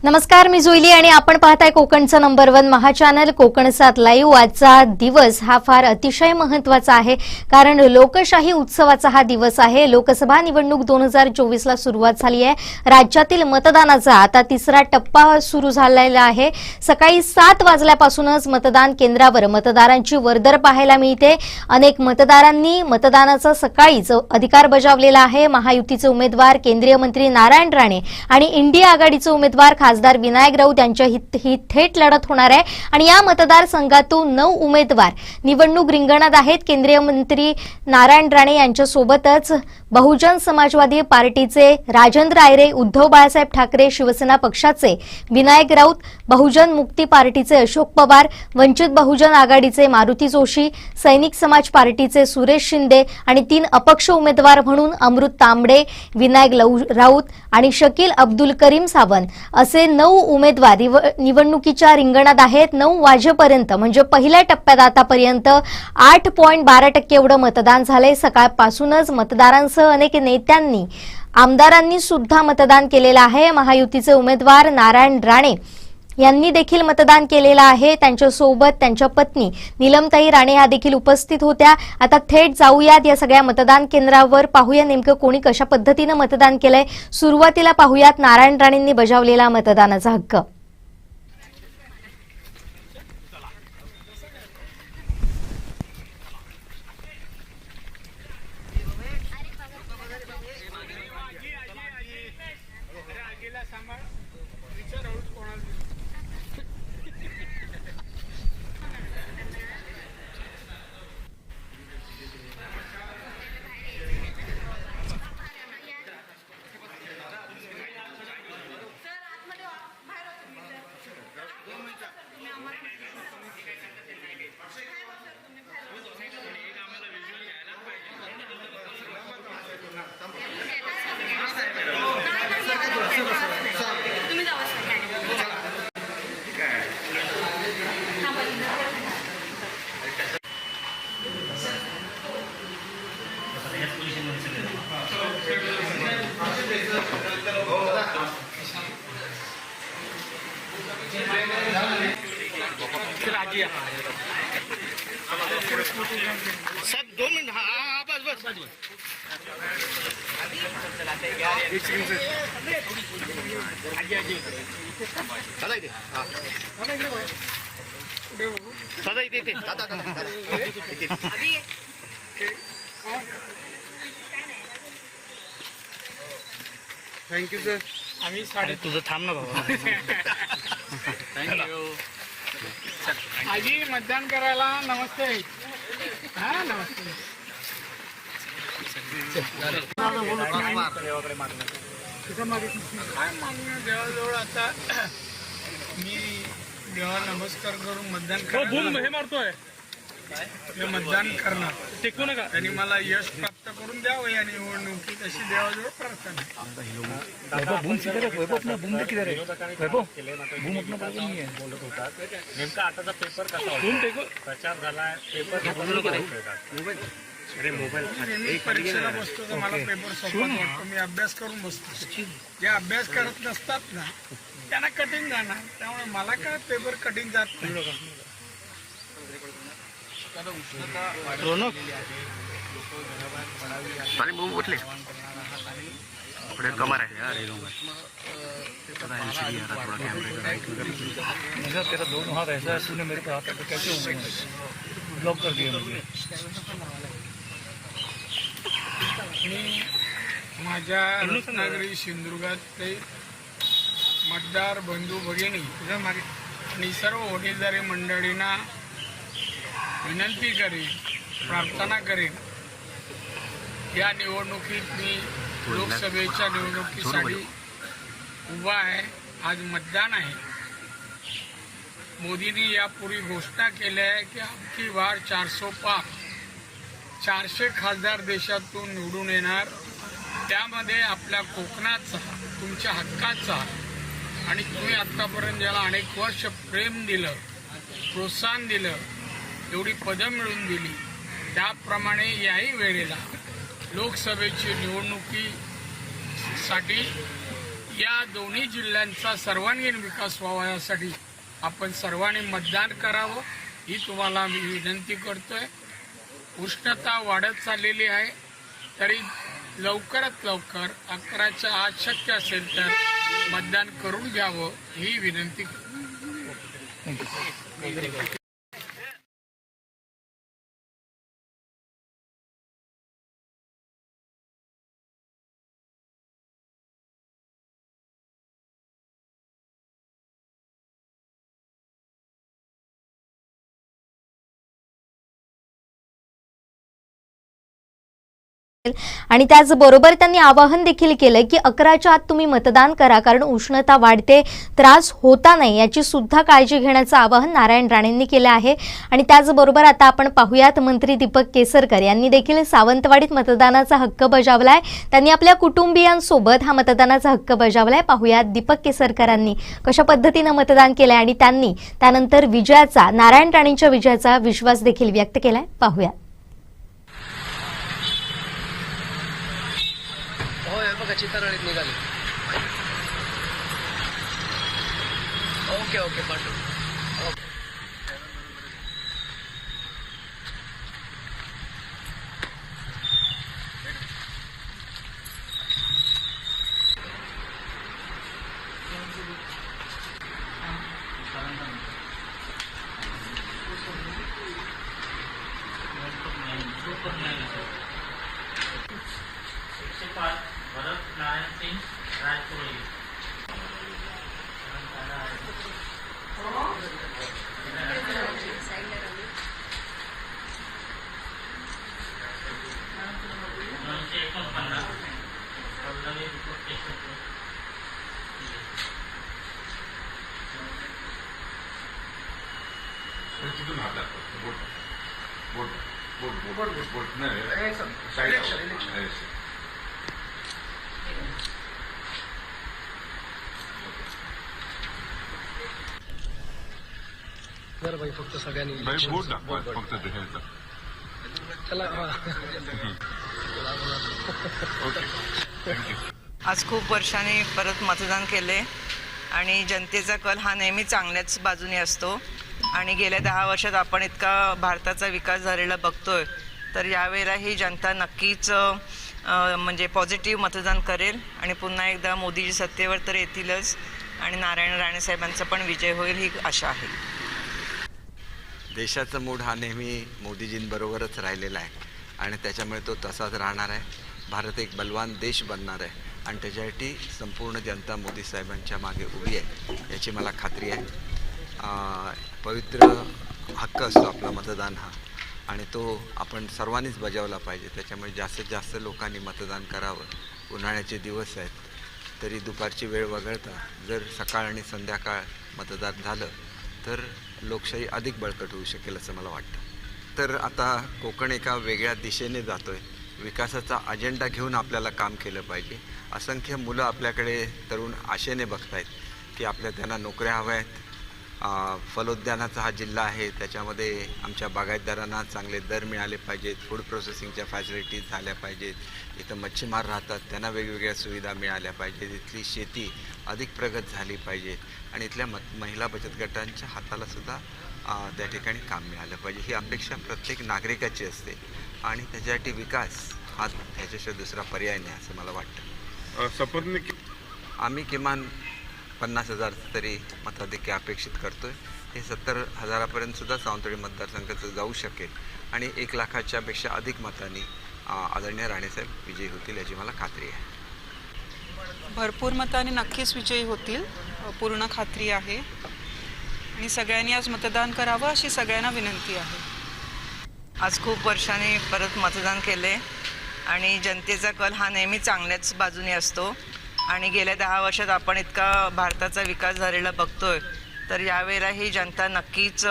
नमस्कार, मी जुईली आणि आपण पाहताय कोकणचं नंबर 1 महाचॅनल कोकण 7 लाईव्ह। आजचा दिवस हा फार अतिशय महत्त्वाचा आहे, कारण लोकशाही उत्सवाचा हा दिवस आहे। लोकसभा निवडणूक 2024 ला सुरुवात झाली आहे। राज्यातील मतदानाचा आता तिसरा टप्पा सुरू झालेला आहे। सकाळी 7 वाजल्यापासूनच मतदान केंद्रावर मतदारांची वर्दळ पाहायला मिळते। अनेक मतदारांनी मतदानाचा सकाळीच अधिकार बजावलेला आहे। महायुतीचे उमेदवार केंद्रीय मंत्री नारायण राणे आणि इंडिया आघाडीचे उमेदवार खासदार विनायक राऊत यांच्या ही थेट लढत होणार आहे आणि या मतदारसंघातून 9 उमेदवार निवडणूक रिंगणात आहेत। केंद्रीय मंत्री नारायण राणे यांच्या सोबतच बहुजन समाजवादी पार्टीचे राजेंद्र आयरे, उद्धव बाळासाहेब ठाकरे शिवसेना पक्षाचे विनायक राऊत, बहुजन मुक्ती पार्टीचे अशोक पवार, वंचित बहुजन आघाडीचे मारुती जोशी, सैनिक समाज पार्टीचे सुरेश शिंदे आणि 3 अपक्ष उमेदवार म्हणून अमृत तांबडे, विनायक राऊत आणि शकील अब्दुल करीम सावंत असे 9 उमेदवार निवडणुकीच्या रिंगणात आहेत। 9 वाजेपर्यंत म्हणजे पहिल्या टप्प्यात आतापर्यंत 8.12% एवढं मतदान झालंय। सकाळपासूनच मतदारांसह अनेक नेत्यांनी आमदारांनी सुद्धा मतदान केलेलं आहे। महायुतीचे उमेदवार नारायण राणे यांनी देखील मतदान केलेलं आहे। त्यांच्या सोबत त्यांच्या पत्नी नीलमताई राणे ह्या देखील उपस्थित होत्या। आता थेट जाऊयात या सगळ्या मतदान केंद्रावर, पाहूया नेमकं कोणी कशा पद्धतीने मतदान केलंय। सुरुवातीला पाहूयात नारायण राणेंनी बजावलेला मतदानाचा हक्क। सर 2 मिनट, हाँ बस सदा इथे थँक्यू सर। आम्ही साडे तुझं थांब ना बाबा। थँक्यू आजी, मतदान करायला नमस्ते। हा नमस्ते। काय मागणं देवाजवळ आता मी देवा नमस्कार करून मतदान मारतोय, मतदान करणार टिकू नका आणि मला यश प्राप्त करून द्यावं या निवडणुकीत अशी देवाजवळ प्रार्थना। नेमका आताचा पेपर कसा प्रचार झालाय, पेपर मी परीक्षेला बसतो तर मला पेपर सोपा वाटतो, मी अभ्यास करून बसतो। जे अभ्यास करत नसतात ना त्यांना कठीण जाणार, त्यामुळे मला काय पेपर कठीण जात नाही। कमर है यार, तेरा दोनों हाथ ऐसा है, तूने मेरे को हाथ कैसे ब्लॉक कर दिया मुझे। मी माझ्या रत्नागिरी सिंधुदुर्गातले मतदार बंधू भगिनी आणि सर्व वडीलधारी मंडळींना विनंती करेन, प्रार्थना करेन, या निवडणुकीत मी लोकसभेच्या निवडणुकीसाठी उभा आहे। आज मतदान आहे। मोदींनी यापूर्वी घोषणा केली आहे की अबकी बार 400 पार 400 खासदार देशातून निवडून येणार, त्यामध्ये आपल्या कोकणाचा, तुमच्या हक्काचा आणि तुम्ही आतापर्यंत ज्याला अनेक वर्ष प्रेम दिलं, प्रोत्साहन दिलं, एवढी पदं मिळवून दिली, त्याप्रमाणे याही वेळेला लोकसभेची निवडणुकीसाठी या दोन्ही जिल्ह्यांचा सर्वांगीण विकास व्हावा यासाठी आपण सर्वांनी मतदान करावं ही तुम्हाला मी विनंती करतोय. उष्णता वाढत चाललेली आहे, तरी लवकरात लवकर 11च्या आत शक्य असेल तर मतदान करून घ्यावं ही विनंती करतो. आणि त्याचबरोबर त्यांनी आवाहन देखील केलं की 11च्या आत तुम्ही मतदान करा, कारण उष्णता वाढते, त्रास होता नाही याची सुद्धा काळजी घेण्याचं आवाहन नारायण राणेंनी केलं आहे. आणि त्याचबरोबर आता आपण पाहूयात मंत्री दीपक केसरकर यांनी देखील सावंतवाडीत मतदानाचा हक्क बजावलाय. त्यांनी आपल्या कुटुंबियांसोबत हा मतदानाचा हक्क बजावलाय. पाहूयात दीपक केसरकरांनी कशा पद्धतीनं मतदान केलंय आणि त्यांनी त्यानंतर विजयाचा, नारायण राणेंच्या विजयाचा विश्वास देखील व्यक्त केलाय. पाहूयात. बघा चितारळीत निघाले. ओके ओके पाठव. भरत नारायण सिंह राजपुरी. तिथून हात दाखव. बोट बोट बोट बोट बोट बोट नाही साईड. बरं भाई, फक्त सगळ्यांनी बोट दाखवा फक्त देखायचं. चला. Okay, thank you. आज खूप वर्षांनी परत मतदान केले आणि जनतेचा कल हा नेहमी चांगल्याच बाजूने असतो. आणि गेल्या 10 वर्षात आपण इतका भारताचा विकास झालेला बघतोय, तर यावेळेला ही जनता नक्कीच म्हणजे पॉझिटिव्ह मतदान करेल आणि पुन्हा एकदा मोदीजी सत्तेवर तर येतीलच आणि नारायण राणे साहेबांचा पण विजय होईल ही आशा आहे. देशाचा मूड हा नेहमी मोदीजींबरोबरच राहिलेला आहे आणि त्याच्यामुळे तो तसाच राहणार आहे. भारत एक बलवान देश बनणार आहे आणि त्याच्यासाठी संपूर्ण जनता मोदी साहेबांच्या मागे उभी आहे याची मला खात्री आहे. पवित्र हक्क असतो आपला मतदान हा, आणि तो आपण सर्वांनीच बजावला पाहिजे. त्याच्यामुळे जास्तीत जास्त लोकांनी मतदान करावं. उन्हाळ्याचे दिवस आहेत, तरी दुपारची वेळ वगळता जर सकाळ आणि संध्याकाळ मतदान झालं तर लोकशाही अधिक बळकट होऊ शकेल असं मला वाटतं. तर आता कोकण एका वेगळ्या दिशेने जातो आहे. विकासाचा अजेंडा घेऊन आपल्याला काम केलं पाहिजे. असंख्य मुलं आपल्याकडे तरुण आशेने बघतायत की आपल्या त्यांना नोकऱ्या हव्या आहेत. फलोद्यानाचा हा जिल्हा आहे, त्याच्यामध्ये आमच्या बागायतदारांना चांगले दर मिळाले पाहिजेत. फूड प्रोसेसिंगच्या फॅसिलिटीज झाल्या पाहिजेत. इथं मच्छीमार राहतात, त्यांना वेगवेगळ्या सुविधा मिळाल्या पाहिजेत. इथली शेती अधिक प्रगत झाली पाहिजे आणि इथल्या महिला बचत गटांच्या हातालासुद्धा त्या ठिकाणी काम मिळालं पाहिजे. ही अपेक्षा प्रत्येक नागरिकाची असते आणि त्याच्यासाठी विकास हा ह्याच्याशिवाय दुसरा पर्याय नाही असं मला वाटतं. शपथने आम्ही किमान 50,000 तरी मताधिक्य अपेक्षित करतोय. हे 70,000पर्यंत सुद्धा सावंतवाडी मतदारसंघाचं जाऊ शकेल आणि 1 लाखाच्या पेक्षा अधिक मतांनी आदरणीय राणेसाहेब विजयी होतील याची मला खात्री आहे. भरपूर मताने नक्कीच विजयी होतील, पूर्ण खात्री आहे आणि सगळ्यांनी आज मतदान करावं अशी सगळ्यांना विनंती आहे. आज खूप वर्षांनी परत मतदान केले आणि जनतेचा कल हा नेहमी चांगल्याच बाजूने असतो आणि गेल्या 10 वर्षात आपण इतका भारताचा विकास झालेला बघतोय, तर यावेळेला ही जनता नक्कीच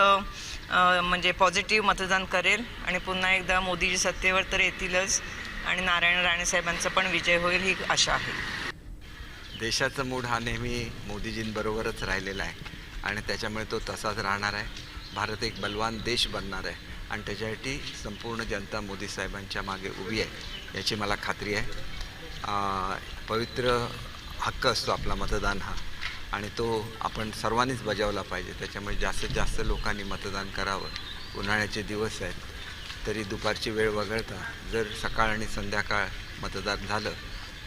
म्हणजे पॉझिटिव्ह मतदान करेल आणि पुन्हा एकदा मोदीजी सत्तेवर तर येतीलच आणि नारायण राणे साहेबांचा पण विजय होईल ही आशा आहे. देशाचा मूड हा नेहमी मोदीजींबरोबरच राहिलेला आहे आणि त्याच्यामुळे तो तसाच राहणार आहे. भारत एक बलवान देश बनणार आहे आणि त्याच्यासाठी संपूर्ण जनता मोदी साहेबांच्या मागे उभी आहे याची मला खात्री आहे. पवित्र हक्क असतो आपला मतदान हा, आणि तो आपण सर्वांनीच बजावला पाहिजे. त्याच्यामुळे जास्तीत जास्त लोकांनी मतदान करावं. उन्हाळ्याचे दिवस आहेत तरी दुपारची वेळ वगळता जर सकाळ आणि संध्याकाळ मतदान झालं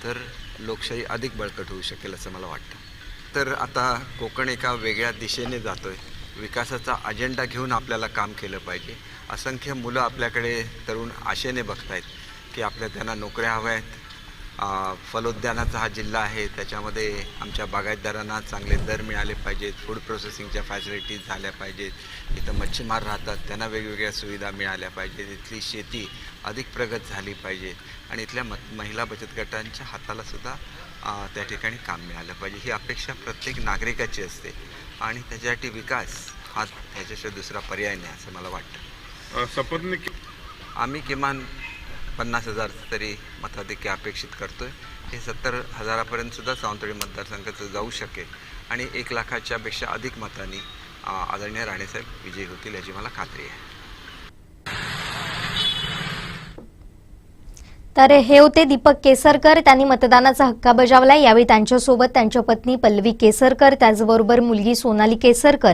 तर लोकशाही अधिक बळकट होऊ शकेल असं मला वाटतं. तर आता कोकण एका वेगळ्या दिशेने जातो आहे. विकासाचा अजेंडा घेऊन आपल्याला काम केलं पाहिजे. असंख्य मुलं आपल्याकडे तरुण आशेने बघत आहेत की त्यांना नोकऱ्या हव्या आहेत. फलोद्यानाचा हा जिल्हा आहे, त्याच्यामध्ये आमच्या बागायतदारांना चांगले दर मिळाले पाहिजेत. फूड प्रोसेसिंगच्या फॅसिलिटीज झाल्या पाहिजेत. इथं मच्छीमार राहतात, त्यांना वेगवेगळ्या सुविधा मिळाल्या पाहिजेत. इथली शेती अधिक प्रगत झाली पाहिजे आणि इथल्या महिला बचत गटांच्या हातालासुद्धा त्या ठिकाणी काम मिळालं पाहिजे. ही अपेक्षा प्रत्येक नागरिकाची असते आणि त्याच्यासाठी विकास हा ह्याच्याशिवाय दुसरा पर्याय नाही असं मला वाटतं. शपथविधी आम्ही किमान 50,000 तरी मताधिक्य अपेक्षित करतो आहे. हे 70,000पर्यंतसुद्धा सावंतवाडी मतदारसंघाचं जाऊ शकेल आणि 1,00,000च्या पेक्षा अधिक मतांनी आदरणीय राणेसाहेब विजयी होतील याची मला खात्री आहे. तर हे होते दीपक केसरकर. त्यांनी मतदानाचा हक्क बजावला. यावेळी त्यांच्यासोबत त्यांच्या पत्नी पल्लवी केसरकर, त्याचबरोबर मुलगी सोनाली केसरकर,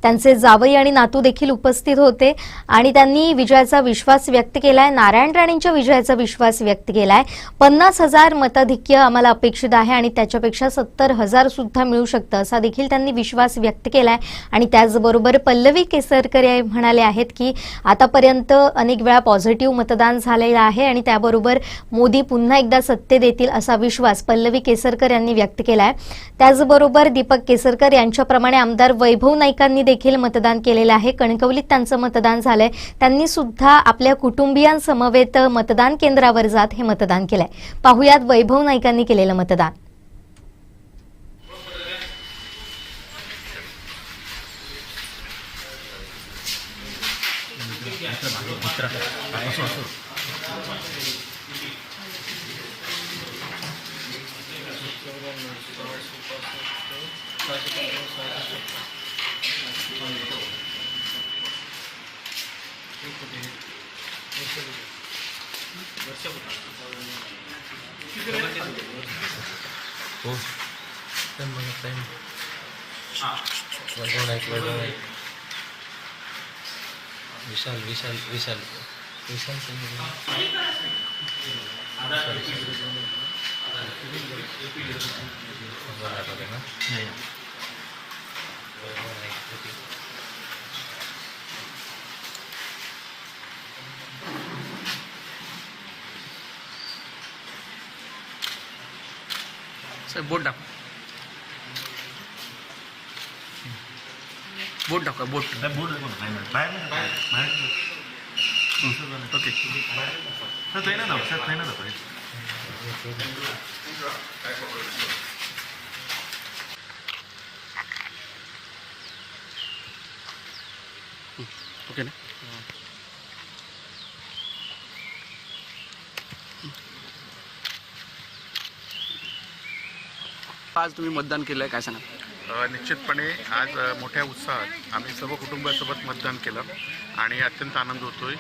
त्यांचे जावई आणि नातू देखील उपस्थित होते आणि त्यांनी विजयाचा विश्वास व्यक्त केलाय. नारायण राणेंच्या विजयाचा विश्वास व्यक्त केलाय. 50,000 मताधिक्य आम्हाला अपेक्षित आहे आणि त्याच्यापेक्षा 70,000 सुद्धा मिळू शकतं असा देखील त्यांनी विश्वास व्यक्त केलाय. आणि त्याचबरोबर पल्लवी केसरकर म्हणाले आहेत की आतापर्यंत अनेक वेळा पॉझिटिव्ह मतदान झालेलं आहे आणि त्याबरोबर मोदी पुन्हा एकदा सत्तेत येतील असा विश्वास पल्लवी केसरकर यांनी व्यक्त केलाय. त्याचबरोबर दीपक केसरकर यांच्याप्रमाणे आमदार वैभव नाईकांनी देखील मतदान केलेलं आहे. कणकवलीत त्यांचं मतदान झालंय. त्यांनी सुद्धा आपल्या कुटुंबियांसमवेत मतदान केंद्रावर जात हे मतदान केलंय. पाहुयात वैभव नाईकांनी केलेलं मतदान. बोट टाक, बोट टाका, बोट ओके. ओके ना. आज तुम्ही मतदान केलंय, काय सांगा? निश्चितपणे आज मोठ्या उत्साहात आम्ही सर्व कुटुंबासोबत मतदान केलं आणि अत्यंत आनंद होतोय.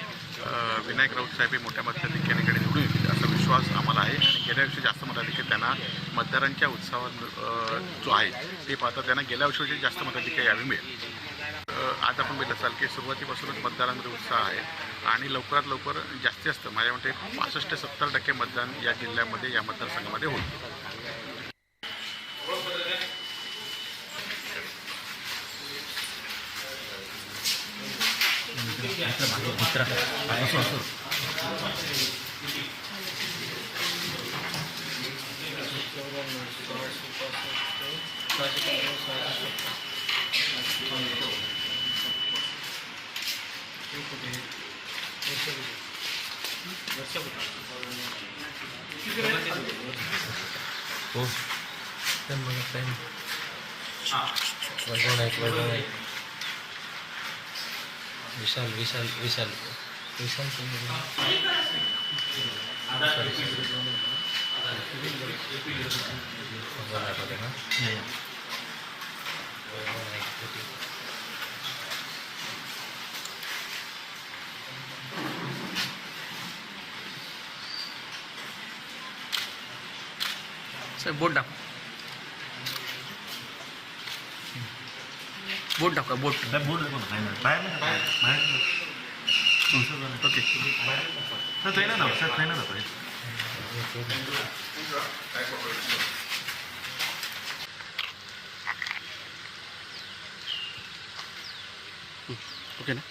विनायक राऊत साहेब हे मोठ्या मताधिक्याने निवडून येतील असा विश्वास आम्हाला आहे आणि गेल्या वर्षी जास्त मताधिक्य त्यांना मतदारांच्या उत्साहात जो आहे ते पाहता त्यांना गेल्या वर्षी जास्त मताधिक्य यावी मिळेल. आज आपण बघितलं असाल की सुरुवातीपासूनच मतदारांमध्ये उत्साह आहे आणि लवकरात लवकर जास्तीत जास्त माझ्या मते 65 ते 70% मतदान या जिल्ह्यामध्ये या मतदारसंघामध्ये होईल. बोट टाक. बोट दाखवा बोट बोर्ड दाखव ना बाहेर बाहेर ओके सर ट्रेनर दाखव सर ट्रेनर दाखव ओके ना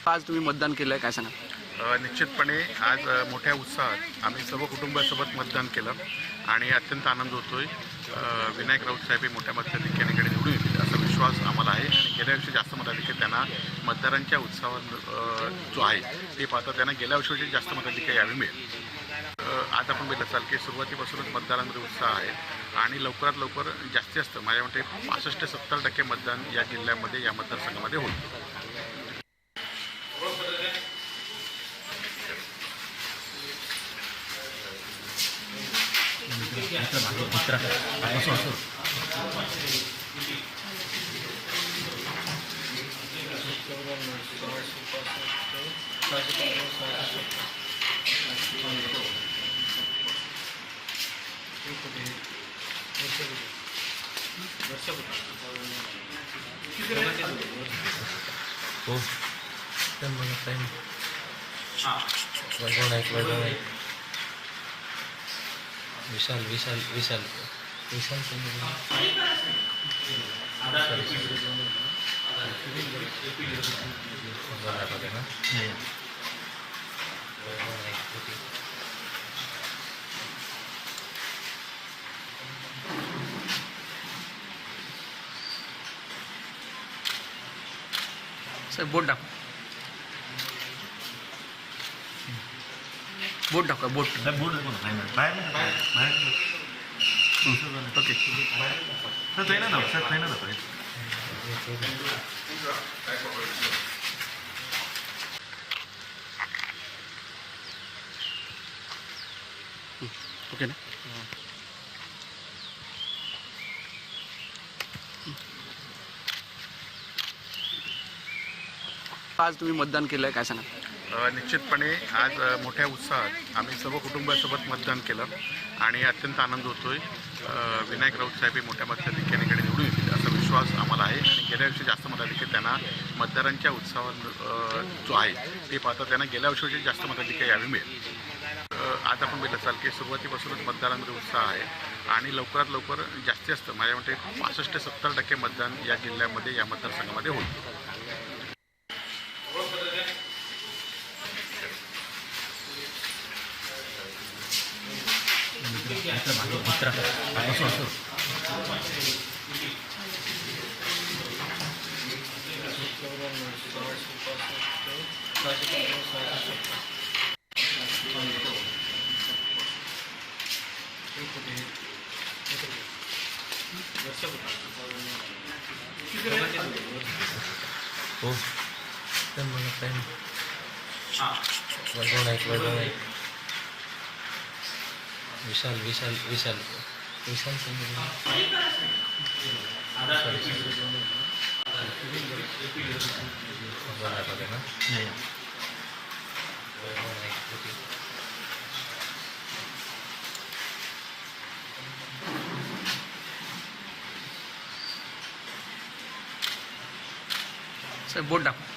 आज तुम्ही मतदान केलं आहे काय सांगा निश्चितपणे आज मोठ्या उत्साहात आम्ही सर्व कुटुंबासोबत मतदान केलं आणि अत्यंत आनंद होतोय. विनायक राऊत साहेब हे मोठ्या मताधिक्याने निवडून येतील असा विश्वास आम्हाला आहे आणि गेल्या वर्षी जास्त मताधिक्य त्यांना मतदारांच्या उत्साहावर जो आहे ते पाहता त्यांना गेल्या वर्षी जास्त मताधिक्य यावी मिळेल. आज आपण बघत असाल की सुरुवातीपासूनच मतदारांमध्ये उत्साह आहे आणि लवकरात लवकर जास्तीत जास्त माझ्या मते 65 ते 70% मतदान या जिल्ह्यामध्ये या मतदारसंघामध्ये होईल. विशाल विशाल विशाल विशाल सर बोट दाखवा बोट दाखवा बोट बोर्ड दाखव ना बाहेर ओके सर ट्रेनर दाखव सर ट्रेनर दाखव ओके ना आज तुम्ही मतदान केलं आहे काय सांगा निश्चितपणे आज मोठ्या उत्साहात आम्ही सर्व कुटुंबासोबत मतदान केलं आणि अत्यंत आनंद होतोय. विनायक राऊत साहेब हे मोठ्या मताधिक्याने निवडून येतील असा विश्वास आम्हाला आहे आणि गेल्या वर्षी जास्त मताधिक्य त्यांना मतदारांच्या उत्साहावर जो आहे ते पाहता त्यांना गेल्या वर्षी जास्त मताधिक्य यावी मिळेल. आज आपण बघत असाल की सुरुवातीपासूनच मतदारांमध्ये उत्साह आहे आणि लवकरात लवकर जास्तीत जास्त माझ्या मते 65 ते 70% मतदान या जिल्ह्यामध्ये या मतदारसंघामध्ये होईल. विशाल विशाल विशाल विशाल सर बोट दाखवा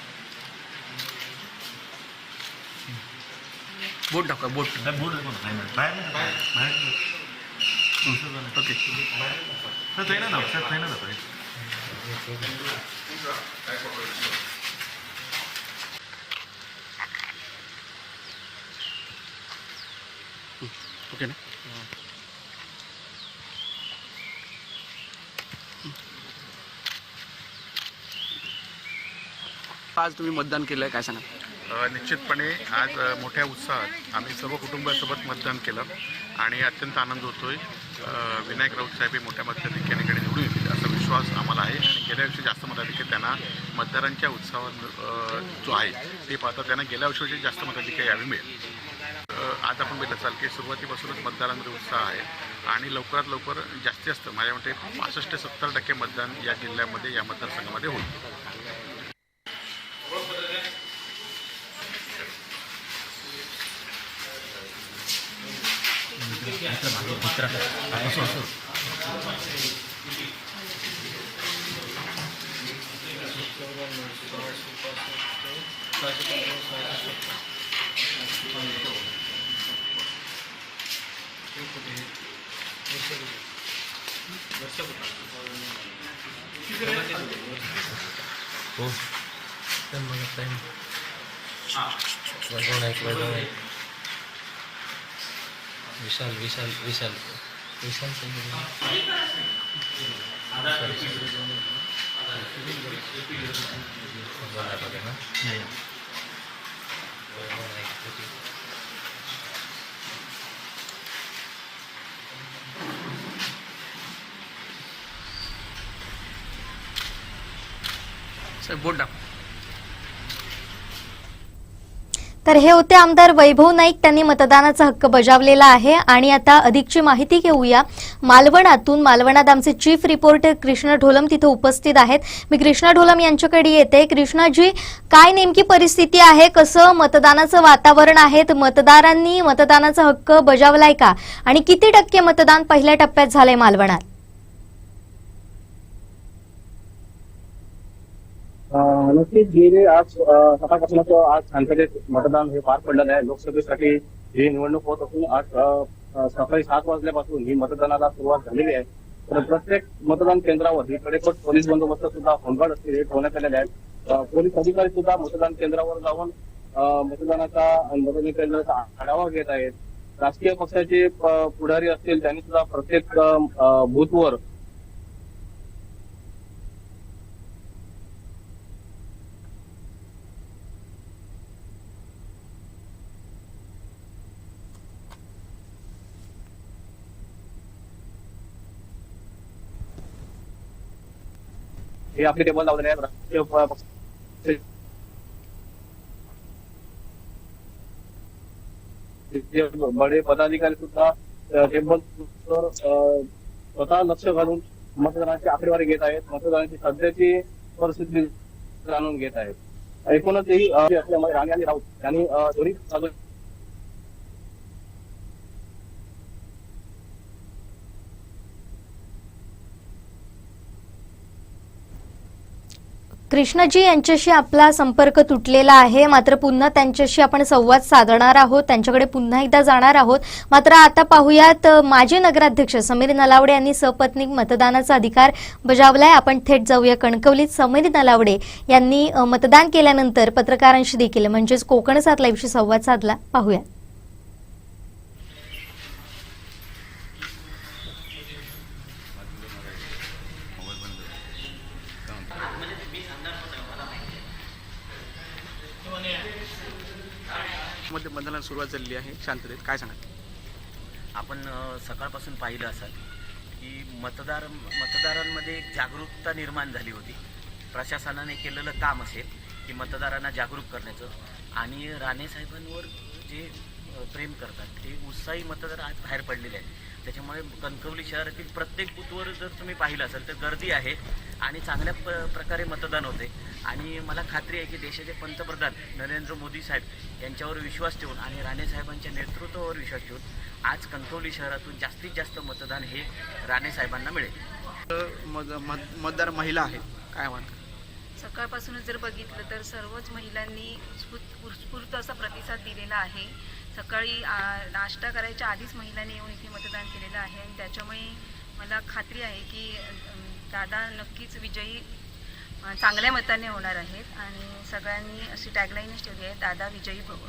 बोट दाखवा बोट बोर्ड दाखव ना बाहेर ओके सर ट्रेनर दाखव सर ट्रेनर दाखव ओके ना आज तुम्ही मतदान केलं आहे काय सांगा निश्चितपणे आज मोठ्या उत्साहात आम्ही सर्व कुटुंबासोबत मतदान केलं आणि अत्यंत आनंद होतोय. विनायक राऊत साहेब हे मोठ्या मताधिक्याने निवडून येतील असा विश्वास आम्हाला आहे आणि गेल्या वर्षी जास्त मताधिक्य त्यांना मतदारांच्या उत्साहावर जो आहे ते पाहता त्यांना गेल्या वर्षी जास्त मताधिक्य यावी मिळेल. आज आपण बघत असाल की सुरुवातीपासूनच मतदारांमध्ये उत्साह आहे आणि लवकरात लवकर जास्तीत जास्त माझ्या मते 65 ते 70% मतदान या जिल्ह्यामध्ये या मतदारसंघामध्ये होईल. हो वैभव नाईक विशाल विशाल विशाल विशाल साहेब बोट दाखवा. तर हे होते आमदार वैभव नाईक. त्यांनी मतदानाचा हक्क बजावलेला आहे. आणि आता अधिकची माहिती घेऊया मालवणातून. मालवणात आमचे चीफ रिपोर्टर कृष्णा ढोलम तिथे उपस्थित आहेत. मी कृष्णा ढोलम यांच्याकडे येते. कृष्णाजी, काय नेमकी परिस्थिती आहे? कसं मतदानाचं वातावरण आहे? मतदारांनी मतदानाचा हक्क बजावलाय का? आणि किती टक्के मतदान पहिल्या टप्प्यात झालंय मालवणात? नक्कीच गेले आज सकाळपासूनच आज शांततेत मतदान हे पार पडलेलं आहे. लोकसभेसाठी ही निवडणूक होत असून आज सकाळी 7 वाजल्यापासून ही मतदानाला सुरुवात झालेली आहे. तर प्रत्येक मतदान केंद्रावर ही कडेकोट पोलीस बंदोबस्त सुद्धा होमगार्ड असतील हे ठेवण्यात आलेले आहेत. पोलीस अधिकारी सुद्धा मतदान केंद्रावर जाऊन मतदान केंद्राचा आढावा घेत आहेत. राजकीय पक्षाचे पुढारी असतील त्यांनी सुद्धा प्रत्येक बूथवर हे आपले टेबल लावलेले आहेत. राजकीय पक्ष बडे पदाधिकारी सुद्धा टेबलवर स्वतः लक्ष घालून मतदानाची आकडेवारी घेत आहेत. मतदानाची सध्याची परिस्थिती जाणून घेत आहेत. एकूणच असल्यामुळे राणे आणि राऊत यांनी दोन्ही कृष्णाजी यांच्याशी आपला संपर्क तुटलेला आहे. मात्र पुन्हा त्यांच्याशी आपण संवाद साधणार आहोत. त्यांच्याकडे पुन्हा एकदा जाणार आहोत. मात्र आता पाहूयात माजी नगराध्यक्ष समीर नलावडे यांनी सपत्नीक मतदानाचा अधिकार बजावलाय. आपण थेट जाऊया कणकवलीत. समीर नलावडे यांनी मतदान केल्यानंतर पत्रकारांशी देखील म्हणजेच कोकण 7 लाईव्हशी संवाद साधला. पाहूया. मध्ये मतदानाला सुरुवात झालेली आहे शांततेत, काय सांगा? आपण सकाळपासून पाहिलं असाल की मतदारांमध्ये एक जागरूकता निर्माण झाली होती. प्रशासनाने केलेलं काम असेल की मतदारांना जागरूक करण्याचं आणि राणे साहेबांवर जे प्रेम करतात ते उत्साही मतदार आज बाहेर पडलेले आहेत. त्याच्यामुळे कणकवली शहरातील प्रत्येक बूथवर जर तुम्ही पाहिलं असेल तर गर्दी आहे आणि चांगल्या प्रकारे मतदान होते. आणि मला खात्री आहे की देशाचे पंतप्रधान नरेंद्र मोदी साहेब यांच्यावर विश्वास ठेवून आणि राणे साहेबांच्या नेतृत्वावर विश्वास ठेवून आज कणकवली शहरातून जास्तीत जास्त मतदान हे राणे साहेबांना मिळेल. मतदार महिला आहेत, काय म्हणतात? सकाळपासूनच जर बघितलं तर सर्वच महिलांनी उत्स्फूर्त असा प्रतिसाद दिलेला आहे. सकाळी नाश्ता करायच्या आधीच महिलांनी येऊन इथे मतदान केलेलं आहे आणि त्याच्यामुळे मला खात्री आहे की दादा नक्कीच विजयी चांगल्या मताने होणार आहेत. आणि सगळ्यांनी अशी टॅगलाईनच ठेवली आहे, दादा विजयी भव.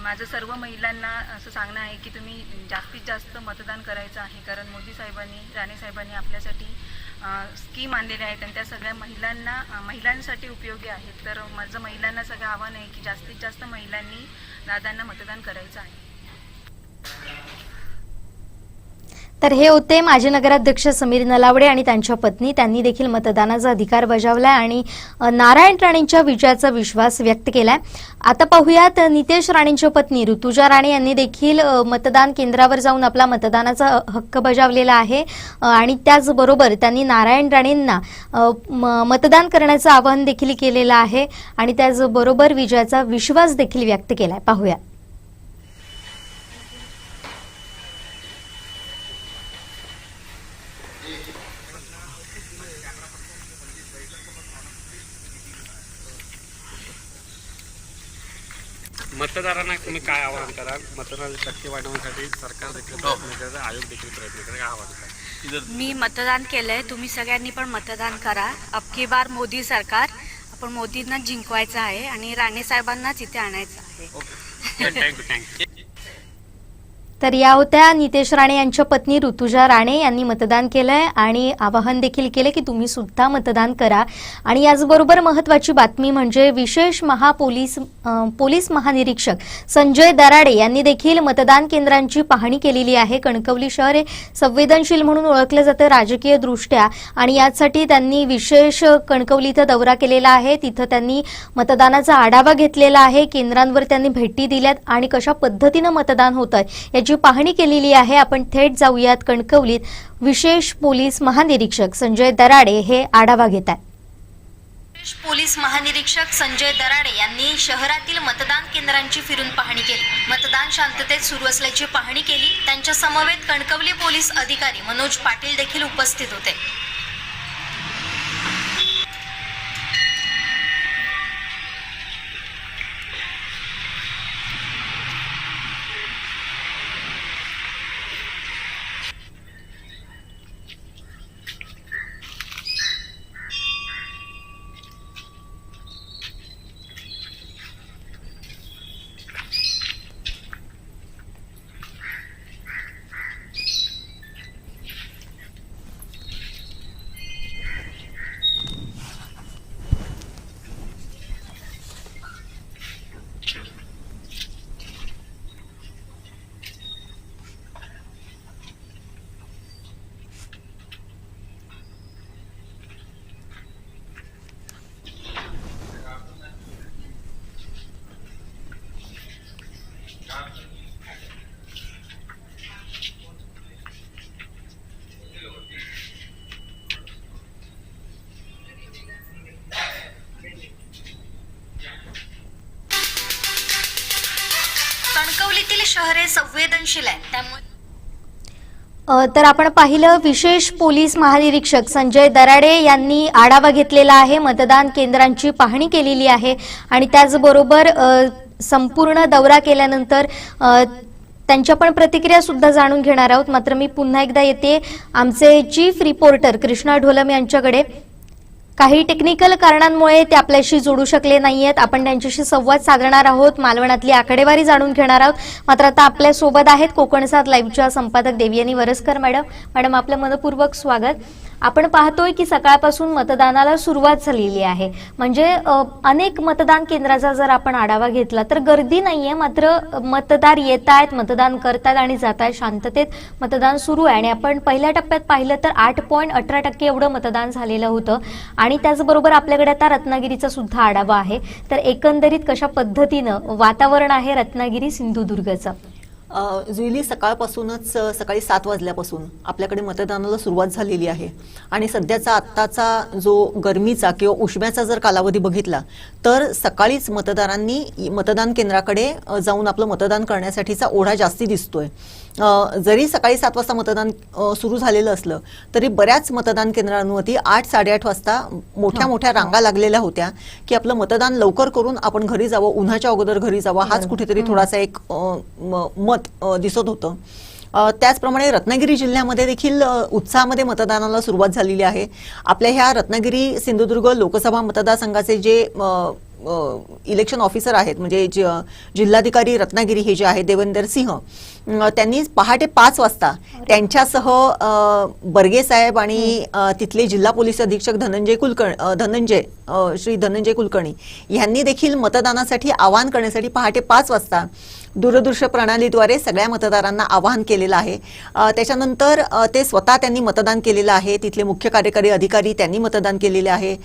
माझं सर्व महिलांना असं सांगणं आहे की तुम्ही जास्तीत जास्त मतदान करायचं आहे, कारण मोदी साहेबांनी राणे साहेबांनी आपल्यासाठी स्कीम आणलेल्या आहेत आणि त्या सगळ्या महिलांसाठी उपयोगी आहेत. तर माझं महिलांना सगळं आव्हान आहे की जास्तीत जास्त महिलांनी दादांना मतदान करायचं आहे. तर हे होते माजी नगराध्यक्ष समीर नलावडे आणि त्यांच्या पत्नी. त्यांनी देखील मतदानाचा अधिकार बजावलाय आणि नारायण राणेंच्या विजयाचा विश्वास व्यक्त केलाय. आता पाहूयात नितेश राणेंच्या पत्नी ऋतुजा राणे यांनी देखील मतदान केंद्रावर जाऊन आपला मतदानाचा हक्क बजावलेला आहे आणि त्याचबरोबर त्यांनी नारायण राणेंना मतदान करण्याचं आवाहन देखील केलेलं आहे आणि त्याचबरोबर विजयाचा विश्वास देखील व्यक्त केलाय. पाहूया. मतदारांना तुम्ही काय आवाहन कराल? मतदार टक्के वाढवण्यासाठी सरकार देखील प्रयत्न करत, आयोग देखील प्रयत्न करत, काय आवाहन कराल? मी मतदान केलंय, तुम्ही सगळ्यांनी पण मतदान करा. अबकी बार मोदी सरकार, आपण मोदींना जिंकवायचं आहे आणि राणे साहेबांनाच इथे आणायचं आहे. थँक्यू. तर या होत्या नितेश राणे यांच्या पत्नी ऋतुजा राणे यांनी मतदान केलंय आणि आवाहन देखील केले की तुम्ही सुद्धा मतदान करा. आणि याचबरोबर महत्त्वाची बातमी म्हणजे विशेष पोलीस महानिरीक्षक संजय दराडे यांनी देखील मतदान केंद्रांची पाहणी केलेली आहे. कणकवली शहर हे संवेदनशील म्हणून ओळखलं जातं राजकीय दृष्ट्या आणि यासाठी त्यांनी विशेष कणकवली इथं दौरा केलेला आहे. तिथं त्यांनी मतदानाचा आढावा घेतलेला आहे. केंद्रांवर त्यांनी भेटी दिल्यात आणि कशा पद्धतीनं मतदान होतं याची पाहणी केलेली आहे. आपण थेट जाऊयात कणकवलीत. विशेष पोलीस महानिरीक्षक संजय दराडे हे आढावा घेत आहेत. विशेष पोलीस महानिरीक्षक संजय दराडे यांनी शहरातील मतदान केंद्रांची फिरून पाहणी केली. मतदान शांततेत सुरू असल्याची पाहणी केली. त्यांच्या समवेत कणकवली पोलीस अधिकारी मनोज पाटील देखील उपस्थित होते. कणकवलीतील शहरे संवेदनशील आहे त्यामुळे तर आपण पाहिलं विशेष पोलीस महानिरीक्षक संजय दराडे यांनी आढावा घेतलेला आहे. मतदान केंद्रांची पाहणी केलेली आहे आणि त्याचबरोबर संपूर्ण दौरा केल्यानंतर त्यांच्या पण प्रतिक्रिया सुद्धा जाणून घेणार आहोत. मात्र मी पुन्हा एकदा येते आमचे चीफ रिपोर्टर कृष्णा ढोलम यांच्याकडे. काही टेक्निकल कारणांमुळे ते आपल्याशी जोडू शकले नाहीयेत. आपण त्यांच्याशी संवाद साधणार आहोत, मालवणातली आकडेवारी जाणून घेणार आहोत. मात्र आता आपल्या सोबत आहेत कोकण 7 लाईव्हच्या संपादक देवयानी वरसकर मॅडम आपलं मनपूर्वक स्वागत. आपण पाहतोय की सकाळपासून मतदानाला सुरुवात झालेली आहे. म्हणजे अनेक मतदान केंद्राचा जर आपण आढावा घेतला तर गर्दी नाहीये, मात्र मतदार येत आहेत, मतदान करतात आणि जात आहेत. शांततेत मतदान सुरू आहे आणि आपण पहिल्या टप्प्यात पाहिलं तर 8.18% एवढं मतदान झालेलं होतं. आणि त्याचबरोबर आपल्याकडे आता रत्नागिरीचा सुद्धा आढावा आहे. तर एकंदरीत कशा पद्धतीनं वातावरण आहे रत्नागिरी सिंधुदुर्गचं? जुईली सकाळपासूनच सकाळी 7 वाजल्यापासून आपल्याकडे मतदानाला सुरुवात झालेली आहे आणि सध्याचा आत्ताचा जो गरमीचा किंवा उष्म्याचा जर कालावधी बघितला तर सकाळीच मतदारांनी मतदान केंद्राकडे जाऊन आपलं मतदान करण्यासाठीचा ओढा जास्ती दिसतोय. जरी सकाळी 7 वाजता मतदान सुरू झालेलं असलं तरी बऱ्याच मतदान केंद्रांवरती 8-8:30 वाजता मोठ्या रांगा लागलेल्या होत्या की आपलं मतदान लवकर करून आपण घरी जावं, उन्हाच्या अगोदर घरी जावं, हाच कुठेतरी थोडासा एक मत दिसत होतं. त्याचप्रमाणे रत्नागिरी जिल्ह्यामध्ये देखील उत्साहामध्ये मतदानाला सुरुवात झालेली आहे. आपल्या ह्या रत्नागिरी सिंधुदुर्ग लोकसभा मतदारसंघाचे जे इलेक्शन ऑफिसर आहेत म्हणजे जिल्हाधिकारी रत्नागिरी हे जे आहेत देवेंदर सिंह, त्यांनी पहाटे 5 वाजता त्यांच्यासह बर्गे साहेब आणि तिथले जिल्हा पोलीस अधीक्षक श्री धनंजय कुलकर्णी यांनी देखील मतदानासाठी आवाहन करण्यासाठी पहाटे 5 वाजता दूरदृश्य प्रणालीद्वारे सगळ्या मतदारांना आवाहन केलेलं आहे. त्याच्यानंतर ते स्वतः त्यांनी मतदान केलेलं आहे. तिथले मुख्य कार्यकारी अधिकारी त्यांनी मतदान केलेले आहे.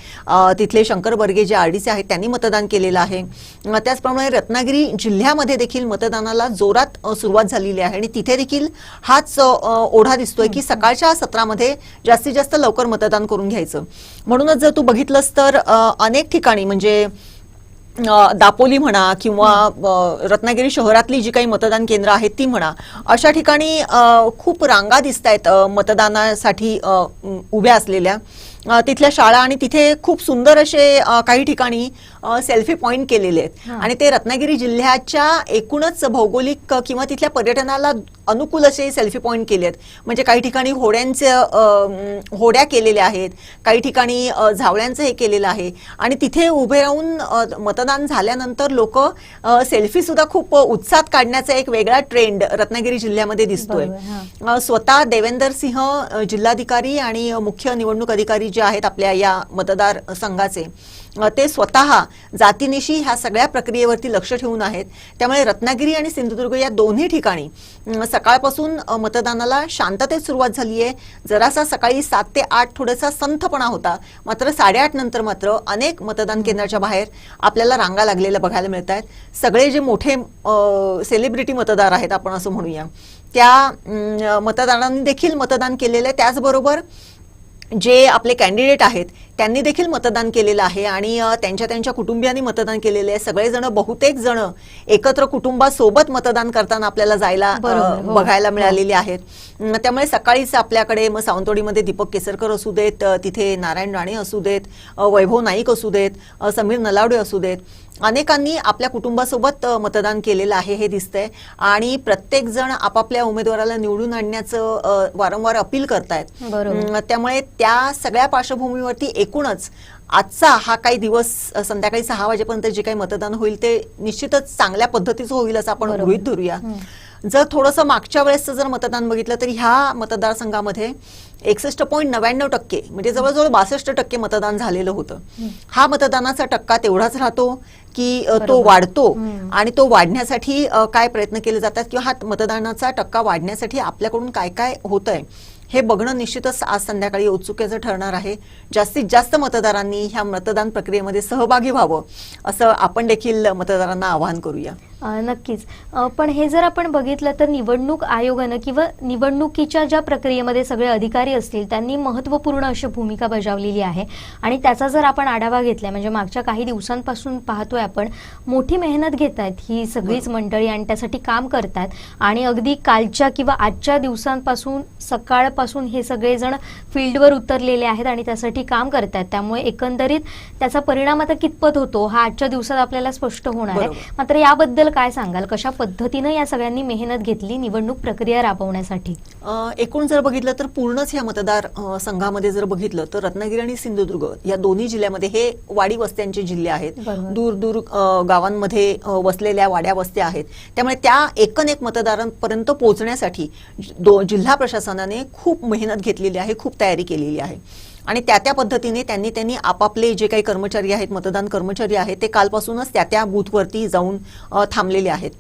तिथले शंकर बर्गे जे RDC आहेत त्यांनी मतदान केलेलं आहे. त्याचप्रमाणे रत्नागिरी जिल्ह्यामध्ये देखील मतदानाला जोरात सुरुवात झालेली आहे आणि तिथे देखील हाच ओढा दिसतोय की सकाळच्या सत्रामध्ये जास्तीत जास्त लवकर मतदान करून घ्यायचं. म्हणूनच जर तू बघितलंस तर अनेक ठिकाणी म्हणजे दापोली म्हणा किंवा रत्नागिरी शहरातली जी काही मतदान केंद्र आहेत ती म्हणा, अशा ठिकाणी खूप रांगा दिसत आहेत मतदानासाठी उभ्या असलेल्या. तिथल्या शाळा आणि तिथे खूप सुंदर असे काही ठिकाणी सेल्फी पॉइंट केलेले आहेत आणि ते रत्नागिरी जिल्ह्याच्या एकूणच भौगोलिक किंवा तिथल्या पर्यटनाला अनुकूल असे सेल्फी पॉइंट केले आहेत. म्हणजे काही ठिकाणी होड्या केलेल्या आहेत, काही ठिकाणी झावळ्यांचं हे केलेलं आहे आणि तिथे उभे राहून मतदान झाल्यानंतर लोक सेल्फी सुद्धा खूप उत्साहात काढण्याचा एक वेगळा ट्रेंड रत्नागिरी जिल्ह्यामध्ये दिसतोय. स्वतः देवेंदर सिंह जिल्हाधिकारी आणि मुख्य निवडणूक अधिकारी जे आहेत आपल्या या मतदार संघाचे, ते स्वतः जातीनिशी ह्या सगळ्या प्रक्रियेवरती लक्ष ठेवून आहेत. त्यामुळे रत्नागिरी आणि सिंधुदुर्ग या दोन्ही ठिकाणी सकाळपासून मतदानाला शांततेत सुरुवात झाली आहे. जरासा सकाळी 7 ते 8 थोडासा संथपणा होता, मात्र 8:30 नंतर मात्र अनेक मतदान केंद्राच्या बाहेर आपल्याला रांगा लागलेल्या बघायला मिळत आहेत. सगळे जे मोठे सेलिब्रिटी मतदार आहेत आपण असं म्हणूया, त्या मतदारांनी देखील मतदान केलेलं आहे. त्याचबरोबर जे आपले कॅन्डिडेट आहेत त्यांनी देखील मतदान केलेलं आहे आणि त्यांच्या कुटुंबियांनी मतदान केलेलं आहे. सगळेजण, बहुतेक जण एकत्र कुटुंबासोबत मतदान करताना आपल्याला जायला बघायला मिळालेली आहेत. त्यामुळे सकाळीच आपल्याकडे मग सावंतवाडीमध्ये दीपक केसरकर असू देत, तिथे नारायण राणे असू देत, वैभव नाईक असू देत, समीर नलावडे असू देत, अनेकांनी आपल्या कुटुंबासोबत मतदान केलेलं आहे हे दिसतंय आणि प्रत्येक जण आपापल्या उमेदवाराला निवडून आणण्याचं वारंवार अपील करतायत. त्यामुळे त्या सगळ्या पार्श्वभूमीवरती एकूणच आजचा हा काही दिवस संध्याकाळी 6 वाजेपर्यंत जे काही मतदान होईल ते निश्चितच चांगल्या पद्धतीचं होईल असं आपण गृहीत धरूया. जर थोडंसं मागच्या वेळेसचं जर मतदान बघितलं तर ह्या मतदारसंघामध्ये 61.99% म्हणजे जवळजवळ 62% मतदान झालेलं होतं. हा मतदानाचा टक्का तेवढाच राहतो की तो वाढतो आणि तो वाढण्यासाठी काय प्रयत्न केले जातात किंवा हा मतदानाचा टक्का वाढण्यासाठी आपल्याकडून काय काय होतंय हे बघणं निश्चितच आज संध्याकाळी उत्सुकतेचं ठरणार आहे. जास्तीत जास्त मतदारांनी ह्या मतदान प्रक्रियेमध्ये सहभागी व्हावं असं आपण देखील मतदारांना आवाहन करूया. नक्कीच. पण हे जर आपण बघितलं तर निवडणूक आयोगानं किंवा निवडणुकीच्या ज्या प्रक्रियेमध्ये सगळे अधिकारी असतील त्यांनी महत्त्वपूर्ण अशी भूमिका बजावलेली आहे आणि त्याचा जर आपण आढावा घेतला म्हणजे मागच्या काही दिवसांपासून पाहतोय आपण मोठी मेहनत घेत आहेत ही सगळीच मंडळी आणि त्यासाठी काम करतात आणि अगदी कालच्या किंवा आजच्या दिवसांपासून सकाळपासून हे सगळेजण फील्डवर उतरलेले आहेत आणि त्यासाठी काम करतात. त्यामुळे एकंदरीत त्याचा परिणाम आता कितपत होतो हा आजच्या दिवसात आपल्याला स्पष्ट होणार आहे. मात्र याबद्दल काय सांगाल, कशा पद्धतीनं या सगळ्यांनी मेहनत घेतली निवडणूक प्रक्रिया राबवण्यासाठी? एकूण जर बघितलं तर पूर्णच या मतदार संघामध्ये जर बघितलं तर रत्नागिरी आणि सिंधुदुर्ग या दोन्ही जिल्ह्यामध्ये हे वाडी वस्त्यांचे जिल्हे आहेत. दूर दूर गावांमध्ये वसलेल्या वाड्या वस्त्या आहेत. त्यामुळे त्या एकूण मतदारांपर्यंत पोहोचण्यासाठी जिल्हा प्रशासनाने खूप मेहनत घेतलेली आहे, खूप तयारी केलेली आहे आणि त्या पद्धतीने त्यांनी आपापले जे काही कर्मचारी आहेत, मतदान कर्मचारी आहेत, ते कालपासूनच त्या बूथवरती जाऊन थांबलेले आहेत.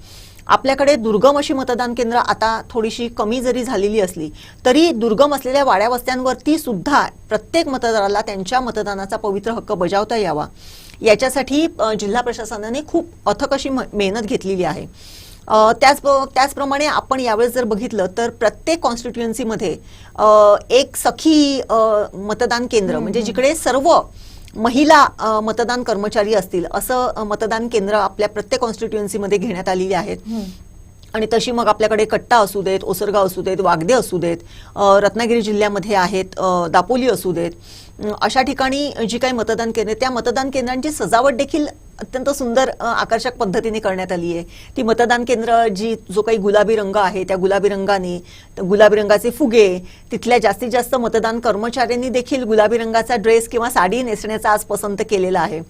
आपल्याकडे दुर्गम अशी मतदान केंद्र आता थोडीशी कमी जरी झालेली असली तरी दुर्गम असलेल्या वाड्या वस्त्यांवरती सुद्धा प्रत्येक मतदाराला त्यांच्या मतदानाचा पवित्र हक्क बजावता यावा याच्यासाठी जिल्हा प्रशासनाने खूप अथक अशी मेहनत घेतलेली आहे. त्याचप्रमाणे आपण यावेळेस जर बघितलं तर प्रत्येक कॉन्स्टिट्युएन्सीमध्ये एक सखी मतदान केंद्र म्हणजे जिकडे सर्व महिला मतदान कर्मचारी असतील असं मतदान केंद्र आपल्या प्रत्येक कॉन्स्टिट्युएन्सीमध्ये घेण्यात आलेली आहेत. आणि तशी मग आपल्याकडे कट्टा असू देत, ओसरगाव असू देत, वागदे असू देत, रत्नागिरी जिल्ह्यामध्ये आहेत दापोली असू देत, अशा ठिकाणी जी काही मतदान केंद्र त्या मतदान केंद्रांची सजावट देखील अत्यंत सुंदर आकर्षक पद्धतीने करण्यात आली आहे. ती मतदान केंद्र जो काही गुलाबी रंग आहे त्या गुलाबी रंगाने गुलाबी रंगाचे फुगे, तिथल्या जास्तीत जास्त मतदान कर्मचाऱ्यांनी देखील गुलाबी रंगाचा ड्रेस किंवा साडी नेसण्याचा आज पसंत केलेला आहे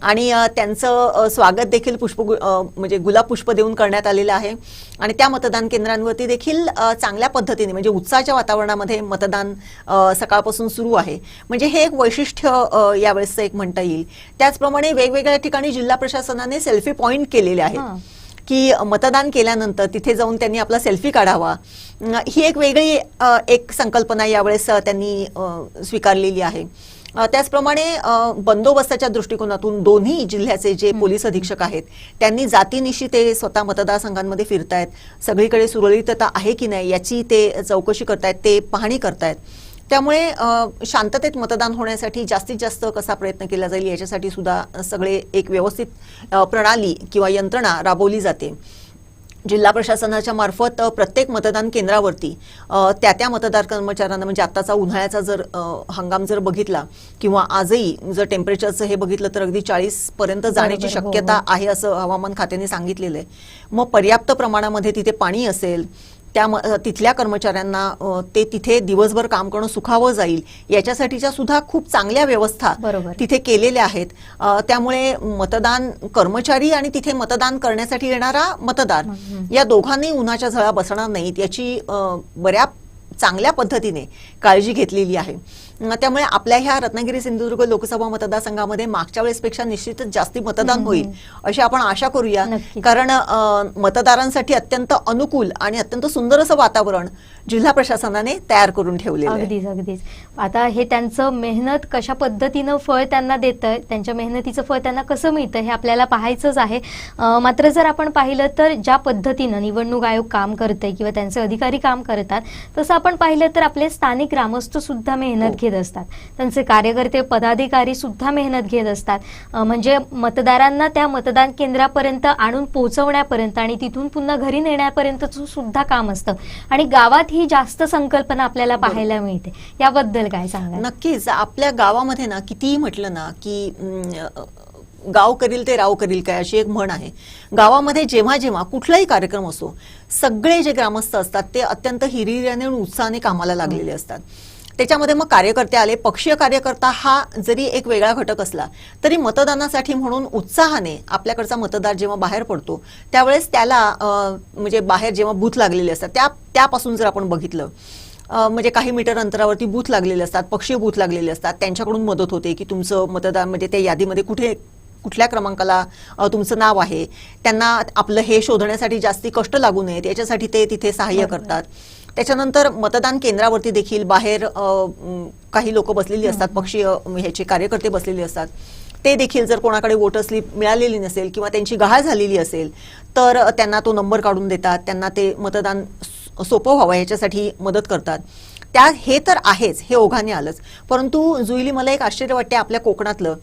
आणि त्यांचं स्वागत देखील म्हणजे गुलाब पुष्प देऊन करण्यात आलेलं आहे आणि त्या मतदान केंद्रांवरती देखील चांगल्या पद्धतीने म्हणजे उत्साहाच्या वातावरणामध्ये मतदान सकाळपासून सुरू आहे. म्हणजे हे एक वैशिष्ट्य यावेळेसचं एक म्हणता येईल. त्याचप्रमाणे वेगवेगळ्या ठिकाणी जिल्हा प्रशासनाने सेल्फी पॉइंट केलेले आहेत की मतदान केल्यानंतर तिथे जाऊन त्यांनी आपला सेल्फी काढावा. ही एक वेगळी एक संकल्पना यावेळेस त्यांनी स्वीकारलेली आहे. त्याचप्रमाणे बंदोबस्ताच्या दृष्टिकोनातून दोन्ही जिल्ह्याचे जे पोलीस अधीक्षक आहेत त्यांनी जातीनिशी ते स्वतः मतदारसंघांमध्ये फिरतायत, सगळीकडे सुरळीतता आहे की नाही याची ते चौकशी करतायत, ते पाहणी करतायत. त्यामुळे शांततेत मतदान होण्यासाठी जास्तीत जास्त कसा प्रयत्न केला जाईल याच्यासाठी सुद्धा सगळे एक व्यवस्थित प्रणाली किंवा यंत्रणा राबवली जाते. जिल्हा प्रशासनाच्या मार्फत प्रत्येक मतदान केंद्रावरती त्या मतदार कर्मचाऱ्यांना म्हणजे आत्ताचा उन्हाळ्याचा जर हंगाम जर बघितला किंवा आजही जर टेम्परेचरचं हे बघितलं तर अगदी 40 पर्यंत जाण्याची शक्यता आहे असं हवामान खात्याने सांगितलेलं आहे. मग पर्याप्त प्रमाणामध्ये तिथे पाणी असेल, तिथल्या कर्मचाऱ्यांना ते तिथे दिवसभर काम करणं सुखावं जाईल याच्यासाठीच्या सुद्धा खूप चांगल्या व्यवस्था तिथे केलेल्या आहेत. त्यामुळे मतदान कर्मचारी आणि तिथे मतदान करण्यासाठी येणारा मतदार या दोघांनी उन्हाच्या झळा बसणार नाहीत याची बऱ्या चांगल्या पद्धतीने काळजी घेतलेली आहे. त्यामुळे आपल्या ह्या रत्नागिरी सिंधुदुर्ग लोकसभा मतदारसंघामध्ये मागच्या वेळेसपेक्षा निश्चितच जास्ती मतदान होईल अशी आपण आशा करूया. कारण मतदारांसाठी अत्यंत अनुकूल आणि अत्यंत सुंदर असं वातावरण जिल्हा प्रशासनाने तयार करून ठेवलेलं आहे. अगदीच अगदीच. आता हे त्यांचं मेहनत कशा पद्धतीनं फळ त्यांना देतं, त्यांच्या मेहनतीचं फळ त्यांना कसं मिळतं हे आपल्याला पाहायचंच आहे. मात्र जर आपण पाहिलं तर ज्या पद्धतीनं निवडणूक आयोग काम करते किंवा त्यांचे अधिकारी काम करतात तसं आपण पाहिलं तर आपले स्थानिक ग्रामस्थ सुद्धा मेहनत घेत असतात, त्यांचे कार्यकर्ते पदाधिकारी सुद्धा मेहनत घेत असतात. म्हणजे मतदारांना त्या मतदान केंद्रापर्यंत आणून पोहोचवण्यापर्यंत आणि तिथून पुन्हा घरी नेण्यापर्यंतचं सुद्धा काम असतं आणि गावात ही जास्त संकल्पना आपल्याला पाहायला मिळते. याबद्दल काय सांगा? नक्कीच. आपल्या गावामध्ये ना कितीही म्हटलं ना की गाव करील ते राव करील काय अशी एक म्हण आहे. गावामध्ये जेव्हा जेव्हा कुठलाही कार्यक्रम असो सगळे जे ग्रामस्थ असतात ते अत्यंत हिरिरीने आणि उत्साहाने कामाला लागलेले असतात. त्याच्यामध्ये मग कार्यकर्ते आले, पक्षीय कार्यकर्ता हा जरी एक वेगळा घटक असला तरी मतदानासाठी म्हणून उत्साहाने आपल्याकडचा मतदार जेव्हा बाहेर पडतो त्यावेळेस त्याला म्हणजे बाहेर जेव्हा बूथ लागलेले असतात त्यापासून जर आपण बघितलं म्हणजे काही मीटर अंतरावरती बूथ लागलेले असतात, पक्षीय बूथ लागलेले असतात, त्यांच्याकडून मदत होते की तुमचं मतदान म्हणजे त्या यादीमध्ये कुठल्या क्रमांकाला तुमचं नाव आहे, त्यांना आपलं हे शोधण्यासाठी जास्ती कष्ट लागू नयेत याच्यासाठी ते तिथे सहाय्य करतात. त्याच्यानंतर मतदान केंद्रावरती देखील बाहेर काही लोक बसलेली असतात, पक्षीय ह्याचे कार्यकर्ते बसलेले असतात. ते देखील जर कोणाकडे वोटर स्लिप मिळालेली नसेल किंवा त्यांची गहाळ झालेली असेल तर त्यांना तो नंबर काढून देतात, त्यांना ते मतदान सोपं व्हावं याच्यासाठी मदत करतात. हे तर आहेच, हे ओघाने आलंच. परंतु जुईली मला एक आश्चर्य वाटते आपल्या कोकणातलं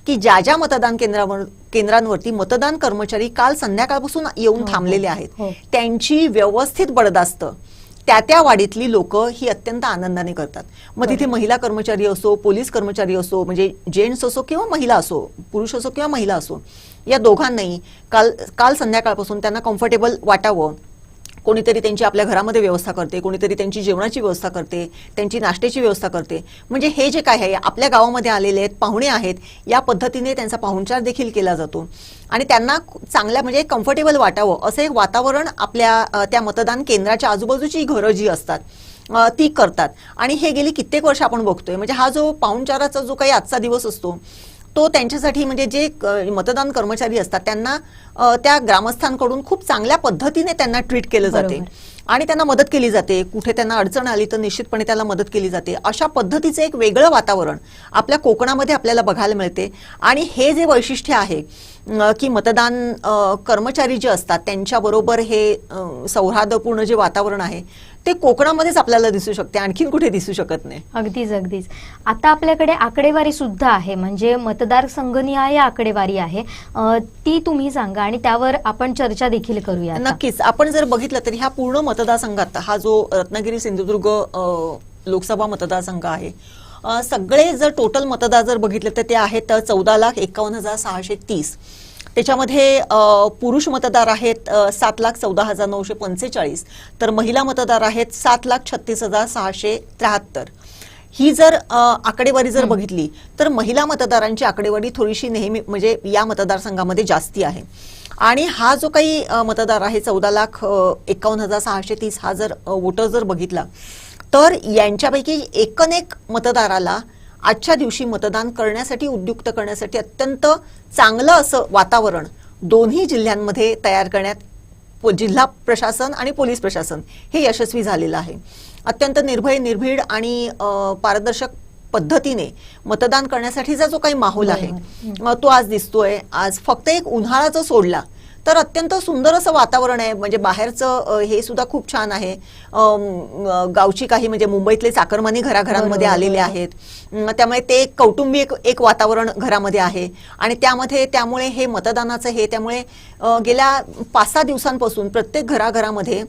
की ज्या मतदान केंद्रांवरती मतदान कर्मचारी काल संध्याकाळपासून येऊन थांबलेले आहेत त्यांची व्यवस्थित बडदास्त त्या वाडीतली लोक ही अत्यंत आनंदाने करतात. मग तिथे महिला कर्मचारी असो, पोलीस कर्मचारी असो, म्हणजे जेंट्स असो किंवा महिला असो, पुरुष असो किंवा महिला असो, या दोघांनाही काल संध्याकाळपासून त्यांना कम्फर्टेबल वाटावं. कोणीतरी त्यांची आपल्या घरामध्ये व्यवस्था करते, कोणीतरी त्यांची जेवणाची व्यवस्था करते, त्यांची नाश्त्याची व्यवस्था करते. म्हणजे हे जे काय आहे आपल्या गावामध्ये आलेले आहेत, पाहुणे आहेत, या पद्धतीने त्यांचा पाहुणचार देखील केला जातो आणि त्यांना चांगल्या म्हणजे कम्फर्टेबल वाटावं असं एक वातावरण आपल्या त्या मतदान केंद्राच्या आजूबाजूची घरं जी असतात ती करतात. आणि हे गेली कित्येक वर्ष आपण बघतोय. म्हणजे हा जो पाहुणचाराचा जो काही आजचा दिवस असतो तो त्यांच्यासाठी म्हणजे जे मतदान कर्मचारी असतात त्यांना त्या ग्रामस्थांकडून खूप चांगल्या पद्धतीने त्यांना ट्रीट केलं जाते आणि त्यांना मदत केली जाते. कुठे त्यांना अडचण आली तर निश्चितपणे त्याला मदत केली जाते. अशा पद्धतीचं एक वेगळं वातावरण आपल्या कोकणामध्ये आपल्याला बघायला मिळते. आणि हे जे वैशिष्ट्य आहे की मतदान कर्मचारी जे असतात त्यांच्याबरोबर हे सौहार्दपूर्ण जे वातावरण आहे ते कोकणामध्येच आपल्याला दिसू शकते, आणखीन कुठे दिसू शकत नाही. अगदीच अगदीच. आता आपल्याकडे आकडेवारी सुद्धा आहे, म्हणजे मतदार संघनिहाय आकडेवारी आहे, ती तुम्ही सांगा आणि त्यावर आपण चर्चा देखील करूया. नक्कीच. आपण जर बघितलं तर ह्या पूर्ण मतदारसंघात हा जो रत्नागिरी सिंधुदुर्ग लोकसभा मतदारसंघ आहे सगळे जर टोटल मतदार जर बघितले तर ते आहेत 14,51,630. त्याच्यामध्ये पुरुष मतदार आहेत 7,14,945 तर महिला मतदार आहेत 7,36,673. ही जर आकडेवारी जर बघितली तर महिला मतदारांची आकडेवारी थोडीशी नेहमी म्हणजे या मतदारसंघामध्ये जास्ती आहे. आणि हा जो काही मतदार आहे 14,51,630 हा जर वोटर जर बघितला तर यांच्यापैकी एकनेक मतदाराला आजच्या दिवशी मतदान करण्यासाठी उद्युक्त करण्यासाठी अत्यंत चांगलं असं वातावरण दोन्ही जिल्ह्यांमध्ये तयार करण्यात जिल्हा प्रशासन आणि पोलीस प्रशासन हे यशस्वी झालेलं आहे. अत्यंत निर्भय, निर्भीड आणि पारदर्शक पद्धतीने मतदान करण्यासाठीचा जो काही माहोल आहे तो आज दिसतोय. आज फक्त एक उन्हाळा जो सोडला तर अत्यंत सुंदर असं वातावरण आहे. म्हणजे बाहेरचं हे सुद्धा खूप छान आहे. गावची काही म्हणजे मुंबईतले चाकरमानी घराघरांमध्ये आलेले आहेत, त्यामुळे ते एक कौटुंबिक एक वातावरण घरामध्ये आहे. आणि त्यामुळे हे मतदानाचं हे त्यामुळे गेल्या 5-6 दिवसांपासून प्रत्येक घराघरामध्ये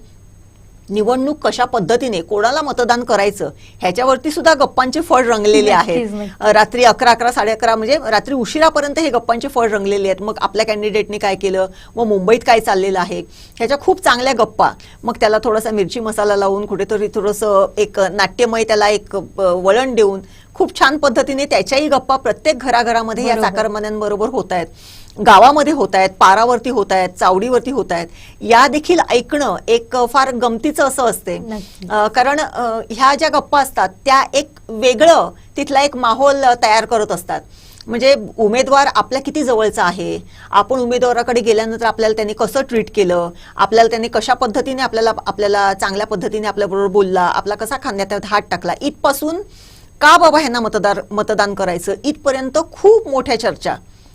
निवडणूक कशा पद्धतीने कोणाला मतदान करायचं ह्याच्यावरती सुद्धा गप्पांचे फळ रंगलेले आहेत. रात्री 11, 11:30 म्हणजे रात्री उशिरापर्यंत हे गप्पांचे फळ रंगलेले आहेत. मग आपल्या कॅन्डिडेटने काय केलं, मग मुंबईत काय चाललेलं आहे, ह्याच्या खूप चांगल्या गप्पा. मग त्याला थोडासा मिरची मसाला लावून कुठेतरी थोडंसं एक नाट्यमय त्याला एक वळण देऊन खूप छान पद्धतीने त्याच्याही गप्पा प्रत्येक घराघरामध्ये या चाकरमान्यांबरोबर होत आहेत, गावामध्ये होत आहेत, पारावरती होत आहेत, चावडीवरती होत आहेत. या देखील ऐकणं एक फार गमतीचं असं असते. कारण ह्या ज्या गप्पा असतात त्या एक वेगळं तिथला एक माहोल तयार करत असतात. म्हणजे उमेदवार आपल्या किती जवळचा आहे, आपण उमेदवाराकडे गेल्यानंतर आपल्याला त्यांनी कसं ट्रीट केलं, आपल्याला त्यांनी कशा पद्धतीने आपल्याला चांगल्या पद्धतीने आपल्याबरोबर बोलला, आपला कसा खांद्यात हात टाकला, इथपासून का बाबा ह्यांना मतदान करायचं इथपर्यंत खूप मोठ्या चर्चा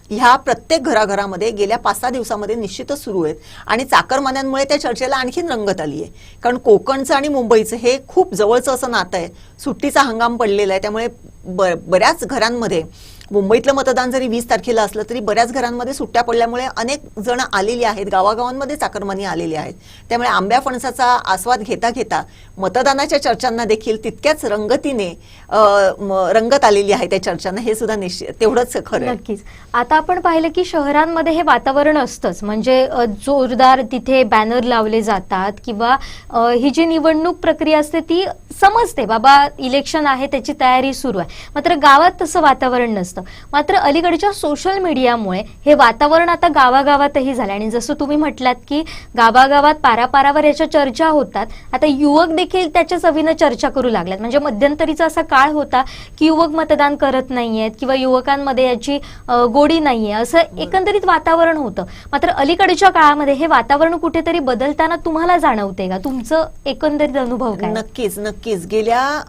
ह्या प्रत्येक घराघरामध्ये गेल्या 5-6 दिवसामध्ये निश्चितच सुरू आहेत. आणि चाकरमान्यांमुळे त्या चर्चेला आणखीन रंगत आली आहे. कारण कोकणचं आणि मुंबईचं हे खूप जवळचं असं नातं आहे. सुट्टीचा हंगाम पडलेला आहे, त्यामुळे बऱ्याच घरांमध्ये मुंबईतलं मतदान जरी 20 तारखेला असलं तरी बऱ्याच घरांमध्ये सुट्ट्या पडल्यामुळे अनेक जण आलेली आहेत, गावागावांमध्ये चाकरमानी आलेली आहेत. त्यामुळे आंब्या फणसाचा आस्वाद घेता घेता मतदानाच्या चर्चांना देखील तितक्याच रंगतीने रंगत आलेली आहे त्या चर्चांना. हे सुद्धा तेवढंच खरं. नक्कीच. आता आपण पाहिलं की शहरांमध्ये हे वातावरण असतंच, म्हणजे जोरदार तिथे बॅनर लावले जातात किंवा ही जी निवडणूक प्रक्रिया असते ती समजते, बाबा इलेक्शन आहे त्याची तयारी सुरू आहे. मात्र गावात तसं वातावरण नसतं. मात्र अलीकडच्या सोशल मीडियामुळे हे वातावरण आता गावागावातही झालं. आणि जसं तुम्ही म्हटलात की गावागावात पारापारावर याच्या चर्चा होतात, आता युवक देखील त्याच्या चवीनं चर्चा करू लागल्यात. म्हणजे मध्यंतरीचा असा काळ होता की युवक मतदान करत नाहीयेत किंवा युवकांमध्ये याची गोडी नाहीये, असं एकंदरीत वातावरण होतं. मात्र अलीकडच्या काळामध्ये हे वातावरण कुठेतरी बदलताना तुम्हाला जाणवते का? तुमचं एकंदरीत अनुभव काय? नक्कीच. गेल्या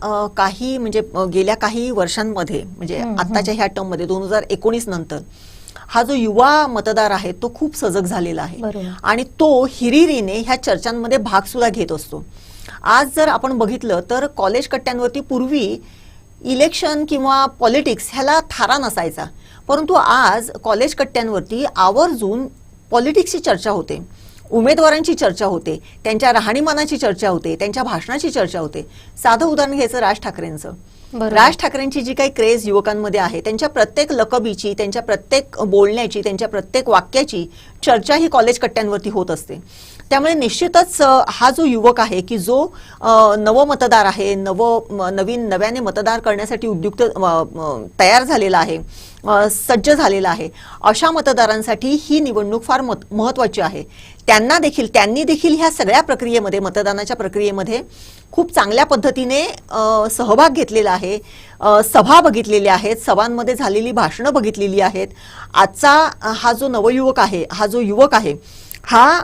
काही वर्षांमध्ये म्हणजे आताच्या ह्या टर्म मध्ये 2019 नंतर हा जो युवा मतदार आहे तो खूप सजग झालेला आहे आणि तो हिरिरीने ह्या चर्चांमध्ये भाग सुद्धा घेत असतो. आज जर आपण बघितलं तर कॉलेज कट्ट्यांवरती पूर्वी इलेक्शन किंवा पॉलिटिक्स ह्याला थारा नसायचा, परंतु आज कॉलेज कट्ट्यांवरती आवर्जून पॉलिटिक्सची चर्चा होते, उमेदवारांची चर्चा होते, त्यांच्या राहणीमानाची चर्चा होते, त्यांच्या भाषणाची चर्चा होते. साधं उदाहरण घ्यायचं राज ठाकरेंचं. राज ठाकरेंची जी काही क्रेज युवकांमध्ये आहे, त्यांच्या प्रत्येक लकबीची, त्यांच्या प्रत्येक बोलण्याची, त्यांच्या प्रत्येक वाक्याची चर्चा ही कॉलेज कट्ट्यांवरती होत असते. त्यामुळे निश्चितच हा जो युवक आहे की जो नवमतदार आहे, नव्याने मतदार करण्यासाठी उद्युक्त तयार झालेला आहे, सज्ज झालेला आहे, अशा मतदारांसाठी ही निवडणूक फार महत्त्वाची आहे. त्यांनी देखील ह्या सगळ्या प्रक्रियेमध्ये, मतदानाच्या प्रक्रियेमध्ये खूप चांगल्या पद्धतीने सहभाग घेतलेला आहे, सभा बघितलेल्या आहेत, सभांमध्ये झालेली भाषणं बघितलेली आहेत. आजचा हा जो नवयुवक आहे, हा जो युवक आहे, हा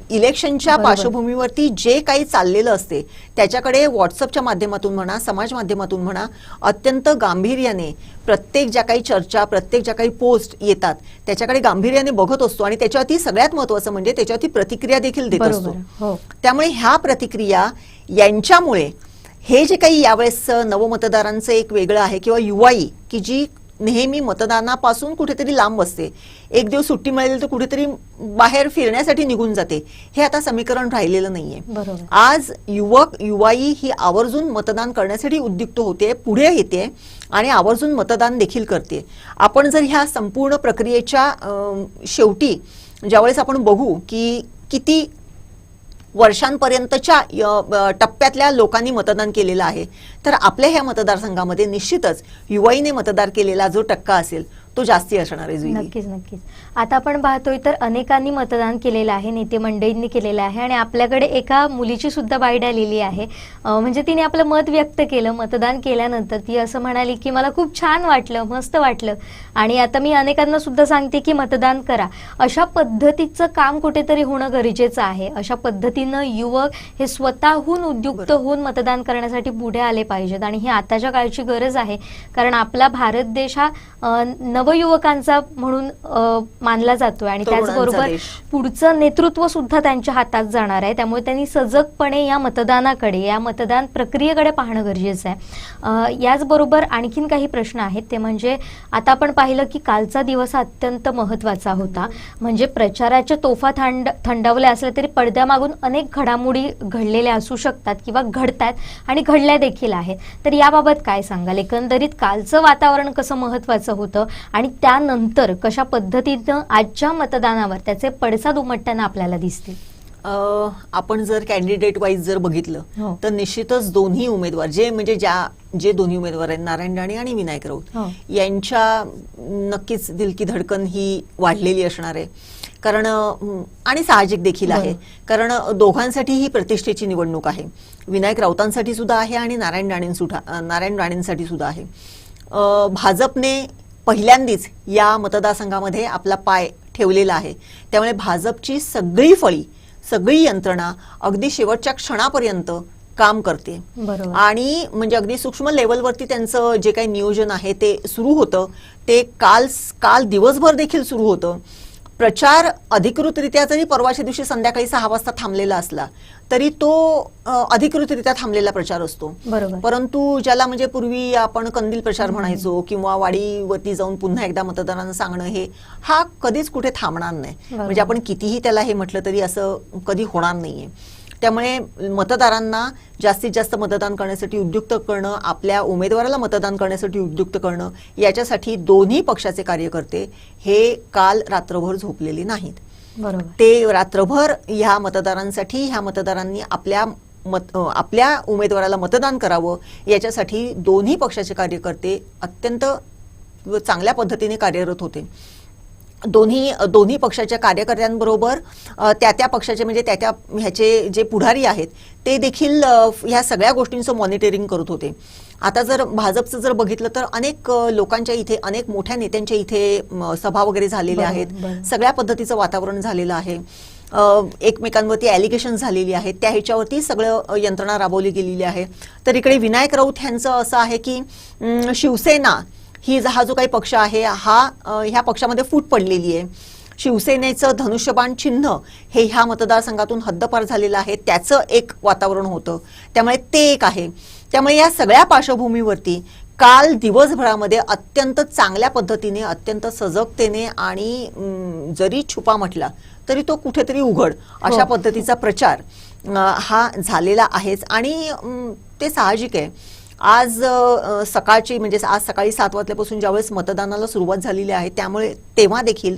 इलेक्शनच्या पार्श्वभूमीवरती जे काही चाललेलं असते त्याच्याकडे व्हॉट्सअपच्या माध्यमातून म्हणा, समाज माध्यमातून म्हणा, अत्यंत गांभीर्याने प्रत्येक ज्या काही चर्चा, प्रत्येक ज्या काही पोस्ट येतात त्याच्याकडे गांभीर्याने बघत असतो आणि त्याच्यावरती सगळ्यात महत्त्वाचं म्हणजे त्याच्यावरती प्रतिक्रिया देखील देत असतो. त्यामुळे ह्या प्रतिक्रिया यांच्यामुळे हे जे काही यावेळेस नवमतदारांचं एक वेगळं आहे किंवा युवाई की जी नेहमी मतदानापासून कुठेतरी लांब असते, एक दिवस सुट्टी मिळाली तर कुठेतरी बाहेर फिरण्यासाठी निघून जाते, हे आता समीकरण राहिलेलं नाहीये. आज युवाई ही आवर्जून मतदान करण्यासाठी उद्युक्त होते, पुढे येते आणि आवर्जून मतदान देखील करते. आपण जर ह्या संपूर्ण प्रक्रियेच्या शेवटी ज्यावेळेस आपण बघू की किती वर्षांपर्यंतच्या टप्प्यातल्या लोकांनी मतदान केलेलं आहे, तर आपल्या ह्या मतदारसंघामध्ये निश्चितच युवाईने मतदान केलेला जो टक्का असेल तो जास्ती असणार आहे. नक्कीच. आता आपण पाहतोय तर अनेकांनी मतदान केलेलं आहे, नेते मंडळींनी केलेलं आहे आणि आपल्याकडे एका मुलीची सुद्धा बाईट आलेली आहे. म्हणजे तिने आपलं मत व्यक्त केलं. मतदान केल्यानंतर ती असं म्हणाली की मला खूप छान वाटलं, मस्त वाटलं आणि आता मी अनेकांना सुद्धा सांगते की मतदान करा. अशा पद्धतीचं काम कुठेतरी होणं गरजेचं आहे. अशा पद्धतीनं युवक हे स्वतःहून उद्युक्त होऊन मतदान करण्यासाठी पुढे आले पाहिजेत आणि ही आताच्या काळची गरज आहे. कारण आपला भारत देश हा नवयुवकांचा म्हणून मानला जातोय आणि तरुणांचा त्याचबरोबर देश. पुढचं नेतृत्व सुद्धा त्यांच्या हातात जाणार आहे. त्यामुळे त्यांनी सजगपणे या मतदानाकडे, या मतदान प्रक्रियेकडे पाहणं गरजेचं आहे. याचबरोबर आणखीन काही प्रश्न आहेत, ते म्हणजे आता आपण पाहिलं की कालचा दिवस अत्यंत महत्त्वाचा होता. म्हणजे प्रचाराच्या तोफा थंडावल्या असल्या तरी पडद्यामागून अनेक घडामोडी घडलेल्या असू शकतात किंवा घडतात आणि घडल्या देखील आहेत. तर याबाबत काय सांगाल? एकंदरीत कालचं वातावरण कसं महत्त्वाचं होतं आणि त्यानंतर कशा पद्धतीनं आजच्या मतदानावर त्याचे पडसाद उमटताना आपल्याला दिसतील? आपण जर कॅन्डिडेट वाईज जर बघितलं तर निश्चितच दोन्ही उमेदवार जे दोन्ही उमेदवार आहेत, नारायण राणे आणि विनायक राऊत, यांच्या नक्कीच दिल की धडकन ही वाढलेली असणार आहे. कारण आणि साहजिक देखील आहे, कारण दोघांसाठी ही प्रतिष्ठेची निवडणूक आहे. विनायक राऊतांसाठी सुद्धा आहे आणि नारायण राणेंसाठी सुद्धा आहे. भाजपने पहिल्यांदाच या मतदारसंघामध्ये आपला पाय ठेवलेला आहे. त्यामुळे भाजपची सगळी फळी, सगळी यंत्रणा अगदी शेवटच्या क्षणापर्यंत काम करते आणि म्हणजे अगदी सूक्ष्म लेवलवरती त्यांचं जे काही नियोजन आहे ते सुरू होतं. ते काल दिवसभर देखील सुरू होतं. प्रचार अधिकृतरित्या जरी परवाच्या दिवशी संध्याकाळी 6 वाजता थांबलेला असला तरी तो अधिकृतरित्या थांबलेला प्रचार असतो. परंतु ज्याला म्हणजे पूर्वी आपण कंदील प्रचार म्हणायचो किंवा वाडीवरती जाऊन पुन्हा एकदा मतदारांना सांगणं, हा कधीच कुठे थांबणार नाही. म्हणजे आपण कितीही त्याला हे म्हटलं तरी असं कधी होणार नाहीये. त्यामुळे मतदारांना जास्तीत जास्त मतदान करण्यासाठी उद्युक्त करणं, आपल्या उमेदवाराला मतदान करण्यासाठी उद्युक्त करणं, याच्यासाठी दोन्ही पक्षाचे कार्यकर्ते हे काल रात्रभर झोपलेले नाहीत. ते रात्रभर ह्या मतदारांनी आपल्या उमेदवाराला मतदान करावं याच्यासाठी दोन्ही पक्षाचे कार्यकर्ते अत्यंत चांगल्या पद्धतीने कार्यरत होते. दोन्ही पक्षाच्या कार्यकर्त्यांबरोबर त्या पक्षाचे म्हणजे त्या ह्याचे जे पुढारी आहेत ते देखील ह्या सगळ्या गोष्टींचं मॉनिटरिंग करत होते. आता जर भाजपचं जर बघितलं तर अनेक लोकांच्या इथे, अनेक मोठ्या नेत्यांच्या इथे सभा वगैरे झालेल्या आहेत. सगळ्या पद्धतीचं वातावरण झालेलं आहे. एकमेकांवरती ॲलिगेशन झालेली आहेत. त्या ह्याच्यावरती सगळं यंत्रणा राबवली गेलेली आहे. तर इकडे विनायक राऊत यांचं असं आहे की शिवसेना हा जो काही पक्ष आहे ह्या पक्षामध्ये फूट पडलेली आहे. शिवसेनेचं धनुष्यबाण चिन्ह हे ह्या मतदारसंघातून हद्दपार झालेलं आहे, त्याचं एक वातावरण होतं. त्यामुळे ते एक आहे. त्यामुळे या सगळ्या पार्श्वभूमीवरती काल दिवसभरामध्ये अत्यंत चांगल्या पद्धतीने, अत्यंत सजगतेने आणि जरी छुपा म्हटला तरी तो कुठेतरी उघड अशा पद्धतीचा प्रचार हा झालेला आहेच. आणि ते साहजिक आहे. आज सकाळची म्हणजे आज सकाळी 7 वाजल्यापासून ज्यावेळेस मतदानाला सुरुवात झालेली आहे त्यामुळे तेव्हा देखील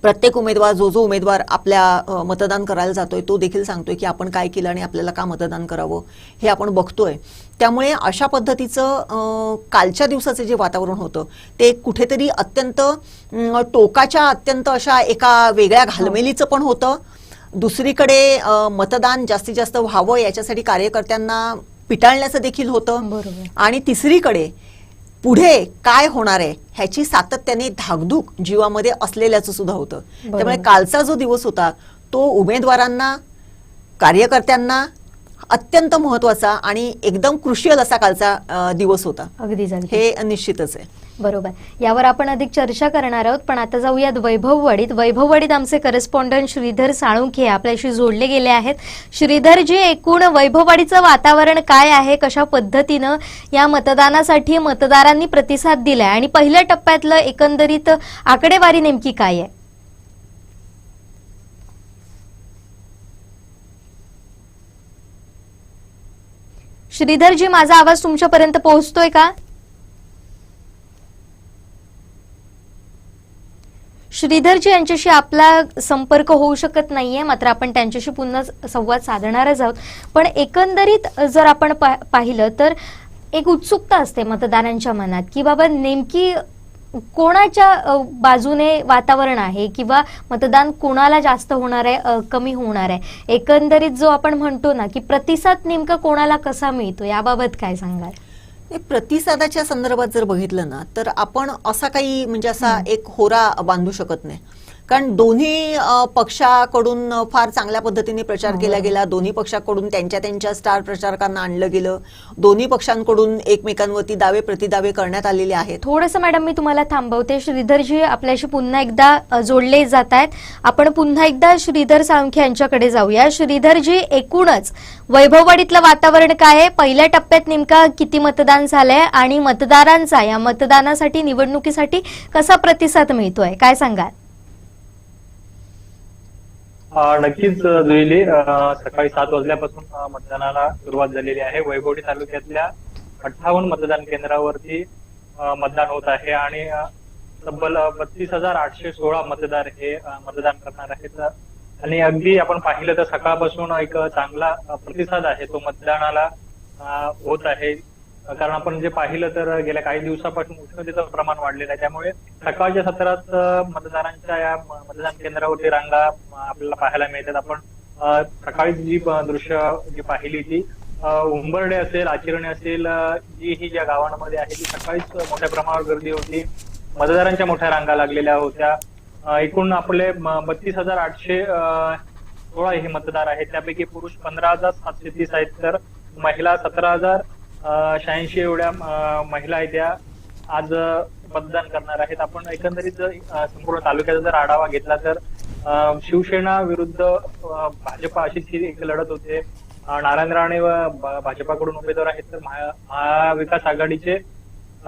प्रत्येक उमेदवार जो उमेदवार आपल्या मतदान करायला जातोय तो देखील सांगतोय की आपण काय केलं आणि आपल्याला का मतदान करावं हे आपण बघतोय. त्यामुळे अशा पद्धतीचं कालच्या दिवसाचं जे वातावरण होतं ते कुठेतरी अत्यंत टोकाच्या, अत्यंत अशा एका वेगळ्या घालमेलीचं पण होतं. दुसरीकडे मतदान जास्तीत जास्त व्हावं याच्यासाठी कार्यकर्त्यांना पिटाळण्याचं देखील होतं. आणि तिसरीकडे पुढे काय होणार आहे ह्याची सातत्याने धाकधूक जीवामध्ये असलेल्याचं सुद्धा होतं. त्यामुळे कालचा जो दिवस होता तो उमेदवारांना, कार्यकर्त्यांना अत्यंत महत्वाचा आणि एकदम क्रुशियल असा कालचा दिवस होता. अगदी हे निश्चितच आहे. बरोबर. यावर आपण अधिक चर्चा करणार आहोत, पण आता जाऊयात वैभववाडीत आमचे करस्पॉन्डंट श्रीधर साळुंखे आपल्याशी जोडले गेले आहेत. श्रीधरजी, एकूण वैभववाडीचं वातावरण काय आहे? कशा पद्धतीनं या मतदानासाठी मतदारांनी प्रतिसाद दिलाय आणि पहिल्या टप्प्यातलं एकंदरीत आकडेवारी नेमकी काय आहे? श्रीधरजी, माझा आवाज तुमच्यापर्यंत पोहोचतोय का? श्रीधरजी यांच्याशी आपला संपर्क होऊ शकत नाहीये, मात्र आपण त्यांच्याशी पुन्हा संवाद साधणारच आहोत. पण एकंदरीत जर आपण पाहिलं तर एक उत्सुकता असते मतदारांच्या मनात की बाबा नेमकी कोणाच्या बाजूने वातावरण आहे किंवा मतदान कोणाला जास्त होणार आहे, कमी होणार आहे. एकंदरीत जो आपण म्हणतो ना की प्रतिसाद नेमका कोणाला कसा मिळतो, याबाबत काय सांगाल? प्रतिसादाच्या संदर्भात जर बघितलं ना तर आपण असा काही म्हणजे असा एक होरा बांधू शकत नाही. कारण दोन्ही पक्षाकडून फार चांगल्या पद्धतीने प्रचार केला गेला, दोन्ही पक्षाकडून त्यांच्या स्टार प्रचारकांना आणलं गेलं, दोन्ही पक्षांकडून एकमेकांवरती दावे प्रतिदावे करण्यात आलेले आहेत. थोडंसं मॅडम मी तुम्हाला थांबवते. श्रीधरजी आपल्याशी पुन्हा एकदा जोडले जात आहेत. आपण पुन्हा एकदा श्रीधर साळुंखे यांच्याकडे जाऊया. श्रीधरजी, एकूणच वैभववाडीतलं वातावरण काय आहे? पहिल्या टप्प्यात नेमका किती मतदान झालंय आणि मतदारांचा या मतदानासाठी निवडणुकीसाठी कसा प्रतिसाद मिळतोय, काय सांगाल? नक्कीच जुईली, सकाळी 7 वाजल्यापासून मतदानाला सुरुवात झालेली आहे. वैभववाडी तालुक्यातल्या 58 मतदान केंद्रावरती मतदान होत आहे आणि तब्बल 32,816 मतदार हे मतदान करणार आहेत. आणि अगदी आपण पाहिलं तर सकाळपासून एक चांगला प्रतिसाद आहे तो मतदानाला होत आहे. कारण आपण जे पाहिलं तर गेल्या काही दिवसापासून उष्णतेचं प्रमाण वाढलेलं आहे, त्यामुळे सकाळच्या सत्रात मतदारांच्या या मतदान केंद्रावरती रांगा आपल्याला पाहायला मिळतात. आपण सकाळी जी दृश्य जी पाहिली ती उंबर्डे असेल, आचिरणे असेल, जी ज्या गावांमध्ये आहे ती सकाळीच मोठ्या प्रमाणावर गर्दी होती. मतदारांच्या मोठ्या रांगा लागलेल्या होत्या. एकूण आपले 32,816 हे मतदार आहेत. त्यापैकी पुरुष 15,730 आहेत, तर महिला 17,086 एवढ्या महिला आहेत त्या आज मतदान करणार आहेत. आपण एकंदरीत संपूर्ण तालुक्याचा जर आढावा घेतला तर शिवसेना विरुद्ध भाजपा अशीच ही एक लढत होते. नारायण राणे व भाजपाकडून उमेदवार आहेत, तर महाविकास आघाडीचे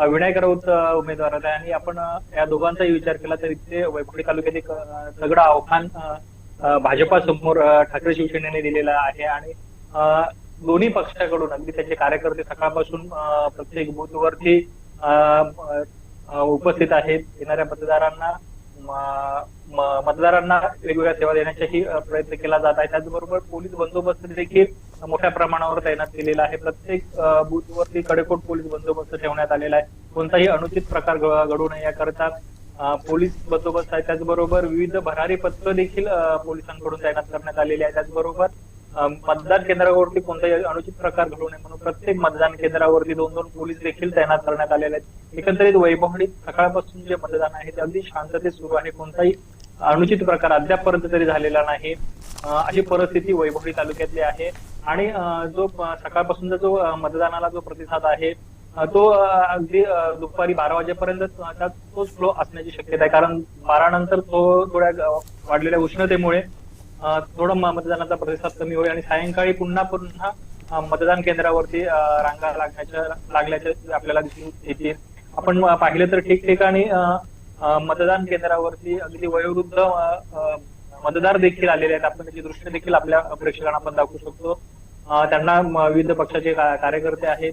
विनायक राऊत उमेदवार आहेत. आणि आपण या दोघांचाही विचार केला तर इथे वैभववाडी तालुक्यात एक तगडं आव्हान भाजपा समोर ठाकरे शिवसेनेने दिलेलं आहे. आणि दोन्ही पक्षाकडून अगदी त्याचे कार्यकर्ते सकाळपासून प्रत्येक बूथवरती उपस्थित आहेत. येणाऱ्या मतदारांना वेगवेगळ्या सेवा देण्याचाही प्रयत्न केला जात आहे. त्याचबरोबर पोलीस बंदोबस्त देखील मोठ्या प्रमाणावर तैनात केलेला आहे. प्रत्येक बूथवरती कडेकोट पोलीस बंदोबस्त ठेवण्यात आलेला आहे. कोणताही अनुचित प्रकार घडू नये याकरता पोलीस बंदोबस्त आहे. त्याचबरोबर विविध भरारी पत्र देखील पोलिसांकडून तैनात करण्यात आलेली आहे. त्याचबरोबर मतदान केंद्रावरती कोणताही अनुचित प्रकार घडू नये म्हणून प्रत्येक मतदान केंद्रावरती 2-2 पोलीस देखील तैनात करण्यात आलेले आहेत. एकंदरीत वैभववाडीत सकाळपासून जे मतदान आहे ते अगदी शांततेत सुरू आहे. कोणताही अनुचित प्रकार अद्यापपर्यंत तरी झालेला नाही, अशी परिस्थिती वैभववाडी तालुक्यातली आहे. आणि जो सकाळपासूनचा जो मतदानाला जो प्रतिसाद आहे तो अगदी दुपारी 12 वाजेपर्यंत तोच फ्लो असण्याची शक्यता आहे. कारण 12 नंतर थोड्या वाढलेल्या उष्णतेमुळे थोडा मतदानाचा प्रतिसाद कमी होईल आणि सायंकाळी पुन्हा मतदान केंद्रावरती रांगा लागल्याचे आपल्याला दिसून येतील. आपण पाहिलं तर ठिकठिकाणी मतदान केंद्रावरती अगदी वयोवृद्ध मतदार देखील आलेले आहेत. आपण त्याची दृश्य देखील आपल्या प्रेक्षकांना आपण दाखवू शकतो. त्यांना विविध पक्षाचे कार्यकर्ते आहेत.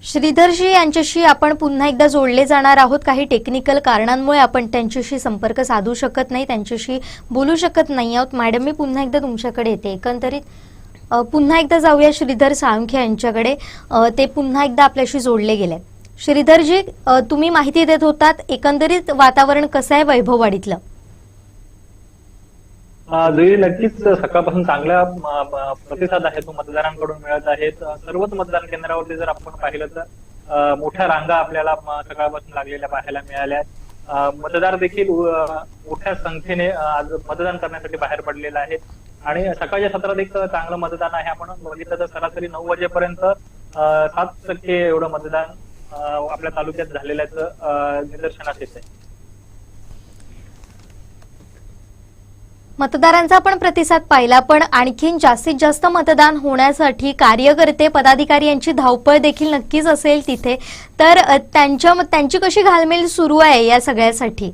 श्रीधरजी यांच्याशी आपण पुन्हा एकदा जोडले जाणार आहोत. काही टेक्निकल कारणांमुळे आपण त्यांच्याशी संपर्क साधू शकत नाही, त्यांच्याशी बोलू शकत नाही आहोत. मॅडम, मी पुन्हा एकदा तुमच्याकडे येते. एकंदरीत पुन्हा एकदा जाऊया श्रीधर साळुंखे यांच्याकडे. ते पुन्हा एकदा आपल्याशी जोडले गेले. श्रीधरजी, तुम्ही माहिती देत होतात, एकंदरीत वातावरण कसं आहे वैभववाडीतलं? नक्कीच सकाळपासून चांगला प्रतिसाद आहे तो मतदारांकडून मिळत आहे. सर्वच मतदान केंद्रावरती जर आपण पाहिलं तर मोठ्या रांगा आपल्याला सकाळपासून लागलेल्या पाहायला मिळाल्या. मतदार देखील मोठ्या संख्येने आज मतदान करण्यासाठी बाहेर पडलेले आहेत. आणि सकाळच्या सत्रात एक चांगलं मतदान आहे. आपण बघितलं तर सरासरी 9 वाजेपर्यंत 7% एवढं मतदान आपल्या तालुक्यात झालेल्याचं निदर्शनास येत आहे. मतदारांचा आपण प्रतिसाद पाहिला, पण आणखीन जास्तीत जास्त मतदान होण्यासाठी कार्यकर्ते पदाधिकारी यांची धावपळ देखील नक्कीच असेल तिथे. तर त्यांची कशी घालमेल सुरू आहे या सगळ्यासाठी?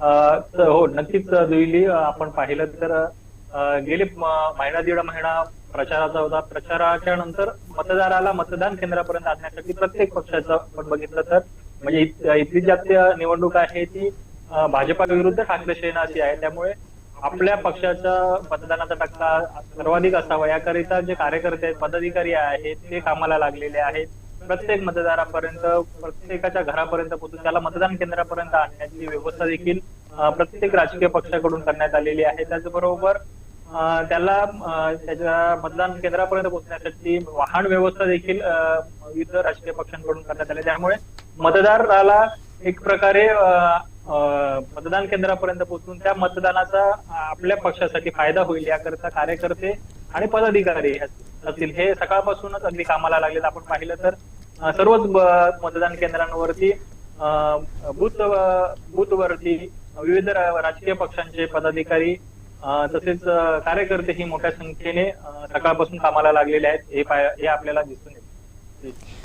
हो, नक्कीच जुईली, आपण पाहिलं तर गेले महिना दीड महिना प्रचाराचा होता. प्रचाराच्या नंतर मतदाराला मतदान केंद्रापर्यंत आणण्यासाठी प्रत्येक पक्षाचं आपण बघितलं तर म्हणजे इथली जास्त निवडणूक आहे ती भाजपा विरुद्ध ठाकरे सेना अशी आहे. त्यामुळे आपल्या पक्षाचा मतदानाचा टक्का सर्वाधिक असावा याकरिता जे कार्यकर्ते आहेत, पदाधिकारी आहेत, ते कामाला लागलेले आहेत. प्रत्येक मतदारापर्यंत, प्रत्येकाच्या घरापर्यंत पोहोचून त्याला मतदान केंद्रापर्यंत आणण्याची व्यवस्था देखील प्रत्येक राजकीय पक्षाकडून करण्यात आलेली आहे. त्याचबरोबर त्याला त्याच्या मतदान केंद्रापर्यंत पोहोचण्यासाठी वाहन व्यवस्था देखील विविध राजकीय पक्षांकडून करण्यात आली. त्यामुळे मतदाराला एक प्रकारे मतदान केंद्रापर्यंत पोहोचून त्या मतदानाचा आपल्या पक्षासाठी फायदा होईल याकरता कार्यकर्ते आणि पदाधिकारी असतील हे सकाळपासूनच अगदी कामाला लागलेत. आपण पाहिलं तर सर्वच मतदान केंद्रांवरती बूथवरती विविध राजकीय पक्षांचे पदाधिकारी तसेच कार्यकर्ते ही मोठ्या संख्येने सकाळपासून कामाला लागलेले आहेत हे आपल्याला दिसून येते.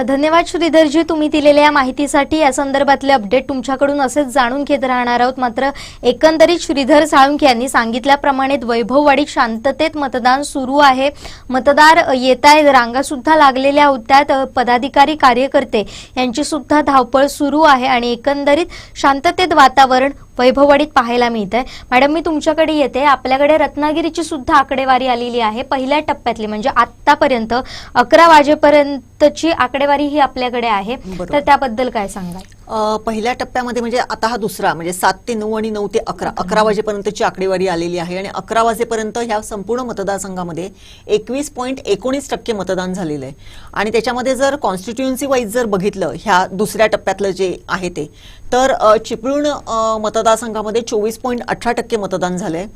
धन्यवाद श्रीधरजी, तुम्ही दिलेल्या या माहितीसाठी. या संदर्भातले अपडेट तुमच्याकडून असेच जाणून घेत राहणार आहोत. मात्र एकंदरीत श्रीधर साळुंखे यांनी सांगितल्याप्रमाणे वैभववाडीत शांततेत मतदान सुरू आहे. मतदार येत आहेत, रांगा सुद्धा लागलेल्या होत्या. पदाधिकारी कार्यकर्ते यांची सुद्धा धावपळ सुरू आहे आणि एकंदरीत शांततेत वातावरण वैभववाडीत पाहायला मिळत आहे. मॅडम, मी तुमच्याकडे येते. आपल्याकडे रत्नागिरीची सुद्धा आकडेवारी आलेली आहे पहिल्या टप्प्यातली, म्हणजे आतापर्यंत 11 वाजेपर्यंतची आकडेवारी ही आपल्याकडे आहे. तर त्याबद्दल काय सांगाल? पहिल्या टप्प्यामध्ये म्हणजे आता हा दुसरा, म्हणजे 7 ते 9 आणि 9 ते 11 वाजेपर्यंतची आकडेवारी आलेली आहे आणि 11 वाजेपर्यंत ह्या संपूर्ण मतदारसंघामध्ये 21.19% मतदान झालेलं आहे. आणि त्याच्यामध्ये जर कॉन्स्टिट्युएन्सी वाईज जर बघितलं ह्या दुसऱ्या टप्प्यातलं जे आहे ते, तर चिपळूण मतदारसंघामध्ये 24.18% मतदान झालंय.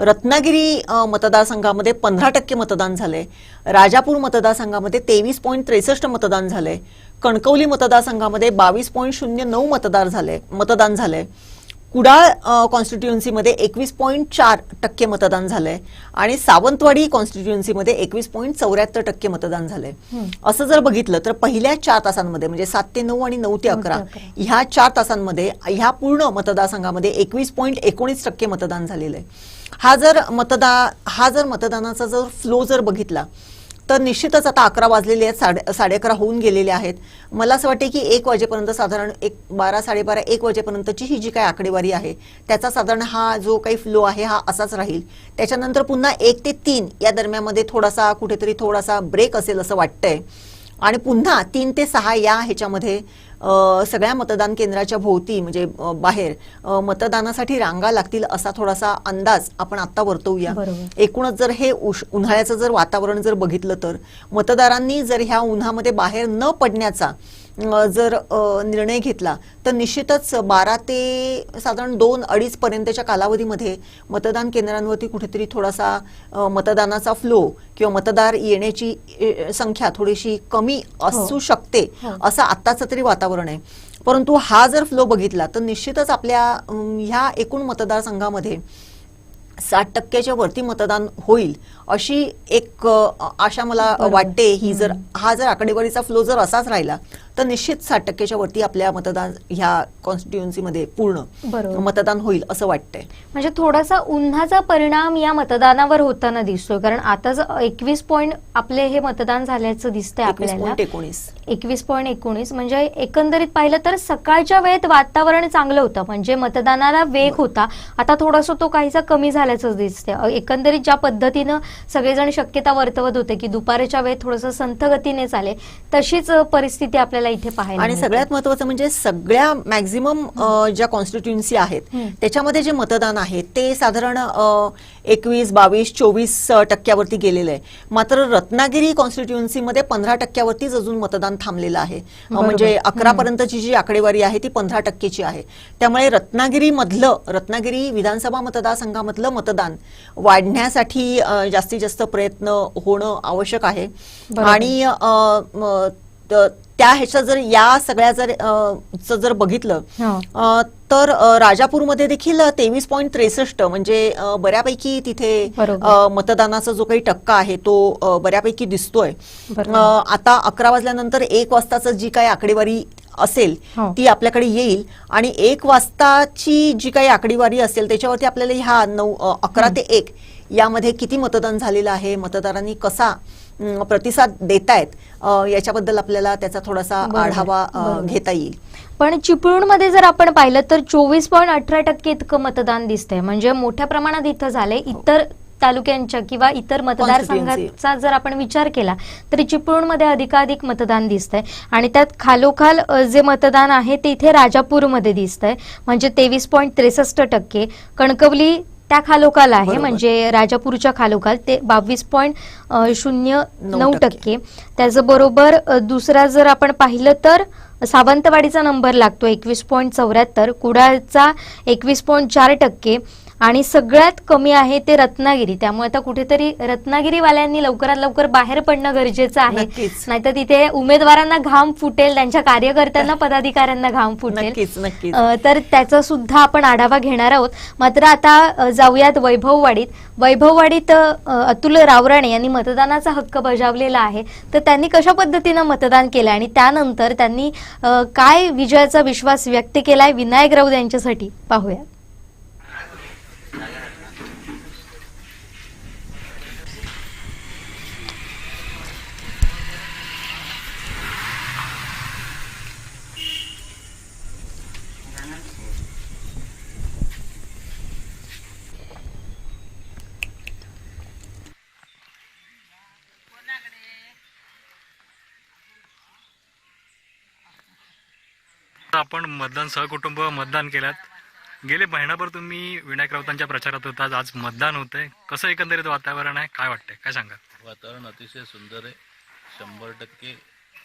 रत्नागिरी मतदारसंघामध्ये 15% मतदान झालंय. राजापूर मतदारसंघामध्ये 23.63 मतदान झालंय. कणकवली मतदारसंघामध्ये 22.09 मतदान झालंय. कुडाळ कॉन्स्टिट्युएन्सीमध्ये 21.4% मतदान झालंय आणि सावंतवाडी कॉन्स्टिट्युएन्सीमध्ये 21.74% मतदान झालंय. असं जर बघितलं तर पहिल्या 4 तासांमध्ये म्हणजे 7 ते 9 आणि 9 ते 11 ह्या 4 तासांमध्ये ह्या पूर्ण मतदारसंघामध्ये 21.19% मतदान झालेलं आहे. हा जर मतदानाचा जर फ्लो जर बघितला तर निश्चितच आता 11 वाजलेले आहेत, 11:30 होऊन गेलेले आहेत. मला असं वाटते की 1 वाजेपर्यंत साधारण 12, 12:30, 1 वाजेपर्यंतची ही जी काही आकडेवारी आहे त्याचा साधारण हा जो काही फ्लो आहे हा असाच राहील. त्याच्यानंतर पुन्हा 1 ते 3 या दरम्यानमध्ये कुठेतरी थोडासा ब्रेक असेल असं वाटतंय आणि पुन्हा 3 ते 6 या ह्याच्यामध्ये सगळ्या मतदान केंद्राच्या भोवती म्हणजे बाहेर मतदानासाठी रांगा लागतील असा थोडासा अंदाज आपण आता वर्तवूया. एकूणच जर हे उन्हाळ्याचं जर वातावरण जर बघितलं तर मतदारांनी जर ह्या उन्हामध्ये बाहेर न पडण्याचा जर निर्णय घेतला तर निश्चितच 12 ते साधारण 2-2.5 पर्यंतच्या कालावधीमध्ये मतदान केंद्रांवरती कुठेतरी थोडासा मतदानाचा फ्लो किंवा मतदार येण्याची संख्या थोडीशी कमी असू शकते असं आत्ताचं तरी वातावरण आहे. परंतु हा जर फ्लो बघितला तर निश्चितच आपल्या ह्या एकूण मतदारसंघामध्ये 60% वरती मतदान होईल अशी एक आशा मला वाटते. हा जर आकडेवारीचा फ्लो जर असाच राहिला तर निश्चित 60% वरती आपल्या मतदान ह्या कॉन्स्टिट्युएन्सीमध्ये पूर्ण मतदान होईल असं वाटतंय. म्हणजे थोडासा उन्हाचा परिणाम या मतदानावर होताना दिसतोय, कारण आता 21 पॉईंट आपले हे मतदान झाल्याचं दिसतंय आपल्याला. 21.19 म्हणजे एकंदरीत पाहिलं तर सकाळच्या वेळेत वातावरण चांगलं होतं, म्हणजे मतदानाला वेग होता. आता थोडासा तो काहीसा कमी झाल्याचं दिसतंय. एकंदरीत ज्या पद्धतीनं सगळेजण शक्यता वर्तवत होते की दुपारच्या वेळेत थोडंसं संथ गतीने चालेल, तशीच परिस्थिती आपल्याला इथे पाहायला. आणि सगळ्यात महत्वाचं म्हणजे सगळ्या मॅक्झिमम ज्या कॉन्स्टिट्युएन्सी आहेत त्याच्यामध्ये जे मतदान आहे ते साधारण 21, 22, 24% गेलेलं आहे. मात्र रत्नागिरी कॉन्स्टिट्युएन्सीमध्ये 15% अजून मतदान थांबलेलं आहे. म्हणजे 11 पर्यंतची जी आकडेवारी आहे ती 15%ची आहे. त्यामुळे रत्नागिरी विधानसभा मतदारसंघामधलं मतदान वाढण्यासाठी जास्तीत जास्त प्रयत्न होणं आवश्यक आहे. आणि त्या ह्याच्या जर या सगळ्या जर बघितलं तर राजापूरमध्ये देखील 23.63 म्हणजे बऱ्यापैकी तिथे मतदानाचा जो काही टक्का आहे तो बऱ्यापैकी दिसतोय. आता 11 वाजल्यानंतर 1 वाजताच जी काही आकडेवारी असेल ती आपल्याकडे येईल आणि 1 वाजताची जी काही आकडेवारी असेल त्याच्यावरती आपल्याला ह्या 11 ते 1 यामध्ये किती मतदान झालेलं आहे, मतदारांनी कसा प्रतिसाद देतायत याच्याबद्दल आपल्याला त्याचा थोडासा आढावा घेता येईल. पण चिपळूणमध्ये जर आपण पाहिलं तर 24.18% इतकं मतदान दिसतंय, म्हणजे मोठ्या प्रमाणात इथं झालंय. इतर तालुक्यांच्या किंवा इतर मतदारसंघाचा जर आपण विचार केला तरी चिपळूणमध्ये अधिकाधिक मतदान दिसतंय. आणि त्यात खालोखाल जे मतदान आहे ते इथे राजापूरमध्ये दिसतंय, म्हणजे 23.63%. कणकवली त्या खालोखाल आहे, बरोबर. म्हणजे राजापूरच्या खालोखाल ते 22.09 टक्के. टक्के. त्याचबरोबर दुसरा जर आपण पाहिलं तर सावंतवाडीचा नंबर लागतो 21.74, कुडाळचा 21.4 टक्के आणि सगळ्यात कमी आहे ते रत्नागिरी. त्यामुळे आता कुठेतरी रत्नागिरीवाल्यांनी लवकरात लवकर बाहेर पडणं गरजेचं आहे, नक्कीच. नाहीतर तिथे उमेदवारांना घाम फुटेल, त्यांच्या कार्यकर्त्यांना पदाधिकाऱ्यांना घाम फुटेल. नक्कीच नक्कीच तर त्याचा सुद्धा आपण आढावा घेणार आहोत. मात्र आता जाऊयात वैभववाडीत. वैभववाडीत अतुल रावराणे यांनी मतदानाचा हक्क बजावलेला आहे. तर त्यांनी कशा पद्धतीनं मतदान केलं आणि त्यानंतर त्यांनी काय विजयाचा विश्वास व्यक्त केलाय विनायक राऊत यांच्यासाठी पाहूया. आपण मतदान सहकुटुंब मतदान केलात. गेले महिनाभर तुम्ही विनायक राऊतांच्या प्रचारात होता, आज मतदान होतंय. कसं एकंदरीत वातावरण आहे, काय वाटतंय, काय सांगा? वातावरण अतिशय सुंदर आहे. 100%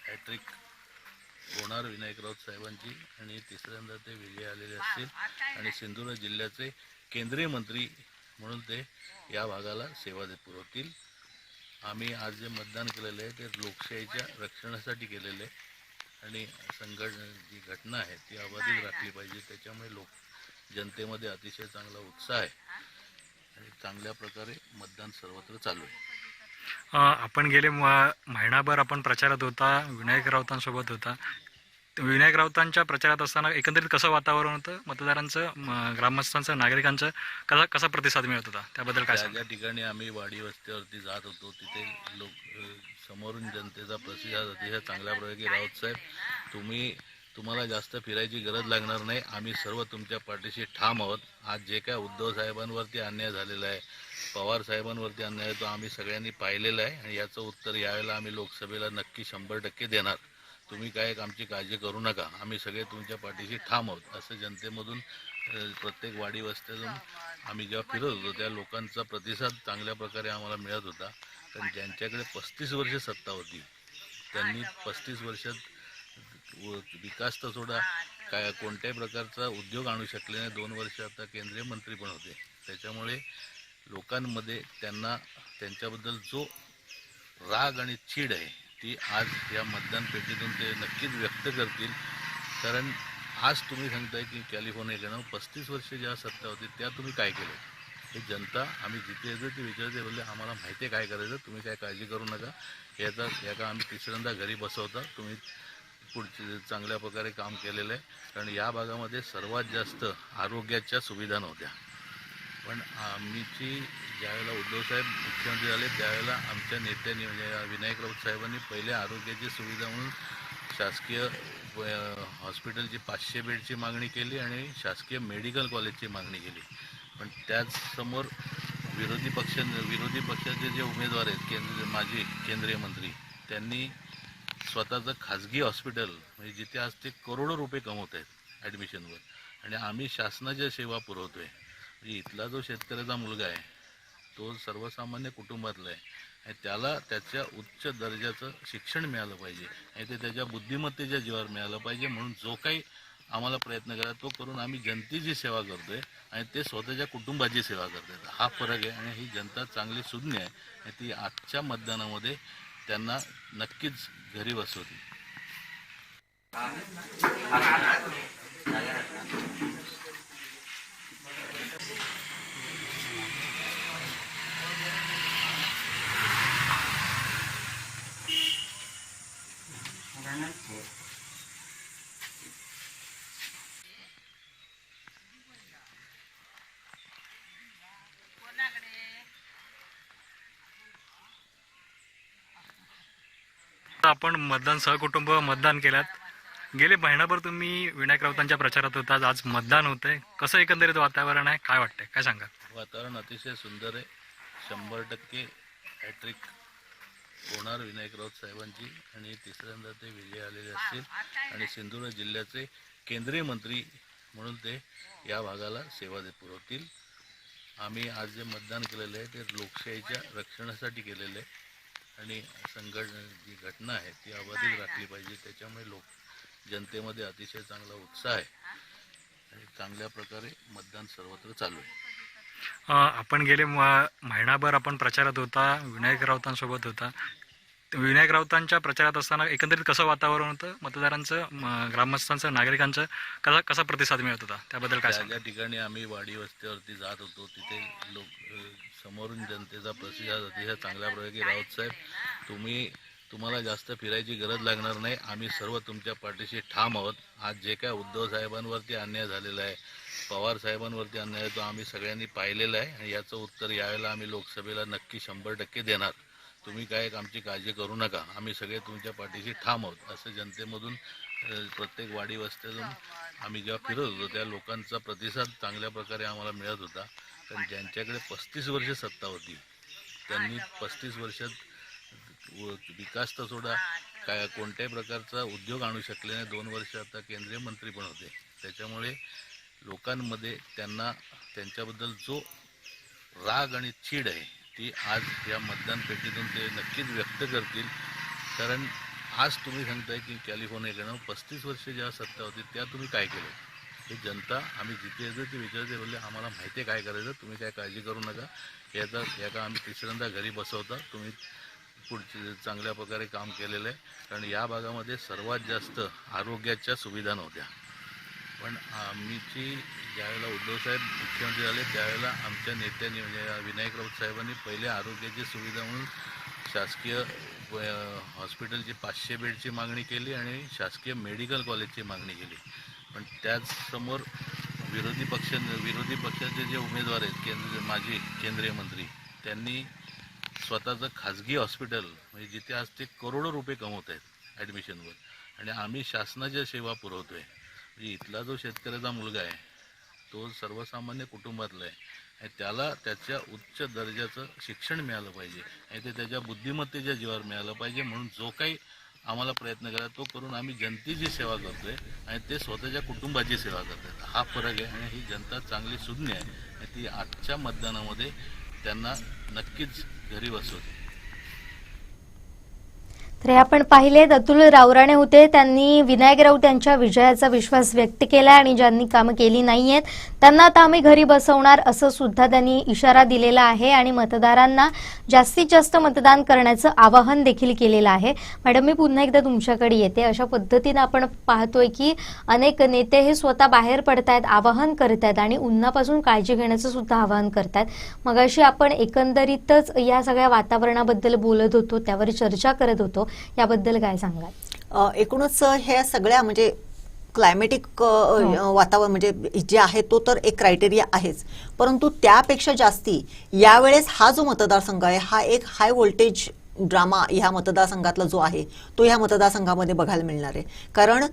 हॅट्रिक होणार विनायक राऊत साहेबांची आणि तिसऱ्यांदा ते विजय आलेले असतील आणि सिंधुदुर्ग जिल्ह्याचे केंद्रीय मंत्री म्हणून ते या भागाला सेवा पुरवतील. आम्ही आज जे मतदान केलेलं आहे ते लोकशाहीच्या रक्षणासाठी केलेलं आहे आणि जी घटना आहे ती अबाधित राखली पाहिजे. त्याच्यामुळे जनतेमध्ये अतिशय चांगला उत्साह आहे आणि चांगल्या प्रकारे मतदान सर्वत्र चालू आहे. आपण गेले महिनाभर आपण प्रचारात होता, विनायक राऊतांसोबत होता. विनायक राऊतांच्या प्रचारात असताना एकंदरीत कसं वातावरण होतं, मतदारांचं, ग्रामस्थांचं, नागरिकांचं कसा प्रतिसाद मिळत होता, त्याबद्दल काय सांगा? ज्या ठिकाणी आम्ही वाडी वस्त्यावरती जात होतो तिथे समोरून जनतेचा प्रतिसाद अतिशय चांगल्या प्रकारे राऊत साहेब तुम्हाला जास्त फिरायची गरज लागणार नाही, आम्ही सर्व तुमच्या पाठीशी ठाम आहोत. आज जे काय उद्धव साहेबांवरती अन्याय झालेला आहे, पवार साहेबांवरती अन्याय तो आम्ही सगळ्यांनी पाहिलेला आहे आणि याचं उत्तर यावेळेला आम्ही लोकसभेला नक्की 100% देणार. तुम्ही काय आमची काळजी करू नका, आम्ही सगळे तुमच्या पाठीशी ठाम आहोत असं जनतेमधून प्रत्येक वाडी वस्त्यातून आम्ही जेव्हा फिरत होतो त्या लोकांचा प्रतिसाद चांगल्या प्रकारे आम्हाला मिळत होता. कारण ज्यांच्याकडे 35 वर्ष सत्ता होती त्यांनी 35 वर्षात विकास तर सोडा काय कोणत्याही प्रकारचा उद्योग आणू शकले नाही. 2 वर्ष आता केंद्रीय मंत्री पण होते. त्याच्यामुळे लोकांमध्ये त्यांच्याबद्दल जो राग आणि चीड आहे ती आज या मतदान पेटीतून ते नक्कीच व्यक्त करतील. कारण आज तुम्ही सांगताय की कॅलिफोर्नियाकडनं 35 वर्ष ज्या सत्ता होती त्या तुम्ही काय केलं, हे जनता आम्ही जिथे येतो ते विचारते, बोलले आम्हाला माहिती आहे काय करायचं, तुम्ही काय काळजी करू नका, याचा आम्ही तिसऱ्यांदा घरी बसवता, तुम्ही पुढचे चांगल्या प्रकारे काम केलेलं आहे. कारण या भागामध्ये सर्वात जास्त आरोग्याच्या सुविधा नव्हत्या. पण ज्यावेळेला उद्धवसाहेब मुख्यमंत्री झाले त्यावेळेला आमच्या नेत्यांनी म्हणजे विनायक राऊत साहेबांनी पहिले आरोग्याची सुविधा म्हणून शासकीय हॉस्पिटलची 500 बेडची मागणी केली आणि शासकीय मेडिकल कॉलेजची मागणी केली. पण त्याचसमोर विरोधी पक्षाचे जे उमेदवार आहेत माजी केंद्रीय मंत्री त्यांनी स्वतःचं खाजगी हॉस्पिटल म्हणजे जिथे आज ते करोडो रुपये कमवत आहेत ॲडमिशनवर आणि आम्ही शासनाच्या सेवा पुरवतो आहे. म्हणजे इथला जो शेतकऱ्याचा मुलगा आहे तो सर्वसामान्य कुटुंबातला आहे आणि त्याला त्याच्या उच्च दर्जाचं शिक्षण मिळालं पाहिजे आणि ते त्याच्या बुद्धिमत्तेच्या जीवावर मिळालं पाहिजे. म्हणून जो काही आम्हाला प्रयत्न करा तो करून आम्ही जनतेची सेवा करतो आहे आणि ते स्वतःच्या कुटुंबाची सेवा करत आहेत. हा फरक आहे आणि ही जनता चांगली सुज्ञ आहे आणि ती आजच्या मतदानामध्ये त्यांना नक्कीच घरी बसवतील. आपण मतदान सहकुटुंब मतदान केलात. गेले महिनाभर तुम्ही विनायक राऊतांच्या प्रचारात होता, आज मतदान होतंय. कसं एकंदरीत वातावरण आहे, काय वाटतंय, काय सांगा? वातावरण अतिशय सुंदर आहे. 100% हॅट्रिक होणार विनायक राऊत साहेबांची आणि तिसऱ्यांदा ते विजय आलेले असतील आणि सिंधुदुर्ग जिल्ह्याचे केंद्रीय मंत्री म्हणून ते या भागाला सेवा पुरवतील. आम्ही आज जे मतदान केलेलं आहे ते लोकशाहीच्या रक्षणासाठी केलेलं आहे आणि जी घटना आहे ती अबाधित राखली पाहिजे. त्याच्यामुळे जनतेमध्ये अतिशय चांगला उत्साह आहे आणि चांगल्या प्रकारे मतदान सर्वत्र चालू आहे. आपण गेले महिनाभर आपण प्रचारात होता, विनायक राऊतांसोबत होता. विनायक राऊतांच्या प्रचारात असताना एकंदरीत कसं वातावरण होतं, मतदारांचं, ग्रामस्थांचं, नागरिकांचं कसा प्रतिसाद मिळत होता, त्याबद्दल काय ज्या ठिकाणी आम्ही वाडी वस्त्यावरती जात होतो तिथे समोरून जनतेचा प्रतिसाद अतिशय चांगल्या प्रकारे राऊत साहेब तुम्हाला जास्त फिरायची गरज लागणार नाही, आम्ही सर्व तुमच्या पाठीशी ठाम आहोत. आज जे काय उद्धव साहेबांवरती अन्याय झालेला आहे, पवार साहेबांवरती अन्याय तो आम्ही सगळ्यांनी पाहिलेला आहे आणि याचं उत्तर यावेळेला आम्ही लोकसभेला नक्की 100% देणार. तुम्ही काय आमची काळजी करू नका, आम्ही सगळे तुमच्या पाठीशी ठाम आहोत असं जनतेमधून प्रत्येक वाडी वस्त्यातून आम्ही जेव्हा फिरत होतो त्या लोकांचा प्रतिसाद चांगल्या प्रकारे आम्हाला मिळत होता. कारण ज्यांच्याकडे 35 वर्ष सत्ता होती त्यांनी 35 वर्षात विकास तर सोडा काय कोणत्याही प्रकारचा उद्योग आणू शकले नाही. 2 वर्ष आता केंद्रीय मंत्री पण होते. त्याच्यामुळे लोकांमध्ये त्यांच्याबद्दल जो राग आणि चीड आहे ती आज या मतदान पेटीतून ते नक्कीच व्यक्त करतील. कारण आज तुम्ही सांगताय की कॅलिफोर्नियाकडनं 35 वर्ष जेव्हा सत्ता होती त्या तुम्ही काय केलं, हे जनता आम्ही जिथे येतो ते विचारते, बोलले आम्हाला माहिती आहे काय करायचं, तुम्ही काय काळजी करू नका, याचा आम्ही तिसऱ्यांदा घरी बसवता, तुम्ही पुढचे चांगल्या प्रकारे काम केलेलं आहे. कारण या भागामध्ये सर्वात जास्त आरोग्याच्या सुविधा नव्हत्या. पण आम्हीची ज्यावेळेला उद्धवसाहेब मुख्यमंत्री झाले त्यावेळेला आमच्या नेत्यांनी म्हणजे विनायक राऊत साहेबांनी पहिले आरोग्याची सुविधा म्हणून शासकीय हॉस्पिटलची 500 बेडची मागणी केली आणि शासकीय मेडिकल कॉलेजची मागणी केली. पण त्याचसमोर विरोधी पक्षाचे जे उमेदवार आहेत माजी केंद्रीय मंत्री त्यांनी स्वतःचं खाजगी हॉस्पिटल म्हणजे जिथे आज ते करोडो रुपये कमवत आहेत ॲडमिशनवर आणि आम्ही शासनाच्या सेवा पुरवतो आहे. म्हणजे इथला जो शेतकऱ्याचा मुलगा आहे तो सर्वसामान्य कुटुंबातला आहे आणि त्याला त्याच्या उच्च दर्जाचं शिक्षण मिळालं पाहिजे आणि ते त्याच्या बुद्धिमत्तेच्या जीवावर मिळालं पाहिजे. म्हणून जो काही आम्हाला प्रयत्न करा तो करून आम्ही जनतेची सेवा करतोय आणि ते स्वतःच्या कुटुंबाची सेवा करतात. हा फरक आहे आणि ही जनता चांगली सुज्ञ आहे आणि ती आजच्या मतदानामध्ये त्यांना नक्कीच घरी बसवते. तर हे आपण पाहिलेत, अतुल रावराणे होते, त्यांनी विनायक राऊत यांच्या विजयाचा विश्वास व्यक्त केला आणि ज्यांनी कामं केली नाहीयेत त्यांना आता आम्ही घरी बसवणार असं सुद्धा त्यांनी इशारा दिलेला आहे आणि मतदारांना जास्तीत जास्त मतदान करण्याचं आवाहन देखील केलेलं आहे. मॅडम, मी पुन्हा एकदा तुमच्याकडे येते. अशा पद्धतीनं आपण पाहतोय की अनेक नेते हे स्वतः बाहेर पडतायत, आवाहन करतायत आणि उन्हापासून काळजी घेण्याचं सुद्धा आवाहन करतायत. मगाशी आपण एकंदरीतच या सगळ्या वातावरणाबद्दल बोलत होतो, त्यावर चर्चा करत होतो, याबद्दल काय सांगाल? एकूणच ह्या सगळ्या म्हणजे क्लायमेटिक वातावरण म्हणजे जे आहे तो तर एक क्रायटेरिया आहेच, परंतु त्यापेक्षा जास्ती यावेळेस हा जो मतदारसंघ आहे हा एक हाय व्होल्टेज ड्रामा ह्या मतदारसंघातला जो आहे तो ह्या मतदारसंघामध्ये बघायला मिळणार आहे. कारण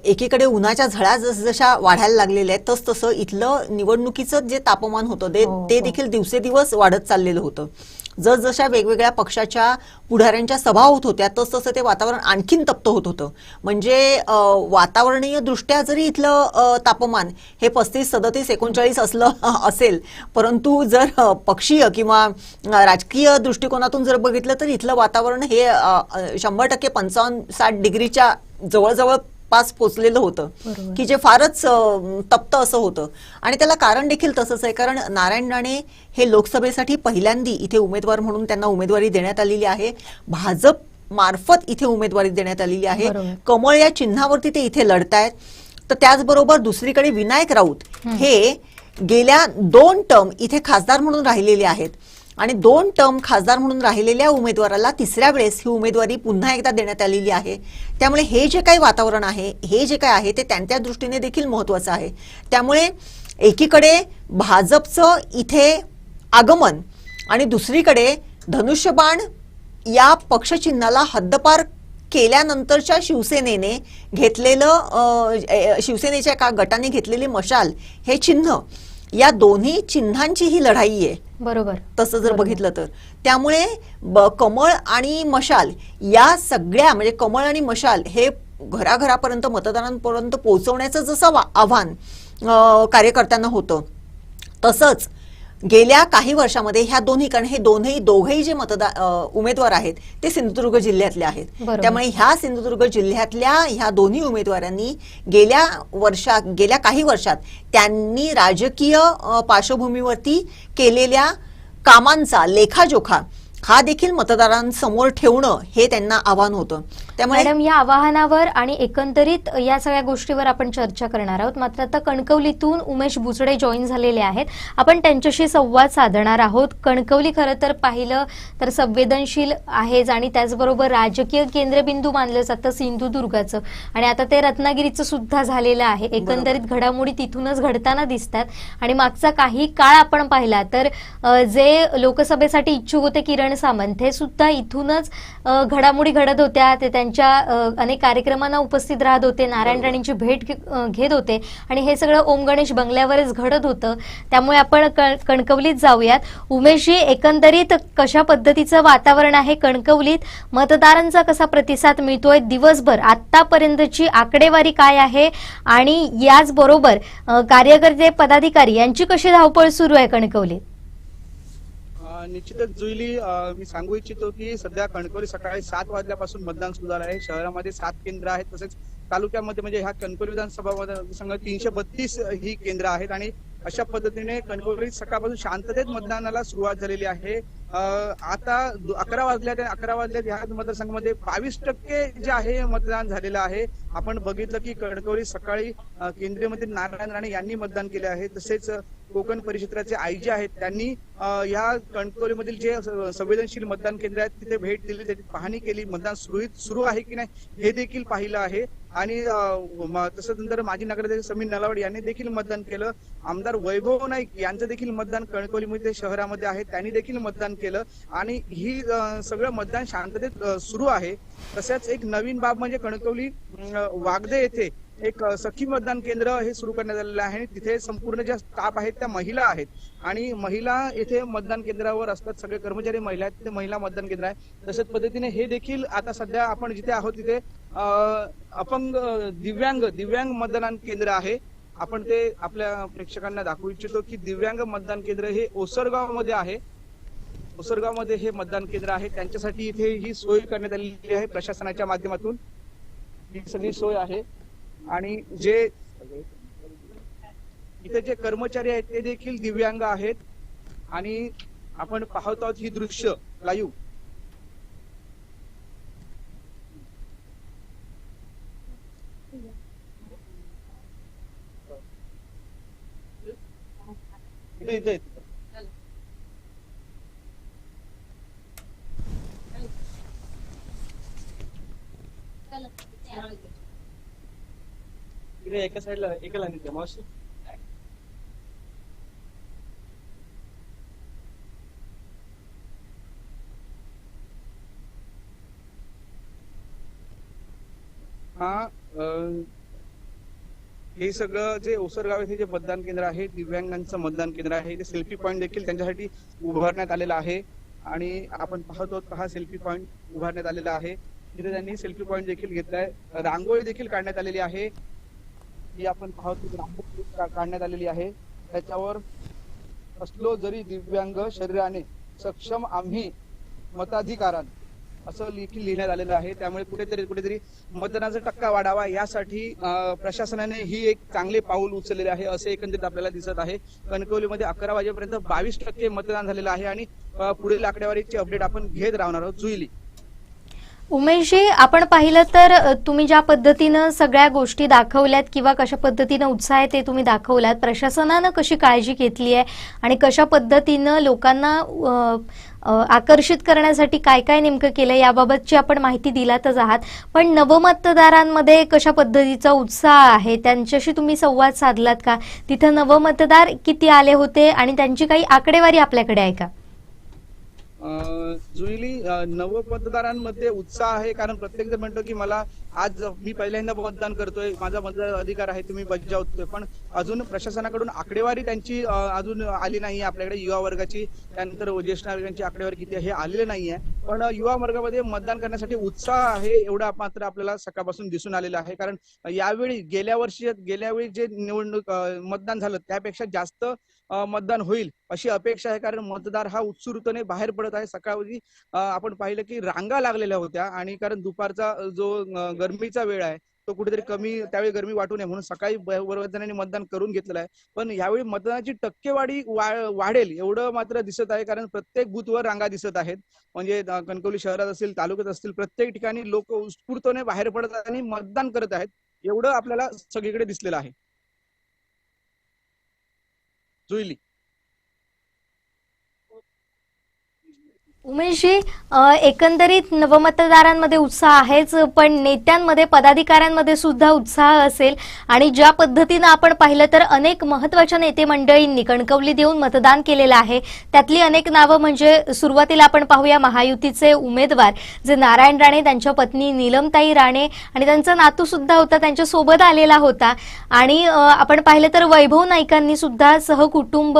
एकीकडे उन्हाच्या झळा जसजशा वाढायला लागलेल्या आहेत तसतसं इथलं निवडणुकीचं जे तापमान होतं ते देखील दिवसेदिवस वाढत चाललेलं होतं. जसजशा वेगवेगळ्या पक्षाच्या पुढाऱ्यांच्या सभा होत होत्या तसतसं ते वातावरण आणखीन तप्त होत होतं. म्हणजे वातावरणीय दृष्ट्या जरी इथलं तापमान हे 35, 37, 39 असेल, परंतु जर पक्षीय किंवा राजकीय दृष्टिकोनातून जर बघितलं तर इथलं वातावरण हे 100% 55-60 डिग्रीच्या जवळजवळ पास पोचलेलं होतं की जे फारच तप्त असं होतं. आणि त्याला कारण देखील तसंच आहे, कारण नारायण राणे हे लोकसभेसाठी पहिल्यांदी इथे उमेदवार म्हणून त्यांना उमेदवारी देण्यात आलेली आहे. भाजप मार्फत इथे उमेदवारी देण्यात आलेली आहे. कमळ या चिन्हावरती ते इथे लढतायत. तर त्याचबरोबर दुसरीकडे विनायक राऊत हे गेल्या 2 टर्म इथे खासदार म्हणून राहिलेले आहेत आणि 2 टर्म खासदार म्हणून राहिलेल्या उमेदवाराला तिसऱ्या वेळेस ही उमेदवारी पुन्हा एकदा देण्यात आलेली आहे. त्यामुळे हे जे काही वातावरण आहे, हे जे काय आहे ते त्यांच्या दृष्टीने देखील महत्वाचं आहे. त्यामुळे एकीकडे भाजपचं इथे आगमन आणि दुसरीकडे धनुष्यबाण या पक्षचिन्हाला हद्दपार केल्यानंतरच्या शिवसेनेने घेतलेलं शिवसेनेच्या एका गटाने घेतलेली मशाल हे चिन्ह, या दोन्ही चिन्हांची ही लढाई आहे. बरोबर, तसं जर बघितलं तर त्यामुळे कमळ आणि मशाल या सगळ्या म्हणजे कमळ आणि मशाल हे घराघरापर्यंत मतदारांपर्यंत पोहोचवण्याचं जसं आव्हान कार्यकर्त्यांना होतं, तसंच गेल्या काही वर्षामध्ये ह्या दोन्ही, कारण हे दोघेही जे उमेदवार आहेत ते सिंधुदुर्ग जिल्ह्यातले आहेत, बरोबर. त्यामुळे ह्या सिंधुदुर्ग जिल्ह्यातल्या ह्या दोन्ही उमेदवारांनी गेल्या काही वर्षात त्यांनी राजकीय पार्श्वभूमीवरती केलेल्या कामांचा लेखाजोखा हा देखील मतदारांसमोर ठेवणं हे त्यांना आव्हान होतं. त्यामुळे मॅडम, या आवाहनावर आणि एकंदरीत या सगळ्या गोष्टीवर आपण चर्चा करणार आहोत. मात्र आता कणकवलीतून उमेश बुचडे जॉईन झालेले आहेत, आपण त्यांच्याशी संवाद साधणार आहोत. कणकवली खरं तर पाहिलं तर संवेदनशील आहेच आणि त्याचबरोबर राजकीय केंद्रबिंदू मानलं जातं सिंधुदुर्गाचं, आणि आता ते रत्नागिरीचं सुद्धा झालेलं आहे. एकंदरीत घडामोडी तिथूनच घडताना दिसतात. आणि मागचा काही काळ आपण पाहिला तर जे लोकसभेसाठी इच्छुक होते किरण सामंत, हे सुद्धा इथूनच घडामोडी घडत होत्या. ते त्यांच्या अनेक कार्यक्रमांना उपस्थित राहत होते, नारायण राणेंची भेट घेत होते आणि हे सगळं ओम गणेश बंगल्यावरच घडत होतं. त्यामुळे आपण कणकवलीत जाऊयात. उमेशजी, एकंदरीत कशा पद्धतीचं वातावरण आहे कणकवलीत? मतदारांचा कसा प्रतिसाद मिळतोय दिवसभर? आतापर्यंतची आकडेवारी काय आहे? आणि याचबरोबर कार्यकर्ते पदाधिकारी यांची कशी धावपळ सुरू आहे कणकवलीत? निश्चितच जुईली, मी सांगू इच्छितो की सध्या कणकवली सकाळी 7 वाजल्यापासून मतदान सुरू झालं आहे. शहरामध्ये 7 केंद्र आहेत, तसेच तालुक्यामध्ये म्हणजे ह्या कणकवली विधानसभा मतदारसंघ 332 ही केंद्र आहेत आणि अशा पद्धतीने कणकवलीत सकाळपासून शांततेत मतदानाला सुरुवात झालेली आहे. आता 11 वाजल्यात ह्या मतदारसंघामध्ये 22% जे आहे मतदान झालेलं आहे. आपण बघितलं की कणकवली सकाळी केंद्रीय मंत्री नारायण राणे यांनी मतदान केले आहे, तसेच कोकण परिक्षेत्राचे आयजी आहेत त्यांनी या कणकवलीमधील जे संवेदनशील मतदान केंद्र आहेत तिथे भेट दिली, त्याची पाहणी केली, मतदान सुरू आहे की नाही हे देखील पाहिलं आहे. आणि तसंच नंतर माजी नगराध्यक्ष समीर नलावड यांनी देखील मतदान केलं. आमदार वैभव नाईक यांचं देखील मतदान कणकवलीमध्ये शहरामध्ये आहे, त्यांनी देखील मतदान केलं आणि ही सगळं मतदान शांततेत सुरू आहे. तसंच एक नवीन बाब म्हणजे कणकवली वागदे येथे एक सखी मतदान केंद्र हे सुरू करण्यात आलेलं आहे. तिथे संपूर्ण ज्या स्टाफ आहेत त्या महिला आहेत आणि महिला येथे मतदान केंद्रावर असतात, सगळे कर्मचारी महिला आहेत, ते महिला मतदान केंद्र आहे. तशाच पद्धतीने हे देखील आता सध्या आपण जिथे आहोत तिथे अपंग दिव्यांग मतदान केंद्र आहे. आपण ते आपल्या प्रेक्षकांना दाखवू इच्छितो की दिव्यांग मतदान केंद्र हे ओसरगाव मध्ये आहे. ओसरगावमध्ये हे मतदान केंद्र आहे, त्यांच्यासाठी इथे ही सोय करण्यात आलेली आहे प्रशासनाच्या माध्यमातून. ही सगळी सोय आहे आणि जे इथे जे कर्मचारी आहेत ते देखील दिव्यांग आहेत आणि आपण पाहत आहोत ही दृश्य लाईव्ह. इथे एका साईडला एका लाईनीत मावशी. हे सगळं जे ओसरगाव येथे जे मतदान केंद्र आहे, दिव्यांगांचं मतदान केंद्र आहे, ते सेल्फी पॉइंट देखील त्यांच्यासाठी उभारण्यात आलेला आहे आणि आपण पाहतो हा सेल्फी पॉइंट उभारण्यात आलेला आहे. तिथे त्यांनी सेल्फी पॉइंट देखील घेतलाय, रांगोळी देखील काढण्यात आलेली आहे. ही आपण पाहतो रांगोळी काढण्यात आलेली आहे, त्याच्यावर असलो जरी दिव्यांग शरीराने सक्षम आम्ही मताधिकारात असं देखील लिहिण्यात आलेलं आहे. त्यामुळे कुठेतरी मतदानाचा टक्का वाढावा यासाठी प्रशासनाने ही एक चांगले पाऊल उचललेले आहे असं एकंदरीत आपल्याला दिसत आहे. कणकवलीमध्ये 11 वाजेपर्यंत 22% मतदान झालेलं आहे आणि पुढील आकडेवारीची अपडेट आपण घेत राहणार आहोत. जुईली. उमेशजी, आपण पाहिलं तर तुम्ही ज्या पद्धतीनं सगळ्या गोष्टी दाखवल्यात किंवा कशा पद्धतीनं उत्साह आहे ते तुम्ही दाखवलात, प्रशासनानं कशी काळजी घेतली आहे आणि कशा पद्धतीनं लोकांना आकर्षित करण्यासाठी काय काय नेमकं केलं याबाबतची आपण माहिती दिलातच आहात. पण नवमतदारांमध्ये कशा पद्धतीचा उत्साह आहे त्यांच्याशी तुम्ही संवाद साधलात का? तिथं नवमतदार किती आले होते आणि त्यांची काही आकडेवारी आपल्याकडे आहे का? जुईली नवमतदारांमध्ये उत्साह आहे, कारण प्रत्येक जण म्हणतो की मला आज मी पहिल्यांदा मतदान करतोय, माझा मतदार अधिकार आहे तुम्ही बजावतोय, पण अजून प्रशासनाकडून आकडेवारी त्यांची अजून आली नाहीये आपल्याकडे युवा वर्गाची, त्यानंतर ज्येष्ठ नागरिकांची आकडेवारी किती हे आलेले नाहीये, पण युवा वर्गामध्ये मतदान करण्यासाठी उत्साह आहे एवढा मात्र आपल्याला सकाळपासून दिसून आलेला आहे. कारण यावेळी गेल्या वेळी जे निवडणूक मतदान झालं त्यापेक्षा जास्त मतदान होईल अशी अपेक्षा आहे, कारण मतदार हा उत्सुकतेने बाहेर पडत आहे. सकाळी आपण पाहिलं की रांगा लागलेल्या होत्या, आणि कारण दुपारचा जो गरमीचा वेळ आहे तो कुठेतरी कमी, त्यावेळी गरमी वाटू नये म्हणून सकाळी बऱ्याच जणांनी मतदान करून घेतलेलं आहे. पण यावेळी मतदानाची टक्केवारी वाढेल एवढं मात्र दिसत आहे, कारण प्रत्येक बूथवर रांगा दिसत आहेत. म्हणजे कणकवली शहरात असतील, तालुक्यात असतील, प्रत्येक ठिकाणी लोक उत्स्फूर्तपणे बाहेर पडत आहेत आणि मतदान करत आहेत, एवढं आपल्याला सगळीकडे दिसलेलं आहे. जुईली. उमेशजी, एकंदरीत नवमतदारांमध्ये उत्साह आहेच, पण नेत्यांमध्ये, पदाधिकाऱ्यांमध्ये सुद्धा उत्साह असेल. आणि ज्या पद्धतीनं आपण पाहिलं तर अनेक महत्त्वाच्या नेते मंडळींनी कणकवलीत येऊन मतदान केलेलं आहे. त्यातली अनेक नावं म्हणजे सुरुवातीला आपण पाहूया महायुतीचे उमेदवार जे नारायण राणे, त्यांच्या पत्नी नीलमताई राणे आणि त्यांचा नातू सुद्धा होता, त्यांच्या सोबत आलेला होता. आणि आपण पाहिलं तर वैभव नाईकांनी सुद्धा सहकुटुंब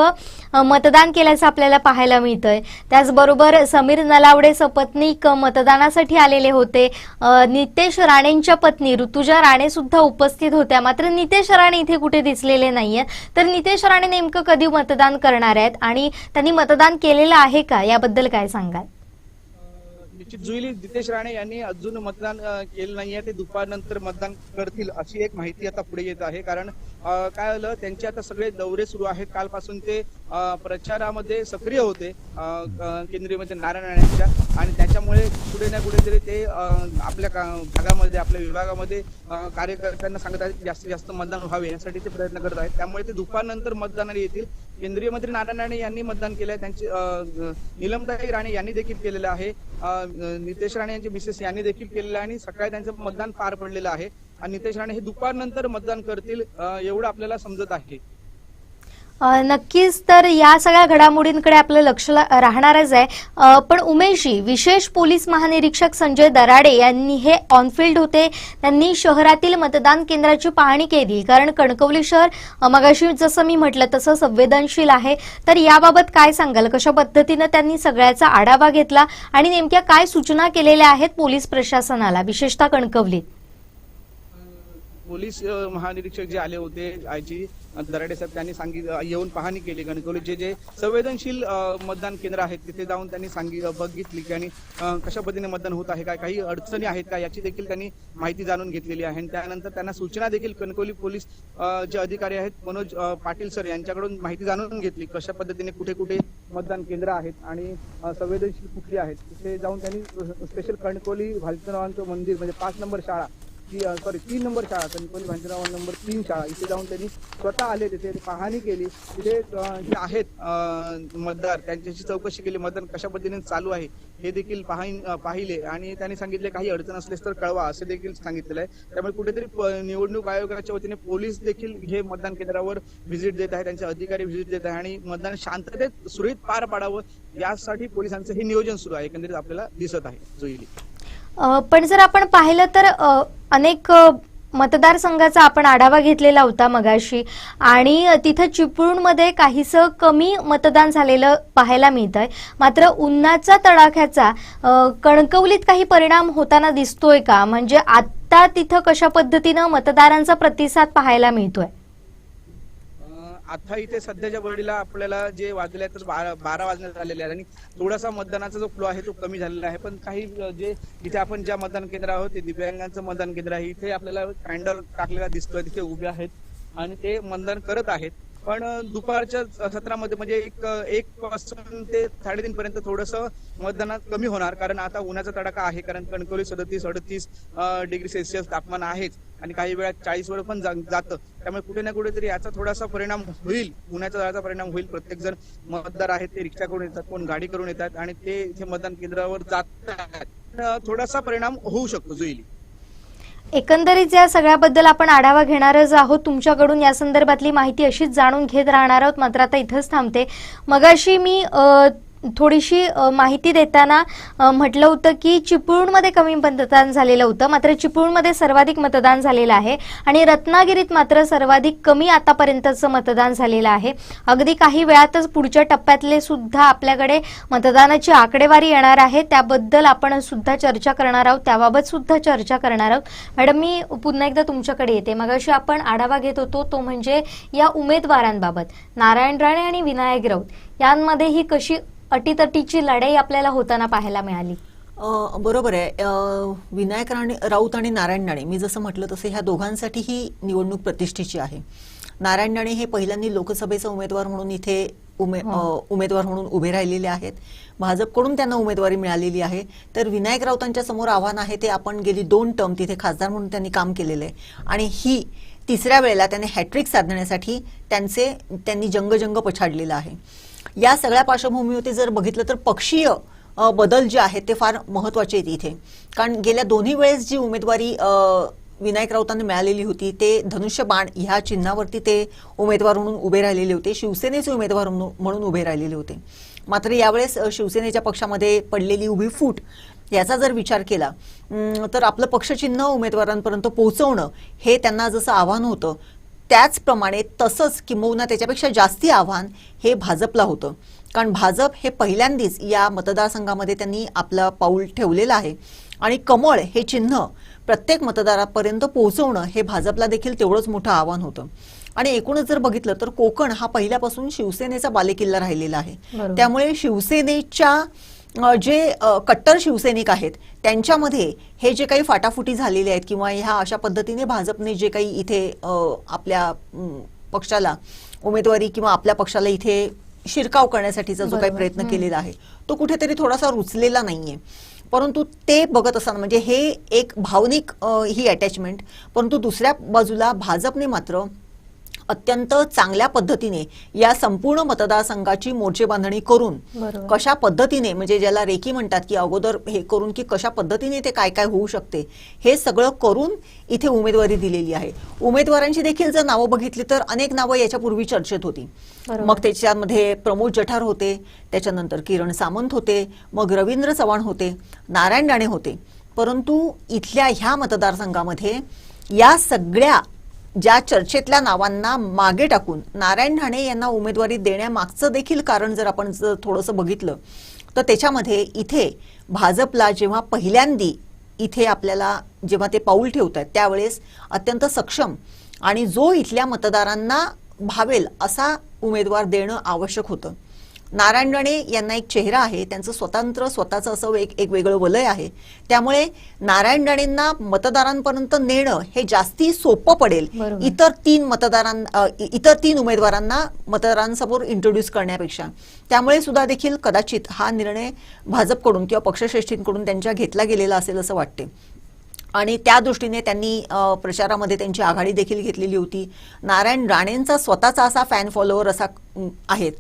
मतदान केल्याचं आपल्याला पाहायला मिळतंय. त्याचबरोबर समीर नलावडे सपत्नीक मतदानासाठी आलेले होते. नितेश राणेंच्या पत्नी ऋतुजा राणे सुद्धा उपस्थित होत्या. मात्र नितेश राणे इथे कुठे दिसलेले नाहीये. तर नितेश राणे नेमकं कधी मतदान करणार आहेत आणि त्यांनी मतदान केलेलं आहे का, याबद्दल काय सांगाल? निश्चित जुईली, नितेश राणे यांनी अजून मतदान केलं नाहीये, ते दुपारनंतर मतदान करतील अशी एक माहिती आता पुढे येत आहे. कारण काय झालं, त्यांचे आता सगळे दौरे सुरू आहेत. कालपासून ते प्रचारामध्ये सक्रिय होते केंद्रीय मंत्री नारायण राणेंच्या, आणि त्याच्यामुळे कुठे ना कुठेतरी ते आपल्या भागामध्ये, आपल्या विभागामध्ये कार्यकर्त्यांना सांगत आहेत जास्तीत जास्त मतदान व्हावे यासाठी ते प्रयत्न करत आहेत. त्यामुळे ते दुपारनंतर मतदानाला येतील. केंद्रीय मंत्री नारायण राणे यांनी मतदान केलंय, त्यांचे नीलमताई राणे यांनी देखील केलेलं आहे, नितेश राणे यांचे मिसेस यांनी देखील केलेलं आहे, आणि सकाळी त्यांचं मतदान पार पडलेलं आहे. आणि नितेश राणे हे दुपारनंतर मतदान करतील एवढं आपल्याला समजत आहे. नक्कीच. तर या सगळ्या घडामोडींकडे आपलं लक्ष राहणारच आहे. पण उमेशजी, विशेष पोलीस महानिरीक्षक संजय दराडे यांनी हे ऑनफिल्ड होते, त्यांनी शहरातील मतदान केंद्राची पाहणी केली. कारण कणकवली शहर मगाशी जसं मी म्हटलं तसं संवेदनशील आहे. तर याबाबत काय सांगाल, कशा पद्धतीनं त्यांनी सगळ्याचा आढावा घेतला आणि नेमक्या काय सूचना केलेल्या आहेत पोलीस प्रशासनाला, विशेषतः कणकवलीत? पोलीस महानिरीक्षक जे आले होते आयजी दराडे साहेब, त्यांनी येऊन पाहणी केली. कणकवलीचे जे संवेदनशील मतदान केंद्र आहेत तिथे जाऊन त्यांनी बघितली की आणि कशा पद्धतीने मतदान होत आहे, काही अडचणी आहेत का याची देखील त्यांनी माहिती जाणून घेतलेली आहे. आणि त्यानंतर त्यांना सूचना देखील कणकवली पोलीस जे अधिकारी आहेत मनोज पाटील सर यांच्याकडून माहिती जाणून घेतली, कशा पद्धतीने कुठे कुठे मतदान केंद्र आहेत आणि संवेदनशील कुठली आहेत. तिथे जाऊन त्यांनी स्पेशल कणकवली भालचंद्ररावांचं मंदिर म्हणजे 5 नंबर शाळा, 3 नंबर शाळा, कणकवली भालचंद्रराव नंबर 3 शाळा, इथे जाऊन त्यांनी स्वतः आले, तिथे पाहणी केली. तिथे जे आहेत मतदार त्यांच्याशी चौकशी केली, मतदान कशा पद्धतीने चालू आहे हे देखील पाहिले. आणि त्यांनी सांगितले काही अडचण असल्यास तर कळवा असे देखील सांगितलेलं आहे. त्यामुळे कुठेतरी निवडणूक आयोगाच्या वतीने पोलीस देखील हे मतदान केंद्रावर व्हिजिट देत आहे, त्यांचे अधिकारी व्हिजिट देत आहे आणि मतदान शांततेत सुरळीत पार पाडावं यासाठी पोलिसांचं हे नियोजन सुरू आहे, एकंदरीत आपल्याला दिसत आहे. जुईली, पण जर आपण पाहिलं तर अनेक मतदारसंघाचा आपण आढावा घेतलेला होता मगाशी, आणि तिथं चिपळूणमध्ये काहीसं कमी मतदान झालेलं पाहायला मिळतंय. मात्र उन्हाचा तडाख्याचा कणकवलीत काही परिणाम होताना दिसतोय का? म्हणजे आता तिथं कशा पद्धतीनं मतदारांचा प्रतिसाद पाहायला मिळतोय? आता इथे सध्याच्या घडीला आपल्याला जे वाजले तर 12 वाजण्यात आलेले आहेत आणि थोडासा मतदानाचा जो फ्लो आहे तो कमी झालेला आहे. पण काही जे इथे आपण ज्या मतदान केंद्र आहोत ते दिव्यांगांचं मतदान केंद्र आहे, इथे आपल्याला कॅन्डल टाकलेला दिसतोय, तिथे उभे आहेत आणि ते मतदान करत आहेत. पण दुपारच्या सत्रामध्ये म्हणजे एक पासून ते 3:30 पर्यंत थोडंसं मतदानात कमी होणार, कारण आता उन्हाचा तडाखा आहे. कारण कणकवली 37-38 डिग्री सेल्सिअस तापमान आहेच आणि काही वेळात 40 वर पण जातं. त्यामुळे कुठे ना कुठेतरी याचा थोडासा परिणाम होईल, उन्हाचा तडाख्याचा परिणाम होईल. प्रत्येक जण मतदार आहेत ते रिक्षा करून येतात, कोण गाडी करून येतात आणि ते इथे मतदान केंद्रावर जातात. थोडासा परिणाम होऊ शकतो. जुईली, एकंदरीत या सगळ्याबद्दल आपण आढावा घेणारच आहोत. तुमच्याकडून या संदर्भातली माहिती अशीच जाणून घेत राहणार आहोत. मात्र आता इथंच थांबते. मगाशी मी थोडीशी माहिती देताना म्हटलं होतं की चिपळूणमध्ये कमी मतदान झालेलं होतं, मात्र चिपळूणमध्ये सर्वाधिक मतदान झालेलं आहे आणि रत्नागिरीत मात्र सर्वाधिक कमी आतापर्यंतचं मतदान झालेलं आहे. अगदी काही वेळातच पुढच्या टप्प्यातले सुद्धा आपल्याकडे मतदानाची आकडेवारी येणार आहे, त्याबद्दल आपण सुद्धा चर्चा करणार आहोत, त्याबाबत सुद्धा चर्चा करणार आहोत. मॅडम, मी पुन्हा एकदा तुमच्याकडे येते. मगाशी आपण आढावा घेत होतो तो म्हणजे या उमेदवारांबाबत. नारायण राणे आणि विनायक राऊत यांमध्ये ही कशी अटीतटीची लढाई आपल्याला होताना पाहायला मिळाली? बरोबर आहे. विनायक राऊत आणि नारायण राणे, मी जसं म्हटलं तसं ह्या दोघांसाठी ही निवडणूक प्रतिष्ठेची आहे. नारायण राणे हे पहिल्यांदा लोकसभेचा उमेदवार म्हणून इथे उमेदवार म्हणून उभे राहिलेले आहेत. भाजपकडून त्यांना उमेदवारी मिळालेली आहे. तर विनायक राऊतांच्या समोर आव्हान आहे ते आपण गेली 2 टर्म तिथे खासदार म्हणून त्यांनी काम केलेलं आहे आणि ही तिसऱ्या वेळेला त्यांनी हॅट्रिक साधण्यासाठी त्यांनी जंग पछाडलेला आहे. या सगळ्या पार्श्वभूमीवरती जर बघितलं तर पक्षीय बदल जे आहेत ते फार महत्वाचे आहेत इथे. कारण गेल्या दोन्ही वेळेस जी उमेदवारी विनायक राऊतांना मिळालेली होती ते धनुष्यबाण ह्या चिन्हावरती ते उमेदवार म्हणून उभे राहिलेले होते, शिवसेनेचे उमेदवार म्हणून उभे राहिलेले होते. मात्र यावेळेस शिवसेनेच्या पक्षामध्ये पडलेली उभी फूट याचा जर विचार केला तर आपलं पक्षचिन्ह उमेदवारांपर्यंत पोहोचवणं हे त्यांना जसं आव्हान होतं त्याचप्रमाणे तसंच किंबहुना त्याच्यापेक्षा जास्ती आव्हान हे भाजपला होतं. कारण भाजप हे पहिल्यांदाच या मतदारसंघामध्ये त्यांनी आपलं पाऊल ठेवलेलं आहे आणि कमळ हे चिन्ह प्रत्येक मतदारापर्यंत पोहोचवणं हे भाजपला देखील तेवढंच मोठं आव्हान होतं. आणि एकूणच जर बघितलं तर कोकण हा पहिल्यापासून शिवसेनेचा बालेकिल्ला राहिलेला आहे. त्यामुळे शिवसेनेच्या जे कट्टर शिवसैनिक आहेत त्यांच्यामध्ये हे जे काही फाटाफुटी झालेले आहेत किंवा ह्या अशा पद्धतीने भाजपने जे काही इथे आपल्या पक्षाला उमेदवारी किंवा आपल्या पक्षाला इथे शिरकाव करण्यासाठीचा जो काही प्रयत्न केलेला आहे तो कुठेतरी थोडासा रुचलेला नाहीये. परंतु ते बघत असताना म्हणजे हे एक भावनिक ही अटॅचमेंट, परंतु दुसऱ्या बाजूला भाजपने मात्र अत्यंत चांगल्या पद्धतीने या संपूर्ण मतदारसंघाची मोर्चे बांधणी करून कशा पद्धतीने म्हणजे ज्याला रेकी म्हणतात की अगोदर हे करून की कशा पद्धतीने ते काय काय होऊ शकते हे सगळं करून इथे उमेदवारी दिलेली आहे. उमेदवारांची देखील जर नावं बघितली तर अनेक नावं याच्यापूर्वी चर्चेत होती. मग त्याच्यामध्ये प्रमोद जठार होते, त्याच्यानंतर किरण सामंत होते, मग रवींद्र चव्हाण होते, नारायण राणे होते. परंतु इथल्या ह्या मतदारसंघामध्ये या सगळ्या ज्या चर्चेतल्या नावांना मागे टाकून नारायण राणे यांना उमेदवारी देण्यामागचं देखील कारण जर आपण थोडंसं बघितलं तर त्याच्यामध्ये इथे भाजपला जेव्हा पहिल्यांदी इथे आपल्याला जेव्हा ते पाऊल ठेवतात त्यावेळेस अत्यंत सक्षम आणि जो इथल्या मतदारांना भावेल असा उमेदवार देणं आवश्यक होतं. नारायण राणे यांना एक चेहरा आहे, त्यांचं स्वतःचं असं एक वेगळं वलय आहे. त्यामुळे नारायण राणेंना मतदारांपर्यंत नेणं हे जास्ती सोपं पडेल इतर तीन उमेदवारांना मतदारांसमोर इंट्रोड्यूस करण्यापेक्षा. त्यामुळे सुद्धा देखील कदाचित हा निर्णय भाजपकडून किंवा पक्षश्रेष्ठींकडून त्यांच्या घेतला गेलेला असेल असं वाटते. आणि त्या दृष्टीने त्यांनी प्रचारामध्ये त्यांची आघाडी देखील घेतलेली होती. नारायण राणेंचा स्वतःचा असा फॅन फॉलोअर असा आहेत.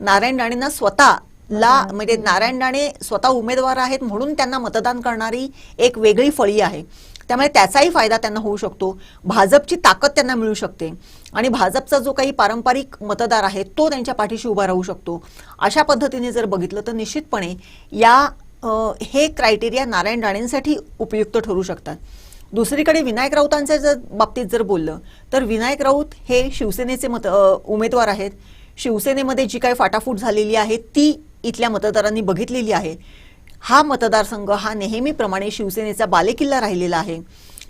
नारायण राणेंना स्वतःला म्हणजे नारायण राणे स्वतः उमेदवार आहेत म्हणून त्यांना मतदान करणारी एक वेगळी फळी आहे. त्यामुळे त्याचाही फायदा त्यांना होऊ शकतो, भाजपची ताकद त्यांना मिळू शकते आणि भाजपचा जो काही पारंपरिक मतदार आहे तो त्यांच्या पाठीशी उभा राहू शकतो. अशा पद्धतीने जर बघितलं तर निश्चितपणे हे क्रायटेरिया नारायण राणेंसाठी उपयुक्त ठरू शकतात. दुसरीकडे विनायक राऊतांच्या बाबतीत जर बोललं तर विनायक राऊत हे शिवसेनेचे उमेदवार आहेत. शिवसेनेमध्ये जी काही फाटाफूट झालेली आहे ती इथल्या मतदारांनी बघितलेली आहे. हा मतदारसंघ हा नेहमीप्रमाणे शिवसेनेचा बालेकिल्ला राहिलेला आहे.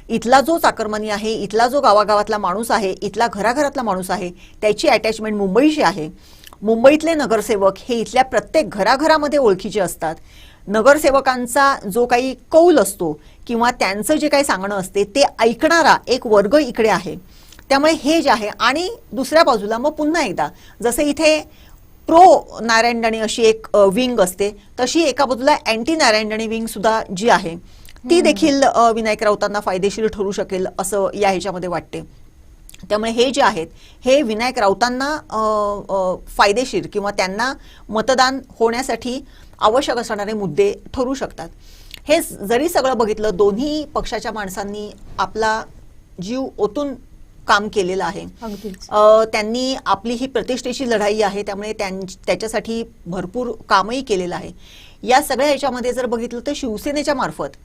इथला जो चाकरमानी आहे, इथला जो गावागावातला माणूस आहे, इथला घराघरातला माणूस आहे त्याची अटॅचमेंट मुंबईशी आहे. मुंबईतले नगरसेवक हे इथल्या प्रत्येक घराघरामध्ये ओळखीचे असतात. नगरसेवकांचा जो काही कौल असतो किंवा त्यांचं जे काही सांगणं असते ते ऐकणारा एक वर्ग इकडे आहे. त्यामुळे हे जे आहे आणि दुसऱ्या बाजूला मग पुन्हा एकदा जसे इथे प्रो नारायण राणे अशी एक विंग असते तशी एका बाजूला अँटी नारायण राणे विंग सुद्धा जी आहे ती देखील विनायक राऊतांना फायदेशीर ठरू शकेल असं या ह्याच्यामध्ये वाटते. त्यामुळे हे जे आहेत हे विनायक राऊतांना फायदेशीर किंवा त्यांना मतदान होण्यासाठी आवश्यक असणारे मुद्दे ठरू शकतात. हे जरी सगळं बघितलं दोन्ही पक्षाच्या माणसांनी आपला जीव ओतून काम केलेलं आहे. अगदीच. त्यांनी आपली ही प्रतिष्ठेची लढाई आहे, त्यामुळे त्याच्यासाठी भरपूर कामही केलेलं आहे. या सगळ्या याच्यामध्ये जर बघितलं तर शिवसेनेच्या मार्फत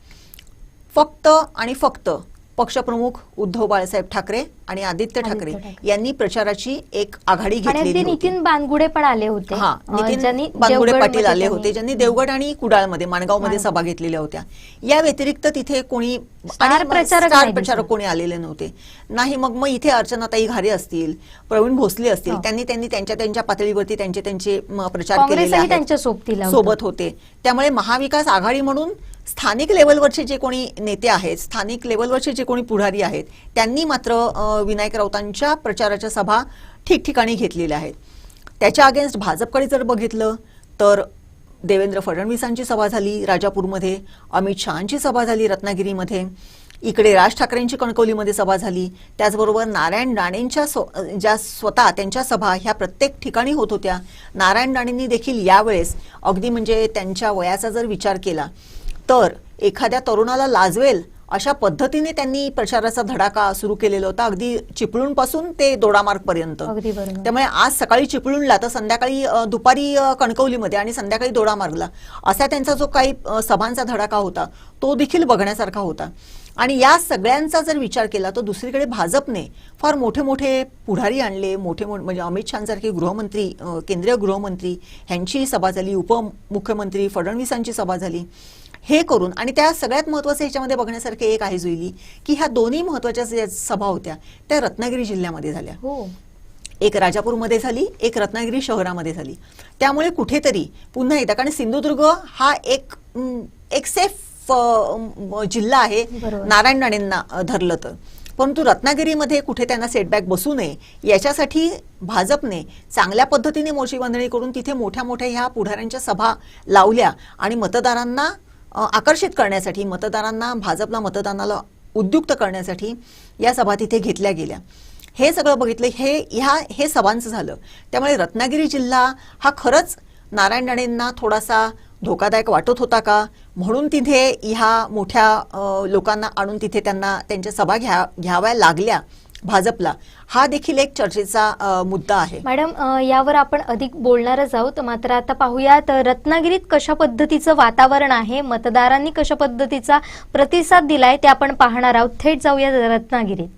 फक्त आणि फक्त पक्षप्रमुख उद्धव बाळासाहेब ठाकरे आणि आदित्य ठाकरे यांनी प्रचाराची एक आघाडी घेतलेली होती. नितीन बानगुडे पण आले होते. नितीन बानगुडे पाटील आले होते, ज्यांनी देवगड आणि कुडाळमध्ये माणगावमध्ये सभा घेतलेल्या होत्या. या व्यतिरिक्त तिथे कोणी स्टार प्रचारक कोणी आलेले नव्हते. नाही मग इथे अर्चनाताई घारे असतील, प्रवीण भोसले असतील, त्यांनी त्यांच्या पातळीवरती त्यांचे प्रचार केलेले आहेत, सोबत होते. त्यामुळे महाविकास आघाडी म्हणून स्थानिक लेवलवरचे जे कोणी नेते आहेत, स्थानिक लेवलवरचे जे कोणी पुढारी आहेत, त्यांनी मात्र विनायक राऊतांच्या प्रचाराच्या सभा ठिकठिकाणी घेतलेल्या आहेत. त्याच्या अगेन्स्ट भाजपकडे जर बघितलं तर देवेंद्र फडणवीसांची सभा झाली राजापूरमध्ये, अमित शहांची सभा झाली रत्नागिरीमध्ये, इकडे राज ठाकरेंची कणकवलीमध्ये सभा झाली. त्याचबरोबर नारायण राणेंच्या ज्या स्वतः त्यांच्या सभा ह्या प्रत्येक ठिकाणी होत होत्या. नारायण राणेंनी देखील यावेळेस अगदी म्हणजे त्यांच्या वयाचा जर विचार केला तर एखाद्या तरुणाला लाजवेल अशा पद्धतीने त्यांनी प्रचाराचा धडाका सुरू केलेला होता, अगदी चिपळूणपासून ते दोडामार्गपर्यंत. त्यामुळे आज सकाळी चिपळूणला तर संध्याकाळी दुपारी कणकवलीमध्ये आणि संध्याकाळी दोडामार्गला असा त्यांचा जो काही सभांचा धडाका होता तो देखील बघण्यासारखा होता. आणि या सगळ्यांचा जर विचार केला तर दुसरीकडे भाजपने फार मोठे मोठे पुढारी आणले, मोठे म्हणजे अमित शहांसारखे गृहमंत्री, केंद्रीय गृहमंत्री ह्यांची सभा झाली, उपमुख्यमंत्री फडणवीसांची सभा झाली. हे करून आणि त्या सगळ्यात महत्त्वाचं ह्याच्यामध्ये बघण्यासारखे एक आहे जुईली की ह्या दोन्ही महत्त्वाच्या ज्या सभा होत्या त्या रत्नागिरी जिल्ह्यामध्ये झाल्या. एक राजापूरमध्ये झाली, एक रत्नागिरी शहरामध्ये झाली. त्यामुळे कुठेतरी पुन्हा एकदा, कारण सिंधुदुर्ग हा एक सेफ जिल्हा आहे नारायण राणेंना धरलं तर, परंतु रत्नागिरीमध्ये कुठे त्यांना सेटबॅक बसू नये याच्यासाठी भाजपने चांगल्या पद्धतीने मोर्ची बांधणी करून तिथे मोठ्या मोठ्या ह्या पुढाऱ्यांच्या सभा लावल्या आणि मतदारांना आकर्षित करण्यासाठी, मतदारांना भाजपला मतदानाला उद्युक्त करण्यासाठी या सभा तिथे घेतल्या गेल्या. हे सगळं बघितलं, हे सभांचं झालं. त्यामुळे रत्नागिरी जिल्हा हा खरंच नारायण राणेंना थोडासा धोकादायक वाटत होता का, म्हणून तिथे ह्या मोठ्या लोकांना आणून तिथे त्यांना त्यांच्या सभा घ्याव्या लागल्या भाजपला, हा देखील एक चर्चेचा मुद्दा आहे. मॅडम, यावर आपण अधिक बोलणारच आहोत. मात्र आता पाहूयात रत्नागिरीत कशा पद्धतीचं वातावरण आहे, मतदारांनी कशा पद्धतीचा प्रतिसाद दिलाय ते आपण पाहणार आहोत. थेट जाऊया रत्नागिरीत.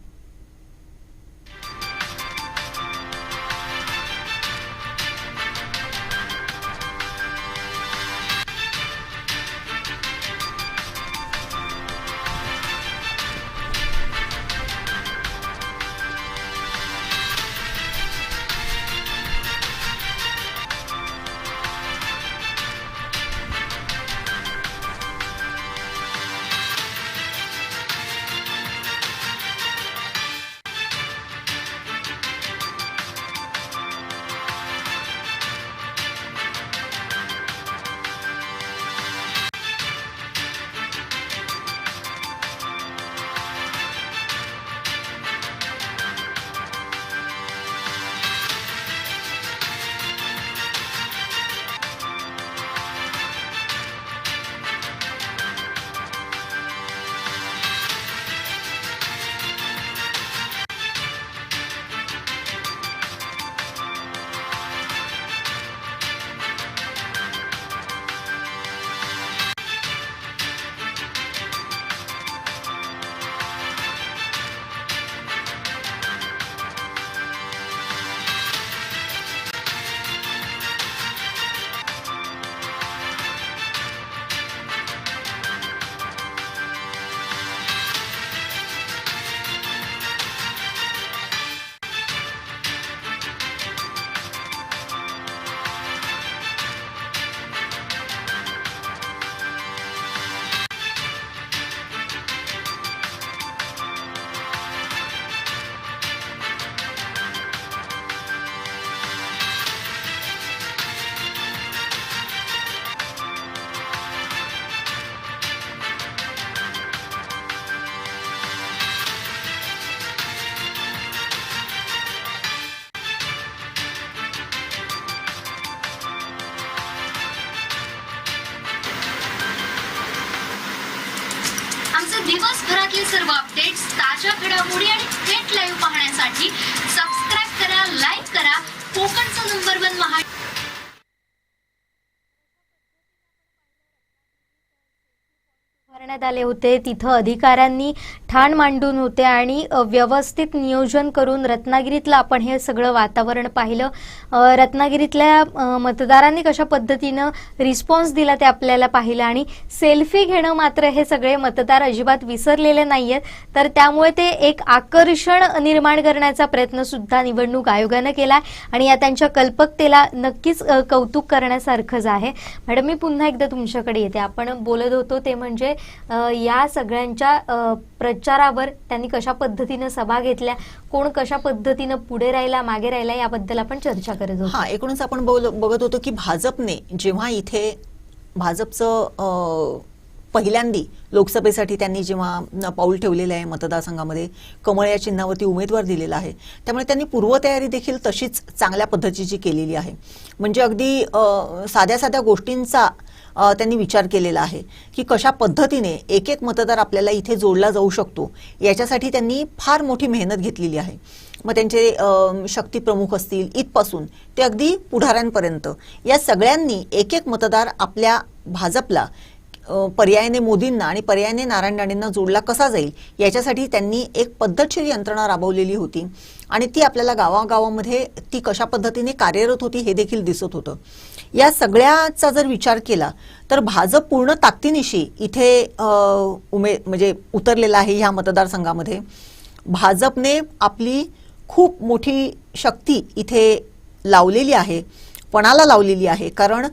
दिवसभरातील सर्व अपडेट्स, ताज्या घडामोडी आणि थेट लाईव्ह पाहण्यासाठी सबस्क्राईब करा, लाईक करा कोकणचं नंबर 1 महा करण्यात आले होते. तिथं अधिकाऱ्यांनी ठाण मांडून होते आणि व्यवस्थित नियोजन करून रत्नागिरीतलं आपण हे सगळं वातावरण पाहिलं. रत्नागिरीतल्या मतदारांनी कशा पद्धतीनं रिस्पॉन्स दिला ते आपल्याला पाहिलं आणि सेल्फी घेणं मात्र हे सगळे मतदार अजिबात विसरलेले नाहीयेत. तर त्यामुळे ते एक आकर्षण निर्माण करण्याचा प्रयत्न सुद्धा निवडणूक आयोगानं केला आणि या त्यांच्या कल्पकतेला नक्कीच कौतुक करण्यासारखंच आहे. मॅडम, मी पुन्हा एकदा तुमच्याकडे येते. आपण बोलत होतो ते म्हणजे या सगळ्यांच्या प्रचारावर त्यांनी कशा पद्धतीने सभा घेतल्या, कोण कशा पद्धतीने पुढे राहिला मागे राहिला याबद्दल आपण चर्चा करत होतो. एकूणच आपण बघत होतो की भाजपने जेव्हा इथे भाजपचं पहिल्यांदी लोकसभेसाठी त्यांनी जेव्हा पाऊल ठेवलेलं आहे मतदारसंघामध्ये कमळ या चिन्हावरती उमेदवार दिलेला आहे, त्यामुळे त्यांनी पूर्वतयारी देखील तशीच चांगल्या पद्धतीची केलेली आहे. म्हणजे अगदी साध्या साध्या गोष्टींचा त्यांनी विचार केलेला आहे की कशा पद्धतीने एक एक मतदार आपल्याला इथे जोडला जाऊ शकतो याच्यासाठी त्यांनी फार मोठी मेहनत घेतलेली आहे. मग त्यांचे शक्ती प्रमुख असतील इथपासून ते अगदी पुढाऱ्यांपर्यंत या सगळ्यांनी एक एक मतदार आपल्या भाजपला पर्यायाने मोदींना आणि पर्यायाने नारायण राणेंना जोडला कसा जाईल याच्यासाठी त्यांनी एक पद्धतशीर यंत्रणा राबवलेली होती आणि ती आपल्याला गावागावामध्ये ती कशा पद्धतीने कार्यरत होती हे देखील दिसत होतं. या सगळ्याचा जर विचार केला तर भाजप पूर्ण ताकदीनिशी इथे म्हणजे उतरलेला आहे. ह्या मतदारसंघामध्ये भाजपने आपली खूप मोठी शक्ती इथे लावलेली आहे, पणाला लावलेली आहे. कारण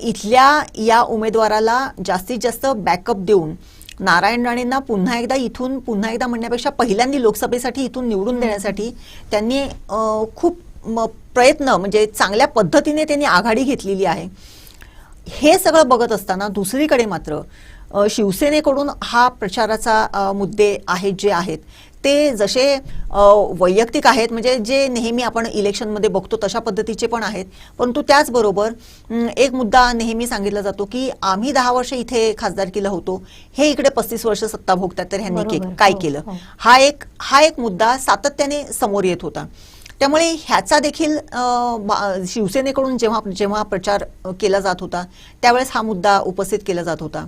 इथल्या या उमेदवाराला जास्तीत जास्त बॅकअप देऊन नारायण राणेंना पुन्हा एकदा म्हणण्यापेक्षा पहिल्यांदा लोकसभेसाठी इथून निवडून देण्यासाठी त्यांनी खूप प्रयत्न म्हणजे चांगल्या पद्धतीने त्यांनी आघाडी घेतलेली आहे. हे सगळं बघत असताना दुसरीकडे मात्र शिवसेनेकडून हा प्रचाराचा मुद्दे आहेत जे आहेत ते जसे वैयक्तिक आहेत, म्हणजे जे नेहमी आपण इलेक्शनमध्ये बघतो तशा पद्धतीचे पण आहेत. परंतु त्याचबरोबर एक मुद्दा नेहमी सांगितला जातो की आम्ही 10 वर्ष इथे खासदारकीला होतो, हे इकडे 35 वर्ष सत्ता भोगतात, तर ह्यांनी काय केलं, हा एक मुद्दा सातत्याने समोर येत होता. त्यामुळे ह्याचा देखील शिवसेनेकडून जेव्हा प्रचार केला जात होता त्यावेळेस हा मुद्दा उपस्थित केला जात होता.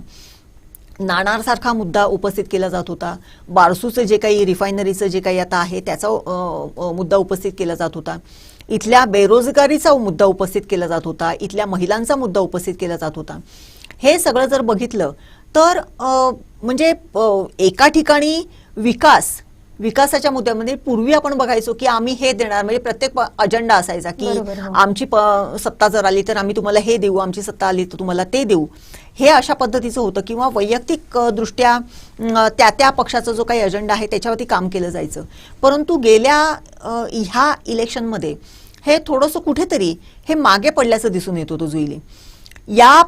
नाणारसारखा मुद्दा उपस्थित केला जात होता. बारसूचं जे काही रिफायनरीचं जे काही आता आहे त्याचा मुद्दा उपस्थित केला जात होता. इथल्या बेरोजगारीचा मुद्दा उपस्थित केला जात होता. इथल्या महिलांचा मुद्दा उपस्थित केला जात होता. हे सगळं जर बघितलं तर म्हणजे एका ठिकाणी विकासाच्या मुद्द्यामध्ये पूर्वी आपण बघायचो की आम्ही हे देणार, म्हणजे प्रत्येक अजेंडा असायचा की आमची सत्ता जर आली तर आम्ही तुम्हाला हे देऊ, आमची सत्ता आली तर तुम्हाला ते देऊ, हे अशा पद्धतीचं होतं. किंवा वैयक्तिक दृष्ट्या त्या पक्षाचा जो काही अजेंडा आहे त्याच्यावरती काम केलं जायचं. परंतु गेल्या ह्या इलेक्शनमध्ये हे थोडंसं कुठेतरी हे मागे पडल्याचं दिसून येत होतं जुईली. या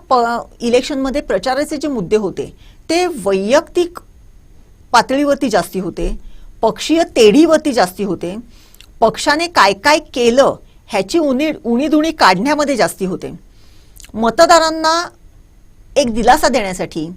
इलेक्शनमध्ये प्रचाराचे जे मुद्दे होते ते वैयक्तिक पातळीवरती जास्ती होते, पक्षीय तेढीवरती जास्ती होते, पक्षाने काय काय केलं ह्याची उणीधुणी काढण्यामध्ये जास्ती होते. मतदारांना एक दिलासा देण्यासाठी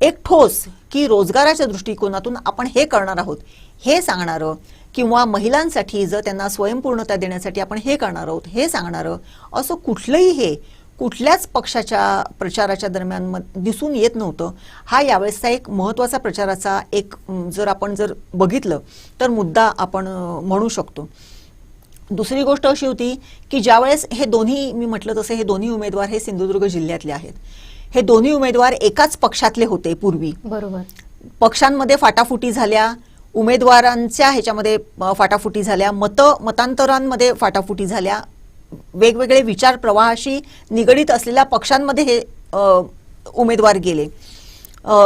एक ठोस की रोजगाराच्या दृष्टिकोनातून आपण हे करणार आहोत हे सांगणारं, किंवा महिलांसाठी जर त्यांना स्वयंपूर्णता देण्यासाठी आपण हे करणार आहोत हे सांगणारं असं कुठलंही हे कुठल्याच पक्षाच्या प्रचाराच्या दरम्यान दिसून येत नव्हतं. हा यावेळेसचा एक महत्त्वाचा प्रचाराचा एक जर आपण बघितलं तर मुद्दा आपण म्हणू शकतो. दुसरी गोष्ट अशी होती की ज्यावेळेस हे दोन्ही, मी म्हटलं तसं हे दोन्ही उमेदवार हे सिंधुदुर्ग जिल्ह्यातले आहेत. हे दोन्ही उमेदवार एकाच पक्षातले होते पूर्वी. बरोबर. पक्षांमध्ये फाटाफुटी झाल्या, उमेदवारांच्या ह्याच्यामध्ये फाटाफुटी झाल्या, मतांतरांमध्ये फाटाफुटी झाल्या, वेगवेगळे विचार प्रवाहाशी निगडीत असलेल्या पक्षांमध्ये हे उमेदवार गेले.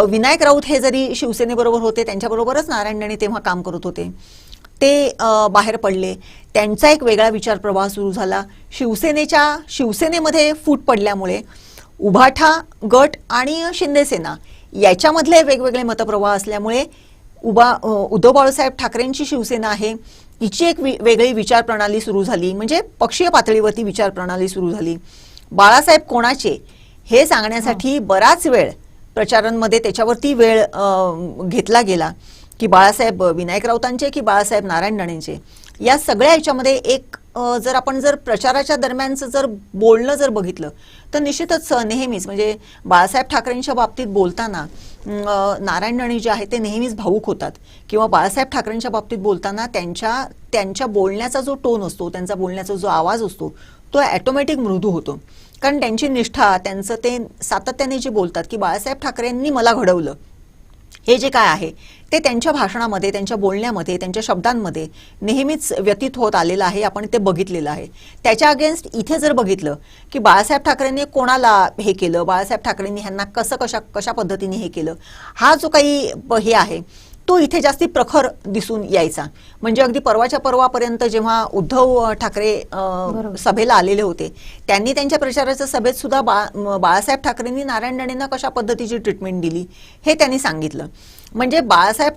विनायक राऊत हे जरी शिवसेनेबरोबर होते, त्यांच्याबरोबरच नारायण राणे तेव्हा काम करत होते, ते बाहेर पडले. त्यांचा एक वेगळा विचार प्रवाह सुरू झाला. शिवसेनेमध्ये फूट पडल्यामुळे उभाठा गट आणि शिंदे सेना याच्यामधले वेगवेगळे मतप्रवाह असल्यामुळे उद्धव बाळासाहेब ठाकरेंची शिवसेना आहे, हिची एक वेगळी विचार प्रणाली सुरू झाली, म्हणजे पक्षीय पातळीवरती विचार प्रणाली सुरू झाली. बाळासाहेब कोणाचे हे सांगण्यासाठी बराच वेळ प्रचारांमध्ये त्याच्यावरती वेळ घेतला गेला की बाळासाहेब विनायक राऊतांचे की बाळासाहेब नारायण राणेंचे, या सगळ्या ह्याच्यामध्ये एक जर आपण प्रचाराच्या दरम्यानचं जर बोलणं जर बघितलं तर निश्चितच नेहमीच म्हणजे बाळासाहेब ठाकरेंच्या बाबतीत बोलताना नारायण राणे जे आहेत ते नेहमीच भावूक होतात किंवा बाळासाहेब ठाकरेंच्या बाबतीत बोलताना त्यांच्या बोलण्याचा जो टोन असतो, त्यांचा बोलण्याचा जो आवाज असतो तो ॲटोमॅटिक मृदू होतो. कारण त्यांची निष्ठा, त्यांचं ते सातत्याने जे बोलतात की बाळासाहेब ठाकरेंनी मला घडवलं, हे जे काय आहे ते त्यांच्या भाषणामध्ये, त्यांच्या बोलण्यामध्ये, त्यांच्या शब्दांमध्ये नेहमीच व्यतीत होत आलेलं आहे. आपण ते बघितलेलं आहे. त्याच्या अगेन्स्ट इथे जर बघितलं की बाळासाहेब ठाकरेंनी कोणाला हे केलं, बाळासाहेब ठाकरेंनी ह्यांना कशा पद्धतीने हे केलं, हा जो काही हे आहे तो इथे जास्ती प्रखर दिसून यायचा. म्हणजे अगदी परवाच्या परवापर्यंत जेव्हा उद्धव ठाकरे सभेला आलेले होते त्यांनी त्यांच्या प्रचाराच्या सभेत सुद्धा बाळासाहेब ठाकरेंनी नारायण राणेंना कशा पद्धतीची ट्रीटमेंट दिली हे त्यांनी सांगितलं. म्हणजे बाळासाहेब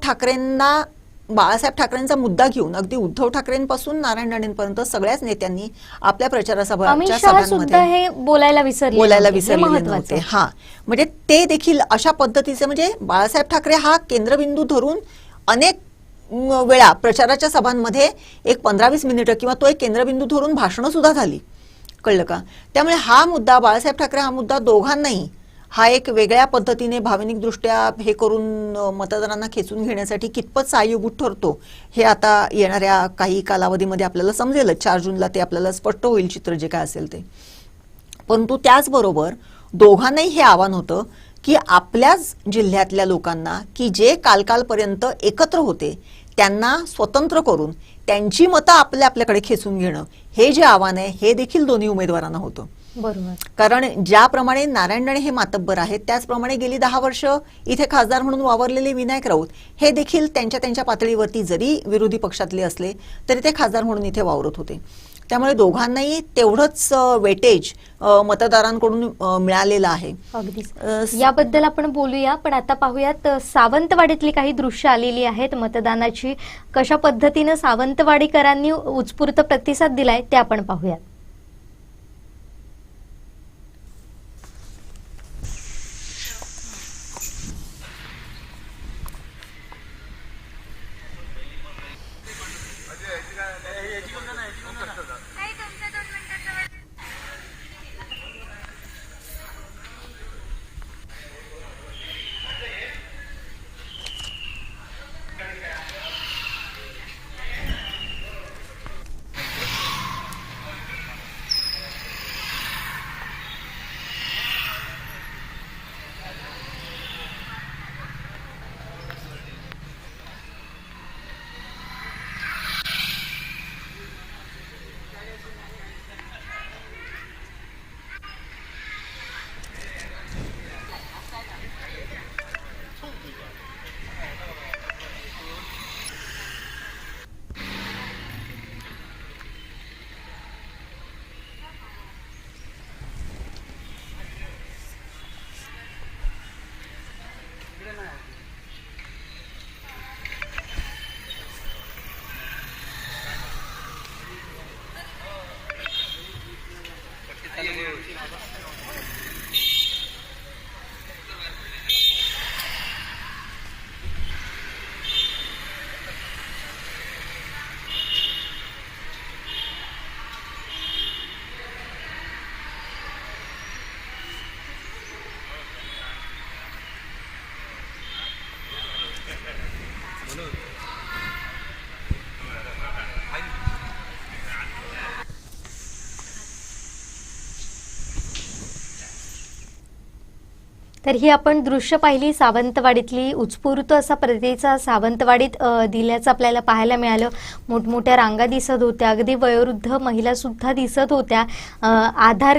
ठाकरेंचा मुद्दा घेऊन अगदी उद्धव ठाकरेंपासून नारायण राणेंपर्यंत सगळ्याच नेत्यांनी आपल्या प्रचारासभाच्या सभांमध्ये बोलायला विसरलेले नव्हते. हा म्हणजे ते देखील अशा पद्धतीचे म्हणजे बाळासाहेब ठाकरे हा केंद्रबिंदू धरून अनेक वेळा प्रचाराच्या सभांमध्ये एक 15-20 मिनिटं किंवा तो एक केंद्रबिंदू धरून भाषणं सुद्धा झाली, कळलं का. त्यामुळे हा मुद्दा बाळासाहेब ठाकरे हा मुद्दा दोघांनाही हा एक वेगळ्या पद्धतीने भावनिकदृष्ट्या हे करून मतदारांना खेचून घेण्यासाठी कितपत सहाय्यभूत ठरतो हे आता येणाऱ्या काही कालावधीमध्ये आपल्याला समजेलच. 4 जूनला ते आपल्याला स्पष्ट होईल चित्र जे काय असेल ते. परंतु त्याचबरोबर दोघांनाही हे आव्हान होतं की आपल्याच जिल्ह्यातल्या लोकांना की जे कालपर्यंत एकत्र होते त्यांना स्वतंत्र करून त्यांची मतं आपल्याकडे खेचून घेणं, हे जे आव्हान आहे हे देखील दोन्ही उमेदवारांना होतं. बरोबर. कारण ज्याप्रमाणे नारायण राणे हे मातब्बर आहेत त्याचप्रमाणे गेली 10 वर्ष इथे खासदार म्हणून वावरलेले विनायक राऊत हे देखील त्यांच्या पातळीवरती जरी विरोधी पक्षातले असले तरी ते खासदार म्हणून इथे वावरत होते. त्यामुळे दोघांनाही तेवढंच वेटेज मतदारांकडून मिळालेलं आहे. अगदीच याबद्दल आपण बोलूया, पण आता पाहूयात सावंतवाडीतली काही दृश्य आलेली आहेत मतदानाची. कशा पद्धतीनं सावंतवाडीकरांनी उत्स्फूर्त प्रतिसाद दिलाय ते आपण पाहूयात. तर ही आपण दृश्य पाहिली सावंतवाडीतली. उत्स्फूर्त असा प्रतिसाद सावंतवाडीत दिल्याचं आपल्याला पाहायला मिळालं. मोठमोठ्या रांगा दिसत होत्या, अगदी वयोवृद्ध महिला सुद्धा दिसत होत्या.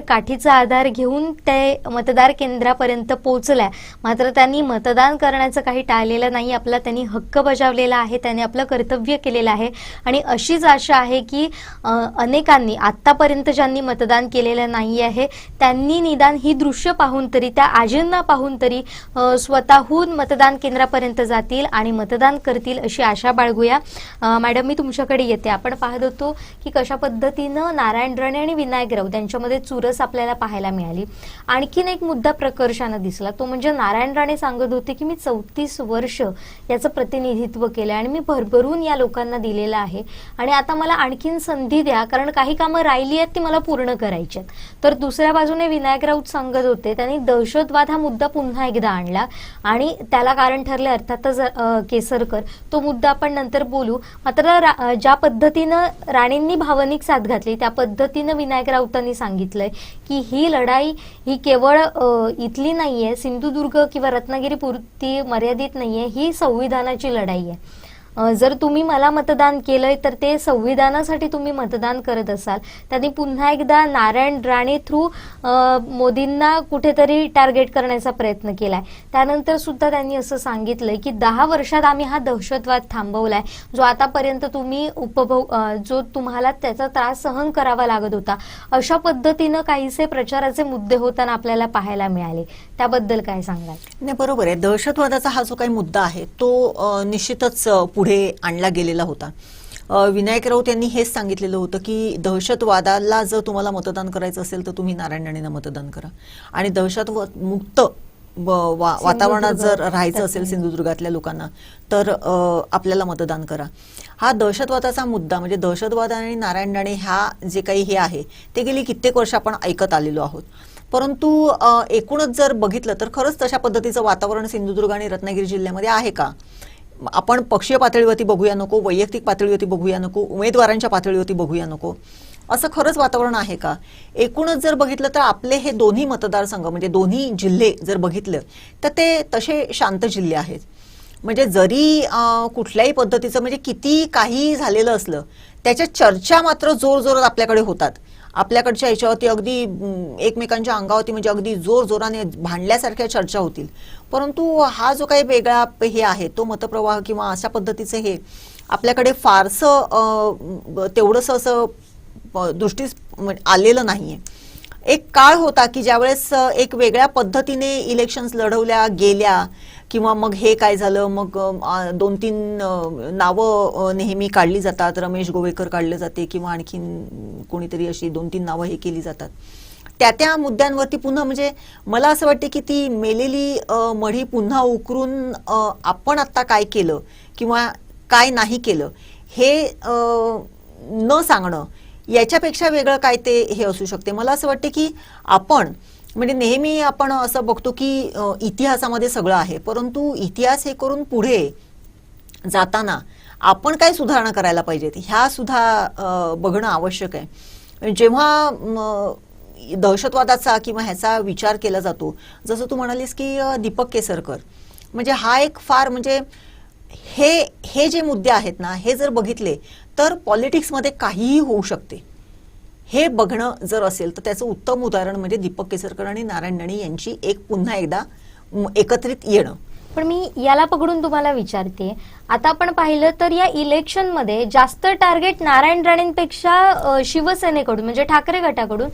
काठीचा आधार घेऊन ते मतदार केंद्रापर्यंत पोहोचल्या. मात्र त्यांनी मतदान करण्याचं काही टाळलेलं नाही. आपला त्यांनी हक्क बजावलेला आहे, त्यांनी आपलं कर्तव्य केलेलं आहे. आणि अशीच आशा आहे की अनेकांनी आतापर्यंत ज्यांनी मतदान केलेलं नाही आहे त्यांनी निदान ही दृश्य पाहून तरी, त्या आजींना पाहून तरी स्वतःहून मतदान केंद्रापर्यंत जातील आणि मतदान करतील अशी आशा बाळगूया. मॅडम, मी तुमच्याकडे येते. आपण पाहत होतो की कशा पद्धतीनं नारायण राणे आणि विनायक राऊत यांच्यामध्ये चुरस आपल्याला पाहायला मिळाली. आणखीन एक मुद्दा प्रकर्षानं दिसला, तो म्हणजे नारायण राणे सांगत होते की मी 34 वर्ष याचं प्रतिनिधित्व केलं आणि मी भरभरून या लोकांना दिलेलं आहे आणि आता मला आणखीन संधी द्या, कारण काही कामं राहिली आहेत ती मला पूर्ण करायची आहेत. तर दुसऱ्या बाजूने विनायक राऊत सांगत होते त्यांनी दहशतवाद हा मुद्दा पुन्हा एकदा आणला आणि त्याला कारण ठरले अर्थातच केसरकर. तो मुद्दा आपण नंतर बोलू. मात्र ज्या पद्धतीनं राणेंनी भावनिक साथ घातली त्या पद्धतीनं विनायक राऊतांनी सांगितलंय की ही लढाई ही केवळ इथली नाहीये, सिंधुदुर्ग किंवा रत्नागिरी पुरती मर्यादित नाहीये, ही संविधानाची लढाई आहे. जर तुम्ही मला मतदान केलंय तर ते संविधानासाठी तुम्ही मतदान करत असाल. त्यांनी पुन्हा एकदा नारायण राणे थ्रू मोदींना कुठेतरी टार्गेट करण्याचा प्रयत्न केलाय. त्यानंतर सुद्धा त्यांनी असं सांगितलंय की 10 वर्षात आम्ही हा दहशतवाद थांबवलाय, जो आतापर्यंत तुम्ही जो तुम्हाला त्याचा त्रास सहन करावा लागत होता. अशा पद्धतीनं काहीसे प्रचाराचे मुद्दे होताना आपल्याला पाहायला मिळाले. त्याबद्दल काय सांगाल? नाही, बरोबर आहे. दहशतवादाचा हा जो काही मुद्दा आहे तो निश्चितच पुढे आणला गेलेला होता. विनायक राऊत यांनी हेच सांगितलेलं होतं की दहशतवादाला जर तुम्हाला मतदान करायचं असेल तर तुम्ही नारायण राणेंना मतदान करा आणि दहशतवाद मुक्त वातावरणात जर राहायचं असेल सिंधुदुर्गातल्या लोकांना तर आपल्याला मतदान करा. हा दहशतवादाचा मुद्दा म्हणजे दहशतवाद आणि नारायण राणे हा जे काही हे आहे ते गेली कित्येक वर्ष आपण ऐकत आलेलो आहोत. परंतु एकूणच जर बघितलं तर खरंच तशा पद्धतीचं वातावरण सिंधुदुर्ग आणि रत्नागिरी जिल्ह्यामध्ये आहे का? आपण पक्षीय पातळीवरती बघूया नको, वैयक्तिक पातळीवरती बघूया नको, उमेदवारांच्या पातळीवरती बघूया नको, असं खरंच वातावरण आहे का? एकूणच जर बघितलं तर आपले हे दोन्ही मतदारसंघ म्हणजे दोन्ही जिल्हे जर बघितलं तर ते तसे शांत जिल्हे आहेत. म्हणजे जरी कुठल्याही पद्धतीचं म्हणजे किती काही झालेलं असलं त्याच्या चर्चा मात्र जोरजोरात आपल्याकडे होतात. आपल्याकडच्या याच्यावरती अगदी एकमेकांच्या अंगावरती म्हणजे अगदी जोरजोराने भांडल्यासारख्या चर्चा होतील. परंतु हा जो काही वेगळा हे आहे तो मतप्रवाह किंवा अशा पद्धतीचं हे आपल्याकडे फारसं तेवढंसं असं दृष्टीस आलेलं नाहीये. एक काळ होता की ज्यावेळेस एक वेगळ्या पद्धतीने इलेक्शन्स लढवल्या गेल्या किंवा मग हे काय झालं, मग 2-3 नावं नेहमी काढली जातात. रमेश गोवेकर काढले जाते किंवा आणखीन कोणीतरी अशी 2-3 नावं हे केली जातात. त्या मुद्द्यांवरती पुन्हा म्हणजे मला असं वाटते की ती मेलेली मढी पुन्हा उकरून आपण आता काय केलं किंवा काय नाही केलं हे न सांगणं याच्यापेक्षा वेगळं काय ते हे असू शकते. मला असं वाटते की आपण म्हणजे नेहमी आपण असं बघतो की इतिहासामध्ये सगळं आहे, परंतु इतिहास हे करून पुढे जाताना आपण काय सुधारणा करायला पाहिजेत ह्या सुद्धा बघणं आवश्यक आहे. जेव्हा दहशतवादाचा किंवा ह्याचा विचार केला जातो, जसं तू म्हणालीस की दीपक केसरकर म्हणजे हा एक फार म्हणजे हे जे मुद्दे आहेत ना हे जर बघितले तर पॉलिटिक्समध्ये काहीही होऊ शकते हे बघणं जर असेल तर त्याचं उत्तम उदाहरण म्हणजे दीपक केसरकर आणि नारायण राणे यांची पुन्हा एकदा एकत्रित येणं. पण मी याला पकडून तुम्हाला विचारते, आता आपण पाहिलं तर या इलेक्शनमध्ये जास्त टार्गेट नारायण राणेंपेक्षा शिवसेनेकडून म्हणजे ठाकरे गटाकडून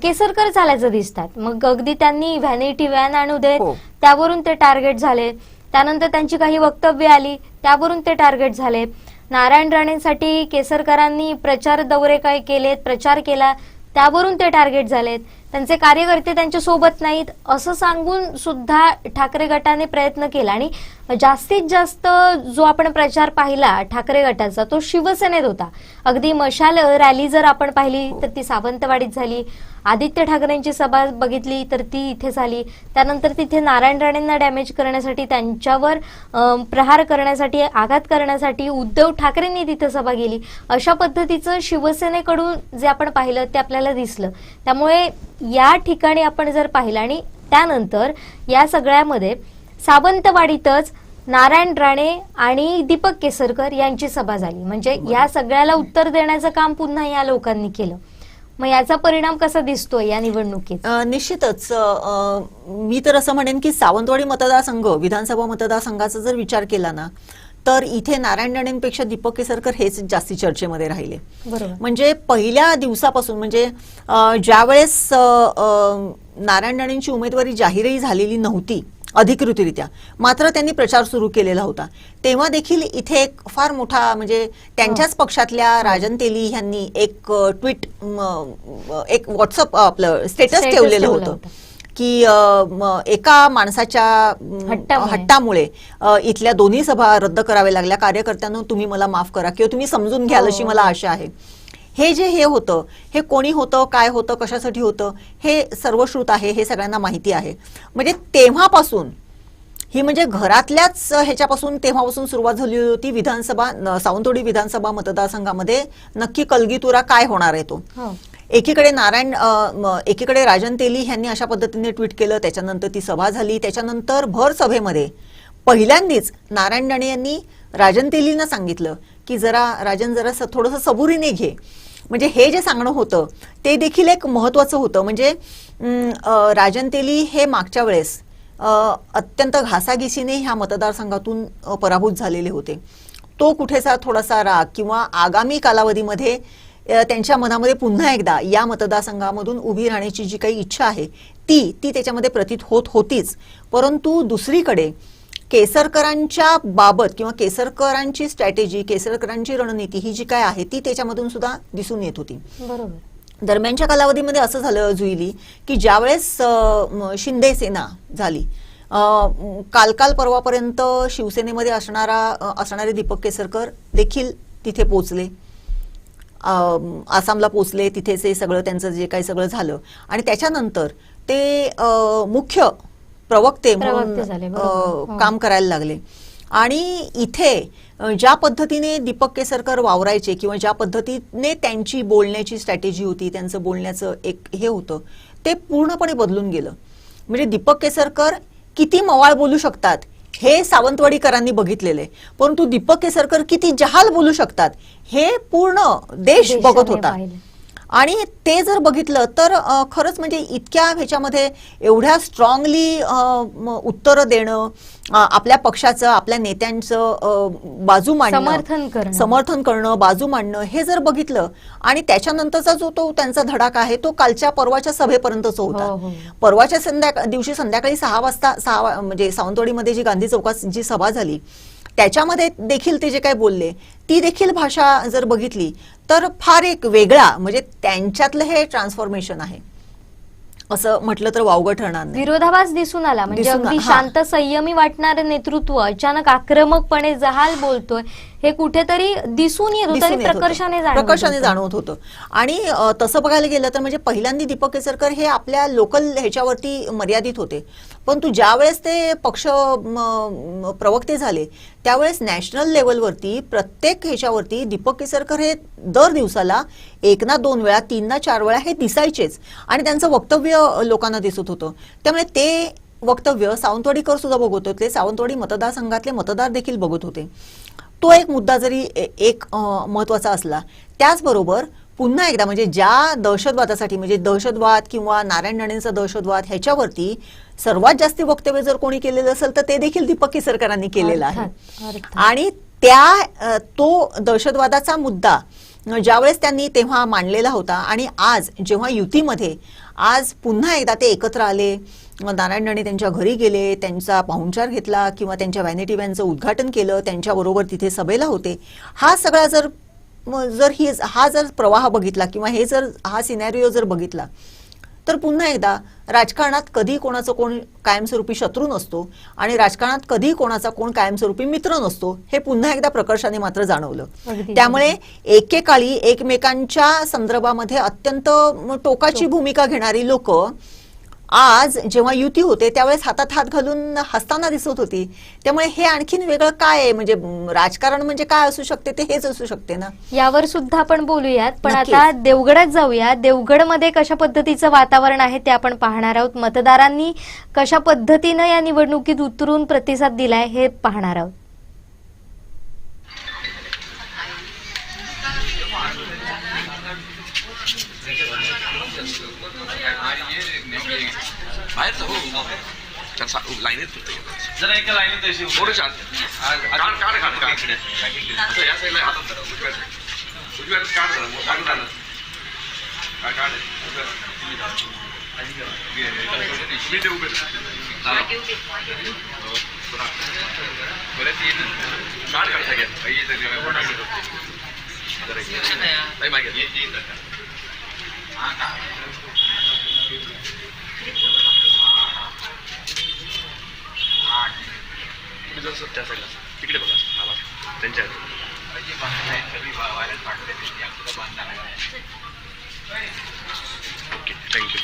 केसरकर झाल्याचं दिसतात. मग अगदी त्यांनी व्हॅनिटी व्हॅन आणू देत त्यावरून ते टार्गेट झाले, त्यानंतर त्यांची काही वक्तव्य आली त्यावरून ते टार्गेट झाले. नारायण राणेंसाठी केसरकरांनी प्रचार दौरे काय केलेत, प्रचार केला त्यावरून ते टार्गेट झालेत. त्यांचे कार्यकर्ते त्यांच्या सोबत नाहीत असं सांगून सुद्धा ठाकरे गटाने प्रयत्न केला आणि जास्तीत जास्त जो आपण प्रचार पाहिला ठाकरे गटाचा तो शिवसेनेत होता. अगदी मशाल रॅली जर आपण पाहिली तर ती सावंतवाडीत झाली, आदित्य ठाकरेंची सभा बघितली तर ती इथे झाली, त्यानंतर तिथे नारायण राणेंना डॅमेज करण्यासाठी त्यांच्यावर प्रहार करण्यासाठी आघात करण्यासाठी उद्धव ठाकरेंनी तिथे सभा केली. अशा पद्धतीचं शिवसेनेकडून जे आपण पाहिलं ते आपल्याला दिसलं. त्यामुळे या ठिकाणी आपण जर पाहिलं आणि त्यानंतर या सगळ्यामध्ये सावंतवाडीतच नारायण राणे आणि दीपक केसरकर यांची सभा झाली. म्हणजे या सगळ्याला उत्तर देण्याचं काम पुन्हा या लोकांनी केलं. मग याचा परिणाम कसा दिसतोय या निवडणुकीत? निश्चितच मी तर असं म्हणेन की सावंतवाडी मतदारसंघ विधानसभा मतदारसंघाचा जर विचार केला ना तर इथे नारायण राणेंपेक्षा दीपक केसरकर हेच जास्ती चर्चेमध्ये राहिले. बरोबर. म्हणजे पहिल्या दिवसापासून म्हणजे ज्यावेळेस नारायण राणेंची उमेदवारी जाहीरही झालेली नव्हती अधिकृतरित्या, मात्र त्यांनी प्रचार सुरू केलेला होता, तेव्हा देखील इथे एक फार मोठा म्हणजे त्यांच्याच पक्षातल्या राजन तेली यांनी एक ट्विट एक व्हॉट्सअप आपलं स्टेटस ठेवलेलं होतं की एका माणसाच्या हट्टामुळे इथल्या दोन्ही सभा रद्द कराव्या लागल्या, कार्यकर्त्यांना तुम्ही मला माफ करा किंवा तुम्ही समजून घ्याल अशी मला आशा आहे. हे जे हे होतं हे कोणी होतं, काय होतं, कशासाठी होतं हे सर्वश्रुत आहे, हे सगळ्यांना माहिती आहे. म्हणजे तेव्हापासून ही म्हणजे घरातल्याच ह्याच्यापासून तेव्हापासून सुरुवात झाली होती. विधानसभा सावंतवाडी विधानसभा मतदारसंघामध्ये नक्की कलगीतुरा काय होणार आहे तो. एकीकडे राजन तेली यांनी अशा पद्धतीने ट्विट केलं, त्याच्यानंतर ती सभा झाली, त्याच्यानंतर भर सभेमध्ये पहिल्यांदाच नारायण राणे यांनी राजन तेलींना सांगितलं की राजन जरा थोडंसं सबुरीने घे. म्हणजे हे जे सांगणं होतं ते देखील एक महत्वाचं होतं. म्हणजे राजन तेली हे मागच्या वेळेस अत्यंत घासाघिसीने ह्या मतदारसंघातून पराभूत झालेले होते. तो कुठेसा थोडासा राग किंवा आगामी कालावधीमध्ये त्यांच्या मनामध्ये पुन्हा एकदा या मतदारसंघामधून उभी राहण्याची जी काही इच्छा आहे ती त्याच्यामध्ये प्रतीत होतीच. परंतु दुसरीकडे केसरकरांच्या बाबत किंवा केसरकरांची स्ट्रॅटेजी, केसरकरांची रणनीती ही जी काय आहे ती त्याच्यामधून सुद्धा दिसून येत होती. बरोबर. दरम्यानच्या कालावधीमध्ये असं झालं जुईली की ज्यावेळेस शिंदे सेना झाली, काल परवापर्यंत शिवसेनेमध्ये असणारे दीपक केसरकर देखील तिथे पोचले, आसामला पोचले, तिथेच हे सगळं त्यांचं जे काही सगळं झालं आणि त्याच्यानंतर ते मुख्य प्रवक्ते म्हणून काम करायला लागले. आणि इथे ज्या पद्धतीने दीपक केसरकर वावरायचे किंवा ज्या पद्धतीने त्यांची बोलण्याची स्ट्रॅटेजी होती, त्यांचं बोलण्याचं एक हे होतं, ते पूर्णपणे बदलून गेलं. म्हणजे दीपक केसरकर किती मवाळ बोलू शकतात हे सावंतवाडीकरांनी बघितलेलं आहे, परंतु दीपक केसरकर किती जहाल बोलू शकतात हे पूर्ण देश बघत होता. आणि ते जर बघितलं तर खरंच म्हणजे इतक्या ह्याच्यामध्ये एवढ्या स्ट्रॉंगली उत्तरं देणं, आपल्या पक्षाचं, आपल्या नेत्यांचं बाजू मांडणं, समर्थन करणं, बाजू मांडणं हे जर बघितलं आणि त्याच्यानंतरचा जो तो त्यांचा धडाका आहे तो कालच्या परवाच्या सभेपर्यंतचा होता. परवाच्या दिवशी संध्याकाळी 6 वाजता म्हणजे सावंतवाडीमध्ये जी गांधी चौकात जी सभा झाली त्याच्यामध्ये देखील ते जे काय बोलले ती देखील भाषा जर बघितली तर फार एक वेगळा म्हणजे त्यांच्यातलं हे ट्रान्सफॉर्मेशन आहे असं म्हटलं तर वावगं ठरणार नाही. विरोधाभास दिसून आला. म्हणजे अगदी शांत संयमी वाटणारं नेतृत्व अचानक आक्रमकपणे जहाल बोलतोय हे कुठेतरी दिसून येत होतं आणि प्रकर्षाने जाणवत होतं. आणि तसं बघायला गेलं तर म्हणजे पहिल्यांदा दीपक केसरकर हे आपल्या लोकल ह्याच्यावरती मर्यादित होते, परंतु ज्या वेळेस ते पक्ष प्रवक्ते झाले त्यावेळेस नॅशनल लेवलवरती प्रत्येक ह्याच्यावरती दीपक केसरकर हे दर दिवसाला 1 ना 2 वेळा 3 ना 4 वेळा हे दिसायचेच आणि त्यांचं वक्तव्य लोकांना दिसत होतं. त्यामुळे ते वक्तव्य सावंतवाडीकर सुद्धा बघत होते, सावंतवाडी मतदारसंघातले मतदार देखील बघत होते. तो एक मुद्दा जरी एक महत्वाचा असला, त्याचबरोबर पुन्हा एकदा म्हणजे ज्या दहशतवादासाठी म्हणजे दहशतवाद किंवा नारायण राणेंचा दहशतवाद ह्याच्यावरती सर्वात जास्त वक्तव्य जर कोणी केलेलं असेल तर ते देखील दीपक केसरकरांनी केलेलं आहे. आणि तो दहशतवादाचा मुद्दा ज्यावेळेस त्यांनी तेव्हा मांडलेला होता आणि आज जेव्हा युतीमध्ये आज पुन्हा एकदा ते एकत्र आले, नारायण राणे त्यांच्या घरी गेले, त्यांचा पाहुणचार घेतला किंवा त्यांच्या व्हॅनिटी व्हॅनचं उद्घाटन केलं, त्यांच्याबरोबर तिथे सभेला होते, हा सगळा हा जर प्रवाह बघितला किंवा हा सिनॅरिओ जर बघितला तर पुन्हा एकदा राजकारणात कधी कोणाचं कोण कायमस्वरूपी शत्रू नसतो आणि राजकारणात कधी कोणाचा कोण कायमस्वरूपी मित्र नसतो हे पुन्हा एकदा प्रकर्षाने मात्र जाणवलं. त्यामुळे एकेकाळी एकमेकांच्या संदर्भामध्ये अत्यंत टोकाची भूमिका घेणारी लोक आज जेव्हा युती होते त्यावेळेस हातात हात घालून हसताना दिसत होती. त्यामुळे हे आणखीन वेगळं काय आहे, म्हणजे राजकारण म्हणजे काय असू शकते ते हेच असू शकते ना. यावर सुद्धा आपण बोलूयात, पण आता देवगडात जाऊया. देवगडमध्ये कशा पद्धतीचं वातावरण आहे ते आपण पाहणार आहोत. मतदारांनी कशा पद्धतीनं या निवडणुकीत उतरून प्रतिसाद दिलाय हे पाहणार आहोत. लाईनीत जरा एका लाईनीत थोडं या साईडला हातात धरा उजव्या काढ जरा काढ मी ते उभे काढ सगळ्या मागे त्या साईडला तिकडे बघा त्यांच्या ओके थँक्यू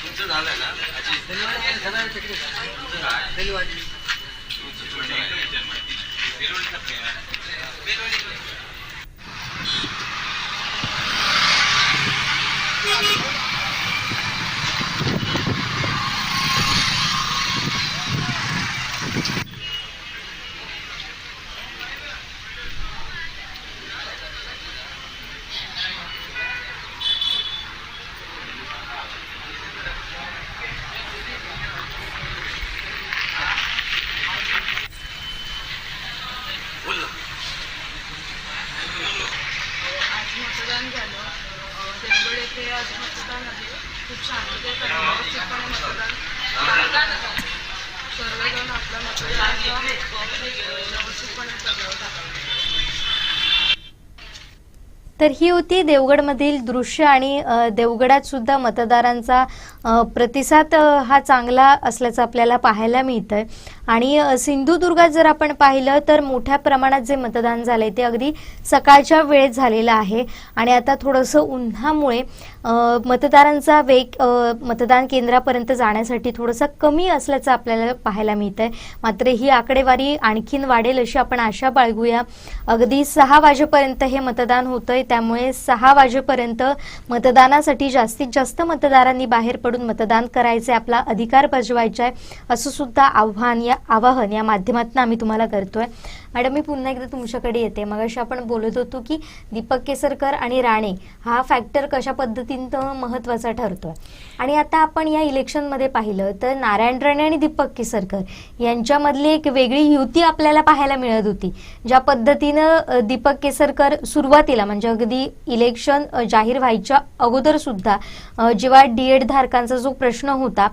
तुमचं झालं ना आज मतदान झालं देवगड येथे आज मतदान आहे. खूप शांततेत आणि व्यवस्थितपणे मतदान सर्वजण आपला मतदानाचा व्यवस्थितपणे बजावत आहेत. तर ही होती देवगडमधील दृश्य आणि देवगडात सुद्धा मतदारांचा प्रतिसाद हा चांगला असल्याचं आपल्याला पाहायला मिळतंय. आणि सिंधुदुर्गात जर आपण पाहिलं तर मोठ्या प्रमाणात जे मतदान झालंय ते अगदी सकाळच्या वेळेत झालेलं आहे आणि आता थोडंसं उन्हामुळे मतदारांचा वेग मतदान केंद्रापर्यंत जाण्यासाठी थोडंसं कमी असल्याचं आपल्याला पाहायला मिळतंय. मात्र ही आकडेवारी आणखीन वाढेल अशी आपण आशा बाळगूया. अगदी 6 वाजेपर्यंत हे मतदान होतंय, त्यामुळे 6 वाजेपर्यंत मतदानासाठी जास्तीत जास्त मतदारांनी बाहेर पडून मतदान करायचे, आपला अधिकार बजवायचा आहे असं सुद्धा आवाहन या माध्यमातून आम्ही तुम्हाला करतोय. मॅडम, मी पुन्हा एकदा तुमच्याकडे येते. मगाशी आपण बोलत होतो की दीपक केसरकर आणि राणे हा फॅक्टर कशा पद्धतीनं महत्त्वाचा ठरतोय आणि आता आपण या इलेक्शनमध्ये पाहिलं तर नारायण राणे आणि दीपक केसरकर यांच्यामधली एक वेगळी युती आपल्याला पाहायला मिळत होती. ज्या पद्धतीनं दीपक केसरकर सुरुवातीला म्हणजे अगदी इलेक्शन जाहीर व्हायच्या अगोदर सुद्धा जेव्हा D.Ed धारकांचा जो प्रश्न होता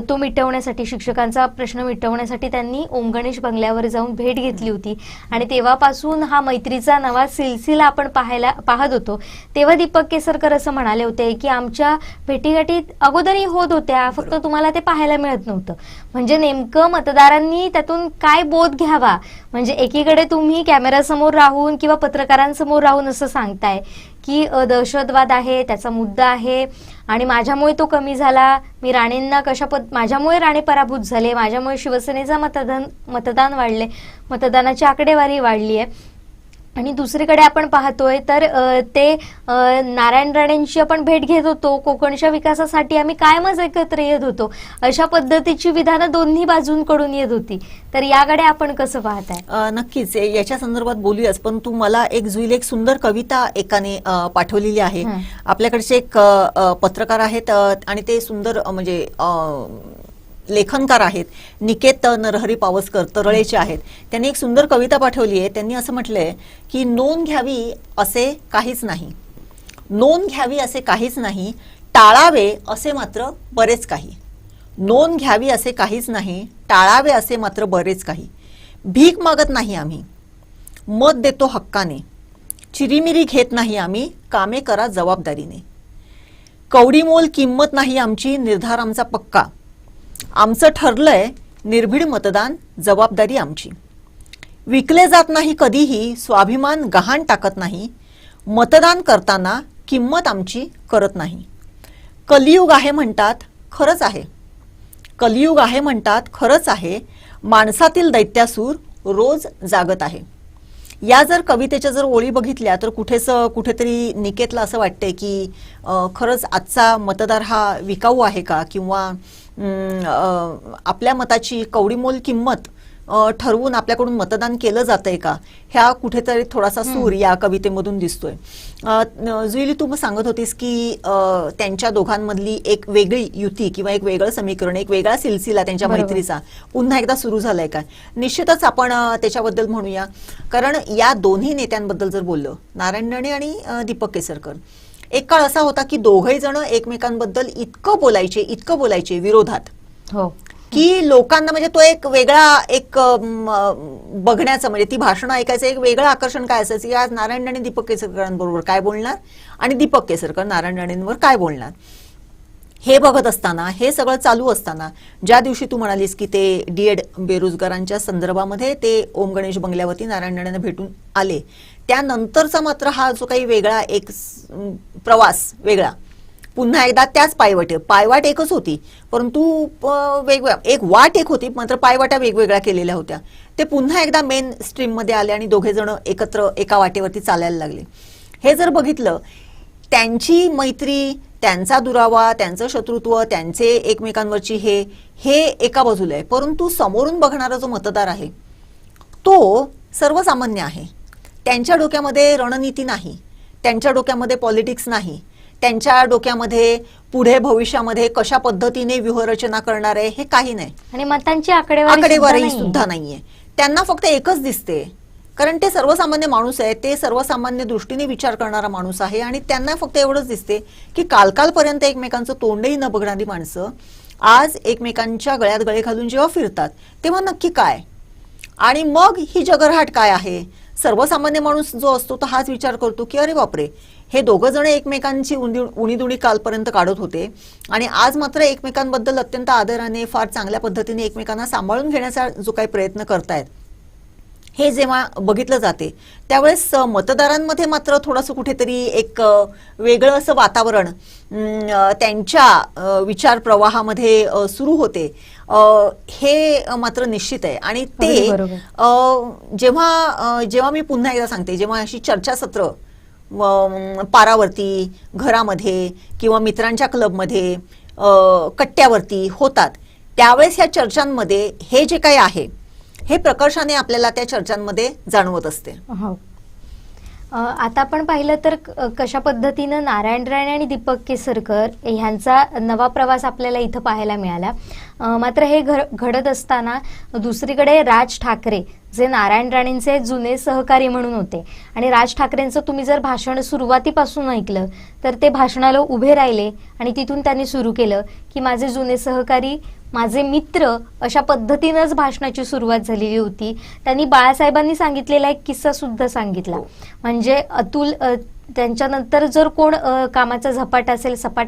तो मिटवण्यासाठी, शिक्षकांचा प्रश्न मिटवण्यासाठी त्यांनी ओम गणेश बंगल्यावर जाऊन भेट घेतली होती आणि तेव्हापासून हा मैत्रीचा नवा सिलसिला आपण पाहत होतो. तेव्हा दीपक केसरकर असं म्हणाले होते की आमच्या भेटीगाठीत अगोदरही होत होत्या, फक्त तुम्हाला ते पाहायला मिळत नव्हतं. म्हणजे नेमकं मतदारांनी त्यातून काय बोध घ्यावा, म्हणजे एकीकडे तुम्ही कॅमेरासमोर राहून किंवा पत्रकारांसमोर राहून असं सांगताय की दहशतवाद आहे, त्याचा मुद्दा आहे आणि माझ्यामुळे तो कमी झाला, मी राणेंना माझ्यामुळे राणे पराभूत झाले, माझ्यामुळे शिवसेनेचा मतदान वाढले, मतदानाची आकडेवारी वाढली आहे. आणि दुसरीकडे आपण पाहतोय तर ते नारायण राणेंची आपण भेट घेत होतो, कोकणच्या विकासासाठी आम्ही कायमच एकत्र येत होतो, अशा पद्धतीची विधानं दोन्ही बाजूंकडून येत होती. तर याकडे आपण कसं पाहताय? नक्कीच याच्या संदर्भात बोलूयाच, पण तू मला एक जुईल एक सुंदर कविता एकाने पाठवलेली आहे. आपल्याकडचे एक पत्रकार आहेत आणि ते सुंदर म्हणजे लेखनकार आहेत, निकेत नरहरी पावसकर, तरळेचे आहेत. त्यांनी एक सुंदर कविता पाठवली आहे. त्यांनी असं म्हटलंय की नोंद घ्यावी असे काहीच नाही, नोंद घ्यावी असे काहीच नाही, टाळावे असे मात्र बरेच काही. नोंद घ्यावी असे काहीच नाही, टाळावे असे मात्र बरेच काही. भीक मागत नाही आम्ही, मत देतो हक्काने, चिरीमिरी घेत नाही आम्ही, कामे करा जबाबदारीने. कवडीमोल किंमत नाही आमची, निर्धार आमचा पक्का, आमचं ठरलंय निर्भीड मतदान, जबाबदारी आमची. विकले जात नाही कधीही, स्वाभिमान गहाण टाकत नाही, मतदान करताना किंमत आमची करत नाही. कलियुग आहे म्हणतात, खरंच आहे, कलियुग आहे म्हणतात, खरंच आहे, माणसातील दैत्यासूर रोज जागत आहे. या जर कवितेच्या जर ओळी बघितल्या तर कुठेतरी निकेतला असं वाटतंय की खरंच आजचा मतदार हा विकाऊ आहे का, किंवा आपल्या मताची कवडीमोल किंमत ठरवून आपल्याकडून मतदान केलं जातंय का, ह्या कुठेतरी थोडासा सूर या कवितेमधून दिसतोय. जुईली, तू सांगत होतीस की त्यांच्या दोघांमधली एक वेगळी युती किंवा एक वेगळं समीकरण, एक वेगळा सिलसिला त्यांच्या मैत्रीचा पुन्हा एकदा सुरू झालाय का? निश्चितच आपण त्याच्याबद्दल म्हणूया, कारण या दोन्ही नेत्यांबद्दल जर बोललं, नारायण राणे आणि दीपक केसरकर, एक काळ असा होता की दोघे जण एकमेकांबद्दल इतकं बोलायचे विरोधात, हो, की लोकांना म्हणजे तो एक वेगळा एक बघण्याचं, म्हणजे ती भाषणं ऐकायचं एक वेगळं आकर्षण काय असायचं की आज नारायण राणे दीपक केसरकरांबरोबर काय बोलणार आणि दीपक केसरकर नारायण राणेंवर काय बोलणार, हे बघत असताना, हे सगळं चालू असताना, ज्या दिवशी तू म्हणालीस की ते डीएड बेरोजगारांच्या संदर्भामध्ये ते ओम गणेश बंगल्यावरती नारायण राणेंना भेटून आले, त्यानंतरचा मात्र हा जो काही वेगळा एक प्रवास वेगळा, पुन्हा एकदा त्याच पायवाट एकच होती, परंतु वेगवेगळ्या, एक वाट एक होती, मात्र पायवाटा वेगवेगळ्या केलेल्या होत्या, ते पुन्हा एकदा मेन स्ट्रीम मध्ये आले आणि दोघे जण एकत्र एका वाटेवरती चालायला लागले. हे जर बघितलं, त्यांची मैत्री, त्यांचा दुरावा, त्यांचं शत्रुत्व, त्यांचे एकमेकांवरची हे एका बाजूला आहे, परंतु समोरून बघणारा जो मतदार आहे तो सर्वसामान्य आहे. त्यांच्या डोक्यामध्ये रणनीती नाही, त्यांच्या डोक्यामध्ये पॉलिटिक्स नाही, त्यांच्या डोक्यामध्ये पुढे भविष्यामध्ये कशा पद्धतीने व्यूहरचना करणार आहे हे काही नाही, आणि मतांची आकडेवारी सुद्धा नाहीये. त्यांना फक्त एकच दिसते, कारण ते सर्वसामान्य माणूस आहे, ते सर्वसामान्य दृष्टीने विचार करणारा माणूस आहे, आणि त्यांना फक्त एवढंच दिसते की कालकालपर्यंत एकमेकांचं तोंडही न बघणारी माणसं आज एकमेकांच्या गळ्यात गळे घालून जेव्हा फिरतात तेव्हा नक्की काय, आणि मग ही जगरहाट काय आहे. सर्वसामान्य माणूस जो असतो तो हाच विचार करतो की अरे बापरे, हे दोघं जण एकमेकांची उणीदुणी कालपर्यंत काढत होते आणि आज मात्र एकमेकांबद्दल अत्यंत आदराने, फार चांगल्या पद्धतीने एकमेकांना सांभाळून घेण्याचा जो काही प्रयत्न करतायत, हे जेव्हा बघितलं जाते त्यावेळेस मतदारांमध्ये मात्र थोडंसं कुठेतरी एक वेगळं असं वातावरण त्यांच्या विचार प्रवाहामध्ये सुरू होते, हे मात्र निश्चित आहे. आणि ते जेव्हा मी पुन्हा एकदा सांगते, जेव्हा अशी चर्चासत्र पारावरती, घरामध्ये किंवा मित्रांच्या क्लबमध्ये, कट्ट्यावरती होतात, त्यावेळेस ह्या चर्चांमध्ये हे जे काही आहे हे प्रकर्षाने आपल्याला त्या चर्चांमध्ये जाणवत असते. आता आपण पाहिलं तर कशा पद्धतीनं नारायण राणे आणि दीपक केसरकर ह्यांचा नवा प्रवास आपल्याला इथं पाहायला मिळाला. मात्र हे घडत असताना दुसरीकडे राज ठाकरे, जे नारायण राणेंचे जुने सहकारी म्हणून होते, आणि राज ठाकरेंचं तुम्ही जर भाषण सुरुवातीपासून ऐकलं तर ते भाषणाला उभे राहिले आणि तिथून त्यांनी सुरू केलं की माझे जुने सहकारी, माझे मित्र, अशा पद्धतीनंच भाषणाची सुरुवात झालेली होती. त्यांनी बाळासाहेबांनी सांगितलेला एक किस्सा सुद्धा सांगितला, म्हणजे अतुल, त्यांच्यानंतर जर कोण कामाचा सपाटा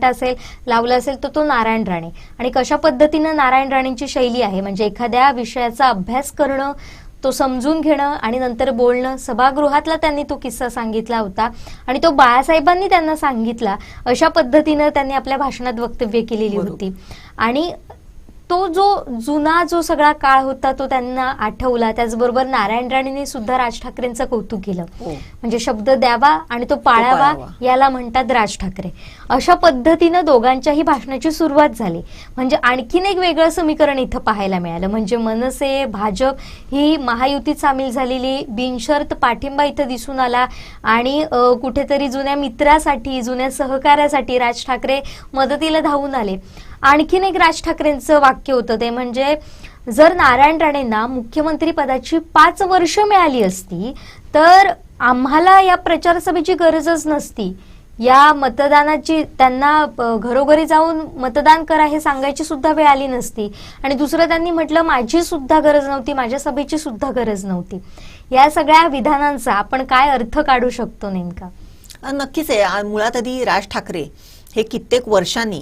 असेल लावला असेल तर तो नारायण राणे. आणि कशा पद्धतीनं नारायण राणेंची शैली आहे, म्हणजे एखाद्या विषयाचा अभ्यास करणं, तो समजून घेणं आणि नंतर बोलणं. सभागृहातला त्यांनी तो किस्सा सांगितला होता आणि तो बाळासाहेबांनी त्यांना सांगितला, अशा पद्धतीनं त्यांनी आपल्या भाषणात वक्तव्य केलेली होती. आणि तो जुना जो सगळा काळ होता तो त्यांना आठवला. त्याचबरोबर नारायण राणेंनी सुद्धा राज ठाकरेंचं कौतुक केलं, म्हणजे शब्द द्यावा आणि तो पाळावा, याला म्हणतात राज ठाकरे. अशा पद्धतीनं दोघांच्याही भाषणाची सुरुवात झाली. म्हणजे आणखीन एक वेगळं समीकरण इथं पाहायला मिळालं, म्हणजे मनसे, भाजप ही महायुतीत सामील झालेली, बिनशर्त पाठिंबा इथं दिसून आला. आणि कुठेतरी जुन्या मित्रासाठी, जुन्या सहकार्यासाठी राज ठाकरे मदतीला धावून आले. आणखीन एक राज ठाकरेंचं वाक्य होतं ते म्हणजे, जर नारायण राणेंना मुख्यमंत्री पदाची 5 वर्ष मिळाली असती तर आम्हाला या प्रचार सभेची गरजच नसती, या मतदानाची, त्यांना घरोघरी जाऊन मतदान करा हे सांगायची सुद्धा वेळ आली नसती. आणि दुसरं त्यांनी म्हटलं, माझी सुद्धा गरज नव्हती, माझ्या सभेची सुद्धा गरज नव्हती. या सगळ्या विधानांचा आपण काय अर्थ काढू शकतो नेमका? नक्कीच आहे. मुळात आधी राज ठाकरे हे कित्येक वर्षांनी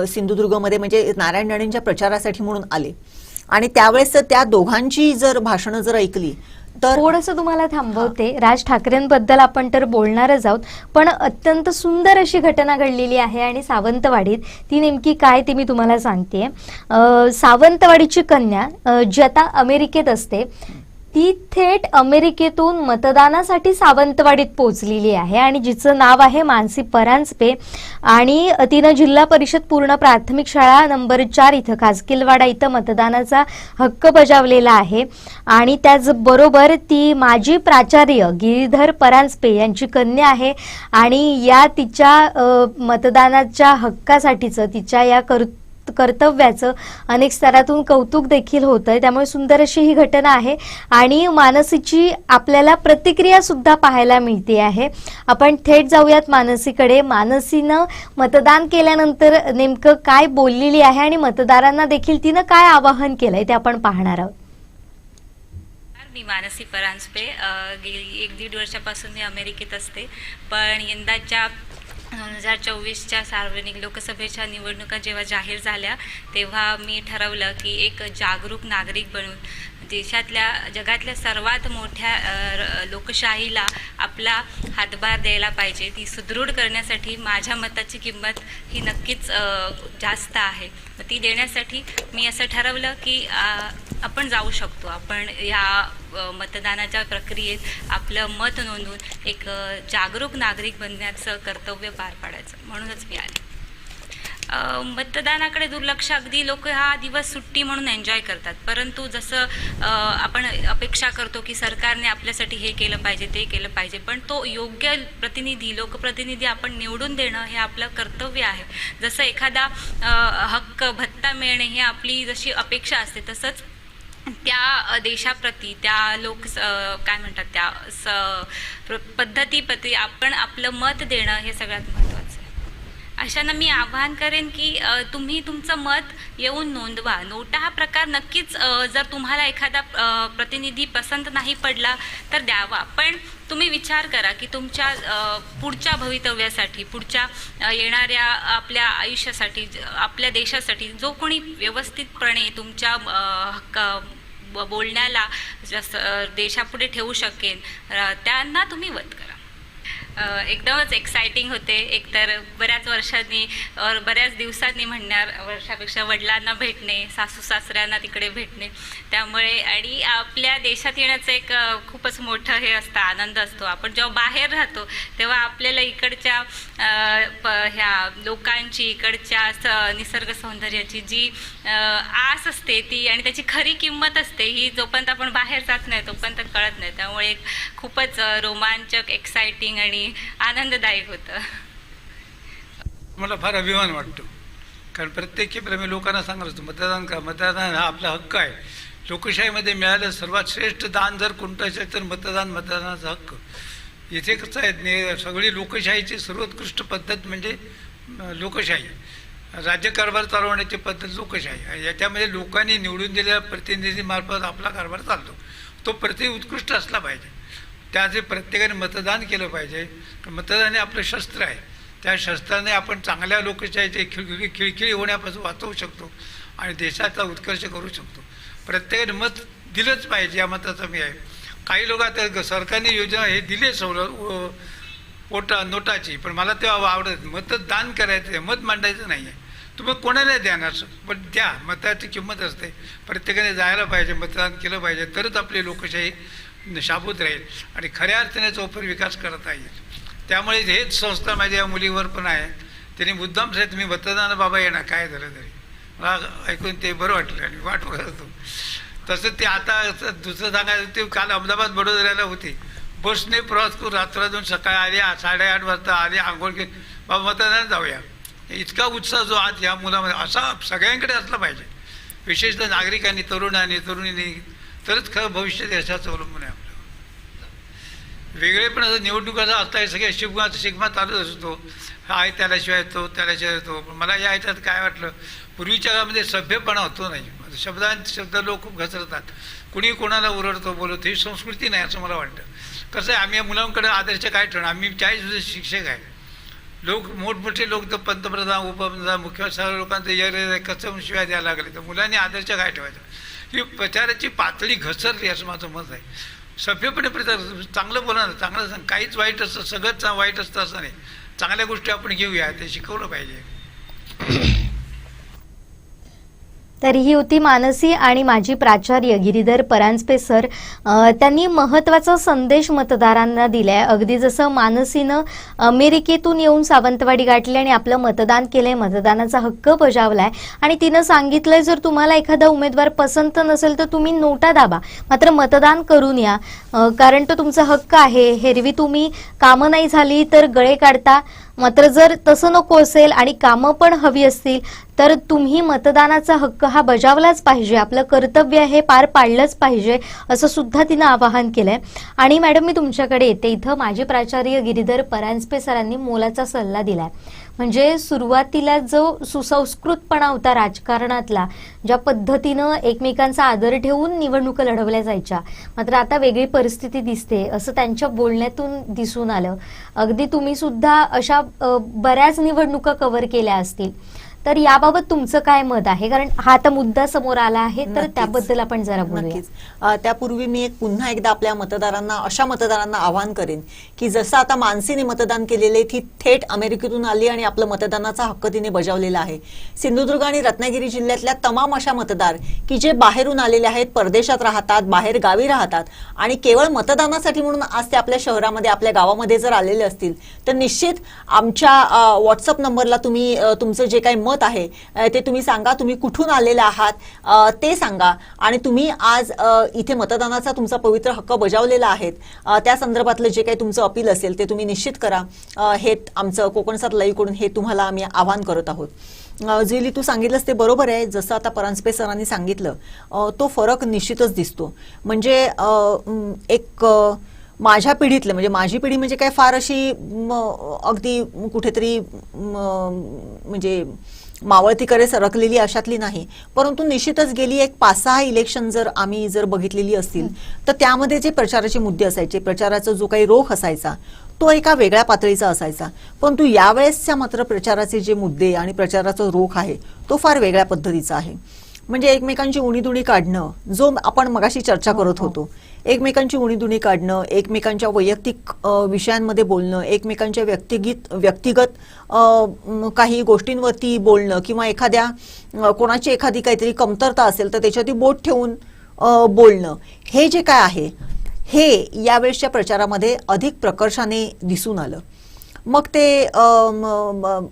सिंधुदुर्गमध्ये म्हणजे नारायण राणेंच्या प्रचारासाठी म्हणून आले, आणि त्यावेळेस त्या दोघांची जर भाषणं जर ऐकली तर थोडंसं तुम्हाला थांबवते. राज ठाकरेंबद्दल आपण तर बोलणारच आहोत, पण अत्यंत सुंदर अशी घटना घडलेली आहे आणि सावंतवाडीत. ती नेमकी काय ते मी तुम्हाला सांगते. सावंतवाडीची कन्या जी आता अमेरिकेत असते, ती थेट अमेरिकेतून मतदानासाठी सावंतवाडीत पोहोचलेली आहे आणि जिचं नाव आहे मानसी परांजपे आणि तिनं जिल्हा परिषद पूर्ण प्राथमिक शाळा नंबर 4 इथं खाजकीलवाडा इथं मतदानाचा हक्क बजावलेला आहे आणि त्याचबरोबर ती माजी प्राचार्य गिरीधर परांजपे यांची कन्या आहे आणि या तिच्या मतदानाच्या हक्कासाठीचं तिच्या या कर्तव्याचं अनेक स्तरातून कौतुक देखील होतंय. त्यामुळे सुंदर अशी ही घटना आहे आणि मानसीची आपल्याला प्रतिक्रिया सुद्धा पाहायला मिळते आहे. आपण थेट जाऊयात मानसीकडे. मानसीनं मतदान केल्यानंतर नेमकं काय बोललेली आहे आणि मतदारांना देखील तिनं काय आवाहन केलंय ते आपण पाहणार आहोत. मी मानसी परांजपे गेली 1-1.5 वर्षापासून मी अमेरिकेत असते, पण यंदाच्या 2024च्या सार्वजनिक लोकसभेच्या निवडणुका जेव्हा जाहीर झाल्या तेव्हा मी ठरवलं की एक जागरूक नागरिक बनून जगातल्या सर्वात मोठ्या लोकशाहीला आपला हातभार द्यायला पाहिजे. ती सुदृढ करण्यासाठी माझ्या मताची किंमत ही नक्कीच जास्त आहे. ती देण्यासाठी मी असं ठरवलं की आपण जाऊ शकतो. आपण या मतदानाच्या प्रक्रियेत आपलं मत नोंदवून एक जागरूक नागरिक बनण्याचं कर्तव्य पार पाडायचं, म्हणूनच मी आले. मतदानाकडे दुर्लक्ष, अगदी लोक हा दिवस सुट्टी म्हणून एन्जॉय करतात, परंतु जसं आपण अपेक्षा करतो की सरकारने आपल्यासाठी हे केलं पाहिजे ते केलं पाहिजे, पण तो योग्य प्रतिनिधी लोकप्रतिनिधी आपण निवडून देणं हे आपलं कर्तव्य आहे. जसं एखादा हक्क भत्ता मिळणे ही आपली जशी अपेक्षा असते, तसंच त्या देशाप्रती त्या काय म्हणतात त्या पद्धतीप्रती आपण आपलं मत देणं हे सगळ्यात महत्त्वाचं आहे. अशांना मी आवाहन करेन की तुम्ही तुमचं मत येऊन नोंदवा. नोटा हा प्रकार नक्कीच जर तुम्हाला एखादा प्रतिनिधी पसंत नाही पडला तर द्यावा, पण तुम्ही विचार करा की तुमच्या पुढच्या भवितव्यासाठी, पुढच्या येणाऱ्या आपल्या आयुष्यासाठी, आपल्या देशासाठी जो कोणी व्यवस्थितपणे तुमच्या बोलण्याला देशापुढे ठेवू शकेल त्यांना तुम्ही वत करा. एकदमच एक्साइटिंग होते. एकतर बऱ्याच वर्षांनी बऱ्याच दिवसांनी म्हणणार, वर्षापेक्षा वडिलांना भेटणे, सासू सासऱ्यांना तिकडे भेटणे, त्यामुळे आणि आपल्या देशात येण्याचं एक खूपच मोठं हे असतं, आनंद असतो. आपण जेव्हा बाहेर राहतो तेव्हा आपल्याला इकडच्या ह्या लोकांची, इकडच्या निसर्ग सौंदर्याची जी आस असते ती आणि त्याची खरी किंमत असते ही जोपर्यंत आपण बाहेर जात नाही तोपर्यंत कळत नाही. त्यामुळे एक खूपच रोमांचक, एक्साइटिंग आणि आनंददायक होतं. मला फार अभिमान वाटतो, कारण प्रत्येक प्रेमी लोकांना सांगत असतो मतदान करा. मतदान हा आपला हक्क आहे. लोकशाहीमध्ये मिळालं सर्वात श्रेष्ठ दान जर कोणतं असेल तर मतदानाचा हक्क. इथे कसं आहे, सगळी लोकशाहीची सर्वोत्कृष्ट पद्धत म्हणजे लोकशाही. राज्यकारभार चालवण्याची पद्धत लोकशाही. याच्यामध्ये लोकांनी निवडून दिलेल्या प्रतिनिधीमार्फत आपला कारभार चालतो. तो उत्कृष्ट असला पाहिजे. त्याचे प्रत्येकाने मतदान केलं पाहिजे. मतदान हे आपलं शस्त्र आहे. त्या शस्त्राने आपण चांगल्या लोकशाहीचे खिळखिळी होण्यापासून वाचवू शकतो आणि देशाचा उत्कर्ष करू शकतो. प्रत्येकाने मत दिलंच पाहिजे, या मताचा मी आहे. काही लोक आता सरकारने योजना हे दिले नोटाची, पण मला तेव्हा आवडत. मतदान करायचं, मत मांडायचं नाही आहे. तुम्ही कोणाला देणार, पण द्या. मताची किंमत असते. प्रत्येकाने जायला पाहिजे, मतदान केलं पाहिजे, तरच आपली लोकशाही शाबूत राहील आणि खऱ्या अर्थाने चौफर विकास करता येईल. त्यामुळे हेच संस्था माझ्या मुलीवर पण आहे. त्यांनी मुद्दाम सांगितलं मी मतदान बाबा येणार काय झालं तरी. मला ऐकून ते बरं वाटलं आणि वाट बघत होतो. तसं ते आता दुसरं सांगायचं, ते काल अहमदाबाद वडोदऱ्याला होती, बसने प्रवास करून रात्रातून सकाळी आली, 8:30 वाजता आली, आंघोळ केली, बाबा मतदान जाऊया. इतका उत्साह जो आज या मुलामध्ये असा सगळ्यांकडे असला पाहिजे, विशेषतः नागरिकांनी, तरुणींनी, तरच खरं भविष्य देशाचं अवलंबून आहे आपलं. वेगळेपण असं निवडणुकाचा असता सगळे शिगमा चालूच असतो. हा त्याल्याशिवाय येतो, त्याल्याशिवाय येतो. पण मला या ह्याच्यात काय वाटलं, पूर्वीच्या काळामध्ये सभ्यपणा होतो नाही. शब्द लोक खूप घसरतात, कुणी कोणाला ओरडतो, बोलतो. ही संस्कृती नाही असं मला वाटतं. कसं आहे, आम्ही या मुलांकडे आदर्श काय ठेवणार. आम्ही 40 वर्ष शिक्षक आहे. मोठमोठे लोक तर पंतप्रधान, उपप्रधान, मुख्यमंत्री सर्व लोकांचं कसं शिवाय द्यायला लागले, तर मुलांनी आदर्श काय ठेवायचं. ही प्रचाराची पातळी घसरली असं माझं मत आहे. सभ्यपणे प्रचार, चांगलं बोला ना, चांगलं सांग. काहीच वाईट असतं, सगळंच वाईट असतं असं नाही. चांगल्या गोष्टी आपण घेऊया, ते शिकवलं पाहिजे. तर ही होती मानसी आणि माजी प्राचार्य गिरीधर परांजपे सर. त्यांनी महत्त्वाचा संदेश मतदारांना दिलाय. अगदी जसं मानसीनं अमेरिकेतून येऊन सावंतवाडी गाठली आणि आपलं मतदान केलंय, मतदानाचा हक्क बजावलाय आणि तिनं सांगितलंय जर तुम्हाला एखादा उमेदवार पसंत नसेल तर तुम्ही नोटा दाबा, मात्र मतदान करून या, कारण तो तुमचा हक्क आहे. हेरवी तुम्ही कामं नाही झाली तर गळे काढता, मात्र जर तसं नको असेल आणि कामं पण हवी असतील तर तुम्ही मतदानाचा हक्क हा बजावलाच पाहिजे, आपलं कर्तव्य हे पार पाडलंच पाहिजे, असं सुद्धा तिनं आवाहन केलंय. आणि मॅडम मी तुमच्याकडे येते. इथं माजी प्राचार्य गिरीधर परांजपे सरांनी मोलाचा सल्ला दिलाय. म्हणजे सुरुवातीला जो सुसंस्कृतपणा होता राजकारणातला, ज्या पद्धतीनं एकमेकांचा आदर ठेवून निवडणुका लढवल्या जायच्या, मात्र आता वेगळी परिस्थिती दिसते असं त्यांच्या बोलण्यातून दिसून आलं. अगदी तुम्ही सुद्धा अशा बऱ्याच निवडणुका कव्हर केल्या असतील, तर याबाबत तुमचं काय मत आहे? कारण हा आता मुद्दा समोर आला आहे, तर त्याबद्दल आपण जरा बोलूया. त्यापूर्वी मी पुन्हा एकदा आपल्या मतदारांना, अशा मतदारांना आवाहन करेन की जसं आता मानसीने मतदान केलेले, ती थेट अमेरिकेतून आली आणि आपलं मतदानाचा हक्क तिने बजावलेला आहे. सिंधुदुर्ग आणि रत्नागिरी जिल्ह्यातल्या तमाम अशा मतदार की जे बाहेरून आलेले आहेत, परदेशात राहतात, बाहेर गावी राहतात आणि केवळ मतदानासाठी म्हणून आज ते आपल्या शहरामध्ये, आपल्या गावामध्ये जर आलेले असतील तर निश्चित आमच्या व्हॉट्सअप नंबरला तुम्ही तुमचं जे काही मत आहे ते तुम्ही सांगा, तुम्ही कुठून आलेले आहात ते सांगा आणि तुम्ही आज इथे मतदानाचा तुमचा पवित्र हक्क बजावलेला आहे, त्या संदर्भातलं जे काही तुमचं अपील असेल ते तुम्ही निश्चित करा. हे आमचं कोकणसात लाईव्ह कडून हे तुम्हाला आम्ही आवाहन करत आहोत. जुईली, तू सांगितलंस ते बरोबर आहे. जसं आता परांजपे सरांनी सांगितलं तो फरक निश्चितच दिसतो. म्हणजे एक माझ्या पिढीतलं, म्हणजे माझी पिढी म्हणजे काय फार अशी अगदी कुठेतरी म्हणजे मावळतीकडे सरकलेली अशातली नाही, परंतु निश्चितच गेली एक 5-6 इलेक्शन जर आम्ही बघितलेली असतील तर त्यामध्ये जे प्रचाराचे मुद्दे असायचे, प्रचाराचा जो काही रोख असायचा तो एका वेगळ्या पातळीचा असायचा. परंतु यावेळेसच्या मात्र प्रचाराचे जे मुद्दे आणि प्रचाराचा रोख आहे तो फार वेगळ्या पद्धतीचा आहे. म्हणजे एकमेकांची उणीधुणी काढणं, जो आपण मगाशी चर्चा करत होतो, एकमेकांची उणीधुणी काढणं, एकमेकांच्या वैयक्तिक विषयांमध्ये बोलणं, एकमेकांच्या व्यक्तिगत काही गोष्टींवरती बोलणं किंवा एखाद्या कोणाची एखादी काहीतरी कमतरता असेल तर त्याच्यावरती बोट ठेवून बोलणं, हे जे काय आहे हे यावेळेसच्या प्रचारामध्ये अधिक प्रकर्षाने दिसून आलं. मग ते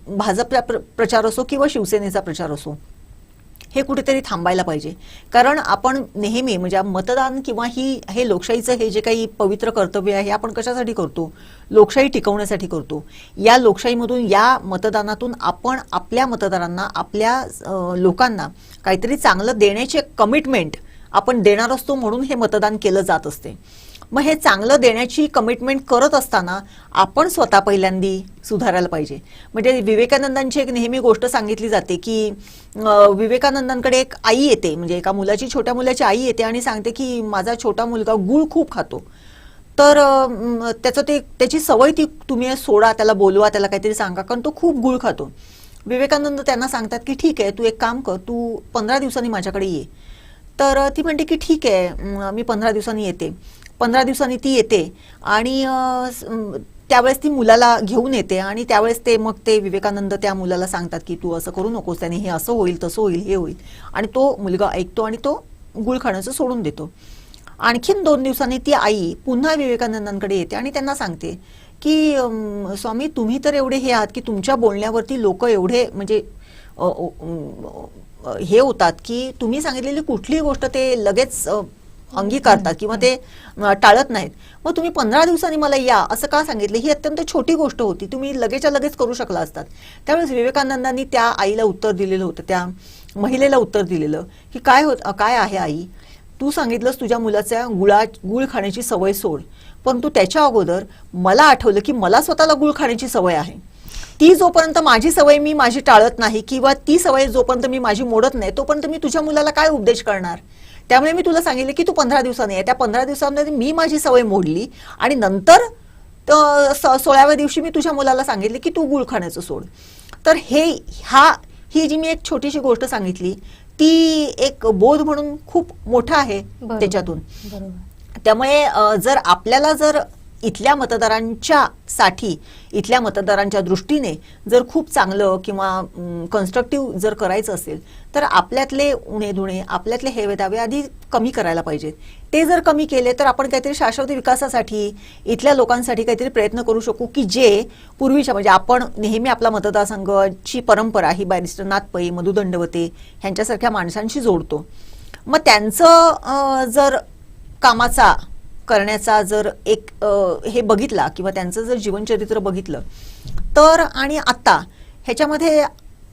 भाजपचा प्रचार असो किंवा शिवसेनेचा प्रचार असो, हे कुठेतरी थांबायला पाहिजे. कारण आपण नेहमी म्हणजे मतदान किंवा हे लोकशाहीचं हे जे काही पवित्र कर्तव्य आहे आपण कशासाठी करतो? लोकशाही टिकवण्यासाठी करतो. या लोकशाहीमधून, या मतदानातून आपण आपल्या मतदारांना, आपल्या लोकांना काहीतरी चांगलं देण्याचे कमिटमेंट आपण देणार असतो, म्हणून हे मतदान केलं जात असते. मग हे चांगलं देण्याची कमिटमेंट करत असताना आपण स्वतः पहिल्यांदी सुधारायला पाहिजे. म्हणजे विवेकानंदांची एक नेहमी गोष्ट सांगितली जाते की विवेकानंदांकडे एक आई येते, म्हणजे एका मुलाची, छोट्या मुलाची आई येते आणि सांगते की माझा छोटा मुलगा गूळ खूप खातो, तर त्याची सवय ती तुम्ही सोडा, त्याला बोलवा, त्याला काहीतरी सांगा, कारण तो खूप गूळ खातो. विवेकानंद त्यांना सांगतात की ठीक आहे, तू एक काम कर, तू 15 दिवसांनी माझ्याकडे ये. तर ती म्हणते की ठीक आहे, मी 15 दिवसांनी येते. 15 दिवसांनी ती येते आणि त्यावेळेस ती मुलाला घेऊन येते आणि त्यावेळेस मग ते विवेकानंद त्या मुलाला सांगतात की तू असं करू नकोस, त्याने हे असं होईल, तसं होईल, हे होईल. आणि तो मुलगा ऐकतो आणि तो गुळ खाण्याचं सोडून देतो. आणखीन 2 दिवसांनी ती आई पुन्हा विवेकानंदांकडे येते आणि त्यांना सांगते की स्वामी, तुम्ही तर एवढे हे आहात की तुमच्या बोलण्यावरती लोक एवढे म्हणजे हे होतात की तुम्ही सांगितलेली कुठलीही गोष्ट ते लगेच अंगीकारतात किंवा ते टाळत नाहीत. मग तुम्ही 15 दिवसांनी मला या असं का सांगितलं? ही अत्यंत छोटी गोष्ट होती, तुम्ही लगेचच्या लगेच करू शकला असतात. त्यावेळेस विवेकानंदांनी त्या आईला उत्तर दिलेलं होतं, त्या महिलेला उत्तर दिलेलं की काय आहे आई, तू सांगितलंस तुझ्या मुलाच्या गुळ खाण्याची सवय सोड, परंतु त्याच्या अगोदर मला आठवलं की मला स्वतःला गुळ खाण्याची सवय आहे. ती जोपर्यंत माझी सवय मी माझी टाळत नाही किंवा ती सवय जोपर्यंत मी माझी मोडत नाही, तोपर्यंत मी तुझ्या मुलाला काय उपदेश करणार? त्यामुळे मी तुला सांगितले की तू 15 दिवसांनी आहे. त्या 15 दिवसांमध्ये मी माझी सवय मोडली आणि नंतर 16व्या दिवशी मी तुझ्या मुलाला सांगितले की तू गुळ खाण्याचं सोड. तर ही जी मी एक छोटीशी गोष्ट सांगितली ती एक बोध म्हणून खूप मोठा आहे त्याच्यातून. त्यामुळे जर आपल्याला इथल्या मतदारांच्यासाठी, इथल्या मतदारांच्या दृष्टीने जर खूप चांगलं किंवा कन्स्ट्रक्टिव्ह जर करायचं असेल तर आपल्यातले उणेधुणे, आपल्यातले हेवेदावे आधी कमी करायला पाहिजेत. ते जर कमी केले तर आपण काहीतरी शाश्वत विकासासाठी, इथल्या लोकांसाठी काहीतरी प्रयत्न करू शकू की जे पूर्वीच्या, म्हणजे आपण नेहमी आपला मतदारसंघाची परंपरा ही बॅरिस्टर नाथ पै, मधु दंडवते ह्यांच्यासारख्या माणसांशी जोडतो. मग त्यांचं जर कामाचा करण्याचा जर एक हे बघितला किंवा त्यांचं जर जीवनचरित्र बघितलं तर, आणि आता ह्याच्यामध्ये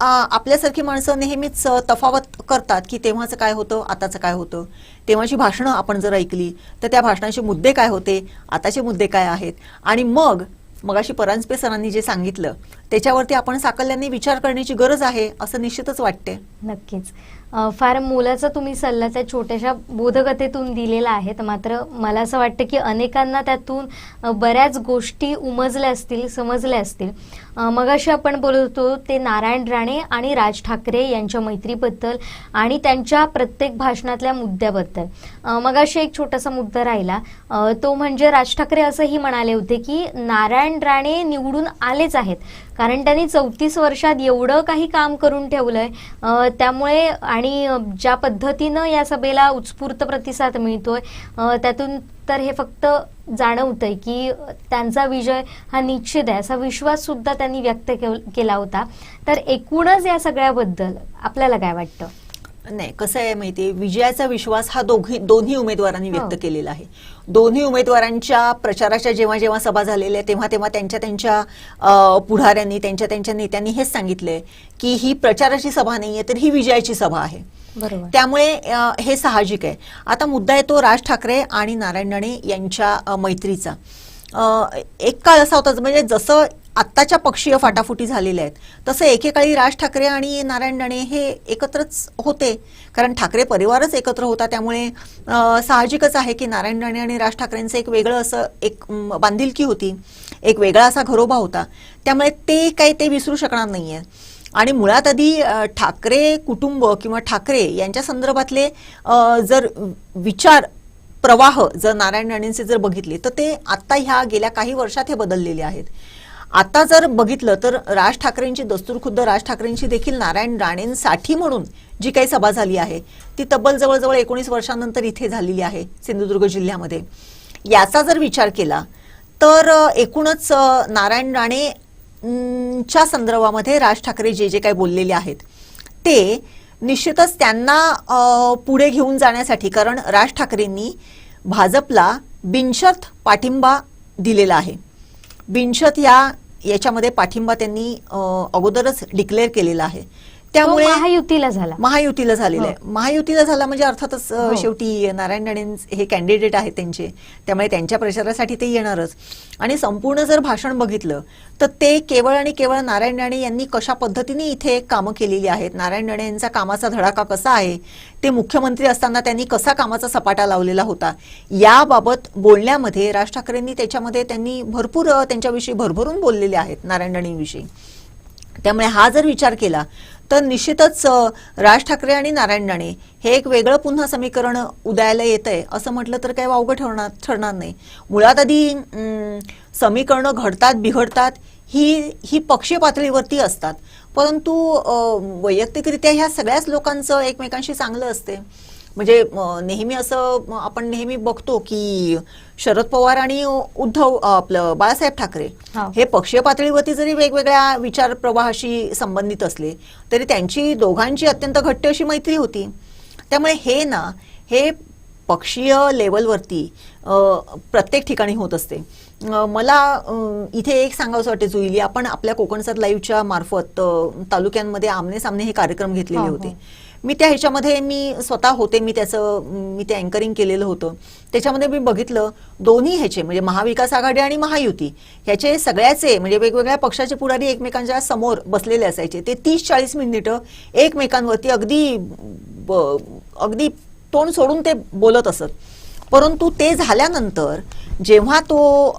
आपल्यासारखी माणसं नेहमीच तफावत करतात की तेव्हाचं काय होतं, आताचं काय होतं. तेव्हाची भाषणं आपण जर ऐकली तर त्या भाषणाचे मुद्दे काय होते, आताचे मुद्दे काय आहेत, आणि मगाशी परांजपे सरांनी जे सांगितलं त्याच्यावरती आपण साकल्याने विचार करण्याची गरज आहे असं निश्चितच वाटते. नक्कीच. फार मोलाचा तुम्ही सल्ला त्या छोट्याशा बोधकथेतून दिलेला आहे. मात्र मला असं वाटतं की अनेकांना त्यातून बऱ्याच गोष्टी उमजल्या असतील, समजल्या असतील. मगाशी आपण बोलत होतो ते नारायण राणे आणि राज ठाकरे यांच्या मैत्रीबद्दल आणि त्यांच्या प्रत्येक भाषणातल्या मुद्द्याबद्दल. मगाशी एक छोटासा मुद्दा राहिला, तो म्हणजे राज ठाकरे असंही म्हणाले होते की नारायण राणे निवडून आलेच आहेत कारण त्यांनी 34 वर्षात एवढं काही काम करून ठेवलंय. त्यामुळे आणि ज्या पद्धतीनं या सभेला उत्स्फूर्त प्रतिसाद मिळतोय त्यातून तर हे फक्त जाणवतंय की त्यांचा विजय हा निश्चित आहे असा विश्वास सुद्धा त्यांनी व्यक्त केला होता. तर एकूणच या सगळ्याबद्दल आपल्याला काय वाटतं? नाही, कसं आहे माहितीये, विजयाचा विश्वास हा दोन्ही उमेदवारांनी व्यक्त केलेला आहे. दोन्ही उमेदवारांच्या प्रचाराच्या जेव्हा जेव्हा सभा झालेल्या तेव्हा तेव्हा त्यांच्या पुढाऱ्यांनी, त्यांच्या नेत्यांनी हेच सांगितलंय की ही प्रचाराची सभा नाहीये तर ही विजयाची सभा आहे. त्यामुळे हे साहजिक आहे. आता मुद्दा येतो राज ठाकरे आणि नारायण राणे यांच्या मैत्रीचा. एक काळ असा होता, म्हणजे जसं आत्ताच्या पक्षीय फाटाफुटी झालेल्या आहेत तसं एकेकाळी राज ठाकरे आणि नारायण राणे हे एकत्रच होते, कारण ठाकरे परिवारच एकत्र होता. त्यामुळे साहजिकच आहे की नारायण राणे आणि राज ठाकरेंचं एक वेगळं असं एक बांधिलकी होती, एक वेगळा असा घरोबा होता. त्यामुळे ते विसरू शकणार नाहीये. आणि मुळात आधी ठाकरे कुटुंब किंवा ठाकरे यांच्या संदर्भातले जर विचार प्रवाह जर नारायण राणेंचे जर बघितले तर ते आता ह्या गेल्या काही वर्षात हे बदललेले आहेत. आता जर बघितलं तर राज ठाकरेंची, दस्तूर खुद्द राज ठाकरेंची देखील नारायण राणेंसाठी म्हणून जी काही सभा झाली आहे ती तब्बल जवळजवळ 19 वर्षांनंतर इथे झालेली आहे सिंधुदुर्ग जिल्ह्यामध्ये. याचा जर विचार केला तर एकूणच नारायण राणेच्या संदर्भामध्ये राज ठाकरे जे काही बोललेले आहेत ते निश्चितच त्यांना पुढे घेऊन जाण्यासाठी, कारण राज ठाकरेंनी भाजपला बिनशर्त पाठिंबा दिलेला आहे. बिनशर्त याच्यामध्ये पाठिंबा त्यांनी अगोदरच डिक्लेअर केलेला आहे. त्यामुळे महायुतीला झालेला आहे. महायुतीला झाला म्हणजे अर्थातच शेवटी नारायण राणे हे कॅन्डिडेट आहेत त्यांचे, त्यामुळे त्यांच्या प्रचारासाठी ते येणारच. आणि संपूर्ण जर भाषण बघितलं तर ते केवळ आणि केवळ नारायण राणे यांनी कशा पद्धतीने इथे कामं केलेली आहेत, नारायण राणे यांचा कामाचा धडाका कसा आहे, ते मुख्यमंत्री असताना त्यांनी कसा कामाचा सपाटा लावलेला होता, याबाबत बोलण्यामध्ये राज ठाकरेंनी त्यांनी भरपूर त्यांच्याविषयी भरभरून बोललेले आहेत नारायण राणेंविषयी. त्यामुळे हा जर विचार केला तर निश्चितच राज ठाकरे आणि नारायण राणे हे एक वेगळं पुन्हा समीकरण उदयाला येतंय असं म्हटलं तर काही वावगं ठरणार नाही. मुळात आधी समीकरणं घडतात बिघडतात ही पक्षीय पातळीवरती असतात, परंतु वैयक्तिकरित्या ह्या सगळ्याच लोकांचं एकमेकांशी चांगलं असते. म्हणजे नेहमी असं आपण नेहमी बघतो की शरद पवार आणि आपलं बाळासाहेब ठाकरे हे पक्षीय पातळीवरती जरी वेगवेगळ्या विचार प्रवाहाशी संबंधित असले तरी त्यांची दोघांची अत्यंत घट्ट अशी मैत्री होती. त्यामुळे हे पक्षीय लेवलवरती प्रत्येक ठिकाणी होत असते. मला इथे एक सांगावंसं वाटते जुईली, आपण आपल्या कोकणसात लाईव्हच्या मार्फत तालुक्यांमध्ये आमने सामने हे कार्यक्रम घेतलेले होते. मी त्या ह्याच्यामध्ये मी स्वतः होते, मी ते अँकरिंग केलेलं होतं. त्याच्यामध्ये मी बघितलं दोन्ही ह्याचे म्हणजे महाविकास आघाडी आणि महायुती ह्याचे सगळ्याचे म्हणजे वेगवेगळ्या पक्षाचे पुढारी एकमेकांच्या समोर बसलेले असायचे. ते 30-40 मिनिटं एकमेकांवरती अगदी तोंड सोडून ते बोलत असत. परंतु ते झाल्यानंतर जेव्हा तो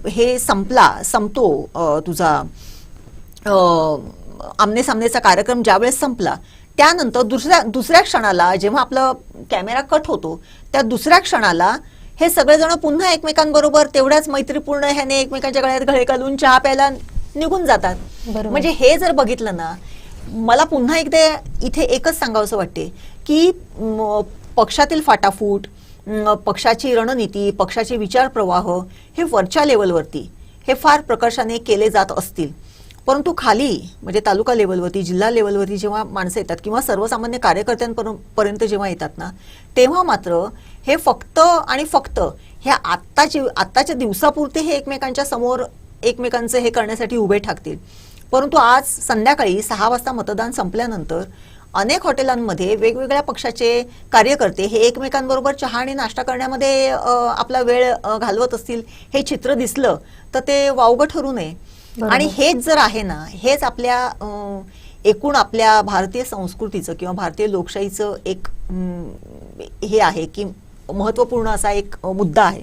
हे संपतो तुझा आमने सामनेचा कार्यक्रम ज्यावेळेस संपला त्यानंतर दुसऱ्या क्षणाला जेव्हा आपला कॅमेरा कट होतो त्या दुसऱ्या क्षणाला हे सगळेजण पुन्हा एकमेकांबरोबर तेवढ्याच मैत्रीपूर्ण ह्याने एकमेकांच्या गळ्यात गळे घालून चहा प्यायला निघून जातात. म्हणजे हे जर बघितलं ना, मला पुन्हा एकदा इथे एकच सांगावंसं वाटते की पक्षातील फाटाफूट, पक्षाची रणनीती, पक्षाचे विचार प्रवाह हे वरच्या लेवलवरती हे फार प्रकर्षाने केले जात असतील, परंतु खाली म्हणजे तालुका लेवलवरती, जिल्हा लेवलवरती जेव्हा माणसं येतात किंवा सर्वसामान्य कार्यकर्त्यांपर्यंत जेव्हा येतात ना, तेव्हा मात्र हे फक्त आणि फक्त ह्या आत्ताच्या दिवसापुरते हे एकमेकांच्या समोर एकमेकांचं हे करण्यासाठी उभे ठाकतील. परंतु आज संध्याकाळी 6 वाजता मतदान संपल्यानंतर अनेक हॉटेलांमध्ये वेगवेगळ्या पक्षाचे कार्यकर्ते हे एकमेकांबरोबर चहा आणि नाश्ता करण्यामध्ये आपला वेळ घालवत असतील, हे चित्र दिसलं तर ते वावगं ठरू नये. आणि हेच जर आहे ना, हेच आपल्या एकूण आपल्या भारतीय संस्कृतीचं किंवा भारतीय लोकशाहीचं एक हे आहे की महत्त्वपूर्ण असा एक मुद्दा आहे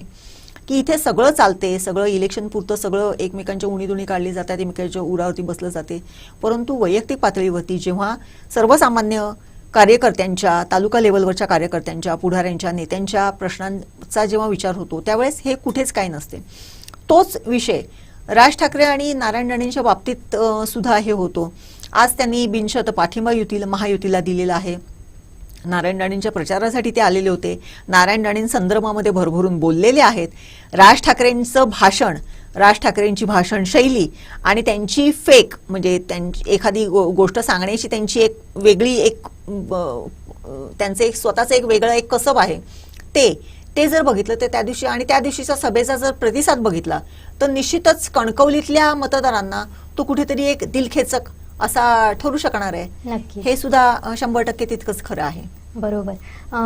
की इथे सगळं चालते, सगळं इलेक्शन पुरतं सगळं एकमेकांच्या उणीधुणी काढली जातात, एकमेकांच्या उरावरती बसलं जाते, परंतु वैयक्तिक पातळीवरती जेव्हा सर्वसामान्य कार्यकर्त्यांच्या, तालुका लेवलवरच्या कार्यकर्त्यांच्या, पुढाऱ्यांच्या, नेत्यांच्या प्रश्नांचा जेव्हा विचार होतो त्यावेळेस हे कुठेच काही नसते. तोच विषय राज ठाकरे आणि नारायण राणेंच्या बाबतीत सुद्धा हे होतो. आज त्यांनी बिनशर्त पाठिंबा महायुतीला दिलेला आहे. नारायण राणेंच्या प्रचारासाठी ते आलेले होते. नारायण राणे संदर्भामध्ये भरभरून बोललेले आहेत. राज ठाकरेंचं भाषण, राज ठाकरेंची भाषण शैली आणि त्यांची फेक म्हणजे एखादी गोष्ट सांगण्याची त्यांची एक वेगळी त्यांचं एक स्वतःचं एक वेगळं एक कसब आहे, ते जर बघितलं तर त्या दिवशी आणि त्या दिवशीचा सभेचा जर प्रतिसाद बघितला तर निश्चितच कणकवलीतल्या मतदारांना तो कुठेतरी एक दिलखेचक असा ठरू शकणार आहे. हे सुद्धा 100% तितकंच खरं आहे. बरोबर.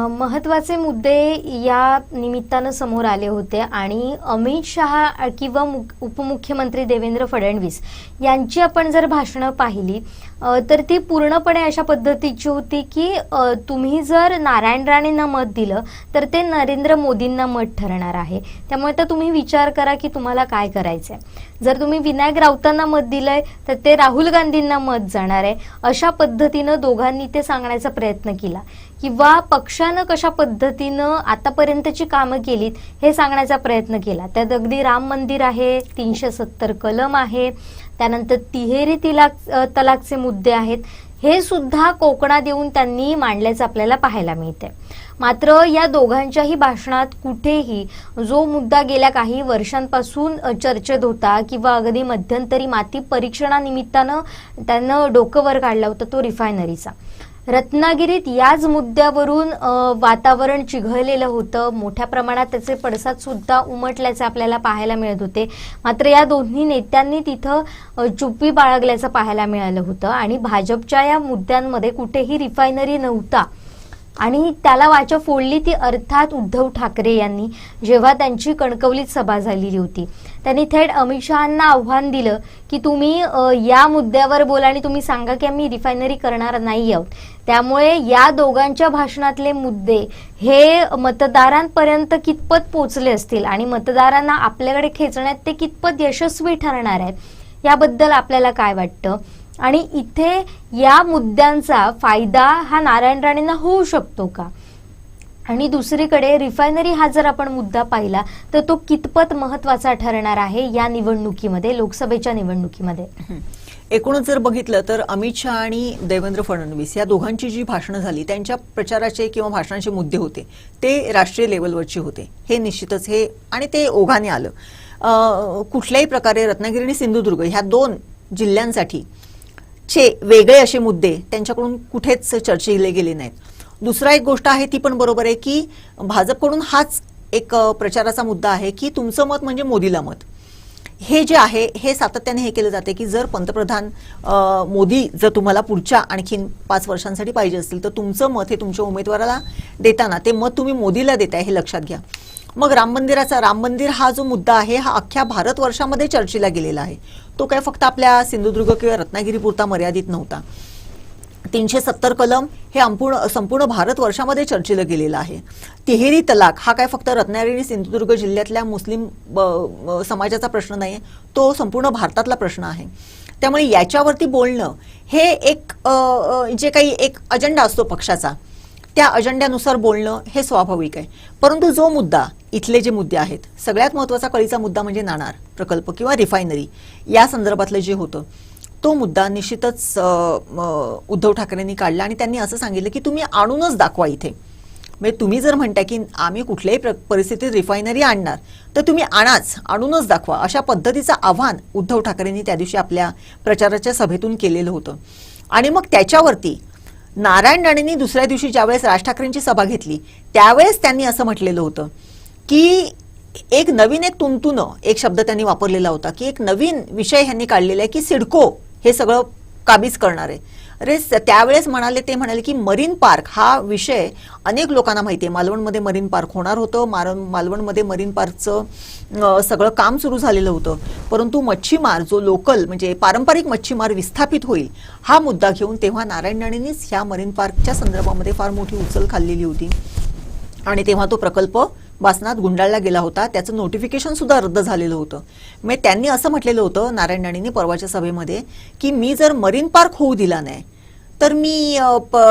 महत्वाचे मुद्दे या निमित्तानं समोर आले होते आणि अमित शहा किंवा उपमुख्यमंत्री देवेंद्र फडणवीस यांची आपण जर भाषणं पाहिली तर ती पूर्णपणे अशा पद्धतीची होती की तुम्ही जर नारायण राणेंना मत दिलं तर ते नरेंद्र मोदींना मत ठरणार आहे, त्यामुळे तर तुम्ही विचार करा की तुम्हाला काय करायचंय. जर तुम्ही विनायक राऊतांना मत दिलंय तर ते राहुल गांधींना मत जाणार आहे, अशा पद्धतीनं दोघांनी ते सांगण्याचा प्रयत्न केला किंवा पक्षानं कशा पद्धतीनं आतापर्यंतची कामं केलीत हे सांगण्याचा प्रयत्न केला. त्यात अगदी राम मंदिर आहे, 370 कलम आहे, त्यानंतर तिहेरी तलाकचे मुद्दे आहेत, हे सुद्धा कोकणात येऊन त्यांनी मांडल्याचं आपल्याला पाहायला मिळते. मात्र या दोघांच्याही भाषणात कुठेही जो मुद्दा गेल्या काही वर्षांपासून चर्चेत होता किंवा अगदी मध्यंतरी माती परीक्षणानिमित्तानं त्यानं डोकं वर काढलं होतं तो रिफायनरीचा. रत्नागिरीत याच मुद्द्यावरून वातावरण चिघळलेलं होतं. मोठ्या प्रमाणात त्याचे पडसाद सुद्धा उमटल्याचे आपल्याला पाहायला मिळत होते. मात्र या दोन्ही नेत्यांनी तिथं चुप्पी बाळगल्याचं पाहायला मिळालं होतं आणि भाजपच्या या मुद्द्यांमध्ये कुठेही रिफायनरी नव्हता आणि त्याला वाचा फोडली ती अर्थात उद्धव ठाकरे यांनी, जेव्हा त्यांची कणकवलीत सभा झालेली होती. त्यांनी थेट अमित शहांना आव्हान दिलं की तुम्ही या मुद्द्यावर बोला आणि तुम्ही सांगा की आम्ही रिफायनरी करणार नाही आहोत. त्यामुळे या दोघांच्या भाषणातले मुद्दे हे मतदारांपर्यंत कितपत पोचले असतील आणि मतदारांना आपल्याकडे खेचण्यात ते कितपत यशस्वी ठरणार आहेत याबद्दल आपल्याला काय वाटतं आणि इथे या मुद्द्यांचा फायदा हा नारायण राणेंना होऊ शकतो का? आणि दुसरीकडे रिफायनरी हा जर आपण मुद्दा पाहिला तर तो कितपत महत्वाचा ठरणार आहे या निवडणुकीमध्ये, लोकसभेच्या निवडणुकीमध्ये? एकूणच जर बघितलं तर अमित शहा आणि देवेंद्र फडणवीस या दोघांची जी भाषणं झाली त्यांच्या प्रचाराचे किंवा भाषणाचे मुद्दे होते ते राष्ट्रीय लेवलवरचे होते. हे निश्चितच हे आणि ते ओघाने आलं. कुठल्याही प्रकारे रत्नागिरी आणि सिंधुदुर्ग ह्या 2 जिल्ह्यांसाठी चे वेगळे असे मुद्दे त्यांच्याकडून कुठेच चर्चेले गेले नाहीत. दुसरा एक गोष्ट आहे ती पण बरोबर आहे की भाजपकडून हाच एक प्रचाराचा मुद्दा आहे की तुमचं मत म्हणजे मोदीला मत. हे जे आहे हे सातत्याने हे केलं जाते की जर पंतप्रधान मोदी जर तुम्हाला पुढच्या आणखीन 5 वर्षांसाठी पाहिजे असतील तर तुमचं मत हे तुमच्या उमेदवाराला देताना ते मत तुम्ही मोदीला देताय हे लक्षात घ्या. मग राम मंदिर हा जो मुद्दा आहे हा अख्ख्या भारतवर्षामध्ये चर्चेला गेलेला आहे. तो काय फक्त आपल्या सिंधुदुर्ग किंवा रत्नागिरीपुरता मर्यादित नव्हता. 370 कलम हे संपूर्ण भारतवर्षामध्ये चर्चेला गेलेलं आहे. तिहेरी तलाक हा काय फक्त रत्नागिरी आणि सिंधुदुर्ग जिल्ह्यातल्या मुस्लिम समाजाचा प्रश्न नाही, तो संपूर्ण भारतातला प्रश्न आहे. त्यामुळे याच्यावरती बोलणं हे एक जे काही एक अजेंडा असतो पक्षाचा त्या अजेंड्यानुसार बोलणं हे स्वाभाविक आहे. परंतु जो मुद्दा, इथले जे मुद्दे आहेत, सगळ्यात महत्त्वाचा कळीचा मुद्दा म्हणजे नाणार प्रकल्प किंवा रिफायनरी या संदर्भातलं जे होतं, तो मुद्दा निश्चितच उद्धव ठाकरेंनी काढला आणि त्यांनी असं सांगितलं की तुम्ही आणूनच दाखवा इथे. म्हणजे तुम्ही जर म्हणता की आम्ही कुठल्याही परिस्थितीत रिफायनरी आणणार, तर तुम्ही आणूनच दाखवा, अशा पद्धतीचं आव्हान उद्धव ठाकरेंनी त्या दिवशी आपल्या प्रचाराच्या सभेतून केलेलं होतं. आणि मग त्याच्यावरती नारायण राणेंनी दुसऱ्या दिवशी ज्यावेळेस राज ठाकरेंची सभा घेतली, त्यावेळेस त्यांनी असं म्हटलेलं होतं की एक नवीन एक तुंतुनं, एक शब्द त्यांनी वापरलेला होता की एक नवीन विषय ह्यांनी काढलेला आहे की सिडको हे सगळं काबीज करणार आहे. अरे त्यावेळेस ते म्हणाले की मरीन पार्क हा विषय अनेक लोकांना माहिती आहे. मालवणमध्ये मरीन पार्क होणार होतं, मालवणमध्ये मरीन पार्कचं सगळं काम सुरू झालेलं होतं. परंतु मच्छीमार जो लोकल म्हणजे पारंपरिक मच्छीमार विस्थापित होईल हा मुद्दा घेऊन तेव्हा नारायण राणेंनीच ह्या मरीन पार्कच्या संदर्भामध्ये फार मोठी उचल खाल्लेली होती आणि तेव्हा तो प्रकल्प वासनात गुंडाळला गेला होता. त्याचं नोटिफिकेशन सुद्धा रद्द झालेलं होतं. म्हणजे त्यांनी असं म्हटलेलं होतं नारायण राणेंनी परवाच्या सभेमध्ये की मी जर मरीन पार्क होऊ दिला नाही तर मी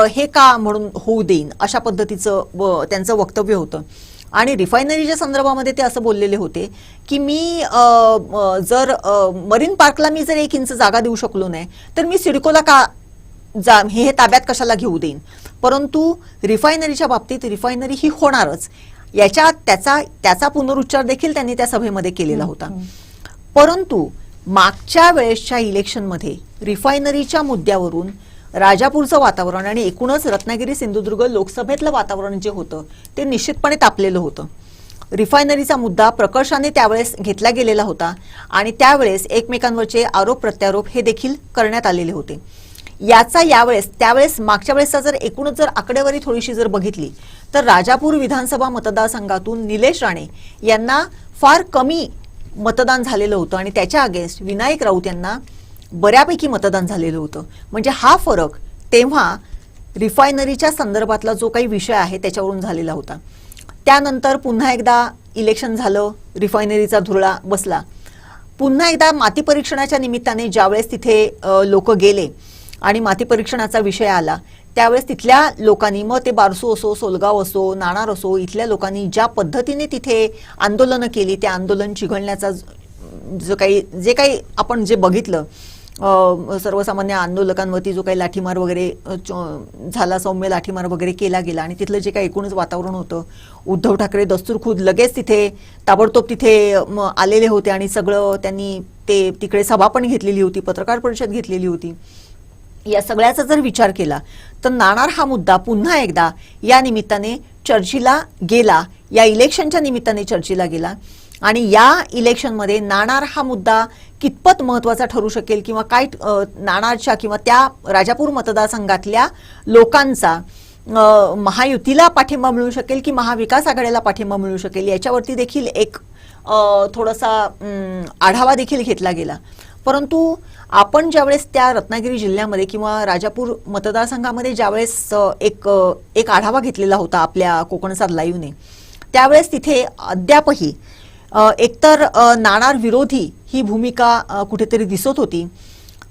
हे का म्हणून होऊ देईन, अशा पद्धतीचं त्यांचं वक्तव्य होतं. आणि रिफायनरीच्या संदर्भामध्ये ते असं बोललेले होते की मी जर मरीन पार्कला मी जर 1 इंच जागा देऊ शकलो नाही तर मी सिडकोला का हे ताब्यात कशाला घेऊ देईन. परंतु रिफायनरीच्या बाबतीत रिफायनरी ही होणारच, त्याचा पुनरुच्चार देखील त्यांनी त्या सभेमध्ये केलेला होता. परंतु मागच्या वेळेसच्या इलेक्शनमध्ये रिफायनरीच्या मुद्द्यावरून राजापूरचं वातावरण आणि एकूणच रत्नागिरी सिंधुदुर्ग लोकसभेतलं वातावरण जे होतं ते निश्चितपणे तापलेलं होतं. रिफायनरीचा मुद्दा प्रकर्षाने त्यावेळेस घेतला गेलेला होता आणि त्यावेळेस एकमेकांवरचे आरोप प्रत्यारोप हे देखील करण्यात आलेले होते. त्यावेळेस मागच्या वेळेसचा जर एकूणच जर आकडेवारी थोडीशी जर बघितली तर राजापूर विधानसभा मतदारसंघातून निलेश राणे यांना फार कमी मतदान झालेलं होतं आणि त्याच्या अगेन्स्ट विनायक राऊत यांना बऱ्यापैकी मतदान झालेलं होतं. म्हणजे हा फरक तेव्हा रिफायनरीच्या संदर्भातला जो काही विषय आहे त्याच्यावरून झालेला होता. त्यानंतर पुन्हा एकदा इलेक्शन झालं, रिफायनरीचा धुरळा बसला. पुन्हा एकदा माती परीक्षणाच्या निमित्ताने ज्यावेळेस तिथे लोक गेले आणि माती परीक्षणाचा विषय आला त्यावेळेस तिथल्या लोकांनी, मग ते बारसू असो, सोलगाव असो, नाणार असो, इथल्या लोकांनी ज्या पद्धतीने तिथे आंदोलनं केली, त्या आंदोलन चिघळण्याचा जे काही आपण जे बघितलं, सर्वसामान्य आंदोलकांवरती जो काही लाठीमार वगैरे झाला, सौम्य लाठीमार वगैरे केला गेला आणि तिथलं जे काही एकूणच वातावरण होतं, उद्धव ठाकरे दस्तूरखुद लगेच तिथे ताबडतोब तिथे आलेले होते आणि सगळं त्यांनी तिकडे सभा पण घेतलेली होती, पत्रकार परिषद घेतलेली होती. या सगळ्याचा जर विचार केला तर नाणार हा मुद्दा पुन्हा एकदा या निमित्ताने चर्चेला गेला, या इलेक्शनच्या निमित्ताने चर्चेला गेला. आणि या इलेक्शनमध्ये नाणार हा मुद्दा कितपत महत्त्वाचा ठरू शकेल किंवा काय नाणारच्या किंवा त्या राजापूर मतदारसंघातल्या लोकांचा महायुतीला पाठिंबा मिळू शकेल की महाविकास आघाडीला पाठिंबा मिळू शकेल, याच्यावरती देखील एक थोडासा आढावा देखील घेतला गेला. परंतु आपण ज्यावेळेस त्या रत्नागिरी जिल्ह्यामध्ये किंवा राजापूर मतदारसंघामध्ये ज्यावेळेस एक आढावा घेतलेला होता आपल्या कोकणसार लाईव्हने, त्यावेळेस तिथे अद्यापही एकतर नाणार विरोधी ही भूमिका कुठेतरी दिसत होती.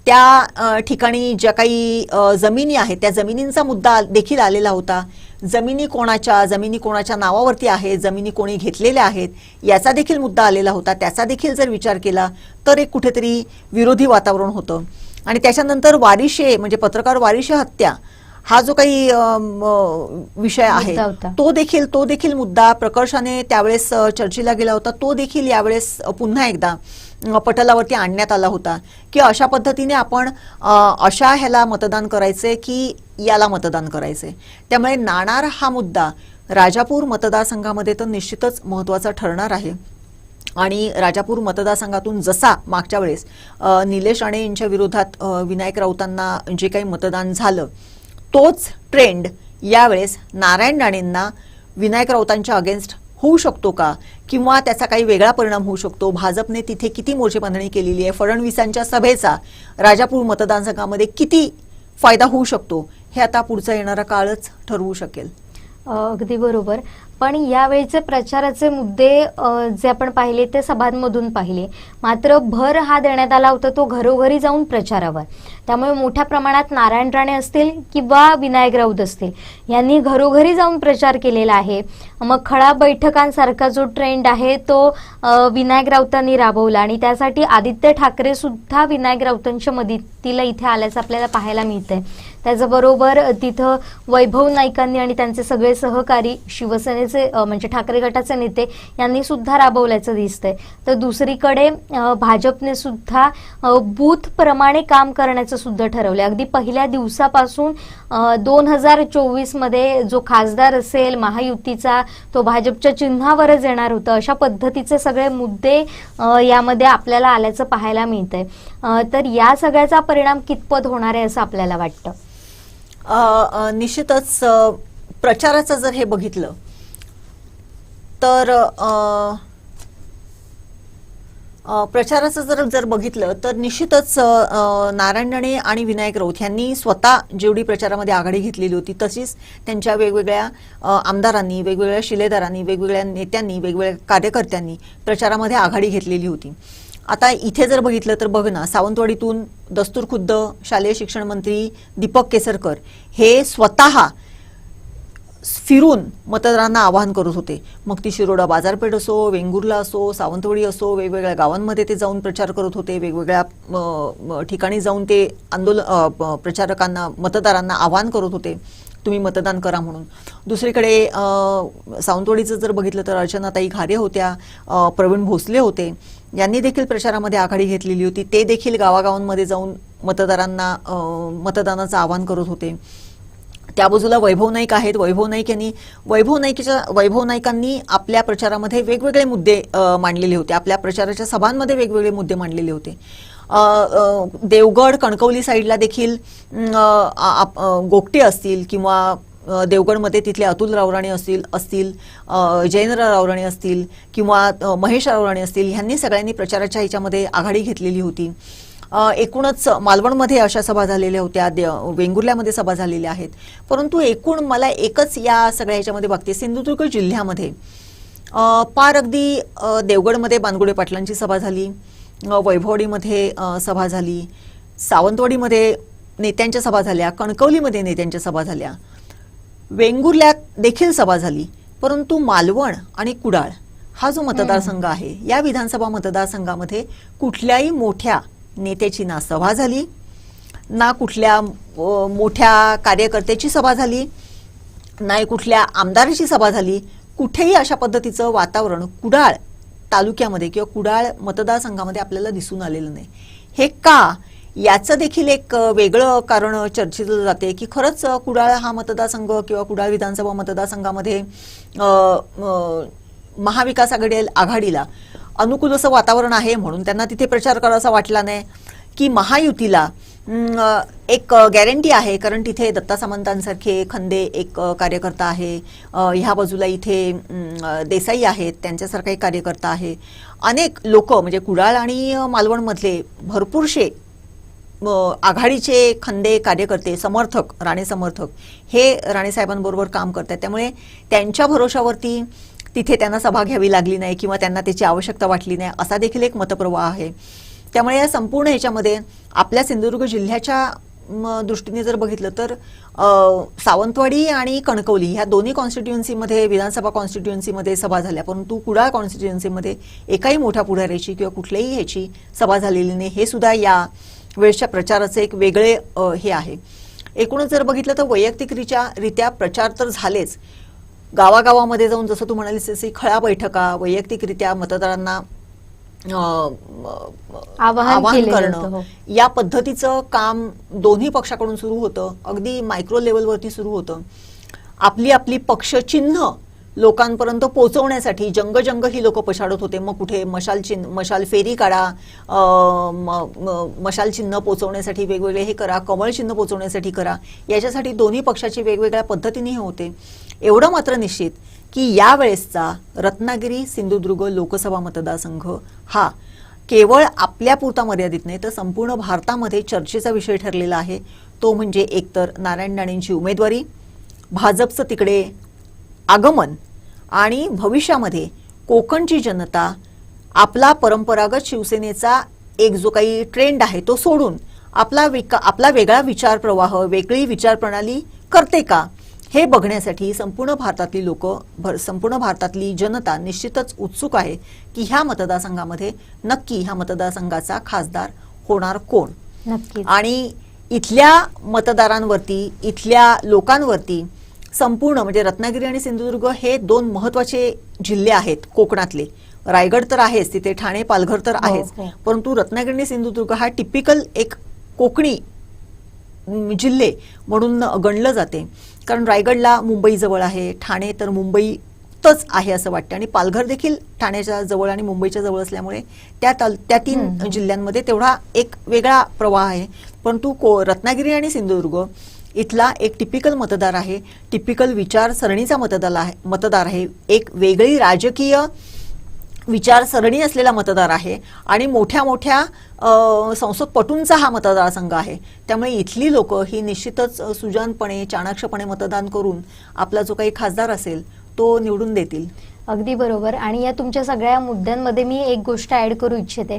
त्या ठिकाणी ज्या काही जमिनी आहेत त्या जमिनींचा मुद्दा देखील आलेला होता. जमिनी कोणाच्या नावावरती आहेत, जमिनी कोणी घेतलेल्या आहेत याचा देखील मुद्दा आलेला होता. त्याचा देखील जर विचार केला तर एक कुठेतरी विरोधी वातावरण होतं. आणि त्याच्यानंतर वारिशे म्हणजे पत्रकार वारिशे हत्या हा जो काही विषय आहे तो देखील मुद्दा प्रकर्षाने त्यावेळेस चर्चेला गेला होता. तो देखील यावेळेस पुन्हा एकदा पटलावरती आणण्यात आला होता की अशा पद्धतीने आपण अशा ह्याला मतदान करायचंय की याला मतदान करायचंय. त्यामुळे नाणार हा मुद्दा राजापूर मतदारसंघामध्ये तर निश्चितच महत्त्वाचा ठरणार आहे. आणि राजापूर मतदारसंघातून जसा मागच्या वेळेस निलेश राणे यांच्या विरोधात विनायक राऊतांना जे काही मतदान झालं, तोच ट्रेंड यावेळेस नारायण राणेंना विनायक राऊतांच्या अगेन्स्ट होऊ शकतो का किंवा त्याचा काही वेगळा परिणाम होऊ शकतो. भाजपने तिथे किती मोर्चे बांधणी केलेली आहे, फडणवीसांच्या सभेचा राजापूर मतदारसंघामध्ये किती फायदा होऊ शकतो हे आता पुढचा येणारा काळच ठरवू शकेल. अगदी बरोबर. पण पण यावेळीचे प्रचाराचे मुद्दे जे आपण पाहिले ते सभांमधून पाहिले, मात्र भर हा देण्यात आला होता तो घरोघरी जाऊन प्रचारावर. त्यामुळे मोठ्या प्रमाणात नारायण राणे असतील किंवा विनायक राऊत असतील यांनी घरोघरी जाऊन प्रचार केलेला आहे. मग खळा बैठकांसारखा जो ट्रेंड आहे तो विनायक राऊतांनी राबवला आणि त्यासाठी आदित्य ठाकरे सुद्धा विनायक राऊतांच्या मदतीला इथे आल्याचं आपल्याला पाहायला मिळतंय. त्याचबरोबर तिथं वैभव नाईकांनी आणि त्यांचे सगळे सहकारी शिवसेनेचे म्हणजे ठाकरे गटाचे नेते यांनी सुद्धा राबवल्याचं दिसतंय. तर दुसरीकडे भाजपने सुद्धा बूथ प्रमाणे काम करण्याचं सुद्धा ठरवलं. अगदी पहिल्या दिवसापासून 2024 मध्ये जो खासदार असेल महायुतीचा तो भाजपच्या चिन्हावरच येणार होता, अशा पद्धतीचे सगळे मुद्दे यामध्ये आपल्याला आल्याचं पाहायला मिळतंय. तर या सगळ्याचा परिणाम कितपत होणार आहे असं आपल्याला वाटतं? निश्चितच प्रचाराचं जर हे बघितलं तर निश्चितच नारायण राणे आणि विनायक राऊत यांनी स्वतः जेवढी प्रचारामध्ये आघाडी घेतलेली होती तशीच त्यांच्या वेगवेगळ्या आमदारांनी, वेगवेगळ्या शिलेदारांनी, वेगवेगळ्या नेत्यांनी, वेगवेगळ्या कार्यकर्त्यांनी प्रचारामध्ये आघाडी घेतलेली होती. आता इथे जर बघितलं तर बघ ना, सावंतवाडीतून दस्तूरखुद्द शालेय शिक्षण मंत्री दीपक केसरकर हे स्वतः फिरून मतदारांना आवाहन करत होते. मग ती शिरोडा बाजारपेठ असो, वेंगुर्ला असो, सावंतवाडी असो, वेगवेगळ्या गावांमध्ये ते जाऊन प्रचार करत होते. वेगवेगळ्या ठिकाणी जाऊन ते प्रचारकांना, मतदारांना आवाहन करत होते तुम्ही मतदान करा म्हणून. दुसरीकडे सावंतवाडीचं जर बघितलं तर अर्चनाताई खारे होत्या, प्रवीण भोसले होते, यांनी देखील प्रचारामध्ये आघाडी घेतलेली होती. ते देखील गावागावांमध्ये जाऊन मतदारांना मतदानाचं आवाहन करत होते. त्या बाजूला वैभव नाईक आहेत. वैभव नाईकांनी आपल्या प्रचारामध्ये वेगवेगळे मुद्दे मांडलेले होते, आपल्या प्रचाराच्या सभांमध्ये वेगवेगळे मुद्दे मांडलेले होते. देवगड कणकवली साईडला देखील गोगटे असतील किंवा देवगडमध्ये तिथले अतुल रावराणे असतील, जयेंद्र रावराणे असतील किंवा महेश रावराणे असतील, ह्यांनी सगळ्यांनी प्रचाराच्या ह्याच्यामध्ये आघाडी घेतलेली होती. एकूणच मालवणमध्ये अशा सभा झालेल्या होत्या, वेंगुर्ल्यामध्ये सभा झालेल्या आहेत. परंतु एकूण मला एकच या सगळ्या ह्याच्यामध्ये बघते, सिंधुदुर्ग जिल्ह्यामध्ये पार अगदी देवगडमध्ये बानगुडे पाटलांची सभा झाली, वैभववाडीमध्ये सभा झाली, सावंतवाडीमध्ये नेत्यांच्या सभा झाल्या, कणकवलीमध्ये नेत्यांच्या सभा झाल्या, वेंगुर्ल्यात देखील सभा झाली. परंतु मालवण आणि कुडाळ हा जो मतदारसंघ आहे, या विधानसभा मतदारसंघामध्ये कुठल्याही मोठ्या नेत्याची ना सभा झाली, ना कुठल्या मोठ्या कार्यकर्त्याची सभा झाली, नाही कुठल्या आमदाराची सभा झाली. कुठेही अशा पद्धतीचं वातावरण कुडाळ तालुक्यामध्ये किंवा कुडाळ मतदारसंघामध्ये आपल्याला दिसून आलेलं नाही. हे का, याचं देखील एक वेगळं कारण चर्चिलं जाते की खरंच कुडाळ हा मतदारसंघ किंवा कुडाळ विधानसभा मतदारसंघामध्ये महाविकास आघाडीला अनुकूल असं वातावरण आहे म्हणून त्यांना तिथे प्रचार करायचा वाटला नाही, की महायुतीला एक गॅरंटी आहे कारण तिथे दत्ता सामंतांसारखे खंदे एक कार्यकर्ता आहे, ह्या बाजूला इथे देसाई आहेत त्यांच्यासारखा एक कार्यकर्ता आहे. अनेक लोक म्हणजे कुडाळ आणि मालवणमधले भरपूरशे आघाडीचे खंदे कार्यकर्ते, समर्थक, राणे समर्थक हे राणेसाहेबांबरोबर काम करतात. त्यामुळे त्यांच्या भरोशावरती तिथे त्यांना सभा घ्यावी लागली नाही किंवा त्यांना त्याची आवश्यकता वाटली नाही असा देखील एक मतप्रवाह आहे. त्यामुळे या संपूर्ण ह्याच्यामध्ये आपल्या सिंधुदुर्ग जिल्ह्याच्या दृष्टीने जर बघितलं तर सावंतवाडी आणि कणकवली ह्या दोन्ही कॉन्स्टिट्युएन्सीमध्ये, विधानसभा कॉन्स्टिट्युएन्सीमध्ये सभा झाल्या, परंतु कुडाळ कॉन्स्टिट्युएन्सीमध्ये एकाही मोठ्या पुढाऱ्याची किंवा कुठल्याही ह्याची सभा झालेली नाही. हे सुद्धा या वेळच्या प्रचाराचे एक वेगळे हे आहे. एकूणच जर बघितलं तर वैयक्तिकरित्या प्रचार तर झालेच, गावागावामध्ये जाऊन जसं तू म्हणालीस तशी खळा बैठका, वैयक्तिकरित्या मतदारांना आवाहन करणं, या पद्धतीचं काम दोन्ही पक्षाकडून सुरू होतं. अगदी मायक्रो लेवलवरती सुरू होतं. आपली आपली पक्षचिन्ह लोकांपर्यंत पोहोचवण्यासाठी जंग ही लोक पछाडत होते. मग कुठे मशाल फेरी काढा, मशाल चिन्ह पोहोचवण्यासाठी वेगवेगळे हे करा, कमळ चिन्ह पोहोचवण्यासाठी करा, याच्यासाठी दोन्ही पक्षाची वेगवेगळ्या पद्धतीने हे होते. एवढं मात्र निश्चित की यावेळेसचा रत्नागिरी सिंधुदुर्ग लोकसभा मतदारसंघ हा केवळ आपल्या पुरता मर्यादित नाही तर संपूर्ण भारतामध्ये चर्चेचा विषय ठरलेला आहे. तो म्हणजे एकतर नारायण राणेंची उमेदवारी, भाजपचं तिकडे आगमन आणि भविष्यामध्ये कोकणची जनता आपला परंपरागत शिवसेनेचा एक जो काही ट्रेंड आहे तो सोडून आपला वेगळा विचार प्रवाह, वेगळी विचारप्रणाली करते का, हे बघण्यासाठी संपूर्ण भारतातली जनता निश्चितच उत्सुक आहे की ह्या मतदारसंघामध्ये नक्की ह्या मतदारसंघाचा खासदार होणार कोण. नक्कीच. आणि इथल्या मतदारांवरती, इथल्या लोकांवरती संपूर्ण म्हणजे रत्नागिरी आणि सिंधुदुर्ग हे दोन महत्वाचे जिल्हे आहेत कोकणातले. रायगड तर आहेच, तिथे ठाणे पालघर तर आहेच, परंतु रत्नागिरी आणि सिंधुदुर्ग हा टिपिकल एक कोकणी जिल्हे म्हणून गणलं जाते. कारण रायगडला मुंबई जवळ आहे, ठाणे तर मुंबईतच आहे असं वाटतं, आणि पालघर देखील ठाण्याच्या जवळ आणि मुंबईच्या जवळ असल्यामुळे त्या तीन जिल्ह्यांमध्ये तेवढा एक वेगळा प्रवाह आहे. परंतु रत्नागिरी आणि सिंधुदुर्ग इथला एक टिपिकल मतदार आहे, टिपिकल विचारसरणीचा मतदार आहे, एक वेगळी राजकीय विचारसरणी असलेला मतदार आहे आणि मोठ्या मोठ्या संसदपटूंचा हा मतदारसंघ आहे. त्यामुळे इथली लोक ही निश्चितच सुजानपणे, चाणाक्षपणे मतदान करून आपला जो काही खासदार असेल तो निवडून देतील. अगदी बरोबर. आणि या तुमच्या सगळ्या मुद्द्यांमध्ये मी एक गोष्ट ऍड करू इच्छिते,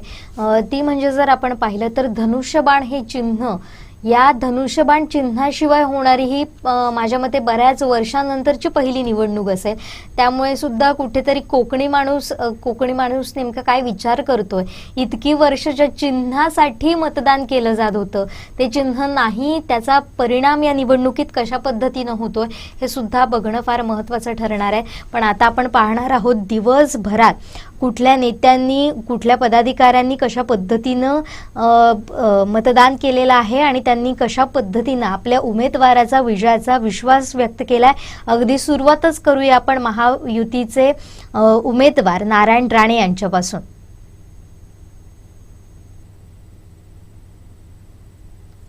ती म्हणजे जर आपण पाहिलं तर धनुष्यबाण हे चिन्ह, या धनुष्यबाण चिन्हाशिवाय होणारी ही माझ्या मते बऱ्याच वर्षांनंतरची पहिली निवडणूक असेल. त्यामुळे सुद्धा कुठेतरी कोकणी माणूस नेमका काय विचार करतोय. इतकी वर्ष ज्या चिन्हासाठी मतदान केलं जात होतं ते चिन्ह नाही, त्याचा परिणाम या निवडणुकीत कशा पद्धतीनं होतोय हे सुद्धा बघणं फार महत्त्वाचं ठरणार आहे. पण आता आपण पाहणार आहोत दिवसभरात कुठल्या नेत्यांनी, कुठल्या पदाधिकाऱ्यांनी कशा पद्धतीनं मतदान केलेलं आहे आणि त्यांनी कशा पद्धतीनं आपल्या उमेदवाराचा विजयाचा विश्वास व्यक्त केलाय. अगदी सुरुवातच करूया आपण महायुतीचे उमेदवार नारायण राणे यांच्यापासून.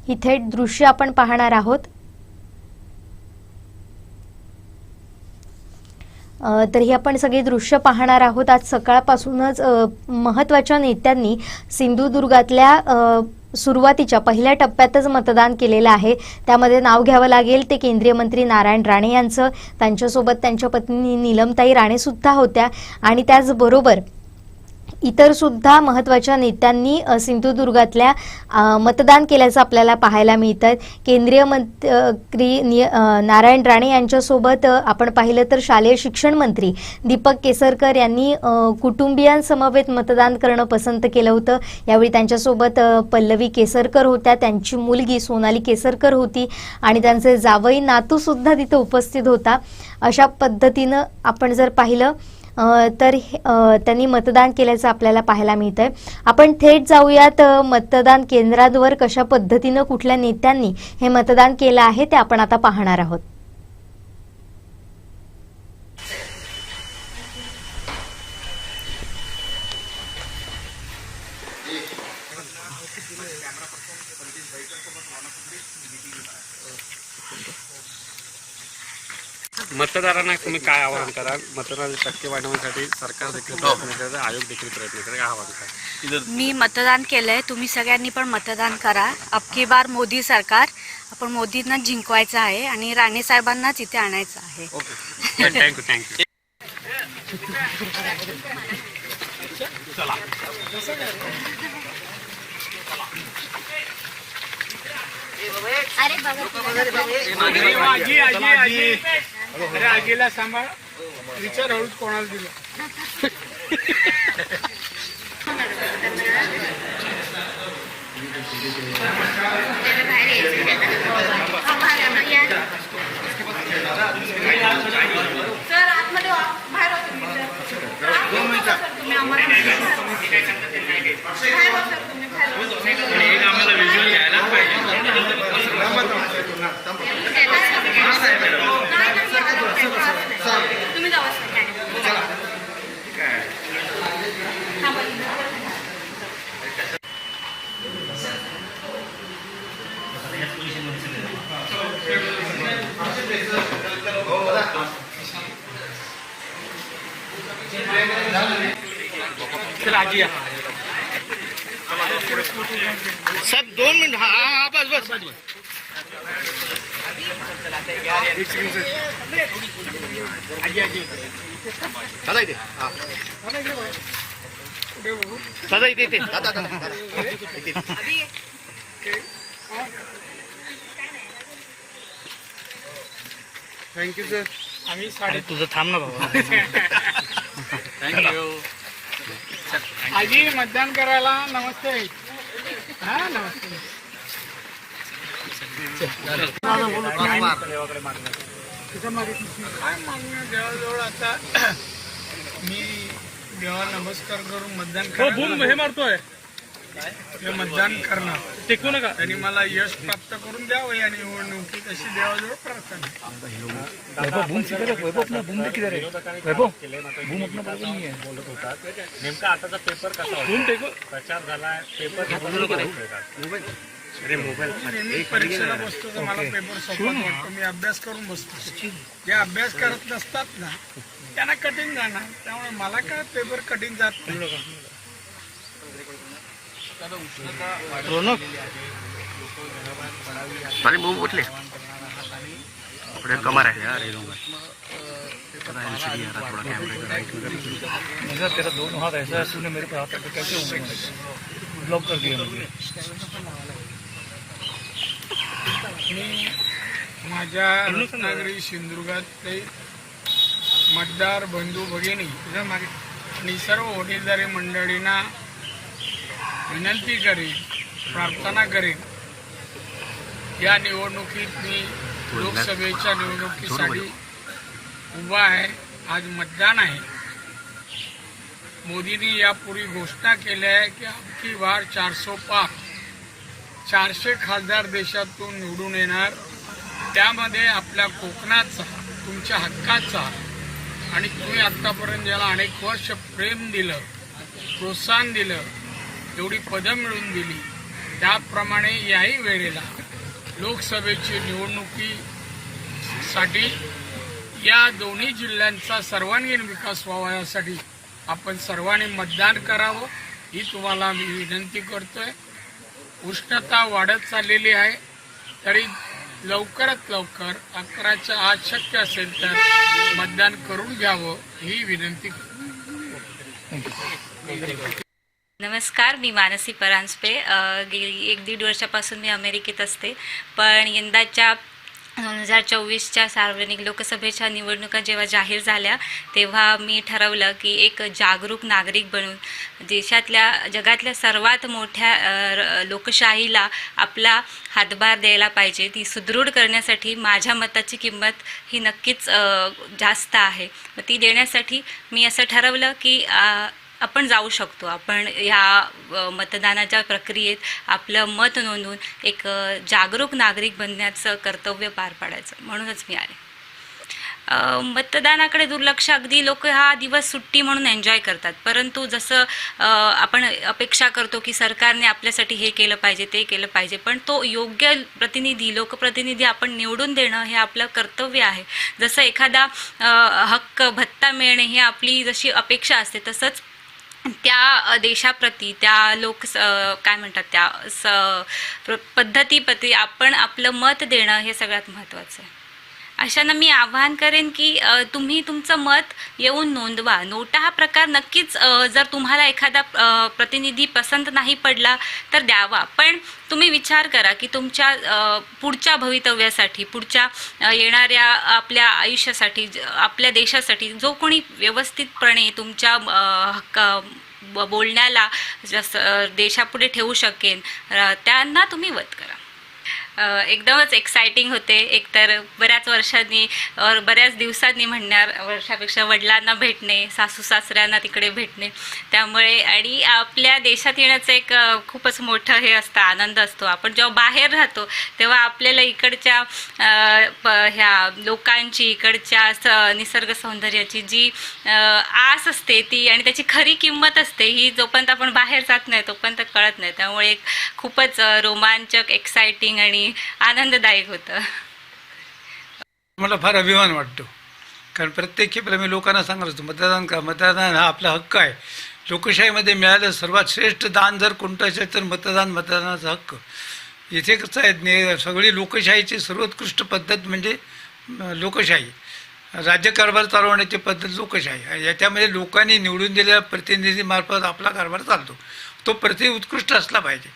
ही थेट दृश्य आपण पाहणार आहोत. तर ही आपण सगळी दृश्य पाहणार आहोत. आज सकाळपासूनच महत्त्वाच्या नेत्यांनी सिंधुदुर्गातल्या सुरुवातीच्या पहिल्या टप्प्यातच मतदान केलेलं आहे. त्यामध्ये नाव घ्यावं लागेल ते केंद्रीय मंत्री नारायण राणे यांचं. त्यांच्यासोबत त्यांच्या पत्नी नीलमताई राणे सुद्धा होत्या आणि त्याचबरोबर इतर सुद्धा महत्त्वाच्या नेत्यांनी सिंधुदुर्गातल्या मतदान केल्याचं आपल्याला पाहायला मिळतं. केंद्रीय मंत्री नारायण राणे यांच्यासोबत आपण पाहिलं तर शालेय शिक्षण मंत्री दीपक केसरकर यांनी कुटुंबियांसमवेत मतदान करणं पसंत केलं होतं. यावेळी त्यांच्यासोबत पल्लवी केसरकर होत्या, त्यांची मुलगी सोनाली केसरकर होती आणि त्यांचे जावई नातू सुद्धा तिथे उपस्थित होता. अशा पद्धतीनं आपण जर पाहिलं तर त्यांनी मतदान केल्याचं आपल्याला पाहायला मिळतंय. आपण थेट जाऊयात मतदान केंद्रांवर कशा पद्धतीनं कुठल्या नेत्यांनी हे मतदान केलं आहे ते आपण आता पाहणार आहोत. मतदारांना तुम्ही काय आवाहन कराल? मतदानाची टक्के वाढवण्यासाठी सरकार देखील प्रयत्न करत आहे, आयोग देखील प्रयत्न करत आहे, काय आवाहन कराल? मी मतदान केलंय, तुम्ही सगळ्यांनी पण मतदान करा. अबकी बार मोदी सरकार, आपण मोदींना जिंकवायचं आहे आणि राणे साहेबांनाच इथे आणायचं आहे. थँक्यू. अरे आजीला सांभाळ, विचार हळूच कोणाला दिलं. सर आतमध्ये बाहेर तुम्ही जाऊ. साहेब 2 मिनिट. हा बस. Thank you sir. आम्ही तुझं थांब ना बाबा. थँक्यू. आजी मतदान करायला. नमस्ते. हा नमस्ते. काय मागणं देवाजवळ आता मी देवा नमस्कार करून मतदान हे मारतोय हे मतदान करणार. टेकू नका. त्यांनी मला यश प्राप्त करून द्यावं या निवडणुकीत अशी देवाजवळ प्रार्थना. नेमका आताचा पेपर कसा प्रचार झालाय. नेहमी परीक्षेला बसतो तर मला पेपर सोपत वाटतो. मी अभ्यास करून बसतो. जे अभ्यास करत नसतात ना त्यांना कठीण जाणार. त्यामुळे मला काय पेपर कठीण जात नाही. उठले कमर आहे यार. तेरा दोनों हाथ ऐसा है, तूने मेरे पे हाथ रखा कैसे होगा? ब्लॉक कर दिया मुझे. मी माझ्या रत्नागिरी सिंधुदुर्गातले मतदार बंधू भगिनी आणि सर्व वडीलधारी मंडळींना विनंती करेन, प्रार्थना करेन. या निवडणुकीत मी लोकसभेच्या निवडणुकीसाठी उभा आहे. आज मतदान आहे. मोदींनी यापूर्वी घोषणा केल्या आहे की अबकी बार 400 पार 400 खासदार देशातून निवडून येणार. त्यामध्ये आपल्या कोकणाचा, तुमच्या हक्काचा आणि तुम्ही आत्तापर्यंत ज्याला अनेक वर्ष प्रेम दिलं, प्रोत्साहन दिलं, एवढी पदं मिळवून दिली, त्याप्रमाणे याही वेळेला लोकसभेची निवडणुकीसाठी या दोन्ही जिल्ह्यांचा सर्वांगीण विकास व्हावा यासाठी आपण सर्वांनी मतदान करावं ही तुम्हाला मी विनंती करतोय. उष्णता वाढत चाललेली आहे तरी लवकरात लवकर 11च्या आत शक्य असेल तर मतदान करून घ्यावं ही विनंती करतो. नमस्कार, मी मानसी परांजपे. गेली 1-1.5 वर्षापासून मी अमेरिकेत असते. पण यंदाच्या 2024च्या सार्वजनिक लोकसभेच्या निवडणुका जेव्हा जाहीर झाल्या तेव्हा मी ठरवलं की एक जागरूक नागरिक बनून जगातल्या सर्वात मोठ्या लोकशाहीला आपला हातभार द्यायला पाहिजे. ती सुदृढ करण्यासाठी माझ्या मताची किंमत ही नक्कीच जास्त आहे. मग ती देण्यासाठी मी असं ठरवलं की आपण जाऊ शकतो. आपण ह्या मतदानाच्या प्रक्रियेत आपलं मत नोंदवून एक जागरूक नागरिक बनण्याचं कर्तव्य पार पाडायचं. म्हणूनच मी आले. मतदानाकडे दुर्लक्ष, अगदी लोक हा दिवस सुट्टी म्हणून एन्जॉय करतात. परंतु जसं आपण अपेक्षा करतो की सरकारने आपल्यासाठी हे केलं पाहिजे, ते केलं पाहिजे, पण तो योग्य प्रतिनिधी, लोकप्रतिनिधी आपण निवडून देणं हे आपलं कर्तव्य आहे. जसं एखादा हक्क, भत्ता मिळणे ही आपली जशी अपेक्षा असते, तसंच त्या देशाप्रती, त्या काय म्हणतात त्या पद्धतीप्रती आपण आपलं मत देणं हे सगळ्यात महत्त्वाचं आहे. अशांना मी आवाहन करेन की तुम्ही तुमचं मत येऊन नोंदवा. नोटा हा प्रकार नक्कीच, जर तुम्हाला एखादा प्रतिनिधी पसंत नाही पडला तर द्यावा, पण तुम्ही विचार करा की तुमच्या पुढच्या भवितव्यासाठी, पुढच्या येणाऱ्या आपल्या आयुष्यासाठी, आपल्या देशासाठी जो कोणी व्यवस्थितपणे तुमच्या बोलण्याला देशापुढे ठेवू शकेन त्यांना तुम्ही वत करा. एकदमच एक्साइटिंग होते. एकतर बऱ्याच वर्षांनी, बऱ्याच दिवसांनी म्हणणार, वर्षापेक्षा वडिलांना भेटणे, सासू सासऱ्यांना तिकडे भेटणे, त्यामुळे आणि आपल्या देशात येण्याचं एक खूपच मोठं हे असतं, आनंद असतो. आपण जेव्हा बाहेर राहतो तेव्हा आपल्याला इकडच्या ह्या लोकांची, इकडच्या निसर्ग सौंदर्याची जी आस असते ती आणि त्याची खरी किंमत असते ही जोपर्यंत आपण बाहेर जात नाही तोपर्यंत कळत नाही. त्यामुळे एक खूपच रोमांचक, एक्साइटिंग आणि आनंददायक होतं. मला फार अभिमान वाटतो, कारण प्रत्येक खेपेला मी लोकांना सांगत असतो मतदान करा. मतदान हा आपला हक्क आहे. लोकशाहीमध्ये मिळालं सर्वात श्रेष्ठ दान जर कोणतं असेल तर मतदानाचा हक्क. इथे कसं आहे सगळी लोकशाहीची सर्वोत्कृष्ट पद्धत म्हणजे लोकशाही, राज्यकारभार चालवण्याची पद्धत लोकशाही आहे. याच्यामध्ये लोकांनी निवडून दिलेल्या प्रतिनिधीमार्फत आपला कारभार चालतो. तो उत्कृष्ट असला पाहिजे.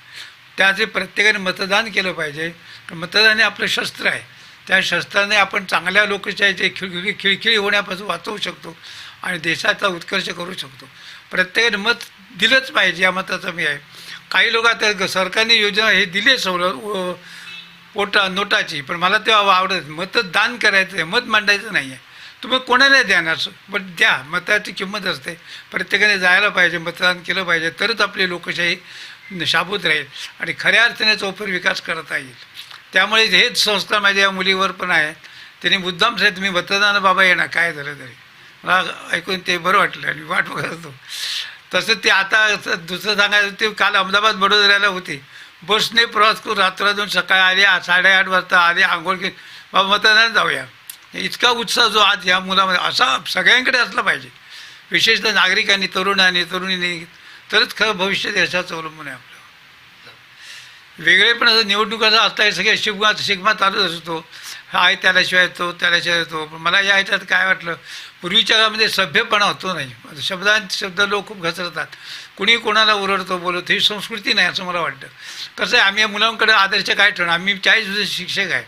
त्याचे प्रत्येकाने मतदान केलं पाहिजे. मतदान हे आपलं शस्त्र आहे. त्या शस्त्राने आपण चांगल्या लोकशाहीचे खिळखिळी होण्यापासून वाचवू शकतो आणि देशाचा उत्कर्ष करू शकतो. प्रत्येकाने मत दिलंच पाहिजे, या मताचं मी आहे. काही लोक आता सरकारने योजना हे दिले सवलत नोटाची, पण मला ते आवडत. मतदान करायचं आहे, मत मांडायचं नाही आहे. तुम्ही कोणाला देणार, पण द्या. मताची किंमत असते. प्रत्येकाने जायला पाहिजे, मतदान केलं पाहिजे, तरच आपली लोकशाही शाबूत राहील आणि खऱ्या अर्थाने चौफर विकास करता येईल. त्यामुळे हेच संस्कार माझ्या या मुलीवर पण आहेत. त्यांनी मुद्दाम साहेब तुम्ही मतदान बाबा येणार काय झालं तरी. मला ऐकून ते बरं वाटलं आणि वाट बघत होतो. तसं ते आता दुसरं सांगायचं, ते काल अहमदाबाद वडोदऱ्याला होते, बसने प्रवास करून रात्रातून सकाळी आले, 8:30 वाजता आले, आंघोळ केली, बाबा मतदानाला जाऊया. इतका उत्साह जो आज या मुलामध्ये असा सगळ्यांकडे असला पाहिजे, विशेषतः नागरिकांनी, तरुणींनी, तरच खरं भविष्य देशाचं अवलंबून आहे आपलं. वेगळेपणाचं निवडणुकाचा आता हे सगळे शिगमा चालूच असतो. आहे त्याल्याशिवाय तो. पण मला या ह्याच्यात काय वाटलं, पूर्वीच्या काळामध्ये सभ्यपणा होतो नाही. शब्द लोक खूप घसरतात, कुणी कोणाला ओरडतो बोलतो, ही संस्कृती नाही असं मला वाटतं. कसं आहे, आम्ही या मुलांकडे आदर्श काय ठेवणार. आम्ही 40 वर्ष शिक्षक आहे.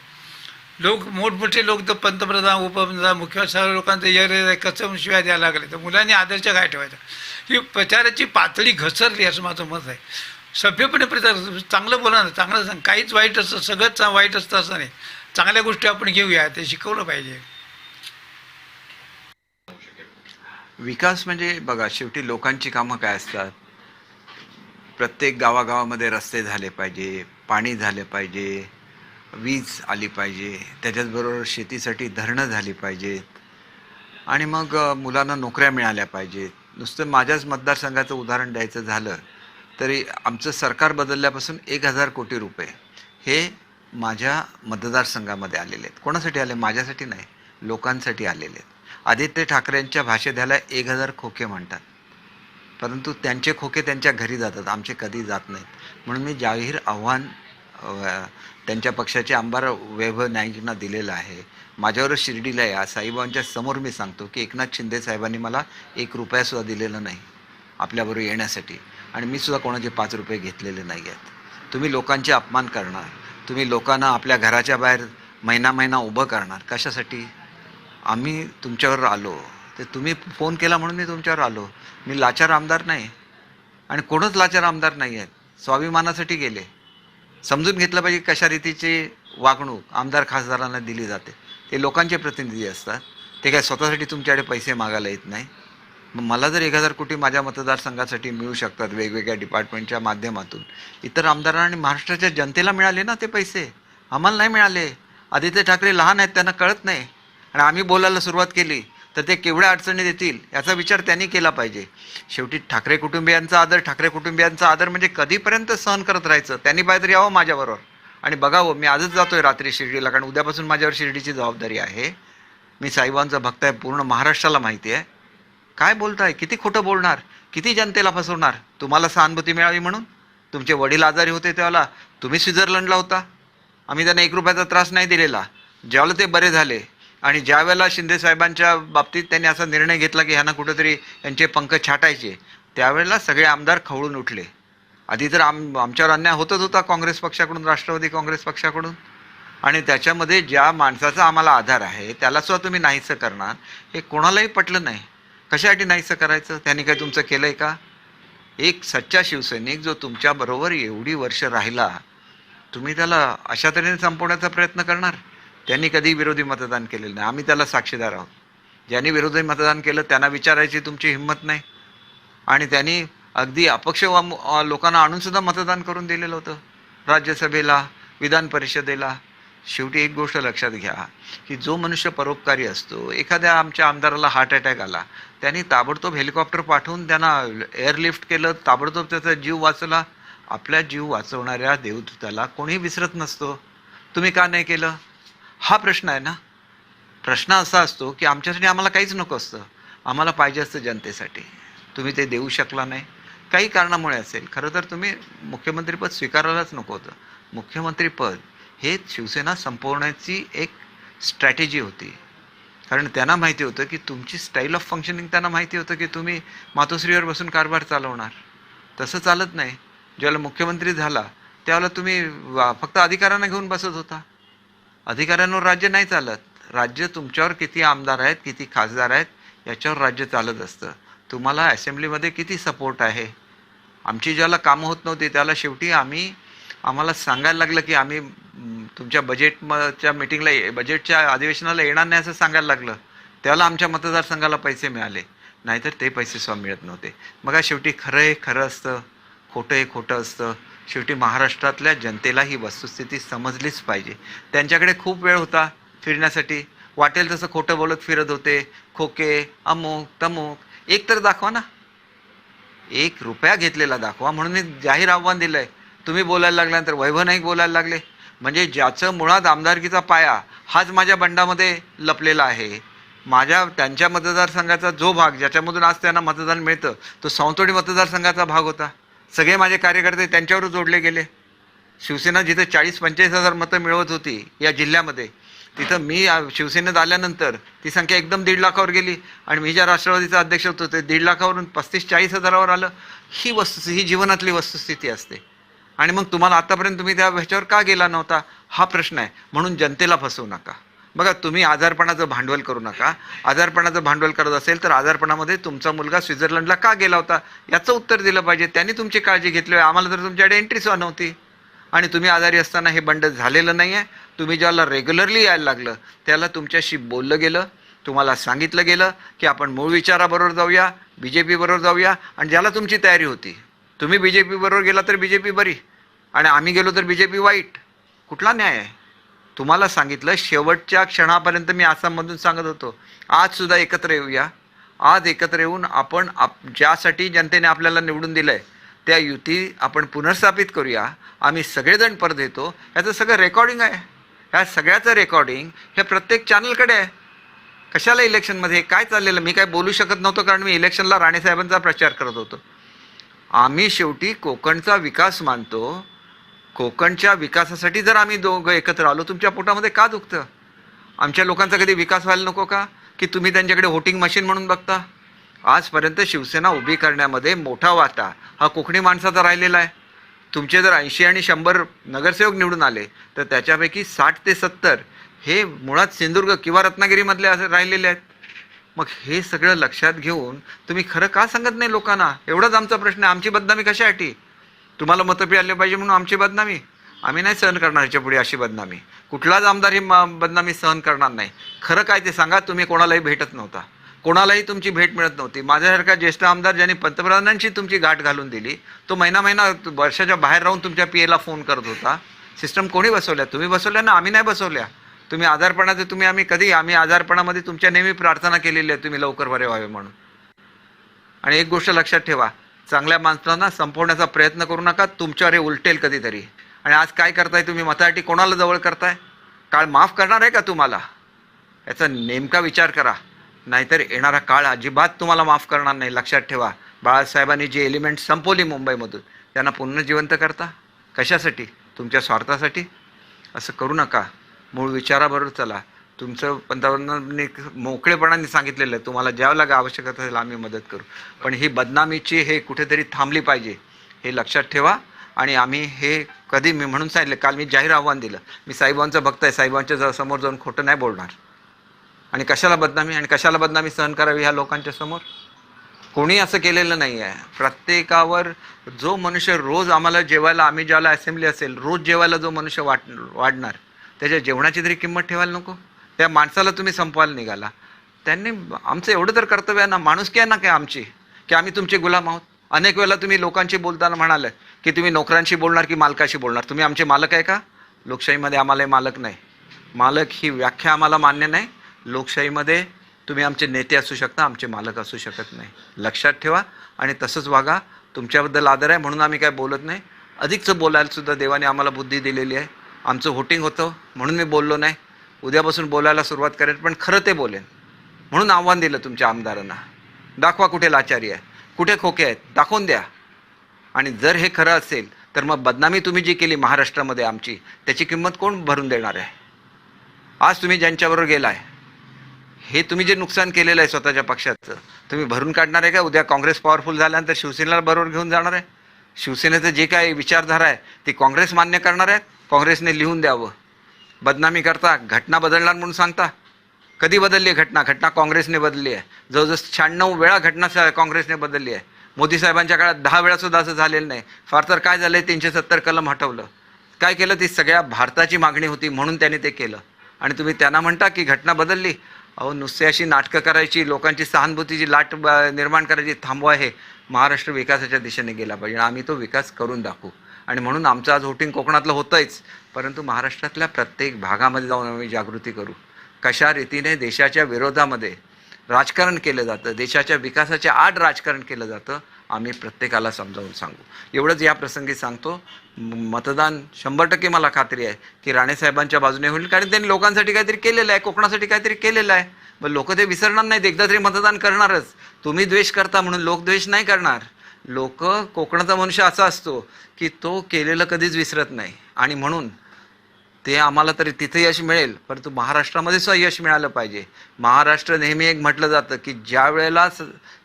लोक मोठमोठे लोक तर पंतप्रधान, उपप्रधान, मुख्यमंत्री, सर्व लोकांचं कसं शिवाय द्यायला लागले, तर मुलांनी आदर्श काय ठेवायचा. ही प्रचाराची पातळी घसरली असं माझं मत आहे. सभ्यपणे प्रचार, चांगलं बोला ना, चांगलं सांग. काहीच वाईट असतं, सगळंच वाईट असतं असं नाही. चांगल्या गोष्टी आपण घेऊया, ते शिकवलं पाहिजे. विकास म्हणजे बघा, शेवटी लोकांची कामं काय असतात. प्रत्येक गावागावामध्ये रस्ते झाले पाहिजे, पाणी झाले पाहिजे, वीज आली पाहिजे, त्याच्याचबरोबर शेतीसाठी धरणं झाली पाहिजेत आणि मग मुलांना नोकऱ्या मिळाल्या पाहिजेत. नुसतं माझ्याच मतदारसंघाचं उदाहरण द्यायचं झालं तरी आमचं सरकार बदलल्यापासून 1000 कोटी रुपये हे माझ्या मतदारसंघामध्ये आलेले आहेत. कोणासाठी आले? माझ्यासाठी नाही, लोकांसाठी आलेले आहेत. आदित्य ठाकरेंच्या भाषेत ह्याला 1000 खोके म्हणतात, परंतु त्यांचे खोके त्यांच्या घरी जातात, आमचे कधी जात नाहीत. म्हणून मी जाहीर आव्हान त्यांच्या पक्षाचे आमदार वैभव नाईकना दिलेलं आहे. माझ्यावरच शिर्डीला या साईबाबांच्या समोर मी सांगतो की एकनाथ शिंदे साहेबांनी मला 1 रुपयासुद्धा दिलेला नाही आपल्याबरोबर येण्यासाठी, आणि मी सुद्धा कोणाचे 5 रुपये घेतलेले नाही आहेत. तुम्ही लोकांचे अपमान करणार, तुम्ही लोकांना आपल्या घराच्या बाहेर महिना उभं करणार, कशासाठी? आम्ही तुमच्यावर आलो, ते तुम्ही फोन केला म्हणून मी तुमच्यावर आलो. मी लाचार आमदार नाही आणि कोणच लाचार आमदार नाही आहेत. स्वाभिमानासाठी गेले. समजून घेतलं पाहिजे कशा रीतीची वागणूक आमदार खासदारांना दिली जाते. ते लोकांचे प्रतिनिधी असतात, ते काय स्वतःसाठी तुमच्याकडे पैसे मागायला येत नाही. मग मला जर 1000 कोटी माझ्या मतदारसंघासाठी मिळू शकतात वेगवेगळ्या डिपार्टमेंटच्या माध्यमातून, इतर आमदारांना आणि महाराष्ट्राच्या जनतेला मिळाले ना ते पैसे, आम्हाला नाही मिळाले. आदित्य ठाकरे लहान आहेत, त्यांना कळत नाही, आणि आम्ही बोलायला सुरुवात केली तर ते केवढ्या अडचणी देतील याचा विचार त्यांनी केला पाहिजे. शेवटी ठाकरे कुटुंबियांचा आदर म्हणजे कधीपर्यंत सहन करत राहायचं? त्यांनी पाहिजे यावं माझ्याबरोबर आणि बघावं. मी आजच जातोय रात्री शिर्डीला, कारण उद्यापासून माझ्यावर शिर्डीची जबाबदारी आहे. मी साईबाबांचा भक्त आहे, पूर्ण महाराष्ट्राला माहिती आहे. काय बोलताय? किती खोटं बोलणार, किती जनतेला फसवणार? तुम्हाला सहानुभूती मिळावी म्हणून? तुमचे वडील आजारी होते त्यावेळेला तुम्ही स्वित्झर्लंडला होता, आम्ही त्यांना 1 रुपयाचा त्रास नाही दिलेला. ज्यावेळेला ते बरे झाले आणि ज्या वेळेला शिंदे साहेबांच्या बाबतीत त्यांनी असा निर्णय घेतला की ह्यांना कुठंतरी यांचे पंख छाटायचे, त्यावेळेला सगळे आमदार खवळून उठले. आधी तर आमच्यावर अन्याय होतच होता काँग्रेस पक्षाकडून, राष्ट्रवादी काँग्रेस पक्षाकडून, आणि त्याच्यामध्ये ज्या माणसाचा आम्हाला आधार आहे त्यालासुद्धा तुम्ही नाहीसं करणार, हे कोणालाही पटलं नाही. कशासाठी नाहीसं करायचं? त्यांनी काय तुमचं केलं आहे का? एक सच्चा शिवसैनिक जो तुमच्याबरोबर एवढी वर्ष राहिला, तुम्ही त्याला अशा तऱ्हेने संपवण्याचा प्रयत्न करणार? त्यांनी कधी विरोधी मतदान केलेलं नाही, आम्ही त्याला साक्षीदार आहोत. ज्यांनी विरोधी मतदान केलं त्यांना विचारायची तुमची हिंमत नाही, आणि त्यांनी अगदी अपक्ष लोकांना आणूनसुद्धा मतदान करून दिलेलं होतं राज्यसभेला, विधान परिषदेला. शेवटी एक गोष्ट लक्षात घ्या की जो मनुष्य परोपकारी असतो, एखाद्या आमच्या आमदाराला हार्ट अटॅक आला, त्यांनी ताबडतोब हेलिकॉप्टर पाठवून त्यांना एअरलिफ्ट केलं, ताबडतोब त्याचा जीव वाचला. आपला जीव वाचवणाऱ्या देवदूताला कोणी विसरत नसतो. तुम्ही का नाही केलं? हा प्रश्न आहे ना. प्रश्न असा असतो की आमच्यासाठी आम्हाला काहीच नको असतं, आम्हाला पाहिजे असतं जनतेसाठी. तुम्ही ते देऊ शकला नाही, काही कारणामुळे असेल. खरं तर तुम्ही मुख्यमंत्रीपद स्वीकारायलाच नको होतं. मुख्यमंत्रीपद हे शिवसेना संपवण्याची एक स्ट्रॅटेजी होती. कारण त्यांना माहिती होतं की तुमची स्टाईल ऑफ फंक्शनिंग त्यांना माहिती होतं की तुम्ही मातोश्रीवर बसून कारभार चालवणार. तसं चालत नाही. ज्यावेळेला मुख्यमंत्री झाला त्यावेळेला तुम्ही फक्त अधिकाऱ्यांना घेऊन बसत होता. अधिकाऱ्यांवर राज्य नाही चालत. राज्य तुमच्यावर किती आमदार आहेत, किती खासदार आहेत याच्यावर राज्य चालत असतं. तुम्हाला असेंब्लीमध्ये किती सपोर्ट आहे. आमची ज्याला कामं होत नव्हती त्याला शेवटी आम्हाला सांगायला लागलं की आम्ही तुमच्या बजेटच्या मिटिंगला बजेटच्या अधिवेशनाला येणार नाही असं सांगायला लागलं. त्याला आमच्या मतदारसंघाला पैसे मिळाले, नाहीतर ते पैसे सुद्धा मिळत नव्हते. मग शेवटी खरं आहे खरं असतं, खोटं आहे खोटं असतं. शेवटी महाराष्ट्रातल्या जनतेला ही वस्तुस्थिती समजलीच पाहिजे. त्यांच्याकडे खूप वेळ होता फिरण्यासाठी. वाटेल तसं खोटं बोलत फिरत होते. खोके, अमुक तमुक. एक तर दाखवा ना, 1 रुपया घेतलेला दाखवा. म्हणून मी जाहीर आव्हान दिलं आहे. तुम्ही बोलायला लागल्यानंतर वैभव नाईक बोलायला लागले. म्हणजे ज्याचं मुळात आमदारकीचा पाया हाच माझ्या बंडामध्ये लपलेला आहे. त्यांच्या मतदारसंघाचा जो भाग ज्याच्यामधून आज त्यांना मतदान मिळतं तो सावंतवाडी मतदारसंघाचा भाग होता. सगळे माझे कार्यकर्ते त्यांच्यावर जोडले गेले. शिवसेना जिथे 40-45 हजार मतं मिळवत होती या जिल्ह्यामध्ये, तिथं मी शिवसेनेत आल्यानंतर ती संख्या एकदम 1.5 लाखावर गेली. आणि मी ज्या राष्ट्रवादीचा अध्यक्ष होतो ते 1.5 लाखावरून 35-40 हजारावर आलं. ही जीवनातली वस्तुस्थिती असते. आणि मग तुम्हाला आतापर्यंत तुम्ही त्या ह्याच्यावर का गेला नव्हता हा प्रश्न आहे. म्हणून जनतेला फसवू नका. बघा, तुम्ही आजारपणाचं भांडवल करू नका. आजारपणाचं भांडवल करत असेल तर आजारपणामध्ये तुमचा मुलगा स्वित्झर्लंडला का गेला होता याचं उत्तर दिलं पाहिजे. त्यांनी तुमची काळजी घेतली. आम्हाला तर तुमच्याकडे एंट्रीसुद्धा नव्हती. आणि तुम्ही आजारी असताना हे बंड झालेलं नाही आहे. तुम्ही ज्याला रेग्युलरली यायला लागलं त्याला तुमच्याशी बोललं गेलं, तुम्हाला सांगितलं गेलं की आपण मूळ विचाराबरोबर जाऊया, BJP बरोबर जाऊया. आणि ज्याला तुमची तयारी होती, तुम्ही BJP बरोबर गेला तर BJP बरी आणि आम्ही गेलो तर BJP वाईट. कुठला न्याय आहे. तुम्हाला सांगितलं शेवटच्या क्षणापर्यंत मी आसाममधून सांगत होतो, आजसुद्धा एकत्र येऊया. आज एकत्र येऊन आपण ज्यासाठी जनतेने आपल्याला निवडून दिलं आहे त्या युती आपण पुनर्स्थापित करूया. आम्ही सगळेजण परत येतो. याचं सगळं रेकॉर्डिंग आहे. ह्या सगळ्याचं रेकॉर्डिंग हे प्रत्येक चॅनलकडे आहे. कशाला इलेक्शनमध्ये काय चाललेलं मी काय बोलू शकत नव्हतो, कारण मी इलेक्शनला राणेसाहेबांचा प्रचार करत होतो. आम्ही शेवटी कोकणचा विकास मानतो. कोकणच्या विकासासाठी जर आम्ही दोघं एकत्र आलो, तुमच्या पोटामध्ये का दुखतं? आमच्या लोकांचा कधी विकास व्हायला नको का की तुम्ही त्यांच्याकडे व्होटिंग मशीन म्हणून बघता? आजपर्यंत शिवसेना उभी करण्यामध्ये मोठा वाटा हा कोकणी माणसाचा राहिलेला आहे. तुमचे जर 80 आणि 100 नगरसेवक निवडून आले तर त्याच्यापैकी 60 ते 70 हे मुळात सिंधुदुर्ग किंवा रत्नागिरीमधले असे राहिलेले आहेत. मग हे सगळं लक्षात घेऊन तुम्ही खरं का सांगत नाही लोकांना? एवढाच आमचा प्रश्न आहे. आमची बदनामी कशासाठी? तुम्हाला मतं मिळाले पाहिजे म्हणून आमची बदनामी? आम्ही नाही सहन करणार याच्या पुढे अशी बदनामी. कुठलाच आमदार ही बदनामी सहन करणार नाही. खरं काय ते सांगा. तुम्ही कोणालाही भेटत नव्हता, कोणालाही तुमची भेट मिळत नव्हती. माझ्यासारखा ज्येष्ठ आमदार ज्यांनी पंतप्रधानांची तुमची गाठ घालून दिली तो महिना वर्षाच्या बाहेर राहून तुमच्या PAला फोन करत होता. सिस्टम कोणी बसवल्या? तुम्ही बसवल्या ना, आम्ही नाही बसवल्या. तुम्ही आजारपणाचे आम्ही आजारपणामध्ये तुमच्या नेहमी प्रार्थना केलेली आहे तुम्ही लवकर बरे व्हावे म्हणून. आणि एक गोष्ट लक्षात ठेवा, चांगल्या माणसांना संपवण्याचा प्रयत्न करू नका. तुमच्यावर हे उलटेल कधीतरी. आणि आज काय करताय तुम्ही? मतासाठी कोणाला जवळ करताय? काळ माफ करणार आहे का तुम्हाला? याचा नेमका विचार करा. नाहीतर येणारा काळ अजिबात तुम्हाला माफ करणार नाही. लक्षात ठेवा. बाळासाहेबांनी जे एलिमेंट संपवली मुंबईमधून त्यांना पुन्हा जिवंत करता. कशासाठी? तुमच्या स्वार्थासाठी? असं करू नका. मूळ विचाराबरोबर चला. तुमचं पंतप्रधानांनी मोकळेपणाने सांगितलेलं आहे तुम्हाला ज्या वेळेला आवश्यक असेल आम्ही मदत करू. पण ही बदनामीची हे कुठेतरी थांबली पाहिजे हे लक्षात ठेवा. आणि आम्ही हे कधी मी म्हणून सांगितलं, काल मी जाहीर आव्हान दिलं, मी साईबाबांचा भक्त आहे. साईबाबांच्या समोर जाऊन खोटं नाही बोलणार. आणि कशाला बदनामी सहन करावी ह्या लोकांच्या समोर? कोणी असं केलेलं नाही आहे. प्रत्येकावर जो मनुष्य रोज आम्हाला जेवायला, आम्ही ज्याला असेंब्ली असेल रोज जेवायला जो मनुष्य वाढणार त्याच्या जेवणाची तरी किंमत ठेवायला नको? त्या माणसाला तुम्ही संपवायला निघाला. त्यांनी आमचं एवढं तर कर्तव्य आहे ना, माणुसकी आहे ना काय आमची, की आम्ही तुमचे गुलाम आहोत? अनेक वेळेला तुम्ही लोकांशी बोलताना म्हणाले की तुम्ही नोकरांशी बोलणार की मालकाशी बोलणार. तुम्ही आमचे मालक आहे का? लोकशाहीमध्ये आम्हाला मालक नाही. मालक ही व्याख्या आम्हाला मान्य नाही. लोकशाहीमध्ये तुम्ही आमचे नेते असू शकता, आमचे मालक असू शकत नाही. लक्षात ठेवा. आणि तसंच वागा. तुमच्याबद्दल आदर आहे म्हणून आम्ही काय बोलत नाही. अधिकचं बोलायला सुद्धा देवाने आम्हाला बुद्धी दिलेली आहे. आमचं व्होटिंग होतं म्हणून मी बोललो नाही. उद्यापासून बोलायला सुरुवात करेन, पण खरं ते बोलेन. म्हणून आव्हान दिलं तुमच्या आमदारांना. दाखवा कुठे लाचारी आहे, कुठे खोके आहेत, दाखवून द्या. आणि जर हे खरं असेल तर मग बदनामी तुम्ही जी केली महाराष्ट्रामध्ये आमची, त्याची किंमत कोण भरून देणार आहे? आज तुम्ही ज्यांच्याबरोबर गेलाय, हे तुम्ही जे नुकसान केलेलं आहे स्वतःच्या पक्षाचं, तुम्ही भरून काढणार आहे का? उद्या काँग्रेस पॉवरफुल झाल्यानंतर शिवसेनेला बरोबर घेऊन जाणार आहे? शिवसेनेचं जे काही विचारधारा आहे ती काँग्रेस मान्य करणार आहे? काँग्रेसने लिहून द्यावं. बदनामी करता, घटना बदलणार म्हणून सांगता. कधी बदलली आहे घटना? घटना काँग्रेसने बदलली आहे. जवळजवळ 96 वेळा घटना काँग्रेसने बदलली आहे. मोदी साहेबांच्या काळात 10 वेळा सुद्धा असं झालेलं नाही. फार तर काय झालं, 370 कलम हटवलं. काय केलं? ती सगळ्या भारताची मागणी होती म्हणून त्यांनी ते केलं. आणि तुम्ही त्यांना म्हणता की घटना बदलली. अहो, नुसती अशी नाटकं करायची, लोकांची सहानुभूतीची लाट निर्माण करायची, थांबवा. हे महाराष्ट्र विकासाच्या दिशेने गेला पाहिजे. आम्ही तो विकास करून दाखवू. आणि म्हणून आमचं आज व्होटिंग कोकणातलं होतंच, परंतु महाराष्ट्रातल्या प्रत्येक भागामध्ये जाऊन आम्ही जागृती करू. कशा रीतीने देशाच्या विरोधामध्ये राजकारण केलं जातं, देशाच्या विकासाच्या आड राजकारण केलं जातं, आम्ही प्रत्येकाला समजावून सांगू. एवढंच या प्रसंगी सांगतो. मतदान 100% मला खात्री आहे की राणेसाहेबांच्या बाजूने होईल, कारण त्यांनी लोकांसाठी काहीतरी केलेलं आहे, कोकणासाठी काहीतरी केलेलं आहे. मग लोक ते विसरणार नाहीत, एकदा तरी मतदान करणारच. तुम्ही द्वेष करता म्हणून लोक द्वेष नाही करणार. लोक, कोकणाचा मनुष्य असा असतो की तो केलेलं कधीच विसरत नाही. आणि म्हणून ते आम्हाला तरी तिथे यश मिळेल, परंतु महाराष्ट्रामध्ये सुद्धा यश मिळालं पाहिजे. महाराष्ट्र नेहमी एक म्हटलं जातं की ज्या वेळेला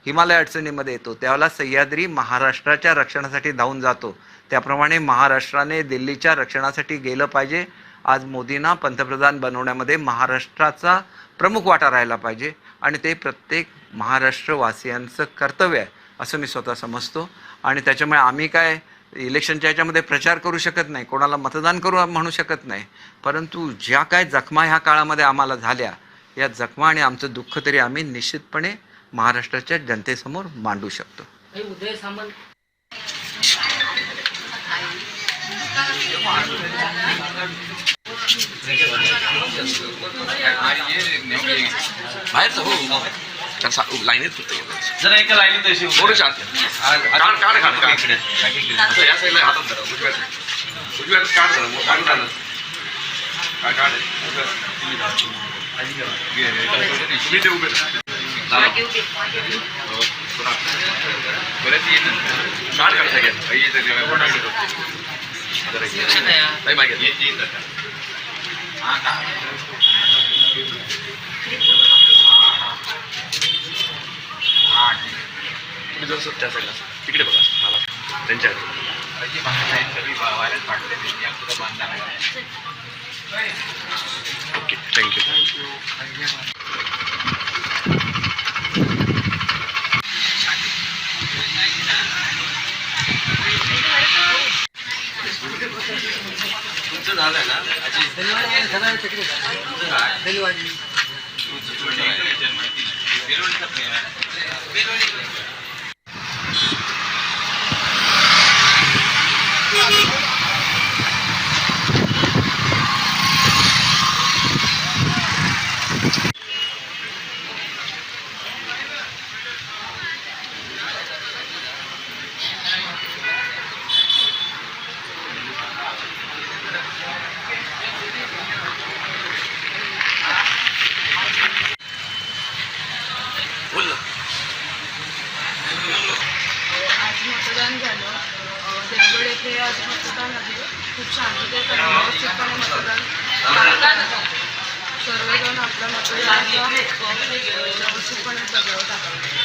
हिमालय अडचणीमध्ये येतो त्यावेळेला सह्याद्री महाराष्ट्राच्या रक्षणासाठी धावून जातो. त्याप्रमाणे महाराष्ट्राने दिल्लीच्या रक्षणासाठी गेलं पाहिजे. आज मोदींना पंतप्रधान बनवण्यामध्ये महाराष्ट्राचा प्रमुख वाटा राहिला पाहिजे आणि ते प्रत्येक महाराष्ट्रवासियांचं कर्तव्य आहे असं मी स्वतः समजतो. आणि त्याच्यामुळे आम्ही काय इलेक्शनच्या ह्याच्यामध्ये प्रचार करू शकत नाही, कोणाला मतदान करू म्हणू शकत नाही, परंतु ज्या काय जखमा ह्या काळामध्ये आम्हाला झाल्या, या जखमा आणि आमचं दुःख तरी आम्ही निश्चितपणे महाराष्ट्राच्या जनतेसमोर मांडू शकतो. उदय सामंत बाहेरचं हो लाईनीत जरा एका लाईनीत अशी काढ इकडे असं या साईडला हातात धरा, उजव्यात काढ धरा, काढ तुम्ही ते उभे बरेच काढ सगळ्यात मागे तुम्ही जर त्या साईडला तिकडे बघा मला त्यांच्या ओके, थँक्यू. तुमचं झालंय ना मतदान झालं. देवगड येथे आज मतदान आहे. खूप शांततेत आणि व्यवस्थितपणे मतदान सर्वजण आपल्या मतदानाचा हक्क व्यवस्थितपणे बजावत आहेत.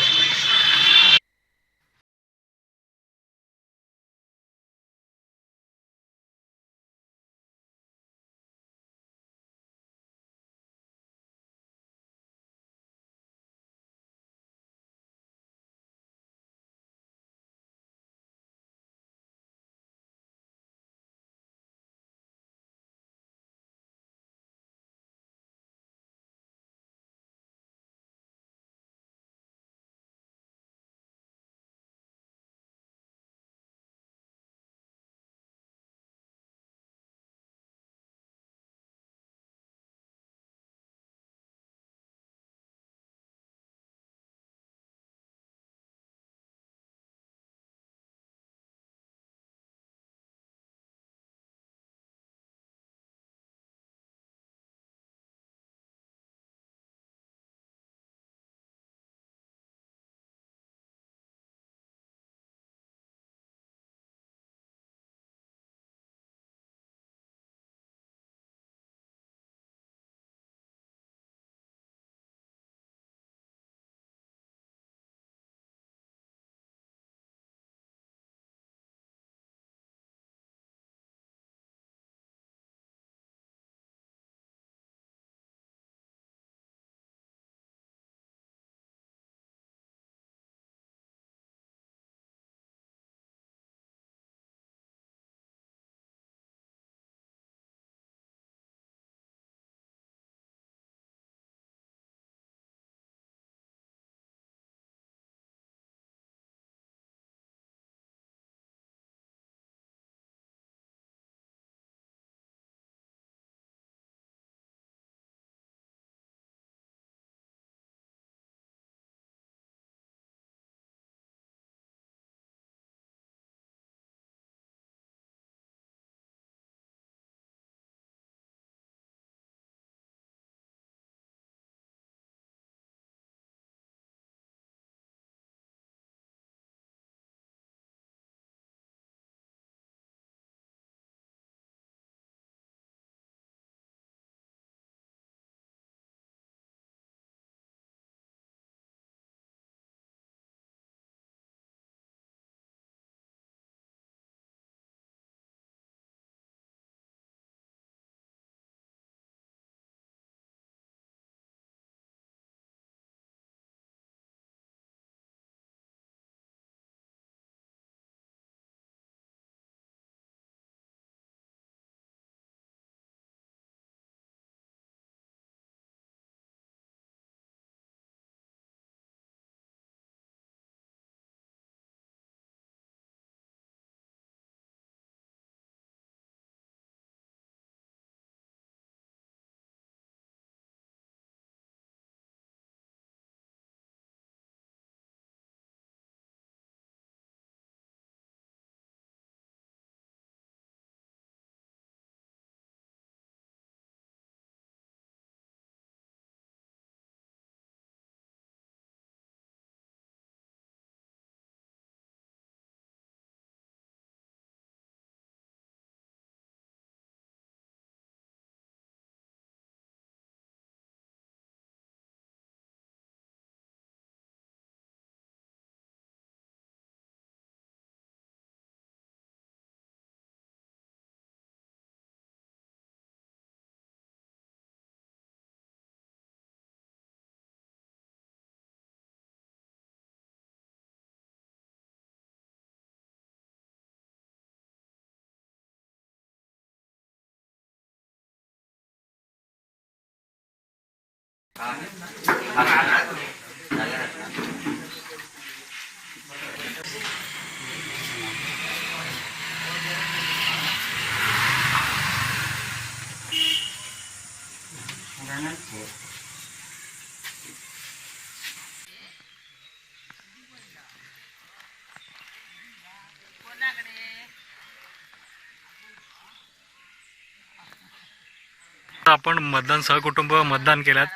आपण मतदान सहकुटुंब मतदान केलात.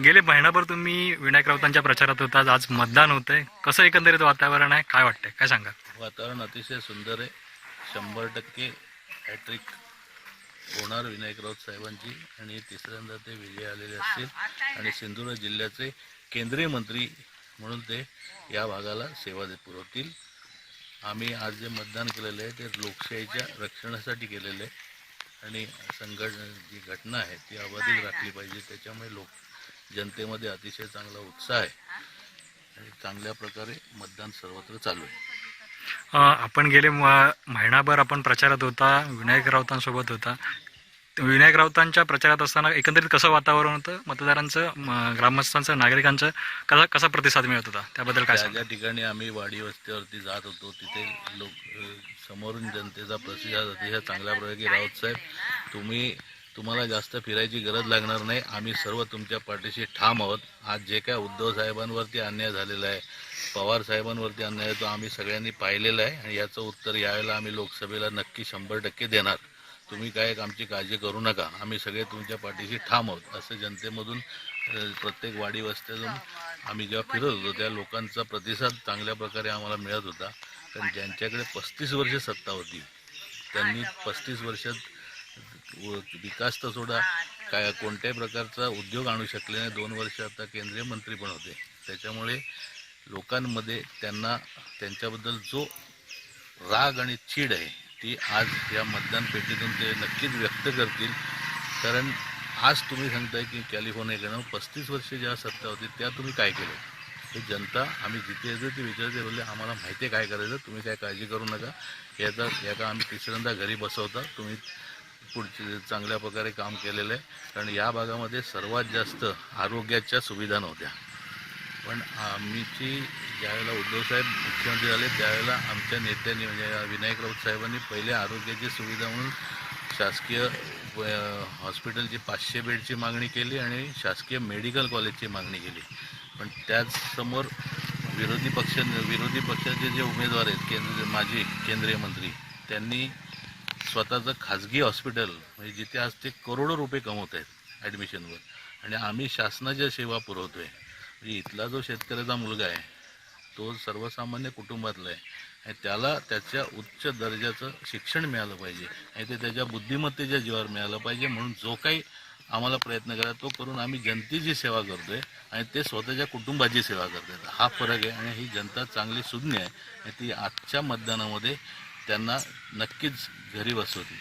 गेले महिनाभर तुम्ही विनायक राऊतांच्या प्रचारात होता. आज मतदान होतंय. कसं एकंदरीत वातावरण आहे, काय वाटतंय, काय सांगा? वातावरण अतिशय सुंदर आहे. 100% हॅट्रिक होणार विनायक राऊत साहेबांची आणि तिसऱ्यांदा ते विजय आलेले असतील आणि सिंधुदुर्ग जिल्ह्याचे केंद्रीय मंत्री म्हणून ते या भागाला सेवा पुरवतील. आम्ही आज जे मतदान केलेलं आहे ते लोकशाहीच्या रक्षणासाठी केलेलं आहे आणि जी घटना आहे ती अबाधित राखली पाहिजे. त्याच्यामुळे जनतेमध्ये अतिशय चांगला उत्साह आहे आणि चांगल्या प्रकारे मतदान सर्वत्र चालू आहे. आपण गेले महिनाभर आपण प्रचारात होता, विनायक राऊतांसोबत होता. विनायक राऊतांच्या प्रचारात असताना एकंदरीत कसं वातावरण होतं, मतदारांचं, ग्रामस्थांचं, नागरिकांचं कसा प्रतिसाद मिळत होता, त्याबद्दल काय? ज्या ठिकाणी आम्ही वाडी वस्त्यावरती जात होतो तिथे समोरून जनतेचा प्रतिसाद अतिशय चांगल्या प्रकारे राऊत साहेब तुम्हाला जास्त फिरायची गरज लागणार नाही, आम्ही सर्व तुमच्या पाठीशी ठाम आहोत. आज जे काय उद्धव साहेबांवरती अन्याय झालेला आहे, पवार साहेबांवरती अन्याय तो आम्ही सगळ्यांनी पाहिलेला आहे आणि याचं उत्तर यावेळेला आम्ही लोकसभेला नक्की 100% देणार. तुम्ही काय आमची काळजी करू नका, आम्ही सगळे तुमच्या पाठीशी ठाम आहोत असं जनतेमधून प्रत्येक वाडी वस्त्यातून आम्ही जेव्हा फिरत होतो त्या लोकांचा प्रतिसाद चांगल्या प्रकारे आम्हाला मिळत होता. कारण ज्यांच्याकडे 35 वर्ष सत्ता होती त्यांनी 35 वर्षात विकास तर सोडा काय कोणत्याही प्रकारचा उद्योग आणू शकले नाही. 2 वर्ष आता केंद्रीय मंत्री पण होते. त्याच्यामुळे लोकांमध्ये त्यांच्याबद्दल जो राग आणि चीड आहे ती आज या मतदान पेटीतून ते नक्कीच व्यक्त करतील. कारण आज तुम्ही सांगताय की कॅलिफोर्नियाकडनं 35 वर्ष ज्या सत्ता होती त्या तुम्ही काय केलं, हे जनता आम्ही जिथे येतो ते विचारते. बोलले आम्हाला माहिती आहे काय करायचं, तुम्ही काय काळजी करू नका, याचा आम्ही तिसऱ्यांदा घरी बसवता, तुम्ही पुढचे चांगल्या प्रकारे काम केलेलं आहे. कारण या भागामध्ये सर्वात जास्त आरोग्याच्या सुविधा नव्हत्या. पण आम्हीची ज्यावेळेला उद्धवसाहेब मुख्यमंत्री झाले त्यावेळेला आमच्या नेत्यांनी म्हणजे विनायक राऊत साहेबांनी पहिले आरोग्याची सुविधा म्हणून शासकीय हॉस्पिटलची 500 बेडची मागणी केली आणि शासकीय मेडिकल कॉलेजची मागणी केली. पण त्याचसमोर विरोधी पक्षाचे जे उमेदवार आहेत माजी केंद्रीय मंत्री त्यांनी स्वतःचं खाजगी हॉस्पिटल म्हणजे जिथे आज ते करोडो रुपये कमवत आहेत ॲडमिशनवर आणि आम्ही शासनाच्या सेवा पुरवतो आहे. म्हणजे इथला जो शेतकऱ्याचा मुलगा आहे तो सर्वसामान्य कुटुंबातला आहे आणि त्याला त्याच्या उच्च दर्जाचं शिक्षण मिळालं पाहिजे आणि ते त्याच्या बुद्धिमत्तेच्या जीवावर मिळालं पाहिजे. म्हणून जो काही आम्हाला प्रयत्न करा तो करून आम्ही जनतेची सेवा करतोय आणि ते स्वतःच्या कुटुंबाची सेवा करतात. हा फरक आहे आणि ही जनता चांगली सुज्ञ आहे आणि ती आजच्या मतदानामध्ये त्यांना नक्कीच घरी बसवतील.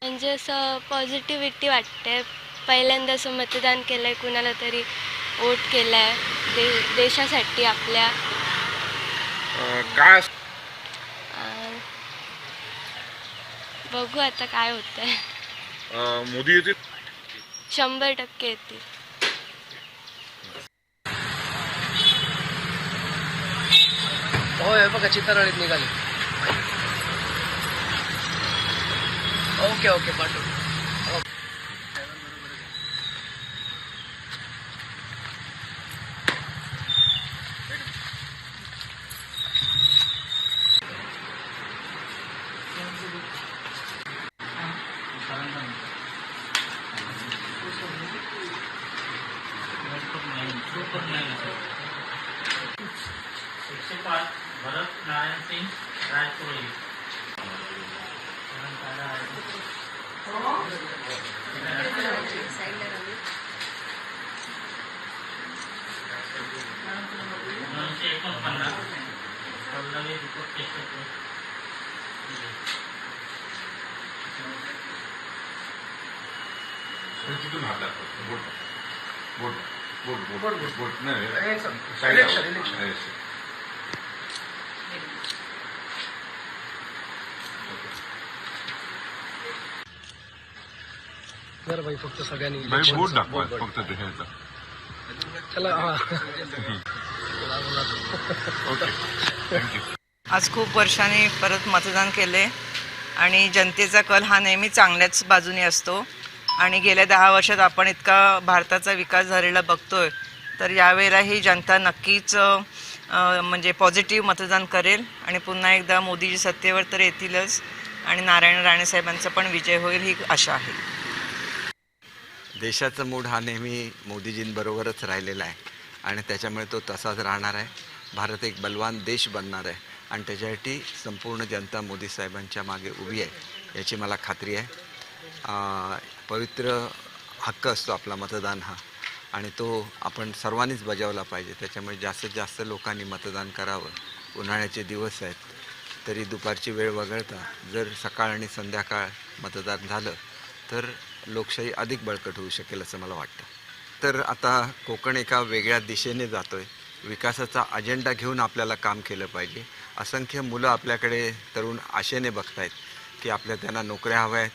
म्हणजे असं पॉझिटिव्हिटी वाटते. पहिल्यांदा असं मतदान केलं आहे, कुणाला तरी वोट केला आहे देशासाठी आपल्या. काय बघू आता काय होतंय. मोदी येतील 100% येतील. होय बघा चित्रळीत निघाले. ओके पाठव. भरत नारायण सिंह राजपुरोहित. पल्लवी दीपक केशव. तिथून हात दाखव. बोट बोट बोट बोट बोट बोट नाही इलेक्शन. बरं भाई फक्त सगळ्यांनी बोट दाखवा फक्त ते ह्याचा. चला हा. Okay thank you. आज खूप वर्षांनी परत मतदान केले आणि जनतेचा कल हा नेहमी चांगल्याच बाजूने असतो आणि गेल्या 10 वर्षात आपण इतका भारताचा विकास झालेला बघतोय, तर यावेळेला ही जनता नक्कीच म्हणजे पॉझिटिव्ह मतदान करेल आणि पुन्हा एकदा मोदीजी सत्तेवर तर येतीलच आणि नारायण राणे साहेबांचा पण विजय होईल ही आशा आहे. देशाचा मूड हा नेहमी मोदीजींबरोबरच राहिलेला आहे आणि त्याच्यामुळे तो तसाच राहणार आहे. भारत एक बलवान देश बनणार आहे आणि त्याच्यासाठी संपूर्ण जनता मोदी साहेबांच्या मागे उभी आहे याची मला खात्री आहे. पवित्र हक्क असतो आपला मतदान हा आणि तो आपण सर्वांनीच बजावला पाहिजे. त्याच्यामुळे जास्तीत जास्त लोकांनी मतदान करावं. उन्हाळ्याचे दिवस आहेत तरी दुपारची वेळ वगळता जर सकाळ आणि संध्याकाळ मतदान झालं तर लोकशाही अधिक बळकट होऊ शकेल असं मला वाटतं. तर आता कोकण एका वेगळ्या दिशेने जातो आहे. विकासाचा अजेंडा घेऊन आपल्याला काम केलं पाहिजे. असंख्य मुलं आपल्याकडे तरुण आशेने बघतायत की आपल्या त्यांना नोकऱ्या हव्या आहेत.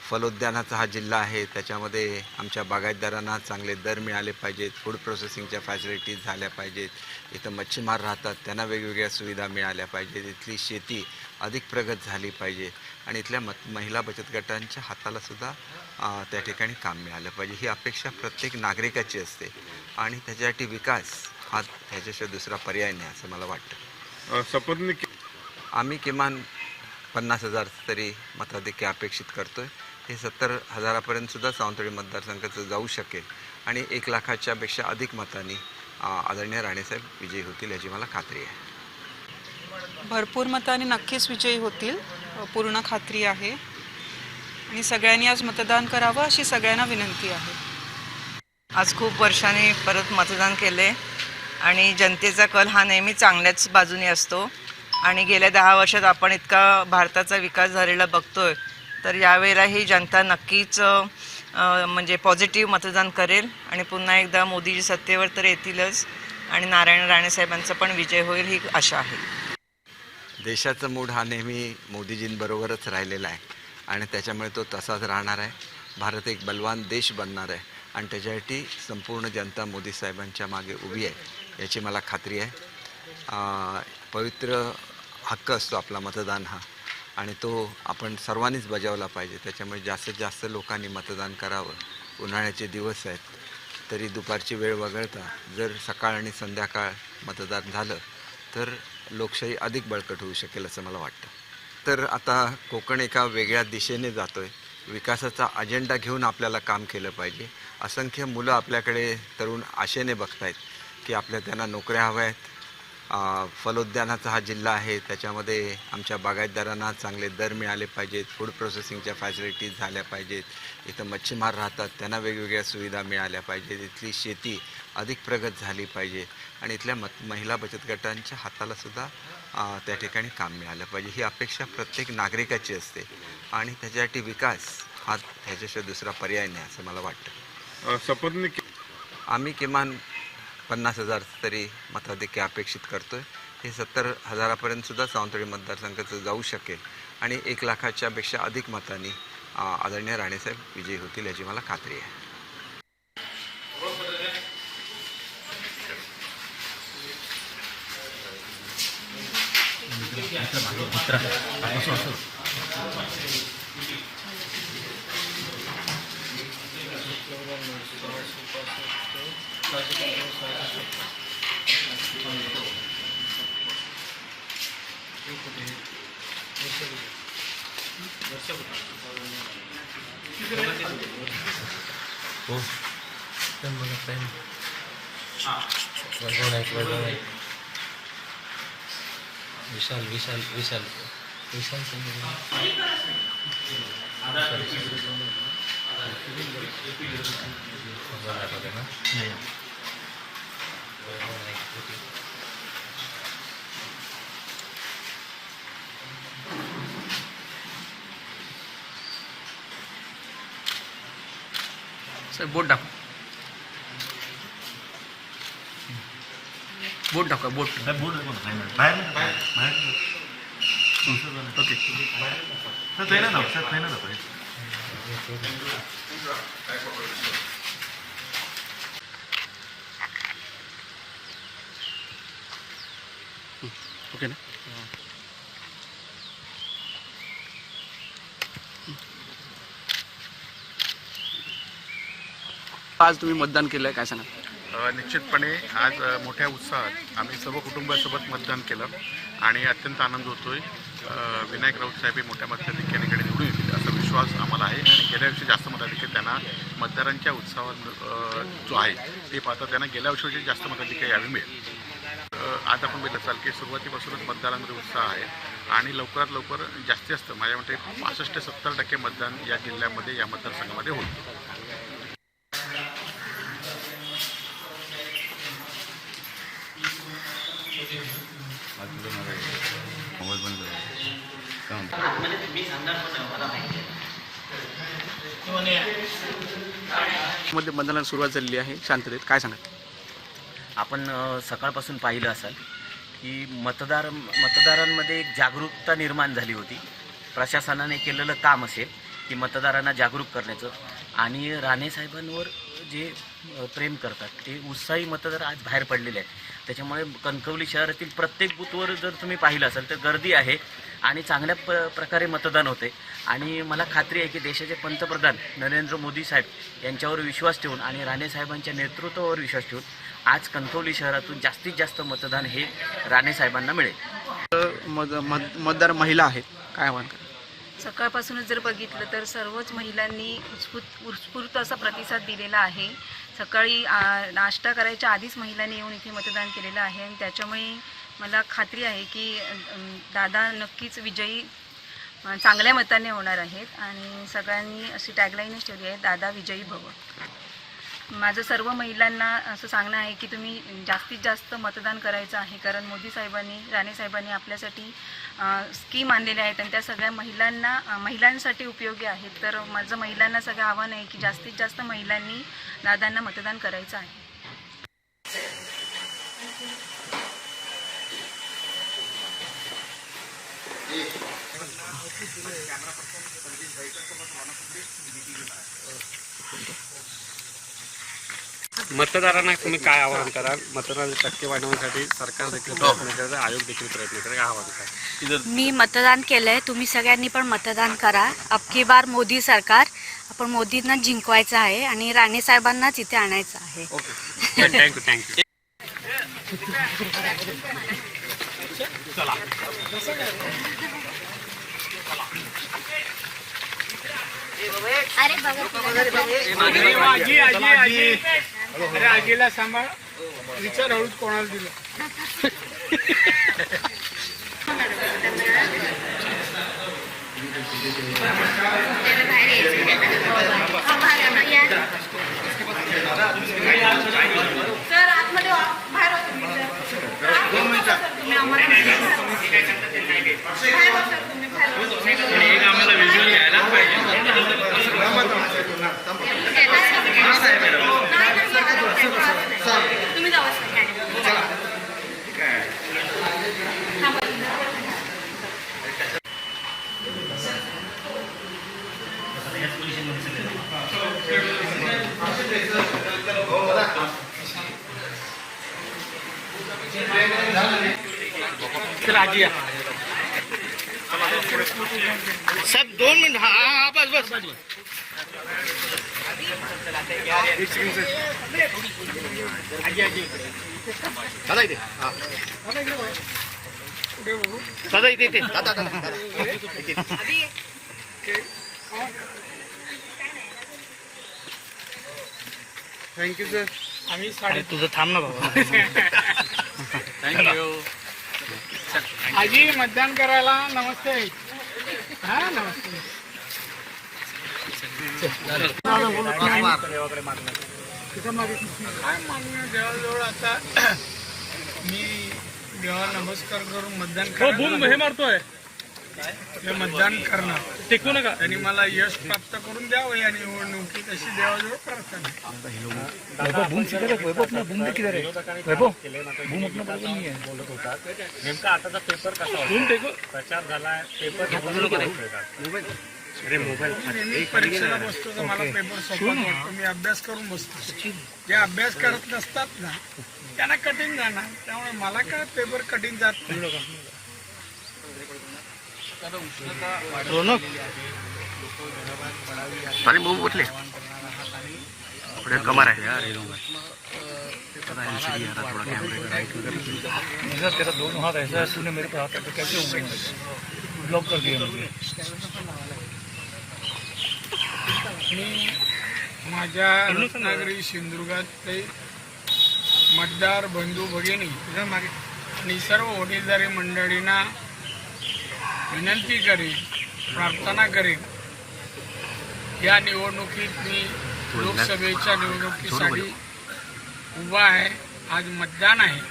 फलोद्यानाचा हा जिल्हा आहे, त्याच्यामध्ये आमच्या बागायतदारांना चांगले दर मिळाले पाहिजेत. फूड प्रोसेसिंगच्या फॅसिलिटीज झाल्या पाहिजेत. इथं मच्छीमार राहतात त्यांना वेगवेगळ्या सुविधा मिळाल्या पाहिजेत. इथली शेती अधिक प्रगत झाली पाहिजे आणि इथल्या महिला बचत गटांच्या हातालासुद्धा त्या ठिकाणी काम मिळालं पाहिजे. ही अपेक्षा प्रत्येक नागरिकाची असते आणि त्याच्यासाठी विकास हा ह्याच्याशिवाय दुसरा पर्याय नाही असं मला वाटतं. शपथने आम्ही किमान 50,000 तरी मताधिक्य अपेक्षित करतोय. हे 70,000पर्यंत सुद्धा सावंतवाडी मतदारसंघाचं जाऊ शकेल आणि 1 लाखाच्या पेक्षा अधिक मतांनी आदरणीय राणेसाहेब विजयी होतील याची मला खात्री आहे. भरपूर मतांनी नक्कीच विजयी होतील, पूर्ण खात्री आहे आणि सगळ्यांनी आज मतदान करावं अशी सगळ्यांना विनंती आहे. आज खूप वर्षांनी परत मतदान केले आणि जनतेचा कल हा नेहमी चांगल्याच बाजूने असतो आणि गेल्या 10 वर्षात आपण इतका भारताचा विकास झालेला बघतोय, तर यावेळेला ही जनता नक्कीच म्हणजे पॉझिटिव्ह मतदान करेल आणि पुन्हा एकदा मोदीजी सत्तेवर तर येतीलच आणि नारायण राणे साहेबांचा पण विजय होईल ही आशा आहे. देशाचा मूड हा नेहमी मोदीजींबरोबरच राहिलेला आहे आणि त्याच्यामुळे तो तसाच राहणार आहे. भारत एक बलवान देश बनणार आहे आणि त्याच्यासाठी संपूर्ण जनता मोदी साहेबांच्या मागे उभी आहे याची मला खात्री आहे. पवित्र हक्क असतो आपला मतदान हा आणि तो आपण सर्वांनीच बजावला पाहिजे. त्याच्यामुळे जास्तीत जास्त लोकांनी मतदान करावं. उन्हाळ्याचे दिवस आहेत तरी दुपारची वेळ वगळता जर सकाळ आणि संध्याकाळ मतदान झालं तर लोकशाही अधिक बळकट होऊ शकेल असं मला वाटतं. तर आता कोकण एका वेगळ्या दिशेने जातो आहे. विकासाचा अजेंडा घेऊन आपल्याला काम केलं पाहिजे. असंख्य मुलं आपल्याकडे तरुण आशेने बघतायत की आपल्या त्यांना नोकऱ्या हव्या आहेत. फलोद्यानाचा हा जिल्हा आहे, त्याच्यामध्ये आमच्या बागायतदारांना चांगले दर मिळाले पाहिजेत, फूड प्रोसेसिंगच्या फॅसिलिटीज झाल्या पाहिजेत, इथं मच्छीमार राहतात त्यांना वेगवेगळ्या सुविधा मिळाल्या पाहिजेत, इथली शेती अधिक प्रगत झाली पाहिजे आणि इथल्या महिला बचत गटांच्या हातालासुद्धा त्या ठिकाणी काम मिळालं पाहिजे. ही अपेक्षा प्रत्येक नागरिकाची असते आणि त्याच्यासाठी विकास हा ह्याच्याशिवाय दुसरा पर्याय नाही असं मला वाटतं. आम्ही किमान 50,000 तरी मताधिक्य अपेक्षित करतो आहे. हे 70,000पर्यंत सुद्धा सावंतवाडी मतदारसंघाचं जाऊ शकेल आणि 1 लाखाच्या पेक्षा अधिक मतांनी आदरणीय राणेसाहेब विजयी होतील याची मला खात्री आहे. विशाल विशाल विशाल विशाल सर बोट दाखव, बोट दाखवा, बोट बाहेर ओके सर ट्रेन दाखव, सर ट्रेन दाखव. ओके ना. आज तुम्ही मतदान केलंय, काय सांगा? निश्चितपणे आज मोठ्या उत्साहात आम्ही सर्व कुटुंबासोबत मतदान केलं आणि अत्यंत आनंद होतोय. विनायक राऊत साहेब हे मोठ्या मताधिक्याने निवडून येतील असा विश्वास आम्हाला आहे आणि गेल्या वर्षी जास्त मताधिक्य त्यांना मतदारांच्या उत्साहात जो आहे ते पाहता त्यांना गेल्या वर्षी जास्त मताधिक्य यावी मिळेल. आज आपण बघितलं असाल की सुरुवातीपासूनच मतदारांमध्ये उत्साह आहे आणि लवकरात लवकर जास्तीत जास्त माझ्या मते 65 ते 70% मतदान या जिल्ह्यामध्ये या मतदारसंघामध्ये होईल. मध्ये मतदानाला सुरुवात झालेली आहे शांततेत, काय सांगा? आपण सकाळपासून पाहिलं असाल की मतदारांमध्ये एक जागरूकता निर्माण झाली होती. प्रशासनाने केलेलं काम असेल की मतदारांना जागरूक करण्याचं आणि राणेसाहेबांवर जे प्रेम करतात ते उत्साही मतदार आज बाहेर पडलेले आहेत. त्याच्यामुळे कणकवली शहरातील प्रत्येक बूथवर जर तुम्ही पाहिलं असाल तर गर्दी आहे आणि चांगल्या प्रकारे मतदान होते आणि मला खात्री आहे की देशाचे पंतप्रधान नरेंद्र मोदी साहेब यांच्यावर विश्वास ठेवून आणि राणेसाहेबांच्या नेतृत्वावर विश्वास ठेवून आज कणकवली शहरातून जास्तीत जास्त मतदान हे राणेसाहेबांना मिळेल. मतदार महिला आहेत, काय आव्हान करा? सकाळपासूनच जर बघितलं तर सर्वच महिलांनी उत्स्फूर्त असा प्रतिसाद दिलेला आहे. सकाळी नाश्ता करायच्या आधीच महिलांनी येऊन इथे मतदान केलेलं आहे आणि त्याच्यामुळे मला खात्री आहे की दादा नक्कीच विजयी चांगल्या मताने होणार आहेत आणि सगळ्यांनी अशी टॅगलाईनच ठेवली आहे, दादा विजयी भव. माझं सर्व महिलांना असं सांगणं आहे की तुम्ही जास्तीत जास्त मतदान करायचं आहे, कारण मोदी साहेबांनी राणेसाहेबांनी आपल्यासाठी स्कीम आणलेल्या आहेत आणि त्या सगळ्या महिलांसाठी उपयोगी आहेत. तर माझं महिलांना सगळं आव्हान आहे की जास्तीत जास्त महिलांनी दादांना मतदान करायचं आहे. मतदारांना तुम्ही काय आवाहन कराल? मतदानाची टक्के वाढवण्यासाठी सरकार देखील प्रयत्न करत आहे, आयोग देखील प्रयत्न करत आहे, काय आवाहन कराल? मी मतदान केलंय, तुम्ही सगळ्यांनी पण मतदान करा. अबकी बार मोदी सरकार, आपण मोदींना जिंकवायचं आहे आणि राणे साहेबांनाच इथे आणायचं आहे. Thank you thank you. अरे आजीला सांभाळ, विचार हळूच कोणाला दिलं. सर आतमध्ये बाहेर होते मी तुम्ही जाऊ सब 2 मिनिट हा बस बस बस दादा इथे दादा इथे दादा थँक्यू सर. आम्ही तुझं थांब ना बाबा. थँक्यू. आजी मतदान करायला नमस्ते. हा नमस्ते. काय मागणं देवाजवळ आता मी देवा नमस्कार करून मतदान हे मारतोय हे मतदान करणार. टेकू नका. त्यांनी मला यश प्राप्त करून द्यावं या निवडणुकीत अशी देवाजवळ प्रार्थना. नेमका आताचा पेपर कसा प्रचार झालाय पेपर मी परीक्षेला बसतो तर मला पेपर सोपा वाटतो. मी अभ्यास करून बसतो. जे अभ्यास करत नसतात ना त्यांना कठीण जाणार. त्यामुळे मला काय पेपर कठीण जात नाही. उठले कमर आहे तेरा दोनों हाथ ऐसा है तूने मेरे पे हाथ तो कैसे ब्लॉक कर दिया मुझे. मी माझ्या रत्नागिरी सिंधुदुर्गात मतदार बंधू भगिनी आणि सर्व वडीलधारी मंडळींना विनंती करेन, प्रार्थना करेन. या निवडणुकीत मी लोकसभेच्या निवडणुकीसाठी उभा आहे. आज मतदान आहे.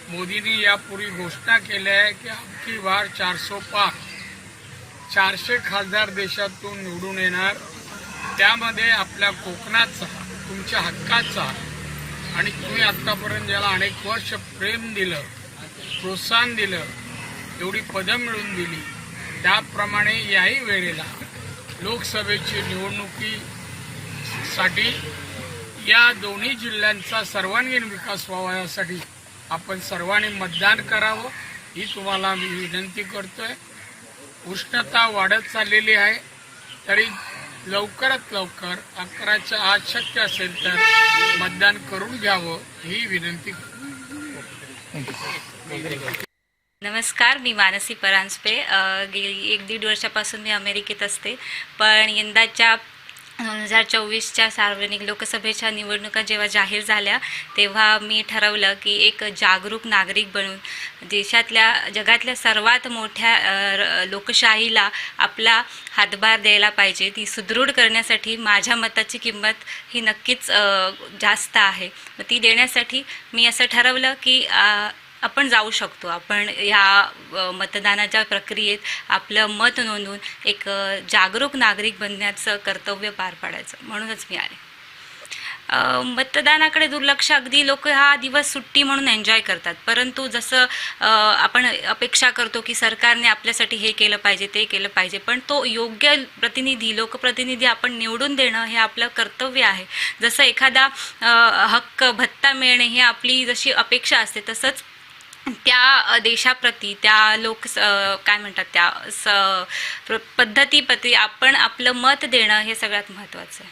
मोदींनी यापूर्वी घोषणा केल्या आहे की अबकी बार 400 पार 400 खासदार देशातून निवडून येणार. त्यामध्ये आपल्या कोकणाचा तुमच्या हक्काचा आणि तुम्ही आत्तापर्यंत ज्याला अनेक वर्ष प्रेम दिलं, प्रोत्साहन दिलं, एवढी पदं मिळवून दिली, त्याप्रमाणे याही वेळेला लोकसभेची निवडणुकीसाठी या दोन्ही जिल्ह्यांचा सर्वांगीण विकास व्हावा यासाठी आपण सर्वांनी मतदान करावं ही तुम्हाला मी विनंती करतोय. उष्णता वाढत चाललेली आहे तरी लवकरात लवकर 11च्या आत शक्य असेल तर मतदान करून घ्यावं ही विनंती करतो. नमस्कार, मी मानसी परांजपे. गेली 1-1.5 वर्षापासून मी अमेरिकेत असते. पण यंदाच्या 2024च्या सार्वजनिक लोकसभेच्या निवडणुका जेव्हा जाहीर झाल्या तेव्हा मी ठरवलं की एक जागरूक नागरिक बनून जगातल्या सर्वात मोठ्या लोकशाहीला आपला हातभार द्यायला पाहिजे. ती सुदृढ करण्यासाठी माझ्या मताची किंमत ही नक्कीच जास्त आहे. ती देण्यासाठी मी असं ठरवलं की आपण जाऊ शकतो. आपण ह्या मतदानाच्या प्रक्रियेत आपलं मत नोंदवून एक जागरूक नागरिक बनण्याचं कर्तव्य पार पाडायचं. म्हणूनच मी आले. मतदानाकडे दुर्लक्ष, अगदी लोक हा दिवस सुट्टी म्हणून एन्जॉय करतात. परंतु जसं आपण अपेक्षा करतो की सरकारने आपल्यासाठी हे केलं पाहिजे, ते केलं पाहिजे, पण तो योग्य प्रतिनिधी, लोकप्रतिनिधी आपण निवडून देणं हे आपलं कर्तव्य आहे. जसं एखादा हक्क, भत्ता मिळणे ही आपली जशी अपेक्षा असते, तसंच त्या देशाप्रती, त्या काय म्हणतात त्या पद्धतीप्रती आपण आपलं मत देणं हे सगळ्यात महत्त्वाचं आहे.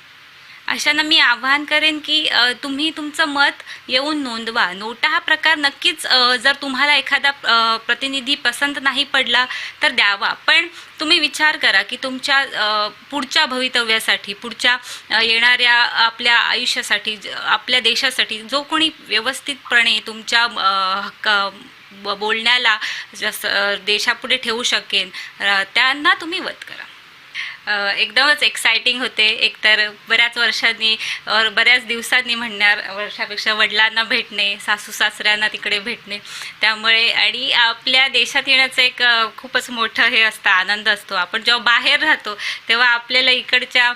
अशांना मी आवाहन करेन की तुम्ही तुमचं मत येऊन नोंदवा. नोटा हा प्रकार नक्कीच जर तुम्हाला एखादा प्रतिनिधी पसंत नाही पडला तर द्यावा, पण तुम्ही विचार करा की तुमच्या पुढच्या भवितव्यासाठी, पुढच्या येणाऱ्या आपल्या आयुष्यासाठी, आपल्या देशासाठी जो कोणी व्यवस्थितपणे तुमच्या बोलण्याला देशापुढे ठेवू शकेन त्यांना तुम्ही वत करा. एकदमच एक्साइटिंग होते. एकतर बऱ्याच वर्षांनी बऱ्याच दिवसांनी म्हणणार, वर्षापेक्षा वडिलांना भेटणे, सासू सासऱ्यांना तिकडे भेटणे, त्यामुळे आणि आपल्या देशात येण्याचं एक खूपच मोठं हे असतं, आनंद असतो. आपण जेव्हा बाहेर राहतो तेव्हा आपल्याला इकडच्या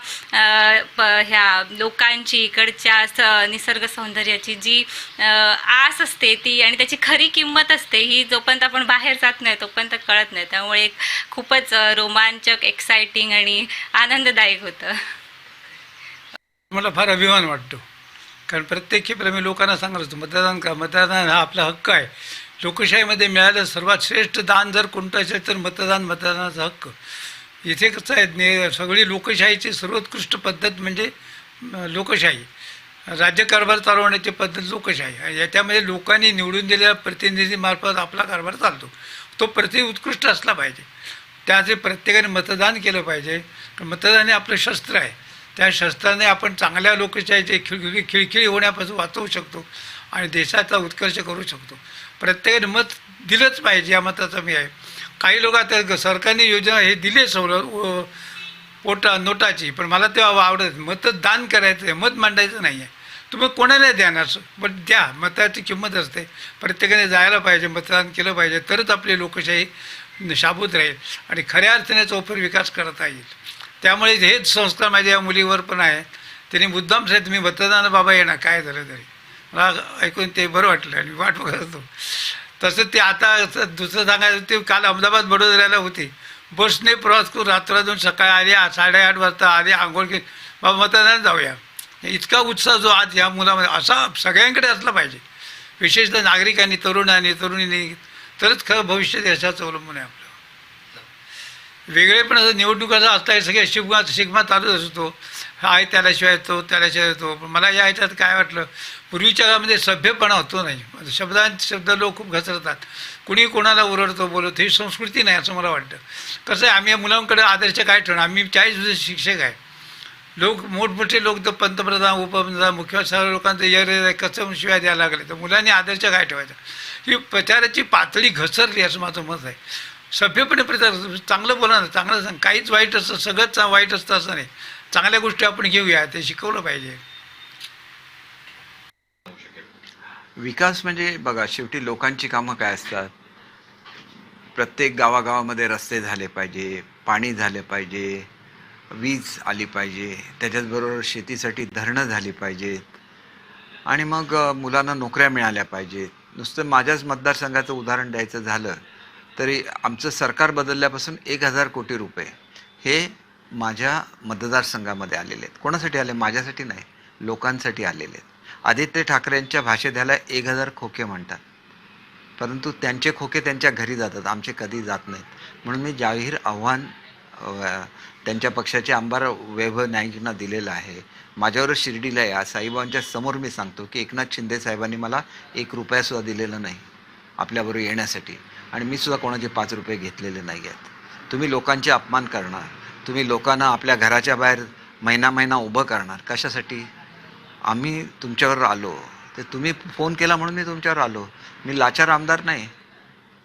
ह्या लोकांची, इकडच्या निसर्ग सौंदर्याची जी आस असते ती आणि त्याची खरी किंमत असते ही जोपर्यंत आपण बाहेर जात नाही तोपर्यंत कळत नाही. त्यामुळे एक खूपच रोमांचक, एक्साइटिंग आणि आनंददायक होतं. मला फार अभिमान वाटतो, कारण प्रत्येक क्षेत्रात मी लोकांना सांगत असतो मतदान करा. मतदान हा आपला हक्क आहे. लोकशाहीमध्ये मिळालं सर्वात श्रेष्ठ दान जर कोणतं असेल तर मतदानाचा हक्क. इथे कसं आहे, सगळी लोकशाहीची सर्वोत्कृष्ट पद्धत म्हणजे लोकशाही. राज्यकारभार चालवण्याची पद्धत लोकशाही. याच्यामध्ये लोकांनी निवडून दिलेल्या प्रतिनिधीमार्फत आपला कारभार चालतो. तो उत्कृष्ट असला पाहिजे. त्याचे प्रत्येकाने मतदान केलं पाहिजे. मतदान हे आपलं शस्त्र आहे. त्या शस्त्राने आपण चांगल्या लोकशाहीचे खिळखिळी होण्यापासून वाचवू शकतो आणि देशाचा उत्कर्ष करू शकतो. प्रत्येकाने मत दिलंच पाहिजे, या मताचा मी आहे. काही लोक आता सरकारने योजना हे दिले सवलत नोटाची, पण मला ते आवडत. मतदान करायचं आहे, मत मांडायचं नाही आहे. तुम्ही कोणाला देणार, पण द्या. मताची किंमत असते. प्रत्येकाने जायला पाहिजे, मतदान केलं पाहिजे, तरच आपली लोकशाही शाबूत राहील आणि खऱ्या अर्थाने चौफेर विकास करता येईल. त्यामुळे हेच संस्कार माझ्या या मुलीवर पण आहे. त्यांनी मुद्दाम सांगितलं तुम्ही मतदान बाबा येणार काय झालं तरी. मला ऐकून ते बरं वाटलं आणि वाट बघत होतो. तसं ते आता दुसरं सांगायचं, ते काल अहमदाबाद वडोदऱ्याला होती, बसने प्रवास करून रात्रातून सकाळी आली, 8:30 वाजता आली, आंघोळ केली, बाबा मतदान जाऊया. इतका उत्साह जो आज या मुलामध्ये असा सगळ्यांकडे असला पाहिजे, विशेषतः नागरिकांनी, तरुणींनी, तरच खरं भविष्य देशाचं अवलंबून आहे आपलं. वेगळेपण असं निवडणुकाचा असता सगळे शिगमा चालूच असतो. हा त्याल्याशिवाय येतो, त्याल्याशिवाय येतो. पण मला या ह्याच्यात काय वाटलं, पूर्वीच्या काळामध्ये सभ्यपणा होतो नाही. शब्द लोक खूप घसरतात, कुणी कोणाला ओरडतो, बोलतो. ही संस्कृती नाही असं मला वाटतं. कसं आहे, आम्ही या मुलांकडे आदर्श काय ठेवणार. आम्ही 40 वर्ष शिक्षक आहे. लोक मोठमोठे लोक तर पंतप्रधान, उपप्रधान, मुख्यमंत्री सर्व लोकांचं कसं शिवाय द्यायला लागले, तर मुलांनी आदर्श काय ठेवायचा. ही प्रचाराची पातळी घसरली असं माझं मत आहे. सभ्यपणे प्रचार, चांगलं बोला ना, चांगलं सांग. काहीच वाईट असतं, सगळंच वाईट असतं असं नाही. चांगल्या गोष्टी आपण घेऊया, ते शिकवलं पाहिजे. विकास म्हणजे बघा, शेवटी लोकांची कामं काय असतात. प्रत्येक गावागावामध्ये रस्ते झाले पाहिजे, पाणी झाले पाहिजे, वीज आली पाहिजे, त्याच्याचबरोबर शेतीसाठी धरणं झाली पाहिजेत आणि मग मुलांना नोकऱ्या मिळाल्या पाहिजेत. नुसतं माझ्याच मतदारसंघाचं उदाहरण द्यायचं झालं तरी आमचं सरकार बदलल्यापासून 1000 कोटी रुपये हे माझ्या मतदारसंघामध्ये आलेले आहेत. कोणासाठी आले? माझ्यासाठी नाही, लोकांसाठी आलेले आहेत. आदित्य ठाकरेंच्या भाषेत ह्याला 1000 खोके म्हणतात, परंतु त्यांचे खोके त्यांच्या घरी जातात, आमचे कधी जात नाहीत. म्हणून मी जाहीर आव्हान त्यांच्या पक्षाचे आमदार वैभव नाईकना दिलेलं आहे. माझ्यावर शिर्डीला या साईबाबांच्या समोर मी सांगतो की एकनाथ शिंदे साहेबांनी मला 1 रुपयासुद्धा दिलेला नाही आपल्याबरोबर येण्यासाठी, आणि मी सुद्धा कोणाचे 5 रुपये घेतलेले नाही आहेत. तुम्ही लोकांचे अपमान करणार, तुम्ही लोकांना आपल्या घराच्या बाहेर महिना उभं करणार, कशासाठी? आम्ही तुमच्यावर आलो, ते तुम्ही फोन केला म्हणून मी तुमच्यावर आलो. मी लाचार आमदार नाही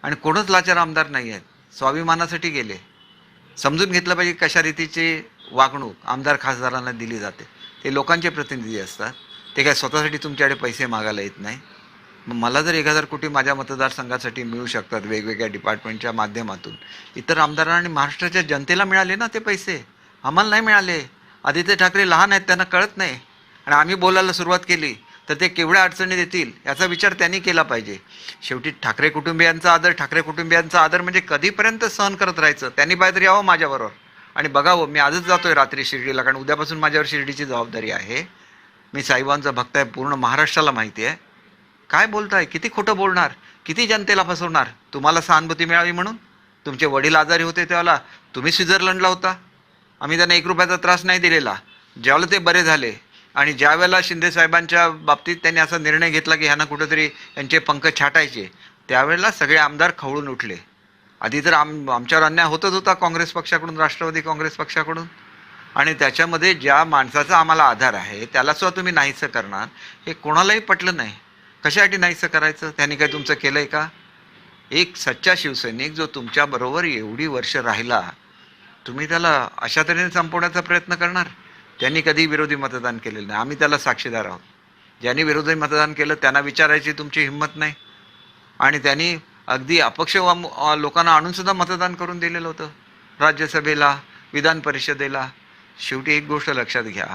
आणि कोणच लाचार आमदार नाही आहेत. स्वाभिमानासाठी गेले. समजून घेतलं पाहिजे कशा रीतीची वागणूक आमदार खासदारांना दिली जाते. ते लोकांचे प्रतिनिधी असतात, ते काय स्वतःसाठी तुमच्याकडे पैसे मागायला येत नाही. मग मला जर 1000 कोटी माझ्या मतदारसंघासाठी मिळू शकतात वेगवेगळ्या डिपार्टमेंटच्या माध्यमातून, इतर आमदारांना आणि महाराष्ट्राच्या जनतेला मिळाले ना ते पैसे, आम्हाला नाही मिळाले. आदित्य ठाकरे लहान आहेत, त्यांना कळत नाही, आणि आम्ही बोलायला सुरुवात केली तर ते केवढ्या अडचणी देतील याचा विचार त्यांनी केला पाहिजे. शेवटी ठाकरे कुटुंबियांचा आदर म्हणजे कधीपर्यंत सहन करत राहायचं? त्यांनी पाहिजे यावं माझ्याबरोबर आणि बघावं. मी आजच जातोय रात्री शिर्डीला, कारण उद्यापासून माझ्यावर शिर्डीची जबाबदारी आहे. मी साईबाबांचा भक्त आहे, पूर्ण महाराष्ट्राला माहिती आहे. काय बोलताय? किती खोटं बोलणार, किती जनतेला फसवणार? तुम्हाला सहानुभूती मिळावी म्हणून? तुमचे वडील आजारी होते त्यावेळेला तुम्ही स्वित्झर्लंडला होता, आम्ही त्यांना 1 रुपयाचा त्रास नाही दिलेला. ज्यावेळेला ते बरे झाले आणि ज्या वेळेला शिंदे साहेबांच्या बाबतीत त्यांनी असा निर्णय घेतला की ह्यांना कुठंतरी यांचे पंख छाटायचे, त्यावेळेला सगळे आमदार खवळून उठले. आधी तर आमच्यावर अन्याय होतच होता काँग्रेस पक्षाकडून, राष्ट्रवादी काँग्रेस पक्षाकडून, आणि त्याच्यामध्ये ज्या माणसाचा आम्हाला आधार आहे त्याला सुद्धा तुम्ही नाहीसं करणार, हे कोणालाही पटलं नाही. कशासाठी नाहीसं करायचं? त्यांनी काय तुमचं केलं आहे का? एक सच्चा शिवसैनिक जो तुमच्याबरोबर एवढी वर्ष राहिला, तुम्ही त्याला अशा तऱ्हेने संपवण्याचा प्रयत्न करणार? त्यांनी कधी विरोधी मतदान केलेलं नाही, आम्ही त्याला साक्षीदार आहोत. ज्यांनी विरोधी मतदान केलं त्यांना विचारायची तुमची हिंमत नाही, आणि त्यांनी अगदी अपक्ष लोकांना आणूनसुद्धा मतदान करून दिलेलं होतं राज्यसभेला, विधान परिषदेला. शेवटी एक गोष्ट लक्षात घ्या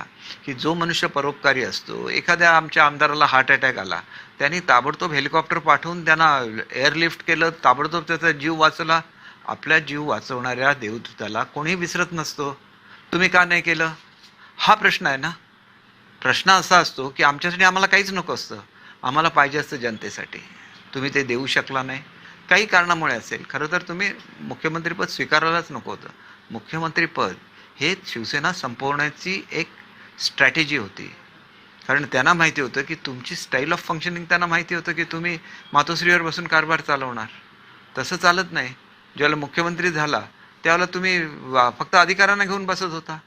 की जो मनुष्य परोपकारी असतो, एखाद्या आमच्या आमदाराला हार्ट अटॅक आला, त्यांनी ताबडतोब हेलिकॉप्टर पाठवून त्यांना एअरलिफ्ट केलं, ताबडतोब त्याचा जीव वाचला. आपला जीव वाचवणाऱ्या देवदूताला कोणी विसरत नसतो. तुम्ही का नाही केलं? हा प्रश्न आहे ना. प्रश्न असा असतो की आमच्यासाठी आम्हाला काहीच नको असतं, आम्हाला पाहिजे असतं जनतेसाठी. तुम्ही ते देऊ शकला नाही, काही कारणामुळे असेल. खरं तर तुम्ही मुख्यमंत्रीपद स्वीकारायलाच नको होतं. मुख्यमंत्रीपद हे शिवसेना संपवण्याची एक स्ट्रॅटेजी होती, कारण त्यांना माहिती होतं की तुमची स्टाईल ऑफ फंक्शनिंग, त्यांना माहिती होतं की तुम्ही मातोश्रीवर बसून कारभार चालवणार. तसं चालत नाही. ज्यावेळेला मुख्यमंत्री झाला त्यावेळेला तुम्ही फक्त अधिकाऱ्यांना घेऊन बसत होता.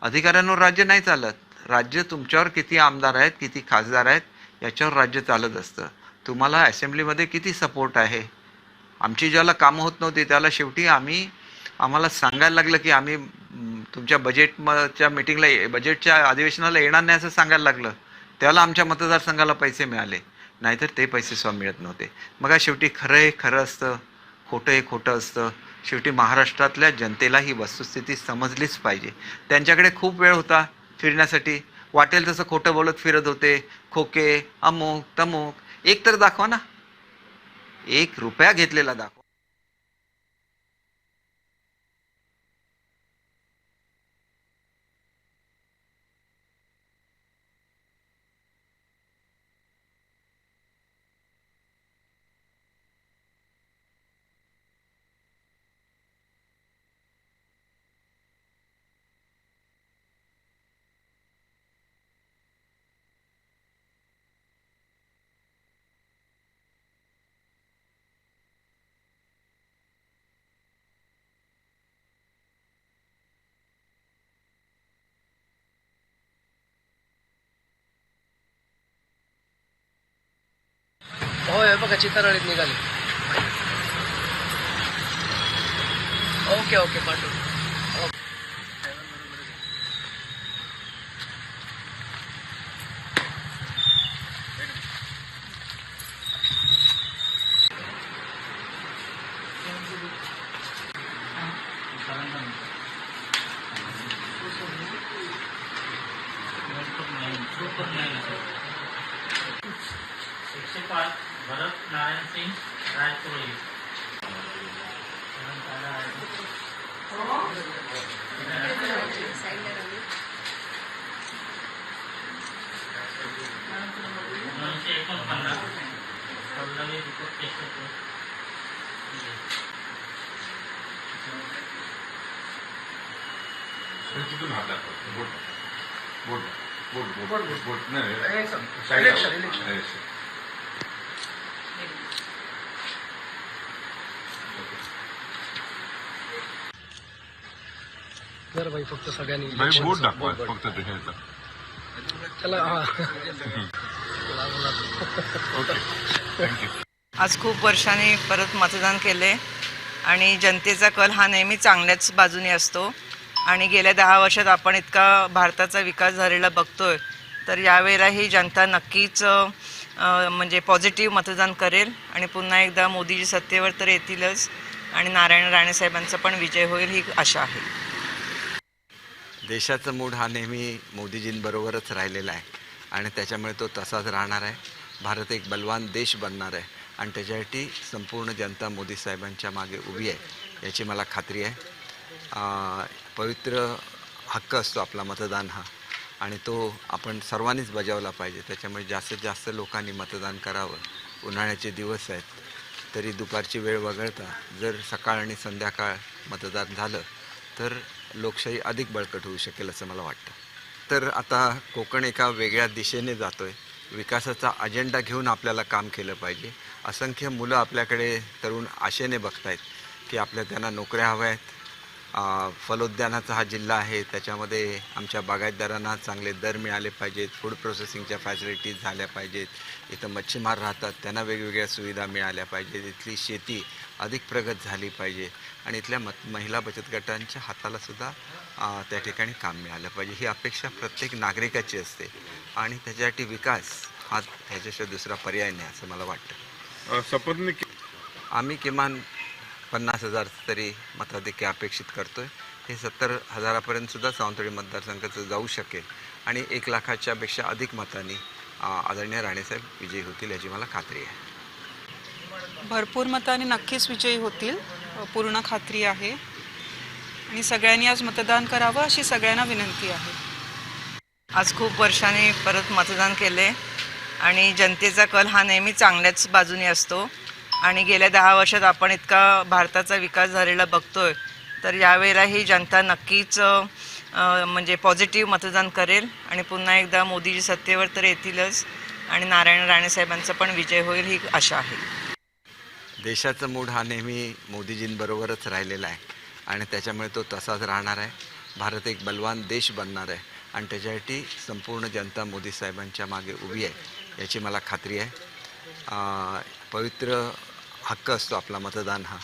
अधिकाऱ्यांवर राज्य नाही चालत. राज्य तुमच्यावर किती आमदार आहेत, किती खासदार आहेत, याच्यावर राज्य चालत असतं. तुम्हाला असेंब्लीमध्ये किती सपोर्ट आहे. आमची ज्याला कामं होत नव्हती त्याला शेवटी आम्हाला सांगायला लागलं की आम्ही तुमच्या बजेटच्या मीटिंगला, बजेटच्या अधिवेशनाला येणार नाही असं सांगायला लागलं. त्याला आमच्या मतदारसंघाला पैसे मिळाले, नाहीतर ते पैसे सुद्धा मिळत नव्हते. मग शेवटी खरं हे खरं असतं, खोटं हे खोटं असतं. शेवटी महाराष्ट्रातल्या जनतेला ही वस्तुस्थिती समजलीच पाहिजे. त्यांच्याकडे खूप वेळ होता फिरण्यासाठी, वाटेल तसं खोटं बोलत फिरत होते. खोके, अमुक तमुक. एक तर दाखवा ना, ₹1 घेतलेला दाखवा. होय बघा चितरळीत निघाले. ओके पाठव. भरत नारायण सिंह राजपुरोहित. पल्लवी दीपक केशवपूर. तिथून हात दाखव. बोट नाही. जर भाई फक्त सगळ्यांनी बोट दाखवा फक्त त्याच्यात. चला. आज खूप वर्षांनी परत मतदान केले आणि जनतेचा कल हा नेहमी चांगल्याच बाजूने असतो. आणि गेल्या 10 वर्षात आपण इतका भारताचा विकास झालेला बघतोय, तर यावेळेलाही जनता नक्कीच म्हणजे पॉझिटिव्ह मतदान करेल आणि पुन्हा एकदा मोदीजी सत्तेवर तर येतीलच आणि नारायण राणे साहेबांचा पण विजय होईल ही आशा आहे. देशाचा मूड हा नेहमी मोदीजींबरोबरच राहिलेला आहे आणि त्याच्यामुळे तो तसाच राहणार आहे. भारत एक बलवान देश बनणार आहे आणि त्याच्यासाठी संपूर्ण जनता मोदी साहेबांच्या मागे उभी आहे याची मला खात्री आहे. पवित्र हक्क असतो आपला मतदान हा, आणि तो आपण सर्वांनीच बजावला पाहिजे. त्याच्यामुळे जास्तीत जास्त लोकांनी मतदान करावं. उन्हाळ्याचे दिवस आहेत, तरी दुपारची वेळ वगळता जर सकाळ आणि संध्याकाळ मतदान झालं तर लोकशाही अधिक बळकट होऊ शकेल असं मला वाटतं. तर आता कोकण एका वेगळ्या दिशेने जातोय. विकासाचा अजेंडा घेऊन आपल्याला काम केलं पाहिजे. असंख्य मुलं आपल्याकडे तरुण आशेने बघतायत की आपल्या त्यांना नोकऱ्या हव्या आहेत. फलोद्यानाचा हा जिल्हा आहे, त्याच्यामध्ये आमच्या बागायतदारांना चांगले दर मिळाले पाहिजेत. फूड प्रोसेसिंगच्या फॅसिलिटीज झाल्या पाहिजेत. इथं मच्छीमार राहतात, त्यांना वेगवेगळ्या सुविधा मिळाल्या पाहिजेत. इथली शेती अधिक प्रगत झाली पाहिजे आणि इथल्या महिला बचत गटांच्या हाताला सुद्धा त्या ठिकाणी काम मिळालं पाहिजे. ही अपेक्षा प्रत्येक नागरिकाची असते आणि त्याच्यासाठी विकास हा ह्याच्याशिवाय दुसरा पर्याय नाही असं मला वाटतं. आम्ही किमान 50,000 तरी मताधिक्य अपेक्षित करतोय. हे 70,000पर्यंत सुद्धा सावंतवाडी मतदारसंघाचं जाऊ शकेल आणि 1 लाखाच्या पेक्षा अधिक मतांनी आदरणीय राणेसाहेब विजयी होतील याची मला खात्री आहे. भरपूर मताने नक्कीच विजयी होतील, पूर्ण खात्री आहे आणि सगळ्यांनी आज मतदान करावं अशी सगळ्यांना विनंती आहे. आज खूप वर्षांनी परत मतदान केले आणि जनतेचा कल हा नेहमी चांगल्याच बाजूने असतो आणि गेल्या 10 वर्षात आपण इतका भारताचा विकास झालेला बघतोय, तर यावेळेला ही जनता नक्कीच म्हणजे पॉझिटिव्ह मतदान करेल आणि पुन्हा एकदा मोदीजी सत्तेवर तर येतीलच आणि नारायण राणेसाहेबांचा पण विजय होईल ही आशा आहे. देशाचा मूड हा नेहमी मोदीजींबरोबरच राहिलेला आहे आणि त्याच्यामुळे तो तसाच राहणार आहे. भारत एक बलवान देश बनणार आहे आणि त्याच्यासाठी संपूर्ण जनता मोदी साहेबांच्या मागे उभी आहे याची मला खात्री आहे. पवित्र हक्क असतो आपला मतदान हा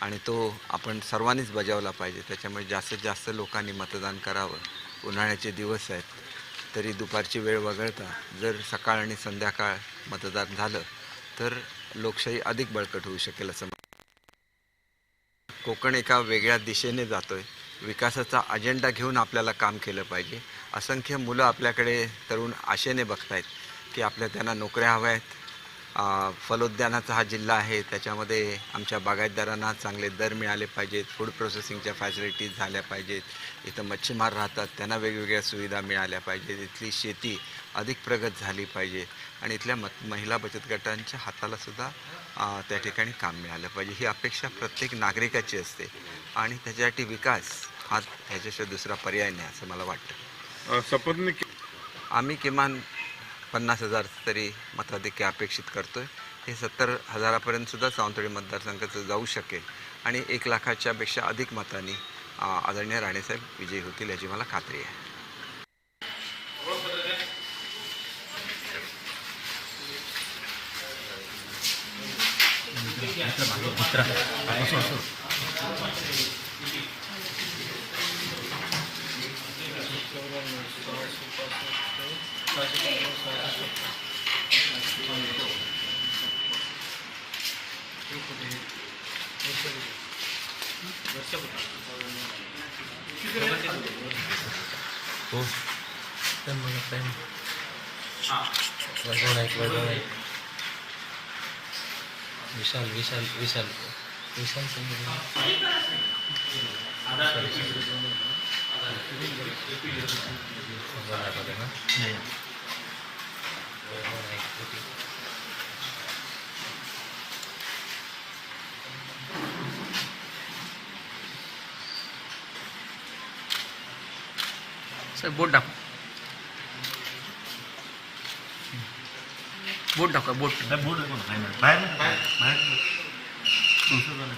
आणि तो आपण सर्वांनीच बजावला पाहिजे. त्याच्यामुळे जास्तीत जास्त लोकांनी मतदान करावं. उन्हाळ्याचे दिवस आहेत तरी दुपारची वेळ वगळता जर सकाळ आणि संध्याकाळ मतदान झालं तर लोकशाही अधिक बळकट होऊ शकेल असं. कोकण एका वेगळ्या दिशेने जातोय. विकासाचा अजेंडा घेऊन आपल्याला काम केलं पाहिजे. असंख्य मुलं आपल्याकडे तरुण आशेने बघतायत की आपल्या त्यांना नोकऱ्या हव्या आहेत. फलोद्यानाचा हा जिल्हा आहे, त्याच्यामध्ये आमच्या बागायतदारांना चांगले दर मिळाले पाहिजेत. फूड प्रोसेसिंगच्या फॅसिलिटीज झाल्या पाहिजेत. इथं मच्छीमार राहतात, त्यांना वेगवेगळ्या सुविधा मिळाल्या पाहिजेत. इथली शेती अधिक प्रगत झाली पाहिजे आणि इथल्या महिला बचत गटांच्या हाताला सुद्धा त्या ठिकाणी काम मिळालं पाहिजे. ही अपेक्षा प्रत्येक नागरिकाची असते आणि त्याच्यासाठी विकास हा ह्याच्याशिवाय दुसरा पर्याय नाही असं मला वाटतं. आम्ही किमान 50,000 तरी मताधिक्य अपेक्षित करतोय. हे 70,000पर्यंत सुद्धा सावंतवाडी मतदारसंघाचं जाऊ शकेल आणि 1 लाखाच्या पेक्षा अधिक मतांनी आदरणीय राणेसाहेब विजयी होतील याची मला खात्री आहे. विशाल विशाल विशाल विशाल सर बोट दाखवा, बोट दाखवा, बोट बाहेर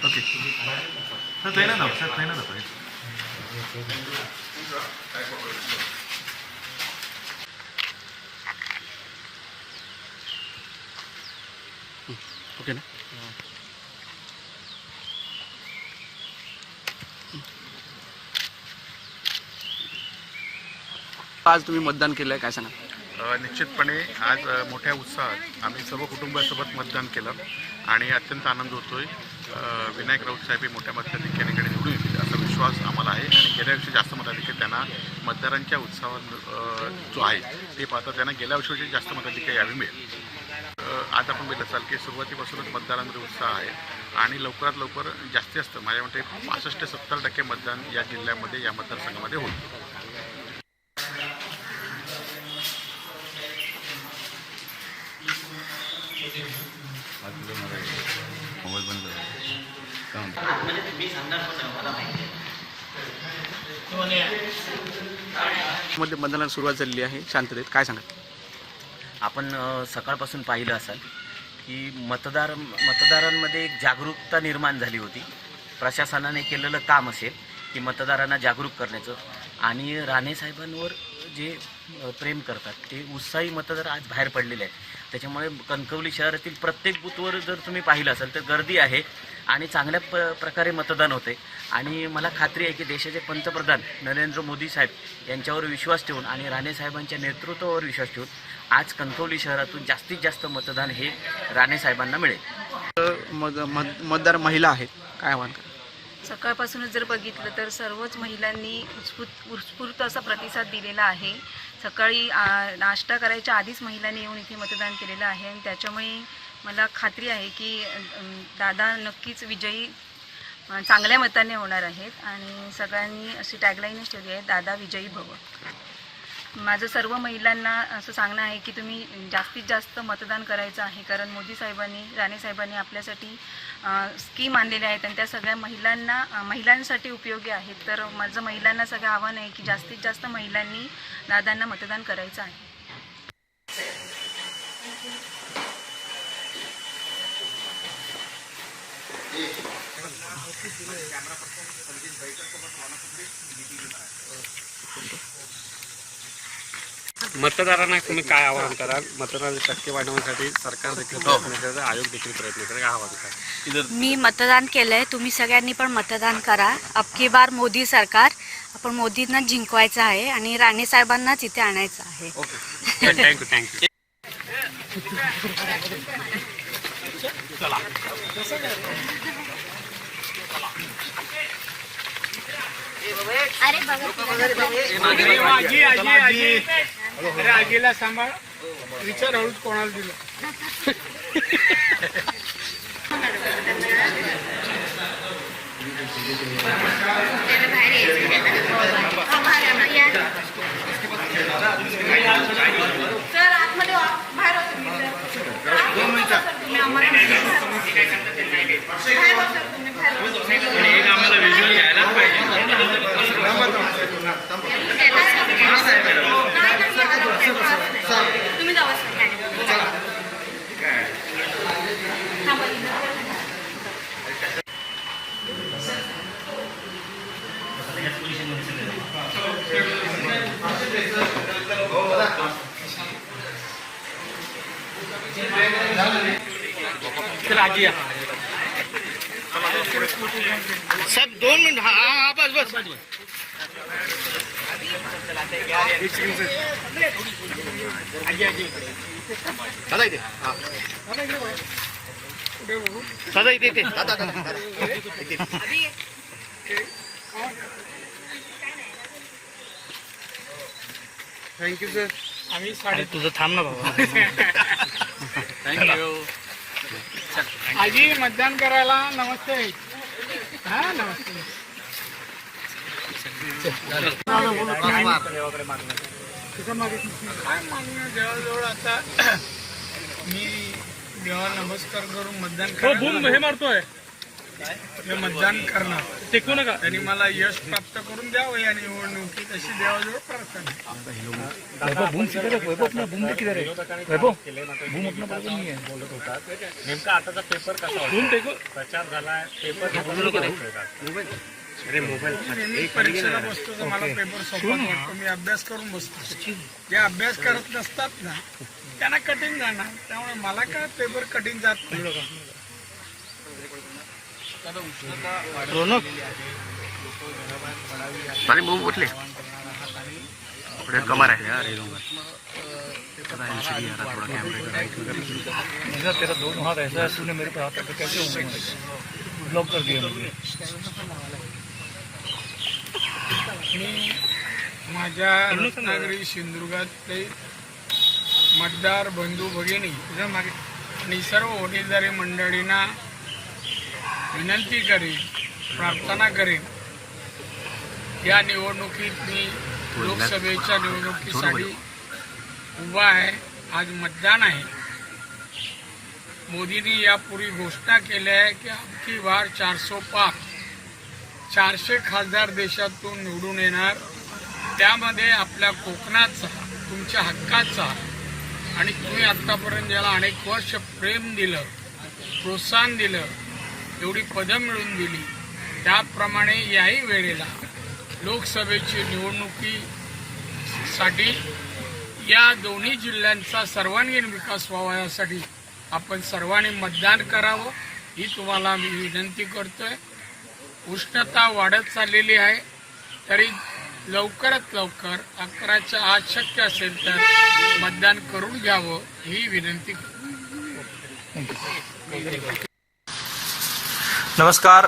ओके सर ट्रेन दाखव सर ट्रेन दाखव. ओके ना. आज तुम्ही मतदान केलं आहे, काय सांगा? निश्चितपणे आज मोठ्या उत्साहात आम्ही सर्व कुटुंबासोबत मतदान केलं आणि अत्यंत आनंद होतोय. विनायक राऊत साहेब हे मोठ्या मताधिक्याने निवडून येतील असा विश्वास आम्हाला आहे आणि गेल्या वर्षी जास्त मताधिक्य त्यांना मतदारांच्या उत्साहात जो आहे ते पाहता त्यांना गेल्या वर्षी जास्त मताधिक्य यावी मिळेल. आज आपण बघत असाल की सुरुवातीपासूनच मतदारांमध्ये उत्साह आहे आणि लवकरात लवकर जास्तीत जास्त माझ्या मते 65 ते 70% मतदान या जिल्ह्यामध्ये या मतदारसंघामध्ये होईल. मोबाईल बंद म्हणजे मी सांगणार पण नाही मला माहिती आहे. मध्ये मतदानाला सुरुवात झालेली आहे शांततेत, काय सांगा? आपण सकाळपासून पाहिलं असाल की मतदारांमध्ये एक जागरूकता निर्माण झाली होती. प्रशासनाने केलेलं काम असेल की मतदारांना जागरूक करण्याचं, आणि राणे साहेबांवर जे प्रेम करतात ते उत्साही मतदार आज बाहेर पडलेले आहेत. त्याच्यामुळे कणकवली शहरातील प्रत्येक बूथवर जर तुम्ही पाहिलं असाल तर गर्दी आहे आणि चांगल्या प्रकारे मतदान होते. आणि मला खात्री आहे की देशाचे पंतप्रधान नरेंद्र मोदी साहेब यांच्यावर विश्वास ठेवून आणि राणे साहेबांच्या नेतृत्वावर विश्वास ठेवून आज कणकवली शहरातून जास्तीत जास्त मतदान हे राणे साहेबांना मिळेल. मतदार महिला आहेत, काय आव्हान करा? सकाळपासूनच जर बघितलं तर सर्वच महिलांनी उत्स्फूर्त असा प्रतिसाद दिलेला आहे. सकाळी नाश्ता करायच्या आधीच महिलांनी येऊन इथे मतदान केलेलं आहे आणि त्याच्यामुळे मला खात्री आहे की दादा नक्कीच विजयी चांगल्या मताने होणार आहेत. आणि सगळ्यांनी अशी टॅगलाईनच ठेवली आहे, दादा विजयी भव. माझं सर्व महिलांना असं सांगणं आहे की तुम्ही जास्तीत जास्त मतदान करायचं आहे, कारण मोदी साहेबांनी राणे साहेबांनी आपल्यासाठी स्कीम आणलेल्या आहेत आणि त्या सगळ्या महिलांसाठी उपयोगी आहेत. तर माझं महिलांना सगळं आव्हान आहे की जास्तीत जास्त महिलांनी दादांना मतदान करायचं आहे. मतदारांना तुम्ही काय आवाहन कराल? मतदानाची टक्के वाढवण्यासाठी सरकार देखील प्रयत्न करत आहे, आयोग देखील प्रयत्न करत आहे, काय आवाहन कराल? मी मतदान केलंय, तुम्ही सगळ्यांनी पण मतदान करा. अबकी बार मोदी सरकार, आपण मोदींना जिंकवायचं आहे आणि राणे साहेबांनाच इथे आणायचं आहे. Okay, thank you. अरे आजीला सांभाळ, विचार हळूच कोणाला दिलं. सर आतमध्ये बाहेर तुम्ही जाऊ. सब 2 मिनिट. हा बस. Thank you sir. आम्ही तुझं थांब ना बाबा. थँक्यू. आजी मतदान करायला. नमस्ते. हा नमस्ते. काय मागणं देवाजवळ आता मी देवाला नमस्कार करून मतदान हे मारतोय मतदान करणार टेकू नका. त्यांनी मला यश प्राप्त करून द्यावं या निवडणुकीत अशी देवाजवळ प्रार्थना. नेमका आताचा पेपर कसा प्रचार झालाय, पेपर नेहमी परीक्षेला बसतो तर मला पेपर सोपा वाटतो. मी अभ्यास करून बसतो. जे अभ्यास करत नसतात ना त्यांना कठीण जाणार, त्यामुळे मला काय पेपर कठीण जात नाही. उठले कमर आहे यार. तेरा दोनों हाथ ऐसा है, तूने मेरे पे हाथ रखा, कैसे होगा? ब्लॉक कर दिया मुझे. मी माझ्या रत्नागिरी सिंधुदुर्गातले मतदार बंधू भगिनी आणि सर्व वडीलधारी मंडळींना विनंती करेन, प्रार्थना करेन, या निवडणुकीत मी लोकसभेच्या निवडणुकीसाठी उभा आहे. आज मतदान आहे. मोदींनी यापूर्वी घोषणा केल्या आहे की अबकी बार 400 पार 400 खासदार देशातून निवडून येणार. त्यामध्ये आपल्या कोकणाचा, तुमच्या हक्काचा आणि तुम्ही आत्तापर्यंत ज्याला अनेक वर्ष प्रेम दिलं, प्रोत्साहन दिलं, एवढी पदं मिळवून दिली, त्याप्रमाणे याही वेळेला लोकसभेची निवडणुकीसाठी या दोन्ही जिल्ह्यांचा सर्वांगीण विकास व्हावा यासाठी आपण सर्वांनी मतदान करावं ही तुम्हाला मी विनंती करतोय. उष्णता वाढत चाललेली आहे, तरी लवकरात लवकर 11च्या आत शक्य असेल तर मतदान करून घ्यावं ही विनंती करतो. नमस्कार.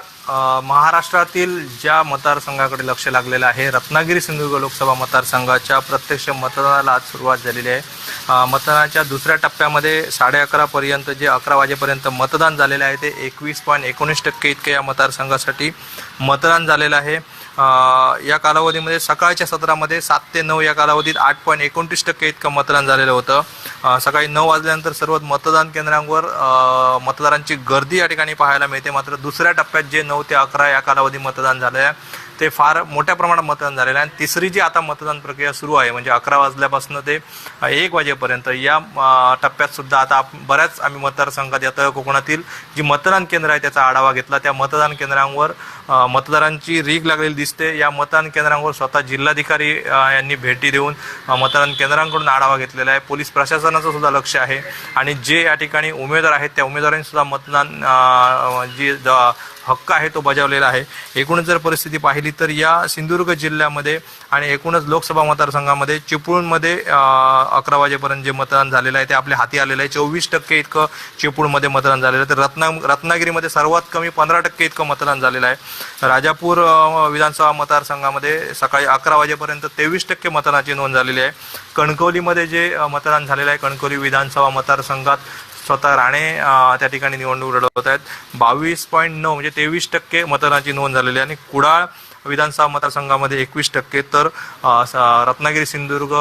महाराष्ट्रातील ज्या मतदारसंघाकडे लक्ष लागलेलं आहे, रत्नागिरी सिंधुदुर्ग लोकसभा मतदारसंघाच्या प्रत्यक्ष मतदानाला आज सुरुवात झालेली आहे. मतदानाच्या दुसऱ्या टप्प्यामध्ये 11:30 पर्यंत जे 11 वाजेपर्यंत मतदान झालेलं आहे ते 21.19% इतके या मतदारसंघासाठी मतदान झालेलं आहे. या कालावधीमध्ये सकाळच्या सत्रामध्ये 7 ते 9 या कालावधीत 8.29% इतकं मतदान झालेलं होतं. सकाळी 9 वाजल्यानंतर सर्व मतदान केंद्रांवर मतदारांची गर्दी या ठिकाणी पाहायला मिळते. मात्र दुसऱ्या टप्प्यात जे 9 ते 11 या कालावधी मतदान झालं आहे ते फार मोठ्या प्रमाणात मतदान झालेलं आहे. आणि तिसरी जी आता मतदान प्रक्रिया सुरू आहे म्हणजे 11 वाजल्यापासून ते 1 वाजेपर्यंत या टप्प्यात सुद्धा आता बऱ्याच आम्ही मतदारसंघात येतं कोकणातील जी मतदान केंद्र आहे त्याचा आढावा घेतला. त्या मतदान केंद्रांवर मतदारांची रीघ लागलेली दिसते. या मतदान केंद्रांवर स्वतः जिल्हाधिकारी यांनी भेटी देऊन मतदान केंद्रांकडून आढावा घेतलेला आहे. पोलीस प्रशासनाचं सुद्धा लक्ष आहे आणि जे या ठिकाणी उमेदवार आहेत त्या उमेदवारांनी सुद्धा मतदान जी हक्क आहे तो बजावलेला आहे. एकूणच जर परिस्थिती पाहिली तर या सिंधुदुर्ग जिल्ह्यामध्ये आणि एकूणच लोकसभा मतदारसंघामध्ये चिपळूणमध्ये 11 वाजेपर्यंत जे मतदान झालेलं आहे ते आपल्या हाती आलेलं आहे. 24% इतकं चिपळूणमध्ये मतदान झालेलं आहे. तर रत्नागिरीमध्ये सर्वात कमी 15% इतकं मतदान झालेलं आहे. राजापूर विधानसभा मतदारसंघामध्ये सकाळी 11 वाजेपर्यंत 23% मतदानाची नोंद झालेली आहे. कणकवलीमध्ये जे मतदान झालेलं आहे, कणकवली विधानसभा मतदारसंघात स्वतः राणे त्या ठिकाणी निवडणूक लढवत आहेत. 22.9 म्हणजे 23% मतदानाची नोंद झालेली आहे. आणि कुडाळ विधानसभा मतदारसंघामध्ये 21%. तर रत्नागिरी सिंधुदुर्ग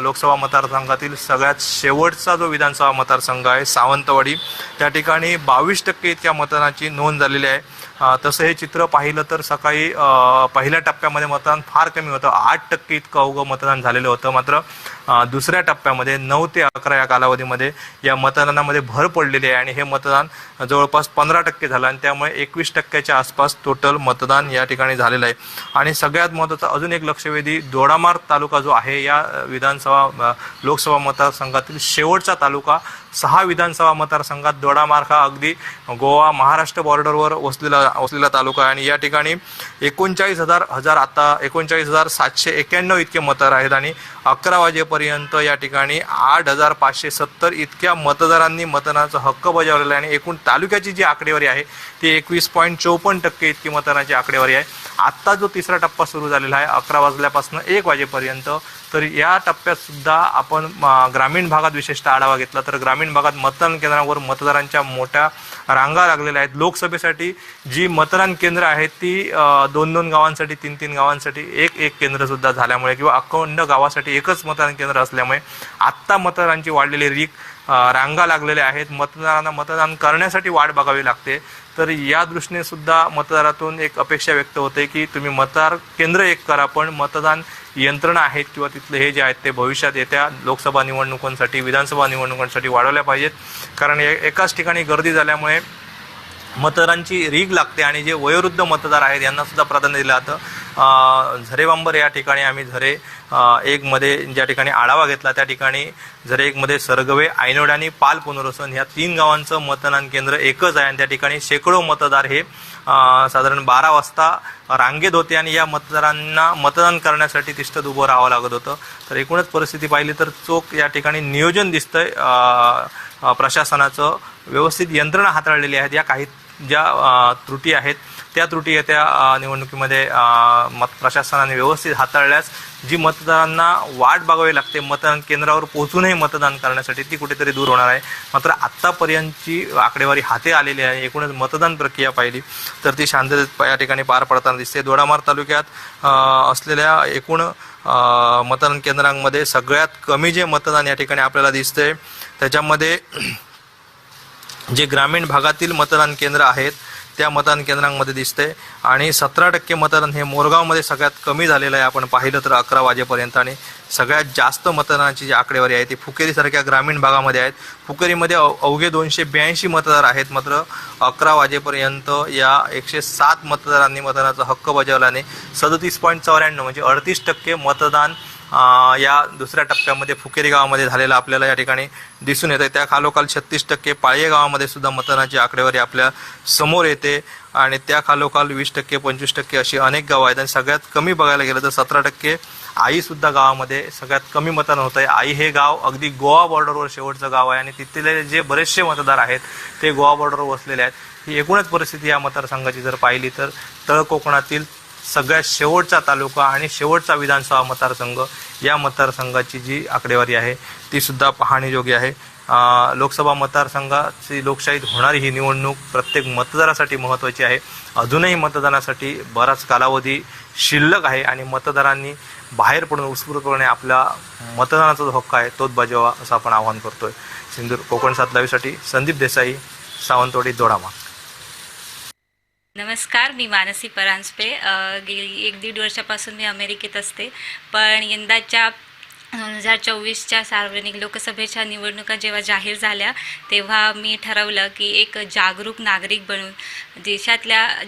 लोकसभा मतदारसंघातील सगळ्यात शेवटचा जो विधानसभा मतदारसंघ आहे सावंतवाडी, त्या ठिकाणी 22% इतक्या मतदानाची नोंद झालेली आहे. तसं हे चित्र पाहिलं तर सकाळी पहिल्या टप्प्यामध्ये मतदान फार कमी होतं, 8% इतकं अवघं मतदान झालेलं होतं. मात्र दुसऱ्या टप्प्यामध्ये 9 ते 11 या कालावधीमध्ये या मतदानामध्ये भर पडलेली आहे आणि हे मतदान जवळपास 15% झालं आणि त्यामुळे 21%च्या आसपास टोटल मतदान या ठिकाणी झालेलं आहे. आणि सगळ्यात महत्त्वाचा अजून एक लक्षवेधी, दोडामार्ग तालुका जो आहे या विधानसभा लोकसभा मतदारसंघातील शेवटचा तालुका. 6 विधानसभा मतदारसंघात दोडामार्ग हा अगदी गोवा महाराष्ट्र बॉर्डरवर वसलेला तालुका आहे आणि या ठिकाणी 39,791 इतके मतदार आहेत आणि 11 वाजेपर्यंत या ठिकाणी 8,570 इतक्या मतदारांनी मतदानाचा हक्क बजावलेला आहे. आणि एकूण तालुक्याची जी आकडेवारी आहे ती 21.54% इतकी मतदानाची आकडेवारी आहे. आत्ता जो तिसरा टप्पा सुरू झालेला आहे 11 वाजल्यापासून 1 वाजेपर्यंत, तर या टप्प्यात सुद्धा आपण ग्रामीण भागात विशेषतः आढावा घेतला तर ग्रामीण भागात मतदान केंद्रांवर मतदारांच्या मोठ्या रांगा लागलेल्या आहेत. लोकसभेसाठी जी मतदान केंद्र आहेत ती 2-2 गावांसाठी 3-3 गावांसाठी एक केंद्र सुद्धा झाल्यामुळे किंवा अखंड गावासाठी एकच मतदान केंद्र असल्यामुळे आत्ता मतदारांची वाढलेली रीक रांगा लागलेल्या आहेत. मतदारांना मतदान करण्यासाठी वाट बघावी लागते. तर या दृष्टीने सुद्धा मतदारातून एक अपेक्षा व्यक्त होते की तुम्ही मतदार केंद्र एक करा, पण मतदान यंत्रणा आहेत किंवा तिथले हे जे आहेत ते भविष्यात येत्या लोकसभा निवडणुकांसाठी विधानसभा निवडणुकांसाठी वाढवल्या पाहिजेत. कारण एकाच ठिकाणी गर्दी झाल्यामुळे मतदारांची रीघ लागते आणि जे वयोवृद्ध मतदार आहेत यांना सुद्धा प्राधान्य दिलं जातं. झरेबांबर या ठिकाणी आम्ही झरे 1 मध्ये ज्या ठिकाणी आढावा घेतला त्या ठिकाणी झरे 1 मध्ये सरगवे, आयनोड आणि पाल पुनर्वसन ह्या 3 गावांचं मतदान केंद्र एकच आहे आणि त्या ठिकाणी शेकडो मतदार हे साधारण 12 वाजता रांगेत होते आणि या मतदारांना मतदान करण्यासाठी तिष्ठत उभं राहावं लागत होतं. तर एकूणच परिस्थिती पाहिली तर चोख या ठिकाणी नियोजन दिसतंय. प्रशासनाचं व्यवस्थित यंत्रणा हाताळलेली आहेत. या काही ज्या त्रुटी आहेत त्या त्रुटी येत्या निवडणुकीमध्ये प्रशासनाने व्यवस्थित हाताळल्यास जी मतदारांना वाट बघावी लागते मतदान केंद्रावर पोहोचूनही मतदान करण्यासाठी ती कुठेतरी दूर होणार आहे. मात्र आत्तापर्यंतची आकडेवारी हाती आलेली आहे. एकूणच मतदान प्रक्रिया पाहिली तर ती शांततेत या ठिकाणी पार पडताना दिसते. दोडामार्ग तालुक्यात असलेल्या एकूण मतदान केंद्रांमध्ये सगळ्यात कमी जे मतदान या ठिकाणी आपल्याला दिसते त्याच्यामध्ये जे ग्रामीण भागातील मतदान केंद्र आहेत त्या मतदान केंद्रांमध्ये दिसते आणि 17% मतदान हे मोरगावमध्ये सगळ्यात कमी झालेलं आहे आपण पाहिलं तर 11 वाजेपर्यंत. आणि सगळ्यात जास्त मतदानाची जी आकडेवारी आहे ती फुकेरीसारख्या ग्रामीण भागामध्ये आहेत. फुकेरीमध्ये अवघे 282 मतदार आहेत. मात्र 11 वाजेपर्यंत या 107 मतदारांनी मतदानाचा हक्क बजावल्याने 37.94 म्हणजे 38% मतदान या दुसऱ्या टप्प्यामध्ये फुकेरी गावामध्ये झालेलं आपल्याला या ठिकाणी दिसून येतं. त्या खालोखाल 36% पाळये गावामध्ये सुद्धा मतदानाची आकडेवारी आपल्या समोर येते आणि त्या खालोखाल 20%, 25% अशी अनेक गावं आहेत. आणि सगळ्यात कमी बघायला गेलं तर 17% आईसुद्धा गावामध्ये सगळ्यात कमी मतदान होत आहे. आई हे गाव अगदी गोवा बॉर्डरवर शेवटचं गाव आहे आणि तिथले जे बरेचसे मतदार आहेत ते गोवा बॉर्डरवर वसलेले आहेत. ही एकूणच परिस्थिती या मतदारसंघाची जर पाहिली तर तळ कोकणातील सगळ्यात शेवटचा तालुका आणि शेवटचा विधानसभा मतदारसंघ या मतदारसंघाची जी आकडेवारी आहे ती सुद्धा पाहणीयोग्य आहे. लोकसभा मतदारसंघाची लोकशाहीत होणारी ही निवडणूक प्रत्येक मतदारासाठी महत्त्वाची आहे. अजूनही मतदानासाठी बराच कालावधी शिल्लक आहे आणि मतदारांनी बाहेर पडून उत्स्फूर्तपणे आपला मतदानाचा जो हक्क आहे तोच बजावा असं आपण आवाहन करतोय. सिंधूर कोकण 7 लाईव्हसाठी संदीप देसाई, सावंतवाडी, दोडामा. नमस्कार, मी मानसी परांजपे. गेली 1-1.5 वर्षापासून मी अमेरिकेत असते. पण यंदाच्या 2024च्या सार्वजनिक लोकसभेच्या निवडणुका जेव्हा जाहीर झाल्या तेव्हा मी ठरवलं की एक जागरूक नागरिक बनून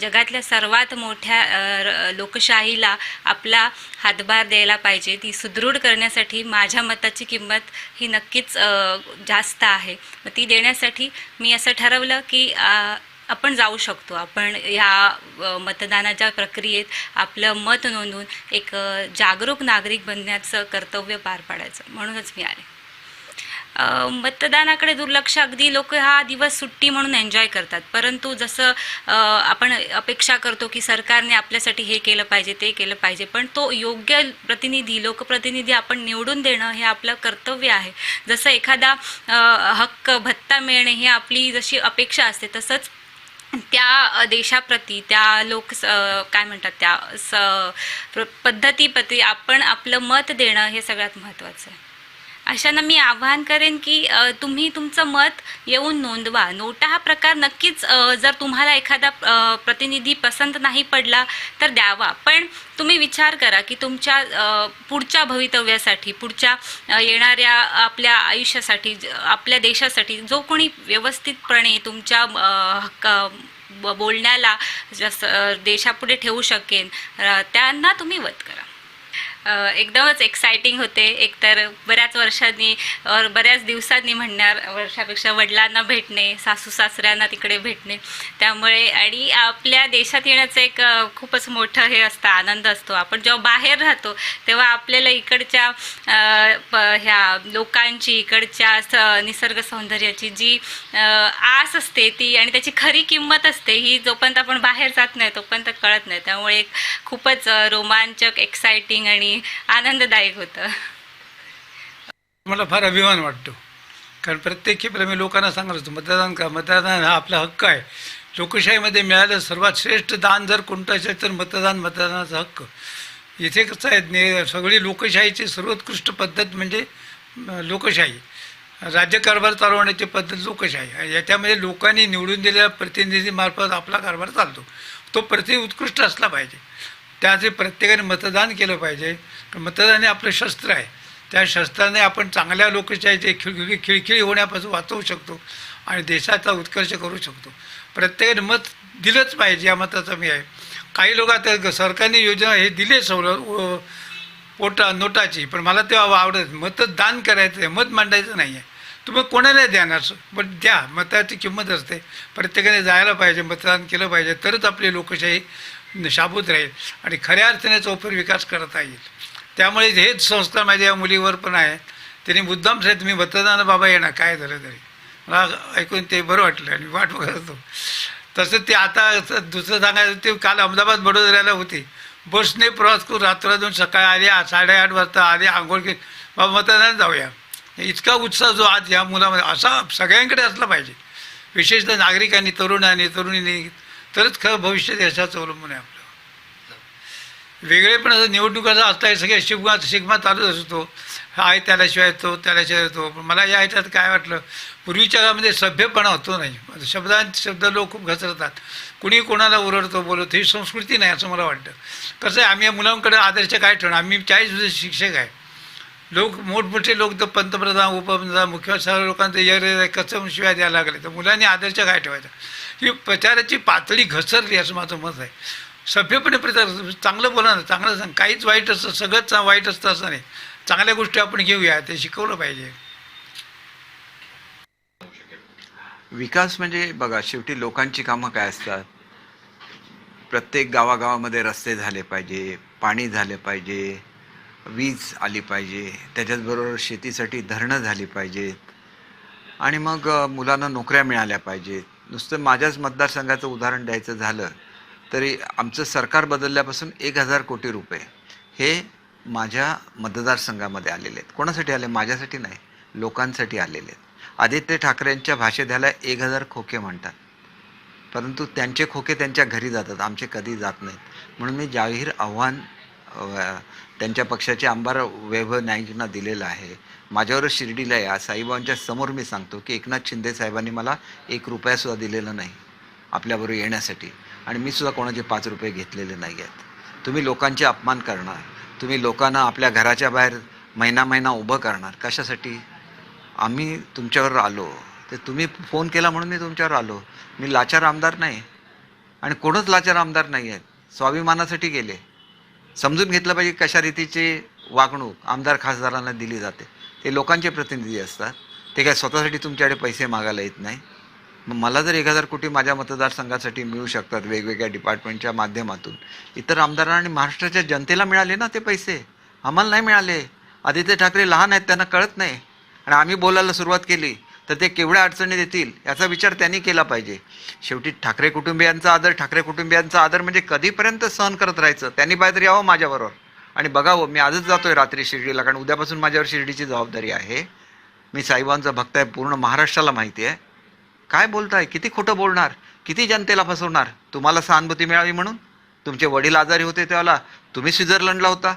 जगातल्या सर्वात मोठ्या लोकशाहीला आपला हातभार द्यायला पाहिजे. ती सुदृढ करण्यासाठी माझ्या मताची किंमत ही नक्कीच जास्त आहे. मग ती देण्यासाठी मी असं ठरवलं की आपण जाऊ शकतो. आपण ह्या मतदानाच्या प्रक्रियेत आपलं मत नोंदवून एक जागरूक नागरिक बनण्याचं कर्तव्य पार पाडायचं, म्हणूनच मी आले. मतदानाकडे दुर्लक्ष, अगदी लोक हा दिवस सुट्टी म्हणून एन्जॉय करतात, परंतु जसं आपण अपेक्षा करतो की सरकारने आपल्यासाठी हे केलं पाहिजे, ते केलं पाहिजे, पण तो योग्य प्रतिनिधी, लोकप्रतिनिधी आपण निवडून देणं हे आपलं कर्तव्य आहे. जसं एखादा हक्क, भत्ता मिळणे ही आपली जशी अपेक्षा असते, तसंच त्या देशाप्रती, त्या काय म्हणतात त्या पद्धतीप्रती आपण आपलं मत देणं हे सगळ्यात महत्त्वाचं आहे. अशांना मी आवाहन करेन की तुम्ही तुमचं मत येऊन नोंदवा. नोटा हा प्रकार नक्कीच, जर तुम्हाला एखादा प्रतिनिधी पसंत नाही पडला तर द्यावा, पण तुम्ही विचार करा की तुमच्या पुढच्या भवितव्यासाठी, पुढच्या येणाऱ्या आपल्या आयुष्यासाठी, आपल्या देशासाठी जो कोणी व्यवस्थितपणे तुमच्या बोलण्याला देशापुढे ठेवू शकेन त्यांना तुम्ही वत करा. एकदमच एक्साइटिंग होते. एकतर बऱ्याच वर्षांनी, बऱ्याच दिवसांनी म्हणणार, वर्षापेक्षा वडिलांना भेटणे, सासू सासऱ्यांना तिकडे भेटणे, त्यामुळे आणि आपल्या देशात येण्याचं एक खूपच मोठं हे असतं, आनंद असतो. आपण जेव्हा बाहेर राहतो तेव्हा आपल्याला इकडच्या ह्या लोकांची, इकडच्या निसर्ग सौंदर्याची जी आस असते ती आणि त्याची खरी किंमत असते ही जोपर्यंत आपण बाहेर जात नाही तोपर्यंत कळत नाही. त्यामुळे खूपच रोमांचक, एक्साइटिंग आणि आनंददायक होतं. मला फार अभिमान वाटतो, कारण प्रत्येक खेपेला मी लोकांना सांगत होतो मतदान करा. मतदान हा आपला हक्क आहे. लोकशाहीमध्ये मिळालं सर्वात श्रेष्ठ दान जर कोणतं असेल तर मतदानाचा हक्क. इथे कसं आहे, सगळी लोकशाहीची सर्वोत्कृष्ट पद्धत म्हणजे लोकशाही. राज्यकारभार चालवण्याची पद्धत लोकशाही. याच्यामध्ये लोकांनी निवडून दिलेल्या प्रतिनिधीमार्फत आपला कारभार चालतो. तो प्रतिनिधी उत्कृष्ट असला पाहिजे. त्याचे प्रत्येकाने मतदान केलं पाहिजे. मतदान हे आपलं शस्त्र आहे. त्या शस्त्राने आपण चांगल्या लोकशाहीचे खिळखिळी होण्यापासून वाचवू शकतो आणि देशाचा उत्कर्ष करू शकतो. प्रत्येकाने मत दिलंच पाहिजे, या मताचा मी आहे. काही लोक आता सरकारने योजना हे दिले सवलत नोटाची, पण मला ते आवडत. मतदान करायचं आहे, मत मांडायचं नाही आहे. तुम्ही कोणाला देणार, पण द्या. मताची किंमत असते. प्रत्येकाने जायला पाहिजे, मतदान केलं पाहिजे, तरच आपली लोकशाही शाबूत राहील आणि खऱ्या अर्थाने चौफेर विकास करता येईल. त्यामुळे हेच संस्कार माझ्या या मुलीवर पण आहेत. त्यांनी मुद्दाम सांगितलं मी मतदान बाबा येणार काय झालं तरी. मला ऐकून ते बरं वाटलं आणि वाट बघत होतो. तसं ते आता दुसरं सांगायचं, ते काल अहमदाबाद वडोदऱ्याला होती, बसने प्रवास करून रात्रातून सकाळी आले, 8:30 वाजता आले, आंघोळ केली, बाबा मतदान जाऊया. इतका उत्साह जो आज या मुलामध्ये असा सगळ्यांकडे असला पाहिजे, विशेषतः नागरिकांनी, तरुणींनी, तरच खरं भविष्य देशाचं अवलंबून आहे आपलं. वेगळेपण असं निवडणुकाचा असता सगळे शिगमा चालूच असतो. आहे त्याल्याशिवाय तो. पण मला या ह्याच्यात काय वाटलं, पूर्वीच्या काळामध्ये सभ्यपणा होतो नाही. शब्द लोक खूप घसरतात. कुणी कोणाला ओरडतो बोलतो ही संस्कृती नाही असं मला वाटतं. कसं आहे, आम्ही या मुलांकडे आदर्श काय ठेवणार? आम्ही 40 वर्ष शिक्षक आहे. लोक मोठमोठे लोक तर पंतप्रधान उपप्रधान मुख्य सर्व लोकांचं यर कसं शिवाय द्यायला लागले, तर मुलांनी आदर्श काय ठेवायचा? ही प्रचाराची पातळी घसरली असं माझं मत आहे. सभ्यपणे प्रचार, चांगलं बोला ना, चांगलं सांग, काहीच वाईट असतं, सगळंच वाईट असतं असं नाही. चांगल्या गोष्टी आपण घेऊया, ते शिकवलं पाहिजे. विकास म्हणजे बघा, शेवटी लोकांची कामं काय असतात? प्रत्येक गावागावामध्ये रस्ते झाले पाहिजे, पाणी झाले पाहिजे, वीज आली पाहिजे, त्याच्याचबरोबर शेतीसाठी धरणं झाली पाहिजेत, आणि मग मुलांना नोकऱ्या मिळाल्या पाहिजेत. नुसतं माझ्याच मतदारसंघाचं उदाहरण द्यायचं झालं तरी आमचं सरकार बदलल्यापासून 1000 कोटी रुपये हे माझ्या मतदारसंघामध्ये आलेले आहेत. कोणासाठी आले? माझ्यासाठी नाही, लोकांसाठी आलेले आहेत. आदित्य ठाकरेंच्या भाषेत ह्याला 1000 खोके म्हणतात, परंतु त्यांचे खोके त्यांच्या घरी जातात, आमचे कधी जात नाहीत. म्हणून मी जाहीर आव्हान त्यांच्या पक्षाचे आमदार वैभव नाईकना दिलेलं आहे. माझ्यावर शिर्डीला या साईबाबांच्या समोर मी सांगतो की एकनाथ शिंदे साहेबांनी मला 1 रुपयासुद्धा दिलेला नाही आपल्याबरोबर येण्यासाठी, आणि मी सुद्धा कोणाचे 5 रुपये घेतलेले नाही आहेत. तुम्ही लोकांचे अपमान करणार, तुम्ही लोकांना आपल्या घराच्या बाहेर महिना महिना उभं करणार, कशासाठी? आम्ही तुमच्यावर आलो, ते तुम्ही फोन केला म्हणून मी तुमच्यावर आलो. मी लाचार आमदार नाही, आणि कोणच लाचार आमदार नाही आहेत. स्वाभिमानासाठी गेले. समजून घेतलं पाहिजे कशा रीतीची वागणूक आमदार खासदारांना दिली जाते. ते लोकांचे प्रतिनिधी असतात, ते काय स्वतःसाठी तुमच्याकडे पैसे मागायला येत नाही. मग मला जर 1000 कोटी माझ्या मतदारसंघासाठी मिळू शकतात वेगवेगळ्या डिपार्टमेंटच्या माध्यमातून, इतर आमदारांना आणि महाराष्ट्राच्या जनतेला मिळाले ना ते पैसे, आम्हाला नाही मिळाले. आदित्य ठाकरे लहान आहेत, त्यांना कळत नाही, आणि आम्ही बोलायला सुरुवात केली तर ते केवढ्या अडचणी देतील याचा विचार त्यांनी केला पाहिजे. शेवटी ठाकरे कुटुंबियांचा आदर म्हणजे कधीपर्यंत सहन करत राहायचं? त्यांनी पाहिजे यावं माझ्याबरोबर आणि बघावं. मी आजच जातोय रात्री शिर्डीला, कारण उद्यापासून माझ्यावर शिर्डीची जबाबदारी आहे. मी साईबाबांचा भक्त आहे, पूर्ण महाराष्ट्राला माहिती आहे. काय बोलताय? किती खोटं बोलणार, किती जनतेला फसवणार? तुम्हाला सहानुभूती मिळावी म्हणून? तुमचे वडील आजारी होते त्यावेळेला तुम्ही स्वित्झर्लंडला होता,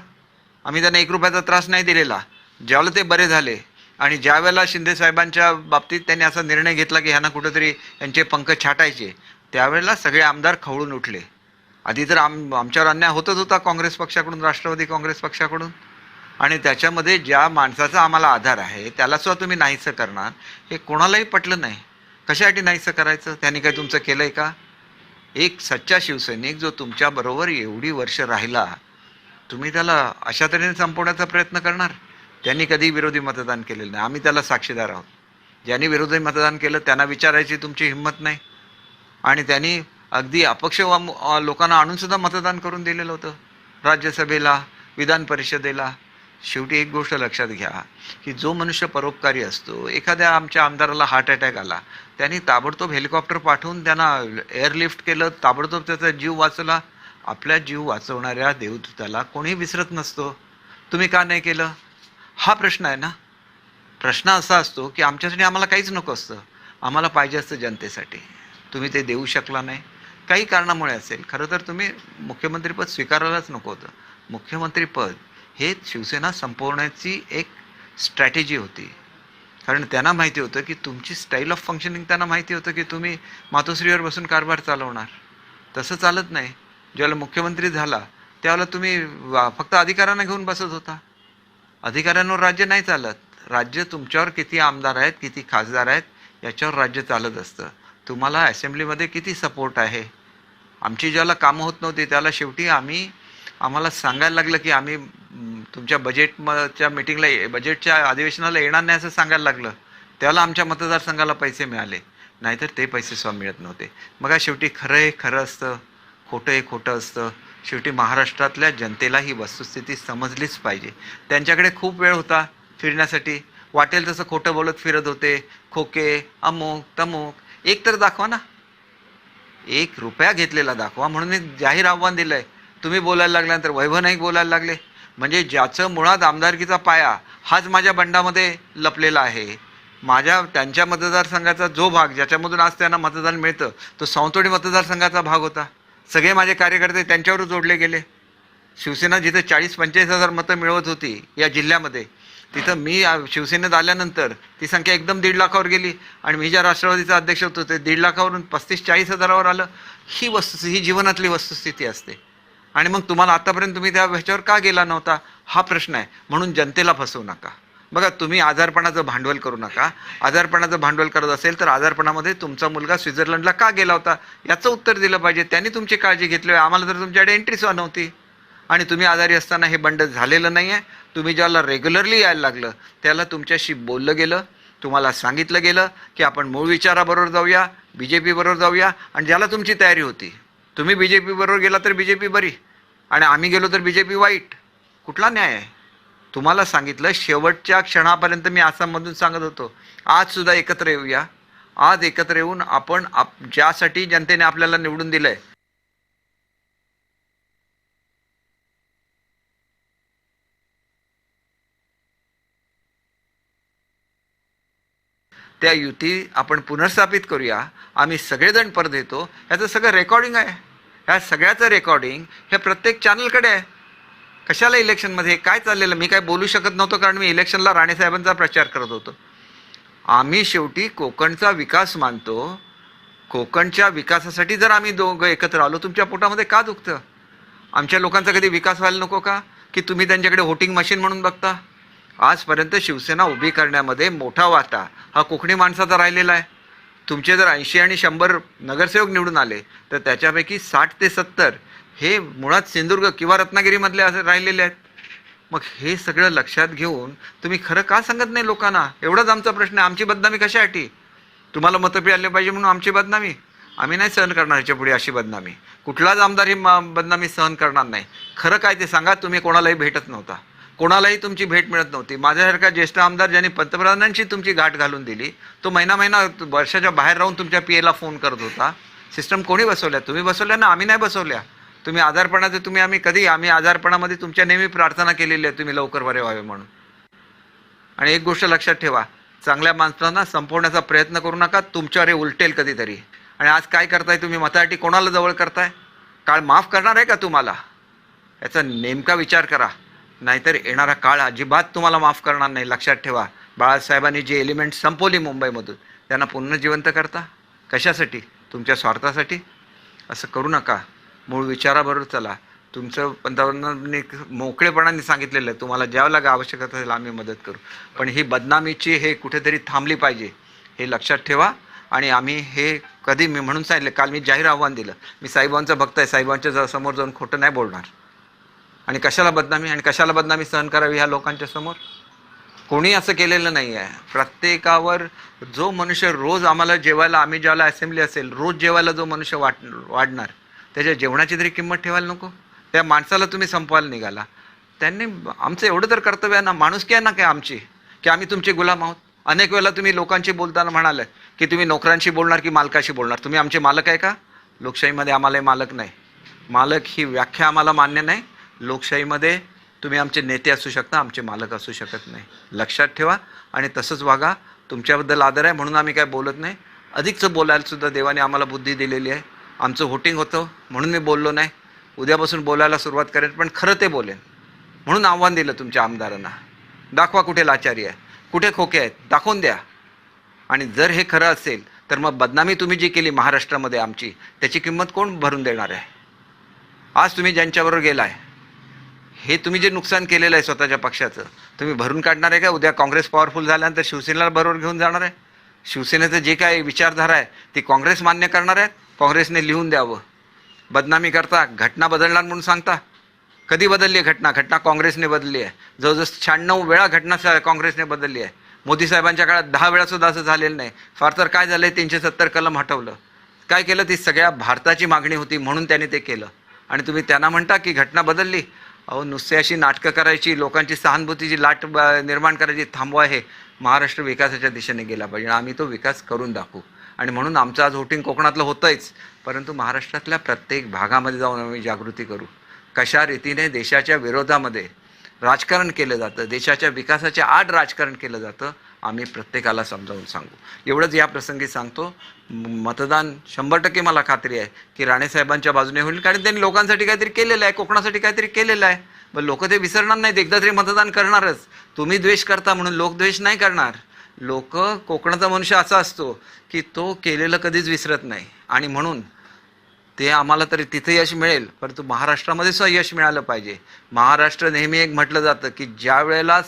आम्ही त्यांना 1 रुपयाचा त्रास नाही दिलेला. ज्यावेळेला ते बरे झाले आणि ज्या वेळेला शिंदे साहेबांच्या बाबतीत त्यांनी असा निर्णय घेतला की ह्यांना कुठंतरी यांचे पंख छाटायचे, त्यावेळेला सगळे आमदार खवळून उठले. आधी तर आमच्यावर अन्याय होतच होता काँग्रेस पक्षाकडून, राष्ट्रवादी काँग्रेस पक्षाकडून, आणि त्याच्यामध्ये ज्या माणसाचा आम्हाला आधार आहे त्यालासुद्धा तुम्ही नाहीसं करणार, हे कोणालाही पटलं नाही. कशासाठी नाहीसं करायचं? त्यांनी काय तुमचं केलं आहे का? एक सच्चा शिवसैनिक जो तुमच्याबरोबर एवढी वर्ष राहिला, तुम्ही त्याला अशा तऱ्हेने संपवण्याचा प्रयत्न करणार? त्यांनी कधी विरोधी मतदान केलेलं नाही, आम्ही त्याला साक्षीदार आहोत. ज्यांनी विरोधी मतदान केलं त्यांना विचारायची तुमची हिंमत नाही, आणि त्यांनी अगदी अपक्ष लोकांना आणूनसुद्धा मतदान करून दिलेलं होतं राज्यसभेला, विधान परिषदेला. शेवटी एक गोष्ट लक्षात घ्या की जो मनुष्य परोपकारी असतो, एखाद्या आमच्या आमदाराला हार्ट अटॅक आला, त्यांनी ताबडतोब हेलिकॉप्टर पाठवून त्यांना एअरलिफ्ट केलं, ताबडतोब त्याचा जीव वाचवला. आपल्या जीव वाचवणाऱ्या देवदूताला कोणी विसरत नसतो. तुम्ही का नाही केलं? हा प्रश्न आहे ना. प्रश्न असा असतो की आमच्यासाठी आम्हाला काहीच नको असतं, आम्हाला पाहिजे असतं जनतेसाठी. तुम्ही ते देऊ शकला नाही, काही कारणामुळे असेल. खरं तर तुम्ही मुख्यमंत्रीपद स्वीकारायलाच नको होतं. मुख्यमंत्रीपद हे शिवसेना संपवण्याची एक स्ट्रॅटेजी होती, कारण त्यांना माहिती होतं की तुमची स्टाईल ऑफ फंक्शनिंग, त्यांना माहिती होतं की तुम्ही मातोश्रीवर बसून कारभार चालवणार. तसं चालत नाही. ज्यावेळेला मुख्यमंत्री झाला त्यावेळेला तुम्ही फक्त अधिकाऱ्यांना घेऊन बसत होता. अधिकाऱ्यांवर राज्य नाही चालत. राज्य तुमच्यावर किती आमदार आहेत, किती खासदार आहेत याच्यावर राज्य चालत असतं. तुम्हाला असेंब्लीमध्ये किती सपोर्ट आहे. आमची ज्याला कामं होत नव्हती त्याला शेवटी आम्हाला सांगायला लागलं की आम्ही तुमच्या बजेटच्या मीटिंगला, बजेटच्या अधिवेशनाला येणार नाही असं सांगायला लागलं, त्याला आमच्या मतदारसंघाला पैसे मिळाले, नाहीतर ते पैसे सुद्धा मिळत नव्हते. मग शेवटी खरं हे खरं असतं, खोटं हे खोटं असतं. शेवटी महाराष्ट्रातल्या जनतेला ही वस्तुस्थिती समजलीच पाहिजे. त्यांच्याकडे खूप वेळ होता फिरण्यासाठी, वाटेल तसं खोटं बोलत फिरत होते. खोके, अमुक तमुक. एक तर दाखवा ना, 1 रुपया घेतलेला दाखवा. म्हणून एक जाहीर आव्हान दिलं आहे. तुम्ही बोलायला लागल्यानंतर वैभव नाईक बोलायला लागले, म्हणजे ज्याचं मुळात आमदारकीचा पाया हाच माझ्या बंडामध्ये लपलेला आहे. त्यांच्या मतदारसंघाचा जो भाग ज्याच्यामधून आज त्यांना मतदान मिळतं तो सावंतवाडी मतदारसंघाचा भाग होता. सगळे माझे कार्यकर्ते त्यांच्यावर जोडले गेले. शिवसेना जिथे 40-45 हजार मतं मिळवत होती या जिल्ह्यामध्ये, तिथं मी शिवसेनेत आल्यानंतर ती संख्या एकदम 1.5 लाखावर गेली आणि मी ज्या राष्ट्रवादीचा अध्यक्ष होतो ते 1.5 लाखावरून 35-40 हजारावर आलं. ही जीवनातली वस्तुस्थिती असते. आणि मग तुम्हाला आतापर्यंत तुम्ही त्या ह्याच्यावर का गेला नव्हता हा प्रश्न आहे. म्हणून जनतेला फसवू नका. बघा, तुम्ही आजारपणाचं भांडवल करू नका. आजारपणाचं भांडवल करत असेल तर आजारपणामध्ये तुमचा मुलगा स्वित्झर्लंडला का गेला होता याचं उत्तर दिलं पाहिजे. त्यांनी तुमची काळजी घेतली. आम्हाला तर तुमच्याकडे एंट्रीच नव्हती. आणि तुम्ही आजारी असताना हे बंड झालेलं नाही आहे. तुम्ही ज्याला रेग्युलरली यायला लागलं त्याला तुमच्याशी बोललं गेलं, तुम्हाला सांगितलं गेलं की आपण मूळ विचाराबरोबर जाऊया, BJP बरोबर जाऊया. आणि ज्याला तुमची तयारी होती, तुम्ही BJP बरोबर गेला तर BJP बरी आणि आम्ही गेलो तर BJP वाईट. कुठला न्याय आहे? तुम्हाला सांगितलं शेवटच्या क्षणापर्यंत मी आसाममधून सांगत होतो, आजसुद्धा एकत्र येऊया. आज एकत्र येऊन आपण ज्यासाठी जनतेने आपल्याला निवडून दिलं आहे त्या युती आपण पुनर्स्थापित करूया. आम्ही सगळेजण परत येतो. ह्याचं सगळं रेकॉर्डिंग आहे. ह्या सगळ्याचं रेकॉर्डिंग हे प्रत्येक चॅनलकडे आहे. कशाला इलेक्शनमध्ये काय चाललेलं मी काय बोलू शकत नव्हतो, कारण मी इलेक्शनला राणेसाहेबांचा प्रचार करत होतो. आम्ही शेवटी कोकणचा विकास मानतो. कोकणच्या विकासासाठी जर आम्ही दोघं एकत्र आलो, तुमच्या पोटामध्ये का दुखतं? आमच्या लोकांचा कधी विकास व्हायला नको का? की तुम्ही त्यांच्याकडे व्होटिंग मशीन म्हणून बघता? आजपर्यंत शिवसेना उभी करण्यामध्ये मोठा वाटा हा कोकणी माणसाचा राहिलेला आहे. तुमचे जर 80 आणि 100 नगरसेवक निवडून आले तर त्याच्यापैकी 60 ते 70 हे मुळात सिंधुदुर्ग किंवा रत्नागिरीमधले असे राहिलेले आहेत. मग हे सगळं लक्षात घेऊन तुम्ही खरं का सांगत नाही लोकांना? एवढाच आमचा प्रश्न आहे. आमची बदनामी कशासाठी? तुम्हाला मतं मिळाले पाहिजे म्हणून आमची बदनामी? आम्ही नाही सहन करणार ह्याच्या पुढे अशी बदनामी. कुठलाच आमदार ही बदनामी सहन करणार नाही. खरं काय ते सांगा. तुम्ही कोणालाही भेटत नव्हता, कोणालाही तुमची भेट मिळत नव्हती. माझ्यासारखा ज्येष्ठ आमदार ज्यांनी पंतप्रधानांची तुमची गाठ घालून दिली, तो महिना वर्षाच्या बाहेर राहून तुमच्या PAला फोन करत होता. सिस्टम कोणी बसवल्या? तुम्ही बसवल्या ना, आम्ही नाही बसवल्या. तुम्ही आजारपणाचे आम्ही आजारपणामध्ये तुमच्या नेहमी प्रार्थना केलेली आहे तुम्ही लवकर बरे व्हावे म्हणून. आणि एक गोष्ट लक्षात ठेवा, चांगल्या माणसांना संपवण्याचा प्रयत्न करू नका. तुमच्यावर हे उलटेल कधीतरी. आणि आज काय करताय तुम्ही? मतासाठी कोणाला जवळ करताय? काळ माफ करणार आहे का तुम्हाला? याचा नेमका विचार करा. नाहीतर येणारा काळ अजिबात तुम्हाला माफ करणार नाही. लक्षात ठेवा. बाळासाहेबांनी जे एलिमेंट संपवली मुंबईमधून त्यांना पुन्हा जिवंत करता कशासाठी? तुमच्या स्वार्थासाठी? असं करू नका. मूळ विचाराबरोबर चला. तुमचं पंतप्रधानांनी मोकळेपणाने सांगितलेलं आहे तुम्हाला ज्यावेळेला काय आवश्यकता असेल आम्ही मदत करू. पण ही बदनामीची हे कुठेतरी थांबली पाहिजे हे लक्षात ठेवा. आणि आम्ही हे कधी मी म्हणून सांगितलं, काल मी जाहीर आव्हान दिलं, मी साईबाबांचा भक्त आहे, साईबाबांच्या समोर जाऊन खोटं नाही बोलणार. आणि कशाला बदनामी सहन करावी ह्या लोकांच्या समोर? कोणी असं केलेलं नाही आहे. प्रत्येकावर जो मनुष्य रोज आम्हाला जेवायला, आम्ही ज्याला असेंब्ली असेल रोज जेवायला जो मनुष्य वाढणार त्याच्या जेवणाची तरी किंमत ठेवायला नको? त्या माणसाला तुम्ही संपवायला निघाला. त्यांनी आमचं एवढं तर कर्तव्य आहे ना, माणुसकी आहे ना काय आमची, की आम्ही तुमचे गुलाम आहोत? अनेक वेळेला तुम्ही लोकांशी बोलताना म्हणाले की तुम्ही नोकरांशी बोलणार की मालकाशी बोलणार. तुम्ही आमचे मालक आहे का? लोकशाहीमध्ये आम्हाला मालक नाही. मालक ही व्याख्या आम्हाला मान्य नाही. लोकशाहीमध्ये तुम्ही आमचे नेते असू शकता, आमचे मालक असू शकत नाही. लक्षात ठेवा. आणि तसंच वागा. तुमच्याबद्दल आदर आहे म्हणून आम्ही काय बोलत नाही. अधिकचं बोलायला सुद्धा देवाने आम्हाला बुद्धी दिलेली आहे. आमचं व्होटिंग होतं म्हणून मी बोललो नाही. उद्यापासून बोलायला सुरुवात करेन, पण खरं ते बोलेन. म्हणून आव्हान दिलं तुमच्या आमदारांना, दाखवा कुठे लाचारी आहे, कुठे खोके आहेत, दाखवून द्या. आणि जर हे खरं असेल तर मग बदनामी तुम्ही जी केली महाराष्ट्रामध्ये आमची, त्याची किंमत कोण भरून देणार आहे? आज तुम्ही ज्यांच्याबरोबर गेलाय, हे तुम्ही जे नुकसान केलेलं आहे स्वतःच्या पक्षाचं, तुम्ही भरून काढणार आहे का? उद्या काँग्रेस पॉवरफुल झाल्यानंतर शिवसेनेला बरोबर घेऊन जाणार आहे? शिवसेनेचं जे काय विचारधारा आहे ती काँग्रेस मान्य करणार आहे? काँग्रेसने लिहून द्यावं. बदनामी करता, घटना बदलणार म्हणून सांगता. कधी बदलली आहे घटना? काँग्रेसने बदलली आहे. जवळजवळ 96 वेळा घटना काँग्रेसने बदलली आहे. मोदी साहेबांच्या काळात 10 वेळा सुद्धा असं झालेलं नाही. फार तर काय झालं, 370 कलम हटवलं. काय केलं? ती सगळ्या भारताची मागणी होती म्हणून त्यांनी ते केलं. आणि तुम्ही त्यांना म्हणता की घटना बदलली. अहो, नुसते अशी नाटकं करायची, लोकांची सहानुभूतीची लाट निर्माण करायची थांबवा. हे महाराष्ट्र विकासाच्या दिशेने गेला पाहिजे. आम्ही तो विकास करून दाखवू. आणि म्हणून आमचं आज व्होटिंग कोकणातलं होतंच, परंतु महाराष्ट्रातल्या प्रत्येक भागामध्ये जाऊन आम्ही जागृती करू. कशा रीतीने देशाच्या विरोधामध्ये राजकारण केलं जातं, देशाच्या विकासाच्या आड राजकारण केलं जातं, आम्ही प्रत्येकाला समजावून सांगू. एवढंच या प्रसंगी सांगतो. मतदान 100% मला खात्री आहे की राणेसाहेबांच्या बाजूने होईल, कारण त्यांनी लोकांसाठी काहीतरी केलेलं आहे, कोकणासाठी काहीतरी केलेलं आहे. पण लोक ते विसरणार नाहीत, एकदा तरी मतदान करणारच. तुम्ही द्वेष करता म्हणून लोक द्वेष नाही करणार. लोक, कोकणाचा मनुष्य असा असतो की तो केलेलं कधीच विसरत नाही, आणि म्हणून ते आम्हाला तरी तिथे यश मिळेल, परंतु महाराष्ट्रामध्ये सुद्धा यश मिळालं पाहिजे. महाराष्ट्र नेहमी एक म्हटलं जातं की ज्या वेळेला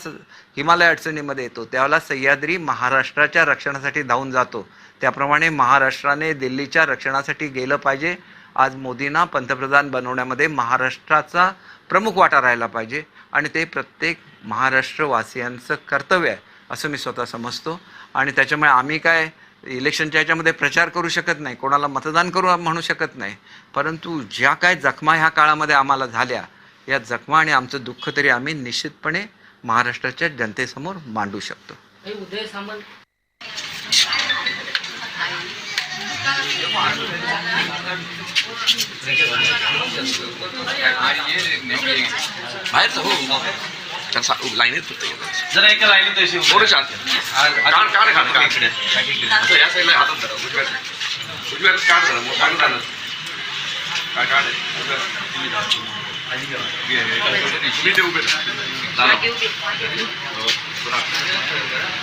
हिमालय अडचणीमध्ये येतो त्यावेळेला सह्याद्री महाराष्ट्राच्या रक्षणासाठी धावून जातो. त्याप्रमाणे महाराष्ट्राने दिल्लीच्या रक्षणासाठी गेलं पाहिजे. आज मोदींना पंतप्रधान बनवण्यामध्ये महाराष्ट्राचा प्रमुख वाटा राहिला पाहिजे, आणि ते प्रत्येक महाराष्ट्रवासियांचं कर्तव्य आहे असं मी स्वतः समजतो. आणि त्याच्यामुळे आम्ही काय इलेक्शनच्या ह्याच्यामध्ये प्रचार करू शकत नाही, कोणाला मतदान करू म्हणू शकत नाही, परंतु ज्या काय जखमा ह्या काळामध्ये आम्हाला झाल्या, या जखमा आणि आमचं दुःख तरी आम्ही निश्चितपणे महाराष्ट्राच्या जनतेसमोर मांडू शकतो. उदय सामंत बाहेरचं हो लाईनीत जरा एका लाईनीत अशी थोडं शांत काढ इकडे या साईडला हातात धरा उजव्यात काढ झालं मग काढून झालं काढ तुम्ही ते उभे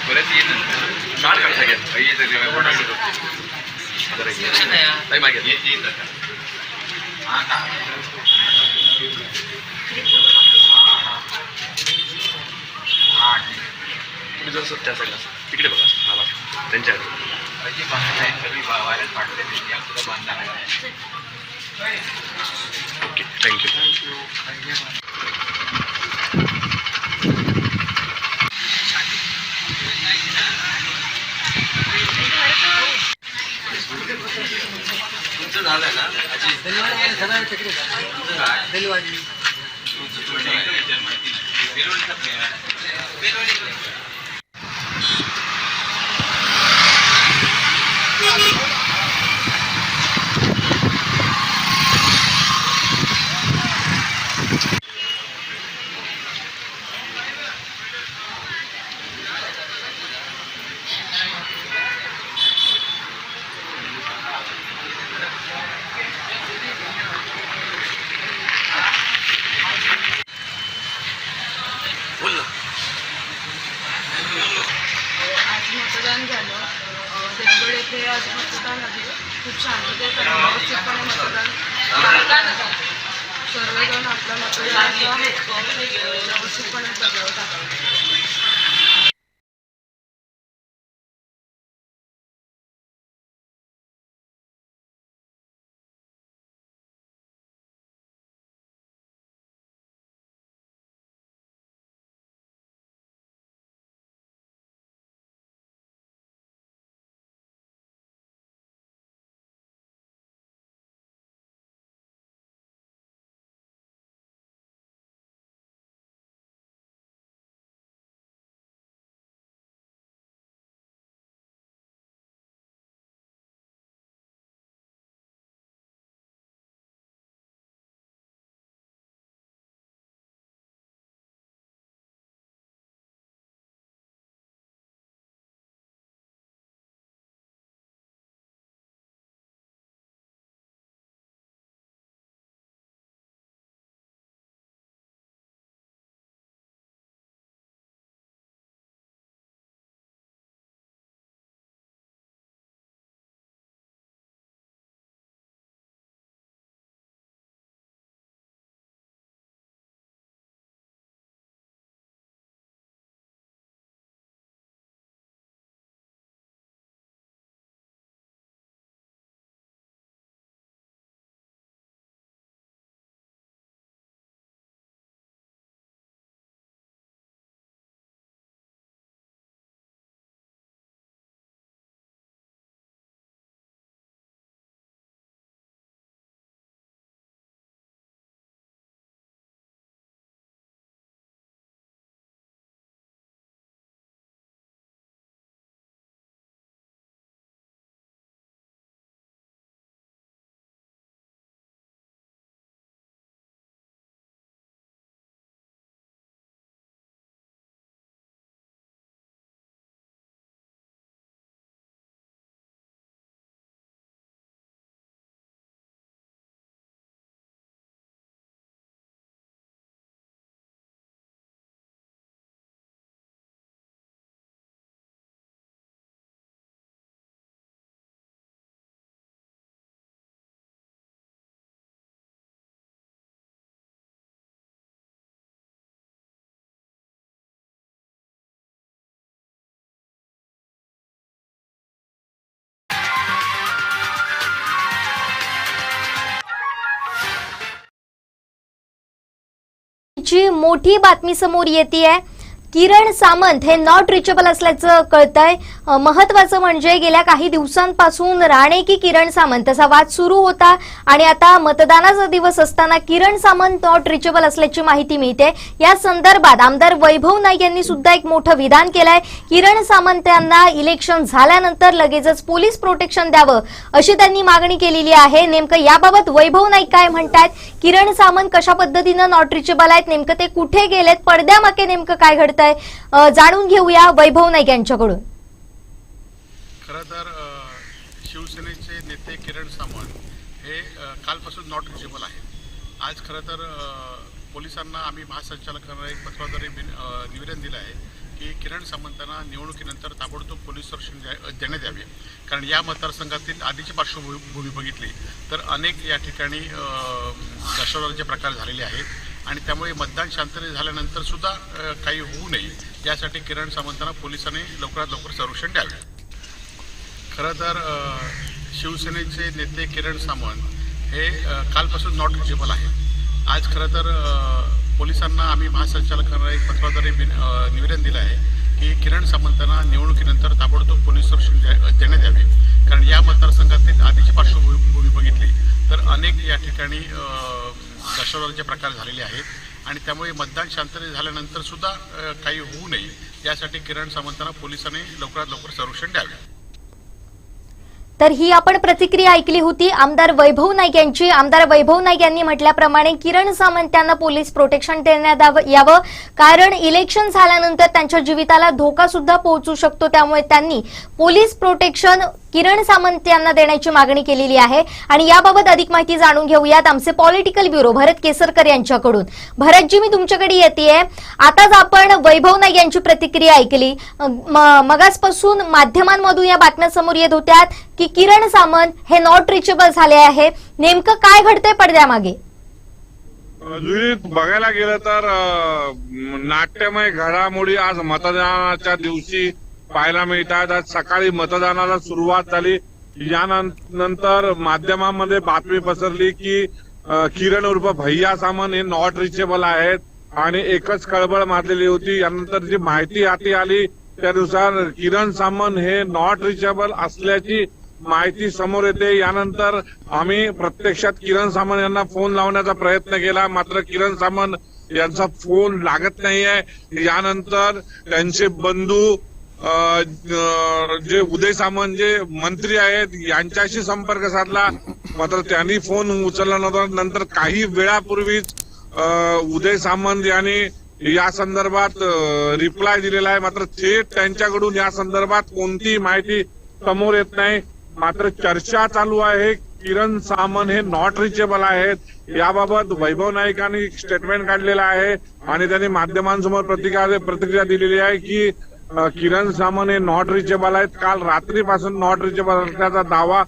बरेच येत काढ सगळ्यात मागे तुम्ही जर त्या साईडला तिकडे बघा मला त्यांच्या ओके थँक्यू. तुमचं झालं ना आज मतदान झालं. देवगड येथे आज मतदान आहे. खूप शांततेत आणि व्यवस्थितपणे मतदान सर्वजण आपला मतदानाचा हक्क व्यवस्थितपणे बजावत आहेत. महत्वाची मोठी बातमी समोर येतेय. किरण सामंत हे नॉट रिचेबल असल्याचं कळतंय. महत्वाचं म्हणजे गेल्या काही दिवसांपासून राणे की किरण सामंत असा वाद सुरू होता आणि आता मतदानाचा दिवस असताना किरण सामंत नॉट रिचेबल असल्याची माहिती मिळते. या संदर्भात आमदार वैभव नाईक यांनी सुद्धा एक मोठं विधान केलंय. किरण सामंत यांना इलेक्शन झाल्यानंतर लगेचच पोलीस प्रोटेक्शन द्यावं अशी त्यांनी मागणी केलेली आहे. नेमकं याबाबत वैभव नाईक काय म्हणतात, किरण सामंत कशा पद्धतीनं नॉट रिचेबल आहेत, नेमकं ते कुठे गेलेत, पडद्यामागे नेमकं काय घडतंय जाणून घेऊया वैभव नाईक यांच्याकडून. खरं तर शिवसेनेचे नेते किरण सामंत हे कालपासून नॉट रिचेबल आहेत. आज खरं तर पोलिसांना आम्ही महासंचालकांना एक पत्राद्वारे निवेदन दिलं आहे की किरण सामंतांना निवडणुकीनंतर ताबडतोब पोलीस संरक्षण देण्यात यावे. कारण या मतदारसंघातील आधीची पार्श्वभूमी बघितली तर अनेक या ठिकाणी दहशतवादाचे प्रकार झालेले आहेत आणि त्यामुळे मतदान शांततेने झाल्यानंतर सुद्धा काही होऊ नये यासाठी किरण सामंतांना पोलिसांनी लवकरात लवकर संरक्षण द्यावे. खरं तर शिवसेनेचे नेते किरण सामंत हे कालपासून नॉट रिचेबल आहेत. आज खरं तर पोलिसांना आम्ही महासंचालकांना एक पत्राद्वारे निवेदन दिलं आहे की किरण सामंतांना निवडणुकीनंतर ताबडतोब पोलीस संरक्षण देण्यात यावे. कारण या मतदारसंघातील आधीची पार्श्वभूमी बघितली तर अनेक या ठिकाणी दहशतवादाचे प्रकार झालेले आहेत आणि त्यामुळे मतदान शांततेने झाल्यानंतर सुद्धा काही होऊ नये यासाठी किरण सामंतांना पोलिसांनी लवकरात लवकर संरक्षण द्यावे. तर ही आपण प्रतिक्रिया ऐकली होती आमदार वैभव नाईक यांची. आमदार वैभव नाईक यांनी म्हटल्याप्रमाणे किरण सामंत यांना पोलीस प्रोटेक्शन देण्यात यावं, कारण इलेक्शन झाल्यानंतर त्यांच्या जीविताला धोका सुद्धा पोहोचू शकतो. त्यामुळे त्यांनी पोलीस प्रोटेक्शन किरण सामंत यांना देण्याची मागणी केलेली आहे. आणि याबाबत अधिक माहिती जाणून घेऊयात आमचे पॉलिटिकल ब्युरो भरत केसरकर यांच्याकडून. भरतजी, मी तुमच्याकडे येतेय. आताच आपण वैभव नाईक यांची प्रतिक्रिया ऐकली. मगासपासून माध्यमांमधून या बातम्या समोर येत होत्या की किरण सामंत हे नॉट रिचेबल झाले आहे. नेमकं काय घडतंय पडद्यामागे? बघायला गेलं तर नाट्यमय घडामोडी आज मतदानाच्या दिवशी पाहायला मिळतात. आज सकाळी मतदानाला सुरुवात झाली, यानंतर माध्यमांमध्ये बातमी पसरली की किरण उर्फ भैया सामंत हे नॉट रिचेबल आहेत आणि एकच खळबळ माजलेली होती. यानंतर जी माहिती हाती आली त्यानुसार किरण सामंत हे नॉट रिचेबल असल्याची माहिती समोर येते. यानंतर आम्ही प्रत्यक्षात किरण सामंत यांना फोन लावण्याचा प्रयत्न केला, मात्र किरण सामंत यांचा फोन लागत नाहीये. यानंतर त्यांचे बंधू जे उदय सामंत जे मंत्री आहेत यांच्याशी संपर्क साधला, मात्र त्यांनी फोन उचलला नव्हता. नंतर काही वेळापूर्वीच उदय सामंत यांनी या संदर्भात रिप्लाय दिलेला आहे, मात्र थेट त्यांच्याकडून या संदर्भात कोणतीही माहिती समोर येत नाही. मात्र चर्चा चालू आहे किरण सामंत हे नॉट रिचेबल आहेत. याबाबत वैभव नाईकांनी स्टेटमेंट काढलेलं आहे आणि त्यांनी माध्यमांसमोर प्रतिक्रिया दिलेली आहे की किरण सामंत हे नॉट रिचेबल आहेत. काल रात्रीपासून नॉट रिचेबल असल्याचा दावा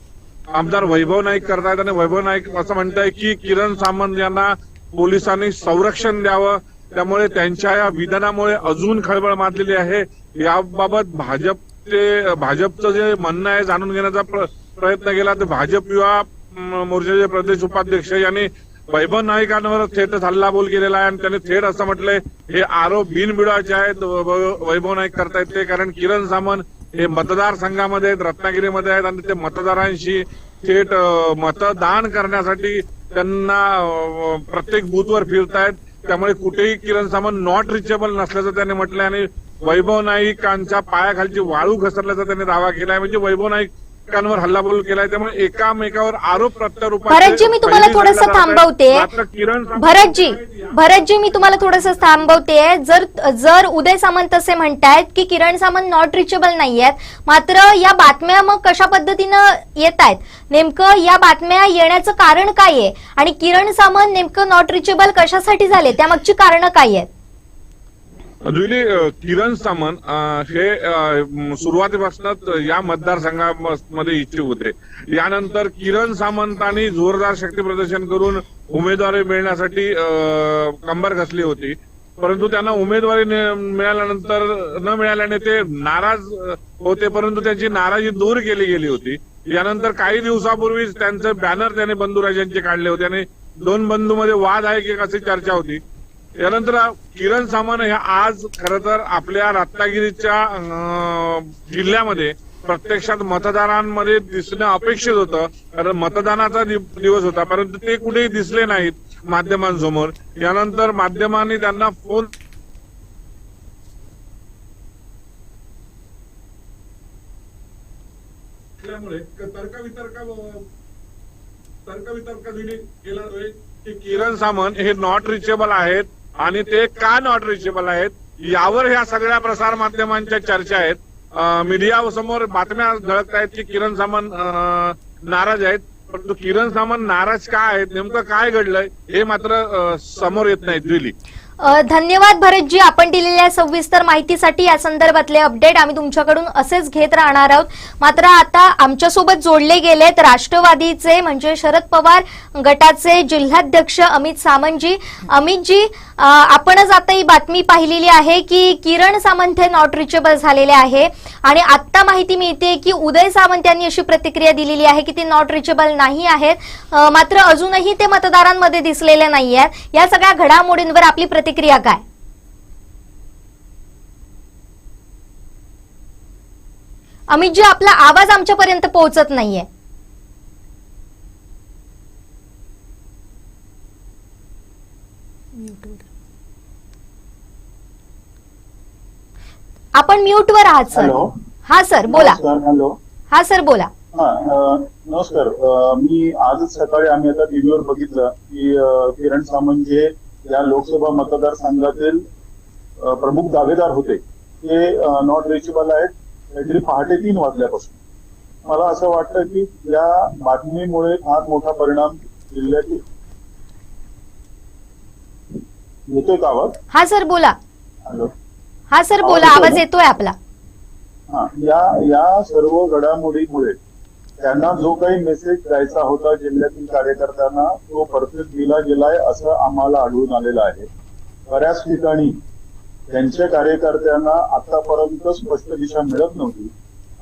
आमदार वैभव नाईक करतायत आणि वैभव नाईक असं म्हणताय की किरण सामंत यांना पोलिसांनी संरक्षण द्यावं. त्यामुळे त्यांच्या या विधानामुळे अजून खळबळ माजलेली आहे. याबाबत भाजपचं जे म्हणणं आहे जाणून घेण्याचा प्रयत्न केला तर भाजप युवा मोर्चाचे प्रदेश उपाध्यक्ष यांनी वैभव नाईकांवर थेट हल्लाबोल केलेला आहे आणि त्यांनी थेट असं म्हटलंय हे आरोप बिनबुडाचे आहेत वैभव नाईक करतायत ते. कारण किरण सामंत हे मतदारसंघामध्ये आहेत, रत्नागिरीमध्ये आहेत आणि ते मतदारांशी थेट मतदान करण्यासाठी त्यांना प्रत्येक बूथवर फिरतायत. त्यामुळे कुठेही किरण सामंत नॉट रिचेबल नसल्याचं त्यांनी म्हटलंय आणि वैभव नाईकांच्या पायाखालची वाळू घसरल्याचा त्यांनी दावा केलाय. म्हणजे वैभव नाईकांवर हल्लाबोल केलाय. त्यामुळे एकामेकावर आरोप प्रत्यारोप. भरतजी, मी तुम्हाला थोडंसं थांबवते. भरतजी, मी तुम्हाला थोडंसं थांबवते. जर उदय सामंत असे म्हणतायत की किरण सामंत नॉट रिचेबल नाहीयेत, मात्र या बातम्या मग कशा पद्धतीनं येत आहेत, नेमकं या बातम्या येण्याचं कारण काय आहे आणि किरण सामंत नेमकं नॉट रिचेबल कशासाठी झाले, त्यामागची कारणं काय आहेत? जुली, किरण सामंत हे सुरुवातीपासूनच या मतदारसंघामध्ये इच्छुक होते. यानंतर किरण सामंतांनी जोरदार शक्ती प्रदर्शन करून उमेदवारी मिळण्यासाठी कंबर घसली होती, परंतु त्यांना उमेदवारी मिळाल्यानंतर न मिळाल्याने ते नाराज होते, परंतु त्यांची नाराजी दूर केली गेली होती. यानंतर काही दिवसापूर्वीच त्यांचे बॅनर त्याने बंधुराजांचे काढले होते आणि दोन बंधूंमध्ये वाद आहे की अशी चर्चा होती. यानंतर किरण सामंत हे आज खरं तर आपल्या रत्नागिरीच्या जिल्ह्यामध्ये प्रत्यक्षात मतदारांमध्ये दिसणं अपेक्षित होतं, कारण मतदानाचा दिवस होता, परंतु ते कुठेही दिसले नाहीत माध्यमांसमोर. यानंतर माध्यमांनी त्यांना फोन त्यामुळे तर्कवितर्क केला जातोय की किरण सामंत हे नॉट रिचेबल आहेत आणि ते का नॉट रिचेबल आहेत यावर ह्या सगळ्या प्रसार माध्यमांच्या चर्चा आहेत. मीडिया समोर बातम्या झळकत आहेत की किरण सामंत नाराज आहेत, परंतु किरण सामंत नाराज का आहेत, नेमकं काय घडलंय हे मात्र समोर येत नाही. जुली, धन्यवाद भरतजी, आपण दिलेल्या सविस्तर माहितीसाठी. या संदर्भातले अपडेट आम्ही तुमच्याकडून असेच घेत राहणार आहोत. मात्र आता आमच्यासोबत जोडले गेलेत राष्ट्रवादीचे म्हणजे शरद पवार गटाचे जिल्हाध्यक्ष अमित सामंतजी. अमितजी, आपणच आता ही बातमी पाहिलेली आहे की किरण सामंत हे नॉट रिचेबल झालेले आहे आणि आता माहिती मिळते की उदय सामंत यांनी अशी प्रतिक्रिया दिलेली आहे की ते नॉट रिचेबल नाही आहेत, मात्र अजूनही ते मतदारांमध्ये दिसलेले नाही आहेत. या सगळ्या घडामोडींवर आपली प्रतिक्रिया काय? अमितजी, आपला आवाज आमच्यापर्यंत पोहोचत नाहीये. आपण म्यूटवर आहात सर. हा सर बोला. हॅलो. हा सर बोला. नमस्कार. मी आजच सकाळी आम्ही आता टीव्हीवर बघितलं की किरण सामंत जे या लोकसभा मतदारसंघातील प्रमुख दावेदार होते ते नॉट रिचेबल आहेत काहीतरी पहाटे 3 वाजल्यापासून. मला असं वाटतं की या बातमीमुळे फार मोठा परिणाम जिल्ह्यात येतोय का आवाज? हा सर बोला. हॅलो. हा सर बोला, आवाज येतोय आपला. हा, या सर्व घडामोडीमुळे त्यांना जो काही मेसेज द्यायचा होता जिल्ह्यातील कार्यकर्त्यांना तो परफेक्ट दिला गेलाय असं आम्हाला आढळून आलेलं आहे. बऱ्याच ठिकाणी त्यांच्या कार्यकर्त्यांना आतापर्यंत स्पष्ट दिशा मिळत नव्हती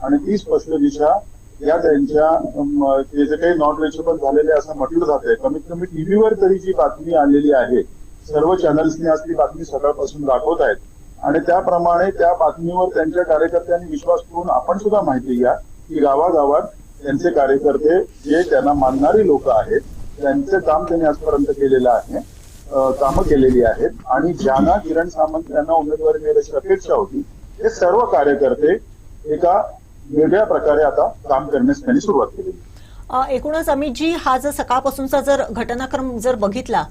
आणि ती स्पष्ट दिशा या त्यांच्या जे काही नॉट रिचेबल झालेले असं म्हटलं जातंय. कमीत कमी टीव्हीवर तरी जी बातमी आलेली आहे, सर्व चॅनल्सनी आज ती बातमी सकाळपासून दाखवत आहेत आणि त्याप्रमाणे त्या बातमीवर त्यांच्या कार्यकर्त्यांनी विश्वास करून आपण सुद्धा माहिती घ्या की गावागावात त्यांचे कार्यकर्ते जे त्यांना मानणारी लोक आहेत त्यांचे काम त्यांनी आजपर्यंत केलेलं आहे, कामं केलेली आहेत आणि ज्यांना किरण सामंत यांना उमेदवारी मिळण्याची अपेक्षा होती हे सर्व कार्यकर्ते एका वेगळ्या प्रकारे आता काम करण्यास त्यांनी सुरुवात केली. एकूणच अमितजी, हा जर सकाळपासूनचा जर घटनाक्रम जर बघितला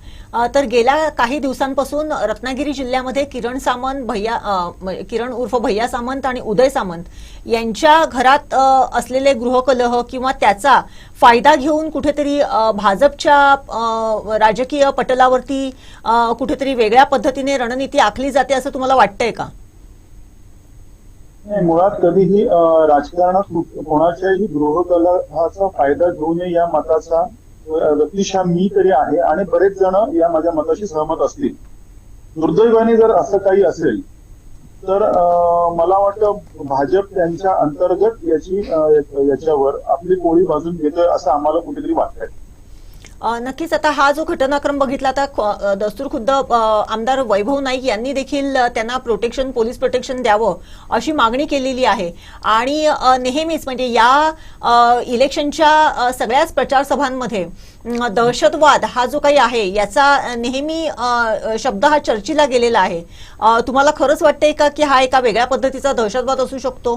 तर गेल्या काही दिवसांपासून रत्नागिरी जिल्ह्यामध्ये किरण उर्फ भैया सामंत आणि उदय सामंत यांच्या घरात असलेले गृहकलह किंवा त्याचा फायदा घेऊन कुठेतरी भाजपच्या राजकीय पटलावरती कुठेतरी वेगळ्या पद्धतीने रणनीती आखली जाते असं तुम्हाला वाटतंय का? नाही, मुळात कधीही राजकारणात कोणाच्याही गृहकलहाचा फायदा घेऊ नये या मताचा व्यक्तिशः मी तरी आहे आणि बरेच जण या माझ्या मताशी सहमत असतील. दुर्दैवाने जर असं काही असेल तर मला वाटतं भाजप त्यांच्या अंतर्गत याच्यावर आपली पोळी भाजून घेतोय असं आम्हाला कुठेतरी वाटतंय. नक्कीच. आता हा जो घटनाक्रम बघितला आता दस्तूरखुद्द आमदार वैभव नाईक यांनी देखील त्यांना पोलीस प्रोटेक्शन द्यावं अशी मागणी केलेली आहे आणि नेहमीच म्हणजे या इलेक्शनच्या सगळ्याच प्रचार सभांमध्ये दहशतवाद हा जो काही आहे याचा नेहमी शब्द हा चर्चेला गेलेला आहे. तुम्हाला खरंच वाटतंय का की हा एका वेगळ्या पद्धतीचा दहशतवाद असू शकतो?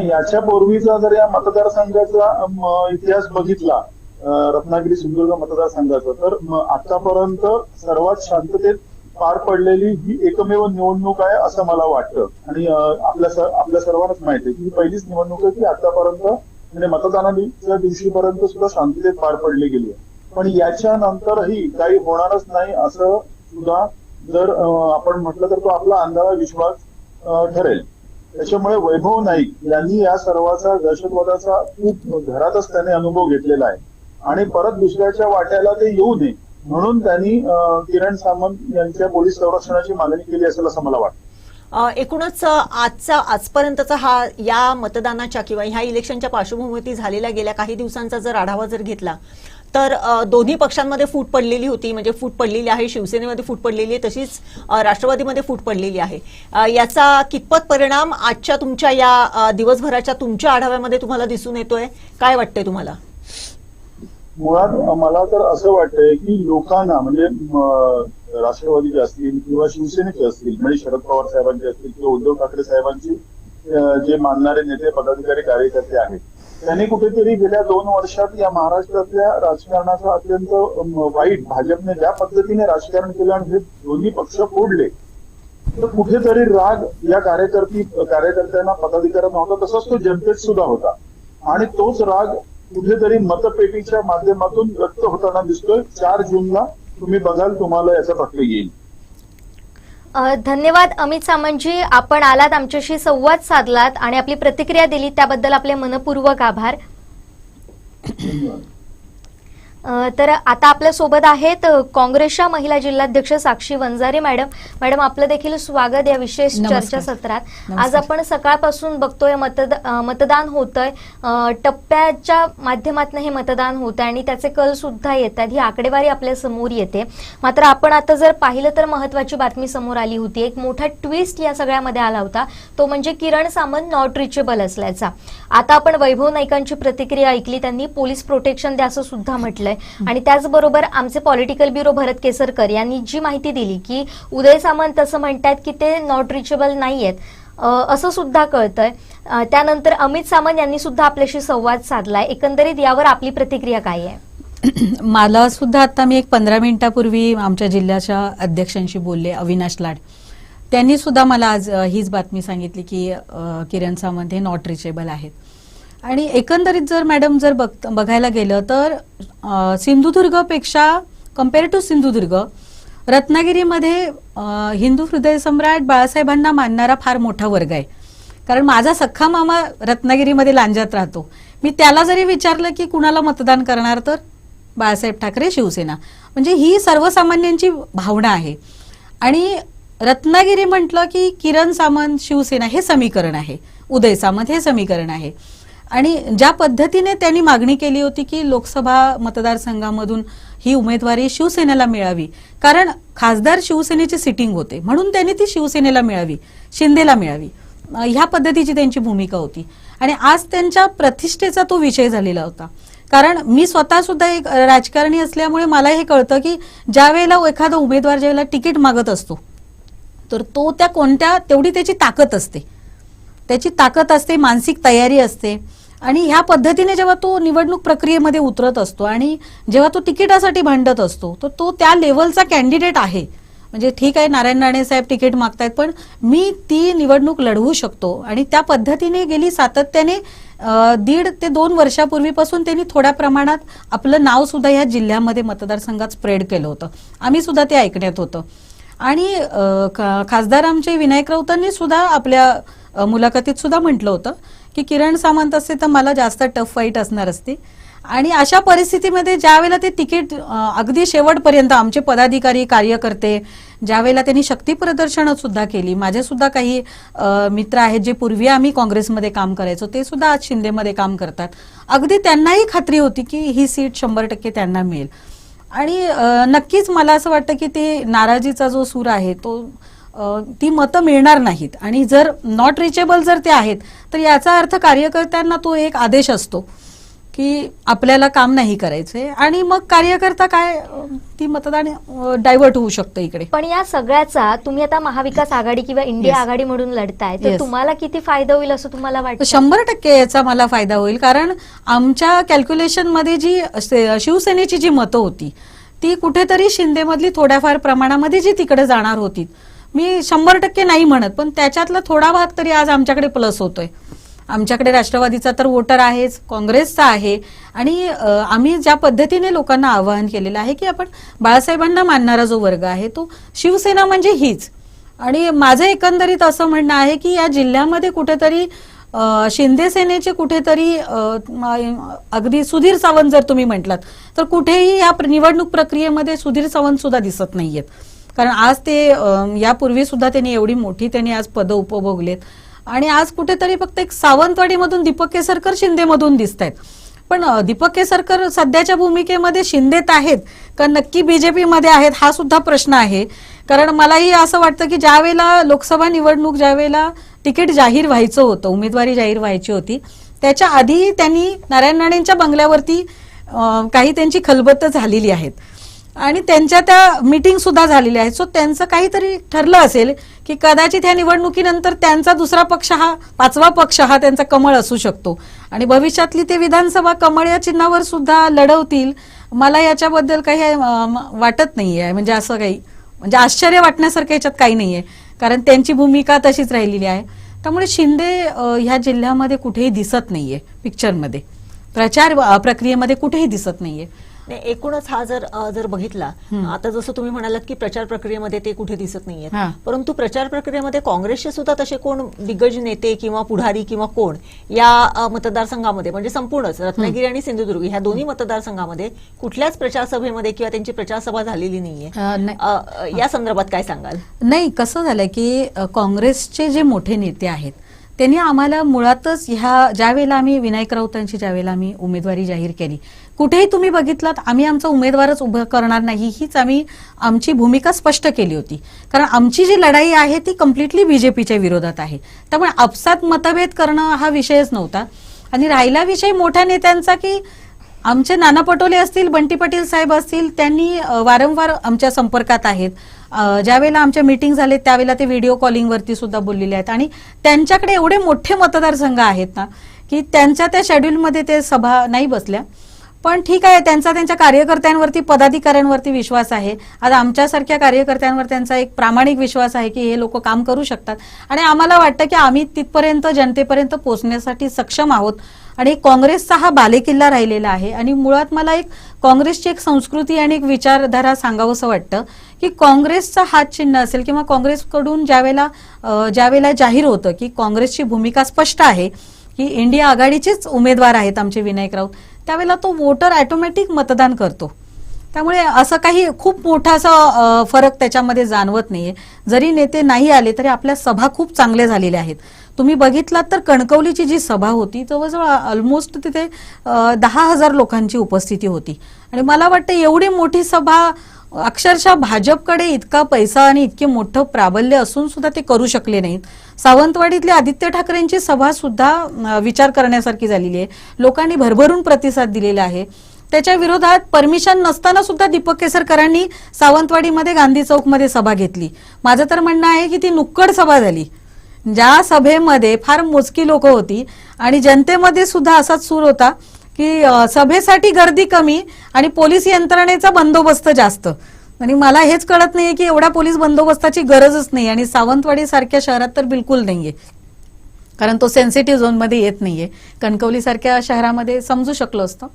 याच्या पूर्वीचा जर या मतदारसंघाचा इतिहास बघितला रत्नागिरी सिंधुदुर्ग मतदारसंघाचं तर आतापर्यंत सर्वात शांततेत पार पडलेली ही एकमेव निवडणूक आहे असं मला वाटतं आणि आपल्या सर्वांनाच माहिती आहे की ही पहिलीच निवडणूक आहे की आतापर्यंत म्हणजे मतदानाच्या दिवशीपर्यंत सुद्धा शांततेत पार पडली गेली आहे. पण याच्यानंतरही काही होणारच नाही असं सुद्धा जर आपण म्हटलं तर तो आपला अंधारा विश्वास ठरेल. त्याच्यामुळे वैभव नाईक यांनी या सर्वाचा दहशतवादाचा खूप घरातच त्याने अनुभव घेतलेला आहे आणि परत दुसऱ्याच्या वाट्याला ते येऊ नये म्हणून त्यांनी किरण सामंत यांच्या पोलीस संरक्षणाची मागणी केली असेल असं मला वाटतं. एकूणच आजपर्यंतचा हा या मतदानाच्या किंवा ह्या इलेक्शनच्या पार्श्वभूमीवरती झालेल्या गेल्या काही दिवसांचा जर आढावा जर घेतला तर दोन्ही पक्षांमध्ये फूट पडलेली होती, म्हणजे फूट पडलेली आहे, शिवसेनेमध्ये फूट पडलेली आहे, तशीच राष्ट्रवादीमध्ये फूट पडलेली आहे. याचा कितपत परिणाम आजच्या तुमच्या या दिवसभराच्या तुमच्या आढाव्यामध्ये तुम्हाला दिसून येतोय? काय वाटतंय तुम्हाला? मुळात मला तर असं वाटतंय की लोकांना म्हणजे राष्ट्रवादीचे असतील किंवा शिवसेनेचे असतील, म्हणजे शरद पवार साहेबांचे असतील किंवा उद्धव ठाकरे साहेबांची जे मानणारे नेते पदाधिकारी कार्यकर्ते आहेत, त्यांनी कुठेतरी गेल्या 2 वर्षात या महाराष्ट्रातल्या राजकारणाचा अत्यंत वाईट, भाजपने ज्या पद्धतीने राजकारण केलं आणि हे दोन्ही पक्ष फोडले, तर कुठेतरी राग या कार्यकर्त्यांना पदाधिकाऱ्यांना होता, तसाच तो जनतेत सुद्धा होता. आणि तोच राग कुठेतरी मतपेटीच्या माध्यमातून व्यक्त होताना दिसतोय. 4 जूनला तुम्ही बघाल, तुम्हाला याचा फटका येईल. धन्यवाद अमित सामंतजी, आपण आलात, आमच्याशी संवाद साधलात आणि आपली प्रतिक्रिया दिली त्याबद्दल आपले मनपूर्वक आभार. तर आता आपल्या सोबत आहेत काँग्रेसच्या महिला जिल्हाध्यक्ष साक्षी वंजारी मॅडम. मॅडम, आपलं देखील स्वागत या विशेष चर्चा सत्रात. आज आपण सकाळपासून बघतोय मतदान होतंय, टप्प्याच्या माध्यमातून हे मतदान होतंय आणि त्याचे कल सुद्धा येतात, ही आकडेवारी आपल्या समोर येते. मात्र आपण आता जर पाहिलं तर महत्वाची बातमी समोर आली होती, एक मोठा ट्विस्ट या सगळ्यामध्ये आला होता, तो म्हणजे किरण सामंत नॉट रिचेबल असल्याचा. आता आपण वैभव नाईकांची प्रतिक्रिया ऐकली, त्यांनी पोलीस प्रोटेक्शन द्या असं सुद्धा म्हटलंय. आणि त्याचबरोबर आमचे पॉलिटिकल ब्युरो भरत केसरकर यांनी जी माहिती दिली की उदय सामंत असं म्हणतात की ते नॉट रिचेबल नाहीयेत असं सुद्धा कळतंय. त्यानंतर अमित सामंत यांनी सुद्धा आपल्याशी संवाद साधलाय. एकंदरीत यावर आपली प्रतिक्रिया काय आहे? मला सुद्धा आता मी एक 15 मिनिटापूर्वी आमच्या जिल्ह्याच्या अध्यक्षांशी बोलले, अविनाश लाड, त्यांनी सुद्धा मला आज हीच बातमी सांगितली की किरण सामंत हे नॉट रिचेबल आहेत. आणि एकंदरीत जर मॅडम जर बघायला गेलं तर सिंधुदुर्गपेक्षा कम्पेअर टू सिंधुदुर्ग, रत्नागिरीमध्ये हिंदू हृदय सम्राट बाळासाहेबांना मानणारा फार मोठा वर्ग आहे. कारण माझा सख्खा मामा रत्नागिरीमध्ये लांजात राहतो, मी त्याला जरी विचारलं की कुणाला मतदान करणार तर बाळासाहेब ठाकरे शिवसेना, म्हणजे ही सर्वसामान्यांची भावना आहे. आणि रत्नागिरी म्हटलं की किरण सामंत शिवसेना हे समीकरण आहे, उदय सामंत हे समीकरण आहे. आणि ज्या पद्धतीने त्यांनी मागणी केली होती की लोकसभा मतदारसंघामधून ही उमेदवारी शिवसेनेला मिळावी, कारण खासदार शिवसेनेचे सिटिंग होते म्हणून त्यांनी ती शिवसेनेला मिळावी, शिंदेला मिळावी, ह्या पद्धतीची त्यांची भूमिका होती. आणि आज त्यांच्या प्रतिष्ठेचा तो विषय झालेला होता. कारण मी स्वतः सुद्धा एक राजकारणी असल्यामुळे मला हे कळतं की ज्या वेळेला एखादा उमेदवार ज्या वेळेला तिकीट मागत असतो तर तो त्या कोणत्या तेवढी त्याची ताकद असते, मानसिक तयारी असते. आणि ह्या पद्धतीने जेव्हा तो निवडणूक प्रक्रियेमध्ये उतरत असतो आणि जेव्हा तो तिकिटासाठी भांडत असतो तर तो त्या लेवलचा कॅन्डिडेट आहे. म्हणजे ठीक आहे, नारायण राणे साहेब तिकीट मागतायत पण मी ती निवडणूक लढवू शकतो. आणि त्या पद्धतीने गेली सातत्याने 1.5 ते 2 वर्षापूर्वीपासून त्यांनी थोड्या प्रमाणात आपलं नाव सुद्धा या जिल्ह्यामध्ये मतदारसंघात स्प्रेड केलं होतं, आम्ही सुद्धा ते ऐकण्यात होतं. आणि खासदार आमचे विनायक राऊतांनी सुद्धा आपल्या मुलाखतीत सुद्धा म्हटलं होतं की किरण सामंत असते तर मला जास्त टफ फाईट असणार असते. आणि अशा परिस्थितीमध्ये ज्यावेळेला ते तिकीट अगदी शेवटपर्यंत आमचे पदाधिकारी कार्यकर्ते ज्यावेळेला त्यांनी शक्ती प्रदर्शनं सुद्धा केली, माझे सुद्धा काही मित्र आहेत जे पूर्वी आम्ही काँग्रेसमध्ये काम करायचो ते सुद्धा आज शिंदेमध्ये काम करतात, अगदी त्यांनाही खात्री होती की ही सीट 100% त्यांना मिळेल. आणि नक्कीच मला असं वाटतं की ते नाराजीचा जो सूर आहे तो ती मतं मिळणार नाहीत. आणि जर नॉट रिचेबल जर ते आहेत तर याचा अर्थ कार्यकर्त्यांना तो एक आदेश असतो की आपल्याला काम नाही करायचंय आणि मग कार्यकर्ता काय ती मतदान डायव्हर्ट होऊ शकतं इकडे. पण या सगळ्याचा तुम्ही आता महाविकास आघाडी किंवा इंडिया आघाडी म्हणून लढताय तर तुम्हाला किती फायदा होईल असं तुम्हाला वाटतं? 100% याचा मला फायदा होईल. कारण आमच्या कॅल्क्युलेशन मध्ये जी शिवसेनेची जी मतं होती ती कुठेतरी शिंदेमधली थोड्याफार प्रमाणामध्ये जी तिकडे जाणार होती, मी 100% नाही म्हणत पण त्याच्यातला थोडा भाग तरी आज आमच्याकडे प्लस होतोय. आमच्याकडे राष्ट्रवादीचा तर वोटर आहेच, काँग्रेसचा आहे. आणि आम्ही ज्या पद्धतीने लोकांना आवाहन केलेलं आहे की आपण बाळासाहेबांना मानणारा जो वर्ग आहे तो शिवसेना म्हणजे हीच. आणि माझं एकंदरीत असं म्हणणं आहे की या जिल्ह्यामध्ये कुठेतरी शिंदे सेनेचे कुठेतरी अगदी सुधीर सावंत जर तुम्ही म्हटलात तर कुठेही या निवडणूक प्रक्रियेमध्ये सुधीर सावंत सुद्धा दिसत नाहीयेत. कारण आज ते यापूर्वी सुद्धा त्यांनी एवढी मोठी त्यांनी आज पदं उपभोगलेत आणि आज कुठेतरी फक्त एक सावंतवाडीमधून दीपक केसरकर शिंदेमधून दिसत आहेत. पण दीपक केसरकर सध्याच्या भूमिकेमध्ये शिंदेत आहेत का नक्की बीजेपी मध्ये आहेत हा सुद्धा प्रश्न आहे. कारण मलाही असं वाटतं की ज्या वेळेला लोकसभा निवडणूक, ज्या वेळेला तिकीट जाहीर व्हायचं होतं, उमेदवारी जाहीर व्हायची होती, त्याच्या आधी त्यांनी नारायण राणेंच्या बंगल्यावरती काही त्यांची खलबत झालेली आहेत आणि त्यांच्या त्या मीटिंग सुद्धा झालेल्या आहेत. सो त्यांचं काहीतरी ठरलं असेल की कदाचित ह्या निवडणुकीनंतर त्यांचा दुसरा पक्ष हा, 5वा पक्ष हा त्यांचा कमळ असू शकतो आणि भविष्यातली ते विधानसभा कमळ या चिन्हावर सुद्धा लढवतील. मला याच्याबद्दल काही वाटत नाहीये, म्हणजे असं काही म्हणजे आश्चर्य वाटण्यासारखं याच्यात काही नाहीये, कारण त्यांची भूमिका तशीच राहिलेली आहे. त्यामुळे शिंदे ह्या जिल्ह्यामध्ये कुठेही दिसत नाहीये, पिक्चरमध्ये, प्रचार प्रक्रियेमध्ये कुठेही दिसत नाहीये. एकूणच हा जर बघितला, आता जसं तुम्ही म्हणालात की प्रचार प्रक्रियेमध्ये ते कुठे दिसत नाहीयेत, परंतु प्रचार प्रक्रियेमध्ये काँग्रेसचे सुद्धा तसे कोण दिग्गज नेते किंवा पुढारी किंवा कोण या मतदारसंघामध्ये, म्हणजे संपूर्णच रत्नागिरी आणि सिंधुदुर्ग ह्या दोन्ही मतदारसंघामध्ये कुठल्याच प्रचार सभेमध्ये किंवा त्यांची प्रचार सभा झालेली नाहीये. या संदर्भात काय सांगाल? नाही, कसं झालंय की काँग्रेसचे जे मोठे नेते आहेत त्यांनी आम्हाला मुळातच ह्या ज्यावेळेला आम्ही विनायक राऊतांची ज्यावेळेला आम्ही उमेदवारी जाहीर केली, कुठेही तुम्ही बघितलात आम्ही आमचा उमेदवारच उभं करणार नाही हीच आम्ही आमची भूमिका स्पष्ट केली होती. कारण आमची जी लढाई आहे ती कम्प्लिटली बीजेपीच्या विरोधात आहे. त्यामुळे आपसात मतभेद करणं हा विषयच नव्हता. आणि राहिला विषय मोठ्या नेत्यांचा की आमचे नाना पटोले असतील, बंटी पाटील साहेब असतील, त्यांनी वारंवार आमच्या संपर्कात आहेत. ज्यावेळेला आमच्या मीटिंग झाले त्यावेळेला ते व्हिडिओ कॉलिंगवरती सुद्धा बोललेले आहेत आणि त्यांच्याकडे एवढे मोठे मतदारसंघ आहेत ना की त्यांच्या त्या शेड्यूलमध्ये ते सभा नाही बसल्या. पण ठीक आहे, त्यांचा त्यांच्या कार्यकर्त्यांवरती, पदाधिकाऱ्यांवरती विश्वास आहे. आता आमच्यासारख्या कार्यकर्त्यांवर त्यांचा एक प्रामाणिक विश्वास आहे की हे लोक काम करू शकतात आणि आम्हाला वाटतं की आम्ही तिथपर्यंत जनतेपर्यंत पोहोचण्यासाठी सक्षम आहोत. आणि काँग्रेसचा हा बालेकिल्ला राहिलेला आहे. आणि मुळात मला एक काँग्रेसची एक संस्कृती आणि एक विचारधारा सांगावंसं वाटतं की काँग्रेसचा हात चिन्ह असेल किंवा काँग्रेसकडून ज्यावेळेला जाहीर होतं की काँग्रेसची भूमिका स्पष्ट आहे की इंडिया आघाडीचेच उमेदवार आहेत आमचे विनायक राऊत, त्यावेळेला तो वोटर ऑटोमॅटिक मतदान करतो. त्यामुळे असं काही खूप मोठा असा फरक त्याच्यामध्ये जाणवत नाहीये. जरी नेते नाही आले तरी आपल्या सभा खूप चांगल्या झालेल्या आहेत. तुम्ही बघितलात तर कणकवलीची जी सभा होती जवळजवळ ऑलमोस्ट तिथे 10,000 लोकांची उपस्थिती होती. आणि मला वाटतं एवढी मोठी सभा अक्षरशः भाजपकडे इतका पैसा आणि इतके मोठं प्राबल्य असून सुद्धा ते करू शकले नाहीत. सावंतवाडीतल्या आदित्य ठाकरेंची सभा सुद्धा विचार करण्यासारखी झालेली आहे. लोकांनी भरभरून प्रतिसाद दिलेला आहे. त्याच्या विरोधात परमिशन नसताना सुद्धा दीपक केसरकरांनी सावंतवाडीमध्ये गांधी चौकमध्ये सभा घेतली. माझं तर म्हणणं आहे की ती नुक्कड सभा झाली. ज्या सभेमध्ये फार मोजकी लोक होती आणि जनतेमध्ये सुद्धा असाच सूर होता की सभेसाठी गर्दी कमी आणि पोलीस यंत्रणेचा बंदोबस्त जास्त. आणि मला हेच कळत नाहीये की एवढ्या पोलीस बंदोबस्ताची गरजच नाही आणि सावंतवाडी सारख्या शहरात तर बिलकुल नाहीये, कारण तो सेन्सिटिव्ह झोनमध्ये येत नाहीये. कणकवली सारख्या शहरामध्ये समजू शकलो असतं.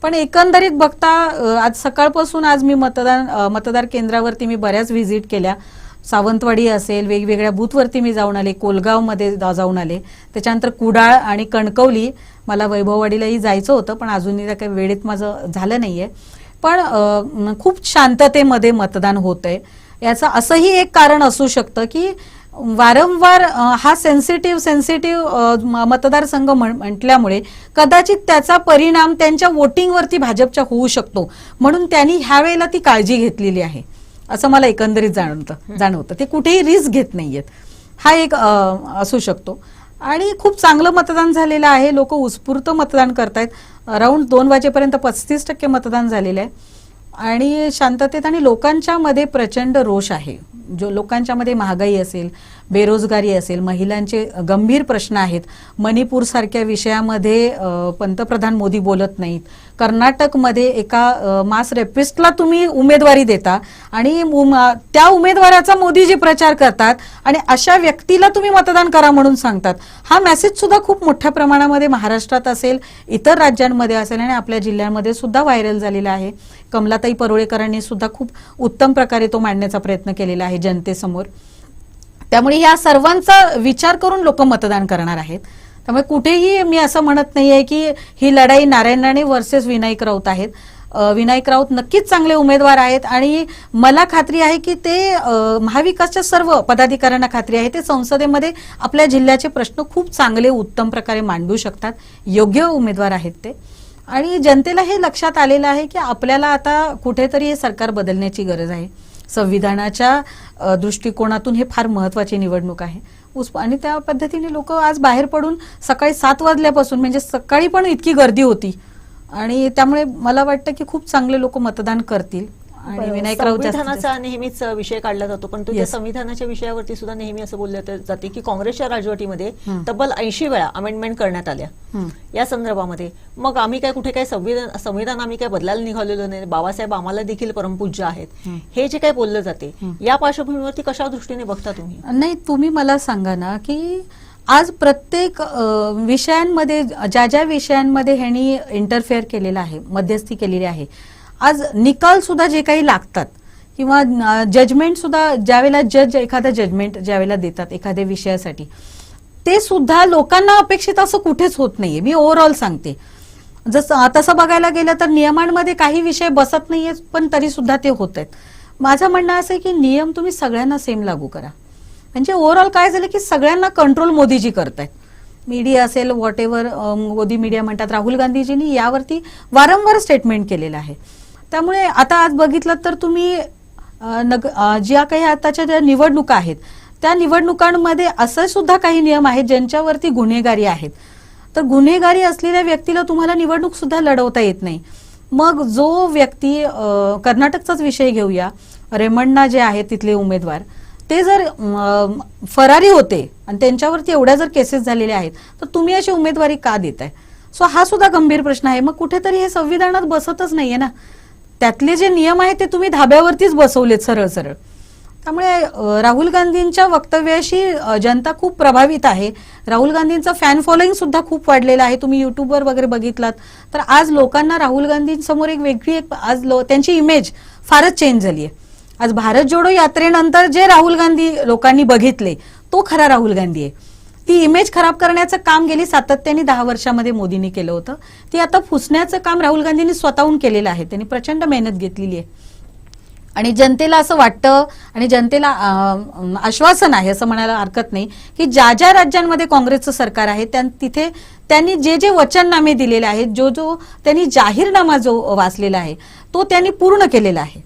पण एकंदरीत बघता आज सकाळपासून आज मी मतदार केंद्रावरती मी बऱ्याच व्हिजिट केल्या. सावंतवाडी असेल, वेगवेगळ्या बूथवरती मी जाऊन आले, कोलगावमध्ये जाऊन आले, त्याच्यानंतर कुडाळ आणि कणकवली. मला वैभववाडीलाही जायचं होतं पण अजूनही काही वेळेत माझं झालं नाहीये. पण खूप शांततेमध्ये मतदान होतंय. याचं असंही एक कारण असू शकतं की वारंवार हा सेन्सिटिव्ह मतदारसंघ म्हटल्यामुळे कदाचित त्याचा परिणाम त्यांच्या वोटिंगवरती भाजपच्या होऊ शकतो, म्हणून त्यांनी ह्या वेळेला ती काळजी घेतलेली आहे असं मला एकंदरीत जाणवतं. ते कुठेही रिस्क घेत नाहीयेत, हा एक असू शकतो. आणि खूप चांगलं मतदान झालेलं आहे. लोक उत्स्फूर्त मतदान करतायत. अराउंड 2 वाजेपर्यंत 35% मतदान झालेलं आहे आणि शांततेत. आणि लोकांच्या मध्ये प्रचंड रोष आहे. जो लोकांच्या मध्ये महागाई असेल, बेरोजगारी असेल, महिलांचे गंभीर प्रश्न आहेत. मणिपूर सारख्या विषयामध्ये पंतप्रधान मोदी बोलत नाहीत. कर्नाटकमध्ये एका मास रेपिस्टला तुम्ही उमेदवारी देता आणि त्या उमेदवाराचा मोदीजी प्रचार करतात आणि अशा व्यक्तीला तुम्ही मतदान करा म्हणून सांगतात. हा मेसेज सुद्धा खूप मोठ्या प्रमाणामध्ये महाराष्ट्रात असेल, इतर राज्यांमध्ये असेल आणि आपल्या जिल्ह्यांमध्ये सुद्धा व्हायरल झालेला आहे. कमलाताई परुळेकरांनी सुद्धा खूप उत्तम प्रकारे तो मांडण्याचा प्रयत्न केलेला आहे जनतेसमोर. त्यामुळे या सर्वांचा विचार करून लोक मतदान करणार आहेत. त्यामुळे कुठेही मी असं म्हणत नाहीये की ही लढाई नारायण राणे वर्सेस विनायक राऊत आहेत. विनायक राऊत नक्कीच चांगले उमेदवार आहेत आणि मला खात्री आहे की ते महाविकासच्या सर्व पदाधिकाऱ्यांना खात्री आहे ते संसदेमध्ये आपल्या जिल्ह्याचे प्रश्न खूप चांगले उत्तम प्रकारे मांडू शकतात. योग्य उमेदवार आहेत ते. आणि जनतेला हे लक्षात आलेलं आहे की आपल्याला आता कुठेतरी हे सरकार बदलण्याची गरज आहे. संविधानाच्या दृष्टिकोनातून हे फार महत्वाची निवडणूक आहे. आणि त्या पद्धतीने लोक आज बाहेर पडून सकाळी 7 वाजल्यापासून, म्हणजे सकाळी पण इतकी गर्दी होती, आणि त्यामुळे मला वाटतं की खूप चांगले लोक मतदान करतील. आणि विनायक राऊत संविधानाचा नेहमीच विषय काढला जातो, पण त्या संविधानाच्या विषयावरती सुद्धा नेहमी असं बोललं जाते की काँग्रेसच्या राजवटीमध्ये तब्बल 80 वेळा अमेंडमेंट करण्यात आल्या या संदर्भामध्ये. मग आम्ही काय कुठे काय संविधान आम्ही काय बदलायला निघालेलो नाही, बाबासाहेब आम्हाला देखील परमपूज्य आहेत, हे जे काही बोललं जाते या पार्श्वभूमीवरती कशा दृष्टीने बघता तुम्ही? नाही, तुम्ही मला सांगा ना की आज प्रत्येक विषयांमध्ये ज्या ज्या विषयांमध्ये ह्यांनी इंटरफेअर केलेला आहे, मध्यस्थी केलेली आहे, आज निकाल सुद्धा जे काही लागतात किंवा जजमेंट सुद्धा ज्यावेळेला जज एखादा जजमेंट ज्यावेळेला देतात एखाद्या विषयासाठी, ते सुद्धा लोकांना अपेक्षित असं कुठेच होत नाहीये. मी ओव्हरऑल सांगते. जसं तसं बघायला गेलं तर नियमांमध्ये काही विषय बसत नाहीये, पण तरी सुद्धा ते होत आहेत. माझं म्हणणं असं आहे की नियम तुम्ही सगळ्यांना सेम लागू करा. म्हणजे ओव्हरऑल काय झालं की सगळ्यांना कंट्रोल मोदीजी करतायत. मीडिया असेल, व्हॉट एव्हर मोदी मीडिया म्हणतात, राहुल गांधीजींनी यावरती वारंवार स्टेटमेंट केलेलं आहे. त्यामुळे आता आज बघितलं तर तुम्ही ज्या काही आताच्या ज्या निवडणुका आहेत त्या निवडणुकांमध्ये असं सुद्धा काही नियम आहेत ज्यांच्यावरती गुन्हेगारी आहेत. तर गुन्हेगारी असलेल्या व्यक्तीला तुम्हाला निवडणूक सुद्धा लढवता येत नाही. मग जो व्यक्ती, कर्नाटकचाच विषय घेऊया, रेमण्णा जे आहेत तिथले उमेदवार, ते जर फरारी होते आणि त्यांच्यावरती एवढ्या जर केसेस झालेल्या आहेत तर तुम्ही अशी उमेदवारी का देताय? सो हा सुद्धा गंभीर प्रश्न आहे. मग कुठेतरी हे संविधानात बसतच नाहीये ना. त्यातले जे नियम आहेत ते तुम्ही धाब्यावरतीच बसवलेत सरळ सरळ. त्यामुळे राहुल गांधींच्या वक्तव्याशी जनता खूप प्रभावित आहे. राहुल गांधींचं फॅन फॉलोईंग सुद्धा खूप वाढलेलं आहे. तुम्ही युट्यूबवर वगैरे बघितलात तर आज लोकांना राहुल गांधींसमोर एक वेगळी आज त्यांची इमेज फारच चेंज झाली आहे. आज भारत जोडो यात्रेनंतर जे राहुल गांधी लोकांनी बघितले तो खरा राहुल गांधी आहे. ती इमेज खराब करण्याचं काम गेली सातत्याने 10 वर्षामध्ये मोदींनी केलं होतं. ती आता पुसण्याचं काम राहुल गांधींनी स्वतःहून केलेलं आहे. त्यांनी प्रचंड मेहनत घेतलेली आहे. आणि जनतेला असं वाटतं आणि जनतेला आश्वासन आहे असं म्हणायला हरकत नाही की ज्या ज्या राज्यांमध्ये काँग्रेसचं सरकार आहे तिथे त्यांनी जे जे वचननामे दिलेले आहेत, जो त्यांनी जाहीरनामा जो वाचलेला आहे तो त्यांनी पूर्ण केलेला आहे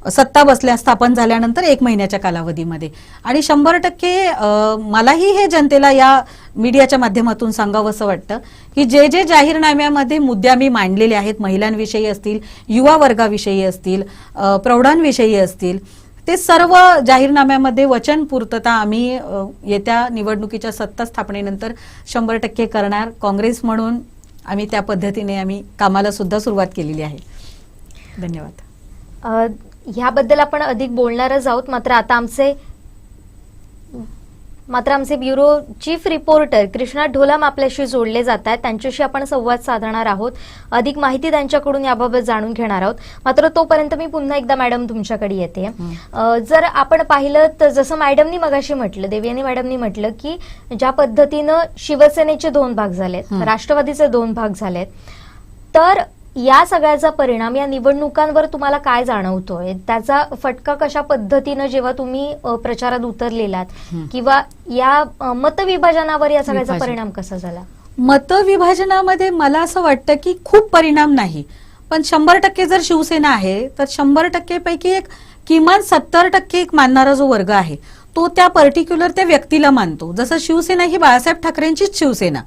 सत्ता स्थापन झाल्यानंतर 1 महिन्याच्या कालावधीमध्ये. आणि 100% मलाही हे जनतेला या मीडियाच्या माध्यमातून सांगावंसं वाटतं की जे जे जाहीरनाम्यामध्ये मुद्दे आम्ही मांडलेले आहेत, महिलांविषयी असतील, युवा वर्गाविषयी असतील, प्रौढांविषयी असतील, ते सर्व जाहीरनाम्यामध्ये वचन पूर्तता आम्ही येत्या निवडणुकीच्या सत्ता स्थापनेनंतर 100% करणार. काँग्रेस म्हणून आम्ही त्या पद्धतीने आम्ही कामाला सुद्धा सुरुवात केलेली आहे. धन्यवाद. ह्याबद्दल आपण अधिक बोलणारच आहोत. मात्र आमचे ब्युरो चीफ रिपोर्टर कृष्णा ढोलम आपल्याशी जोडले जात आहेत. त्यांच्याशी आपण संवाद साधणार आहोत, अधिक माहिती त्यांच्याकडून याबाबत जाणून घेणार आहोत. मात्र तोपर्यंत मी पुन्हा एकदा मॅडम तुमच्याकडे येते. जर आपण पाहिलं तर जसं मॅडमनी मगाशी म्हटलं, देवयानी मॅडमनी म्हटलं की ज्या पद्धतीनं शिवसेनेचे 2 भाग झालेत, राष्ट्रवादीचे 2 भाग झालेत, तर या सगळ्याचा परिणाम या निवडणुकांवर तुम्हाला काय जाणवतोय? त्याचा फटका कशा पद्धतीनं जेव्हा तुम्ही प्रचारात उतरलेलात किंवा या मतविभाजनावर या सगळ्याचा परिणाम कसा झाला? मतविभाजनामध्ये मला असं वाटतं की खूप परिणाम नाही, पण 100% जर शिवसेना आहे तर 100% पैकी एक किमान 70% एक मानणारा जो वर्ग आहे तो त्या पर्टिक्युलर त्या व्यक्तीला मानतो. जसं शिवसेना ही बाळासाहेब ठाकरेंचीच शिवसेना.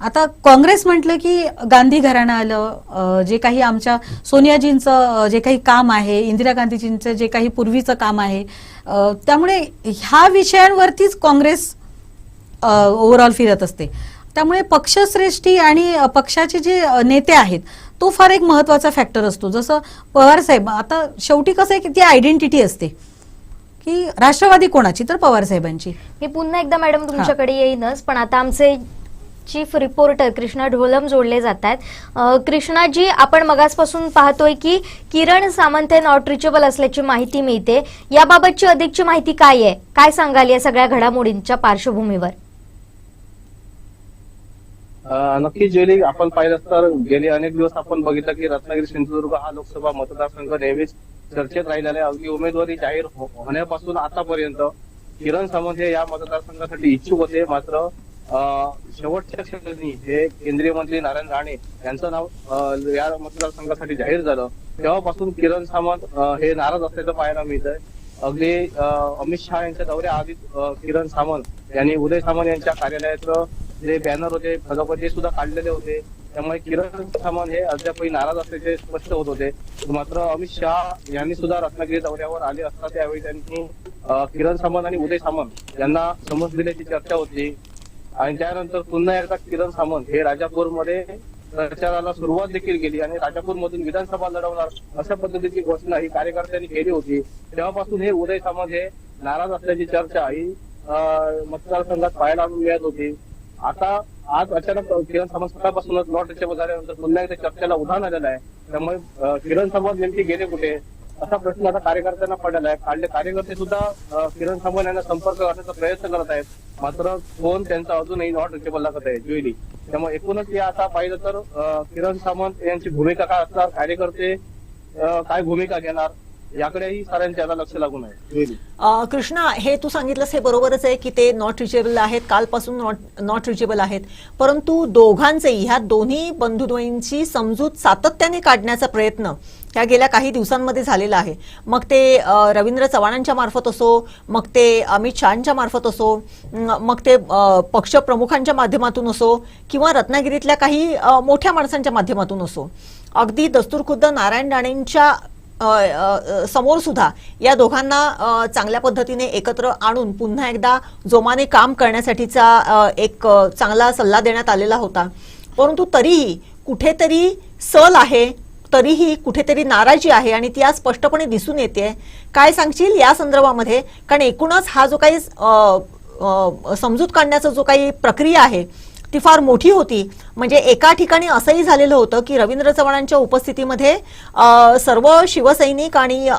आता काँग्रेस म्हटलं की गांधी घराणं आलं, जे काही आमच्या सोनियाजींचं जे काही काम आहे, इंदिरा गांधीजींचं जे काही पूर्वीचं काम आहे, त्यामुळे ह्या विषयांवरतीच काँग्रेस ओव्हरऑल फिरत असते. त्यामुळे पक्षश्रेष्ठी आणि पक्षाचे जे नेते आहेत तो फार एक महत्वाचा फॅक्टर असतो. जसं पवार साहेब, आता शेवटी कसं आहे की ती आयडेंटिटी असते की राष्ट्रवादी कोणाची तर पवार साहेबांची. मी पुन्हा एकदा मॅडम तुमच्याकडे येईनच, पण आता आमचे चीफ रिपोर्टर कृष्णा ढोलम जोडले जात आहेत. कृष्णाजी, आपण मगासपासून पाहतोय की किरण सामंत हे नॉट रिचेबल असल्याची माहिती मिळते. याबाबतची अधिकची माहिती काय आहे? काय सांगाल या सगळ्या घडामोडींच्या पार्श्वभूमीवर? नक्कीच जेली, आपण पाहिलं तर गेले अनेक दिवस आपण बघितलं की रत्नागिरी सिंधुदुर्ग हा लोकसभा मतदारसंघ नेहमीच चर्चेत राहिलेला आहे. अगदी उमेदवारी जाहीर होण्यापासून आतापर्यंत किरण सामंत हे या मतदारसंघासाठी इच्छुक होते, मात्र शेवटच्या क्षणी हे केंद्रीय मंत्री नारायण राणे यांचं नाव या मतदारसंघासाठी जाहीर झालं तेव्हापासून किरण सामंत हे नाराज असल्याचं पाहायला मिळत आहे. अगदी अमित शहा यांच्या दौऱ्याआधीच किरण सामंत यांनी उदय सामंत यांच्या कार्यालयाचं जे बॅनर होते फलक ते सुद्धा काढलेले होते. त्यामुळे किरण सामंत हे अद्यापही नाराज असल्याचे स्पष्ट होत होते. मात्र अमित शहा यांनी सुद्धा रत्नागिरी दौऱ्यावर आले असता त्यावेळी त्यांनी किरण सामंत आणि उदय सामंत यांना समज दिल्याची चर्चा होती. आणि त्यानंतर पुन्हा एकदा किरण सामंत हे राजापूरमध्ये प्रचाराला सुरुवात देखील केली आणि राजापूरमधून विधानसभा लढवणार अशा पद्धतीची घोषणा ही कार्यकर्त्यांनी केली होती. तेव्हापासून हे उदय सामंत हे नाराज असल्याची चर्चा ही मतदारसंघात पाहायला मिळत होती. आता आज अचानक किरण सामंत सकाळपासूनच नॉट रिचेबल झाल्यानंतर पुन्हा एकदा चर्चेला उधाण आलेलं आहे. त्यामुळे किरण सामंत नेमके गेले कुठे असा प्रश्न आता कार्यकर्त्यांना पडलेला आहे. कार्यकर्ते सुद्धा किरण सामंत यांना संपर्क करण्याचा प्रयत्न करत आहेत. मात्र फोन त्यांचा अजूनही नॉट रिचेबल लागत आहे ज्युएली. त्यामुळे एकूणच या आता पाहिलं तर किरण सामंत यांची भूमिका काय असणार, कार्यकर्ते काय भूमिका घेणार याकडेही साऱ्यांचे आता लक्ष लागून आहे. कृष्णा, हे तू सांगितलंस हे बरोबरच आहे की ते नॉट रिचेबल आहेत, कालपासून नॉट रिचेबल आहेत. परंतु दोघांचेही, ह्या दोन्ही बंधुद्वयींची समजूत सातत्याने काढण्याचा प्रयत्न ह्या गेल्या काही दिवसांमध्ये झालेला आहे. मग ते रवींद्र चव्हाणांच्या मार्फत असो, मग ते अमित शहांच्या मार्फत असो, मग ते पक्षप्रमुखांच्या माध्यमातून असो किंवा रत्नागिरीतल्या काही मोठ्या माणसांच्या माध्यमातून असो, अगदी दस्तूरखुद्द नारायण राणेंच्या समोर सुद्धा या दोघांना चांगल्या पद्धतीने एकत्र आणून पुन्हा एकदा जोमाने काम करण्यासाठीचा एक चांगला सल्ला देण्यात आलेला होता. परंतु तरीही कुठेतरी सल आहे, तरीही कुठेतरी नाराजी आहे आणि ती आज स्पष्टपणे दिसून येते. काय सांगशील या संदर्भामध्ये? कारण एकूणच हा जो काही समजूत काढण्याचा जो काही प्रक्रिया आहे ती फार मोठी होती. म्हणजे एका ठिकाणी असंही झालेलं होतं की रवींद्र चव्हाणांच्या उपस्थितीमध्ये सर्व शिवसैनिक आणि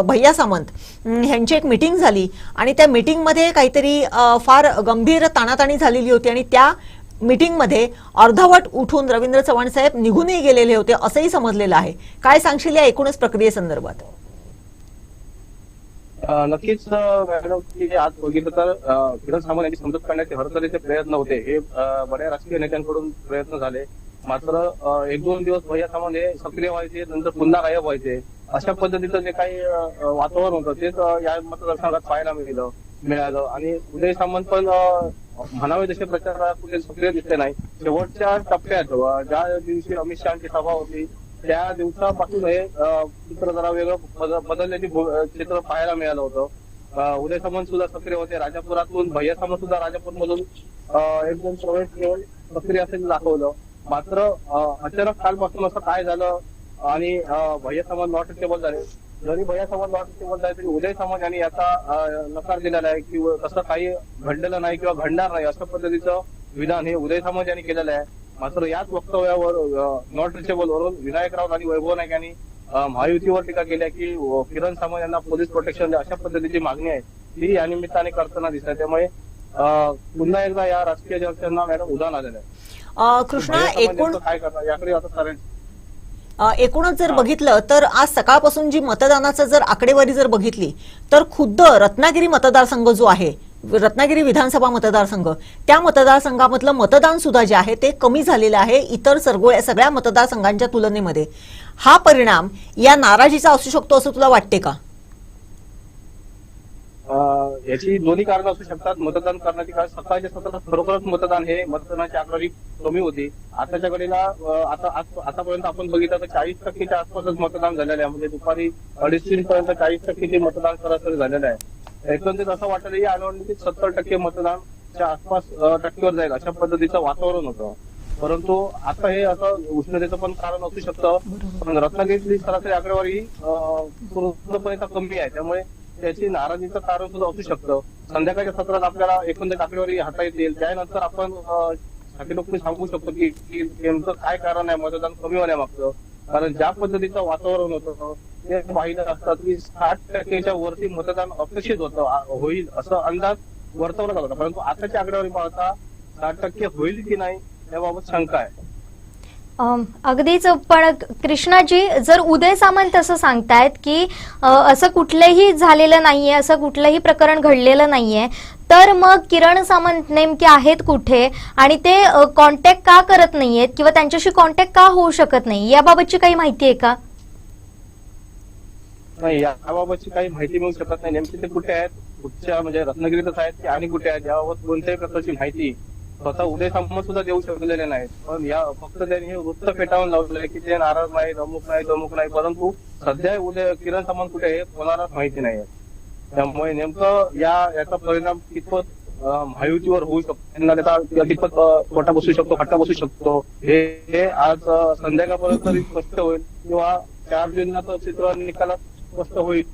भैया सामंत ह्यांची एक मीटिंग झाली आणि त्या मीटिंगमध्ये काहीतरी फार गंभीर ताणाताणी झालेली होती आणि त्या मीटिंगमध्ये अर्धवट उठून रवींद्र चव्हाण साहेब निघूनही गेलेले होते असंही समजलेलं आहे. काय सांगशील या एकूणच प्रक्रियेसंदर्भात? नक्कीच मॅडम, की आज बघितलं तर किरण सामंत यांची समजूत करण्याचे हरतऱ्हेचे प्रयत्न होते. हे बऱ्या राजकीय नेत्यांकडून प्रयत्न झाले. मात्र 1-2 दिवस भैया सामंत हे सक्रिय व्हायचे, नंतर पुन्हा गायब व्हायचे. अशा पद्धतीचं जे काही वातावरण होतं तेच या मतदारसंघात पाहायला मिळालं. आणि उदय सामंत पण म्हणावे तसे प्रचारात कुठे सक्रिय दिसले नाही. शेवटच्या टप्प्यात ज्या दिवशी अमित शहाची सभा होती त्या दिवसापासून हे चित्र जरा वेगळं बदलल्याची चित्र पाहायला मिळालं होतं. उदय सामंत सुद्धा सक्रिय होते राजापुरातून, भैया सामंत सुद्धा राजापूरमधून एकदम प्रवेश घेऊन सक्रिय असल्याचं दाखवलं. मात्र अचानक कालपासून असं काय झालं आणि भैया सामंत नॉट रिचेबल झाले. जरी भैया सामंत नॉट रिचेबल झाले तरी उदय सामंत यांनी याचा नकार दिलेला आहे की तसं काही घडलेलं नाही किंवा घडणार नाही अशा पद्धतीचं विधान हे उदय सामंत यांनी केलेलं आहे. मात्र याच वक्तव्यावर नॉट रिचेबल वरून विनायक राऊत आणि वैभव नाईक यांनी महायुतीवर टीका केली की किरण सामंत यांना पोलीस प्रोटेक्शन द्या अशा पद्धतीची मागणी आहे ती या निमित्ताने करताना दिसत आहे. त्यामुळे पुन्हा एकदा या राजकीय चर्चांना मॅडम उधाण आलेलं आहे. कृष्णा, एकूण काय करणार याकडे आता सारे एकूणच जर बघितलं तर आज सकाळपासून जी मतदानाचं जर आकडेवारी जर बघितली तर खुद्द रत्नागिरी मतदारसंघ जो आहे, रत्नागिरी विधानसभा मतदारसंघ, त्या मतदारसंघामधलं मतदान सुद्धा जे आहे ते कमी झालेलं आहे इतर सगळ्या मतदारसंघांच्या तुलनेमध्ये. हा परिणाम या नाराजीचा असू शकतो असं तुला वाटते का? याची दोन्ही कारणं असू शकतात. मतदान करण्याची कारण सकाळच्या सत्रात खरोखरच मतदान हे मतदानाची आकडेवारी कमी होती. आताच्या घडीला आतापर्यंत आपण बघितलं तर 40% आसपासच मतदान झालेलं आहे. म्हणजे दुपारी 2:30 पर्यंत 40% मतदान सरासरी झालेलं आहे. एकंदरीत असं वाटलं या निवडणुकीत 70% मतदानच्या आसपास टक्केवर जाईल अशा पद्धतीचं वातावरण होतं. परंतु आता हे असं उष्णतेचं पण कारण असू शकतं. पण रत्नागिरीतली सरासरी आकडेवारी पूर्णपणे कमी आहे. त्यामुळे त्याची नाराजीचं कारण सुद्धा असू शकतं. संध्याकाळच्या सत्रात आपल्याला एकंदरीत आकडेवारी हाता येतील. त्यानंतर आपण लोक सांगू शकतो की नेमकं काय कारण आहे मतदान कमी होण्यामागचं. कारण ज्या पद्धतीचं वातावरण होतं ते पाहिलं असतात की 60% वरती मतदान अपेक्षित होईल असं अंदाज वर्तवला जात होता. परंतु आताची आकडेवारी पाहता 60% होईल की नाही याबाबत शंका आहे. अगदीच. पण कृष्णाजी, जर उदय सामंत असं सांगतायत की असं कुठलंही झालेलं नाहीये, असं कुठलंही प्रकरण घडलेलं नाहीये, तर मग किरण सामंत नेमके आहेत कुठे आणि ते कॉन्टॅक्ट का करत नाहीयेत किंवा त्यांच्याशी कॉन्टॅक्ट का होऊ शकत नाही, याबाबतची काही माहिती आहे का? नाही, याबाबतची काही माहिती मिळू शकत नाही. नेमके ते कुठे आहेत, कुठच्या म्हणजे रत्नागिरीतच आहेत की आणि कुठे आहेत, याबाबत कोणत्याही प्रकारची माहिती स्वतः उदय सामंत सुद्धा देऊ शकलेले नाहीत. पण या फक्त त्यांनी हे वृत्त फेटाळून लावलंय की ते नाराज नाहीत, अमुक नाही, परंतु सध्या उदय किरण सामंत कुठे आहे कोणालाच माहिती नाही आहे. त्यामुळे नेमकं याचा परिणाम कितपत महायुतीवर होऊ शकतो, त्यांना त्याचा कितपत तोटा बसू शकतो, फटका बसू शकतो, हे आज संध्याकाळपर्यंत तरी स्पष्ट होईल किंवा 4 जूनला चित्र निकालात स्पष्ट होईल.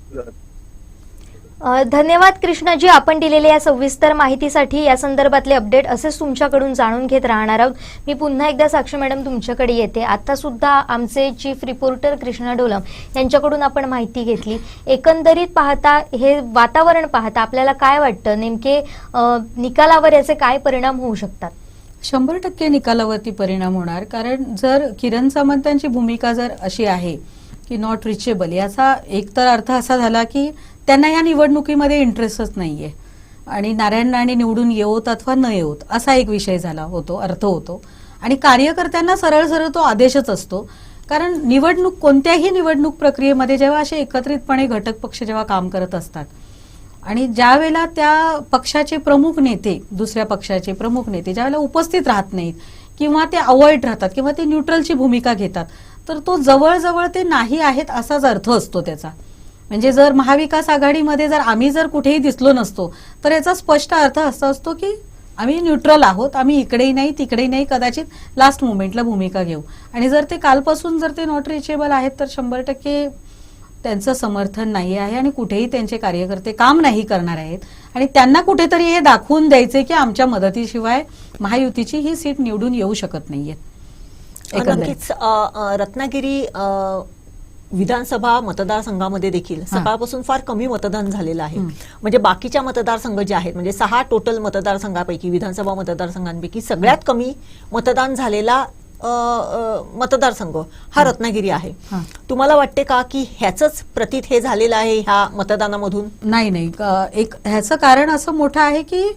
धन्यवाद कृष्णाजी, आपण दिलेल्या या सविस्तर माहितीसाठी. या संदर्भातले अपडेट असेच तुमच्याकडून जाणून घेत राहणार आहोत. मी पुन्हा एकदा साक्षी मॅडम तुमच्याकडे येते. आता सुद्धा आमचे चीफ रिपोर्टर कृष्णा डोलम यांच्याकडून आपण माहिती घेतली. एकंदरीत पाहता, हे वातावरण पाहता आपल्याला काय वाटतं, नेमके निकालावर याचे काय परिणाम होऊ शकतात? 100% निकालावरती परिणाम होणार. कारण जर किरण सामंतांची भूमिका जर अशी आहे की नॉट रिचेबल, याचा एकतर अर्थ असा झाला की त्यांना या निवडणुकीमध्ये इंटरेस्टच नाहीये आणि नारायण राणे निवडून येवोत अथवा न येवोत असा एक विषय झाला होतो, अर्थ होतो. आणि कार्यकर्त्यांना सरळ सरळ तो आदेशच असतो. कारण निवडणूक, कोणत्याही निवडणूक प्रक्रियेमध्ये जेव्हा असे एकत्रितपणे घटक पक्ष जेव्हा काम करत असतात आणि ज्या वेळेला त्या पक्षाचे प्रमुख नेते, दुसऱ्या पक्षाचे प्रमुख नेते ज्या वेळेला उपस्थित राहत नाहीत किंवा ते अवॉइड राहतात किंवा ते न्यूट्रलची भूमिका घेतात, तर तो जवळजवळ ते नाही आहेत असाच अर्थ असतो त्याचा. म्हणजे जर महाविकास आघाडीमध्ये जर आम्ही जर कुठेही दिसलो नसतो तर याचा स्पष्ट अर्थ असा असतो की आम्ही न्यूट्रल आहोत, आम्ही इकडेही नाही तिकडेही नाही, कदाचित लास्ट मोमेंटला भूमिका घेऊ. आणि जर ते कालपासून जर ते नॉट रिचेबल आहेत तर 100% त्यांचं समर्थन नाही आहे आणि कुठेही त्यांचे कार्यकर्ते काम नाही करणार आहेत. आणि त्यांना कुठेतरी हे दाखवून द्यायचे की आमच्या मदतीशिवाय महायुतीची ही सीट निवडून येऊ शकत नाहीये. नक्कीच रत्नागिरी विधानसभा मतदारसंघामध्ये देखील सकाळपासून फार कमी मतदान झालेलं आहे. म्हणजे बाकीच्या मतदारसंघ जे आहेत, म्हणजे 6 टोटल मतदारसंघापैकी, विधानसभा मतदारसंघांपैकी सगळ्यात कमी मतदान झालेला मतदारसंघ हा रत्नागिरी आहे. तुम्हाला वाटते का की ह्याचंच प्रतीत हे झालेलं आहे ह्या मतदानामधून? नाही, एक ह्याचं कारण असं मोठं आहे की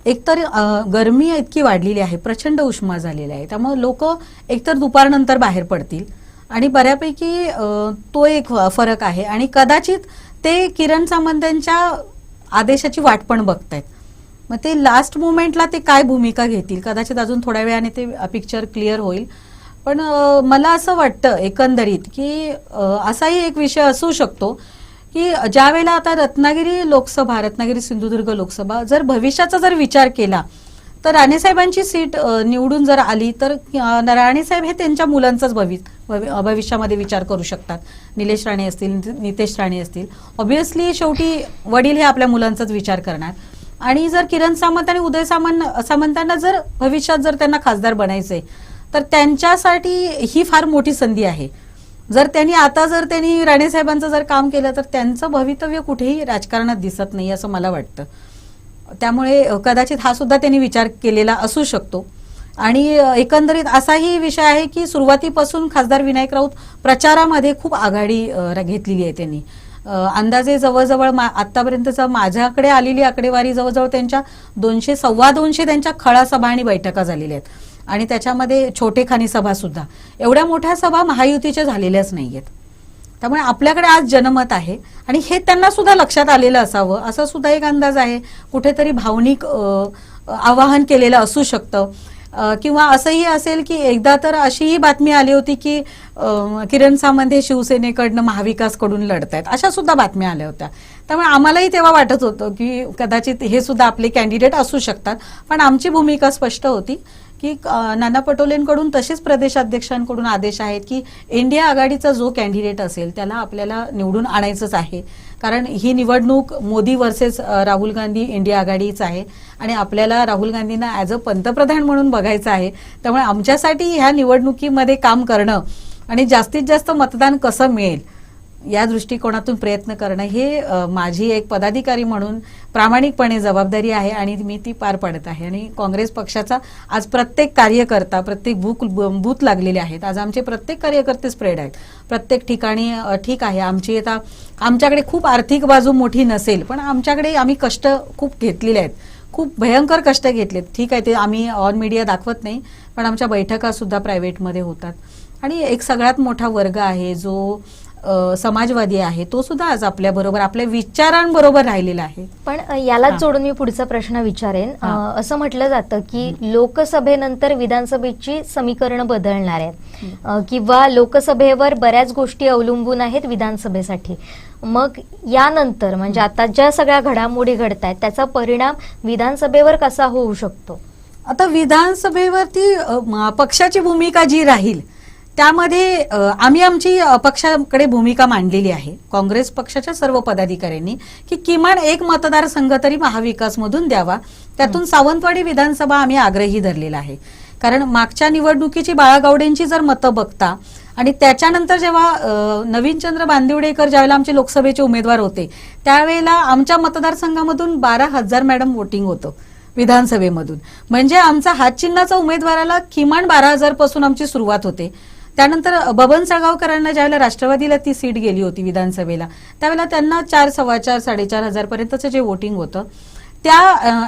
एकतर गरमी इतकी वाढलेली आहे, प्रचंड उष्मा झालेला आहे, त्यामुळे लोक एकतर दुपारनंतर बाहेर पडतील आणि बऱ्यापैकी तो एक फरक आहे. आणि कदाचित ते किरण सामंतांच्या आदेशाची वाट पण बघतायत. मग ते लास्ट मोमेंटला ते काय भूमिका घेतील, कदाचित अजून थोड्या वेळाने ते पिक्चर क्लिअर होईल. पण मला असं वाटतं एकंदरीत की असाही एक विषय असू शकतो की ज्या वेळेला आता रत्नागिरी सिंधुदुर्ग लोकसभा जर भविष्याचा जर विचार केला तर राणेसाहेबांची सीट निवडून जर आली तर राणेसाहेब हे त्यांच्या मुलांचाच भविष्यामध्ये विचार करू शकतात. निलेश राणे असतील, नितेश राणे असतील, ऑब्व्हियसली शेवटी वडील हे आपल्या मुलांचाच विचार करणार. आणि जर किरण सामंत आणि उदय सामंतांना जर भविष्यात जर त्यांना खासदार बनायचे तर त्यांच्यासाठी ही फार मोठी संधी आहे. जर त्यांनी राणेसाहेबांचं जर काम केलं तर त्यांचं भवितव्य कुठेही राजकारणात दिसत नाही असं मला वाटतं. त्यामुळे कदाचित हा सुद्धा त्यांनी विचार केलेला असू शकतो. आणि एकंदरीत असाही विषय आहे की सुरुवातीपासून खासदार विनायक राऊत प्रचारामध्ये खूप आघाडी घेतलेली आहे त्यांनी. अंदाजे जवळजवळ आतापर्यंतचा माझ्याकडे आलेली आकडेवारी जवळजवळ त्यांच्या 200-225 त्यांच्या खळा सभा आणि बैठका झालेल्या आहेत. आणि त्याच्यामध्ये छोटेखानी सभा सुद्धा, एवढ्या मोठ्या सभा महायुतीच्या झालेल्याच नाहीयेत. त्यामुळे आपल्याकडे आज जनमत आहे आणि हे त्यांना सुद्धा लक्षात आलेलं असावं असा सुद्धा एक अंदाज आहे. कुठेतरी भावनिक आवाहन केलेलं असू शकतं. किंवा असंही असेल की एकदा तर अशीही बातमी आली होती की किरण सामंत हे शिवसेनेकडनं महाविकासकडून लढतायत, अशा सुद्धा बातम्या आल्या होत्या. त्यामुळे आम्हालाही तेव्हा वाटत होतं की कदाचित हे सुद्धा आपले कॅन्डिडेट असू शकतात. पण आमची भूमिका स्पष्ट होती की नाना पटोलेंकडून तसेच प्रदेशाध्यक्षांकडून आदेश आहेत की इंडिया आघाडीचा जो कॅन्डिडेट असेल त्याला आपल्याला निवडून आणायचंच आहे. कारण ही निवडणूक मोदी वर्सेस राहुल गांधी इंडिया आघाडीच आहे आणि आपल्याला राहुल गांधींना ॲज अ पंतप्रधान म्हणून बघायचं आहे. त्यामुळे आमच्यासाठी ह्या निवडणुकीमध्ये काम करणं आणि जास्तीत जास्त मतदान कसं मिळेल या दृष्टिकोनातून प्रयत्न करणं हे माझी एक पदाधिकारी म्हणून प्रामाणिकपणे जबाबदारी आहे आणि मी ती पार पाडत आहे. आणि काँग्रेस पक्षाचा आज प्रत्येक कार्यकर्ता, प्रत्येक बूथ लागलेले आहेत. आज आमचे प्रत्येक कार्यकर्ते स्प्रेड आहेत प्रत्येक ठिकाणी. ठीक आहे, आमची आता आमच्याकडे खूप आर्थिक बाजू मोठी नसेल पण आमच्याकडे आम्ही कष्ट खूप घेतलेले आहेत. खूप भयंकर कष्ट घेतलेत. ठीक आहे, ते आम्ही ऑन मीडिया दाखवत नाही, पण आमच्या बैठका सुद्धा प्रायव्हेटमध्ये होतात. आणि एक सगळ्यात मोठा वर्ग आहे जो समाजवादी आहे, तो सुद्धा आज आपल्या बरोबर आपल्या विचारांबरोबर राहिलेला आहे. पण यालाच जोडून मी पुढचा प्रश्न विचारेन. असं म्हटलं जातं की लोकसभेनंतर विधानसभेची समीकरण बदलणार आहेत किंवा लोकसभेवर बऱ्याच गोष्टी अवलंबून आहेत विधानसभेसाठी. मग यानंतर म्हणजे आता ज्या सगळ्या घडामोडी घडत आहेत त्याचा परिणाम विधानसभेवर कसा होऊ शकतो? आता विधानसभेवरती पक्षाची भूमिका जी राहील त्यामध्ये आम्ही आमची पक्षाकडे भूमिका मांडलेली आहे, काँग्रेस पक्षाच्या सर्व पदाधिकाऱ्यांनी, की किमान एक मतदारसंघ तरी महाविकासमधून द्यावा. त्यातून सावंतवाडी विधानसभा आम्ही आग्रही धरलेला आहे. कारण मागच्या निवडणुकीची बाळागावडेंची जर मतं बघता आणि त्याच्यानंतर जेव्हा नवीनचंद्र बांदिवडेकर ज्यावेळेला आमचे लोकसभेचे उमेदवार होते त्यावेळेला आमच्या मतदारसंघामधून 12,000 मॅडम वोटिंग होतं विधानसभेमधून. म्हणजे आमचा हातचिन्हाचा उमेदवाराला किमान 12,000 पासून आमची सुरुवात होते. त्यानंतर बबन सळगावकरांना ज्यावेळेला राष्ट्रवादीला ती सीट गेली होती विधानसभेला त्यावेळेला त्यांना 4, 4.25, 4,500 पर्यंतचं जे वोटिंग होतं त्या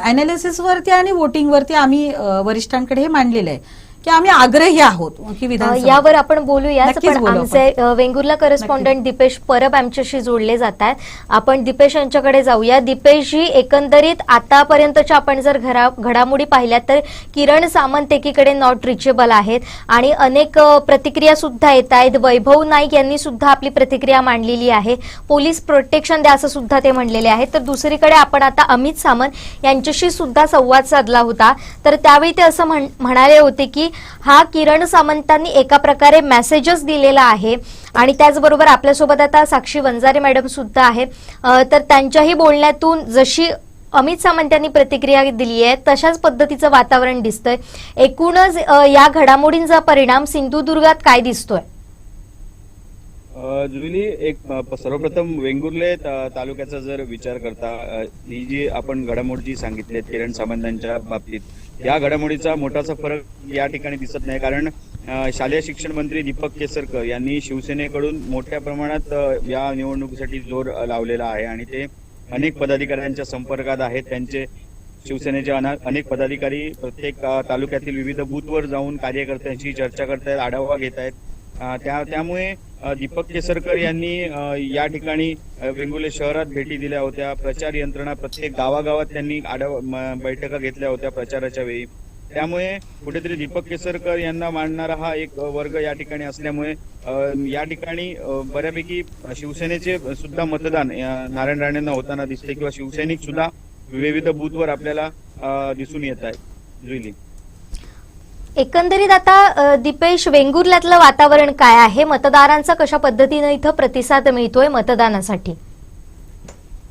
अनालिसिसवरती आणि वोटिंगवरती आम्ही वरिष्ठांकडे हे मांडलेलं आहे की आम्ही आग्रही आहोत की विधानसभा. यावर आपण बोलूयाच, पण आमचे वेंगुर्ला करस्पॉन्डंट दीपेश परब आमच्याशी जोडले जात आहेत. आपण दीपेश यांच्याकडे जाऊया. दीपेशजी, एकंदरीत आतापर्यंतच्या आपण जर घडामोडी पाहिल्या तर किरण सामंत एकीकडे नॉट रिचेबल आहेत आणि अनेक प्रतिक्रिया सुद्धा येत आहेत. वैभव नाईक यांनी सुद्धा आपली प्रतिक्रिया मांडलेली आहे, पोलीस प्रोटेक्शन द्या असं सुद्धा ते म्हणलेले आहेत. तर दुसरीकडे आपण आता अमित सामंत यांच्याशी सुद्धा संवाद साधला होता, तर त्यावेळी ते असं म्हणाले होते की हा किरण सामंतांनी एका प्रकारे मेसेजच दिलेला आहे. आणि त्याचबरोबर आपल्यासोबत आता साक्षी वंजारे मॅडम सुद्धा आहेत, तर त्यांच्याही बोलण्यातून जशी अमित सामंत यांनी प्रतिक्रिया दिली आहे तशाच पद्धतीचं वातावरण दिसतंय. एकूणच या घडामोडींचा परिणाम सिंधुदुर्गात काय दिसतोय? जुली, एक सर्वप्रथम वेंगुर्ले तालुक्याचा जर विचार करता ही जी आपण घडामोडी सांगितली किरण सामंतांच्या बाबतीत, या घडामोडीचा मोठासा फरक या ठिकाणी दिसत नाही. कारण शालेय शिक्षण मंत्री दीपक केसरकर यांनी शिवसेनेकडून मोठ्या प्रमाणात या निवडणुकीसाठी जोर लावलेला आहे आणि ते अनेक पदाधिकाऱ्यांच्या संपर्कात आहेत. त्यांचे शिवसेनेचे अनेक पदाधिकारी प्रत्येक तालुक्यातील विविध बूथवर जाऊन कार्यकर्त्यांशी चर्चा करतायत, आढावा घेत आहेत. त्यामुळे दीपक केसरकर यांनी या ठिकाणी वेंगुर्ले शहरात भेटी दिल्या होत्या. प्रचार यंत्रणा प्रत्येक गावागावात त्यांनी बैठका घेतल्या होत्या प्रचाराच्या वेळी. त्यामुळे कुठेतरी दीपक केसरकर यांना मांडणारा हा एक वर्ग या ठिकाणी असल्यामुळे या ठिकाणी बऱ्यापैकी शिवसेनेचे सुद्धा मतदान नारायण राणेंना होताना दिसते किंवा शिवसैनिक सुद्धा विविध बूथवर आपल्याला दिसून येत आहेत. जुईली, एकंदरीत आता दीपेश, वेंगुर्ल्यातलं वातावरण काय आहे? मतदारांचा कशा पद्धतीने इथं प्रतिसाद मिळतोय मतदानासाठी?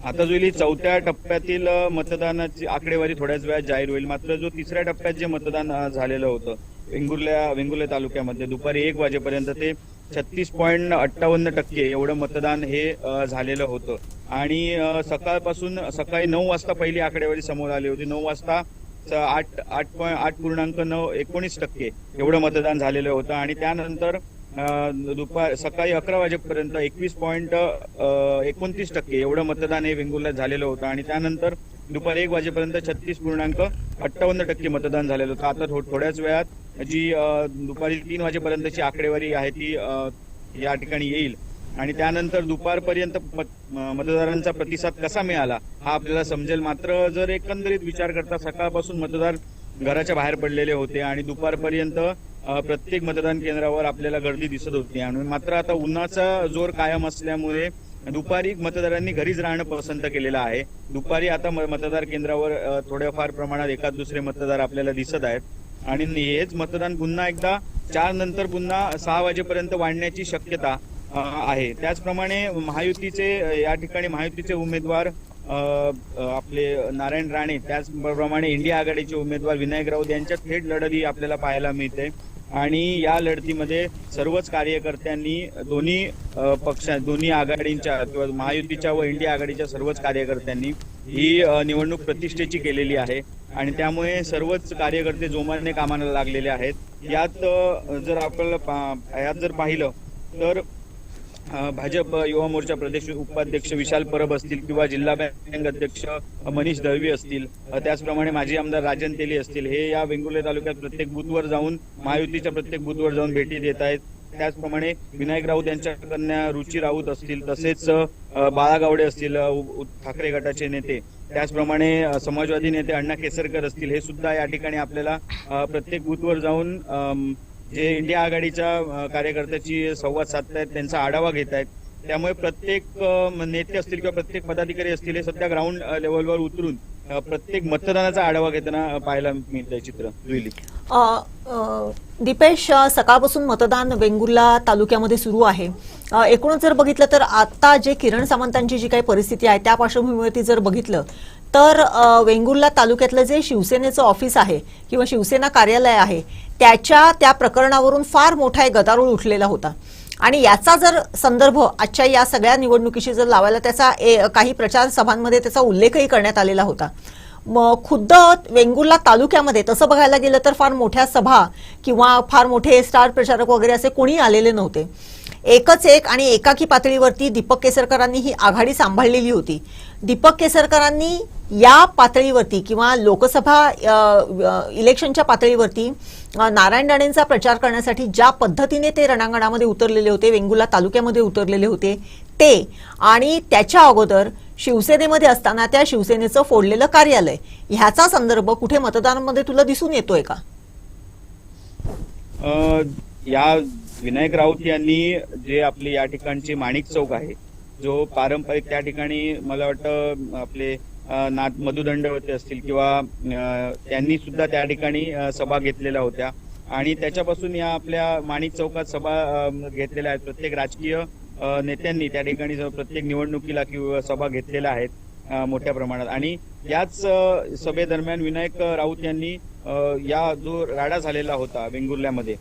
आता जुईली, 4थ्या टप्प्यातील मतदानाची आकडेवारी थोड्याच वेळात जाहीर होईल. मात्र जो 3ऱ्या टप्प्यात जे मतदान झालेलं होतं वेंगुर्ले तालुक्यामध्ये दुपारी 1 वाजेपर्यंत ते 36.58% एवढं मतदान हे झालेलं होतं. आणि सकाळपासून सकाळी 9 वाजता पहिली आकडेवारी समोर आली होती. 9 वाजता 8.19% एवढं मतदान झालेलं होतं आणि त्यानंतर सकाळी 11 वाजेपर्यंत 21.29% एवढं मतदान हे वेंगुर्ल्यात झालेलं होतं आणि त्यानंतर दुपारी 1 वाजेपर्यंत 36.58% मतदान झालेलं होतं. आता थोड्याच वेळात जी दुपारी 3 वाजेपर्यंतची आकडेवारी आहे ती या ठिकाणी येईल आणि त्यानंतर दुपारपर्यंत मतदारांचा प्रतिसाद कसा मिळाला हा आपल्याला समजेल. मात्र जर एकंदरीत विचार करता सकाळपासून मतदार घराच्या बाहेर पडलेले होते आणि दुपारपर्यंत प्रत्येक मतदान केंद्रावर आपल्याला गर्दी दिसत होती. आणि मात्र आता उन्हाचा जोर कायम असल्यामुळे दुपारी मतदारांनी घरीच राहणं पसंत केलेलं आहे. दुपारी आता मतदार केंद्रावर थोड्याफार प्रमाणात एखाद दुसरे मतदार आपल्याला दिसत आहेत आणि हेच मतदान पुन्हा एकदा 4 नंतर पुन्हा 6 वाजेपर्यंत वाढण्याची शक्यता आहे. त्याचप्रमाणे या ठिकाणी महायुतीचे उमेदवार आपले नारायण राणे, त्याचप्रमाणे इंडिया आघाडीचे उमेदवार विनायक राऊत यांच्यात थेट लढत ही आपल्याला पाहायला मिळते आणि या लढतीमध्ये सर्वच कार्यकर्त्यांनी दोन्ही आघाडींच्या किंवा महायुतीच्या व इंडिया आघाडीच्या सर्वच कार्यकर्त्यांनी ही निवडणूक प्रतिष्ठेची केलेली आहे आणि त्यामुळे सर्वच कार्यकर्ते जोमाने कामाला लागलेले आहेत. यात जर पाहिलं तर भाजप युवा मोर्चा प्रदेश उपाध्यक्ष विशाल परब असतील किंवा जिल्हा बँक अध्यक्ष मनीष दळवी असतील, त्याचप्रमाणे माजी आमदार राजन तेली असतील, हे या वेंगुर्ले तालुक्यात प्रत्येक बूथवर जाऊन महायुतीच्या प्रत्येक बूथवर जाऊन भेटी देत आहेत. त्याचप्रमाणे विनायक राऊत यांच्या कन्या रुची राऊत असतील, तसेच बाळा गावडे असतील ठाकरे गटाचे नेते, त्याचप्रमाणे समाजवादी नेते अण्णा केसरकर असतील, हे सुद्धा या ठिकाणी आपल्याला प्रत्येक बूथवर जाऊन जे इंडिया आघाडीच्या कार्यकर्त्याची संवाद साधतायत, त्यांचा आढावा घेत आहेत. त्यामुळे प्रत्येक नेते असतील किंवा प्रत्येक पदाधिकारी असतील, हे सध्या ग्राउंड लेवलवर उतरून प्रत्येक मतदानाचा आढावा घेताना पाहायला मिळतंय चित्र. जुईली दीपेश, सकाळपासून मतदान वेंगुर्ला तालुक्यामध्ये सुरू आहे. एकूणच जर बघितलं तर आता जे किरण सामंतांची जी काही परिस्थिती आहे त्या पार्श्वभूमीवरती जर बघितलं तर वेंगुर्ला तालुक्यातलं जे शिवसेनेचं ऑफिस आहे किंवा शिवसेना कार्यालय आहे त्या प्रकरणावरून फार मोठा एक गदारोळ उठलेला होता आणि याचा जर संदर्भ आजच्या या सगळ्या निवडणुकीशी जर लावायला त्याचा काही प्रचार सभांमध्ये त्याचा उल्लेखही करण्यात आलेला होता. खुद्द वेंगुर्ला तालुक्यामध्ये तसं बघायला गेलं तर फार मोठ्या सभा किंवा फार मोठे स्टार प्रचारक वगैरे असे कोणी आलेले नव्हते. एकच एक आणि एकाकी पातळीवरती दीपक केसरकरांनी ही आघाडी सांभाळलेली होती. दीपक केसरकरांनी या पातळीवरती किंवा लोकसभा इलेक्शनच्या पातळीवरती नारायण राणेंचा प्रचार करण्यासाठी ज्या पद्धतीने ते रणांगणामध्ये उतरलेले होते, वेंगुर्ला तालुक्यामध्ये उतरलेले होते ते, आणि त्याच्या अगोदर शिवसेनेमध्ये असताना त्या शिवसेनेचं फोडलेलं कार्यालय, ह्याचा संदर्भ कुठे मतदानामध्ये तुला दिसून येतोय का? या विनायक राऊत यांनी जे आपली या ठिकाणची माणिक चौक आहे, जो पारंपरिक त्या ठिकाणी मला वाटतं आपले मधु दंडवते असतील किंवा त्यांनी सुद्धा त्या ठिकाणी सभा घेतलेल्या होत्या आणि त्याच्यापासून या आपल्या माणिक चौकात सभा घेतलेल्या आहेत. प्रत्येक राजकीय नेत्यांनी त्या ठिकाणी प्रत्येक निवडणुकीला किंवा सभा घेतलेल्या आहेत मोठ्या प्रमाणात. आणि याच सभेदरम्यान विनायक राऊत यांनी या जो राडा झालेला होता वेंगुर्ल्यामध्ये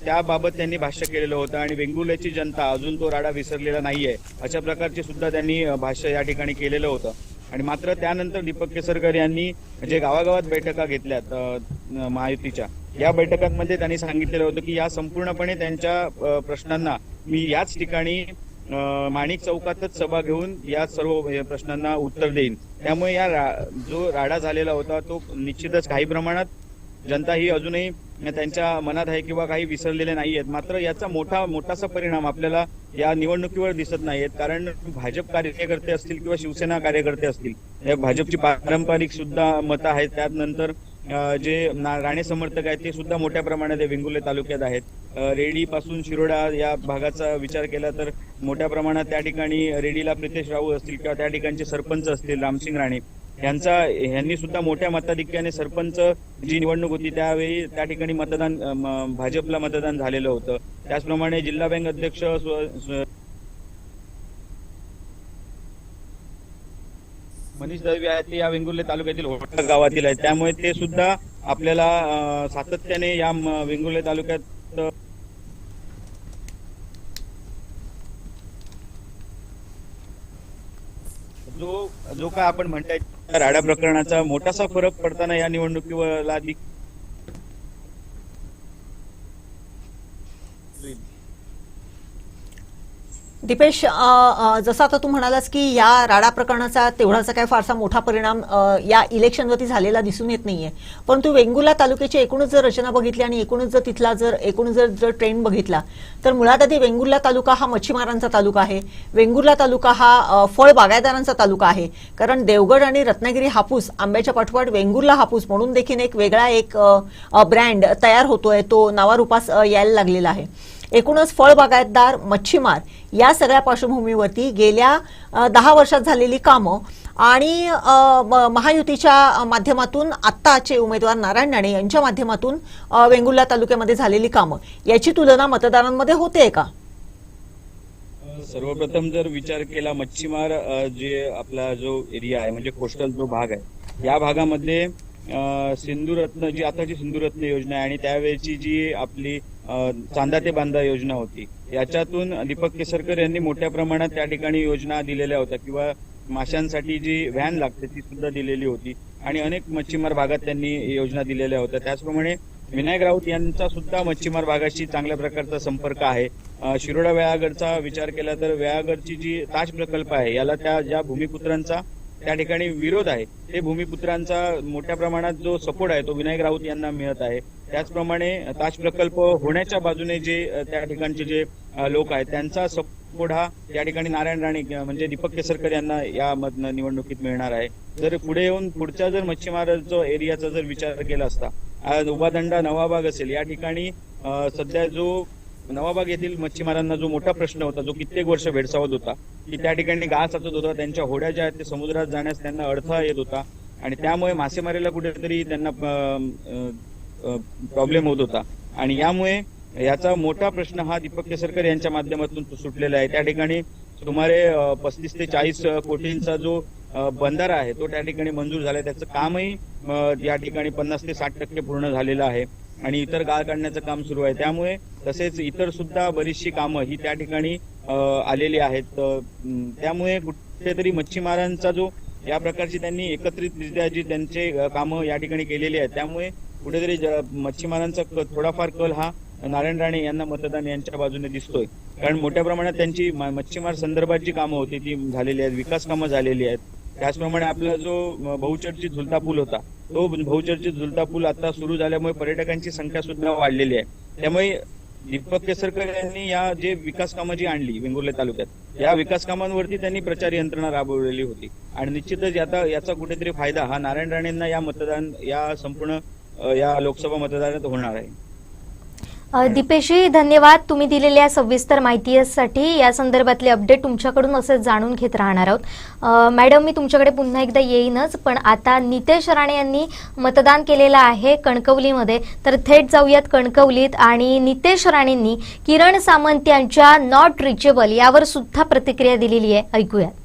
त्याबाबत त्यांनी भाष्य केलेलं होतं आणि वेंगुर्ल्याची जनता अजून तो राडा विसरलेला नाहीये अशा प्रकारचे सुद्धा त्यांनी भाष्य या ठिकाणी केलेलं होतं. आणि मात्र त्यानंतर दीपक केसरकर यांनी जे गावागावात बैठका घेतल्यात महायुतीच्या, या बैठकांमध्ये त्यांनी सांगितलेलं होतं की या संपूर्णपणे त्यांच्या प्रश्नांना मी याच ठिकाणी माणिक चौकातच सभा घेऊन या सर्व प्रश्नांना उत्तर देईन. त्यामुळे या जो राडा झालेला होता तो निश्चितच काही प्रमाणात जनता ही अजूनही त्यांच्या मनात आहे किंवा काही विसरलेले नाहीयेत. मात्र याचा मोठासा परिणाम आपल्याला या निवडणुकीवर दिसत नाहीयेत, कारण भाजप कार्यकर्ते असतील किंवा शिवसेना कार्यकर्ते असतील, या भाजपची पारंपरिक सुद्धा मतं आहेत. त्यानंतर जे राणे समर्थक आहेत ते सुद्धा मोठ्या प्रमाणात वेंगुर्ले तालुक्यात आहेत. रेडी पासून शिरोडा या भागाचा विचार केला तर मोठ्या प्रमाणात त्या ठिकाणी रेडीला प्रितेश राऊत असतील किंवा त्या ठिकाणचे सरपंच असतील रामसिंग राणे यांनी सुद्धा मोठ्या मताधिक्याने सरपंच जी निवडणूक होती त्यावेळी त्या ठिकाणी भाजपला मतदान झालेलं होतं. त्याचप्रमाणे जिल्हा बँक अध्यक्ष मनीष दळवी आहेत ते या वेंगुर्ले तालुक्यातील होटा गावातील आहेत. त्यामुळे ते सुद्धा आपल्याला सातत्याने या वेंगुर्ले तालुक्यात जो काय आपण म्हणताय राडा प्रकरणाचा मोठासा फरक पडताना या निवडणुकीवर दीपेश, जसं आता तू म्हणालास की या राडा प्रकरणाचा तेवढाचा काय फारसा मोठा परिणाम या इलेक्शनवरती झालेला दिसून येत नाहीये, परंतु वेंगुर्ला तालुक्याची एकूणच जर रचना बघितली आणि एकूणच जर तिथला जर ट्रेंड बघितला तर मुळात आधी वेंगुर्ला तालुका हा मच्छीमारांचा तालुका आहे. वेंगुर्ला तालुका हा फळ बागायतदारांचा तालुका आहे, कारण देवगड आणि रत्नागिरी हापूस आंब्याच्या पाठोपाठ वेंगुर्ला हापूस म्हणून देखील एक वेगळा ब्रँड तयार होतोय, तो नावारूपास यायला लागलेला आहे. एकूणच फळ बागायतदार, मच्छीमार या सगळ्या पार्श्वभूमीवरती गेल्या 10 वर्षात झालेली कामं आणि महायुतीच्या माध्यमातून आत्ताचे उमेदवार नारायण राणे यांच्या माध्यमातून वेंगुर्ला तालुक्यामध्ये झालेली कामं याची तुलना मतदारांमध्ये होते का? सर्वप्रथम जर विचार केला मच्छीमार जे आपला जो एरिया आहे म्हणजे कोस्टल जो भाग आहे या भागामध्ये सिंधुरत्न जी आताची सिंधुरत्न योजना आहे आणि त्यावेळेची जी आपली चांदा ते बांधा योजना होती याच्यातून दीपक केसरकर यांनी मोठ्या प्रमाणात त्या ठिकाणी योजना दिलेल्या होत्या किंवा माशांसाठी जी व्हॅन लागते ती सुद्धा दिलेली होती आणि अनेक मच्छीमार भागात त्यांनी योजना दिलेल्या होत्या. त्याचप्रमाणे विनायक राऊत यांचा सुद्धा मच्छीमार भागाशी चांगल्या प्रकारचा संपर्क आहे. शिरोडा वेळागडचा विचार केला तर वेळागडची जी ताज प्रकल्प आहे याला त्या ज्या भूमिपुत्रांचा त्या ठिकाणी विरोध आहे, ते भूमिपुत्रांचा मोठ्या प्रमाणात जो सपोर्ट आहे तो विनायक राऊत यांना मिळत आहे. त्याचप्रमाणे ताज प्रकल्प होण्याच्या बाजूने जे त्या ठिकाणचे जे लोक आहेत त्यांचा सपोर्ट हा या ठिकाणी नारायण राणे म्हणजे दीपक केसरकर यांना या निवडणुकीत मिळणार आहे. जर पुढे येऊन पुढच्या जर मच्छीमारांचा एरियाचा जर विचार केला असता, आज उभादंडा नवाबाग असेल, या ठिकाणी सध्या जो नवाबाग येथील मच्छीमारांना जो मोठा प्रश्न होता, जो कित्येक वर्ष भेडसावत होता, की त्या ठिकाणी गाळ साचत होता, त्यांच्या होड्या ज्या आहेत ते समुद्रात जाण्यास त्यांना अडथळा येत होता आणि त्यामुळे मासेमारीला कुठेतरी त्यांना प्रॉब्लेम होत होता. आणि यामुळे याचा मोठा प्रश्न हा दीपक केसरकर यांच्या माध्यमातून सुटलेला आहे. त्या ठिकाणी सुमारे 35 ते 40 कोटींचा जो बंधारा आहे तो त्या ठिकाणी मंजूर झालाय. त्याचं कामही या ठिकाणी 50 ते 60% पूर्ण झालेलं आहे आणि इतर गाळ काढण्याचं काम सुरू आहे. त्यामुळे तसेच इतर सुद्धा बरीचशी कामं ही त्या ठिकाणी आलेली आहेत. त्यामुळे कुठेतरी मच्छीमारांचा जो या प्रकारची त्यांनी एकत्रितरित्या जी त्यांचे कामं या ठिकाणी केलेली आहेत, त्यामुळे कुठेतरी मच्छीमारांचा थोडाफार कल हा नारायण राणे यांना मतदान यांच्या बाजूने दिसतोय. कारण मोठ्या प्रमाणात त्यांची मच्छीमार संदर्भात जी कामं होती ती झालेली आहेत, विकास कामं झालेली आहेत. त्याचप्रमाणे आपला जो बहुचर्चित झुलता पूल होता, तो बहुचर्चित झुलता पूल आता सुरू झाल्यामुळे पर्यटकांची संख्या सुद्धा वाढलेली आहे. त्यामुळे दीपक केसरकर यांनी या जे विकास कामं जी आणली वेंगुर्ले तालुक्यात, या विकास कामांवरती त्यांनी प्रचार यंत्रणा राबवलेली होती आणि निश्चितच आता याचा कुठेतरी फायदा हा नारायण राणेंना या संपूर्ण या लोकसभा मतदारात होणार आहे. दीपेशजी धन्यवाद तुम्ही दिलेल्या सविस्तर माहितीसाठी. या संदर्भातले अपडेट तुमच्याकडून असे जाणून घेत राहणार आहोत. मॅडम मी तुमच्याकडे पुन्हा एकदा येईनच, पण आता नितेश राणे यांनी मतदान केलेलं आहे कणकवलीमध्ये, तर थेट जाऊयात कणकवलीत. आणि नितेश राणेंनी किरण सामंत यांच्या नॉट रिचेबल यावर सुद्धा प्रतिक्रिया दिलेली आहे, ऐकूयात.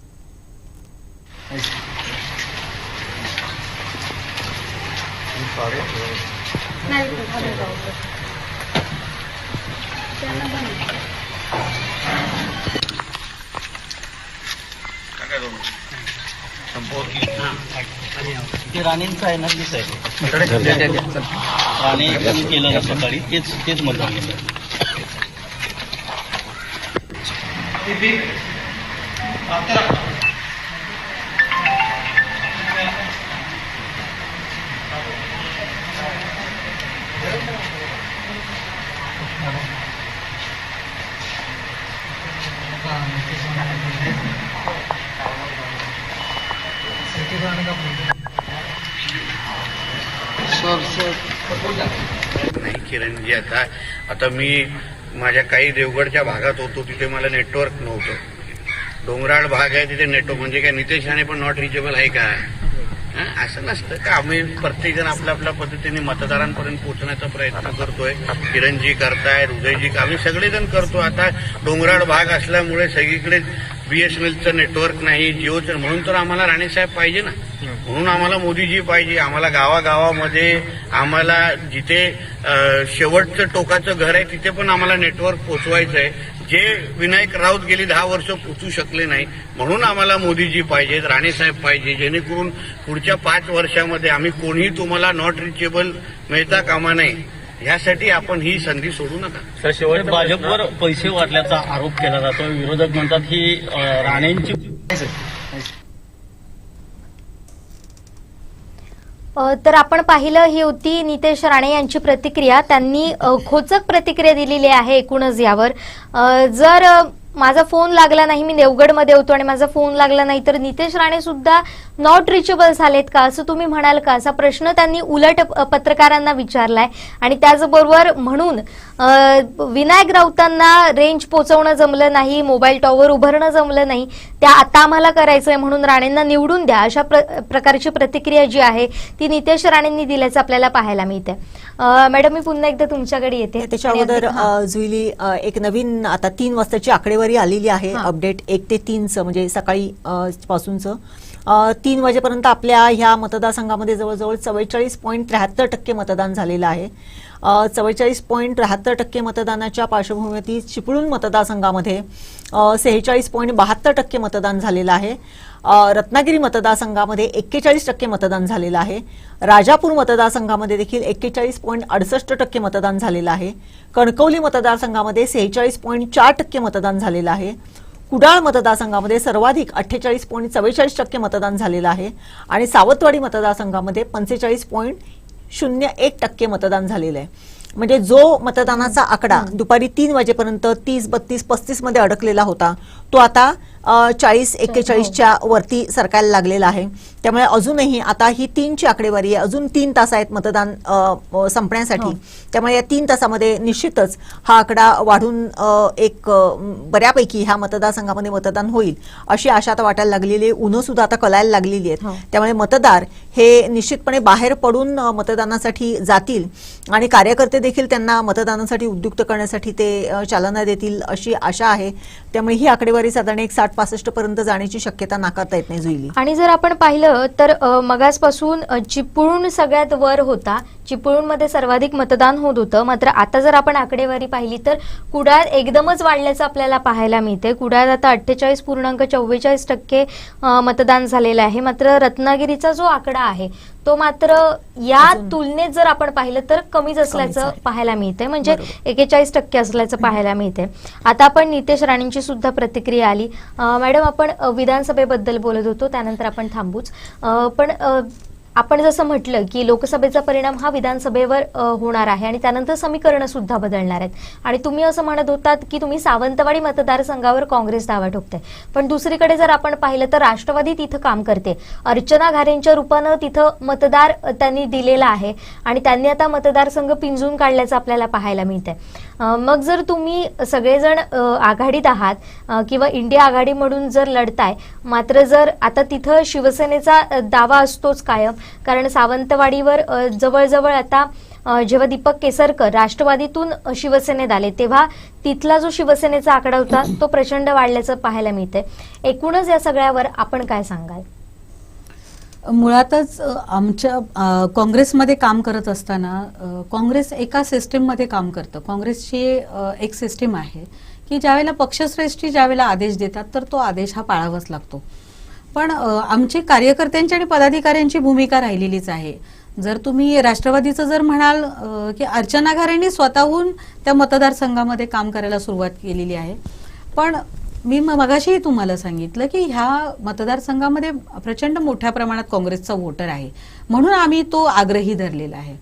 ते राणेंचं आहे ना, तेच आहे. राणे केलं ना सकाळी, तेच मतदान केलं. नाही किरणजी, आता मी माझ्या काही देवगडच्या भागात होतो, तिथे मला नेटवर्क नव्हतं. डोंगराळ भाग आहे तिथे नेटवर्क, म्हणजे काय नितेश राणे पण नॉट रिचेबल आहे का? असं नसतं का. आम्ही प्रत्येकजण आपल्या आपल्या पद्धतीने मतदारांपर्यंत पोहोचण्याचा प्रयत्न करतोय. किरणजी करतायत, उदयजी, आम्ही सगळेजण करतो. आता डोंगराळ भाग असल्यामुळे सगळीकडे BSNLचं नेटवर्क नाही, जिओचं, म्हणून तर आम्हाला राणेसाहेब पाहिजे ना, म्हणून आम्हाला मोदीजी पाहिजे. आम्हाला गावागावामध्ये आम्हाला जिथे शेवटचं टोकाचं घर आहे तिथे पण आम्हाला नेटवर्क पोचवायचं आहे, जे विनायक राऊत गेली 10 वर्ष पोचू शकले नाही. म्हणून आम्हाला मोदीजी पाहिजेत, राणेसाहेब पाहिजे, जेणेकरून पुढच्या 5 वर्षामध्ये आम्ही कोणीही तुम्हाला नॉट रिचेबल मिळता कामा नये, यासाठी आपण ही संधी सोडू नका. तर शेवट भाजपवर पैसे वाटल्याचा आरोप केला जातो. विरोधक म्हणतात ही राणेंची. तर आपण पाहिलं ही होती नितेश राणे यांची प्रतिक्रिया. त्यांनी खोचक प्रतिक्रिया दिलेली आहे एकूणच यावर. जर माझा फोन लागला नाही, मी देवगडमध्ये होतो आणि माझा फोन लागला नाही, तर नितेश राणे सुद्धा नॉट रिचेबल झालेत का असं तुम्ही म्हणाल का, असा प्रश्न त्यांनी उलट पत्रकारांना विचारलाय. आणि त्याचबरोबर म्हणून विनायक राऊतांना रेंज पोहोचवणं जमलं नाही, मोबाईल टॉवर उभारणं जमलं नाही, त्या आता आम्हाला करायचंय म्हणून राणेंना निवडून द्या, अशा प्रकारची प्रतिक्रिया जी आहे ती नितेश राणेंनी दिल्याचं आपल्याला पाहायला मिळते. मॅडम मी पुन्हा एकदा तुमच्याकडे येते. त्याच्या अगोदर जुईली एक नवीन आता 3 वाजताची आकडेवारी आलेली आहे, अपडेट 1 ते 3चं म्हणजे सकाळी पासूनचं. 3 वाजेपर्यंत आपल्या ह्या मतदारसंघामध्ये जवळजवळ 44.73% मतदान झालेलं आहे. 44.73% मतदानाच्या पार्श्वभूमीवरती चिपळूण मतदारसंघामध्ये 46.72% मतदान झालेलं आहे. रत्नागिरी मतदारसंघामध्ये 41% मतदान झालेलं आहे. राजापूर मतदारसंघामध्ये देखील 41.68% मतदान झालेलं आहे. कणकवली मतदारसंघामध्ये 46.4% मतदान झालेलं आहे. कुडाळ मतदारसंघामध्ये सर्वाधिक 48.44% मतदान झालेलं आहे आणि सावंतवाडी मतदारसंघामध्ये 45.01% मतदान झालेलं आहे. म्हणजे जो मतदानाचा आकडा दुपारी 3 वाजेपर्यंत 30, 32, 35 मध्ये अडकलेला होता तो आता 40-41च्या वरती सरकायला लागलेला आहे. त्यामुळे अजूनही आता ही 3ची आकडेवारी आहे. अजून 3 तास आहेत मतदान संपण्यासाठी. त्यामुळे या 3 तासामध्ये निश्चितच हा आकडा वाढून एक बऱ्यापैकी ह्या मतदारसंघामध्ये मतदान होईल अशी आशा आता वाटायला लागलेली आहे. ऊन सुद्धा आता कळायला लागलेली आहेत. त्यामुळे मतदार हे निश्चितपणे बाहेर पडून मतदानासाठी जातील आणि कार्यकर्ते देखील त्यांना मतदानासाठी उद्युक्त करण्यासाठी ते चालना देतील अशी आशा आहे. त्यामुळे ही आकडेवारी साधारण 60-65 पर्यंत जाण्याची शक्यता नाकारता येत नाही जुईली. आणि जर आपण पाहिलं तर मगासपासून चिपळूण सगळ्यात वर होता. चिपळूणमध्ये सर्वाधिक मतदान होत होतं. मात्र आता जर आपण आकडेवारी पाहिली तर कुडाळ एकदमच वाढल्याचं आपल्याला पाहायला मिळते. कुडाळ आता 48.44% मतदान झालेलं आहे. मात्र रत्नागिरीचा जो आकडा आहे तो मात्र या तुलनेत जर आपण पाहिलं तर कमीच असल्याचं पाहायला मिळते. म्हणजे 41% असल्याचं पाहायला मिळते. आता आपण नितेश राणेंची सुद्धा प्रतिक्रिया आली. मॅडम, आपण विधानसभेबद्दल बोलत होतो, त्यानंतर आपण थांबूच. पण आपण जसं म्हटलं की लोकसभेचा परिणाम हा विधानसभेवर होणार आहे आणि त्यानंतर समीकरणं सुद्धा बदलणार आहेत. आणि तुम्ही असं म्हणत होतात की तुम्ही सावंतवाडी मतदारसंघावर काँग्रेस दावा ठोकते. पण दुसरीकडे जर आपण पाहिलं तर राष्ट्रवादी तिथं काम करते. अर्चना घारेंच्या रूपानं तिथं मतदार त्यांनी दिलेला आहे आणि त्यांनी आता मतदारसंघ पिंजून काढल्याचं आपल्याला पाहायला मिळतंय. मग जर तुम्ही सगळेजण आघाडीत आहात किंवा इंडिया आघाडी म्हणून जर लढताय, मात्र जर आता तिथं शिवसेनेचा दावा असतोच कायम, कारण सावंतवाडीवर जवळजवळ आता जेव्हा दीपक केसरकर राष्ट्रवादीतून शिवसेनेत आले तेव्हा तिथला जो शिवसेनेचा आकडा होता तो प्रचंड वाढल्याचं पाहायला मिळतंय. एकूणच या सगळ्यावर आपण काय सांगाल? मुळातच आमच्या काँग्रेसमध्ये काम करत असताना काँग्रेस एका सिस्टीममध्ये काम करतं. काँग्रेसची एक सिस्टीम आहे की ज्यावेळेला पक्षश्रेष्ठी ज्यावेळेला आदेश देतात तर तो आदेश हा पाळावाच लागतो. पण आमची कार्यकर्त्यांची आणि पदाधिकाऱ्यांची भूमिका राहिलेलीच आहे. जर तुम्ही राष्ट्रवादीचं जर म्हणाल की अर्चना घारेंनी स्वतःहून त्या मतदारसंघामध्ये काम करायला सुरुवात केलेली आहे. पण मी मगाशीही तुम्हाला सांगितलं की ह्या मतदारसंघामध्ये प्रचंड मोठ्या प्रमाणात काँग्रेसचा वोटर आहे, म्हणून आम्ही तो आग्रही धरलेला आहे.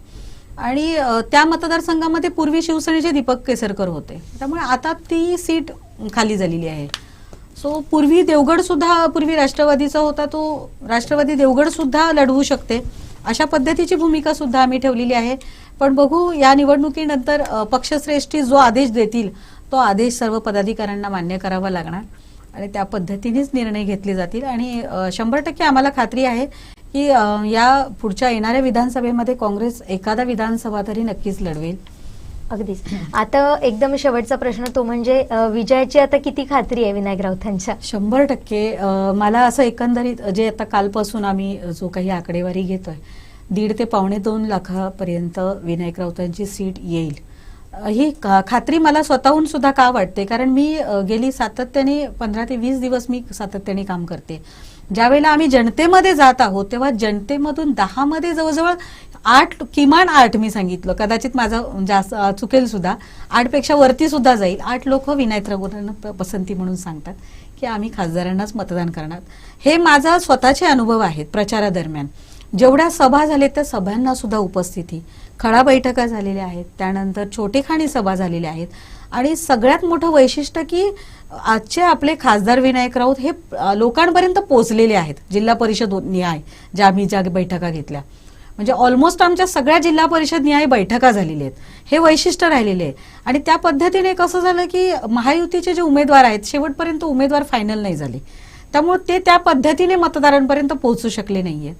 आणि त्या मतदारसंघामध्ये पूर्वी शिवसेनेचे दीपक केसरकर होते, त्यामुळे आता ती सीट खाली झालेली आहे. सो पूर्वी देवगड सुद्धा पूर्वी राष्ट्रवादीचा होता, तो राष्ट्रवादी देवगड सुद्धा लढवू शकते अशा पद्धतीची भूमिका सुद्धा आम्ही ठेवलेली आहे. पण बघू या निवडणुकीनंतर पक्षश्रेष्ठी जो आदेश देतील तो आदेश सर्व पदाधिकाऱ्यांना मान्य करावा लागणार आणि त्या पद्धतीनेच निर्णय घेतले जातील. आणि 100% आम्हाला खात्री आहे की या पुढच्या येणाऱ्या विधानसभेमध्ये काँग्रेस एखादा विधानसभा तरी नक्कीच लढवेल. अगदीच. आता एकदम शेवटचा प्रश्न तो म्हणजे विजयाची आता किती खात्री आहे विनायक राऊतांच्या? 100% मला असं एकंदरीत जे आता कालपासून आम्ही जो काही आकडेवारी घेतोय 1.5 ते 2.25 लाखापर्यंत विनायक राऊतांची सीट येईल ही खात्री मला स्वतःहून सुद्धा का वाटते, कारण मी गेली सातत्याने 15 ते 20 दिवस मी सातत्याने काम करते. ज्यावेळेला आम्ही जनतेमध्ये जात आहोत तेव्हा जनतेमधून 10 मध्ये जवळजवळ 8 किमान 8 मी सांगितलं, कदाचित माझं जास्त चुकेल सुद्धा, 8 पेक्षा वरती सुद्धा जाईल. 8 लोक विनायक राऊतांना पसंती म्हणून सांगतात की आम्ही खासदारांनाच मतदान करणार. हे माझा स्वतःचे अनुभव आहेत. प्रचारादरम्यान जेवढ्या सभा झाल्या त्या सभांना सुद्धा उपस्थिती, खळा बैठका झालेल्या आहेत, त्यानंतर छोटेखानी सभा झालेल्या आहेत. आणि सगळ्यात मोठं वैशिष्ट्य की आजचे आपले खासदार विनायक राऊत हे लोकांपर्यंत पोहोचलेले आहेत. जिल्हा परिषद निहाय ज्या बैठका घेतल्या म्हणजे ऑलमोस्ट आमच्या सगळ्या जिल्हा परिषद निहाय बैठका झालेल्या आहेत. हे वैशिष्ट्य राहिलेले आहे. आणि त्या पद्धतीने कसं झालं की महायुतीचे जे उमेदवार आहेत शेवटपर्यंत उमेदवार फायनल नाही झाले, त्यामुळे ते त्या पद्धतीने मतदारांपर्यंत पोहोचू शकले नाहीये.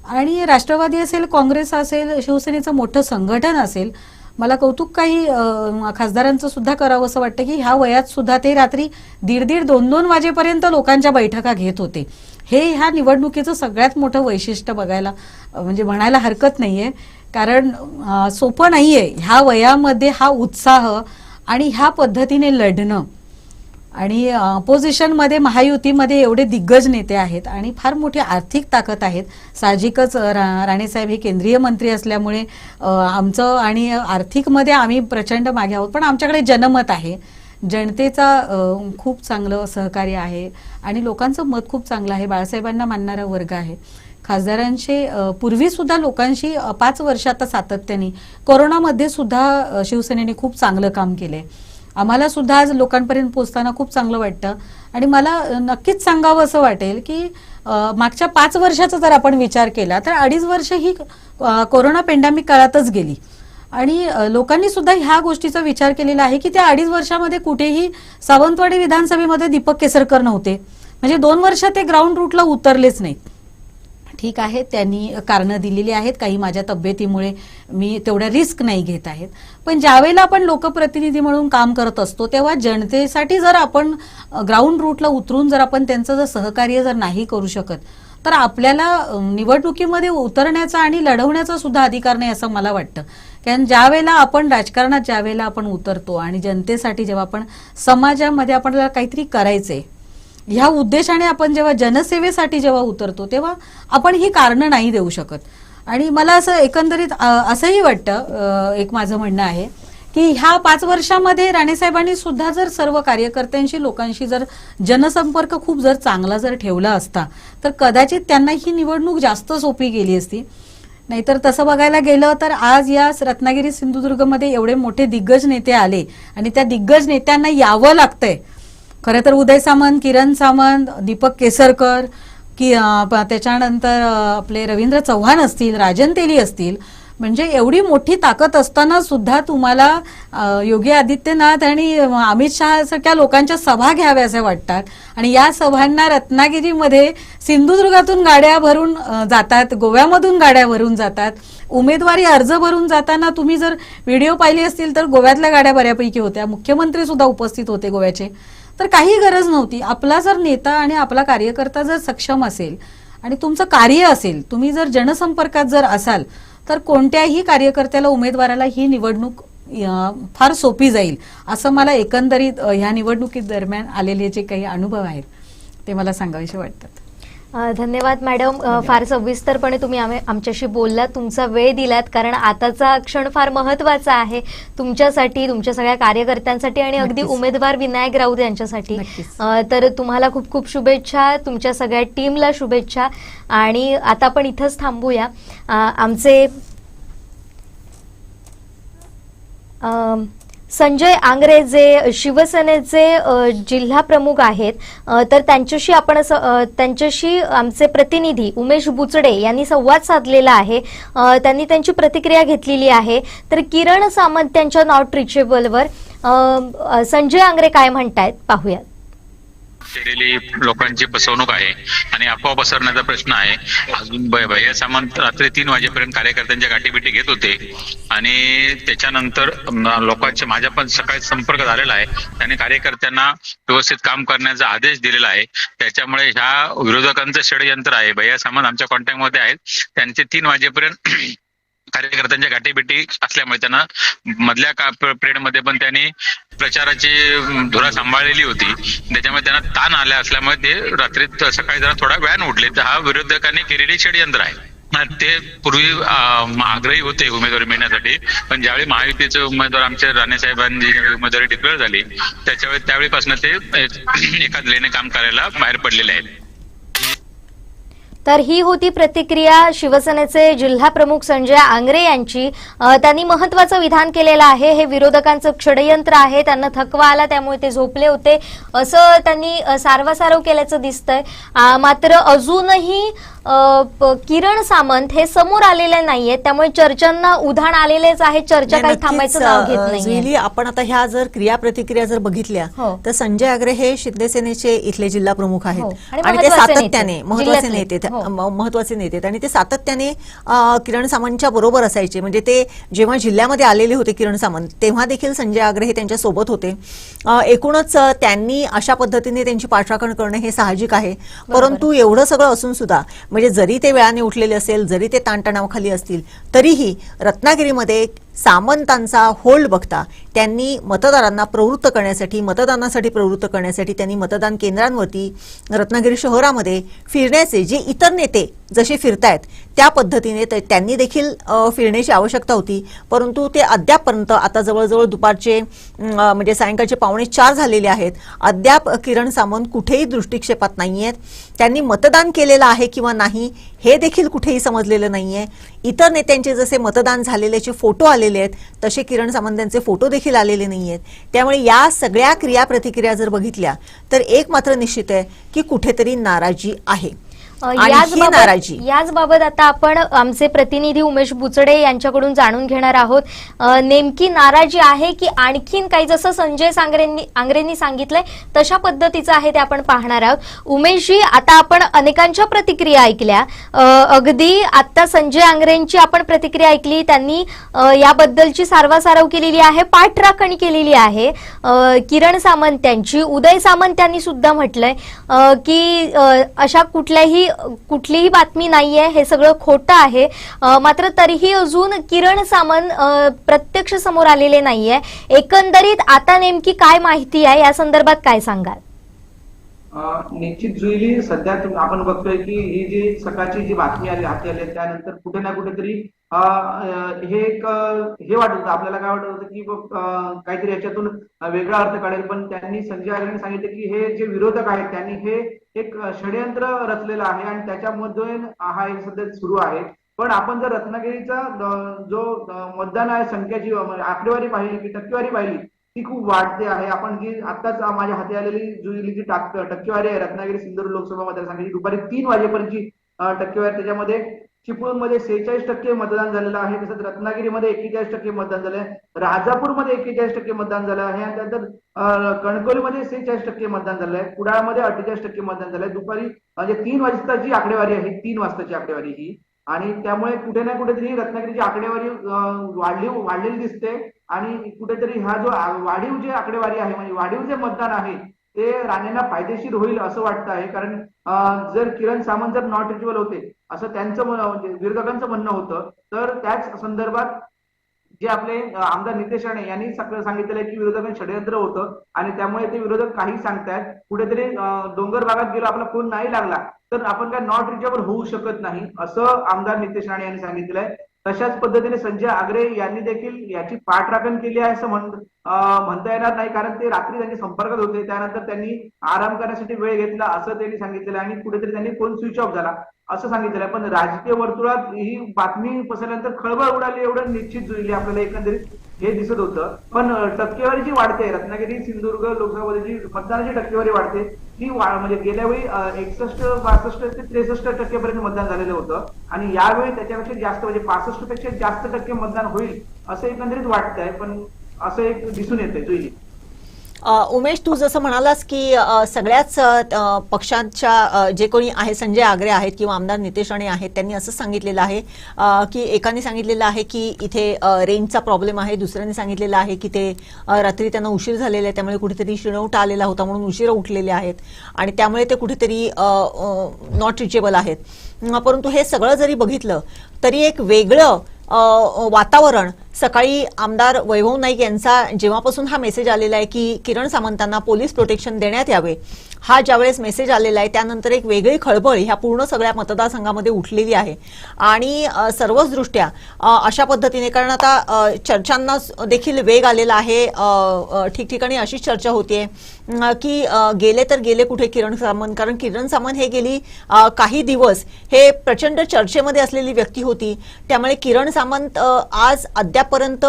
आणि राष्ट्रवादी असेल, काँग्रेस असेल, शिवसेनेचं मोठं संघटन असेल, मला कौतुक काही खासदारांचं सुद्धा करावं असं वाटतं की ह्या वयात सुद्धा ते रात्री 1:30 2-2 वाजेपर्यंत लोकांच्या बैठका घेत होते. हे ह्या निवडणुकीचं सगळ्यात मोठं वैशिष्ट्य बघायला म्हणजे म्हणायला हरकत नाहीये, कारण सोपं नाहीये ह्या वयामध्ये हा उत्साह आणि ह्या पद्धतीने लढणं. आणि अपोजिशनमध्ये महायुतीमध्ये एवढे दिग्गज नेते आहेत आणि फार मोठी आर्थिक ताकद आहेत. साहजिकच राणेसाहेब हे केंद्रीय मंत्री असल्यामुळे आमचं आणि आर्थिकमध्ये आम्ही प्रचंड मागे आहोत, पण आमच्याकडे जनमत आहे, जनतेचा खूप चांगलं सहकार्य आहे आणि लोकांचं मत खूप चांगलं आहे. बाळासाहेबांना मानणारा वर्ग आहे. खासदारांशी पूर्वीसुद्धा लोकांशी 5 वर्ष आता सातत्याने, कोरोनामध्ये सुद्धा शिवसेनेने खूप चांगलं काम केलंय. आम्हाला सुद्धा आज लोकांपर्यंत पोहोचताना खूप चांगलं वाटतं आणि मला नक्कीच सांगावं असं वाटेल की मागच्या 5 वर्षाचा जर आपण विचार केला तर 2.5 वर्ष ही कोरोना पेंडेमिक काळातच गेली आणि लोकांनी सुद्धा ह्या गोष्टीचा विचार केलेला आहे की त्या 2.5 वर्षामध्ये कुठेही सावंतवाडी विधानसभेमध्ये दीपक केसरकर नव्हते, म्हणजे 2 वर्ष ते ग्राउंड रूटला उतरलेच नाहीत. ठीक आहे, त्यांनी कारणं दिलेली आहेत, काही माझ्या तब्येतीमुळे मी तेवढ्या रिस्क नाही घेत आहेत, पण ज्यावेळेला आपण लोकप्रतिनिधी म्हणून काम करत असतो तेव्हा जनतेसाठी जर आपण ग्राउंड रूटला उतरून जर आपण त्यांचं जर सहकार्य जर नाही करू शकत तर आपल्याला निवडणुकीमध्ये उतरण्याचा आणि लढवण्याचा सुद्धा अधिकार नाही असं मला वाटतं. कारण ज्यावेळेला आपण राजकारणात ज्यावेळेला आपण उतरतो आणि जनतेसाठी जेव्हा आपण समाजामध्ये आपल्याला काहीतरी करायचंय ह्या उद्देशाने आपण जेव्हा जनसेवेसाठी जेव्हा उतरतो तेव्हा आपण ही कारणं नाही देऊ शकत. आणि मला असं एकंदरीत असंही वाटतं, एक माझं म्हणणं आहे की ह्या 5 वर्षामध्ये राणेसाहेबांनी सुद्धा जर सर्व कार्यकर्त्यांशी लोकांशी जर जनसंपर्क खूप जर चांगला जर ठेवला असता तर कदाचित त्यांना ही निवडणूक जास्त सोपी गेली असती. नाहीतर तसं बघायला गेलं तर आज या रत्नागिरी सिंधुदुर्गमध्ये एवढे मोठे दिग्गज नेते आले आणि त्या दिग्गज नेत्यांना यावं लागतंय. खरं तर उदय सामंत, किरण सामंत, दीपक केसरकर की त्याच्यानंतर आपले रवींद्र चव्हाण असतील, राजन तेली असतील, म्हणजे एवढी मोठी ताकद असताना सुद्धा तुम्हाला योगी आदित्यनाथ आणि अमित शहा सारख्या लोकांच्या सभा घ्याव्याशा वाटतात आणि या सभांना रत्नागिरीमध्ये सिंधुदुर्गातून गाड्या भरून जातात, गोव्यामधून गाड्या भरून जातात. उमेदवारी अर्ज भरून जाताना तुम्ही जर व्हिडिओ पाहिले असतील तर गोव्यातल्या गाड्या बऱ्यापैकी होत्या, मुख्यमंत्री सुद्धा उपस्थित होते गोव्याचे. तर काही गरज नव्हती. आपला जर नेता आणि आपला कार्यकर्ता जर सक्षम असेल आणि तुमचं कार्य असेल, तुम्ही जर जनसंपर्कात जर असाल तर कोणत्याही कार्यकर्त्याला उमेदवाराला ही निवडणूक फार सोपी जाईल असं मला एकंदरीत ह्या निवडणुकी दरम्यान आलेले जे काही अनुभव आहेत ते मला सांगावेसे वाटतात. धन्यवाद मॅडम, फार सविस्तरपणे तुम्ही आमच्याशी बोललात, तुमचा वेळ दिलात, कारण आताचा क्षण फार महत्वाचा आहे तुमच्यासाठी, तुमच्या सगळ्या कार्यकर्त्यांसाठी आणि अगदी उमेदवार विनायक राऊत यांच्यासाठी. तर तुम्हाला खूप खूप शुभेच्छा, तुमच्या सगळ्या टीमला शुभेच्छा. आणि आता आपण इथंच थांबूया. आमचे संजय आंग्रे जे शिवसेनेचे जिल्हा प्रमुख आहेत, तर त्यांच्याशी आमचे प्रतिनिधी उमेश बुचडे यांनी संवाद साधलेला आहे. त्यांनी त्यांची प्रतिक्रिया घेतलेली आहे. तर किरण सामंत यांच्या नॉट रिचेबलवर संजय आंग्रे काय म्हणतायत पाहूयात. केलेली लोकांची फसवणूक आहे आणि अफवा पसरण्याचा प्रश्न आहे. अजून भैया सामंत रात्री 3 वाजेपर्यंत कार्यकर्त्यांच्या गाठीभेटी घेत होते आणि त्याच्यानंतर लोकांचे माझ्या पण सकाळी संपर्क झालेला आहे. त्यांनी कार्यकर्त्यांना व्यवस्थित काम करण्याचा आदेश दिलेला आहे. त्याच्यामुळे ह्या विरोधकांचं षडयंत्र आहे. भैया सामंत आमच्या कॉन्टॅक्टमध्ये आहेत. त्यांचे 3 वाजेपर्यंत कार्यकर्त्यांच्या गाठीभेटी असल्यामुळे त्यांना मधल्या पिरियडमध्ये पण त्यांनी प्रचाराची धुरा सांभाळलेली होती. त्याच्यामुळे त्यांना ताण आल्या असल्यामुळे ते रात्री सकाळी जरा थोडा वेळाने उठले. तर हा विरोधकांनी केलेली षडयंत्र आहे. ते पूर्वी आग्रही होते उमेदवारी मिळण्यासाठी, पण ज्यावेळी महायुतीचे उमेदवार आमच्या राणेसाहेबांची उमेदवारी डिक्लेअर झाली त्यावेळीपासून ते एका दिलेने काम करायला बाहेर पडलेले आहेत. तर ही होती प्रतिक्रिया शिवसेनेचे जिल्हा प्रमुख संजय आंग्रे यांची. त्यांनी महत्वाचं विधान केलेलं आहे. हे विरोधकांचं षडयंत्र आहे, त्यांना थकवा आला त्यामुळे ते झोपले होते असं त्यांनी सारवासारव केल्याचं दिसतंय. मात्र अजूनही किरण सामंत हे समोर आलेले नाहीये, त्यामुळे चर्चांना उधाण आलेलेच आहे. चर्चा काही थांबायचं नाव घेत नाहीये. आपण आता ह्या जर क्रिया प्रतिक्रिया जर बघितल्या तर संजय आंग्रे हे शिंदे सेनेचे इथले जिल्हा प्रमुख आहेत आणि ते सातत्याने महत्वाचे नेते महत्वाचे नेते आहेत आणि ते सातत्याने किरण सामंतच्या बरोबर असायचे. म्हणजे ते जेव्हा जिल्ह्यामध्ये आलेले होते किरण सामंत, तेव्हा देखील संजय आगरे हे त्यांच्या सोबत होते. एकूणच त्यांनी अशा पद्धतीने त्यांची पाठराखण करणं हे साहजिक आहे. परंतु एवढं सगळं असून सुद्धा म्हणजे जरी ते वेळाने उठलेले असेल, जरी ते ताणतणावाखाली असतील, तरीही रत्नागिरीमध्ये सामंतांचा होल्ड बघता त्यांनी मतदारांना प्रवृत्त करण्यासाठी, मतदानासाठी प्रवृत्त करण्यासाठी त्यांनी मतदान केंद्रांवरती रत्नागिरी शहरामध्ये फिरण्याचे, जे इतर नेते जसे फिरतायत त्या पद्धतीने त्यांनी देखील फिरण्याची आवश्यकता होती. परंतु ते अद्यापपर्यंत, आता जवळजवळ दुपारचे म्हणजे सायंकाळचे 3:45 झालेले आहेत, अद्याप किरण सामंत कुठेही दृष्टिक्षेपात नाहीयेत. त्यांनी मतदान केलेलं आहे किंवा नाही हे देखील कुठेही समजलेलं नाहीये. इतर नेत्यांचे जसे मतदान झालेल्याचे फोटो आलेले आहेत, तसे किरण सामंत यांचे फोटो देखील आलेले नाहीयेत. त्यामुळे या सगळ्या क्रिया प्रतिक्रिया जर बघितल्या तर एक मात्र निश्चित आहे की कुठेतरी नाराजी आहे. याचबाबत आता आपण आमचे प्रतिनिधी उमेश बुचडे यांच्याकडून जाणून घेणार आहोत. नेमकी नाराजी आहे की आणखीन काही, जसं संजय आंगरेंनी सांगितलंय तशा पद्धतीचं आहे ते आपण पाहणार आहोत. उमेशजी, आता आपण अनेकांच्या प्रतिक्रिया ऐकल्या, अगदी आता संजय आंगरेंची आपण प्रतिक्रिया ऐकली, त्यांनी याबद्दलची सारवासारव केलेली आहे, पाठराखण केलेली आहे. किरण सामंत यांची, उदय सामंत यांनी सुद्धा म्हटलंय की अशा कुठलीही बातमी नाहीये, हे सगळं खोटं आहे. मात्र तरीही अजून किरण सामंत प्रत्यक्ष समोर आलेले नाहीये. एकंदरीत आता नेमकी काय माहिती आहे, या संदर्भात काय सांगाल? निश्चित जुईली, सध्या आपण बघतोय की ही जी सकाळची जी बातमी आली, हाती आली, त्यानंतर कुठे ना कुठेतरी हे वाटत होतं आपल्याला, काय वाटत होतं की काहीतरी याच्यातून वेगळा अर्थ काढेल. पण त्यांनी, संजय आगरेंनी सांगितलं की हे जे विरोधक आहेत त्यांनी हे एक षडयंत्र रचलेलं आहे आणि त्याच्यामध्ये हा एक सध्या सुरू आहे. पण आपण जर रत्नागिरीचा जो मतदान आहे, संख्याची आकडेवारी पाहिली की टक्केवारी पाहिली, ती खूप वाढते आहे. आपण जी आत्ताच माझ्या हाती आलेली जी टक्केवारी आहे रत्नागिरी सिंधुदुर्ग लोकसभा मतदारसंघाची, दुपारी 3 वाजेपर्यंतची टक्केवारी, त्याच्यामध्ये चिपळूणमध्ये 46% मतदान झालेलं आहे. तसंच रत्नागिरीमध्ये 41% मतदान झालं आहे, राजापूरमध्ये 41% मतदान झालं आहे आणि त्यानंतर कणकवलीमध्ये 46% मतदान झालं आहे, कुडाळमध्ये 48% मतदान झालंय. दुपारी म्हणजे 3 वाजताची आकडेवारी आहे, 3 वाजताची आकडेवारी ही. आणि त्यामुळे कुठे ना कुठेतरी रत्नागिरीची आकडेवारी वाढलेली दिसते आणि कुठेतरी हा जो वाढीव जे आकडेवारी आहे, म्हणजे वाढीव जे मतदान आहे ते राणेंना फायदेशीर होईल असं वाटतं आहे. कारण जर किरण सामंत जर नॉट रिचेबल होते असं त्यांचं विरोधकांचं म्हणणं होतं, तर त्याच संदर्भात जे आपले आमदार नितेश राणे यांनी सांगितलेलं आहे की विरोधकांचं षडयंत्र होतं आणि त्यामुळे ते विरोधक काही सांगतायत. कुठेतरी डोंगर भागात गेलो, आपला फोन नाही लागला तर आपण काय नॉट रिचेबल होऊ शकत नाही असं आमदार नितेश राणे यांनी सांगितलं आहे. तशाच पद्धतीने संजय आगरे यांनी देखील याची पाठराखण केली आहे असं म्हणता येणार नाही, कारण ते रात्री त्यांच्या संपर्कात होते, त्यानंतर त्यांनी आराम करण्यासाठी वेळ घेतला असं त्यांनी सांगितलेलं आणि कुठेतरी त्यांनी फोन स्विच ऑफ झाला असं सांगितलेलं आहे. पण राजकीय वर्तुळात ही बातमी पसरल्यानंतर खळबळ उडाली एवढं निश्चित जुळली आपल्याला एकंदरीत हे दिसत होतं. पण टक्केवारी जी वाढते, रत्नागिरी सिंधुदुर्ग लोकसभेची मतदानाची टक्केवारी वाढते, ती म्हणजे गेल्या वेळी 61, 62 ते 63% पर्यंत मतदान झालेलं होतं आणि यावेळी त्याच्यापेक्षा जास्त, म्हणजे 65 पेक्षा जास्त टक्के मतदान होईल असं एकंदरीत वाटतंय. पण असं एक दिसून येतंय जुईली. उमेश, तू जसं म्हणालास की सगळ्याच पक्षांच्या जे कोणी आहे, संजय आगरे आहेत किंवा आमदार नितेश राणे आहेत, त्यांनी असं सांगितलेलं आहे की एकाने सांगितलेलं आहे की इथे रेंजचा प्रॉब्लेम आहे, दुसऱ्याने सांगितलेलं आहे की ते रात्री त्यांना उशीर झालेला आहे, त्यामुळे कुठेतरी शिणवठा आलेला होता म्हणून उशिरा उठलेले आहेत आणि त्यामुळे ते कुठेतरी नॉट रिचेबल आहेत. परंतु हे सगळं जरी बघितलं तरी एक वेगळं वातावरण सकाळी आमदार वैभव नाईक यांचा जेव्हापासून हा मेसेज आलेला आहे की किरण सामंतांना पोलीस प्रोटेक्शन देण्यात यावे, हा ज्यावेळेस मेसेज आलेला आहे त्यानंतर एक वेगळी खळबळ ह्या पूर्ण सगळ्या मतदारसंघामध्ये उठलेली आहे आणि सर्वच दृष्ट्या अशा पद्धतीने, कारण आता चर्चांना देखील वेग आलेला आहे. ठिकठिकाणी अशीच चर्चा होतीये की गेले तर गेले कुठे किरण सामंत, कारण किरण सामंत हे गेली काही दिवस हे प्रचंड चर्चेमध्ये असलेली व्यक्ती होती. त्यामुळे किरण सामंत आज अद्यापर्यंत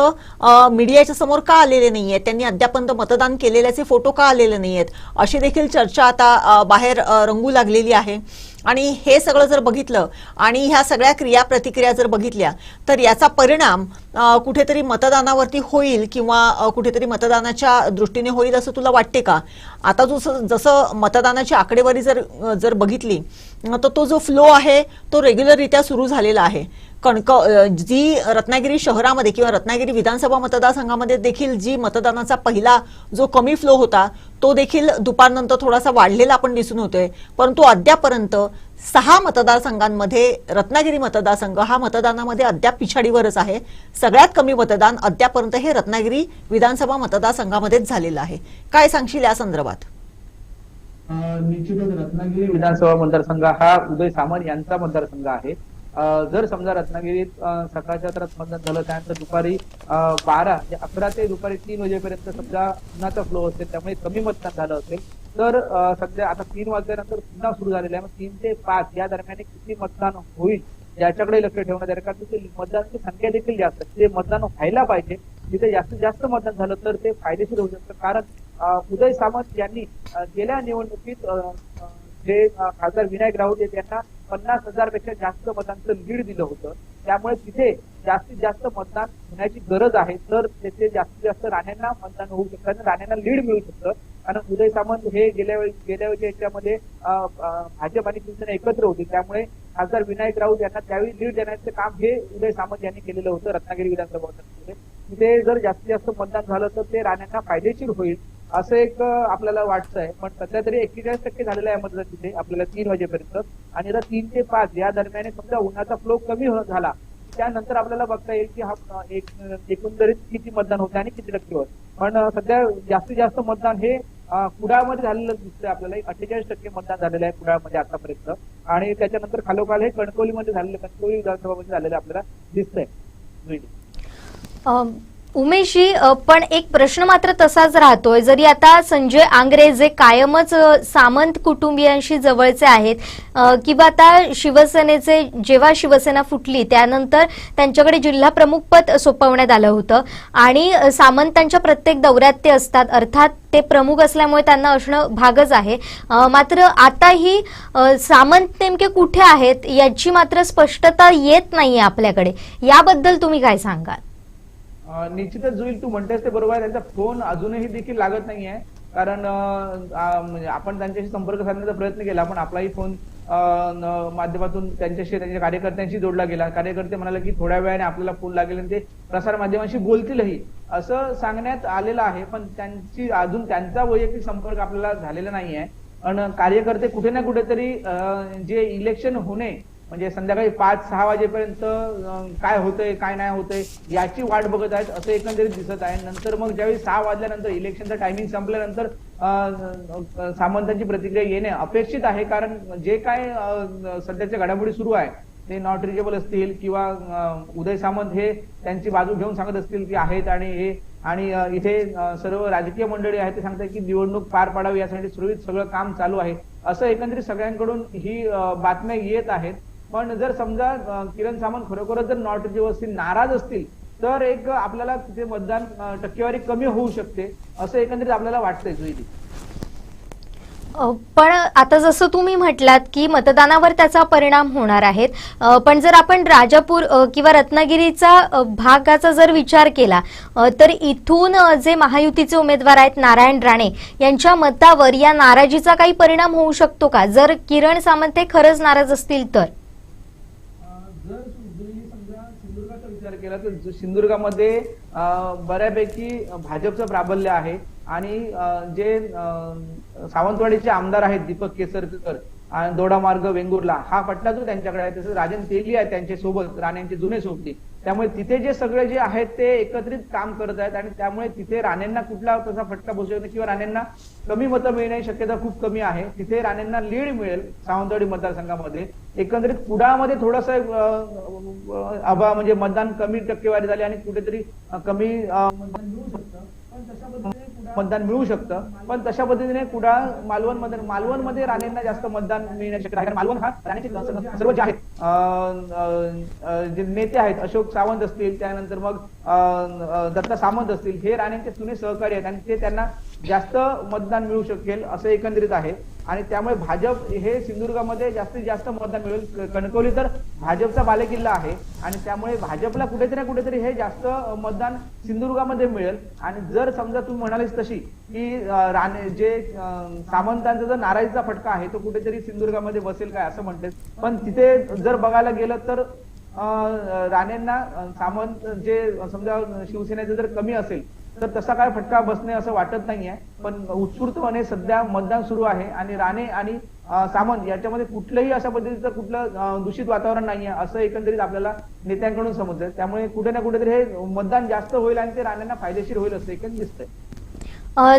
मीडियाच्या समोर का आलेले नाहीयेत, त्यांनी अद्यापर्यंत मतदान केलेल्याचे फोटो का आलेले नाहीयेत, अशी देखील चर्चा आता बाहेर रंगू लागलेली आहे. आणि हे सगळं जर बघितलं आणि ह्या सगळ्या क्रिया प्रतिक्रिया जर बघितल्या तर याचा परिणाम कुठेतरी मतदानावरती होईल किंवा कुठेतरी मतदानाच्या दृष्टीने होईल असं तुला वाटते का? आता जसं मतदानाची आकडेवारी जर बघितली तर तो जो फ्लो आहे तो रेग्युलररित्या सुरू झालेला आहे. जी रत्नागिरी शहरामध्ये किंवा रत्नागिरी विधानसभा मतदारसंघामध्ये देखील जी मतदानाचा पहिला जो कमी फ्लो होता तो देखील दुपारनंतर थोडासा वाढलेला आपण दिसून होतोय. परंतु अद्यापर्यंत 6 मतदारसंघांमध्ये रत्नागिरी मतदारसंघ हा मतदानामध्ये अद्याप पिछाडीवरच आहे. सगळ्यात कमी मतदान अद्यापर्यंत हे रत्नागिरी विधानसभा मतदारसंघामध्येच झालेलं आहे. काय सांगशील या संदर्भात? निश्चितच रत्नागिरी विधानसभा मतदारसंघ हा उदय सामंत यांचा मतदारसंघ आहे. जर समजा रत्नागिरीत सकाळच्या तर मतदान झालं त्यानंतर दुपारी 11 ते दुपारी 3 वाजेपर्यंत समजा पुन्हाचा फ्लो असेल त्यामुळे कमी मतदान झालं असेल तर सध्या आता 3 वाजल्यानंतर पुन्हा सुरू झालेलं आहे. 3 ते 5 या दरम्यान किती मतदान होईल याच्याकडे लक्ष ठेवण्यात येईल. कारण तिथे मतदानाची संख्या देखील जास्त ते मतदान व्हायला पाहिजे. जिथे जास्तीत जास्त मतदान झालं तर ते फायदेशीर होऊ शकतं. कारण उदय सामंत यांनी गेल्या निवडणुकीत जे खासदार विनायक राऊत यांना 50,000 पेक्षा जास्त मतांचं लीड दिलं होतं. त्यामुळे तिथे जास्तीत जास्त मतदान होण्याची गरज आहे. तर तिथे जास्तीत जास्त राणेंना मतदान होऊ शकतं आणि राणेंना लीड मिळू शकतं. कारण उदय सामंत हे गेल्या वेळी याच्यामध्ये भाजप आणि शिवसेना एकत्र होती. त्यामुळे खासदार विनायक राऊत यांना त्यावेळी लीड देण्याचं काम हे उदय सामंत यांनी केलेलं होतं रत्नागिरी विधानसभा मतदारसंघामध्ये. तिथे जर जास्तीत जास्त मतदान झालं तर ते राणेंना फायदेशीर होईल असं एक आपल्याला वाटतंय. पण सध्या तरी 41% झालेला आहे मतदान तिथे आपल्याला 3 वाजेपर्यंत. आणि आता 3 ते 5 या दरम्यान समजा उन्हाचा फ्लो कमी झाला त्यानंतर आपल्याला बघता येईल की हा एकंदरीत किती मतदान होतं आणि किती टक्केवर. पण सध्या जास्तीत जास्त मतदान हे कुडाळमध्ये झालेलं दिसतंय आपल्याला. 48% मतदान झालेलं आहे कुडाळमध्ये आतापर्यंत. आणि त्याच्यानंतर खालोखाल हे कणकवलीमध्ये झालेलं कणकवली विधानसभामध्ये झालेलं आपल्याला दिसतंय. उमेशजी, पण एक प्रश्न मात्र तसाच राहतोय. जरी आता संजय आंग्रे जे कायमच सामंत कुटुंबियांशी जवळचे आहेत किंवा आता शिवसेनेचे जेव्हा शिवसेना फुटली त्यानंतर त्यांच्याकडे जिल्हा प्रमुख पद सोपवण्यात आलं होतं आणि सामंतांच्या प्रत्येक दौऱ्यात ते असतात. अर्थात ते प्रमुख असल्यामुळे त्यांना असणं भागच आहे. मात्र आताही सामंत नेमके कुठे आहेत याची मात्र स्पष्टता येत नाहीये आपल्याकडे. याबद्दल तुम्ही काय सांगाल? निश्चितच जुईल, तू म्हणतेस ते बरोबर आहे. त्यांचा फोन अजूनही देखील लागत नाहीये. कारण आपण त्यांच्याशी संपर्क साधण्याचा प्रयत्न केला पण आपलाही फोन माध्यमातून त्यांच्याशी त्यांच्या कार्यकर्त्यांशी जोडला गेला. कार्यकर्ते म्हणाले की थोड्या वेळाने आपल्याला फोन लागेल आणि ते प्रसार माध्यमांशी बोलतीलही असं सांगण्यात आलेलं आहे. पण त्यांची अजून त्यांचा वैयक्तिक संपर्क आपल्याला झालेला नाहीये. पण कार्यकर्ते कुठे ना कुठेतरी जे इलेक्शन होणे म्हणजे संध्याकाळी 5-6 वाजेपर्यंत काय होतंय काय नाही होतंय याची वाट बघत आहेत असं एकंदरीत दिसत आहे. नंतर मग ज्यावेळी 6 वाजल्यानंतर इलेक्शनचं टायमिंग संपल्यानंतर सामंतांची प्रतिक्रिया येणे अपेक्षित आहे. कारण जे काय सध्याच्या घडामोडी सुरू आहे ते नॉट रिचेबल असतील किंवा उदय सामंत हे त्यांची बाजू घेऊन सांगत असतील की आहेत आणि इथे सर्व राजकीय मंडळी आहेत ते सांगतात की निवडणूक पार पाडावी यासाठी सुरळीत सगळं काम चालू आहे असं एकंदरीत सगळ्यांकडून ही बातम्या येत आहेत. पण जर समजा किरण सामंत खरोखरच जर नॉट रिचेबल असतील नाराज असतील तर एक आपल्याला तिथे मतदान टक्केवारी कमी होऊ शकते असं एकंदरीत आपल्याला वाटतंय जुईली. पण आता जसं तुम्ही म्हटलात की मतदानावर त्याचा परिणाम होणार आहे. पण जर आपण राजापूर किंवा रत्नागिरीचा भागाचा जर विचार केला तर इथून जे महायुतीचे उमेदवार आहेत नारायण राणे यांच्या मतावर या नाराजीचा काही परिणाम होऊ शकतो का जर किरण सामंत हे खरंच नाराज असतील तर? जर समजा सिंधुदुर्गाचा विचार केला तर सिंधुदुर्गामध्ये बऱ्यापैकी भाजपचं प्राबल्य आहे आणि जे सावंतवाडीचे आमदार आहेत दीपक केसरकर आणि दोडामार्ग वेंगुर्ला हा पट्टा जो त्यांच्याकडे आहे तसंच राजन तेली आहे त्यांच्या सोबत राणेंचे जुने सोबती. त्यामुळे तिथे जे सगळे जे आहेत ते एकत्रित काम करत आहेत आणि त्यामुळे तिथे राणेंना कुठला तसा फटका बसू शकतो किंवा राणेंना कमी मतं मिळण्याची शक्यता खूप कमी आहे. तिथे राणेंना लीड मिळेल सावंतवाडी मतदारसंघामध्ये. एकंदरीत कुडाळमध्ये थोडंसं म्हणजे मतदान कमी टक्केवारी झाली आणि कुठेतरी कमी मतदान मिळू शकतं. पण तशा पद्धतीने मतदान मिळू शकतं, पण तशा पद्धतीने कुडाळ मालवणमध्ये राणेंना जास्त मतदान मिळण्याची शक्यता आहे. कारण मालवण हा राणेचे सर्व जे आहेत जे नेते आहेत, अशोक सावंत असतील, त्यानंतर मग दत्ता सामंत असतील, हे राणेंचे जुने सहकारी आहेत आणि ते त्यांना जास्त मतदान मिळू शकेल असं एकंदरीत आहे. आणि त्यामुळे भाजप हे सिंधुदुर्गामध्ये जास्तीत जास्त मतदान मिळेल. कणकवली तर भाजपचा बालेकिल्ला आहे आणि त्यामुळे भाजपला कुठेतरी ना कुठेतरी हे जास्त मतदान सिंधुदुर्गामध्ये मिळेल. आणि जर समजा तू म्हणालीस तशी की राणे जे सामंतांचा जो नाराजीचा फटका आहे तो कुठेतरी सिंधुदुर्गामध्ये बसेल काय असं म्हणतेस, पण तिथे जर बघायला गेलं तर राणेंना सामंत जे समजा शिवसेनेचं जर कमी असेल तर तसा काय फटका बसणे असं वाटत नाहीये. पण उत्स्फूर्तपणे सध्या मतदान सुरू आहे आणि राणे आणि सामंत याच्यामध्ये कुठलंही अशा पद्धतीचं कुठलं दूषित वातावरण नाहीये असं एकंदरीत आपल्याला नेत्यांकडून समजतंय. त्यामुळे कुठे ना कुठेतरी हे मतदान जास्त होईल आणि ते राणेंना फायदेशीर होईल असं एकंदरीत दिसतंय.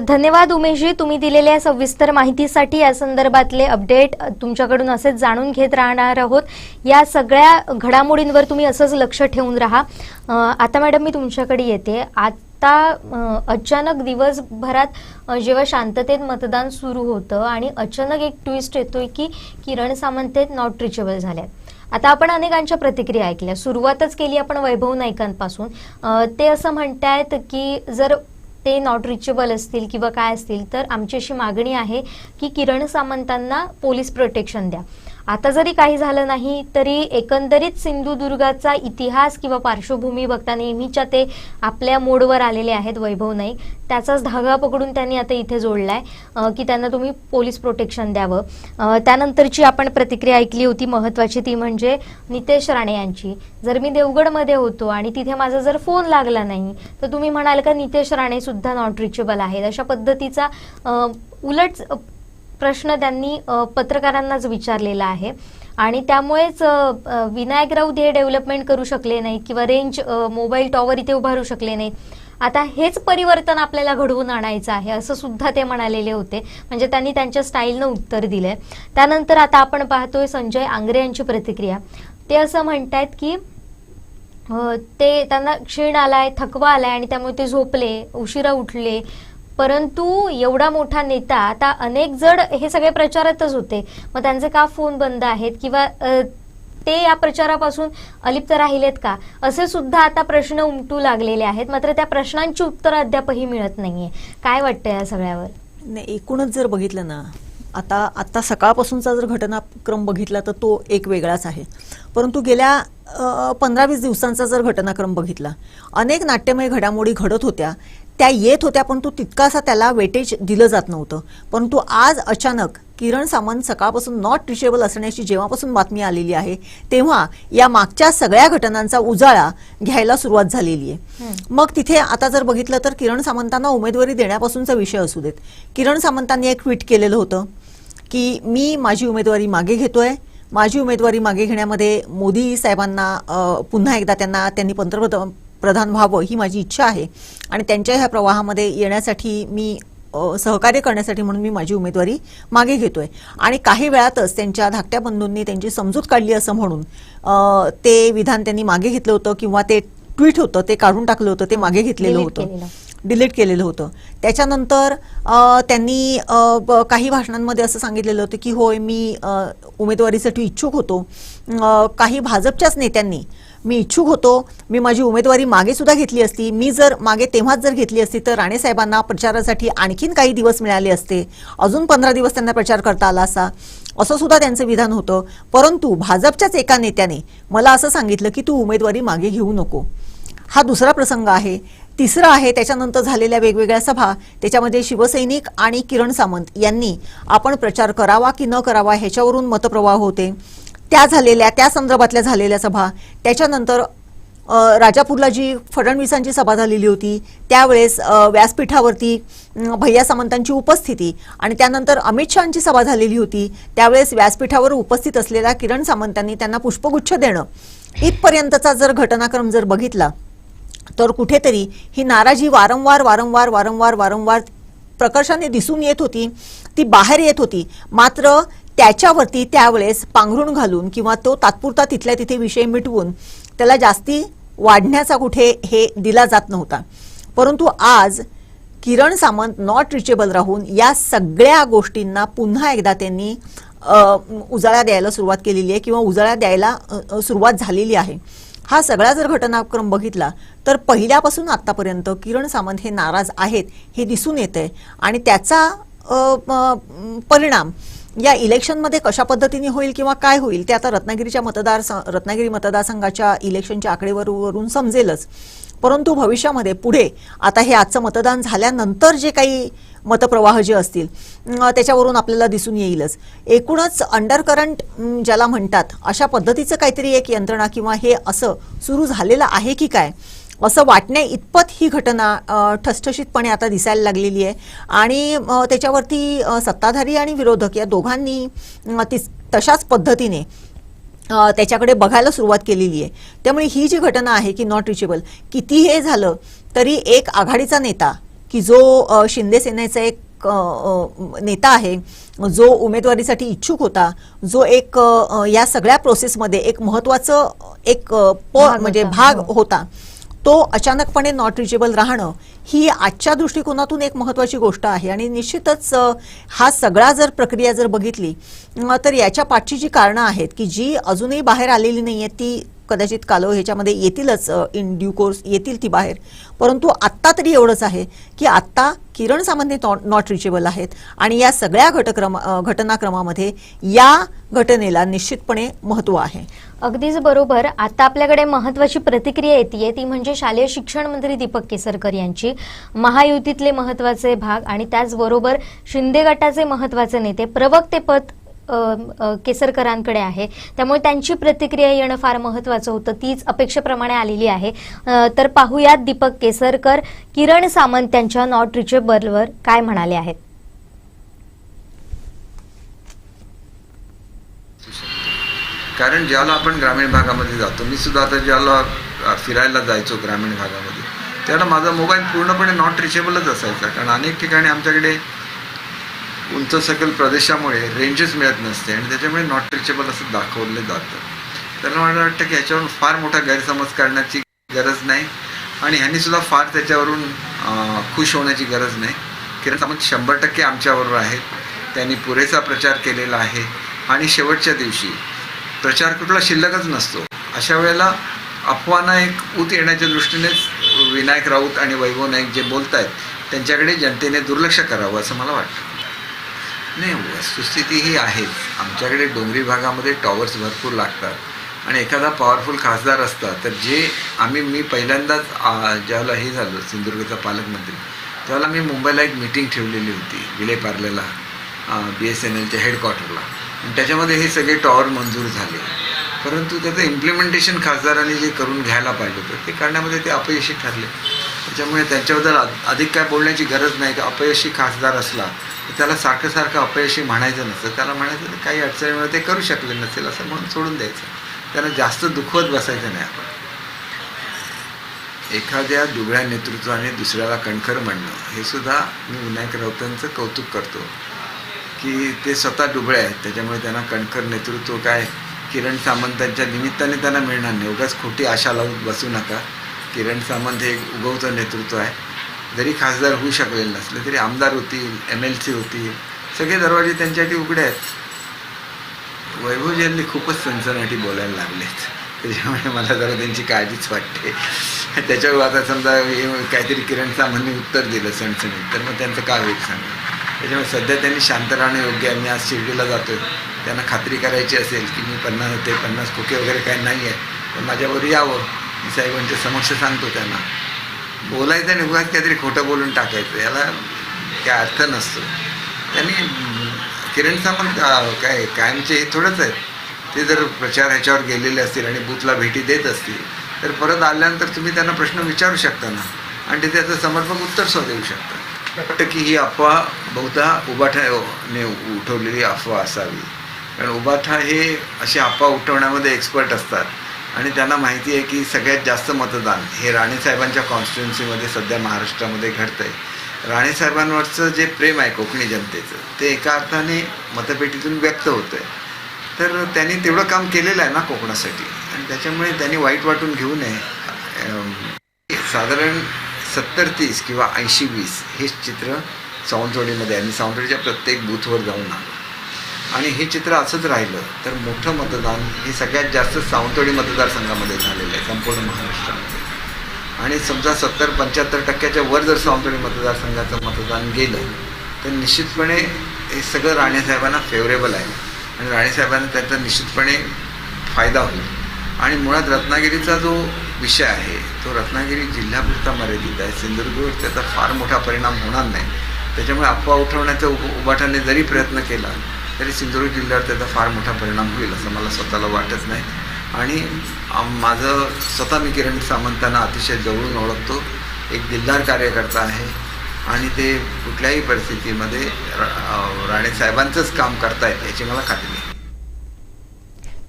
धन्यवाद उमेशजी, तुम्ही दिलेल्या सविस्तर माहितीसाठी. या संदर्भातले अपडेट तुमच्याकडून असेच जाणून घेत राहणार आहोत. या सगळ्या घडामोडींवर तुम्ही असंच लक्ष ठेवून राहा. आता मॅडम मी तुमच्याकडे येते. आता अचानक दिवसभरात जेव्हा शांततेत मतदान सुरू होतं आणि अचानक एक ट्विस्ट येतोय की किरण सामंत नॉट रिचेबल झाल्यात. आता आपण अनेकांच्या प्रतिक्रिया ऐकल्या. सुरुवातच केली आपण वैभव नाईकांपासून. ते असं म्हणतायत की जर ते नॉट रिचेबल असतील किंवा काय असतील तर आमची अशी मागणी आहे की किरण सामंतांना पोलीस प्रोटेक्शन द्या. आता जरी काही झालं नाही तरी एकंदरीत सिंधुदुर्गाचा इतिहास किंवा पार्श्वभूमी बघता नेहमीच्या ते आपल्या मोडवर आलेले आहेत वैभव नाईक. त्याचाच धागा पकडून त्यांनी आता इथे जोडलाय की त्यांना तुम्ही पोलीस प्रोटेक्शन द्यावं. त्यानंतरची आपण प्रतिक्रिया ऐकली होती महत्त्वाची, ती म्हणजे नितेश राणे यांची. जर मी देवगडमध्ये होतो आणि तिथे माझा जर फोन लागला नाही तर तुम्ही म्हणाल का नितेश राणे सुद्धा नॉट रिचेबल आहेत. अशा पद्धतीचा उलट प्रश्न त्यांनी पत्रकारांनाच विचारलेला आहे. आणि त्यामुळेच विनायक राऊत हे डेव्हलपमेंट करू शकले नाहीत किंवा रेंज मोबाईल टॉवर इथे उभारू शकले नाहीत. आता हेच परिवर्तन आपल्याला घडवून आणायचं आहे असं सुद्धा ते म्हणालेले होते. म्हणजे त्यांनी त्यांच्या स्टाईलनं उत्तर दिलंय. त्यानंतर आता आपण पाहतोय संजय आंग्रे यांची प्रतिक्रिया. ते असं म्हणतायत की ते त्यांना क्षीण आलाय, थकवा आलाय आणि त्यामुळे ते झोपले, उशिरा उठले. परंतु एवढा मोठा नेता, आता अनेक जण हे सगळे प्रचारातच होते, मग त्यांचे का फोन बंद आहेत किंवा ते या प्रचारापासून अलिप्त राहिलेत का, असे सुद्धा आता प्रश्न उमटू लागलेले आहेत. मात्र त्या प्रश्नांची उत्तर अद्यापही मिळत नाहीये. काय वाटतं या सगळ्यावर? नाही, एकूणच जर बघितलं ना, आता सकाळपासूनचा जर घटनाक्रम बघितला तर तो एक वेगळाच आहे. परंतु गेल्या 15-20 दिवसांचा जर घटनाक्रम बघितला, अनेक नाट्यमय घडामोडी घडत होत्या, त्या येत होत्या, परंतु तितकासा त्याला वेटेज दिलं जात नव्हतं. परंतु आज अचानक किरण सामंत सकाळपासून नॉट रिचेबल असण्याची जेव्हापासून बातमी आलेली आहे तेव्हा या मागच्या सगळ्या घटनांचा उजाळा घ्यायला सुरुवात झालेली आहे. मग तिथे आता जर बघितलं तर किरण सामंतांना उमेदवारी देण्यापासूनचा विषय असू देत, किरण सामंतांनी एक ट्विट केलेलं होतं की मी माझी उमेदवारी मागे घेतोय. माझी उमेदवारी मागे घेण्यामध्ये मोदी साहेबांना पुन्हा एकदा त्यांनी पंतप्रधान व्हावं ही माझी इच्छा आहे आणि त्यांच्या ह्या प्रवाहामध्ये येण्यासाठी मी सहकार्य करण्यासाठी म्हणून मी माझी उमेदवारी मागे घेतोय. आणि काही वेळातच त्यांच्या धाकट्या बंधूंनी त्यांची समजूत काढली असं म्हणून ते विधान त्यांनी मागे घेतलं होतं किंवा ते ट्विट होतं ते काढून टाकलं होतं, ते मागे घेतलेलं होतं, डिलीट केलेलं होतं. त्याच्यानंतर त्यांनी काही भाषणांमध्ये असं सांगितलेलं होतं की होय मी उमेदवारीसाठी इच्छुक होतो. काही भाजपच्याच नेत्यांनी मी इच्छुक होतो, मी माझी उमेदवारी मागे सुद्धा घेतली असती, मी जर मागे तेव्हाच जर घेतली असती तर राणे साहेबांना प्रचारासाठी आणखीन काही दिवस मिळाले असते, अजून 15 दिवस त्यांना प्रचार करता आला असा, असं सुद्धा त्यांचं विधान होतं. परंतु भाजपच्याच एका नेत्याने मला असं सांगितलं की तू उमेदवारी मागे घेऊ नको. हा दुसरा प्रसंग आहे. तिसरा आहे त्याच्यानंतर झालेल्या वेगवेगळ्या सभा, त्याच्यामध्ये शिवसैनिक आणि किरण सामंत यांनी आपण प्रचार करावा की न करावा ह्याच्यावरून मतप्रवाह होते. त्या संदर्भातल्या झालेल्या सभा, त्याच्यानंतर राजापूरला जी फडणवीसांची सभा झालेली होती त्यावेळेस व्यासपीठावरती भैया सामंतांची उपस्थिती आणि त्यानंतर अमित शहांची सभा झालेली होती त्यावेळेस व्यासपीठावर उपस्थित असलेल्या किरण सामंतांनी त्यांना पुष्पगुच्छ देणं, इथपर्यंतचा जर घटनाक्रम जर बघितला तर कुठेतरी ही नाराजी वारंवार प्रकर्षाने दिसून येत होती, ती बाहेर येत होती. मात्र त्याच्यावरती त्यावेळेस पांघरून घालून किंवा तो तात्पुरता तिथल्या तिथे विषय मिटवून त्याला जास्ती वाढण्याचा कुठे हे दिला जात नव्हता. परंतु आज किरण सामंत नॉट रिचेबल राहून या सगळ्या गोष्टींना पुन्हा एकदा त्यांनी उजाळा द्यायला सुरुवात केलेली आहे किंवा उजाळा द्यायला सुरुवात झालेली आहे. हा सगळा जर घटनाक्रम बघितला तर पहिल्यापासून आतापर्यंत किरण सामंत हे नाराज आहेत हे दिसून येतंय आणि त्याचा परिणाम या इलेक्शनमध्ये कशा पद्धतीने होईल किंवा काय होईल ते आता रत्नागिरी मतदारसंघाच्या इलेक्शनच्या आकडेवारीवरून समजेलच. परंतु भविष्यामध्ये पुढे आता हे आजचं मतदान झाल्यानंतर जे काही मतप्रवाह जे असतील त्याच्यावरून आपल्याला दिसून येईलच. एकूणच अंडरकरंट ज्याला म्हणतात अशा पद्धतीचं काहीतरी एक यंत्रणा किंवा हे असं सुरू झालेलं आहे की काय असं वाटण्या इतपत ही घटना ठसठशीतपणे आता दिसायला लागलेली आहे आणि त्याच्यावरती सत्ताधारी आणि विरोधक या दोघांनी तशाच पद्धतीने त्याच्याकडे बघायला सुरुवात केलेली आहे. त्यामुळे ही जी घटना आहे की नॉट रिचेबल, किती हे झालं तरी एक आघाडीचा नेता की जो शिंदे सेनेचा एक नेता आहे, जो उमेदवारीसाठी इच्छुक होता, जो एक या सगळ्या प्रोसेसमध्ये एक महत्वाचं एक म्हणजे भाग होता, तो अचानकपणे नॉट रिचेबल राहणं ही आजच्या दृष्टिकोनातून एक महत्त्वाची गोष्ट आहे. आणि निश्चितच हा सगळा जर प्रक्रिया जर बघितली तर याच्या पाठची जी कारणं आहेत की जी अजूनही बाहेर आलेली नाही आहेत ती कदाचित ह्याच्यामध्ये येतीलच, इन ड्यू कोर्स येतील ती बाहेर. परंतु आत्ता तरी एवढंच आहे की आत्ता किरण सामंत हे नॉट रिचेबल आहेत आणि या सगळ्या घटनाक्रमामध्ये या घटनेला निश्चितपणे महत्त्व आहे. अगदीच बरोबर. आता आपल्याकडे महत्त्वाची प्रतिक्रिया येते ती म्हणजे शालेय शिक्षण मंत्री दीपक केसरकर यांची. महायुतीतले महत्त्वाचे भाग आणि त्याचबरोबर शिंदे गटाचे महत्त्वाचे नेते प्रवक्तेपद केसरकरांकडे आहे, त्यामुळे त्यांची प्रतिक्रिया येणं फार महत्त्वाचं होतं. तीच अपेक्षेप्रमाणे आलेली आहे. तर पाहूयात दीपक केसरकर किरण सामंत यांच्या नॉट रिचेबलवर काय म्हणाले आहेत. कारण ज्याला आपण ग्रामीण भागामध्ये जातो, मी सुद्धा आता ज्याला फिरायला जायचो ग्रामीण भागामध्ये, त्याला माझा मोबाईल पूर्णपणे नॉट रिचेबलच असायचा. कारण अनेक ठिकाणी आमच्याकडे उंच सखल प्रदेशामुळे रेंजच मिळत नसते आणि त्याच्यामुळे नॉट रिचेबल असं दाखवले जातं. त्याला मला वाटतं की ह्याच्यावरून फार मोठा गैरसमज करण्याची गरज नाही आणि ह्यांनी सुद्धा फार त्याच्यावरून खुश होण्याची गरज नाही. किरण सामंत 100% आमच्याबरोबर आहेत. त्यांनी पुरेसा प्रचार केलेला आहे आणि शेवटच्या दिवशी प्रचार कुठला शिल्लकच नसतो. अशा वेळेला अफवांना एक ऊत येण्याच्या दृष्टीनेच विनायक राऊत आणि वैभव नाईक जे बोलत आहेत त्यांच्याकडे जनतेने दुर्लक्ष करावं असं मला वाटतं. नाही, वस्तुस्थिती ही आहेच. आमच्याकडे डोंगरी भागामध्ये टॉवर्स भरपूर लागतात आणि एखादा पॉवरफुल खासदार असता तर मी पहिल्यांदाच ज्यावेळेला हे झालं सिंधुदुर्गचा पालकमंत्री, त्यावेळेला मी मुंबईला एक मीटिंग ठेवलेली होती विलेपार्लेला BSNLच्या हेडक्वार्टरला आणि त्याच्यामध्ये हे सगळे टॉवर मंजूर झाले. परंतु त्याचं इम्प्लिमेंटेशन खासदारांनी जे करून घ्यायला पाहिजे होतं ते करण्यामध्ये ते अपयशी ठरले. त्याच्यामुळे त्यांच्याबद्दल अधिक काय बोलण्याची गरज नाही. अपयशी खासदार असला तर त्याला सारखं अपयशी म्हणायचं नसतं. त्याला म्हणायचं तर काही अडचणीमुळे ते करू शकले नसेल असं म्हणून सोडून द्यायचं. त्याला जास्त दुखवत बसायचं नाही. आपण एखाद्या दुबळ्या नेतृत्वाने दुसऱ्याला कणखर म्हणणं हे सुद्धा मी विनायक राऊतांचं कौतुक करतो की ते स्वतः दुबळे आहेत, त्याच्यामुळे त्यांना कणखर नेतृत्व काय किरण सामंतांच्या निमित्ताने त्यांना मिळणार नाही. उगाच खोटी आशा लावून बसू नका. किरण सामंत हे एक उगवतं नेतृत्व आहे. जरी खासदार होऊ शकलेले नसले तरी आमदार होतील, MLC होतील, सगळे दरवाजे त्यांच्यासाठी उघडे आहेत. वैभवजींनी खूपच सनसनाटी बोलायला लागलेत, त्याच्यामुळे मला जरा त्यांची काळजीच वाटते. त्याच्यावर आता समजा काहीतरी किरण सामंतने उत्तर दिलं सणसणीत तर मग त्यांचं काय होईल सांगा. त्याच्यामुळे सध्या त्यांनी शांत राहणं योग्य आहे. मी आज शिर्डीला जातो आहे, त्यांना खात्री करायची असेल की मी 50 खोके वगैरे काही नाही आहे तर माझ्यावर यावं. मी साहेबांच्या समक्ष सांगतो त्यांना. बोलायचं आणि उगाच काहीतरी खोटं बोलून टाकायचं याला काय अर्थ नसतो. त्यांनी किरण सामंत कायमचे हे थोडंच आहेत. ते जर प्रचार ह्याच्यावर गेलेले असतील आणि बूथला भेटी देत असतील तर परत आल्यानंतर तुम्ही त्यांना प्रश्न विचारू शकता ना आणि ते त्याचं समर्पक उत्तर सुद्धा देऊ शकता. वाटतं की ही अफवा बहुधा उबाठाने उठवलेली अफवा असावी. कारण उबाठा हे अशी अफवा उठवण्यामध्ये एक्सपर्ट असतात आणि त्यांना माहिती आहे की सगळ्यात जास्त मतदान हे राणेसाहेबांच्या कॉन्स्टिट्युन्सीमध्ये सध्या महाराष्ट्रामध्ये घडतं आहे. राणेसाहेबांवरचं जे प्रेम आहे कोकणी जनतेचं ते एका अर्थाने मतपेटीतून व्यक्त होतं आहे. तर त्यांनी तेवढं काम केलेलं आहे ना कोकणासाठी आणि त्याच्यामुळे त्यांनी वाईट वाटून घेऊ नये. साधारण 70-30 किंवा 80-20 हे चित्र सावंतवाडीमध्ये आणि सावंतवाडीच्या प्रत्येक बूथवर जाऊन आलं आणि हे चित्र असंच राहिलं तर मोठं मतदान हे सगळ्यात जास्त सावंतवाडी मतदारसंघामध्ये झालेलं आहे संपूर्ण महाराष्ट्रामध्ये. आणि समजा 70-75% वर जर सावंतवाडी मतदारसंघाचं मतदान गेलं तर निश्चितपणे हे सगळं राणेसाहेबांना फेवरेबल आहे आणि राणेसाहेबांना त्याचा निश्चितपणे फायदा होईल. आणि मुळात रत्नागिरीचा जो विषय आहे तो रत्नागिरी जिल्ह्यापुरता मर्यादित आहे. सिंधुदुर्गवर त्याचा फार मोठा परिणाम होणार नाही. त्याच्यामुळे अफवा उठवण्याचा उभाटाने जरी प्रयत्न केला तरी सिंधुदुर्ग जिल्ह्यावर त्याचा फार मोठा परिणाम होईल असं मला स्वतःला वाटत नाही. आणि माझं स्वतः मी किरण सामंतांना अतिशय जवळून ओळखतो. एक दिलदार कार्यकर्ता आहे आणि ते कुठल्याही परिस्थितीमध्ये राणेसाहेबांचंच काम करतायत याची मला खात्री आहे.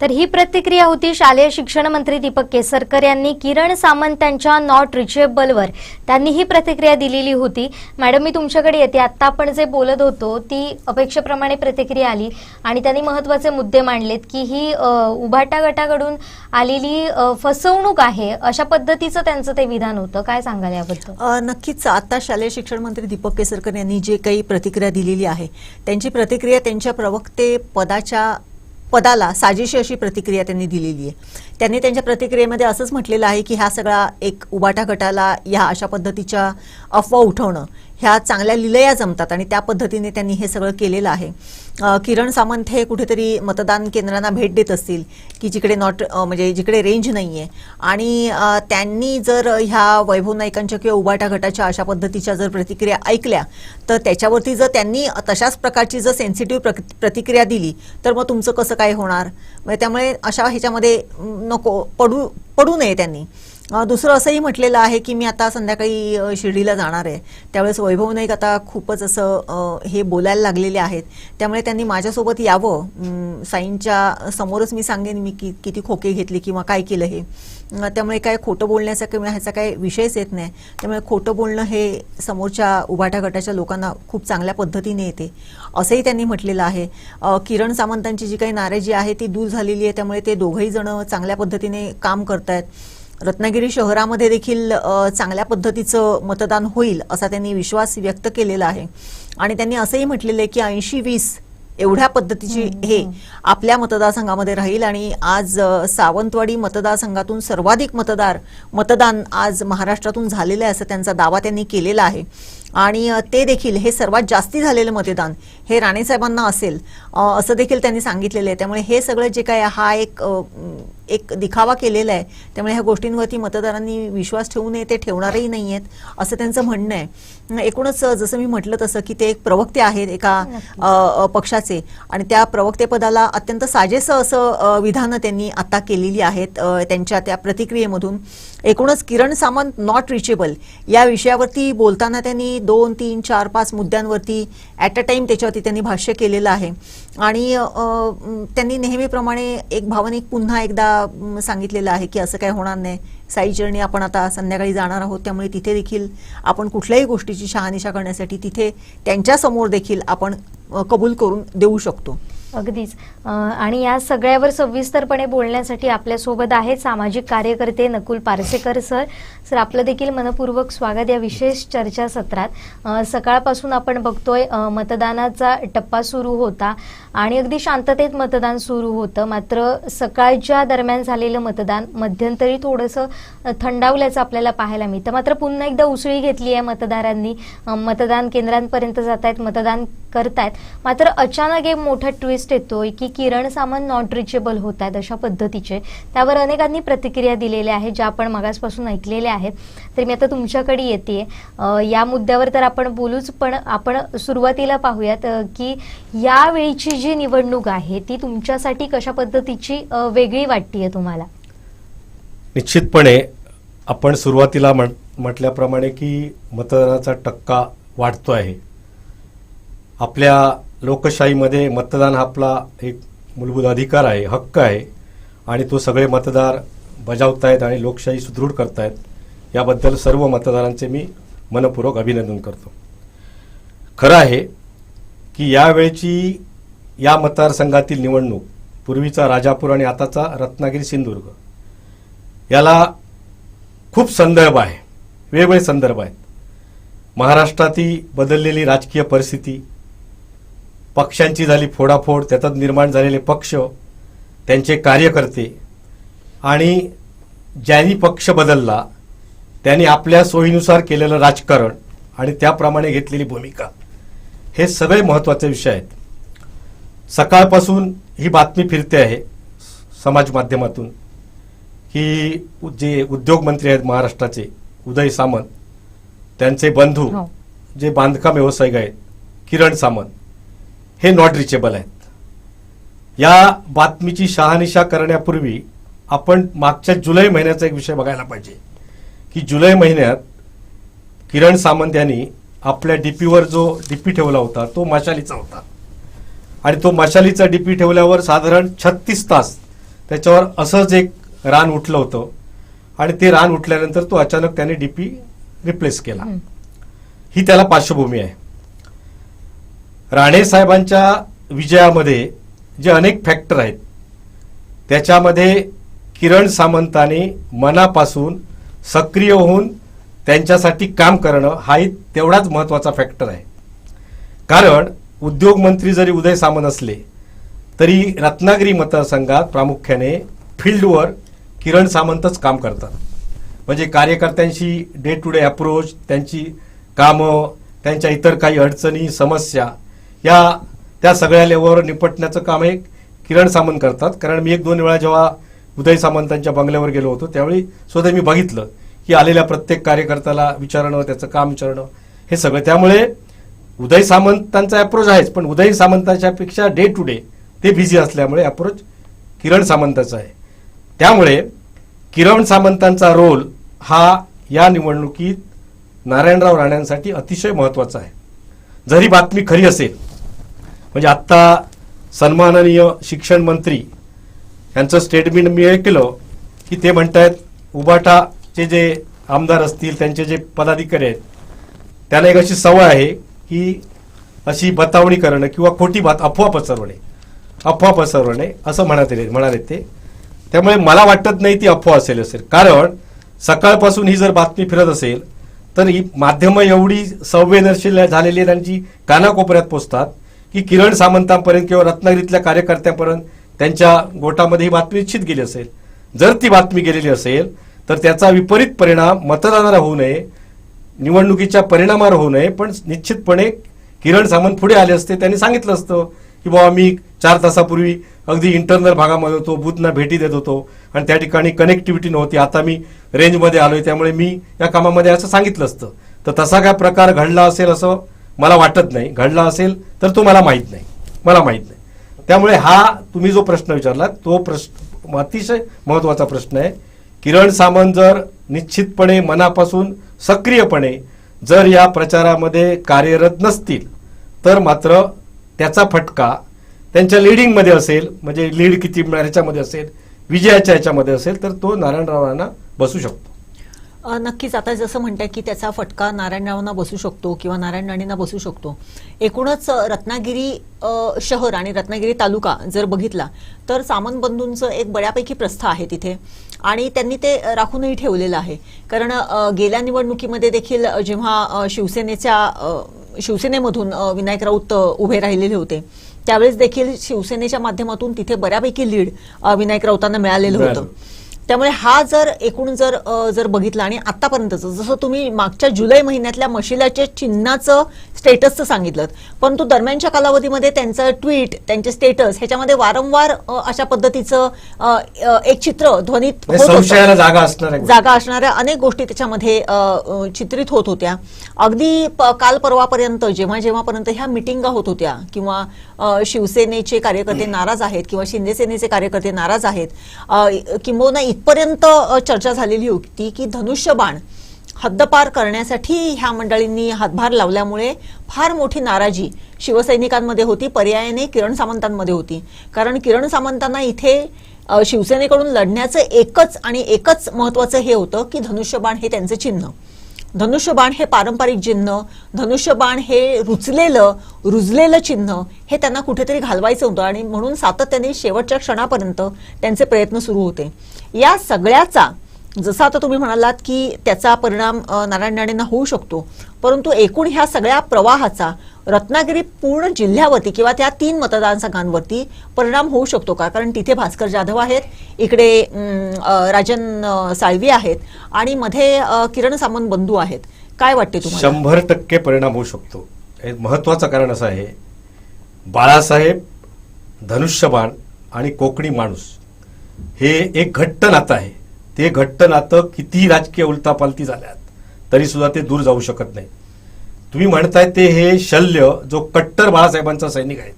तर ही प्रतिक्रिया होती शालेय शिक्षण मंत्री दीपक केसरकर यांनी किरण सामंत यांच्या नॉट रिचेबलवर त्यांनी ही प्रतिक्रिया दिलेली होती. मॅडम, मी तुमच्याकडे येते. आता आपण जे बोलत होतो ती अपेक्षेप्रमाणे प्रतिक्रिया आली आणि त्यांनी महत्त्वाचे मुद्दे मांडलेत की ही उभाटा गटाकडून आलेली फसवणूक आहे अशा पद्धतीचं त्यांचं ते विधान होतं. काय सांगाल याबद्दल? नक्कीच आता शालेय शिक्षण मंत्री दीपक केसरकर यांनी जे काही प्रतिक्रिया दिलेली आहे त्यांची प्रतिक्रिया त्यांच्या प्रवक्ते पदाला साजेशी अशी प्रतिक्रिया त्यांनी दिलेली आहे. त्यांनी त्यांच्या प्रतिक्रियेमध्ये असंच म्हटलेलं आहे की हा सगळा एक उभाटा गटाला ह्या अशा पद्धतीच्या अफवा उठवणं ह्या चांगल्या लिलया जमतात आणि त्या पद्धतीने त्यांनी हे सगळं केलेलं आहे. किरण सामंत हे कुठेतरी मतदान केंद्रांना भेट देत असतील की जिकडे म्हणजे जिकडे रेंज नाही आहे आणि त्यांनी जर ह्या वैभव नाईकांच्या किंवा उभाटा गटाच्या अशा पद्धतीच्या जर प्रतिक्रिया ऐकल्या तर त्याच्यावरती जर त्यांनी तशाच प्रकारची जर सेन्सिटिव्ह प्रतिक्रिया दिली तर मग तुमचं कसं काय होणार. त्यामुळे अशा ह्याच्यामध्ये नको पडू नये त्यांनी. दुसरं असंही म्हटलेलं आहे की मी आता संध्याकाळी शिर्डीला जाणार आहे. त्यावेळेस वैभव नाईक आता खूपच असं हे बोलायला लागलेले आहेत. त्यामुळे त्यांनी माझ्यासोबत यावं. साईंच्या समोरच मी सांगेन मी किती खोके घेतले किंवा काय केलं हे. त्यामुळे काय खोटं बोलण्याचा किंवा ह्याचा काही विषयच येत नाही. त्यामुळे खोटं बोलणं हे समोरच्या उभाटा गटाच्या लोकांना खूप चांगल्या पद्धतीने येते असंही त्यांनी म्हटलेलं आहे. किरण सामंतांची जी काही नाराजी आहे ती दूर झालेली आहे. त्यामुळे ते दोघंही जण चांगल्या पद्धतीने काम करतायत. रत्नागिरी शहरामध्ये देखील चांगल्या पद्धतीचं मतदान होईल असा त्यांनी विश्वास व्यक्त केलेला आहे. आणि त्यांनी असंही म्हटलेलं आहे की 80-20 एवढ्या पद्धतीची हे आपल्या मतदारसंघामध्ये राहील. आणि आज सावंतवाडी मतदारसंघातून सर्वाधिक मतदान आज महाराष्ट्रातून झालेलं आहे असं त्यांचा दावा त्यांनी केलेला आहे. आणि ते देखील हे सर्वात जास्ती झालेलं मतदान हे राणेसाहेबांना असेल असं देखील त्यांनी सांगितलेलं आहे. त्यामुळे हे सगळं जे काय हा एक दिखावा केलेला आहे. त्यामुळे ह्या गोष्टींवरती मतदारांनी विश्वास ठेवू नये, ते ठेवणारही नाही आहेत असं त्यांचं म्हणणं आहे. एकूणच जसं मी म्हटलं तसं की ते एक प्रवक्ते आहेत एका पक्षाचे आणि त्या प्रवक्तेपदाला अत्यंत साजेसं असं विधानं त्यांनी आता केलेली आहेत त्यांच्या त्या प्रतिक्रियेमधून. एकूणच किरण सामंत नॉट रिचेबल या विषयावरती बोलताना त्यांनी 2, 3, 4, 5 मुद्द्यांवरती ॲट अ टाइम त्याच्यावरती त्यांनी भाष्य केलेलं आहे. आणि त्यांनी नेहमीप्रमाणे एक भावनिक पुन्हा एकदा सांगितलेलं आहे की असं काय होणार नाही. साई चरणी आपण आता संध्याकाळी जाणार आहोत. त्यामुळे तिथे देखील आपण कुठल्याही गोष्टीची शहानिशा करण्यासाठी तिथे त्यांच्यासमोर देखील आपण कबूल करून देऊ शकतो. अगदीच. आणि या सगळ्यावर सविस्तरपणे बोलण्यासाठी आपल्यासोबत आहेत सामाजिक कार्यकर्ते नकुल पारसेकर सर. सर, आपलं देखील मनपूर्वक स्वागत या विशेष चर्चासत्रात. सकाळपासून आपण बघतोय मतदानाचा टप्पा सुरू होता आणि अगदी शांततेत मतदान सुरू होतं. मात्र सकाळच्या दरम्यान झालेलं मतदान मध्यंतरी थोडंसं थंडावल्याचं आपल्याला पाहायला मिळतं. मात्र पुन्हा एकदा उसळी घेतली आहे मतदारांनी. मतदान केंद्रांपर्यंत जात आहेत, मतदान करतायत. मात्र अचानक एक मोठा ट्विस्ट येतोय की किरण सामंत नॉट रिचेबल होत आहेत अशा पद्धतीचे. त्यावर अनेकांनी प्रतिक्रिया दिलेल्या आहेत ज्या आपण मगासपासून ऐकलेल्या आहेत. तर मी आता तुमच्याकडे येते. या मुद्द्यावर तर आपण बोलूच, पण आपण सुरुवातीला पाहूयात की यावेळीची जी निवडणूक आहे ती तुमच्यासाठी कशा पद्धतीची वेगळी वाटतीये तुम्हाला? निश्चितपणे आपण सुरुवातीला म्हटल्याप्रमाणे की मतदानाचा टक्का वाढतो आहे. आपल्या लोकशाहीमध्ये मतदान हा आपला एक मूलभूत अधिकार आहे, हक्क आहे आणि तो सगळे मतदार बजावतायत आणि लोकशाही सुदृढ करतायत. याबद्दल सर्व मतदारांचे मी मनपूर्वक अभिनंदन करतो. खरं आहे की यावेळची या मतदारसंघातील निवडणूक पूर्वीचा राजापूर आणि आताचा रत्नागिरी सिंधुदुर्ग याला खूप संदर्भ आहे. वेगवेगळे संदर्भ आहेत. महाराष्ट्रातील बदललेली राजकीय परिस्थिती, पक्षांची झाली फोडाफोड, त्याच्यात निर्माण झालेले पक्ष, त्यांचे कार्यकर्ते आणि ज्यांनी पक्ष बदलला त्यांनी आपल्या सोयीनुसार केलेलं राजकारण आणि त्याप्रमाणे घेतलेली भूमिका, हे सगळे महत्त्वाचे विषय आहेत. सकाळपासून ही बातमी फिरते आहे समाज माध्यमातून की जे उद्योग मंत्री आहेत महाराष्ट्राचे उदय सामंत, त्यांचे बंधू जे बांधकाम व्यावसायिक आहेत किरण सामंत, हे नॉट रिचेबल आहेत. या बातमीची शहानिशा करण्यापूर्वी आपण मागच्या जुलै महिन्याचा एक विषय बघायला पाहिजे की जुलै महिन्यात किरण सामंत यांनी आपल्या डीपीवर जो डीपी ठेवला होता तो मशालीचा होता आणि तो मशालीचा डीपी ठेवल्यावर साधारण 36 तास त्याच्यावर असंच एक रान उठलं होतं आणि ते रान उठल्यानंतर तो अचानक त्याने डीपी रिप्लेस केला. ही त्याला पार्श्वभूमी आहे. राणे साहेबांच्या विजयामध्ये जे अनेक फॅक्टर आहेत त्याच्यामध्ये किरण सामंतांनी मनापासून सक्रिय होऊन त्यांच्यासाठी काम करणं हाही तेवढाच महत्त्वाचा फॅक्टर आहे. कारण उद्योग मंत्री जरी उदय सामंत असले तरी रत्नागिरी मतदारसंघात प्रामुख्याने फील्डवर किरण सामंतच काम करतात. म्हणजे कार्यकर्त्यांशी डे टू डे अप्रोच, त्यांची कामं, त्यांच्या इतर काही अडचणी समस्या त्या सगळ्या लेवलवर निपटण्याचं काम हे किरण सामंत करतात. कारण मी 1-2 वेळा जेव्हा उदय सामंतांच्या बंगल्यावर गेलो होतो त्यावेळी स्वतः मी बघितलं की आलेल्या प्रत्येक कार्यकर्त्याला विचारणं, त्याचं काम विचारणं, हे सगळं. त्यामुळे उदय सामंतांचा अप्रोच आहेच, पण उदय सामंतांच्या पेक्षा डे टू डे ते बिझी असल्यामुळे अप्रोच किरण सामंतांचा आहे. त्यामुळे किरण सामंतांचा रोल हा या निवडणुकीत नारायणराव राणेंसाठी अतिशय महत्त्वाचा आहे. जरी बातमी खरी असेल, म्हणजे आत्ता सन्माननीय शिक्षण मंत्री यांचं स्टेटमेंट मी ऐकलं की ते म्हणतायत उबाटाचे जे आमदार असतील त्यांचे जे पदाधिकारी आहेत त्यांना एक अशी सवय आहे की अशी बतावणी करणं किंवा खोटी अफवा पसरवणे असं म्हणाले ते. त्यामुळे मला वाटत नाही ती अफवा असेल. कारण सकाळपासून ही जर बातमी फिरत असेल तर ही माध्यमं एवढी संवेदनशील झालेली आहेत, त्यांची कानाकोपऱ्यात पोचतात की किरण सामंतांपर्यंत किंवा रत्नागिरीतल्या कार्यकर्त्यांपर्यंत त्यांच्या गोटामध्ये ही बातमी निश्चित गेली असेल. जर ती बातमी गेलेली असेल तर त्याचा विपरीत परिणाम मतदारांना होऊ नये, निवडणुकीच्या परिणामावर होऊ नये, पण निश्चितपणे किरण सामंत पुढे आले असते. त्यांनी सांगितलं असतं की बाबा मी 4 तासापूर्वी अगदी इंटरनल भागामध्ये होतो, बूथना भेटी देत होतो आणि त्या ठिकाणी कनेक्टिव्हिटी नव्हती, आता मी रेंजमध्ये आलोय त्यामुळे मी या कामामध्ये असं सांगितलं असतं. तर तसा काय प्रकार घडला असेल असं मला वाटत नाही. घडला असेल तर तो मला माहीत नाही. त्यामुळे हा तुम्ही जो प्रश्न विचारला तो प्रश्न अतिशय महत्त्वाचा प्रश्न आहे. किरण सामंत जर निश्चितपणे मनापासून सक्रियपणे जर या प्रचारामध्ये कार्यरत नसतील तर मात्र त्याचा फटका त्यांच्या लीडिंगमध्ये असेल, म्हणजे लीड किती याच्यामध्ये असेल, विजयाच्या याच्यामध्ये असेल तर तो नारायणरावांना बसू शकतो. नक्कीच. आता जसं म्हणताय की त्याचा फटका नारायणरावांना बसू शकतो किंवा नारायण राणेंना बसू शकतो. एकूणच रत्नागिरी शहर आणि रत्नागिरी तालुका जर बघितला तर सामंत बंधूंचं एक बऱ्यापैकी प्रस्थ आहे तिथे आणि त्यांनी ते राखूनही ठेवलेलं आहे. कारण गेल्या निवडणुकीमध्ये देखील जेव्हा शिवसेनेमधून विनायक राऊत उभे राहिलेले होते त्यावेळेस देखील शिवसेनेच्या माध्यमातून तिथे बऱ्यापैकी लीड विनायक राऊतांना मिळालेलं होतं. त्यामुळे हा जर एकूण जर बघितला आणि आतापर्यंतचं जसं तुम्ही मागच्या जुलै महिन्यातल्या मशिलाच्या चिन्हाचं स्टेटसचं सांगितलं, परंतु दरम्यानच्या कालावधीमध्ये त्यांचं ट्विट, त्यांचे स्टेटस ह्याच्यामध्ये वारंवार अशा पद्धतीचं एक चित्र ध्वनीत जागा असणाऱ्या अनेक गोष्टी त्याच्यामध्ये चित्रित होत होत्या. अगदी काल परवापर्यंत जेव्हापर्यंत ह्या मिटिंगा होत होत्या किंवा शिवसेनेचे कार्यकर्ते नाराज आहेत किंवा शिंदे सेनेचे कार्यकर्ते नाराज आहेत, किंबहुना इथपर्यंत चर्चा झालेली होती की धनुष्यबाण हद्दपार करण्यासाठी ह्या मंडळींनी हातभार लावल्यामुळे फार मोठी नाराजी शिवसैनिकांमध्ये होती, पर्यायाने किरण सामंतांमध्ये होती. कारण किरण सामंतांना इथे शिवसेनेकडून लढण्याचं एकच महत्वाचं हे होतं की धनुष्यबाण हे त्यांचं चिन्ह, धनुष्यबाण हे पारंपरिक चिन्ह, धनुष्यबाण हे रुजलेलं चिन्ह हे त्यांना कुठेतरी घालवायचं होतं आणि म्हणून सातत्याने शेवटच्या क्षणापर्यंत त्यांचे प्रयत्न सुरू होते. या सगळ्याचा जसं आता तुम्ही म्हणालात की त्याचा परिणाम नारायण राणेंना होऊ शकतो, परंतु एकूण ह्या सगळ्या प्रवाहाचा रत्नागिरी पूर्ण जिल्ह्यावरती किंवा त्या 3 मतदारसंघांवरती परिणाम होऊ शकतो का? कारण तिथे भास्कर जाधव आहेत, इकडे राजन साळवी आहेत आणि मध्ये किरण सामंत बंधू आहेत. काय वाटते तुम्हाला? 100% परिणाम होऊ शकतो. महत्वाचं कारण असं आहे, बाळासाहेब, धनुष्यबाण आणि कोकणी माणूस हे एक घट्ट नातं आहे. ते घट्ट नातं किती राजकीय उलटापालटी झाल्यात तरी सुद्धा ते दूर जाऊ शकत नाही. तुम्ही म्हणताय ते हे शल्य जो कट्टर बाळासाहेबांचा सैनिक आहे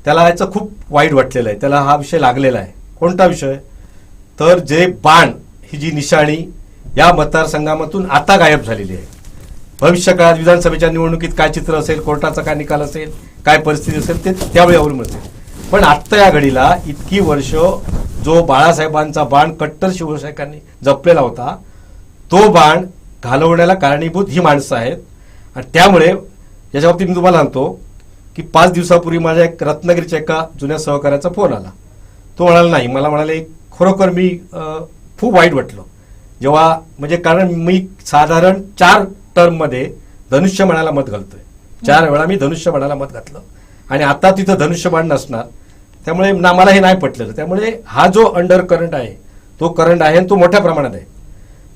त्याला याचं खूप वाईट वाटलेलं आहे, त्याला हा विषय लागलेला आहे. कोणता विषय? तर जे बाण ही जी निशाणी या मतदारसंघामधून आता गायब झालेली आहे. भविष्य काळात विधानसभेच्या निवडणुकीत काय चित्र असेल, कोर्टाचा काय निकाल असेल, काय परिस्थिती असेल ते त्यावेळी अवलंबून असेल. पण आत्ता या घडीला इतकी वर्ष जो बाळासाहेबांचा बाण कट्टर शिवसैनिकांनी जपलेला होता तो बाण घालवण्याला कारणीभूत ही माणसं आहेत. आणि त्यामुळे याच्या बाबतीत मी तुम्हाला सांगतो की 5 दिवसापूर्वी माझ्या एक रत्नागिरीच्या एका जुन्या सहकार्याचा फोन आला. तो म्हणाला नाही, मला म्हणाले खरोखर मी खूप वाईट वाटलं जेव्हा, म्हणजे कारण मी साधारण 4 टर्ममध्ये धनुष्यबाणाला मत घालतोय, 4 वेळा मी धनुष्यबाणाला मत घातलं आणि आता तिथं धनुष्यबाण नसणार. त्यामुळे मला हे नाही पटलेलं. त्यामुळे हा जो अंडर करंट आहे तो करंट आहे आणि तो मोठ्या प्रमाणात आहे.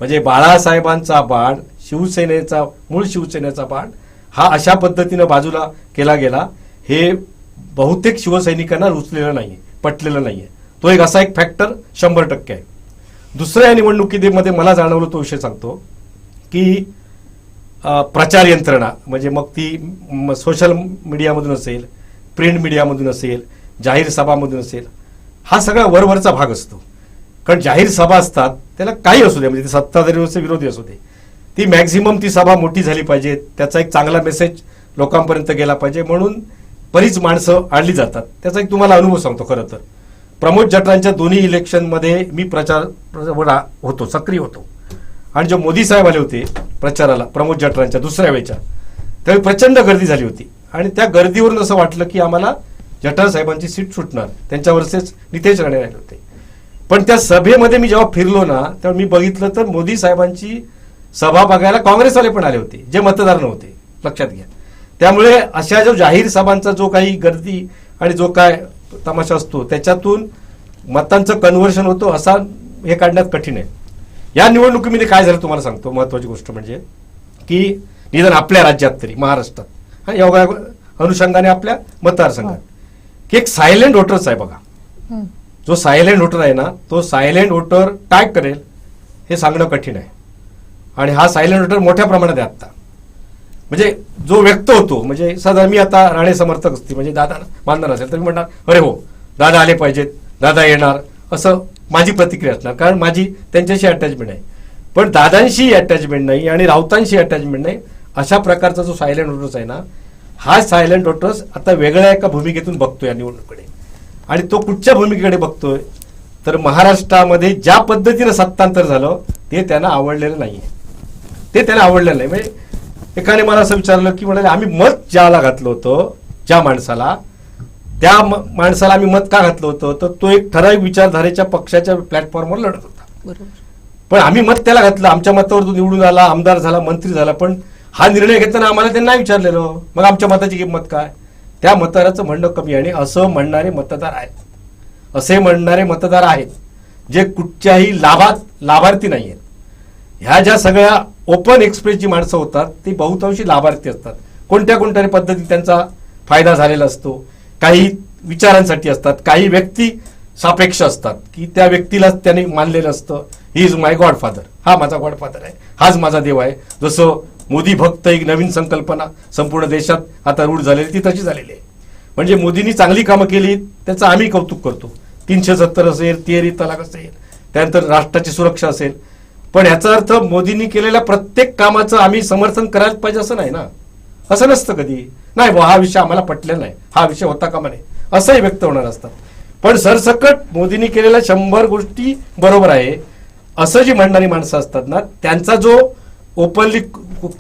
म्हणजे बाळासाहेबांचा बाण, शिवसेनेचा, मूळ शिवसेनेचा बाण हा अशा पद्धतीनं बाजूला केला गेला हे बहुतेक शिवसैनिकांना रुचलेलं नाहीये, पटलेलं नाहीये. तो एक असा एक फॅक्टर 100% आहे. दुसऱ्या निवडणुकीमध्ये मला जाणवलं तो विषय सांगतो की प्रचार यंत्रणा म्हणजे मग ती सोशल मीडियामधून असेल, प्रिंट मीडियामधून असेल, जाहीर सभामधून असेल, हा सगळा वरवरचा भाग असतो. कारण जाहीर सभा असतात त्याला काही असू दे, म्हणजे ते सत्ताधारी असो विरोधी असू दे, ती मॅक्झिमम ती सभा मोठी झाली पाहिजे, त्याचा एक चांगला मेसेज लोकांपर्यंत गेला पाहिजे म्हणून बरीच माणसं आणली जातात. त्याचा एक तुम्हाला अनुभव सांगतो. खरं तर प्रमोद जठरांच्या दोन्ही इलेक्शनमध्ये मी प्रचार होतो, सक्रिय होतो. आणि जे मोदी साहेब आले होते प्रचाराला प्रमोद जठरांच्या दुसऱ्या वेळच्या, त्यावेळी प्रचंड गर्दी झाली होती आणि त्या गर्दीवरून असं वाटलं की आम्हाला जठार साहेबांची सीट सुटणार, त्यांच्यावरचेच नितेश राणे राहिले होते. पण त्या सभेमध्ये मी जेव्हा फिरलो ना तेव्हा मी बघितलं तर मोदी साहेबांची सभा बघायला काँग्रेसवाले पण आले होते जे मतदार नव्हते, लक्षात घ्या. त्यामुळे अशा जो जाहीर सभांचा जो काही गर्दी आणि जो काय तमाशा असतो त्याच्यातून मतांचं कन्व्हर्शन होतं असा हे काढण्यात कठीण आहे. या निवडणुकीमध्ये काय झालं तुम्हाला सांगतो. महत्वाची गोष्ट म्हणजे की निदान आपल्या राज्यात तरी महाराष्ट्रात या अनुषंगाने आपल्या मतदारसंघात की एक सायलेंट वोटर्स आहे बघा. जो सायलेंट वोटर आहे ना तो सायलेंट वोटर काय करेल हे सांगणं कठीण आहे. आणि हा सायलेंट वोटर मोठ्या प्रमाणात आहे आता. म्हणजे जो व्यक्त होतो, म्हणजे साधारण मी आता राणे समर्थक असते, म्हणजे दादा मानणार असेल तर मी म्हणणार अरे हो दादा आले पाहिजेत, दादा येणार, असं माझी प्रतिक्रिया असणार. कारण माझी त्यांच्याशी अटॅचमेंट आहे. पण दादांशी अटॅचमेंट नाही आणि राऊतांशी अटॅचमेंट नाही. अशा प्रकारचा जो सायलेंट वोटर्स आहे ना हा सायलेंट वोटर्स आता वेगळ्या एका भूमिकेतून बघतोय या निवडणुकीकडे. आणि तो कुठच्या भूमिकेकडे बघतोय तर महाराष्ट्रामध्ये ज्या पद्धतीनं सत्तांतर झालं ते त्यांना आवडलेलं नाहीये. ते त्यांना आवडलेलं नाही. म्हणजे एकाने मला असं विचारलं की म्हणाले आम्ही मत ज्याला घातलं होतं, ज्या माणसाला, त्या माणसाला आम्ही मत का घातलं होतं तर तो एक ठराविक विचारधारेच्या पक्षाच्या प्लॅटफॉर्मवर लढत होता. पण आम्ही मत त्याला घातलं, आमच्या मतावर तो निवडून आला, आमदार झाला, मंत्री झाला. पण हा निर्णय घेताना आम्हाला त्यांना नाही विचारलेलं, मग आमच्या मताची किंमत काय. त्या मतदाराचं म्हणणं कमी आहे. आणि असं म्हणणारे मतदार आहेत, असे म्हणणारे मतदार आहेत जे कुठच्याही लाभार्थी नाही आहेत. ह्या ज्या सगळ्या ओपन एक्सप्रेसची माणसं होतात ती बहुतांशी लाभार्थी असतात. कोणत्या पद्धतीत त्यांचा फायदा झालेला असतो. काही विचारांसाठी असतात, काही व्यक्ती सापेक्ष असतात की त्या व्यक्तीला त्याने मानलेलं असतं ही इज माय गॉडफादर, हा माझा गॉडफादर आहे, हाच माझा देव आहे. जसं मोदी भक्त एक नवीन संकल्पना संपूर्ण देशात आता रूढ झालेली ती तशी झालेली आहे. म्हणजे मोदींनी चांगली कामं केली त्याचं आम्ही कौतुक करतो. 370 असेल, 13 तलाक असेल, त्यानंतर राष्ट्राची सुरक्षा असेल. पण याचा अर्थ मोदींनी केलेल्या प्रत्येक कामाचं आम्ही समर्थन करायला पाहिजे असं नाही ना. असं नसतं कधी. नाही हा विषय आम्हाला पटलेला नाही, हा विषय होता कामा नये असंही व्यक्त होणार असतात. पण सरसकट मोदींनी केलेल्या 100 गोष्टी बरोबर आहे असं जी म्हणणारी माणसं असतात ना त्यांचा जो ओपनली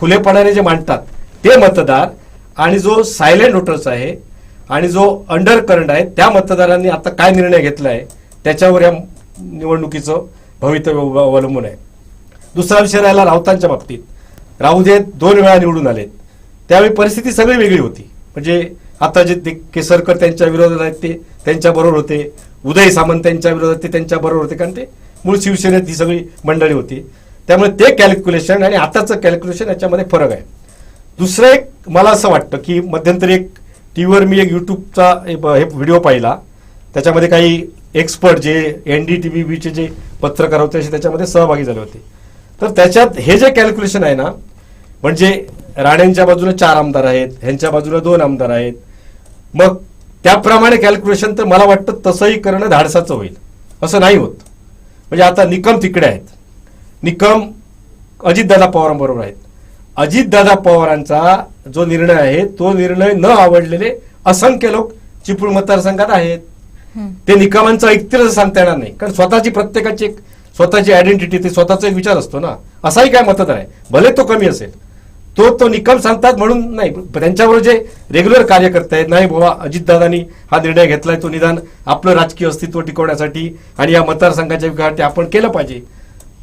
खुलेपणाने जे मांडतात ते मतदार आणि जो सायलेंट वोटर्स आहे आणि जो अंडर करंट आहे त्या मतदारांनी आता काय निर्णय घेतला आहे त्याच्यावर या निवडणुकीचं भवितव्य अवलंबून आहे. दुसरा विषय राहिला राऊतांच्या बाबतीत. राहू देत 2 वेळा निवडून आलेत, त्यावेळी परिस्थिती सगळी वेगळी होती. म्हणजे आता जे केसरकर त्यांच्या विरोधात आहेत ते त्यांच्या बरोबर होते, उदय सामंत त्यांच्या विरोधात ते त्यांच्या बरोबर होते, कारण ते मूळ शिवसेनेत ही सगळी मंडळी होती. त्यामुळे ते कॅल्क्युलेशन आणि आताचं कॅल्क्युलेशन याच्यामध्ये फरक आहे. दुसरं एक मला असं वाटतं की मध्यंतरी एक टीव्हीवर मी एक युट्यूबचा हे व्हिडिओ पाहिला, त्याच्यामध्ये काही एक्सपर्ट जे NDTVचे जे पत्रकार होते असे त्याच्यामध्ये सहभागी झाले होते. तर त्याच्यात हे जे कॅल्क्युलेशन आहे ना, म्हणजे राणेंच्या बाजूला 4 आमदार आहेत, ह्यांच्या बाजूला 2 आमदार आहेत, मग त्याप्रमाणे कॅल्क्युलेशन तर मला वाटतं तसंही करणं धाडसाचं होईल, असं नाही होत. म्हणजे आता निकम तिकडे आहेत, निकम अजितदादा पवारांबरोबर आहेत. अजितदादा पवारांचा जो निर्णय आहे तो निर्णय न आवडलेले असंख्य लोक चिपळूण मतदारसंघात आहेत. ते निकमांचं ऐकतील असं सांगता येणार नाही, कारण स्वतःची प्रत्येकाची एक स्वतःची आयडेंटिटी, ते स्वतःचा एक विचार असतो ना. असाही काय मतदार आहे, भले तो कमी असेल, तो निकम सांगतात म्हणून नाही. त्यांच्याबरोबर जे रेग्युलर कार्यकर्ते आहेत, नाही बाबा अजितदादांनी हा निर्णय घेतलाय, तो निदान आपलं राजकीय अस्तित्व टिकवण्यासाठी आणि या मतदारसंघाच्या विकासासाठी आपण केलं पाहिजे,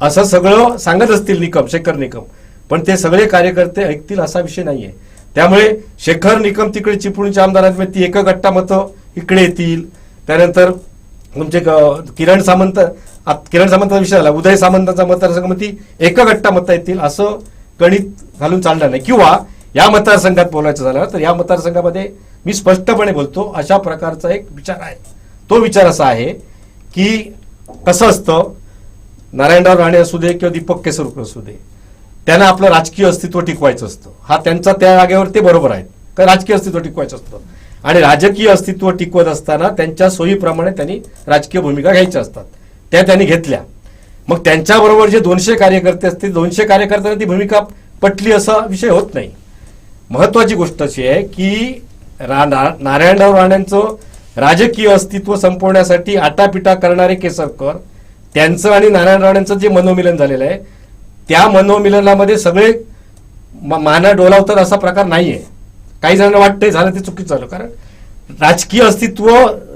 असं सगळं सांगत असतील निकम, शेखर निकम. पण ते सगळे कार्यकर्ते ऐकतील असा विषय नाहीये. त्यामुळे शेखर निकम तिकडे चिपळूणच्या आमदारांमध्ये ती एकगट्टा मतं इकडे येतील. त्यानंतर तुमचे किरण सामंतचा विषय आला, उदय सामंतांचा मतदारसंघामध्ये ती एकगट्टा मतं येतील, असं गणित घालून चालणार नाही. किंवा या मतदारसंघात बोलायचं झालं तर या मतदारसंघामध्ये मी स्पष्टपणे बोलतो, अशा प्रकारचा एक विचार आहे. तो विचार असा आहे की कसं असतं, नारायणराव राणे असू दे किंवा दीपक केसरकर असू दे, त्यांना आपलं राजकीय अस्तित्व टिकवायचं असतं. हा त्यांचा त्या जागेवर ते बरोबर आहेत, कारण राजकीय अस्तित्व टिकवायचं असतं. आणि राजकीय अस्तित्व टिकवत असताना त्यांच्या सोयीप्रमाणे त्यांनी राजकीय भूमिका घ्यायच्या असतात, त्या त्यांनी घेतल्या. मग त्यांच्याबरोबर जे 200 कार्यकर्ते असतील, 200 कार्यकर्त्यांना ती भूमिका पटली असा विषय होत नाही. महत्वाची गोष्ट अशी आहे की नारायणराव राणेंचं राजकीय अस्तित्व संपवण्यासाठी आटापिटा करणारे केसरकर, त्यांचं आणि नारायण राणेंचं जे मनोमिलन झालेलं आहे, त्या मनोमिलनामध्ये सगळे माना डोलावतात असा प्रकार नाहीये. काही जणांना वाटतंय झालं ते चुकीचं झालं, कारण राजकीय अस्तित्व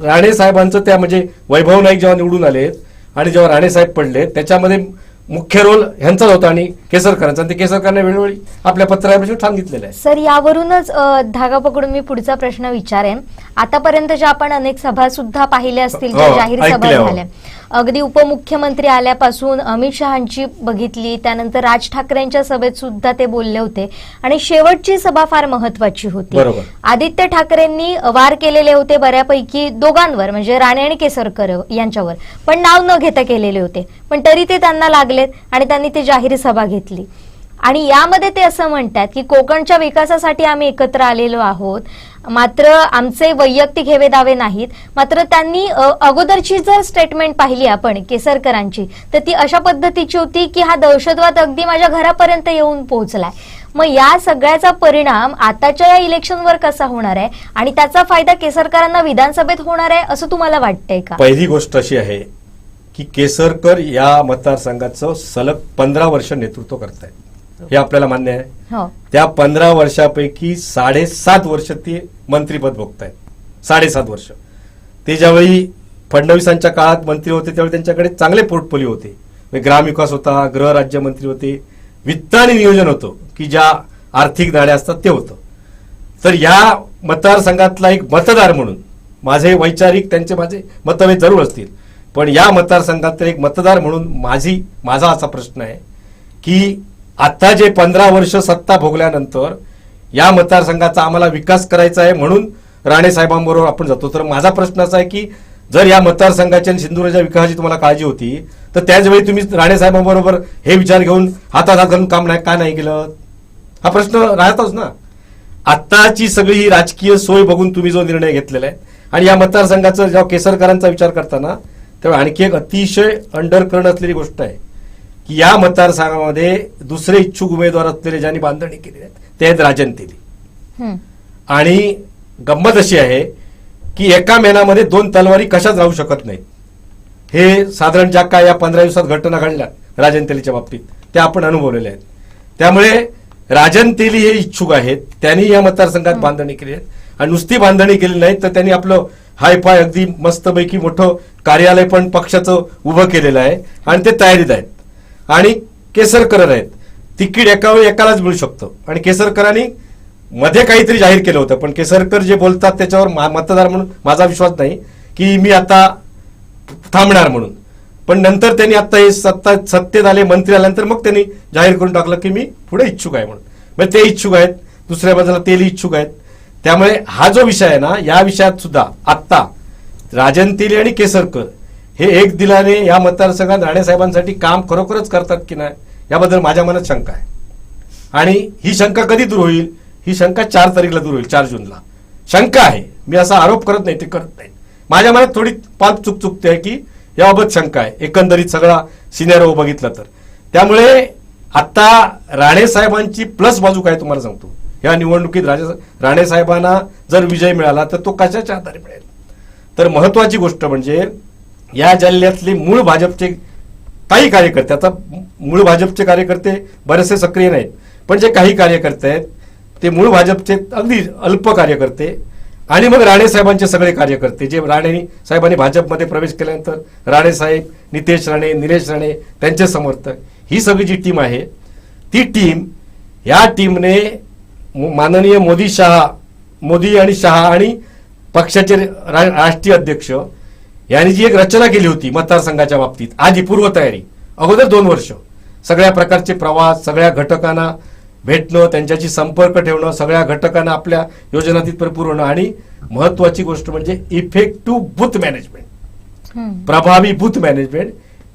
राणे साहेबांचं, त्या म्हणजे वैभव नाईक जेव्हा निवडून आलेत आणि जेव्हा राणे साहेब पडले, त्याच्यामध्ये मुख्य रोल ह्यांचाच होता आणि केसरकरांचा. ते केसरकरांनी वेळोवेळी आपल्या पत्रापासून सांगितलेलं आहे. सर, यावरूनच धागा पकडून मी पुढचा प्रश्न विचारेन. आतापर्यंतच्या आपण अनेक सभा सुद्धा पाहिल्या असतील, ज्या जाहीर सभा झाल्या. अगदी उपमुख्यमंत्री आल्यापासून अमित शहांची बघितली, त्यानंतर राज ठाकरेंच्या सभेत सुद्धा ते बोलले होते, आणि शेवटची सभा फार महत्वाची होती. आदित्य ठाकरेंनी वार केलेले होते बऱ्यापैकी दोघांवर, म्हणजे राणे आणि केसरकर यांच्यावर, पण नाव न घेता केलेले होते. पण तरी ते त्यांना लागलेत आणि त्यांनी ती जाहीर सभा घेतली. आणि यामध्ये ते असं म्हणतात की कोकणच्या विकासासाठी आम्ही एकत्र आलेलो आहोत, मात्र आमचे वैयक्तिक हेवे दावे नाहीत. मात्र त्यांनी अगोदरची जर स्टेटमेंट पाहिली आपण केसरकरांची, तर ती अशा पद्धतीची होती की हा दहशतवाद अगदी माझ्या घरापर्यंत येऊन पोहोचलाय. मग या सगळ्याचा परिणाम आताच्या या इलेक्शनवर कसा होणार आहे आणि त्याचा फायदा केसरकरांना विधानसभेत होणार आहे असं तुम्हाला वाटतंय का? पहिली गोष्ट अशी आहे की केसरकर या मतदारसंघाचं सलग 15 वर्ष नेतृत्व करतायत, हे आपल्याला मान्य आहे. त्या 15 वर्षापैकी 7.5 वर्ष ते मंत्रीपद भोगतायत. 7.5 वर्ष. ते ज्यावेळी फडणवीसांच्या काळात मंत्री होते त्यावेळी त्यांच्याकडे चांगले पोर्टफोलिओ होते. ग्रामविकास होता, गृह राज्यमंत्री होते, वित्त आणि नियोजन होतं, की ज्या आर्थिक दाड्या असतात ते होतं. तर या मतदारसंघातला एक मतदार म्हणून माझे वैचारिक माझे मतभेद जरूर असतील, पण या मतदारसंघातील एक मतदार म्हणून माझा असा प्रश्न आहे की आता जे 15 वर्ष सत्ता भोगल्यानंतर या मतदारसंघाचा आम्हाला विकास करायचा आहे म्हणून राणे साहेबांबरोबर आपण जातो. तर माझा प्रश्न असा आहे की जर या मतदारसंघाच्या आणि सिंधुदुर्गच्या विकासाची तुम्हाला काळजी होती तर त्याचवेळी तुम्ही राणे साहेबांबरोबर हे विचार घेऊन हातात हात घालून काम का नाही केलं, हा प्रश्न राहतोच ना. आत्ताची सगळी ही राजकीय सोय बघून तुम्ही जो निर्णय घेतलेला आहे, आणि या मतदारसंघाचा जेव्हा केसरकरांचा विचार करताना तेव्हा आणखी एक अतिशय अंडरकरण असलेली गोष्ट आहे की या मतदारसंघामध्ये दुसरे इच्छुक उमेदवार असलेले ज्यांनी बांधणी केली आहे ते आहेत राजन तेली. आणि गंमत अशी आहे की एका महिन्यामध्ये 2 तलवारी कशाच राहू शकत नाहीत. हे साधारण ज्या काय या 15 दिवसात घटना घडल्या राजन तेलीच्या बाबतीत त्या आपण अनुभवलेल्या आहेत. त्यामुळे राजन तेली हे इच्छुक आहेत, त्यांनी या मतदारसंघात बांधणी केली आहे. आणि नुसती बांधणी केली नाही तर त्यांनी आपलं हायफाय अगदी मस्तपैकी मोठं कार्यालय पण पक्षाचं उभं केलेलं आहे आणि ते तयारीत आहेत आणि केसरकर आहेत. तिकीट एका वेळी एकालाच मिळू शकतं आणि केसरकरांनी मध्ये काहीतरी जाहीर केलं होतं, पण केसरकर जे बोलतात त्याच्यावर मतदार म्हणून माझा विश्वास नाही की मी आता थांबणार म्हणून. पण नंतर त्यांनी आता हे सत्तेत आले, मंत्री आल्यानंतर मग त्यांनी जाहीर करून टाकलं की मी पुढे इच्छुक आहे म्हणून. म्हणजे ते इच्छुक आहेत, दुसऱ्या बाजूला तेली इच्छुक आहेत. त्यामुळे हा जो विषय आहे ना, या विषयात सुद्धा आत्ता राजन तेली आणि केसरकर हे एक दिलाने या मतदारसंघात राणेसाहेबांसाठी काम खरोखरच करतात की नाही याबद्दल माझ्या मनात शंका आहे. आणि ही शंका कधी दूर होईल? ही शंका 4 तारीखला दूर होईल, 4 जूनला. शंका आहे, मी असा आरोप करत नाही, ते करत नाही. माझ्या मनात थोडी पाक चुकते आहे की याबाबत शंका आहे एकंदरीत सगळा सिनेरिओ बघितला तर. त्यामुळे आता राणेसाहेबांची प्लस बाजू काय तुम्हाला सांगतो, या निवडणुकीत राणेसाहेबांना जर विजय मिळाला तर तो कशाच्या आधारे मिळेल? तर महत्वाची गोष्ट म्हणजे या जिल्ह्यातले मूळ भाजपचे काही कार्यकर्ते, आता मूळ भाजपचे कार्यकर्ते बरेचसे सक्रिय नाहीत, पण जे काही कार्यकर्ते आहेत ते मूळ भाजपचे अगदी अल्प कार्यकर्ते आणि मग राणेसाहेबांचे सगळे कार्यकर्ते जे साहेबांनी भाजपमध्ये प्रवेश केल्यानंतर राणेसाहेब, नितेश राणे, निलेश राणे त्यांचे समर्थक, ही सगळी जी टीम आहे ती टीम, या टीमने माननीय मोदी आणि शहा आणि पक्षाचे राष्ट्रीय अध्यक्ष यांनी जी एक रचना केली होती मतदारसंघाच्या बाबतीत, आधी पूर्वतयारी अगोदर 2 वर्ष सगळ्या प्रकारचे प्रवास, सगळ्या घटकांना भेटणं, त्यांच्याशी संपर्क ठेवणं, सगळ्या घटकांना आपल्या योजना तिथपर्यंत पुरवणं आणि महत्वाची गोष्ट म्हणजे इफेक्टिव्ह बूथ मॅनेजमेंट, प्रभावी बूथ मॅनेजमेंट.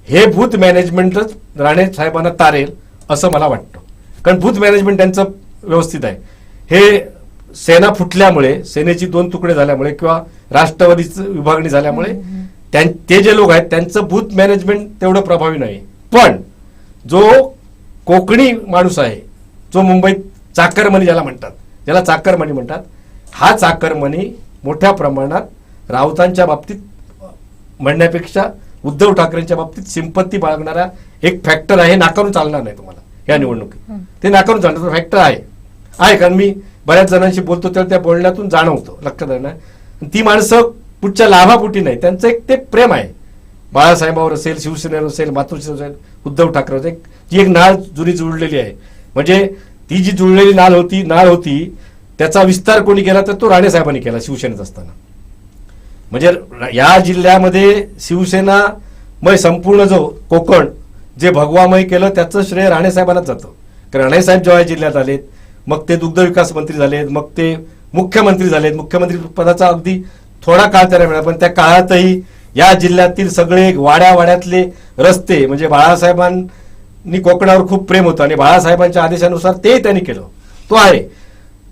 हे बूथ मॅनेजमेंटच राणे साहेबांना तारेल असं मला वाटतं. कारण बूथ मॅनेजमेंट त्यांचं व्यवस्थित आहे. हे सेना फुटल्यामुळे, सेनेची 2 तुकडे झाल्यामुळे किंवा राष्ट्रवादीची विभागणी झाल्यामुळे ते जे लोक आहेत त्यांचं बूथ मॅनेजमेंट तेवढं प्रभावी नाही. पण जो कोकणी माणूस आहे, जो मुंबईत चाकरमनी ज्याला म्हणतात, ज्याला चाकरमनी म्हणतात, हा चाकरमनी मोठ्या प्रमाणात राऊतांच्या बाबतीत म्हणण्यापेक्षा उद्धव ठाकरेंच्या बाबतीत सिंपत्ती बाळगणारा एक फॅक्टर आहे. नाकारून चालणार नाही तुम्हाला या निवडणुकीत, ते नाकारून चालणार फॅक्टर आहे. कारण मी बऱ्याच जणांशी बोलतो तर त्या बोलण्यातून जाणवतो, लक्षात आहे ना. ती माणसं कुठच्या लाभापोटी नाही, त्यांचं एक ते प्रेम आहे बाळासाहेबांवर असेल, शिवसेनेवर असेल, मातोश्रीवर असेल, उद्धव ठाकरे असेल, जी एक नाळ जुनी जुळलेली आहे. म्हणजे ती जी जुळलेली नाळ होती त्याचा विस्तार कोणी केला तर तो राणेसाहेबांनी केला शिवसेनेत असताना. म्हणजे या जिल्ह्यामध्ये शिवसेना मग संपूर्ण जो कोकण जे भगवामय केलं त्याचं श्रेय राणेसाहेबांनाच जातं. कारण राणेसाहेब जेव्हा जिल्ह्यात आलेत, मग ते दुग्ध विकास मंत्री झालेत, मग ते मुख्यमंत्री झालेत. मुख्यमंत्री पदाचा अगदी थोडा काळ त्याला मिळाला, पण त्या काळातही या जिल्ह्यातील सगळे वाड्यावाड्यातले रस्ते, म्हणजे बाळासाहेबांनी कोकणावर खूप प्रेम होतं आणि बाळासाहेबांच्या आदेशानुसार ते त्यांनी केलं, तो आहे.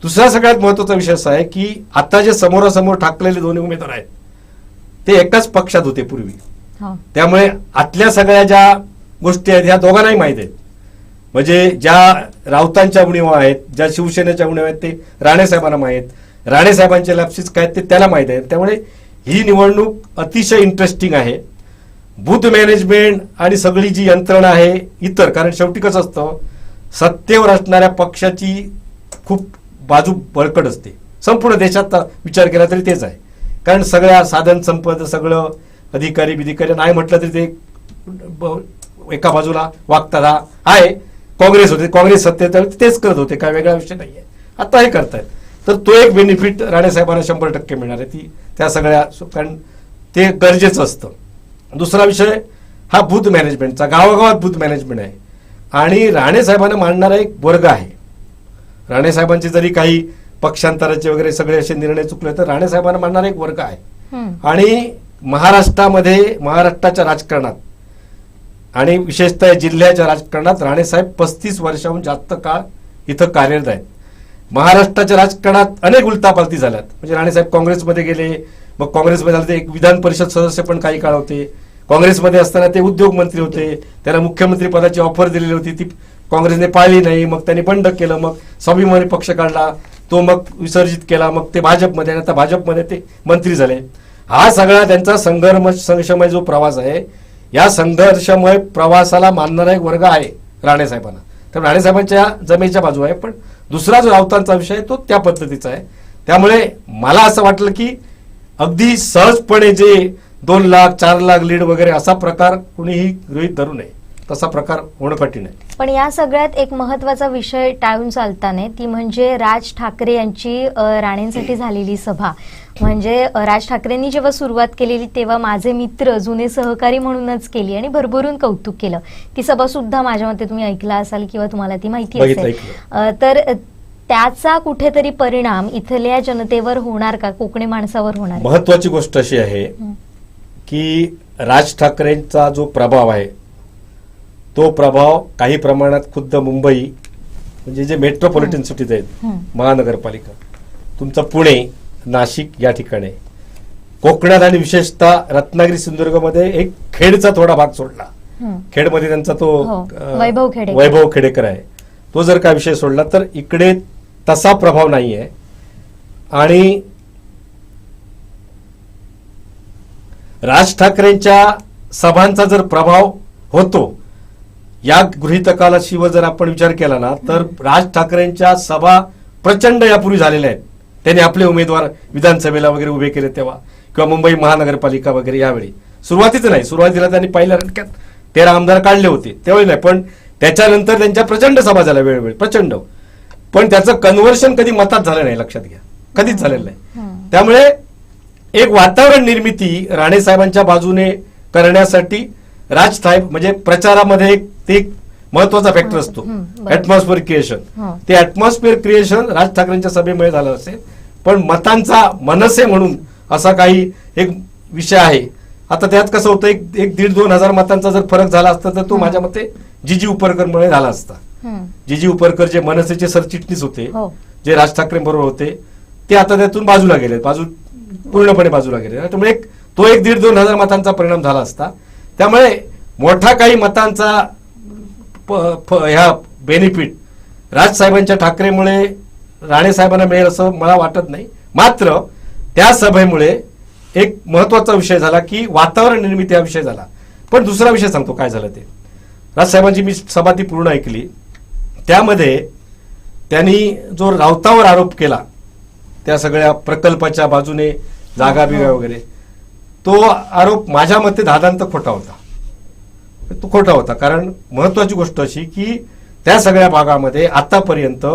दुसरा सगळ्यात महत्वाचा विषय असा आहे की आता जे समोरासमोर ठाकलेले 2 उमेदवार आहेत ते एकाच पक्षात होते पूर्वी. त्यामुळे आतल्या सगळ्या ज्या गोष्टी आहेत ह्या दोघांनाही माहीत आहेत. म्हणजे ज्या राऊतांच्या उणीवा आहेत, ज्या शिवसेनेच्या उणीवा आहेत ते राणेसाहेबांना माहीत, राणेसाहेबांचे लॅप्सिस काय ते त्याला माहीत आहेत. त्यामुळे ही निवडणूक अतिशय इंटरेस्टिंग आहे. बूथ मॅनेजमेंट आणि सगळी जी यंत्रणा आहे इतर, कारण शेवटी कसं असतं, सत्तेवर असणाऱ्या पक्षाची खूप बाजू बळकट असते. संपूर्ण देशात विचार केला तरी तेच आहे. कारण सगळ्या साधन संपत्ती, सगळं अधिकारी बिधिकारी नाही म्हटलं तरी ते एका बाजूला वागतात. हा आहे काँग्रेस होते, काँग्रेस सत्तेत तेच करत होते, काय वेगळा विषय नाही आहे. आता हे करतायत तर तो एक बेनिफिट राणेसाहेबांना 100% मिळणार आहे. ती त्या सगळ्या, कारण ते गरजेचं असतं. दुसरा विषय हा बूथ मॅनेजमेंटचा, गावागावात बूथ मॅनेजमेंट आहे आणि राणेसाहेबांना मांडणारा एक वर्ग आहे. राणेसाहेबांचे जरी काही पक्षांतराचे वगैरे सगळे असे निर्णय चुकले तर राणेसाहेबांना मांडणारा एक वर्ग आहे. आणि महाराष्ट्राच्या राजकारणात आणि विशेषतः जिल्ह्याच्या राजकारणात राणेसाहेब 35 वर्षाहून जास्त काळ इथं कार्यरत आहेत. महाराष्ट्राच्या राजकारणात अनेक उलटापालटी झाल्यात. म्हणजे राणेसाहेब काँग्रेसमध्ये गेले, मग काँग्रेसमध्ये झाले, ते एक विधान परिषद सदस्य पण काही काळ होते. काँग्रेसमध्ये असताना ते उद्योग मंत्री होते, त्याला मुख्यमंत्री पदाची ऑफर दिलेली होती, ती काँग्रेसने पाळली नाही, मग त्यांनी बंड केलं, मग स्वाभिमानी पक्ष काढला, तो मग विसर्जित केला, मग ते भाजपमध्ये, आता भाजपमध्ये ते मंत्री झाले. हा सगळा त्यांचा संघर्षमय जो प्रवास आहे, या संघर्षमय प्रवासाला मानणारा एक वर्ग आहे राणेसाहेबांना. तर राणेसाहेबांच्या जमेच्या बाजू आहे. पण दुसरा जो राऊतांचा विषय तो त्या पद्धतीचा आहे. त्यामुळे मला असं वाटलं की अगदी सहजपणे जे 2 लाख 4 लाख लीड वगैरे असा प्रकार कुणीही गृहीत धरू नये. तसा प्रकार होणं कठीण आहे. पण या सगळ्यात एक महत्वाचा विषय टाळून चालता नाही, ती म्हणजे राज ठाकरे यांची राणेंसाठी झालेली सभा. म्हणजे राज ठाकरेंनी जेव्हा सुरुवात केलेली तेव्हा माझे मित्र जुने सहकारी म्हणूनच केली आणि भरभरून कौतुक केलं. ती सभा सुद्धा माझ्या मते तुम्ही ऐकला असाल किंवा तुम्हाला ती माहिती असेल. तर त्याचा कुठेतरी परिणाम इथल्या जनतेवर होणार का, कोकणी माणसावर होणार? महत्वाची गोष्ट अशी आहे की राज ठाकरेंचा जो प्रभाव आहे तो प्रभाव काही प्रमाणात खुद्द मुंबई म्हणजे जे मेट्रोपॉलिटन सिटीज आहेत, महानगरपालिका, तुमचं पुणे, नाशिक या ठिकाणी, कोकणात आणि विशेषतः रत्नागिरी सिंधुदुर्गमध्ये एक खेडचा थोडा भाग सोडला, खेडमध्ये त्यांचा तो वैभव खेडेकर आहे, तो जर का विषय सोडला तर इकडे तसा प्रभाव नाही आहे. आणि राज ठाकरेंच्या सभांचा जर प्रभाव होतो या गृहीतकाला शिव जर आपण विचार केला ना तर राज ठाकरेंच्या सभा प्रचंड यापूर्वी झालेल्या आहेत. त्यांनी आपले उमेदवार विधानसभेला वगैरे उभे केले तेव्हा, किंवा मुंबई महानगरपालिका वगैरे यावेळी. सुरुवातीच नाही, सुरुवातीला त्यांनी पहिल्या रटक्यात 13 आमदार काढले होते त्यावेळी नाही, पण त्याच्यानंतर त्यांच्या प्रचंड सभा झाल्या वेळोवेळी, प्रचंड. पण त्याचं कन्व्हर्शन कधी मतात झालं नाही, लक्षात घ्या, कधीच झालेलं नाही. त्यामुळे एक वातावरण निर्मिती राणे साहेबांच्या बाजूने करण्यासाठी राज साहेब म्हणजे प्रचारामध्ये ते एक महत्वाचा फॅक्टर असतो, ऍटमॉस्फिअर क्रिएशन. ते ऍटमॉस्फिअर क्रिएशन राज ठाकरेंच्या सभेमुळे झालं असेल, पण मतांचा मनसे म्हणून असा काही एक विषय आहे. आता त्यात कसं होतं, एक 1,500-2 हजार मतांचा जर फरक झाला असता तर तो माझ्या मते जीजी उपरकरमुळे झाला असता. जीजी उपरकर जे मनसेचे सरचिटणीस होते, जे राज ठाकरे बरोबर होते, ते आता त्यातून बाजूला गेले, पूर्णपणे बाजूला गेले. त्यामुळे तो 1,500-2 हजार मतांचा परिणाम झाला असता. त्यामुळे मोठा काही मतांचा ह्या बेनिफिट राजसाहेबांच्या ठाकरेमुळे राणे साहेबांना मिळेल असं मला वाटत नाही. मात्र त्या सभेमुळे एक महत्वाचा विषय झाला की वातावरण निर्मिती हा विषय झाला. पण दुसरा विषय सांगतो काय झालं ते. राजसाहेबांची मी सभा ती पूर्ण ऐकली. त्यामध्ये त्यांनी जो राऊतावर आरोप केला त्या सगळ्या प्रकल्पाच्या बाजूने जागा बिगा वगैरे, तो आरोप माझ्या मते धादांत खोटा होता. तो खोटा होता कारण महत्वाची गोष्ट अशी की त्या सगळ्या भागामध्ये आतापर्यंत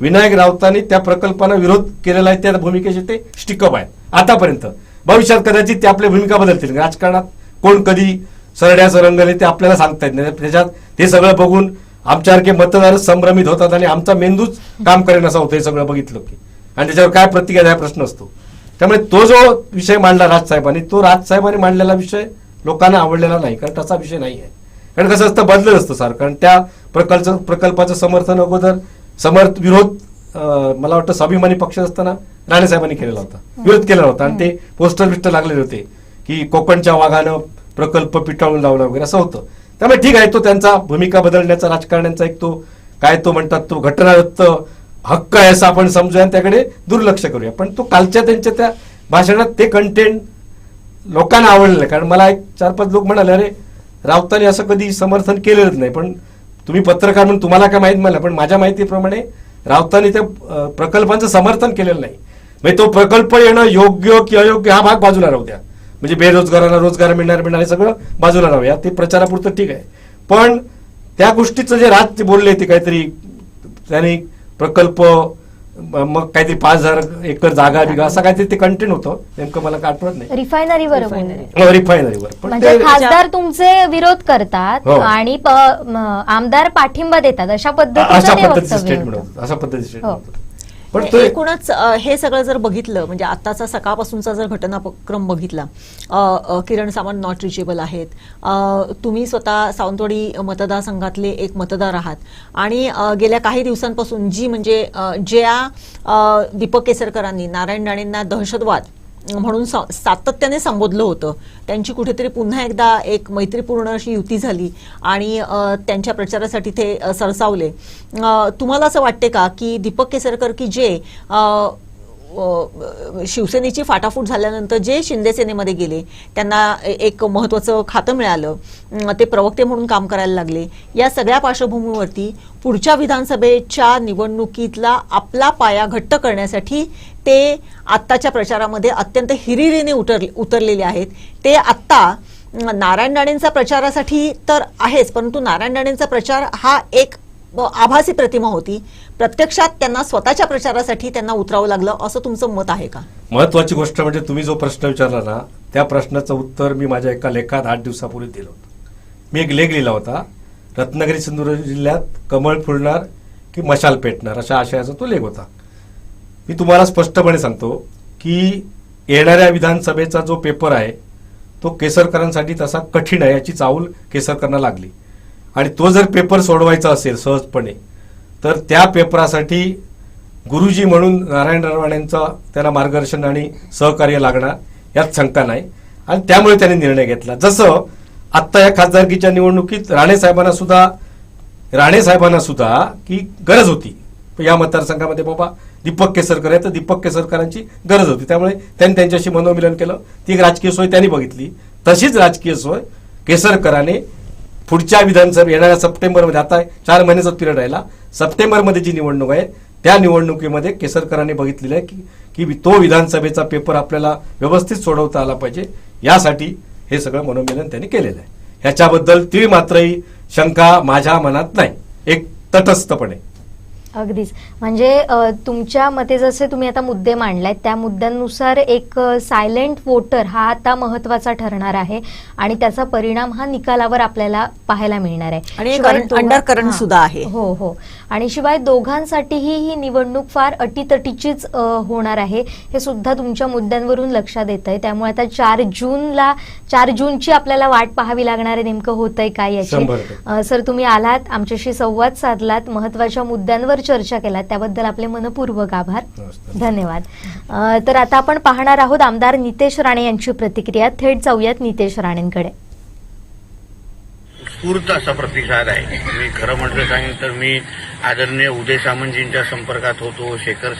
विनायक राऊतांनी त्या प्रकल्पाला विरोध केलेला आहे, त्या भूमिकेचे ते स्टिकअप आहेत आतापर्यंत. भविष्यात कदाचित ते आपल्या भूमिका बदलतील. राजकारणात कोण कधी सरड्याचं रंगले ते आपल्याला सांगता येत नाही. त्याच्यात ते सगळं बघून आमच्यासारखे मतदार संभ्रमित होतात आणि आमचा मेंदूच काम करेन असं होतं हे सगळं बघितलं की, आणि त्याच्यावर काय प्रतिक्रिया हा प्रश्न असतो. त्यामुळे तो जो विषय मांडला राजसाहेबांनी, तो राजसाहेबांनी मांडलेला विषय लोकांना आवडलेला नाही, कारण तसा विषय नाही आहे. कारण कसं असतं, बदलत असतं सारखं. कारण त्या प्रकल्पाचं समर्थन अगोदर विरोध मला वाटतं स्वाभिमानी पक्ष असताना राणे साहेबांनी केलेला होता, विरोध केलेला होता, आणि ते पोस्टर लागलेले होते की कोकणच्या वाघानं प्रकल्प पिटाळून लावला वगैरे असं होतं. त्यामुळे ठीक आहे, तो त्यांचा भूमिका बदलण्याचा राजकारण्यांचा एक तो काय तो म्हणतात तो घटनादत्त हक्क आहे असं आपण समजूया, त्याकडे दुर्लक्ष करूया. पण तो कालच्या त्यांच्या त्या भाषणात ते कंटेंट लोकांना आवडलं नाही. कारण मला एक 4-5 लोक म्हणाले, अरे राऊतांनी असं कधी समर्थन केलेलंच नाही. पण तुम्ही पत्रकार म्हणून तुम्हाला काय माहित मला, पण माझ्या माहितीप्रमाणे राऊतांनी त्या प्रकल्पांचं समर्थन केलेलं नाही. म्हणजे तो प्रकल्प येणं योग्य की अयोग्य हा भाग बाजूला राहू द्या, म्हणजे बेरोजगारांना रोजगार मिळणार हे सगळं बाजूला राहूया, ते प्रचारापुरतं ठीक आहे. पण त्या गोष्टीचं जे राज बोलले ते काहीतरी त्यांनी प्रकल्प मग काहीतरी 5,000 एकर जागा बिगा असं काहीतरी ते कंटेंट होतं, नेमकं मला काय आठवत नाही. रिफायनरीवर म्हणजे खासदार तुमचे विरोध करतात आणि आमदार पाठिंबा देतात अशा पद्धतीचं स्टेटमेंट होतं, अशा पद्धतीचं स्टेटमेंट होतं. पण एकूणच हे सगळं जर बघितलं, म्हणजे आताचा सकाळपासूनचा जर घटनाक्रम बघितला, किरण सावंत नॉट रिचेबल आहेत, तुम्ही स्वतः सावंतवाडी मतदारसंघातले एक मतदार आहात, आणि गेल्या काही दिवसांपासून जी म्हणजे ज्या दीपक केसरकरांनी नारायण राणेंना दहशतवाद म्हणून सातत्याने संबोधलं होतं, त्यांची कुठेतरी पुन्हा एकदा एक मैत्रीपूर्ण अशी युती झाली आणि त्यांच्या प्रचारासाठी ते सरसावले. तुम्हाला असं वाटते का की दीपक केसरकर की जे शिवसेनेची फाटाफूट झाल्यानंतर जे शिंदे सेनेमध्ये गेले त्यांना एक महत्वाचं खातं मिळालं, ते प्रवक्ते म्हणून काम करायला लागले. या सगळ्या पार्श्वभूमीवरती पुढच्या विधानसभेच्या निवडणुकीतला आपला पाया घट्ट करण्यासाठी ते आत्ताच्या प्रचारामध्ये अत्यंत हिरिरीने उतरलेले आहेत. ते आत्ता नारायण राणेंचा प्रचारासाठी तर आहेच, परंतु नारायण राणेंचा प्रचार हा एक आभासी प्रतिमा होती. प्रत्यक्षात त्यांना स्वतःच्या प्रचारासाठी त्यांना उतरावं लागलं, असं तुमचं मत आहे का? महत्वाची गोष्ट म्हणजे तुम्ही जो प्रश्न विचारला ना, त्या प्रश्नाचं उत्तर मी माझ्या एका लेखात 8 दिवसापूर्वी दिलं होतं. मी एक लेख लिहिला होता, रत्नागिरी सिंधुदुर्ग जिल्ह्यात कमळ फुलणार की मशाल पेटणार, अशा आशयाचा तो लेख होता. मी तुम्हाला स्पष्टपणे सांगतो की येणाऱ्या विधानसभेचा जो पेपर आहे तो केसरकरांसाठी तसा कठीण आहे, याची चाहूल केसरकरांना लागली. आणि तो जर पेपर सोडवायचा असेल सहजपणे, तर त्या पेपरासाठी गुरुजी म्हणून नारायण राणेंचा त्यांना मार्गदर्शन आणि सहकार्य लागणार, यात शंका नाही. आणि त्यामुळे त्यांनी निर्णय घेतला. जसं आत्ता या खासदारकीच्या निवडणुकीत राणे साहेबांना सुद्धा की गरज होती या मतदारसंघामध्ये, बाबा दीपक केसरकर आहे तर दीपक केसरकरांची गरज होती, त्यामुळे त्यांनी त्यांच्याशी मनोमिलन केलं. ती एक राजकीय सोय त्यांनी बघितली. तशीच राजकीय सोय केसरकरांनी पुढच्या विधानसभा येणाऱ्या सप्टेंबरमध्ये, आता 4 महिन्याचा पिरियड राहिला, सप्टेंबरमध्ये जी निवडणूक आहे त्या निवडणुकीमध्ये केसरकरांनी बघितलेलं आहे की तो विधानसभेचा पेपर आपल्याला व्यवस्थित सोडवता आला पाहिजे. यासाठी हे सगळं मनोमिलन त्यांनी केलेलं आहे. ह्याच्याबद्दल ती मात्रही शंका माझ्या मनात नाही, एक तटस्थपणे. अगदीच. म्हणजे तुमच्या मते जसे तुम्ही आता मुद्दे मांडलात त्या मुद्द्यांनुसार एक सायलेंट वोटर हा आता महत्वाचा ठरणार आहे आणि त्याचा परिणाम हा निकालावर आपल्याला पाहायला मिळणार आहे. आणि अंडरकरंट सुद्धा आहे. हो हो. आणि शिवाय दोघांसाठीही ही निवडणूक फार अटीतटीचीच होणार आहे, हे सुद्धा तुमच्या मुद्द्यांवरून लक्षात येत आहे. त्यामुळे आता 4 जूनची आपल्याला वाट पाहावी लागणार आहे. नेमकं होतंय काय याची. सर, तुम्ही आलात, आमच्याशी संवाद साधलात, महत्वाच्या मुद्द्यांवर चर्चा केला, त्याबद्दल आपले मनपूर्वक आभार. धन्यवाद. तर आता आपण पाहणार आहोत आमदार नितेश राणे यांची प्रतिक्रिया. थेट जाऊयात नितेश राणेंकडे. उत्स्फूर्त असा प्रतिसाद आहे. मी खरं म्हटलं सांगेन तर मी आदरणीय उदय सामंतजींच्या संपर्कात होतो, शेखर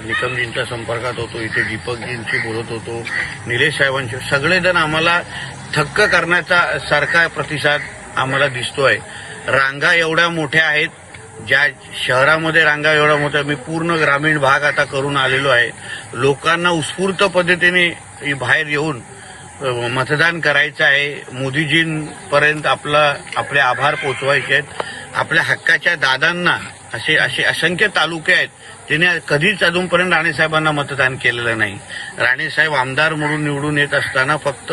निकमजींच्या संपर्कात होतो, इथे दीपकजींशी बोलत होतो, निलेश साहेबांशी, सगळेजण आम्हाला थक्क करण्याचा सारखा प्रतिसाद आम्हाला दिसतोय. रांगा एवढ्या मोठ्या आहेत, ज्या शहरामध्ये रांगा एवढ्या मोठ्या, मी पूर्ण ग्रामीण भाग आता करून आलेलो आहे. लोकांना उत्स्फूर्त पद्धतीने बाहेर येऊन मतदान करायचं आहे. मोदीजींपर्यंत आपले आभार पोचवायचे आहेत. आपल्या हक्काच्या दादांना असे असंख्य तालुके आहेत तिने कधीच अजूनपर्यंत राणेसाहेबांना मतदान केलेलं नाही. राणेसाहेब आमदार म्हणून निवडून येत असताना फक्त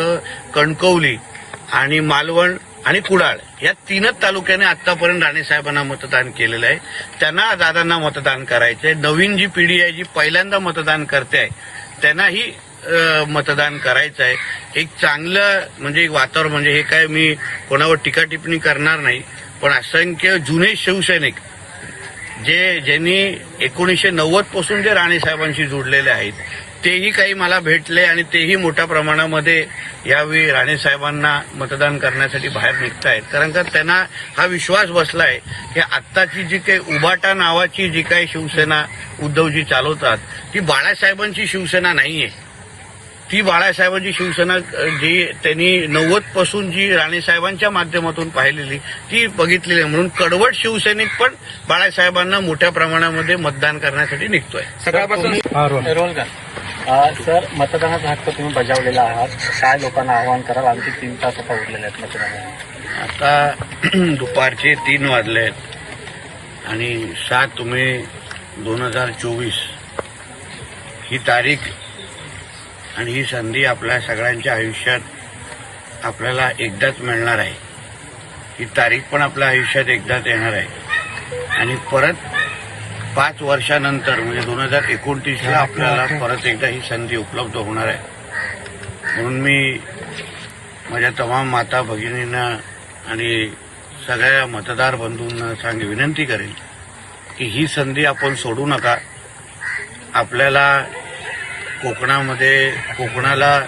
कणकवली आणि मालवण आणि कुडाळ या 3च तालुक्याने आतापर्यंत राणेसाहेबांना मतदान केलेलं आहे. त्यांना दादांना मतदान करायचंय. नवीन जी पिढी आहे, जी पहिल्यांदा मतदान करते आहे, त्यांनाही मतदान करायचं आहे. एक चांगलं म्हणजे एक वातावरण, म्हणजे हे काय मी कोणावर टीका टिप्पणी करणार नाही, पण असंख्य जुने शिवसैनिक ज्यांनी 1990 पासून जे राणेसाहेबांशी जोडलेले आहेत तेही काही मला भेटले आणि तेही मोठ्या प्रमाणामध्ये यावेळी राणेसाहेबांना मतदान करण्यासाठी बाहेर निघतायत. कारण का त्यांना हा विश्वास बसलाय की आत्ताची जी काही उबाटा नावाची जी काही शिवसेना उद्धवजी चालवतात ती बाळासाहेबांची शिवसेना नाहीये. ती बाळासाहेबांची शिवसेना जी त्यांनी 90 पासून जी राणेसाहेबांच्या माध्यमातून पाहिलेली ती बघितलेली आहे. म्हणून कडवट शिवसैनिक पण बाळासाहेबांना मोठ्या प्रमाणामध्ये मतदान करण्यासाठी निघतोय. सकाळपासून सर, मतदानाचा हक्क तुम्ही बजावलेला आहात, काय लोकांना आवाहन कराल? आणखी 3 तास आता उरलेले आहेत मतदानाला. आता दुपारचे 3 वाजले आहेत आणि 7 मे 2024 ही तारीख आणि ही संधी आपल्या सगळ्यांच्या आयुष्यात आपल्याला एकदाच मिळणार आहे. ही तारीख पण आपल्या आयुष्यात एकदाच येणार आहे आणि परत 5 वर्षानंतर म्हणजे 2029ला आपल्याला परत एकदा ही संधी उपलब्ध होणार आहे. म्हणून मी माझ्या तमाम माता भगिनींना आणि सगळ्या मतदार बंधूंना विनंती करेन की ही संधी आपण सोडू नका. आपल्याला कोकणाला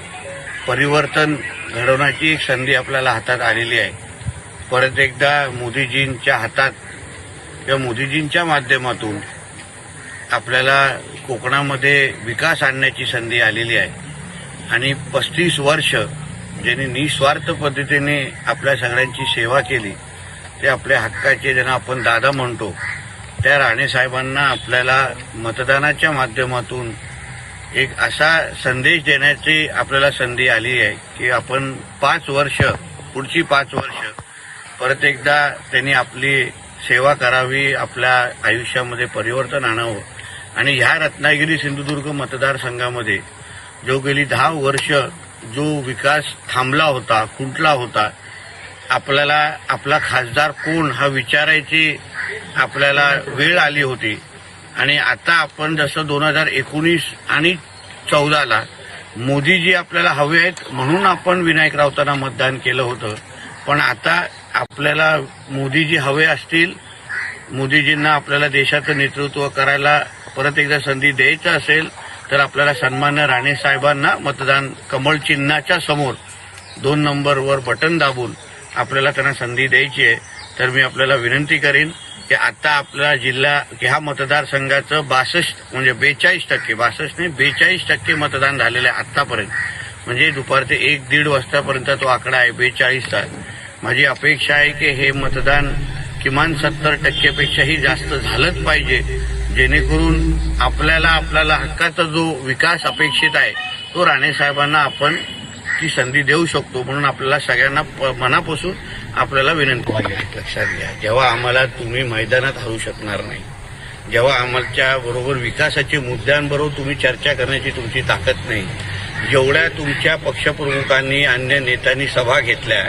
परिवर्तन घडवण्याची एक संधी आपल्याला हातात आलेली आहे. परत एकदा मोदीजींच्या हातात किंवा मोदीजींच्या माध्यमातून आपल्याला कोकणामध्ये विकास आणण्याची संधी आलेली आहे आणि 35 वर्ष ज्यांनी निस्वार्थ पद्धतीने आपल्या सगळ्यांची सेवा केली, ते आपल्या हक्काचे ज्यांना आपण दादा म्हणतो, त्या राणे साहेबांना आपल्याला मतदानाच्या माध्यमातून एक असा संदेश देण्याची आपल्याला संधी आली आहे की आपण 5 वर्ष, पुढची 5 वर्ष परत एकदा त्यांनी आपली सेवा करावी, आपल्या आयुष्यामध्ये परिवर्तन आणावं. आणि ह्या रत्नागिरी सिंधुदुर्ग मतदारसंघामध्ये जो गेली 10 वर्ष जो विकास थांबला होता, खुंटला होता, आपल्याला आपला खासदार कोण हा विचारायची आपल्याला वेळ आली होती. आणि आता आपण जसं 2019 आणि 14ला मोदीजी आपल्याला हवे आहेत म्हणून आपण विनायक राऊतांना मतदान केलं होतं, पण आता आपल्याला मोदीजी हवे असतील, मोदीजींना आपल्याला देशाचं नेतृत्व करायला परत एकदा संधी द्यायचं असेल तर आपल्याला सन्मान्य राणे साहेबांना मतदान कमळ चिन्हाच्या समोर 2 नंबरवर बटन दाबून आपल्याला त्यांना संधी द्यायची आहे. तर मी आपल्याला विनंती करीन की आता आपला जिल्हा ह्या मतदारसंघाचं 62 म्हणजे 42% 62 नाही 42% मतदान झालेलं आहे आतापर्यंत. म्हणजे दुपारचे 1-1.5 वाजतापर्यंत तो आकडा आहे 42चा. माझी अपेक्षा आहे की हे मतदान किमान 70%पेक्षाही जास्त झालंच पाहिजे, जेणेकरून आपल्याला हक्काचा जो विकास अपेक्षित आहे तो राणे साहेबांना आपण ती संधी देऊ शकतो. म्हणून आपल्याला सगळ्यांना मनापासून आपल्याला विनंती लक्षात घ्या, जेव्हा आम्हाला तुम्ही मैदानात हरवू शकणार नाही, जेव्हा आमच्या बरोबर विकासाच्या मुद्द्यांबरोबर तुम्ही चर्चा करण्याची तुमची ताकद नाही, जेवढ्या तुमच्या पक्षप्रमुखांनी अन्य नेत्यांनी सभा घेतल्या,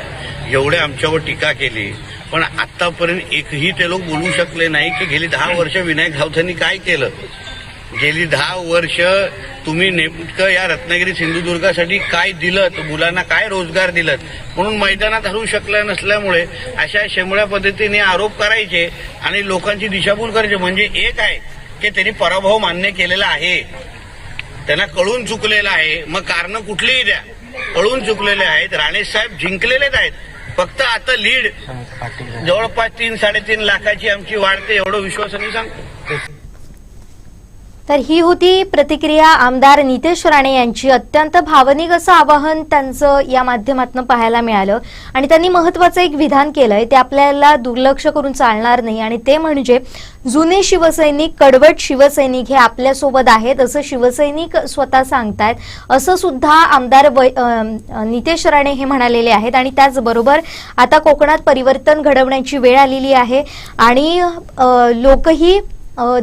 एवढ्या आमच्यावर टीका केली, पण आतापर्यंत एकही ते लोक बोलू शकले नाही की गेली 10 वर्ष विनायक राऊतांनी काय केलं. गेली 10 वर्ष तुम्ही नेमकं या रत्नागिरी सिंधुदुर्गासाठी काय दिलं, मुलांना काय रोजगार दिलं. म्हणून मैदानात हरवू शकल्या नसल्यामुळे अशा शेंबड्या पद्धतीने आरोप करायचे आणि लोकांची दिशाभूल करायचे. म्हणजे एक आहे की त्यांनी पराभव मान्य केलेला आहे, त्यांना कळून चुकलेलं आहे. मग कारण कुठलीही द्या, कळून चुकलेले आहेत. राणे साहेब जिंकलेलेच आहेत, फक्त आता लीड जवळपास 3-3.5 लाखाची आमची वाढते एवढं विश्वासाने सांगतो. तर ही होती प्रतिक्रिया आमदार नितेश राणे यांची. अत्यंत भावनिक असं आवाहन त्यांचं या माध्यमातून पाहायला मिळालं आणि त्यांनी महत्वाचं एक विधान केलंय, ते आपल्याला दुर्लक्ष करून चालणार नाही. आणि ते म्हणजे जुने शिवसैनिक, कडवट शिवसैनिक हे आपल्यासोबत आहेत असं शिवसैनिक स्वतः सांगतायत, असं सुद्धा आमदार नितेश राणे हे म्हणालेले आहेत. आणि त्याचबरोबर आता कोकणात परिवर्तन घडवण्याची वेळ आलेली आहे आणि लोकही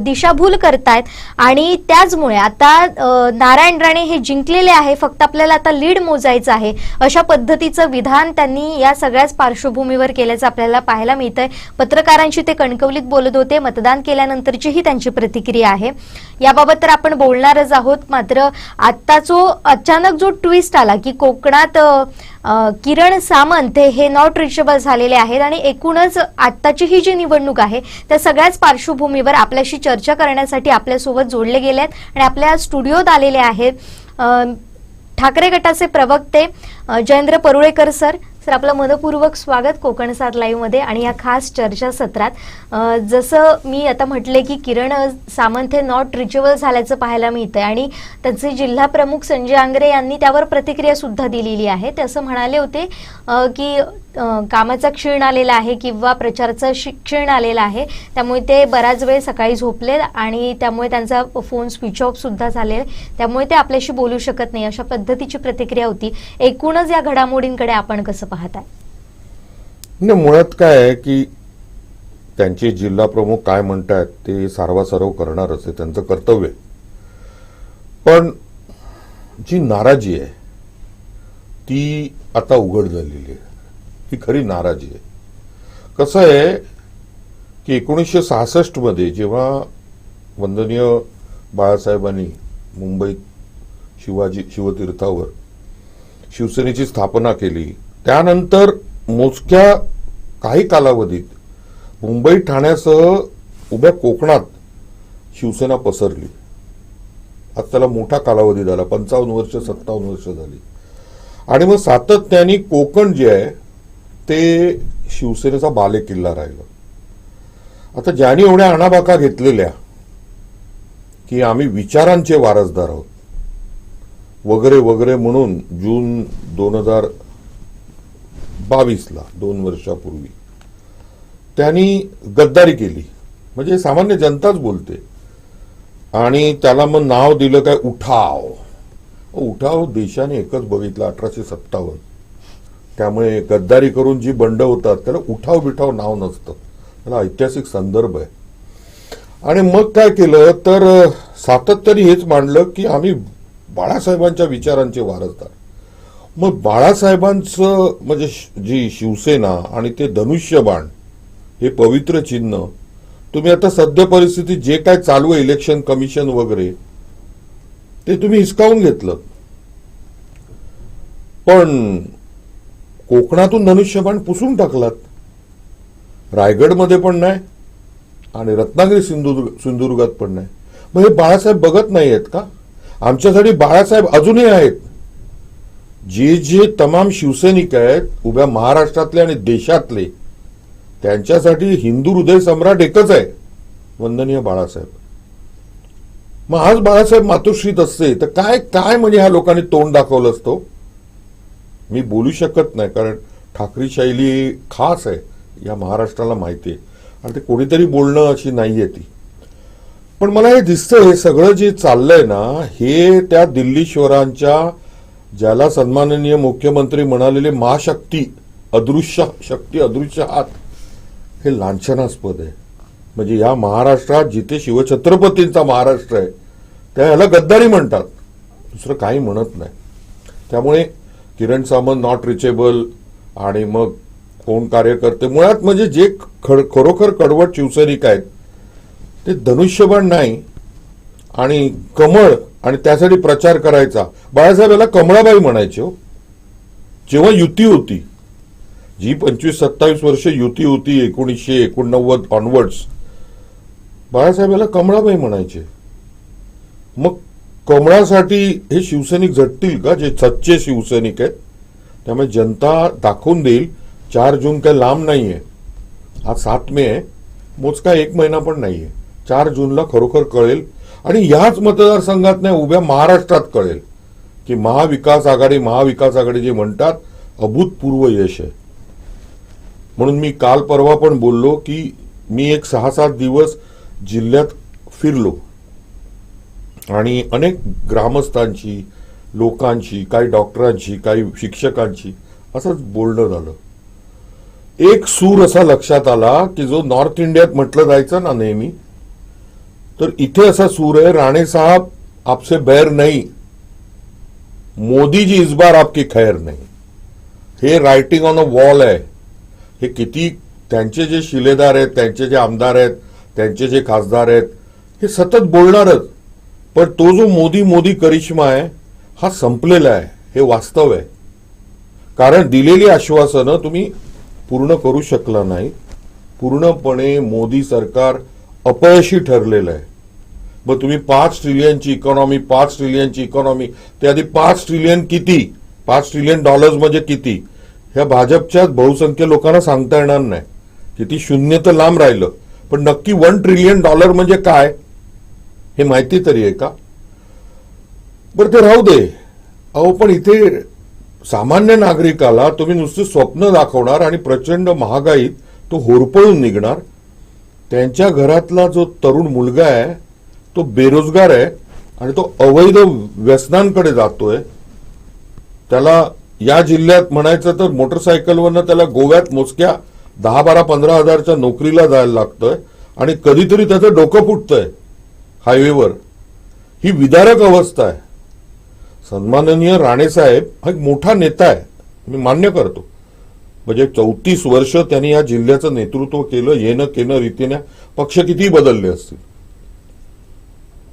दिशाभूल करतायत आणि त्याचमुळे आता नारायण राणे हे जिंकलेले आहे, फक्त आपल्याला आता लीड मोजायचं आहे, अशा पद्धतीचं विधान त्यांनी या सगळ्याच पार्श्वभूमीवर केल्याचं आपल्याला पाहायला मिळतंय. पत्रकारांशी ते कणकवलीत बोलत होते. मतदान केल्यानंतरची ही त्यांची प्रतिक्रिया आहे. याबाबत तर आपण बोलणारच आहोत. मात्र आता अचानक जो ट्विस्ट आला की कोकणात किरण सामंत हे नॉट रिचेबल झालेले आहेत आणि एकूणच आत्ताची ही जी निवडणूक आहे त्या सगळ्याच पार्श्वभूमीवर आपल्याशी चर्चा करण्यासाठी आपल्यासोबत जोडले गेले आहेत आणि आपल्या स्टुडिओत आलेले आहेत ठाकरे गटाचे प्रवक्ते जयेंद्र परुळेकर सर. सर, आपलं मनपूर्वक स्वागत कोकण 7 लाईव्ह मध्ये आणि या खास चर्चा सत्रात. जसं मी आता म्हटले की किरण सामंत हे नॉट रिचेबल झाल्याचं पाहायला मिळतंय आणि त्यांचे जिल्हा प्रमुख संजय आंग्रे यांनी त्यावर प्रतिक्रिया सुद्धा दिलेली आहे. ते असं म्हणाले होते की कामाचा क्षीण आलेला आहे किंवा प्रचाराचा क्षीण आलेला आहे, त्यामुळे ते बराच वेळ सकाळी झोपले आणि त्यामुळे त्यांचा फोन स्विच ऑफ सुद्धा झाले, त्यामुळे ते आपल्याशी बोलू शकत नाही, अशा पद्धतीची प्रतिक्रिया होती. एकूणच या घडामोडींकडे आपण कसं पाहताय? मुळात काय आहे की त्यांचे जिल्हा प्रमुख काय म्हणतात ते सारवासारव करणारच आहे, त्यांचं कर्तव्य. पण जी नाराजी आहे ती आता उघड झालेली आहे, ही खरी नाराजी आहे. कसं आहे की 1966 मध्ये जेव्हा वंदनीय बाळासाहेबांनी मुंबईत शिवतीर्थावर शिवसेनेची स्थापना केली, त्यानंतर मोजक्या काही कालावधीत मुंबई ठाण्यासह उभ्या कोकणात शिवसेना पसरली. आज त्याला मोठा कालावधी झाला, 55 वर्ष 57 वर्ष झाली. आणि मग सातत्याने कोकण जे आहे ते शिवसेनेचा बालेकिल्ला राहिला. आता ज्यांनी एवढ्या आणाबाका घेतलेल्या की आम्ही विचारांचे वारसदार आहोत वगैरे वगैरे म्हणून जून 2022ला 2 वर्षापूर्वी त्यांनी गद्दारी केली. म्हणजे सामान्य जनताच बोलते. आणि त्याला मग नाव दिलं काय उठाव. उठाव देशाने एकच बघितला 1857. त्यामुळे गद्दारी करून जी बंड होतात त्याला उठाव बिठाव नाव नसतं, त्याला ऐतिहासिक संदर्भ आहे. आणि मग काय केलं तर सातत्याने हेच मांडलं की आम्ही बाळासाहेबांच्या विचारांचे वारसदार. मग बाळासाहेबांचं म्हणजे जी शिवसेना आणि ते धनुष्यबाण हे पवित्र चिन्ह तुम्ही आता सध्या परिस्थितीत जे काय चालू आहे इलेक्शन कमिशन वगैरे ते तुम्ही हिसकावून घेतलं. पण कोकणातून धनुष्यबाण पुसून टाकलात. रायगडमध्ये पण नाही आणि रत्नागिरी सिंधुदुर्गात पण नाही. मग हे बाळासाहेब बघत नाही आहेत का? आमच्यासाठी बाळासाहेब अजूनही आहेत. जे तमाम शिवसैनिक आहेत उभ्या महाराष्ट्रातले आणि देशातले त्यांच्यासाठी हिंदू हृदय सम्राट एकच आहे, वंदनीय बाळासाहेब. मग आज बाळासाहेब मातोश्रीत असते तर काय काय म्हणजे ह्या लोकांनी तोंड दाखवलं असतं. मी बोलू शकत नाही कारण ठाकरी शैली खास आहे, या महाराष्ट्राला माहिती आहे आणि ते कोणीतरी बोलणं अशी नाहीये ती. पण मला हे दिसतं हे सगळं जे चाललंय ना हे त्या दिल्लीश्वरांच्या ज्याला सन्माननीय मुख्यमंत्री म्हणालेले महाशक्ती अदृश्य शक्ती अदृश्य हात हे लांछनास्पद आहे. म्हणजे या महाराष्ट्रात जिथे शिवछत्रपतींचा महाराष्ट्र आहे त्या ह्याला गद्दारी म्हणतात, दुसरं काही म्हणत नाही. त्यामुळे किरण सामंत नॉट रिचेबल आणि मग कोण कार्यकर्ते मुळात म्हणजे जे खरोखर कडवट शिवसैनिक आहेत ते धनुष्यबाण नाही आणि कमळ आणि त्यासाठी प्रचार करायचा. बाळासाहेब याला कमळाबाई म्हणायचे हो. जेव्हा युती होती जी 25-27 वर्ष युती होती 1989 ऑनवर्ड्स बाळासाहेब याला कमळाबाई म्हणायचे. मग कमळासाठी हे शिवसैनिक झटतील का जे सच्चे शिवसैनिक आहेत? त्यामुळे जनता दाखवून देईल. 4 जून काही लांब नाहीये, आज 7 मे आहे, मोजका 1 महिना पण नाहीये. 4 जूनला खरोखर कळेल आणि याच मतदारसंघात नाही उभ्या महाराष्ट्रात कळेल की महाविकास आघाडी जे म्हणतात अभूतपूर्व यश आहे. म्हणून मी काल परवा पण बोललो की मी एक 6-7 दिवस जिल्ह्यात फिरलो आणि अनेक ग्रामस्थांची, लोकांची, काही डॉक्टरांची, काही शिक्षकांची असंच बोलणं झालं. एक सूर असा लक्षात आला की जो नॉर्थ इंडियात म्हटलं जायचं ना नेहमी, तर इथे असा सूर आहे, राणे साहब आपसे बैर नहीं, मोदी जी इस बार आपकी खैर नहीं. हे रायटिंग ऑन अ वॉल आहे. हे किती त्यांचे जे शिलेदार आहेत, त्यांचे जे आमदार आहेत, त्यांचे जे खासदार आहेत हे सतत बोलणारच. पण तो जो मोदी करिश्मा आहे हा संपलेला आहे, हे वास्तव आहे. कारण दिलेली आश्वासनं तुम्ही पूर्ण करू शकला नाही. पूर्णपणे मोदी सरकार अपयशी ठरलेलं आहे. मग तुम्ही 5 ट्रिलियनची इकॉनॉमी त्याआधी 5 ट्रिलियन किती, $5 ट्रिलियन म्हणजे किती ह्या भाजपच्या बहुसंख्य लोकांना सांगता येणार नाही. किती शून्य तर लांब राहिलं, पण नक्की $1 ट्रिलियन म्हणजे काय हे माहिती तरी आहे का? बरं ते राहू दे. अहो पण इथे सामान्य नागरिकाला तुम्ही नुसते स्वप्न दाखवणार आणि प्रचंड महागाईत तो होरपळून निघणार. त्यांच्या घरातला जो तरुण मुलगा आहे तो बेरोजगार आहे आणि तो अवैध व्यसनांकडे जातोय. त्याला या जिल्ह्यात म्हणायचं तर मोटरसायकलवरनं त्याला गोव्यात मोजक्या 10-12-15 हजारच्या नोकरीला जायला लागतंय आणि कधीतरी त्याचं डोकं फुटतंय हायवेवर. ही विदारक अवस्था आहे. सन्माननीय राणेसाहेब हा एक मोठा नेता आहे, मी मान्य करतो. म्हणजे 34 वर्ष त्यांनी या जिल्ह्याचं नेतृत्व केलं. येणं केणं रीतीने पक्ष किती बदलले असतील.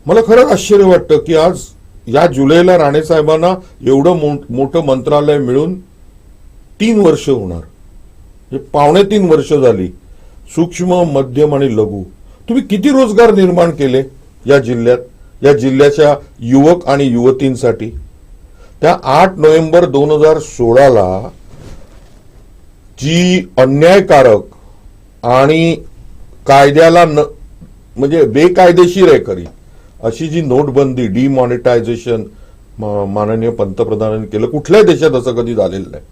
मला खरंच आश्चर्य वाटतं की आज या जुलैला राणेसाहेबांना एवढं मोठं मंत्रालय मिळून 3 वर्ष होणार, म्हणजे 2.5 वर्ष झाली. सूक्ष्म, मध्यम आणि लघु तुम्ही किती रोजगार निर्माण केले या जिल्ह्यात, या जिल्ह्याच्या युवक आणि युवतींसाठी? त्या 8 नोव्हेंबर 2016ला जी अन्यायकारक आणि कायद्याला म्हणजे बेकायदेशीर आहे खरी अशी जी नोटबंदी, डिमॉनिटायझेशन माननीय पंतप्रधानांनी केलं, कुठल्याही देशात असं कधी झालेलं नाही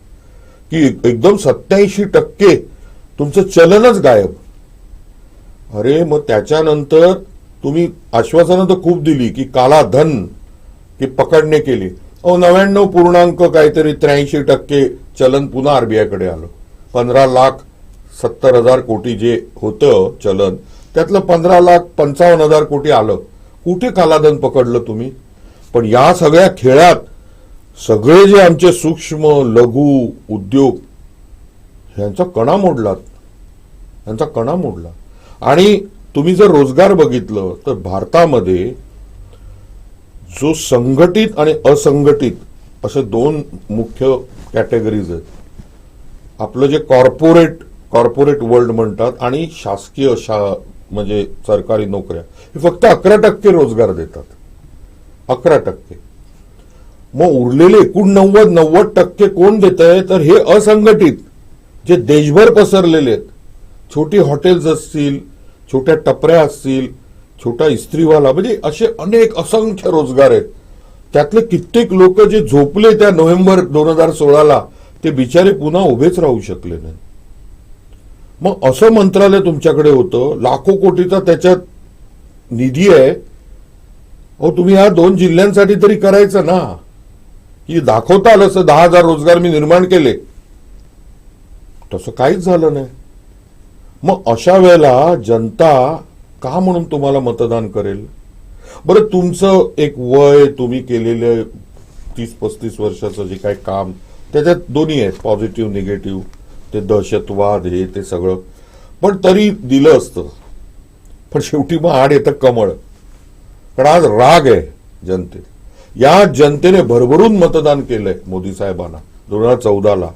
की एकदम 87% तुमचं चलनच गायब. अरे मग त्याच्यानंतर तुम्ही आश्वासनं तर खूप दिली की काला धन की पकडणे केली. 99 काहीतरी 83% चलन पुन्हा आरबीआयकडे आलं. 15,70,000 कोटी जे होतं चलन, त्यातलं 15,55,000 कोटी आलं. कुठे कालाधन पकडलं तुम्ही? पण या सगळ्या खेळात सगळे जे आमचे सूक्ष्म लघु उद्योग यांचा कणा मोडला. आणि तुम्ही जर रोजगार बघितलं तर भारतामध्ये जो संघटित आणि असंघटित असे दोन मुख्य कॅटेगरीज आहेत. आपलं जे कॉर्पोरेट वर्ल्ड म्हणतात आणि शासकीय म्हणजे सरकारी नोकऱ्या, हे फक्त 11% रोजगार देतात. 11%. मग उरलेले 89% कोण देत आहे? तर हे असंघटित जे देशभर पसरलेले आहेत. छोटी हॉटेल्स असतील, छोट्या टपऱ्या असतील, छोटा इस्त्रीवाला, म्हणजे असे अनेक असंख्य रोजगार आहेत. त्यातले कित्येक लोक जे झोपले त्या नोव्हेंबर 2016ला, ते बिचारे पुन्हा उभेच राहू शकले नाही. मग असं मंत्रालय तुमच्याकडे होतं, लाखो कोटीचा त्याच्यात निधी आहे. अहो तुम्ही या 2 जिल्ह्यांसाठी तरी करायचं ना, की दाखवता आलं असं 10,000 रोजगार मी निर्माण केले. तसं काहीच झालं नाही. मग अशा वेळेला जनता का म्हणून तुम्हाला मतदान करेल? बरं, तुमचं एक वय, तुम्ही केलेलं 30-35 वर्षाचं जे काही काम, त्याच्यात दोन्ही आहेत, पॉझिटिव्ह निगेटिव्ह, ते दहशतवाद हे ते सगळं, पण तरी दिलं असतं. पण शेवटी मग आड येतं कमळ. कारण आज राग आहे जनतेत. या जनतेने भरभरून मतदान केलंय मोदी साहेबांना 2014ला.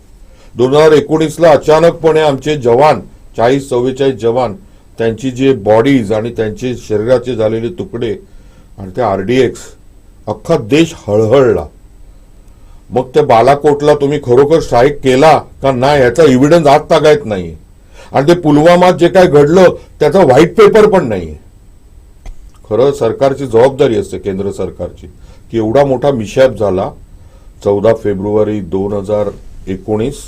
2019ला अचानकपणे आमचे जवान, 40-44 जवान, त्यांची जे बॉडीज आणि त्यांचे शरीराचे झालेले तुकडे आणि ते RDX, अख्खा देश हळहळला. मग त्या बालाकोटला तुम्ही खरोखर स्ट्राईक केला का नाही याचा एव्हिडन्स आज तागायत नाही. आणि ते पुलवामात जे काय घडलं त्याचा व्हाईट पेपर पण नाहीये. खरं सरकारची जबाबदारी असते, केंद्र सरकारची, की एवढा मोठा मिशॅप झाला 14 फेब्रुवारी 2019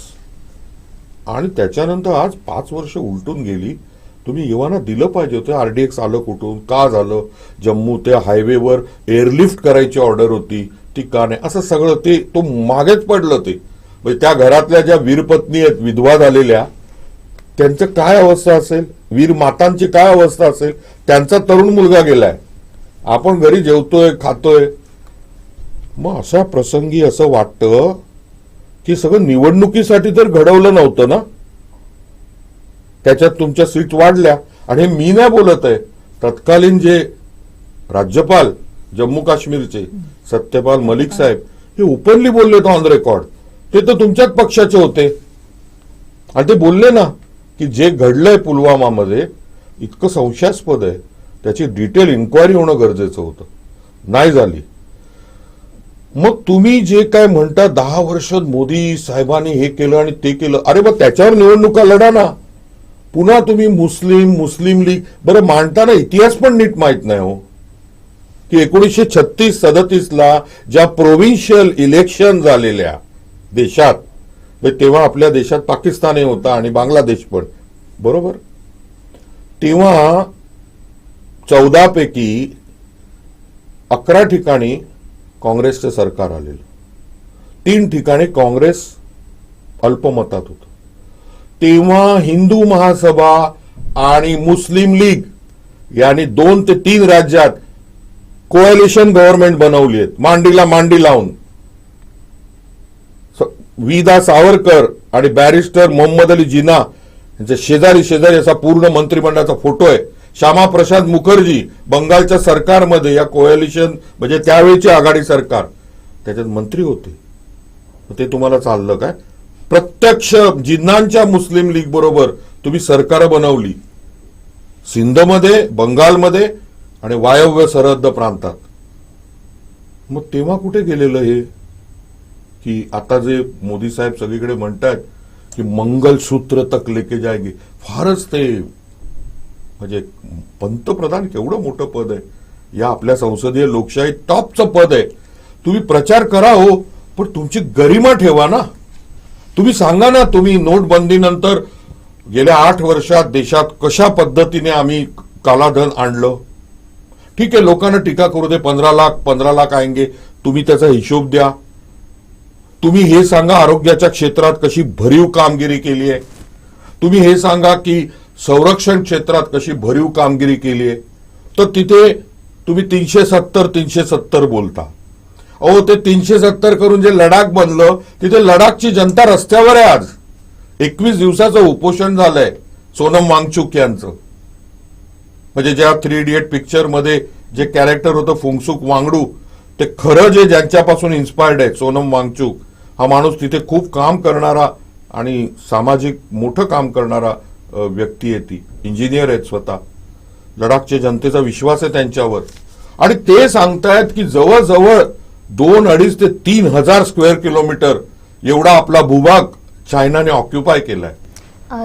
आणि त्याच्यानंतर आज 5 वर्ष उलटून गेली. तुम्ही येवाना दिलं पाहिजे होतं. RDX आलं कुठून, का झालं? जम्मू ते हायवेवर एअरलिफ्ट करायची ऑर्डर होती, ती का नाही? असं सगळं तो मागेच पडलं. ते म्हणजे त्या घरातल्या ज्या वीरपत्नी आहेत, विधवा झालेल्या, त्यांचं काय अवस्था असेल? वीर मातांची काय अवस्था असेल? त्यांचा तरुण मुलगा गेलाय, आपण घरी जेवतोय, खातोय. मग अशा प्रसंगी असं वाटतं की सगळं निवडणुकीसाठी तर घडवलं नव्हतं ना. त्याच्यात तुमच्या सीट वाढल्या. आणि हे मी नाही बोलत आहे, तत्कालीन जे राज्यपाल जम्मू काश्मीरचे सत्यपाल मलिक साहेब, हे ओपनली बोलले ऑन रेकॉर्ड. ते तर तुमच्याच पक्षाचे होते आणि ते बोलले ना की जे घडलंय पुलवामामध्ये इतकं संशयास्पद आहे, त्याची डिटेल इन्क्वायरी होणं गरजेचं होतं, नाही झाली. मग तुम्ही जे काय म्हणता 10 वर्ष मोदी साहेबांनी हे केलं आणि ते केलं, अरे मग त्याच्यावर निवडणुका लढा ना. पुन्हा तुम्ही मुस्लिम लीग, बरं मांडताना इतिहास पण नीट माहित नाही हो, की 1936-37ला ज्या प्रोव्हिन्शियल इलेक्शन झालेल्या देशात, तेव्हा आपल्या देशात पाकिस्तानही होता आणि बांगलादेश पण, बरोबर, तेव्हा 14 पैकी 11 ठिकाणी काँग्रेसचं सरकार आलेलं. 3 ठिकाणी काँग्रेस अल्पमतात होतं. तेव्हा हिंदू महासभा आणि मुस्लिम लीग यांनी 2 ते 3 राज्यात कोएलिशन गव्हर्नमेंट बनवली आहेत, मांडीला मांडी लावून. विदा सावरकर आणि बॅरिस्टर मोहम्मद अली जिना यांच्या शेजारी असा पूर्ण मंत्रिमंडळाचा फोटो आहे. श्यामाप्रसाद मुखर्जी बंगालच्या सरकारमध्ये, या कोएलिशन म्हणजे त्यावेळीची आघाडी सरकार, त्याच्यात मंत्री होते. ते तुम्हाला चाललं काय? प्रत्यक्ष जिन्नांच्या मुस्लिम लीग बरोबर तुम्ही सरकार बनवली सिंधमध्ये, बंगालमध्ये आणि वायव्य सरहद्द प्रांतात. मग तेव्हा कुठे गेलेलं हे? की आता जे मोदी साहेब सगळीकडे म्हणतात की मंगलसूत्र तक लेके जाएगी, फारच ते म्हणजे पंतप्रधान केवढं मोठं पद आहे, या आपल्या संसदीय लोकशाही टॉपचं पद आहे. तुम्ही प्रचार करा हो, पण तुमची गरिमा ठेवा ना. तुम्ही सांगा ना, तुम्ही नोटबंदीनंतर गेल्या 8 वर्षात देशात कशा पद्धतीने आम्ही कालाधन आणलं. ठीक आहे, लोकांना टीका करू दे, 15 लाख आएंगे, तुम्ही त्याचा हिशोब द्या. तुम्ही हे सांगा आरोग्याच्या क्षेत्रात कशी भरीव कामगिरी केली आहे. तुम्ही हे सांगा की संरक्षण क्षेत्रात कशी भरीव कामगिरी केली आहे. तर तिथे तुम्ही 370 बोलता. अहो, ते 370 करून जे लडाख बनलं, तिथे लडाखची जनता रस्त्यावर आहे आज. 21 दिवसाचं उपोषण झालंय सोनम वांगचुक यांचं. म्हणजे ज्या 3 इडियट पिक्चर मध्ये जे कॅरेक्टर होतं फुंगसुक वांगडू, ते खरं जे ज्यांच्यापासून इन्स्पायर्ड आहे सोनम वांगचुक हा माणूस तिथे खूप काम करणारा आणि सामाजिक मोठं काम करणारा व्यक्ती आहे. ती इंजिनियर आहेत स्वतः. लडाखच्या जनतेचा विश्वास आहे त्यांच्यावर. आणि ते सांगतायत की जवळजवळ 2,500 ते 3,000 स्क्वेअर किलोमीटर एवढा आपला भूभाग चायनाने ऑक्युपाय केलाय.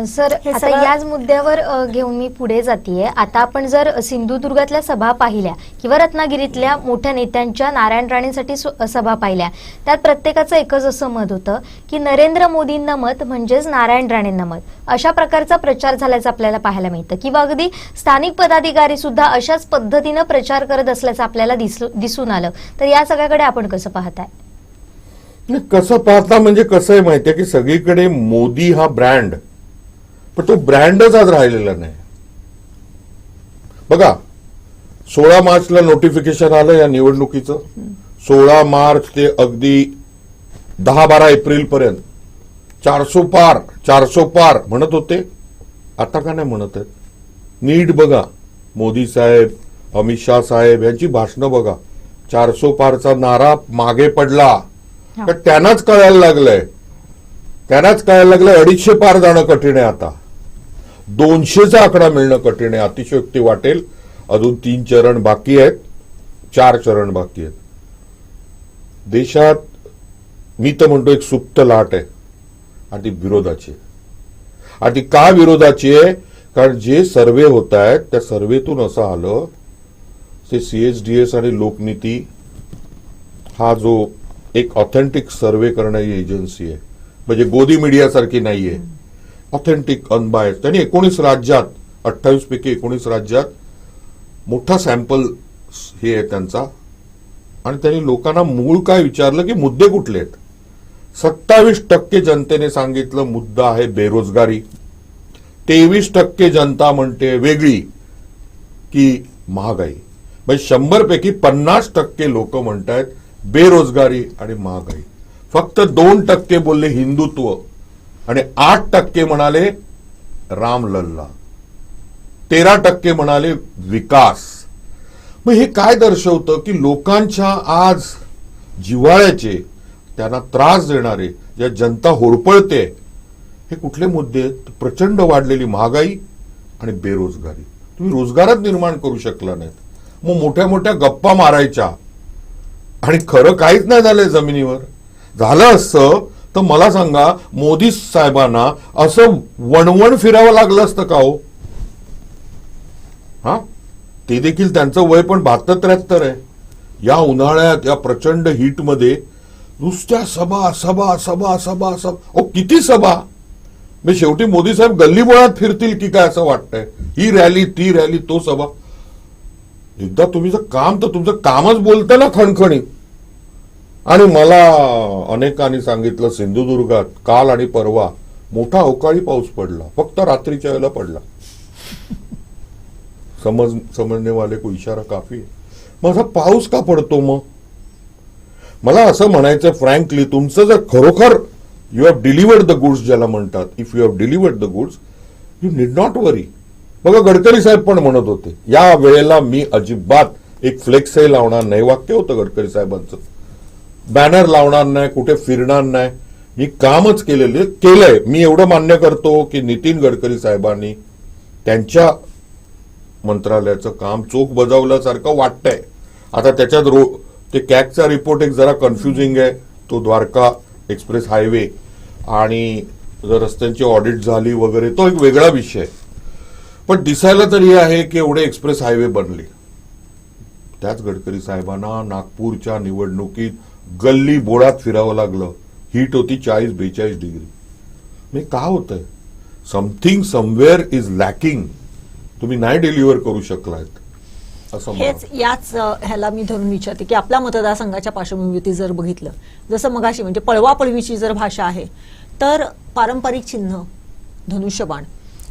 सर, आता याच मुद्द्यावर घेऊन मी पुढे जातीये. आता आपण जर सिंधुदुर्गातल्या सभा पाहिल्या किंवा रत्नागिरीतल्या मोठ्या नेत्यांच्या नारायण राणेंसाठी सभा पाहिल्या, त्यात प्रत्येकाचं एकच असं मत होतं की नरेंद्र मोदींना मत म्हणजेच नारायण राणेंना मत. अशा प्रकारचा प्रचार झाल्याचं आपल्याला पाहायला मिळतं किंवा अगदी स्थानिक पदाधिकारी सुद्धा अशाच पद्धतीनं प्रचार करत असल्याचं आपल्याला दिसून आलं. तर या सगळ्याकडे आपण कसं पाहताय? कसं पाहता म्हणजे कसं आहे माहितीये की सगळीकडे मोदी हा ब्रँड, पण तो ब्रँडच आज राहिलेला नाही. बघा, 16 मार्चला नोटिफिकेशन आलं या निवडणुकीचं. 16 मार्च ते अगदी 10-12 एप्रिल पर्यंत 400 पार म्हणत होते. आता का नाही म्हणत आहेत? नीट बघा, मोदी साहेब, अमित शाह साहेब यांची भाषणं बघा. 400 पारचा नारा मागे पडला. तर त्यांनाच कळायला लागलंय 250 पार जाणं कठीण आहे. आता 200चा आकडा मिळणं कठीण आहे. अतिशयोक्ती वाटेल. अजून 3 चरण बाकी आहेत, 4 चरण बाकी आहेत. देशात मी तर म्हणतो एक सुप्त लाट आहे आणि ती विरोधाची. आणि ती का विरोधाची आहे? कारण जे सर्वे होत आहेत त्या सर्वेतून असं आलं ते CSDS आणि लोकनीती हा जो एक ऑथेंटिक सर्वे करणारी एजन्सी आहे, म्हणजे गोदी मीडिया सारखी नाहीये, ऑथेंटिक अनबायस्ड. त्यांनी 19 राज्यात 28 पैकी 19 राज्यात मोठा सॅम्पल हे आहे त्यांचा. आणि त्यांनी लोकांना मूळ काय विचारलं की मुद्दे कुठले आहेत. 27% जनतेने सांगितलं मुद्दा आहे बेरोजगारी. 23% जनता म्हणते वेगळी की महागाई. म्हणजे 100 पैकी 50% लोक म्हणतायत बेरोजगारी आणि महागाई. फक्त 2% बोलले हिंदुत्व आणि 8% म्हणाले रामलल्ला. 13% म्हणाले विकास. मग हे काय दर्शवतं की लोकांच्या आज जिव्हाळ्याचे, त्यांना त्रास देणारे, ज्या जनता होरपळते, हे कुठले मुद्दे आहेत? प्रचंड वाढलेली महागाई आणि बेरोजगारी. तुम्ही रोजगारच निर्माण करू शकला नाहीत. मग मोठ्या मोठ्या गप्पा मारायच्या आणि खरं काहीच नाही झालंय जमिनीवर. झालं असतं तर मला सांगा, मोदी साहेबांना असं वणवण फिरावं लागलं असतं का हो? हा, ते देखील त्यांचं वय पण 72-73 आहे. या उन्हाळ्यात या प्रचंड हीटमध्ये नुसत्या सभा सभा सभा सभा सभा. ओ किती सभा. मी शेवटी मोदी साहेब गल्लीबोळात फिरतील की काय असं वाटतंय. ही रॅली ती रॅली तो सभा. एकदा तुमचं काम तर तुमचं कामच बोलतं ना खणखणीत. आणि मला अनेकांनी सांगितलं सिंधुदुर्गात काल आणि परवा मोठा अवकाळी पाऊस पडला, फक्त रात्रीच्या वेळेला पडला. समजने वाले को इशारा काफी आहे. माझा पाऊस का पडतो मग? मला असं म्हणायचं फ्रँकली, तुमचं जर खरोखर you have delivered the goods ज्याला म्हणतात, if you have delivered the goods you need not worry. बघा, गडकरी साहेब पण म्हणत होते या वेळेला मी अजिबात एक फ्लेक्सही लावणार नाही. वाक्य होतं गडकरी साहेबांचं. बॅनर लावणार नाही, कुठे फिरणार नाही. मी कामच केलंय. मी एवढं मान्य करतो की नितीन गडकरी साहेबांनी त्यांच्या मंत्रालयाचं काम चोख बजावल्यासारखं वाटतंय. आता त्याच्यात ते कॅगचा रिपोर्ट एक जरा कन्फ्युजिंग आहे. तो द्वारका एक्सप्रेस हायवे आणि जर रस्त्यांची ऑडिट झाली वगैरे तो एक वेगळा विषय. पण दिसायला तरी आहे की एवढे एक्सप्रेस हायवे बनले. त्याच गडकरी साहेबांना नागपूरच्या निवडणुकीत गल्ली बोळात फिरावं लागलं. हीट होती 40-42 डिग्री. म्हणजे का होतंय? Something somewhere is lacking. तुम्ही नाही डिलिव्हर करू शकलात असं मला हेच याच ह्याला मी धरून विचारते की आपल्या मतदारसंघाच्या पार्श्वभूमीवरती जर बघितलं, जसं मगाशी म्हणजे पळवापळवीची जर भाषा आहे, तर पारंपरिक चिन्ह धनुष्यबाण,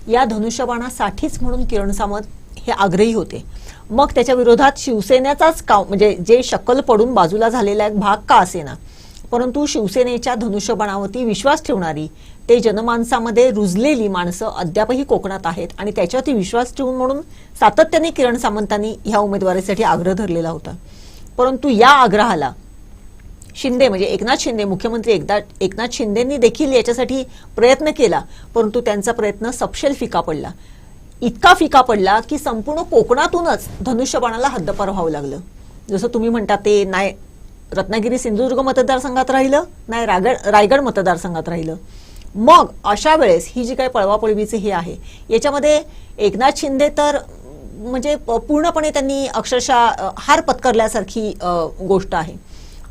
या धनुष्यबाणासाठीच म्हणून किरण सामंत हे आग्रही होते. मग त्याच्या विरोधात शिवसेनेचाच म्हणजे जे शक्कल पडून बाजूला झालेला एक भाग का असेना, परंतु शिवसेनेच्या धनुष्यबाणावरती विश्वास ठेवणारी, ते जनमानसामध्ये रुजलेली माणसं अद्यापही कोकणात आहेत आणि त्याच्यावरती विश्वास ठेवून म्हणून सातत्याने किरण सामंतांनी ह्या उमेदवारीसाठी आग्रह धरलेला होता. परंतु या आग्रहाला शिंदे म्हणजे एकनाथ शिंदे, मुख्यमंत्री एकनाथ शिंदेंनी देखील याच्यासाठी प्रयत्न केला, परंतु त्यांचा प्रयत्न सपशेल फिका पडला. इतका फिका पडला की संपूर्ण कोकणातूनच धनुष्यबाणाला हद्दपार व्हावं लागलं. जसं तुम्ही म्हणता ते नाही रत्नागिरी सिंधुदुर्ग मतदारसंघात राहिलं, नाही रायगड मतदारसंघात राहिलं. मग अशा वेळेस ही जी काही पळवापळवीचे हे आहे, याच्यामध्ये एकनाथ शिंदे तर म्हणजे पूर्णपणे त्यांनी अक्षरशः हार पत्करल्यासारखी गोष्ट आहे.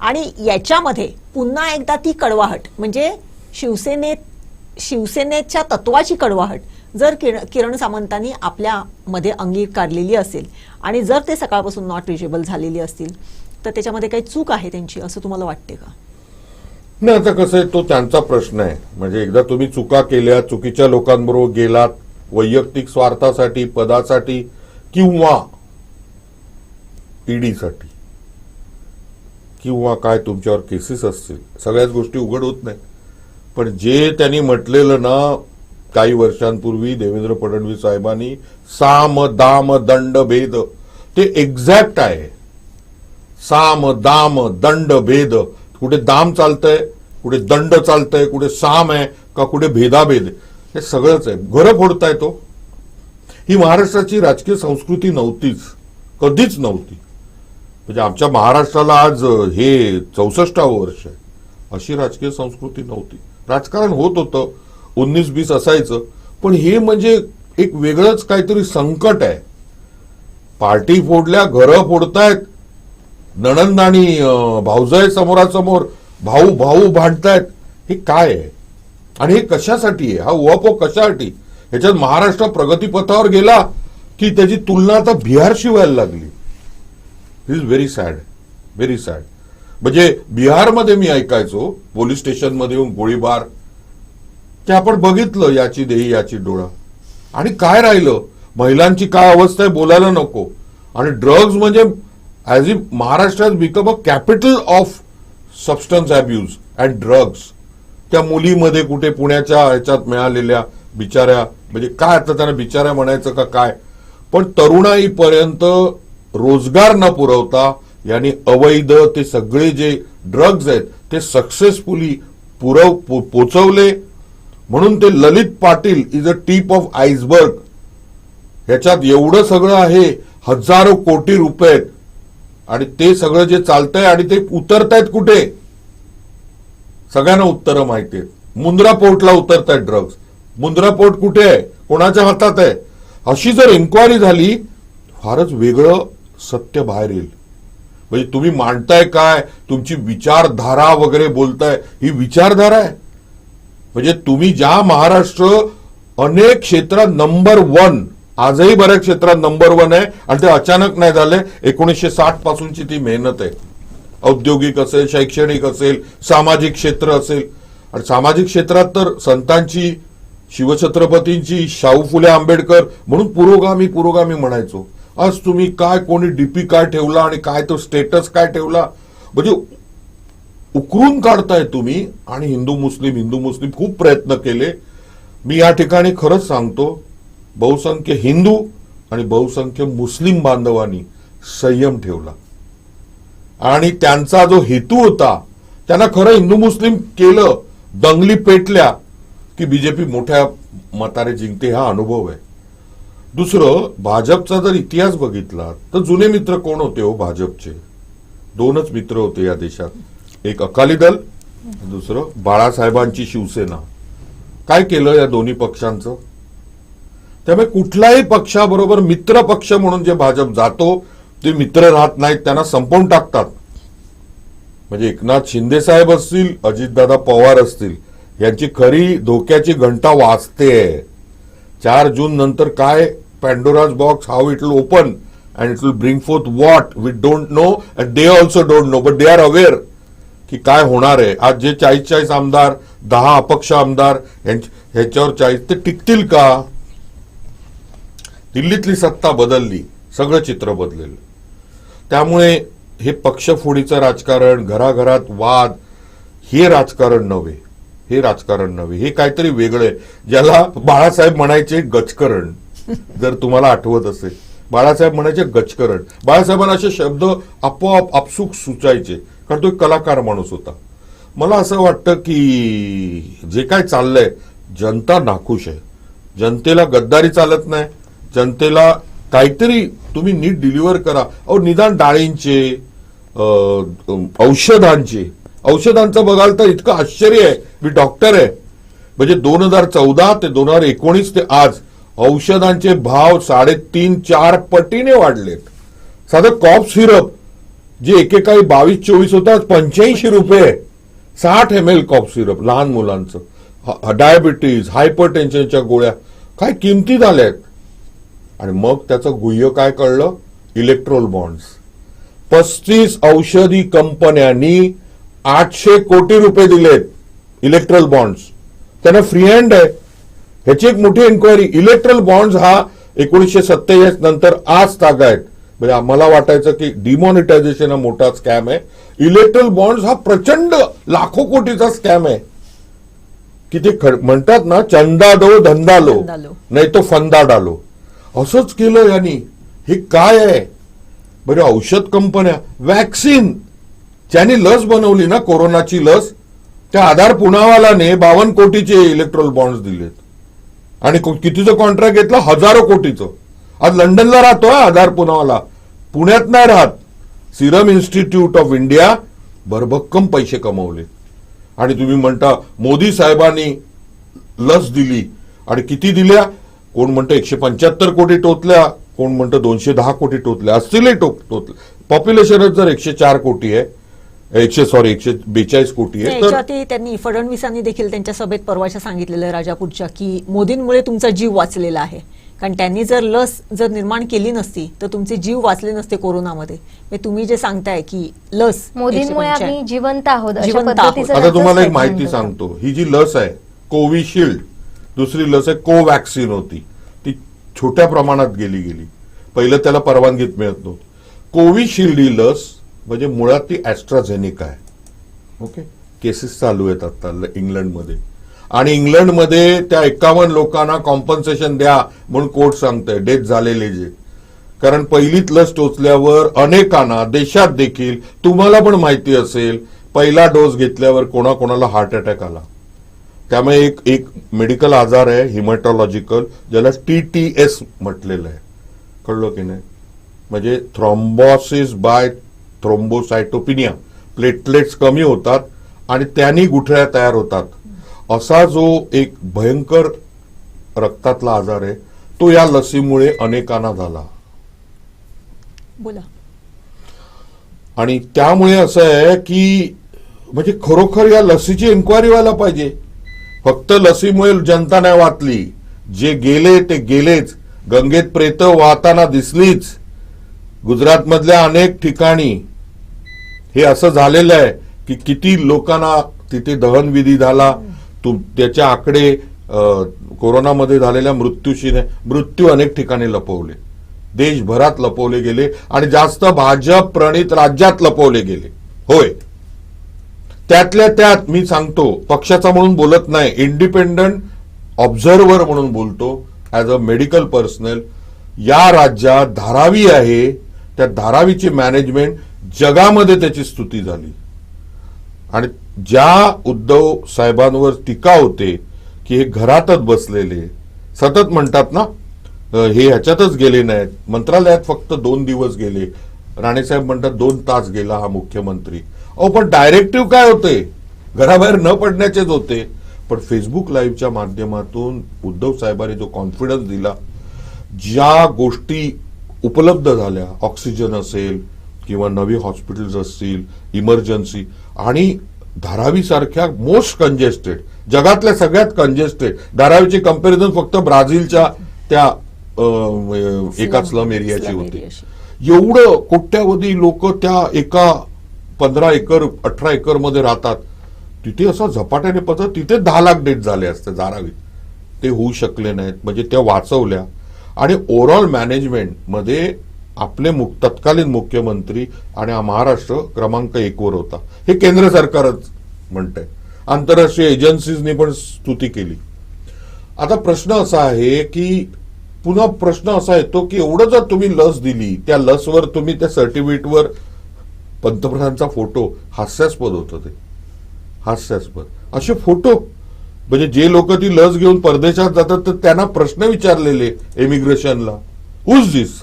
आणि याच्यामध्ये पुन्हा एकदा ती कडवाहट म्हणजे शिवसेनेच्या तत्वाची कडवाहट जर किरण सामंतांनी आपल्या मध्ये अंगीकारलेली असेल आणि जर ते सकाळपासून नॉट रिचेबल झालेली असतील, तर त्याच्यामध्ये काही चूक आहे त्यांची असं तुम्हाला वाटते का? नाही, आता कसं आहे, तो त्यांचा प्रश्न आहे. म्हणजे एकदा तुम्ही चुका केल्या, चुकीच्या लोकांबरोबर गेलात, वैयक्तिक स्वार्थासाठी, पदासाठी किंवा ईडीसाठी किंवा काय तुमच्यावर केसेस असतील, सगळ्याच गोष्टी उघड होत नाही. पण जे त्यांनी म्हटलेलं ना काही वर्षांपूर्वी देवेंद्र फडणवीस साहेबांनी, साम दाम दंड भेद, ते एक्झॅक्ट आहे. साम दाम दंड भेद. कुठे दाम चालतंय, कुठे दंड चालतंय, कुठे साम आहे का कुठे भेदाभेद, हे सगळंच आहे. घरं फोडताय तो. ही महाराष्ट्राची राजकीय संस्कृती नव्हतीच, कधीच नव्हती. म्हणजे आमच्या महाराष्ट्राला आज हे 64वं वर्ष आहे. अशी राजकीय संस्कृती नव्हती. राजकारण होत होतं, 19-20 असायचं, पण हे म्हणजे एक वेगळंच काहीतरी संकट आहे. पार्टी फोडल्या, घरं फोडतायत, नणंद आणि भाऊजाई समोरासमोर भाऊ भाऊ भांडतायत. हे काय आहे आणि हे कशासाठी आहे? हा उहापोह कशासाठी? ह्याच्यात महाराष्ट्र प्रगतीपथावर गेला की त्याची तुलना आता बिहारशी व्हायला लागली. Is very sad, very sad. म्हणजे बिहारमध्ये मी ऐकायचो पोलीस स्टेशनमध्ये येऊन गोळीबार, ते आपण बघितलं, याची देही याची डोळा. आणि काय राहिलं, महिलांची काय अवस्था आहे बोलायला नको. आणि ड्रग्ज म्हणजे as if Maharashtra has become a capital of substance abuse and drugs. त्या मुलीमध्ये कुठे पुण्याच्या ह्याच्यात मिळालेल्या बिचाऱ्या, म्हणजे काय आता त्यांना बिचाऱ्या म्हणायचं का काय, पण तरुणाईपर्यंत रोजगार न पुरवता यांनी अवैध ते सगळे जे ड्रग्ज आहेत ते सक्सेसफुली पोचवले. म्हणून ते Lalit Patil is a tip of iceberg. ह्याच्यात एवढं सगळं आहे, हजारो कोटी रुपये, आणि ते सगळं जे चालतंय आणि ते उतरतायत कुठे? सगळ्यांना उत्तरं माहिती आहेत. मुंद्रा पोर्टला उतरतायत ड्रग्ज. मुंद्रा पोर्ट कुठे आहे, कोणाच्या हातात आहे? अशी जर इन्क्वायरी झाली, फारच वेगळं सत्य बाहेर येईल. म्हणजे तुम्ही मांडताय काय, तुमची विचारधारा वगैरे बोलताय, ही विचारधारा आहे? म्हणजे तुम्ही ज्या महाराष्ट्र अनेक क्षेत्रात नंबर 1, आजही बऱ्याच क्षेत्रात नंबर 1 आहे आणि ते अचानक नाही झाले, 1960 पासूनची ती मेहनत आहे. औद्योगिक असेल, शैक्षणिक असेल, सामाजिक क्षेत्र असेल. आणि सामाजिक क्षेत्रात तर संतांची, शिवछत्रपतींची, शाहू फुले आंबेडकर म्हणून पुरोगामी म्हणायचो. आज तुम्ही काय, कोणी डीपी काय ठेवला आणि काय तो स्टेटस काय ठेवला, म्हणजे उकरून काढताय तुम्ही. आणि हिंदू मुस्लिम खूप प्रयत्न केले. मी या ठिकाणी खरंच सांगतो, बहुसंख्य हिंदू आणि बहुसंख्य मुस्लिम बांधवांनी संयम ठेवला. आणि त्यांचा जो हेतू होता, त्यांना खरं हिंदू मुस्लिम केलं, दंगली पेटल्या की बीजेपी मोठ्या मताने जिंकते, हा अनुभव आहे. दुसरं, भाजपचा जर इतिहास बघितला तर जुने मित्र कोण होते हो भाजपचे? 2च मित्र होते या देशात, एक अकाली दल, दुसरं बाळासाहेबांची शिवसेना. काय केलं या दोन्ही पक्षांचं? त्यामुळे कुठल्याही पक्षाबरोबर मित्र पक्ष म्हणून जे भाजप जातो ते मित्र राहत नाहीत, त्यांना संपवून टाकतात. म्हणजे एकनाथ शिंदे साहेब असतील, अजितदादा पवार असतील, यांची खरी धोक्याची घंटा वाजते. 4 जून नंतर काय Pandora's box, how it will open and it will bring forth what we don't know and they also don't know, but they are aware की काय होणार आहे. आज जे 40 आमदार, 10 अपक्ष आमदार ह्याच्यावर 40, ते टिकतील का? दिल्लीतली सत्ता बदलली, सगळं चित्र बदलेलं. त्यामुळे हे पक्षफोडीचं राजकारण, घराघरात वाद, हे राजकारण नव्हे, हे राजकारण नव्हे, हे काहीतरी वेगळं आहे, ज्याला बाळासाहेब म्हणायचे गजकरण. जर तुम्हाला आठवत असेल, बाळासाहेब म्हणायचे गजकरण. बाळासाहेबांना असे शब्द आपोआप आपसूक सुचायचे, कारण तो एक कलाकार माणूस होता. मला असं वाटतं की जे काय चाललंय, जनता नाखुश आहे. जनतेला गद्दारी चालत नाही, जनतेला काहीतरी तुम्ही नीट डिलिव्हर करा. अहो निदान डाळींचे, औषधांचं बघाल तर इतकं आश्चर्य आहे. मी डॉक्टर आहे, म्हणजे 2014 ते 2019 ते आज औषधांचे भाव 3.5-4 पटीने वाढलेत. साधं कॉफ सिरप जे एकेकाळी 22-24 होतात, 85 रुपये 60 ml कॉफ सिरप लहान मुलांचं. डायबिटीज, हायपरटेन्शनच्या गोळ्या काय किमती झाल्यात. आणि मग त्याचं गुह्य काय कळलं? Electoral bonds. 35 औषधी कंपन्यांनी 800 कोटी रुपये दिलेत इलेक्ट्रोल बॉन्ड्स. त्यांना फ्री हँड आहे. ह्याची एक मोठी एन्क्वायरी. इलेक्ट्रोल बॉन्ड्स हा 1947 नंतर आज तागायत. म्हणजे आम्हाला वाटायचं की डिमॉनिटायझेशन हा मोठा स्कॅम आहे. इलेक्ट्रोल बॉन्ड्स हा प्रचंड लाखो कोटीचा स्कॅम आहे. की ते म्हणतात ना, चंदा दो धंदा लो, नाही तो फंदा डालो. असंच केलं यांनी. हे काय आहे बरं? औषध कंपन्या, वॅक्सिन, ज्यांनी लस बनवली ना कोरोनाची लस, त्या आधार पुनावालाने 52 कोटीचे इलेक्ट्रोल बॉन्ड्स दिलेत. आणि कितीचं कॉन्ट्रॅक्ट घेतलं? 1000 कोटीचं. आज लंडनला राहतो आधार पुनावाला, पुण्यात नाही राहत. सिरम इन्स्टिट्यूट ऑफ इंडिया भरभक्कम पैसे कमवले. आणि तुम्ही म्हणता मोदी साहेबांनी लस दिली, आणि किती दिल्या? कोण म्हणतं 175 कोटी टोचल्या, कोण म्हणतं 210 कोटी टोचल्या असतीलही. टोचल्या. पॉप्युलेशनच जर 104 कोटी आहे, 142 कोटी आहे. याच्यावरती त्यांनी, फडणवीसांनी देखील त्यांच्या सभेत परवाच्या सांगितलेलं राजापूरच्या, की मोदींमुळे तुमचा जीव वाचलेला आहे. कारण त्यांनी जर लस निर्माण केली नसती तर तुमचे जीव वाचले नसते कोरोनामध्ये. तुम्ही जे सांगताय की लस मोदींमुळे आम्ही जिवंत आहोत, आता तुम्हाला एक माहिती सांगतो. ही जी लस आहे कोविशिल्ड, दुसरी लस आहे कोवॅक्सिन होती, ती छोट्या प्रमाणात गेली. पहिलं त्याला परवानगीत मिळत नव्हती. कोविशिल्ड ही लस म्हणजे मुळात ती ॲस्ट्राझेनिका आहे. ओके, केसेस चालू आहेत आता इंग्लंडमध्ये. आणि इंग्लंडमध्ये त्या 51 लोकांना कॉम्पन्सेशन द्या म्हणून कोर्ट सांगतंय, डेथ झालेले जे. कारण पहिलीच लस टोचल्यावर अनेकांना, देशात देखील तुम्हाला पण माहिती असेल, पहिला डोस घेतल्यावर कोणाकोणाला हार्ट अटॅक आला. त्यामुळे एक मेडिकल आजार आहे हिमॅटॉलॉजिकल, ज्याला TTS म्हटलेलं आहे. कळलं की नाही? म्हणजे थ्रॉम्बोसिस बाय थ्रोम्बोसायटोपिनिया. प्लेटलेट्स कमी होतात आणि त्यांनी गुठळ्या तयार होतात. असा जो एक भयंकर रक्तातला आजार आहे, तो या लसीमुळे अनेकांना झाला. बोला. आणि त्यामुळे असं आहे की म्हणजे खरोखर या लसीची एन्क्वायरी व्हायला पाहिजे. फक्त लसीमुळे जनता नाही वाचली. जे गेले ते गेलेच. गंगेत प्रेत वाहताना दिसलीच. गुजरातमधल्या अनेक ठिकाणी हे असं झालेलं आहे की किती लोकांना तिथे दहनविधी झाला. त्याचे आकडे कोरोनामध्ये झालेल्या मृत्यू अनेक ठिकाणी लपवले, देशभरात लपवले गेले, आणि जास्त भाजप प्रणित राज्यात लपवले गेले. होय, त्यातल्या त्यात मी सांगतो, पक्षाचा म्हणून बोलत नाही, इंडिपेंडंट ऑब्झर्व्हर म्हणून बोलतो, ऍज अ मेडिकल पर्सनल. या राज्यात धारावी आहे, त्या धारावीची मॅनेजमेंट जगामध्ये त्याची स्तुती झाली. आणि ज्या उद्धव साहेबांवर टीका होते की हे घरातच बसलेले, सतत म्हणतात ना हे ह्याच्यातच गेले नाहीत, मंत्रालयात फक्त 2 दिवस गेले. राणेसाहेब म्हणतात 2 तास गेला हा मुख्यमंत्री. पण डायरेक्टिव्ह काय होते? घराबाहेर न पडण्याचेच होते. पण फेसबुक लाईव्हच्या माध्यमातून उद्धव साहेबांनी जो कॉन्फिडन्स दिला, ज्या गोष्टी उपलब्ध झाल्या, ऑक्सिजन असेल किंवा नवी हॉस्पिटल्स असतील, इमर्जन्सी, आणि धारावी सारख्या मोस्ट कंजेस्टेड, जगातल्या सगळ्यात कंजेस्टेड, धारावीची कंपॅरिझन फक्त ब्राझीलच्या त्या एका स्लम एरियाची होती. एवढं कोट्यावधी लोक त्या एका 15 एकर 18 एकर मध्ये राहतात. तिथे असं झपाट्याने पद्धत, तिथे 10 लाख डेथ झाले असते धारावीत. ते होऊ शकले नाहीत, म्हणजे त्या वाचवल्या. आणि ओव्हरऑल मॅनेजमेंट मध्ये आपले तत्कालीन मुख्यमंत्री आणि महाराष्ट्र क्रमांक 1 वर होता. हे केंद्र सरकारच म्हणतंय, आंतरराष्ट्रीय एजन्सीजनी पण स्तुती केली. आता प्रश्न असा आहे की पुन्हा प्रश्न असा येतो की एवढं जर तुम्ही लस दिली, त्या लसवर तुम्ही त्या सर्टिफिकेटवर पंतप्रधानांचा फोटो, हास्यास्पद होतं ते, हास्यास्पद असे फोटो. म्हणजे जे लोक ती लस घेऊन परदेशात जातात तर त्यांना प्रश्न विचारलेले इमिग्रेशनला, हुज दिस,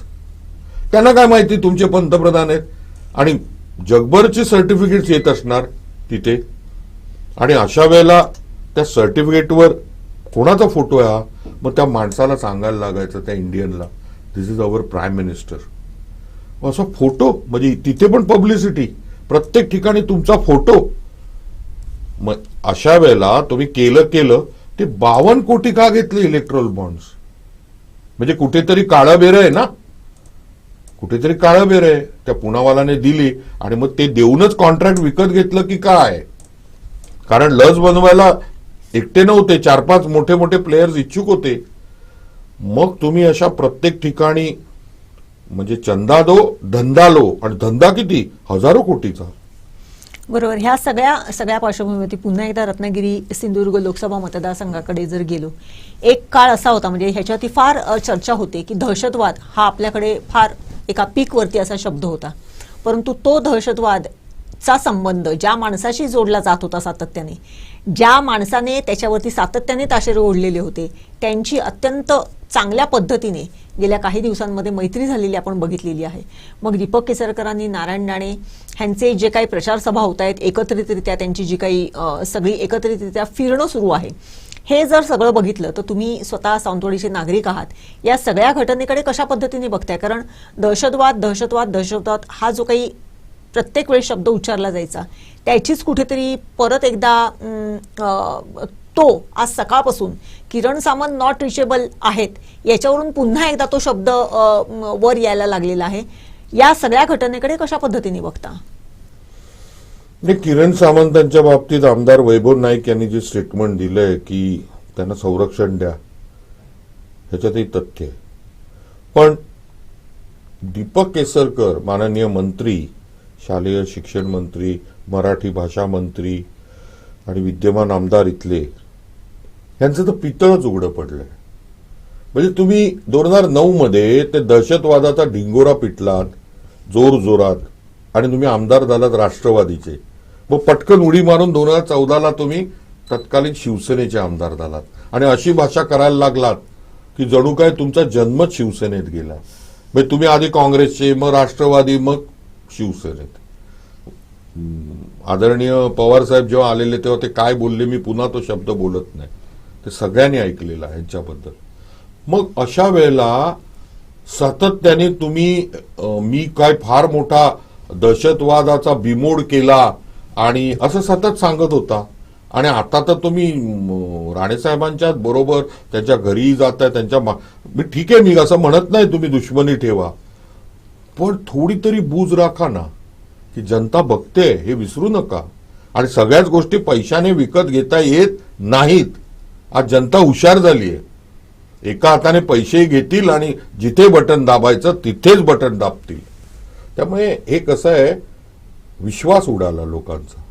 त्यांना काय माहिती तुमचे पंतप्रधान आहेत, आणि जगभरची सर्टिफिकेट्स येत असणार तिथे. आणि अशा वेळेला त्या सर्टिफिकेटवर कोणाचा फोटो आहे हा, मग त्या माणसाला सांगायला लागायचं, त्या इंडियनला, दिस इज अवर प्राईम मिनिस्टर. असा फोटो, म्हणजे तिथे पण पब्लिसिटी, प्रत्येक ठिकाणी तुमचा फोटो. मग अशा वेळेला तुम्ही केलं ते 52 कोटी का घेतले इलेक्ट्रॉल बॉन्ड्स? म्हणजे कुठेतरी काळं बेर आहे ना, कुठेतरी काळं बेर आहे. त्या पुनावालाने दिली आणि मग ते देऊनच कॉन्ट्रॅक्ट विकत घेतलं की काय? कारण लस बनवायला एकटे नव्हते, 4-5 मोठे मोठे प्लेयर्स इच्छुक होते. मग तुम्ही अशा प्रत्येक ठिकाणी, म्हणजे चंदा दो धंदा लो, आणि धंदा किती, हजारो कोटीचा. बरोबर. ह्या सगळ्या पार्श्वभूमीवरती पुन्हा एकदा रत्नागिरी सिंधुदुर्ग लोकसभा मतदारसंघाकडे जर गेलो, एक काळ असा होता, म्हणजे ह्याच्यावरती फार चर्चा होते की दहशतवाद हा आपल्याकडे फार एका पीकवरती असा शब्द होता. परंतु तो दहशतवादचा संबंध ज्या माणसाशी जोडला जात होता सातत्याने, ज्या माणसाने त्याच्यावरती सातत्याने ताशेरे ओढलेले होते, त्यांची अत्यंत चांगल्या पद्धतीने गेल्या काही दिवसांमध्ये मैत्री झालेली आपण बघितलेली आहे. मग दीपक केसरकरांनी, नारायण राणे ह्यांचे जे काही प्रचार सभा होत आहेत, एकत्रितरित्या त्यांची जी काही सगळी एकत्रितरित्या फिरणं सुरू आहे, हे जर सगळं बघितलं तर तुम्ही स्वतः सावंतवाडीचे नागरिक आहात, या सगळ्या घटनेकडे कशा पद्धतीने बघताय? कारण दहशतवाद हा जो काही प्रत्येक वेळी शब्द उच्चारला जायचा, त्याचीच कुठेतरी परत एकदा तो आज सकाळपासून किरण सामंत नॉट रिचेबल आहेत याच्यावरून पुन्हा एकदा तो शब्द वर यायला लागलेला आहे. या सगळ्या घटनेकडे कशा पद्धतीने बघता? किरण सामंतांच्या बाबतीत आमदार वैभव नाईक यांनी जे स्टेटमेंट दिलंय की त्यांना संरक्षण द्या, ह्याच्यातही तथ्य आहे. पण दीपक केसरकर माननीय मंत्री, शालेय शिक्षण मंत्री, मराठी भाषा मंत्री आणि विद्यमान आमदार इथले, यांचं तर पितळच उघडं पडलंय. म्हणजे तुम्ही 2009 मध्ये ते दहशतवादाचा ढिंगोरा पिटलात जोर जोरात, आणि तुम्ही आमदार झालात राष्ट्रवादीचे. मग पटकन उडी मारून 2014ला तुम्ही तत्कालीन शिवसेनेचे आमदार झालात, आणि अशी भाषा करायला लागलात की जणू काय तुमचा जन्मच शिवसेनेत गेला. म्हणजे तुम्ही आधी काँग्रेसचे, मग राष्ट्रवादी, मग शिवसेनेत. आदरणीय पवार साहेब जेव्हा आलेले तेव्हा ते काय बोलले, मी पुन्हा तो शब्द बोलत नाही, ते सगळ्यांनी ऐकलेला आहे यांच्याबद्दल. मग अशा वेळेला सातत्याने तुम्ही मी काय फार मोठा दहशतवादाचा बिमोड केला आणि असं सतत सांगत होता. आणि आता तर तुम्ही राणेसाहेबांच्या बरोबर त्यांच्या घरी जाताय, त्यांच्या ठीक आहे, मी असं म्हणत नाही तुम्ही दुश्मनी ठेवा, पण थोडी तरी बूज राखा ना, की जनता बघते हे विसरू नका. आणि सगळ्याच गोष्टी पैशाने विकत घेता येत नाहीत. आज जनता हुशार झाली आहे, एका हाताने पैसेही घेतील आणि जिथे बटन दाबायचं तिथेच बटन दाबतील. त्यामुळे हे कसं आहे, विश्वास उडाला लोकांचा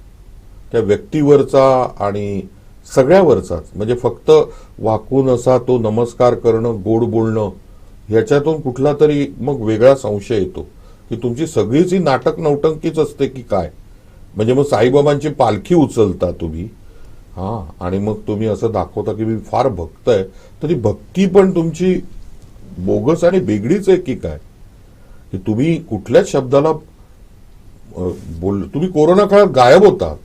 त्या व्यक्तीवरचा आणि सगळ्यावरचाच. म्हणजे फक्त वाकून असा तो नमस्कार करणं, गोड बोलणं, ह्याच्यातून कुठला तरी मग वेगळा संशय येतो की तुमची सगळीच ही नाटक नौटंकीच असते की काय. म्हणजे मग साईबाबांची पालखी उचलता तुम्ही, आणि मग तुम्ही असं दाखवता की मी फार भक्त आहे, तर ती भक्ती पण तुमची बोगस आणि वेगळीच आहे की काय. की तुम्ही कुठल्याच शब्दाला तुम्ही कोरोना काळात गायब होता.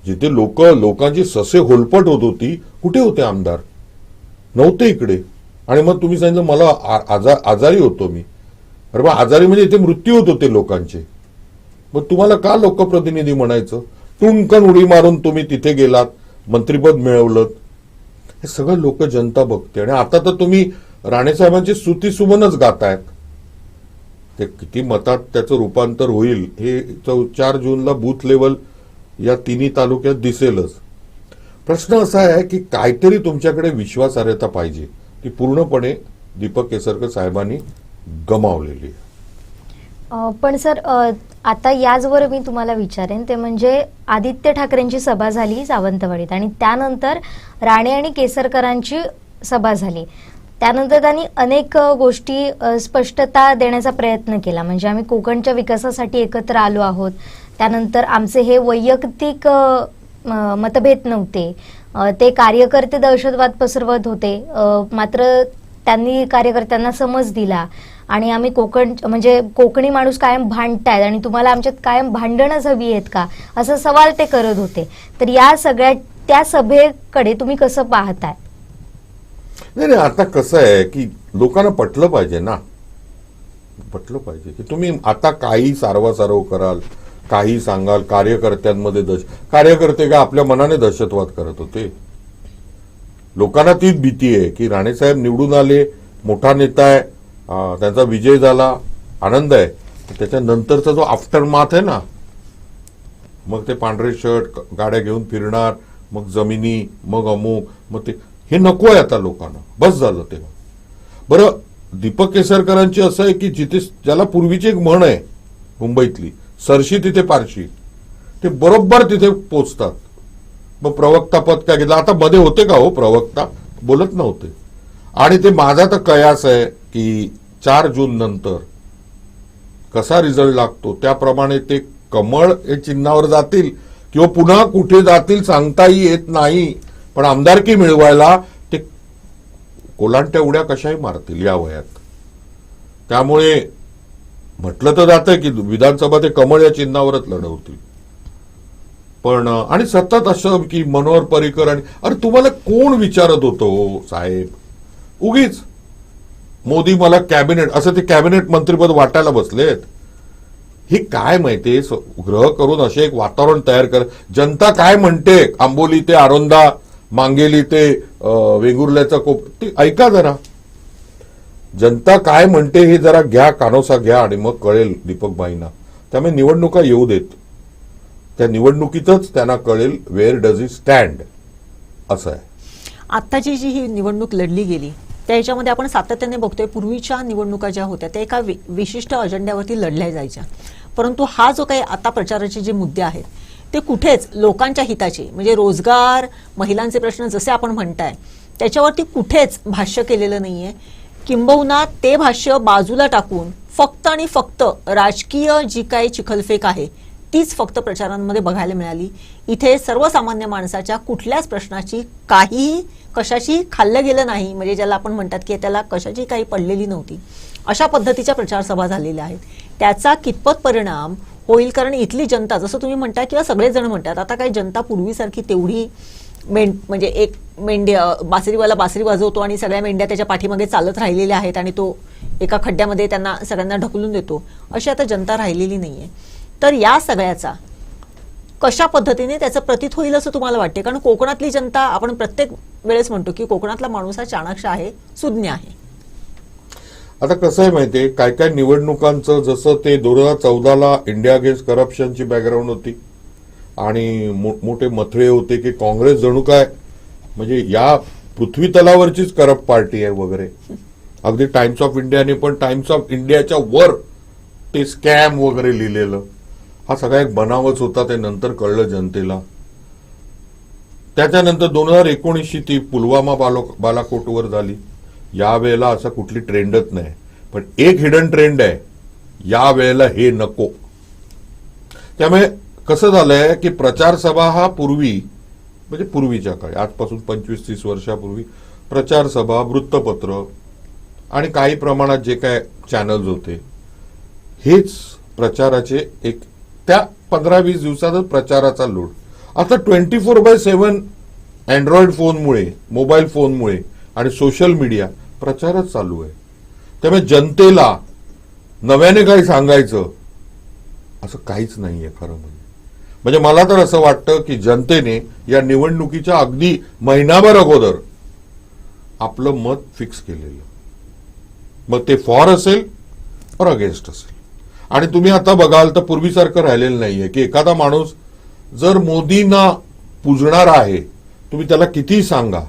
जिथे लोकांची ससे होलपट होत होती, कुठे होते आमदार? नव्हते इकडे. आणि मग तुम्ही सांगितलं मला आजारी होतो मी. अरे बा आजारी म्हणजे इथे मृत्यू होत होते लोकांचे, मग तुम्हाला का लोकप्रतिनिधी म्हणायचं? टुणकन उडी मारून तुम्ही तिथे गेलात, मंत्रिपद मिळवलं, हे सगळं लोक जनता बघते. आणि आता तर तुम्ही राणेसाहेबांची स्तुती सुमनच गातायत. ते किती मतात त्याचं रूपांतर होईल हे 4 जूनला बूथ लेवल या तिन्ही तालुक्यात दिसेलच. प्रश्न असा आहे की काहीतरी तुमच्याकडे विश्वासार्हता पाहिजे, ती पूर्णपणे दीपक केसरकर साहेबांनी गमावलेली आहे. पण सर आता याचवर मी तुम्हाला विचारेन ते म्हणजे आदित्य ठाकरेंची सभा झाली सावंतवाडीत आणि त्यानंतर राणे आणि केसरकरांची सभा झाली. त्यानंतर त्यांनी अनेक गोष्टी स्पष्टता देण्याचा प्रयत्न केला, म्हणजे आम्ही कोकणच्या विकासासाठी एकत्र आलो आहोत. त्यानंतर आमचे हे वैयक्तिक मतभेद नव्हते, ते कार्यकर्ते दहशतवाद पसरवत होते, मात्र त्यांनी कार्यकर्त्यांना समज दिला आणि आम्ही म्हणजे कोकणी माणूस कायम भांडतायत आणि तुम्हाला आमच्यात कायम भांडणच हवी आहेत का, असा सवाल ते करत होते. तर या सगळ्या त्या सभेकडे तुम्ही कसं पाहताय? नाही, आता कसं आहे की लोकांना पटलं पाहिजे ना, पटलं पाहिजे की तुम्ही आता काही सारवासारव कराल, काही सांगाल. कार्यकर्त्यांमध्ये कार्यकर्ते का आपल्या मनाने दहशतवाद करत होते? लोकांना तीच भीती आहे की राणेसाहेब निवडून आले, मोठा नेता आहे, त्यांचा विजय झाला, आनंद आहे, त्याच्यानंतरचा जो आफ्टर माथ आहे ना, मग ते पांढरे शर्ट गाड्या घेऊन फिरणार, मग जमिनी, मग अमुक, मग ते हे नको आहे आता लोकांना, बस झालं तेव्हा. बरं, दीपक केसरकरांची असं आहे की जिथे ज्याला पूर्वीची एक म्हण आहे मुंबईतली, सरशी तिथे पारशी, ते बरोबर तिथे पोचतात. मग प्रवक्ता पद काय घेतलं, आता मध्ये होते का हो प्रवक्ता, बोलत नव्हते. आणि ते माझा तर कयास आहे की 4 जून नंतर कसा रिझल्ट लागतो त्याप्रमाणे ते कमळ हे चिन्हावर जातील किंवा पुन्हा कुठे जातील सांगताही येत नाही. पण आमदारकी मिळवायला ते कोलांट्या उड्या कशाही मारतील या वयात. त्यामुळे म्हटलं तर जातंय की विधानसभा ते कमळ या चिन्हावरच लढवतील. पण आणि सतत असं की मनोहर पर्रिकर आणि अरे तुम्हाला कोण विचारत होतो साहेब, उगीच मोदी मला कॅबिनेट, असं ते कॅबिनेट मंत्रीपद वाटायला बसलेत. हे काय माहितीये, ग्रह करून असे एक वातावरण तयार कर. जनता काय म्हणते, आंबोली ते आरोंदा, मांगेली ते वेंगुर्ल्याचा कोप, ते ऐका जरा. जनता काय म्हणते हे जरा घ्या, कानोसा घ्या आणि मग कळेल दीपकबाईंना. त्यामुळे निवडणुका येऊ देत, त्या निवडणुकीतच त्यांना कळेल वेअर डज ही स्टँड, असं आहे. आत्ताची जी ही निवडणूक लढली गेली त्या ह्याच्यामध्ये आपण सातत्याने बघतोय, पूर्वीच्या निवडणुका ज्या होत्या त्या एका विशिष्ट अजेंड्यावरती लढल्या जायच्या, परंतु हा जो काही आता प्रचाराचे जे मुद्दे आहेत ते कुठेच लोकांच्या हिताचे, म्हणजे रोजगार, महिलांचे प्रश्न जसे आपण म्हणताय त्याच्यावरती कुठेच भाष्य केलेलं नाहीये. किंबहुना ते भाष्य बाजूला टाकून फक्त आणि फक्त राजकीय जी काही चिखलफेक आहे तीच फक्त प्रचारांमध्ये बघायला मिळाली. इथे सर्वसामान्य माणसाच्या कुठल्याच प्रश्नाची काहीही कशाची खाल्लं गेलं नाही, म्हणजे ज्याला आपण म्हणतात की त्याला कशाची काही पडलेली नव्हती, अशा पद्धतीच्या प्रचारसभा झालेल्या आहेत. त्याचा कितपत परिणाम होईल, कारण इथली जनता, जसं तुम्ही म्हणता किंवा सगळेजण म्हणतात, आता काही जनता पूर्वीसारखी तेवढी म्हणजे एक बासरीवाला बासरी वाजवतो आणि सगळ्या मेंढ्या त्याच्या पाठीमागे चालत राहिलेल्या आहेत आणि तो एका खड्ड्यामध्ये त्यांना सगळ्यांना ढकलून देतो, अशी आता जनता राहिलेली नाहीये. तर या सगळ्याचा कशा पद्धतीने त्याचं प्रतीत होईल असं तुम्हाला वाटते? कारण कोकणातली जनता, आपण प्रत्येक वेळेस म्हणतो की कोकणातला माणूस हा चाणाक्ष आहे, सुज्ञ आहे. आता कसं आहे माहितीये, काय काय निवडणुकांचं, जसं ते 2014ला इंडिया अगेन्स्ट करप्शनची बॅकग्राऊंड होती आणि मोठमोठे मथळे होते की काँग्रेस जणू काय म्हणजे या पृथ्वी तलावरचीच करप्ट पार्टी आहे वगैरे. अगदी टाइम्स ऑफ इंडियाने पण टाइम्स ऑफ इंडियाच्या वर ते स्कॅम वगैरे लिहिलेलं, हा सगळा एक बनावच होता. ते नंतर कळलं जनतेला. त्याच्यानंतर 2019ची ती पुलवामा बालाकोटवर झाली. यावेळेला असं कुठली ट्रेंडच नाही, पण एक हिडन ट्रेंड आहे, या वेळेला हे नको. त्यामुळे कसं झालंय की प्रचार सभा हा पूर्वी, म्हणजे पूर्वीच्या काळी, आजपासून 25-30 वर्षापूर्वी प्रचार सभा, वृत्तपत्र आणि काही प्रमाणात जे काय चॅनल्स होते, हेच प्रचाराचे एक, त्या 15-20 दिवसातच प्रचाराचा लोड. आता 24/7 अँड्रॉइड फोनमुळे, मोबाईल फोनमुळे आणि सोशल मीडिया प्रचारच चालू आहे. त्यामुळे जनतेला नव्याने काही सांगायचं असं काहीच नाहीये खरं म्हणजे मला तर असं वाटतं की जनतेने या निवडणुकीच्या अगदी महिनाभर अगोदर आपलं मत फिक्स केलेलं, मग ते फॉर असेल और अगेन्स्ट असेल. आणि तुम्ही आता बघाल तर पूर्वीसारखं राहिलेलं नाहीये की एखादा माणूस जर मोदींना पुजणार आहे, तुम्ही त्याला कितीही सांगा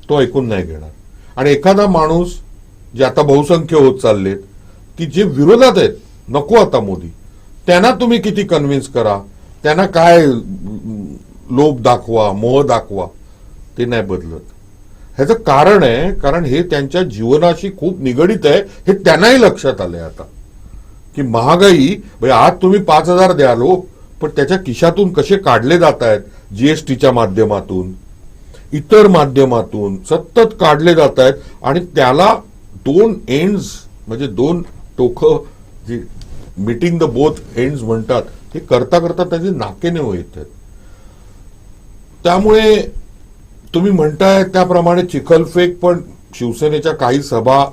तो ऐकून नाही घेणार. आणि एखादा माणूस जे आता बहुसंख्य होत चाललेत की जे विरोधात आहेत, नको आता मोदी, त्यांना तुम्ही किती कन्व्हिन्स करा, त्यांना काय लोभ दाखवा, मोह दाखवा, ते नाही बदलत. ह्याचं कारण आहे, कारण हे त्यांच्या जीवनाशी खूप निगडित आहे. हे त्यांनाही लक्षात आलंय आता की महागाई, आज तुम्ही 5,000 द्याल हो, पण त्याच्या खिशातून कसे काढले जात आहेत, जीएसटीच्या माध्यमातून, इतर माध्यमातून सतत काढले जात आहेत. आणि त्याला दोन एंड्स म्हणजे दोन टोकं, जे मीटिंग द बोथ एंड्स म्हणतात, हे करता करता त्याचे नाकेने येत आहेत. त्यामुळे तुम्ही म्हणताय त्याप्रमाणे चिखलफेक, पण शिवसेनेच्या काही सभा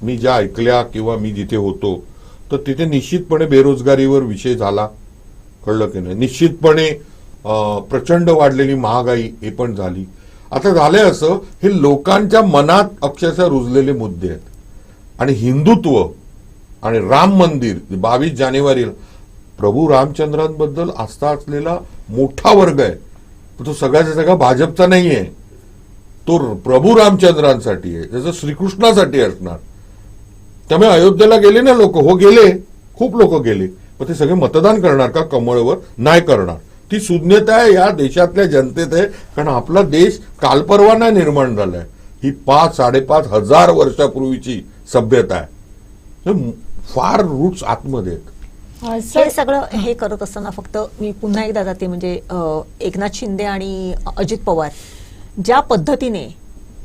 मी ज्या ऐकल्या किंवा मी जिथे होतो तर तिथे निश्चितपणे बेरोजगारीवर विषय झाला, कळलं की नाही. निश्चितपणे प्रचंड वाढलेली महागाई हे पण झाली. आता झालंय असं, हे लोकांच्या मनात अक्षरशः रुजलेले मुद्दे आहेत. आणि हिंदुत्व आणि राम मंदिर 22 जानेवारीला प्रभू रामचंद्रांबद्दल आस्था असलेला मोठा वर्ग आहे, तो सगळ्याचा सगळा भाजपचा नाहीये, तो प्रभू रामचंद्रांसाठी आहे, जसं श्रीकृष्णासाठी असणार. त्यामुळे अयोध्येला गेले ना लोक, हो गेले, खूप लोक गेले, पण ते सगळे मतदान करणार का कमळवर? नाही करणार. ती शून्यता आहे या देशातल्या जनतेत आहे, कारण आपला देश कालपरवा नाही निर्माण झालाय, ही 5-5.5 हजार वर्षापूर्वीची सभ्यता आहे, फार रूट्स आतमध्ये आहेत. हे सगळं हे करत असताना फक्त मी पुन्हा एकदा जाते, म्हणजे एकनाथ शिंदे आणि अजित पवार ज्या पद्धतीने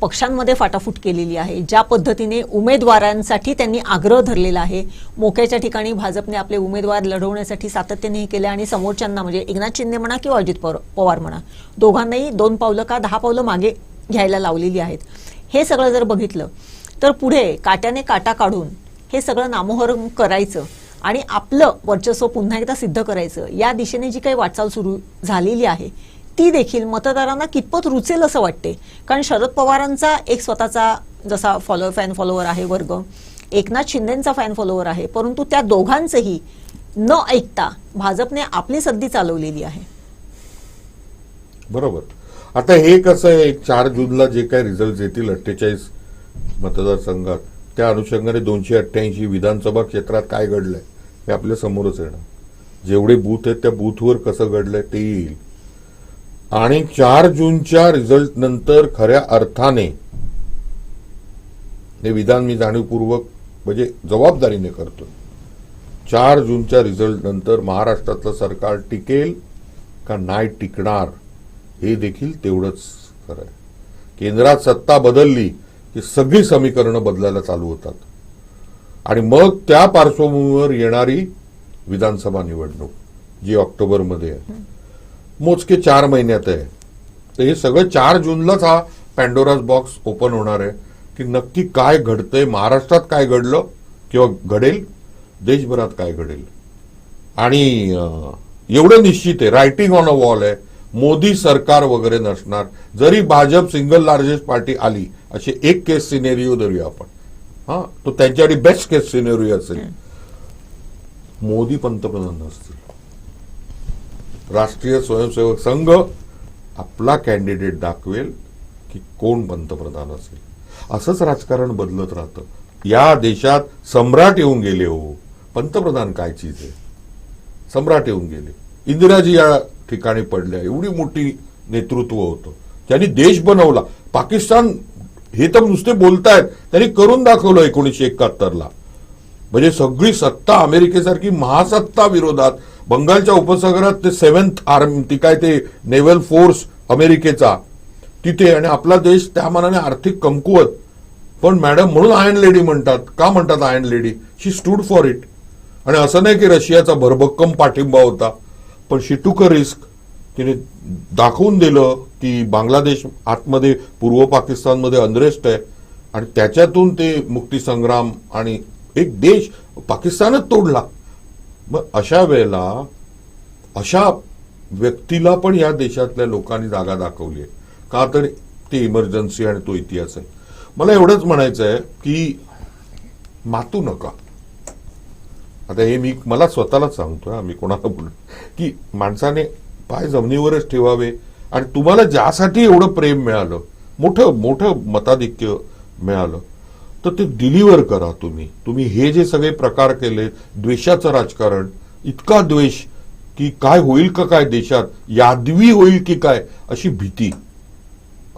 पक्षांमध्ये फाटाफूट केलेली आहे, ज्या पद्धतीने उमेदवारांसाठी त्यांनी आग्रह धरलेला आहे, मोक्याच्या ठिकाणी भाजपने आपले उमेदवार लढवण्यासाठी सातत्याने हे केले आणि समोरच्यांना म्हणजे एकनाथ शिंदे म्हणा किंवा अजित पवार म्हणा, दोघांनाही 2 पावलं का 10 पावलं मागे घ्यायला लावलेली आहेत. हे सगळं जर बघितलं तर पुढे काट्याने काटा काढून हे सगळं नामोहरम करायचं आणि आपलं वर्चस्व पुन्हा एकदा सिद्ध करायचं, या दिशेने जी काही वाटचाल सुरू झालेली आहे ती देखील मतदारांना कितपत रुचेल असं वाटते. कारण शरद पवारांचा एक स्वतःचा जसा फॅन फॉलोअर आहे वर्ग, एकनाथ शिंदेचा फॅन फॉलोअर आहे, परंतु त्या दोघांचंही न ऐकता भाजपने आपली सद्दी चालवलेली आहे. बरोबर. आता हे कसं आहे, 4 जूनला जे काही रिझल्ट येतील 48 मतदारसंघात, त्या अनुषंगाने 288 विधानसभा क्षेत्रात काय घडलंय हे आपल्या समोरच येणार. जेवढे बूथ आहेत त्या बूथवर कसं घडलंय ते येईल. आणि 4 जूनच्या रिझल्ट नंतर खऱ्या अर्थाने हे विधान मी जाणीवपूर्वक म्हणजे जबाबदारीने करतो, 4 जूनच्या रिझल्ट नंतर महाराष्ट्रातलं सरकार टिकेल का नाही टिकणार हे देखील तेवढंच खरं आहे. केंद्रात सत्ता बदलली की सगळी समीकरणं बदलायला चालू होतात आणि मग त्या पार्श्वभूमीवर येणारी विधानसभा निवडणूक जी ऑक्टोबरमध्ये आहे, मोजके 4 महिन्यात आहे. तर हे सगळं 4 जूनलाच हा पॅन्डोरास बॉक्स ओपन होणार आहे की नक्की काय घडतंय, महाराष्ट्रात काय घडलं किंवा घडेल, देशभरात काय घडेल. आणि एवढं निश्चित आहे, रायटिंग ऑन अ वॉल आहे, मोदी सरकार वगैरे नसणार. जरी भाजप सिंगल लार्जेस्ट पार्टी आली, असे एक केस सिनेरिओ धरूया आपण, हा, तो त्यांच्यासाठी बेस्ट केस सिनेरिओ असेल, मोदी पंतप्रधान नसतील, राष्ट्रीय स्वयंसेवक संघ आपला कॅन्डिडेट दाखवेल की कोण पंतप्रधान असेल. असंच राजकारण बदलत राहतं. या देशात सम्राट येऊन गेले, हो, पंतप्रधान काय चीज आहे. सम्राट येऊन गेले, इंदिराजी या ठिकाणी पडल्या, एवढी मोठी नेतृत्व होतं, त्यांनी देश बनवला. पाकिस्तान हे तर नुसते बोलतायत, त्यांनी करून दाखवलं 1971ला. म्हणजे सगळी सत्ता अमेरिकेसारखी महासत्ता विरोधात, बंगालच्या उपसागरात ते 7th आर्मी, ती काय ते नेव्हल फोर्स अमेरिकेचा तिथे, आणि आपला देश त्या मानाने आर्थिक कमकुवत. पण मॅडम म्हणून आयर्न लेडी म्हणतात. का म्हणतात iron lady? She stood for it. आणि असं नाही की रशियाचा भरभक्कम पाठिंबा होता, पण शी टूक अ रिस्क. तिने दाखवून दिलं की बांगलादेश आतमध्ये पूर्व पाकिस्तानमध्ये अनरेस्ट आहे आणि त्याच्यातून ते मुक्तीसंग्राम आणि एक देश पाकिस्तानच तोडला. मग अशा वेळेला अशा व्यक्तीला पण या देशातल्या लोकांनी जागा दाखवली आहे का, तर ती इमर्जन्सी आणि तो इतिहास आहे. मला एवढंच म्हणायचं आहे की मातू नका. आता हे मी मला स्वतःलाच सांगतोय, मी कोणाला बोलू, की माणसाने पाय जमिनीवरच ठेवावे. आणि तुम्हाला ज्यासाठी एवढं प्रेम मिळालं, मोठं मोठं मताधिक्य मिळालं, तर ते डिलिव्हर करा. तुम्ही हे जे सगळे प्रकार केले, द्वेषाचं राजकारण, इतका द्वेष की काय होईल का काय देशात, यादवी होईल की काय अशी भीती,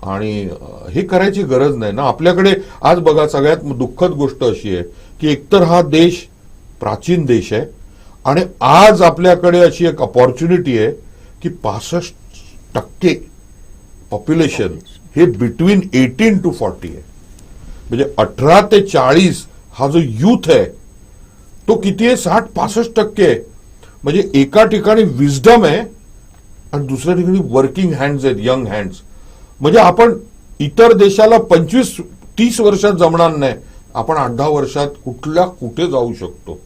आणि हे करायची गरज नाही ना. आपल्याकडे आज बघा सगळ्यात दुःखद गोष्ट अशी आहे की एकतर हा देश प्राचीन देश आहे आणि आज आपल्याकडे अशी एक अपॉर्च्युनिटी आहे की 65% पॉप्युलेशन हे बिटवीन 18 to 40 आहे. म्हणजे 18 ते 40 हा जो युथ आहे तो किती आहे, 60-65% आहे. म्हणजे एका ठिकाणी विजडम आहे आणि दुसऱ्या ठिकाणी वर्किंग हँड्स आहेत, यंग हँड्स. म्हणजे आपण इतर देशाला 25-30 वर्षात जमणार नाही, आपण 8-10 वर्षात कुठे जाऊ शकतो.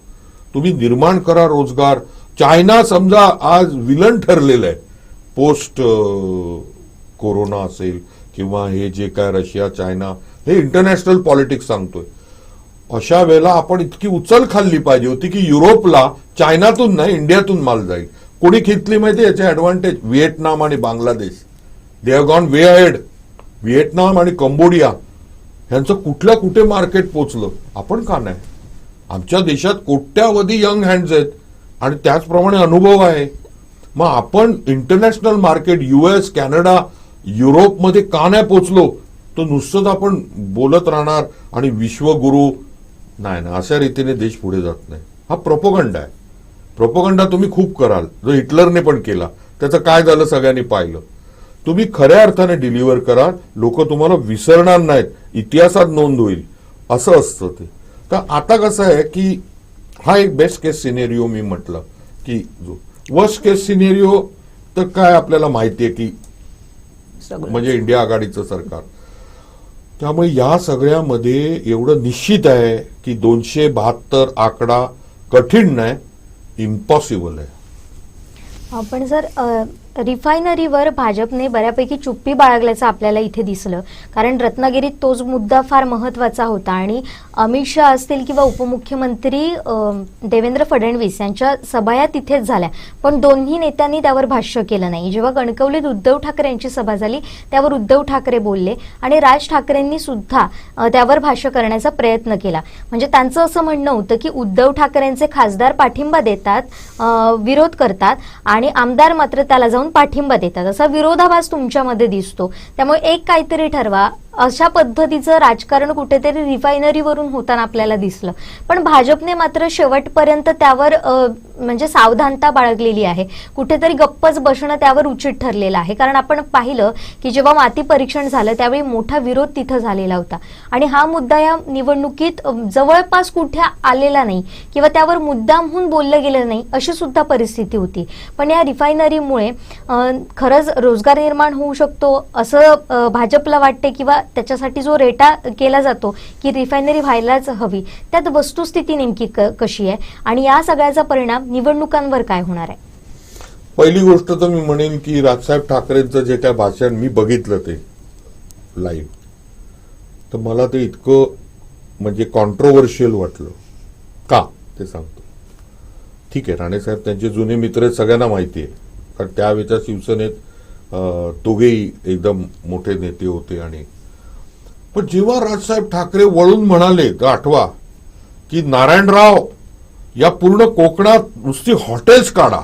तुम्ही निर्माण करा रोजगार. चायना समजा आज विलन ठरलेलं आहे, पोस्ट कोरोना असेल किंवा हे जे काय रशिया चायना, हे इंटरनॅशनल पॉलिटिक्स सांगतोय. अशा वेळेला आपण इतकी उचल खाल्ली पाहिजे होती की युरोपला चायनातून नाही इंडियातून माल जाईल. कोणी घेतली माहिती याचे ऍडव्हान्टेज? व्हिएतनाम आणि Bangladesh. They have gone way ahead. Vietnam आणि कंबोडिया ह्यांचं कुठे मार्केट पोचलं, आपण का नाही? आमच्या देशात कोट्यावधी यंग हँड्स आहेत आणि त्याचप्रमाणे अनुभव आहे. मग आपण इंटरनॅशनल मार्केट US, कॅनडा, युरोपमध्ये का नाही पोचलो? तर नुसतंच आपण बोलत राहणार आणि विश्वगुरू नाही ना, अशा रीतीने देश पुढे जात नाही. हा प्रोपोगंडा आहे. प्रोपोगंडा तुम्ही खूप कराल, जो हिटलरने पण केला. त्याचं काय झालं सगळ्यांनी पाहिलं. तुम्ही खऱ्या अर्थाने डिलिव्हर करा, लोक तुम्हाला विसरणार नाहीत, इतिहासात नोंद होईल, असं असतं ते. तर आता कसं आहे की हा एक बेस्ट केस सिनेरिओ मी म्हटलं की जो वर्स्ट केस सिनेरिओ तर काय आपल्याला माहितीये की म्हणजे इंडिया आघाडीचं सरकार. त्यामुळे या सगळ्यामध्ये एवढं निश्चित आहे की 272 आकडा कठीण नाही, इम्पॉसिबल आहे. पण सर, रिफायनरीवर भाजपने बऱ्यापैकी चुप्पी बाळगल्याचं आपल्याला इथे दिसलं, कारण रत्नागिरीत तोच मुद्दा फार महत्वाचा होता आणि अमित शहा असतील किंवा उपमुख्यमंत्री देवेंद्र फडणवीस यांच्या सभा या तिथेच झाल्या, पण दोन्ही नेत्यांनी त्यावर भाष्य केलं नाही. जेव्हा कणकवलीत उद्धव ठाकरे यांची सभा झाली त्यावर उद्धव ठाकरे बोलले आणि राज ठाकरेंनी सुद्धा त्यावर भाष्य करण्याचा प्रयत्न केला. म्हणजे त्यांचं असं म्हणणं होतं की उद्धव ठाकरेंचे खासदार पाठिंबा देतात, विरोध करतात आणि आमदार मात्र त्याला जाऊन पाठिंबा देतात, असा विरोधाभास तुमच्यामध्ये दिसतो. त्यामुळे एक काहीतरी ठरवा. अशा पद्धतीचं राजकारण कुठेतरी रिफायनरीवरून होताना आपल्याला दिसलं, पण भाजपने मात्र शेवटपर्यंत त्यावर म्हणजे सावधानता बाळगलेली आहे. कुठेतरी गप्पच बसणं त्यावर उचित ठरलेलं आहे, कारण आपण पाहिलं की जेव्हा माती परीक्षण झालं त्यावेळी मोठा विरोध तिथं झालेला होता आणि हा मुद्दा या निवडणुकीत जवळपास कुठे आलेला नाही किंवा त्यावर मुद्दामहून बोललं गेलं नाही, अशी सुद्धा परिस्थिती होती. पण या रिफायनरीमुळे खरंच रोजगार निर्माण होऊ शकतो असं भाजपला वाटते किंवा त्याच्यासाठी जो रेटा केला जातो की रिफायनरी व्हायलाच हवी, त्यात वस्तुस्थिती नेमकी कशी आहे आणि या सगळ्याचा परिणाम निवडणुकांवर काय होणार आहे? पहिली गोष्ट तर मी म्हणेन की राजसाहेब ठाकरेंचं जे काय भाषण मी बघितलं ते लाईव्ह, तर मला ते इतकं म्हणजे कॉन्ट्रोवर्शियल वाटलं. का ते सांगतो. ठीक आहे, राणेसाहेब त्यांचे जुने मित्र आहेत, सगळ्यांना माहिती आहे, कारण त्यावेळेच्या शिवसेनेत दोघेही एकदम मोठे नेते होते. आणि पण जेव्हा राजसाहेब ठाकरे वळून म्हणाले, तर आठवा की नारायणराव या पूर्ण कोकणात नुसती हॉटेल्स काढा,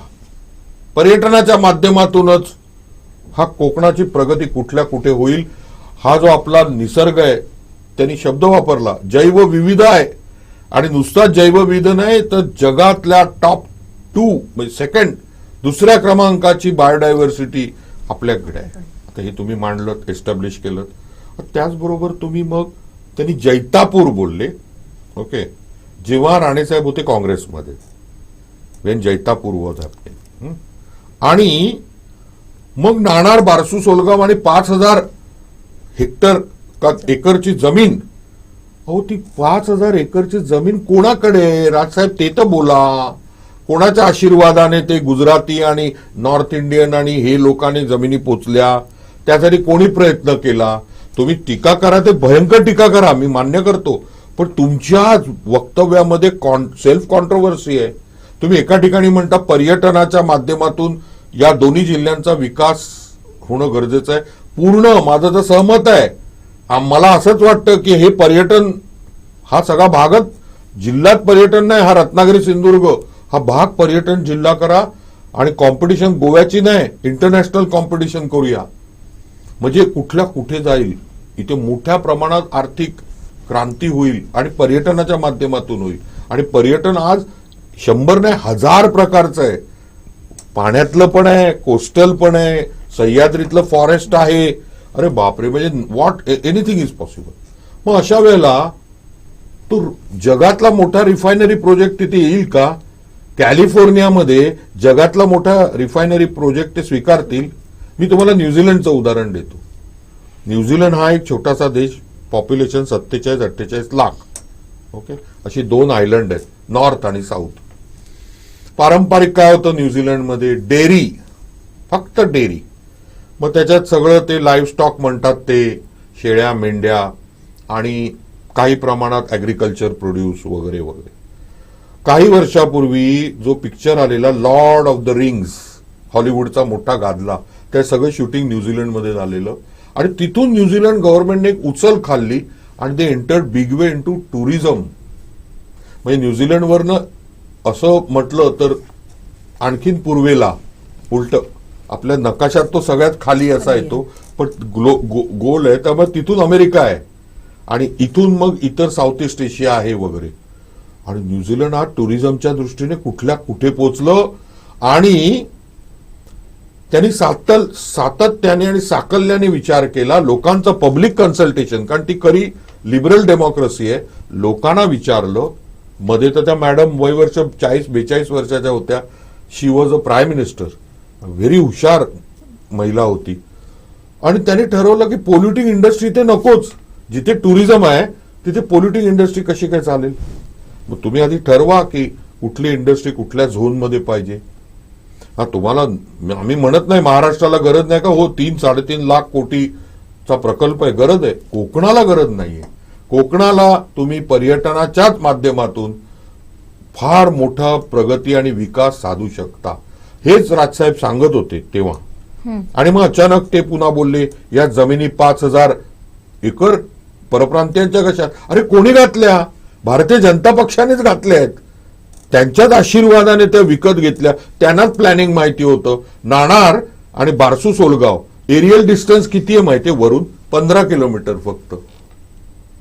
पर्यटनाच्या माध्यमातूनच हा कोकणाची प्रगती कुठल्या कुठे होईल. हा जो आपला निसर्ग आहे, त्यांनी शब्द वापरला जैवविविध आहे, आणि नुसता जैवविविध नाही तर जगातल्या टॉप 2 म्हणजे सेकंड दुसऱ्या क्रमांकाची बायोडायव्हर्सिटी आपल्याकडे आहे. आता हे तुम्ही मांडलं, एस्टॅब्लिश केलं. त्याचबरोबर तुम्ही मग त्यांनी जैतापूर बोलले. ओके, जेव्हा राणेसाहेब होते काँग्रेसमध्ये, वेन जैतापूर वॉज हॅपनिंग. आणि मग नाणार, बारसू, सोलगाव आणि 5,000 हेक्टर एकरची जमीन अहो ती 5,000 एकरची जमीन कोणाकडे आहे? राजसाहेब ते तर बोला. कोणाच्या आशीर्वादाने ते गुजराती आणि नॉर्थ इंडियन आणि हे लोकांनी जमिनी पोचल्या? त्यासाठी कोणी प्रयत्न केला? तुम्ही टीका करा, ते भयंकर टीका करा, मी मान्य करतो, पण तुमच्या वक्तव्यामध्ये सेल्फ कॉन्ट्रोवर्सी आहे. तुम्ही एका ठिकाणी म्हणता पर्यटनाच्या माध्यमातून या दोन्ही जिल्ह्यांचा विकास होणं गरजेचं आहे. पूर्ण माझं तर सहमत आहे. मला असंच वाटतं की हे पर्यटन हा सगळा भागच जिल्ह्यात पर्यटन नाही, हा रत्नागिरी सिंधुदुर्ग हा भाग पर्यटन जिल्हा करा आणि कॉम्पिटिशन गोव्याची नाही, इंटरनॅशनल कॉम्पिटिशन करूया. म्हणजे कुठल्या कुठे जाईल. इथे मोठ्या प्रमाणात आर्थिक क्रांती होईल आणि पर्यटनाच्या माध्यमातून होईल. आणि पर्यटन आज 100 नाही 1000 प्रकारचं आहे. पाण्यातलं पण आहे, कोस्टल पण आहे, सह्याद्रीतलं फॉरेस्ट आहे. अरे बापरे, म्हणजे व्हॉट एनिथिंग इज पॉसिबल. मग अशा वेळेला तो जगातला मोठा रिफायनरी प्रोजेक्ट तिथे येईल का? कॅलिफोर्नियामध्ये जगातला मोठा रिफायनरी प्रोजेक्ट ते स्वीकारतील? मी तुम्हाला न्यूझीलंडचं उदाहरण देतो. न्यूझीलंड हा एक छोटासा देश, पॉप्युलेशन 47-48 लाख. ओके, अशी 2 आयलंड आहेत, नॉर्थ आणि साऊथ. पारंपरिक काय होतं न्यूझीलंडमध्ये? डेअरी, फक्त डेअरी. मग त्याच्यात सगळं ते लाईव्ह स्टॉक म्हणतात, ते शेळ्या, मेंढ्या आणि काही प्रमाणात ऍग्रिकल्चर प्रोड्यूस वगैरे वगैरे. काही वर्षापूर्वी जो पिक्चर आलेला लॉर्ड ऑफ द रिंग्स, हॉलिवूडचा मोठा गाजला, ते सगळं शूटिंग न्यूझीलंडमध्ये झालेलं. आणि तिथून न्यूझीलंड गव्हर्नमेंटने एक उचल खाल्ली आणि ते entered big way into tourism. म्हणजे न्यूझीलंडवरनं असं म्हटलं तर आणखीन पूर्वेला उलट आपल्या नकाशात तो सगळ्यात खाली असा येतो, पण गोल आहे. त्यामुळे तिथून अमेरिका आहे आणि इथून मग इतर साऊथ ईस्ट एशिया आहे वगैरे. आणि न्यूझीलंड आज टुरिझमच्या दृष्टीने कुठल्या कुठे पोचलं. आणि त्यांनी सातत्याने आणि साकल्याने विचार केला. लोकांचं पब्लिक कन्सल्टेशन, कारण ती खरी लिबरल डेमोक्रेसी आहे. लोकांना विचारलं. मध्ये तर त्या मॅडम वयवर्ष 40-42 वर्षाच्या होत्या. She was a prime minister, very हुशार महिला होती. आणि त्यांनी ठरवलं की पोल्युटिंग इंडस्ट्री ते नकोच. जिथे टुरिझम आहे तिथे पोल्युटिंग इंडस्ट्री कशी काय चालेल? मग तुम्ही आधी ठरवा की कुठली इंडस्ट्री कुठल्या झोनमध्ये पाहिजे. हा तुम्हाला आम्ही म्हणत नाही महाराष्ट्राला गरज नाही का, हो 3-3.5 लाख कोटीचा प्रकल्प आहे, गरज आहे. कोकणाला गरज नाहीये. कोकणाला तुम्ही पर्यटनाच्याच माध्यमातून फार मोठा प्रगती आणि विकास साधू शकता. हेच राजसाहेब सांगत होते तेव्हा. आणि मग अचानक ते पुन्हा बोलले या जमिनी 5,000 एकर परप्रांतीयांच्या कशा? अरे कोणी घातल्या? भारतीय जनता पक्षानेच घातल्या आहेत. त्यांच्याच आशीर्वादाने त्या विकत घेतल्या. त्यांनाच प्लॅनिंग माहिती होतं. नाणार आणि बारसू सोलगाव एरियल डिस्टन्स किती आहे माहितीये? वरून 15 किलोमीटर फक्त.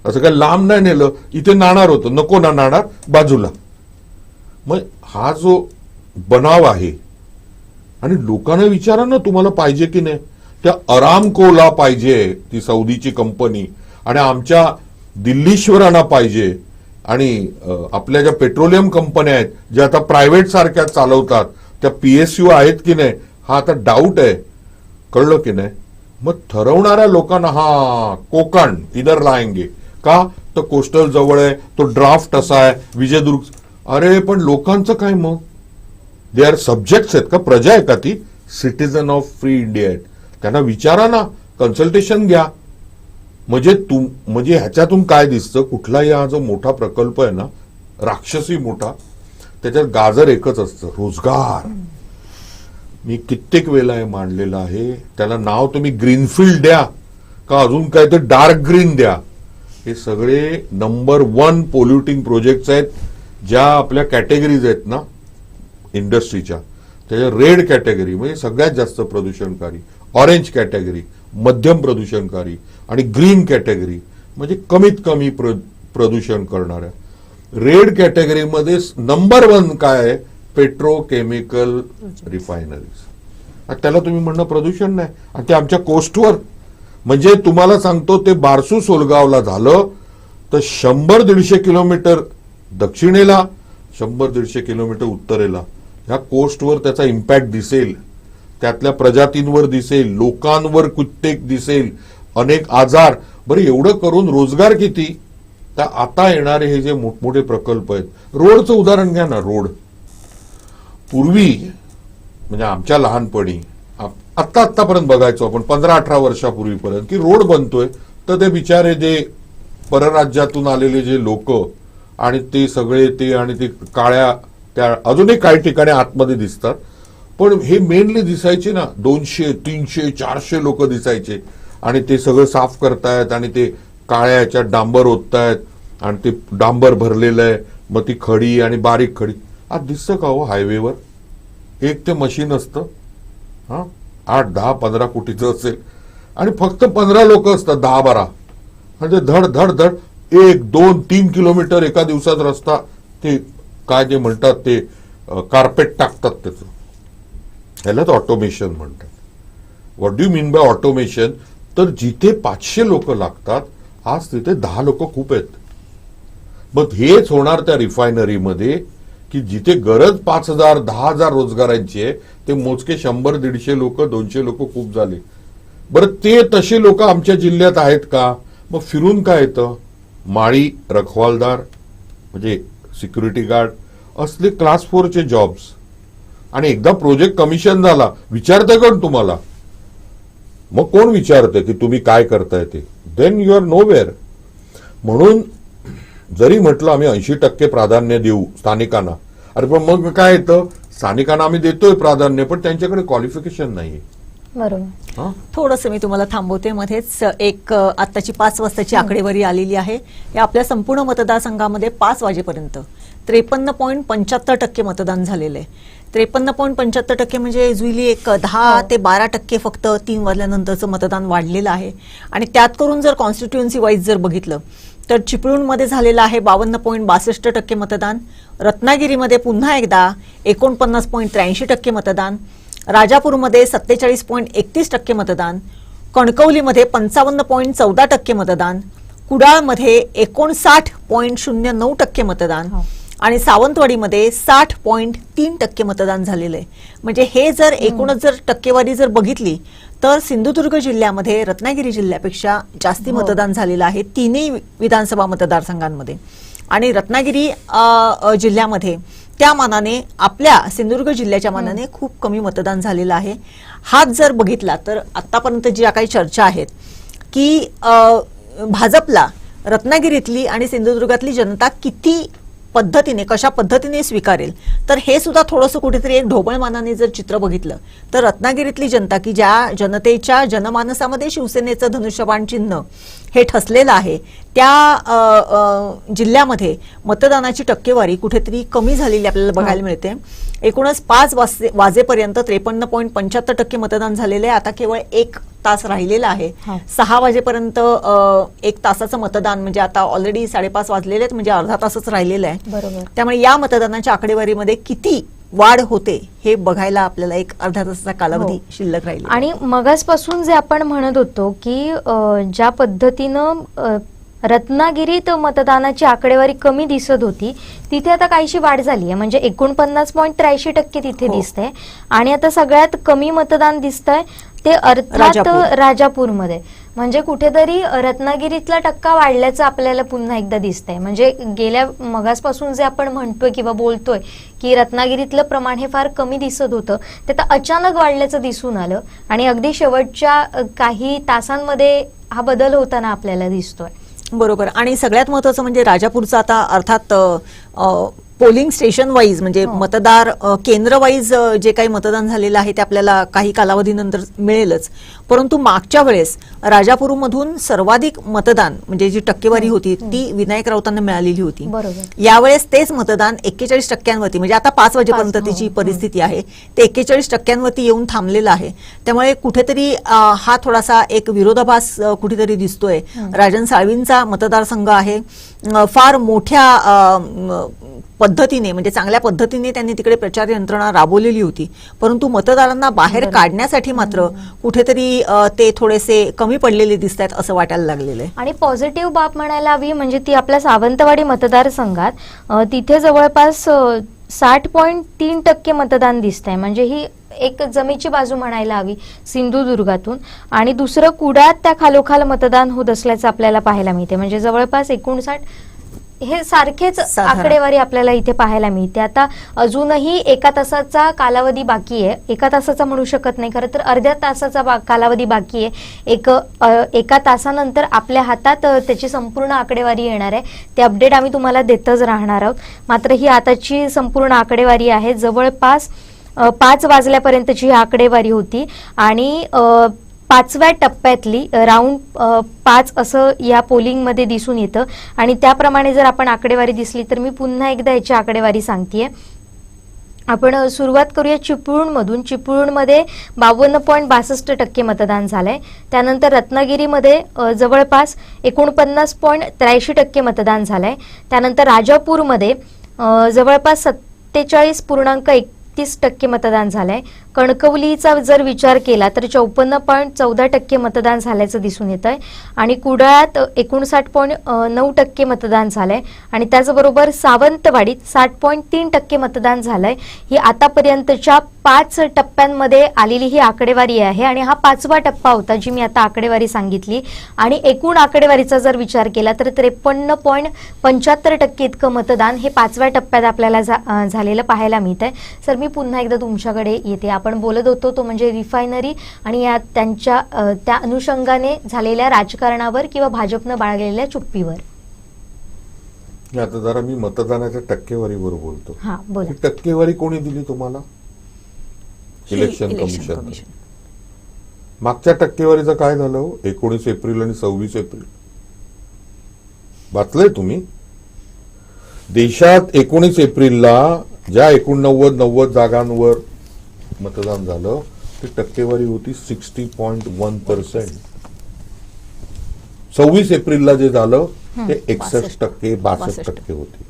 असं काय लांब नाही नेलं. इथे नाणार होतं, नको ना नाणार, बाजूला. मग हा जो बनाव आहे, आणि लोकांना विचारा ना तुम्हाला पाहिजे की नाही. त्या अरामकोला पाहिजे, ती सौदीची कंपनी, आणि आमच्या दिल्लीश्वरांना पाहिजे, आणि आपल्या ज्या पेट्रोलियम कंपन्या आहेत ज्या आता प्रायव्हेट सारख्या चालवतात त्या PSU आहेत की नाही, हा आता डाऊट आहे. कळलं की नाही? मग ठरवणाऱ्या लोकांना हा कोकण इधर लाएंगे का, तर कोस्टल जवळ आहे, तो ड्राफ्ट असा आहे, विजयदुर्ग. अरे पण लोकांचं काय? मग दे आर सब्जेक्ट्स आहेत का? प्रजा आहे का ती? सिटीजन ऑफ फ्री इंडिया आहेत. त्यांना विचारा ना, कन्सल्टेशन घ्या. म्हणजे ह्याच्यातून काय दिसतं? कुठलाही हा जो मोठा प्रकल्प आहे ना, राक्षसी मोठा, त्याच्यात गाजर एकच असतं, रोजगार. मी कित्येक वेळेला हे मांडलेलं आहे. त्याला नाव तुम्ही ग्रीनफील्ड द्या का अजून काय ते डार्क ग्रीन द्या. हे सगळे नंबर 1 पोल्युटिंग प्रोजेक्ट्स आहेत. ज्या आपल्या कॅटेगरीज आहेत ना इंडस्ट्रीच्या, त्याच्या रेड कॅटेगरी म्हणजे सगळ्यात जास्त प्रदूषणकारी, ऑरेंज कॅटेगरी मध्यम प्रदूषणकारी, आणि ग्रीन कॅटेगरी म्हणजे कमीत कमी प्रदूषण करणाऱ्या. रेड कॅटेगरीमध्ये नंबर 1 काय आहे? Petrochemical refineries. त्याला तुम्ही म्हणणं प्रदूषण नाही. आणि ते आमच्या कोस्टवर, म्हणजे तुम्हाला सांगतो ते बारसू सोलगावला झालं तर 100-150 किलोमीटर दक्षिणेला, 100-150 किलोमीटर उत्तरेला ह्या कोस्टवर त्याचा इम्पॅक्ट दिसेल. त्यातल्या प्रजातींवर दिसेल, लोकांवर कित्येक दिसेल, अनेक आजार. बरं एवढं करून रोजगार किती? तर आता येणारे हे जे मोठमोठे प्रकल्प आहेत, रोडचं उदाहरण घ्या ना. रोड पूर्वी म्हणजे आमच्या लहानपणी आतापर्यंत बघायचो आपण 15-18 वर्षापूर्वीपर्यंत की रोड बनतोय तर ते बिचारे जे परराज्यातून आलेले जे लोक आणि ते सगळे ते आणि ते काळ्या त्या अजूनही काही ठिकाणी आतमध्ये दिसतात, पण हे मेनली दिसायचे ना 200, 300, 400 लोक दिसायचे आणि ते सगळं साफ करतायत आणि ते काळ्या याच्यात डांबर ओततायत आणि ते डांबर भरलेलं आहे, मग ती खडी आणि बारीक खडी. आज दिसतं का हो हायवेवर? एक ते मशीन असतं, 8, 10, 15 कोटीचं असेल आणि फक्त 15 लोक असतात, 10-12, म्हणजे धड धड धड 1, 2, 3 किलोमीटर एका दिवसात रस्ता. ते काय जे म्हणतात ते कार्पेट टाकतात त्याचं, ह्यालाच ऑटोमेशन म्हणतात. What do you mean by automation? तर जिथे 500 लोक लागतात आज तिथे 10 लोक खूप आहेत. मग हेच होणार त्या रिफायनरीमध्ये की जिथे गरज 5,000, 10,000 रोजगारांची आहे ते मोजके 100, 150 लोक, 200 लोक खूप झाले. बरं ते तसे लोक आमच्या जिल्ह्यात आहेत का? मग फिरून काय येतं? माळी रखवालदार म्हणजे सिक्युरिटी गार्ड असले क्लास 4चे जॉब्स. आणि एकदा प्रोजेक्ट कमिशन झाला विचारतंय कोण तुम्हाला? मग कोण विचारतंय की तुम्ही काय करताय ते? Then you are nowhere. म्हणून जरी म्हटलं आम्ही 80% प्राधान्य देऊ स्थानिकांना, अरे पण मग काय येतं, स्थानिकांना आम्ही देतोय प्राधान्य पण त्यांच्याकडे क्वालिफिकेशन नाहीये. बरोबर. थोडंसं मी तुम्हाला थांबवते. मध्येच एक आत्ताची 5 वाजताची आकडेवारी आलेली आहे. या आपल्या संपूर्ण मतदारसंघामध्ये 5 वाजेपर्यंत 53.75% मतदान झालेलं आहे. 53.75% म्हणजे युजली एक 10 ते 12% फक्त 3 वाजल्यानंतरचं मतदान वाढलेलं आहे. आणि त्यात करून जर कॉन्स्टिट्युएन्सी वाईज जर बघितलं तर चिपळूणमध्ये झालेलं आहे 52.62% मतदान, रत्नागिरीमध्ये पुन्हा एकदा 49.83% मतदान, राजापूरमध्ये 47.31% मतदान, कणकवलीमध्ये 55.14% मतदान, कुडाळमध्ये 59.09% मतदान आणि सावंतवाडीमध्ये 60.3% मतदान झालेलं आहे. म्हणजे हे जर एकूणच जर टक्केवारी जर बघितली तर सिंधुदुर्ग जिल्ह्यामध्ये रत्नागिरी जिल्ह्यापेक्षा जास्ती मतदान झालेलं आहे 3ही विधानसभा मतदारसंघांमध्ये. आणि रत्नागिरी जिल्ह्यामध्ये त्या मानाने आपल्या सिंधुदुर्ग जिल्ह्याच्या मानाने खूप कमी मतदान झालेलं आहे. हाच जर बघितला तर आतापर्यंत ज्या काही चर्चा आहेत की भाजपला रत्नागिरीतली आणि सिंधुदुर्गातली जनता किती पद्धतीने कशा पद्धतीने स्वीकारेल, तर हे सुद्धा थोडंसं कुठेतरी एक ढोबळमानाने जर चित्र बघितलं तर रत्नागिरीतली जनता की ज्या जनतेच्या जनमानसामध्ये शिवसेनेचं धनुष्यबाण चिन्ह हे ठसलेलं आहे त्या जिल्ह्यामध्ये मतदानाची टक्केवारी कुठेतरी कमी झालेली आपल्याला बघायला मिळते. एकूणच 5 वाजेपर्यंत 53.75% मतदान झालेलं आहे. आता केवळ 1 तास राहिलेला आहे. 6 वाजेपर्यंत 1 तासाचं मतदान म्हणजे आता ऑलरेडी 5:30 वाजलेले आहेत, म्हणजे अर्धा तासच राहिलेला आहे. बरोबर. त्यामुळे या मतदानाच्या आकडेवारीमध्ये किती वाढ होते हे बघायला आपल्याला एक अर्धा तासाचा कालावधी शिल्लक राहील. आणि मगासपासून जे आपण म्हणत होतो की ज्या पद्धतीनं रत्नागिरीत मतदानाची आकडेवारी कमी दिसत होती तिथे आता काहीशी वाढ झाली आहे. म्हणजे 49.83% तिथे दिसतंय आणि आता सगळ्यात कमी मतदान दिसतंय ते अर्थात राजापूरमध्ये. म्हणजे कुठेतरी रत्नागिरीतला टक्का वाढल्याचं आपल्याला पुन्हा एकदा दिसतंय. म्हणजे गेल्या मगासपासून जे आपण म्हणतोय किंवा बोलतोय की रत्नागिरीतलं प्रमाण हे फार कमी दिसत होतं ते आता अचानक वाढल्याचं दिसून आलं आणि अगदी शेवटच्या काही तासांमध्ये हा बदल होताना आपल्याला दिसतोय. बरोबर. आणि सगळ्यात महत्त्वाचं म्हणजे राजापूरचं आता अर्थात पोलिंग स्टेशन वाईज म्हणजे मतदार केंद्र वाईज जे काही मतदान झालेलं आहे ते आपल्याला काही कालावधीनंतर मिळेलच. परंतु मागच्या वेळेस राजापूरमधून सर्वाधिक मतदान म्हणजे जी टक्केवारी होती ती विनायक राऊतांना मिळालेली होती. यावेळेस तेच मतदान 41% म्हणजे आता 5 वाजेपर्यंत त्याची परिस्थिती आहे ते 41% येऊन थांबलेलं आहे. त्यामुळे कुठेतरी हा थोडासा एक विरोधाभास कुठेतरी दिसतोय. राजन साळवींचा मतदारसंघ आहे, फार मोठ्या पद्धतीने म्हणजे चांगल्या पद्धतीने त्यांनी तिकडे प्रचार यंत्रणा राबवलेली होती, परंतु मतदारांना बाहेर काढण्यासाठी मात्र कुठेतरी ते थोडेसे कमी पडलेले दिसत आहेत असं वाटायला लागलेलं आहे. आणि पॉझिटिव्ह बाब म्हणायला हवी म्हणजे ती आपल्या सावंतवाडी मतदारसंघात तिथे जवळपास 60.3% मतदान दिसत आहे. म्हणजे ही एक जमेची बाजू म्हणायला हवी सिंधुदुर्गातून. आणि दुसरं कुडाळात त्या खालोखाल मतदान होत असल्याचं आपल्याला पाहायला मिळते. म्हणजे जवळपास 59 हे सारखेच आकडेवारी आपल्याला इथे पाहायला मिळते. आता अजूनही 1 तासाचा कालावधी बाकी आहे. 1 तासाचा म्हणू शकत नाही, खरं तर अर्ध्या तासाचा कालावधी बाकी आहे. 1 तासानंतर आपल्या हातात त्याची संपूर्ण आकडेवारी येणार आहे. ते अपडेट आम्ही तुम्हाला देतच राहणार आहोत. मात्र ही आताची संपूर्ण आकडेवारी आहे. जवळपास 5 वाजल्यापर्यंतची ही आकडेवारी होती आणि 5व्या टप्प्यातली राऊंड 5 असं या पोलिंगमध्ये दिसून येतं. आणि त्याप्रमाणे जर आपण आकडेवारी दिसली तर मी पुन्हा एकदा याची आकडेवारी सांगतेय. आपण सुरुवात करूया चिपळूणमधून. चिपळूणमध्ये 52.62% मतदान झालंय. त्यानंतर रत्नागिरीमध्ये जवळपास 49.83% मतदान झालंय. त्यानंतर राजापूरमध्ये जवळपास 47.31% मतदान झालंय. कणकवलीचा जर विचार केला तर 54.14% मतदान झाल्याचं दिसून येत आहे. आणि कुडाळात 59.9% मतदान झालंय. आणि त्याचबरोबर सावंतवाडीत 60.3% मतदान झालंय. ही आतापर्यंतच्या 5 टप्प्यांमध्ये आलेली ही आकडेवारी आहे. आणि हा 5वा टप्पा होता जी मी आता आकडेवारी सांगितली. आणि एकूण आकडेवारीचा जर विचार केला तर 53.75% इतकं मतदान हे 5व्या टप्प्यात आपल्याला झालेलं पाहायला मिळत आहे. सर मी पुन्हा एकदा तुमच्याकडे येते. आपण बोलत होतो तो म्हणजे रिफायनरी आणि या त्यांच्या त्या अनुषंगाने झालेल्या राजकारणावर किंवा भाजपनं बाळगलेल्या चुप्पीवर. आता जरा मी मतदानाच्या टक्केवारीवर बोलतो. हा बोला. ही टक्केवारी कोणी दिली तुम्हाला? Election commission. मागच्या टक्केवारीचं काय झालं? 19 एप्रिल आणि 26 एप्रिल वाचलंय तुम्ही? देशात 19 एप्रिलला ज्या 89 जागांवर मतदान झालं ती टक्केवारी होती 60.1%. 26 एप्रिलला जे झालं ते 61%, 62% होती.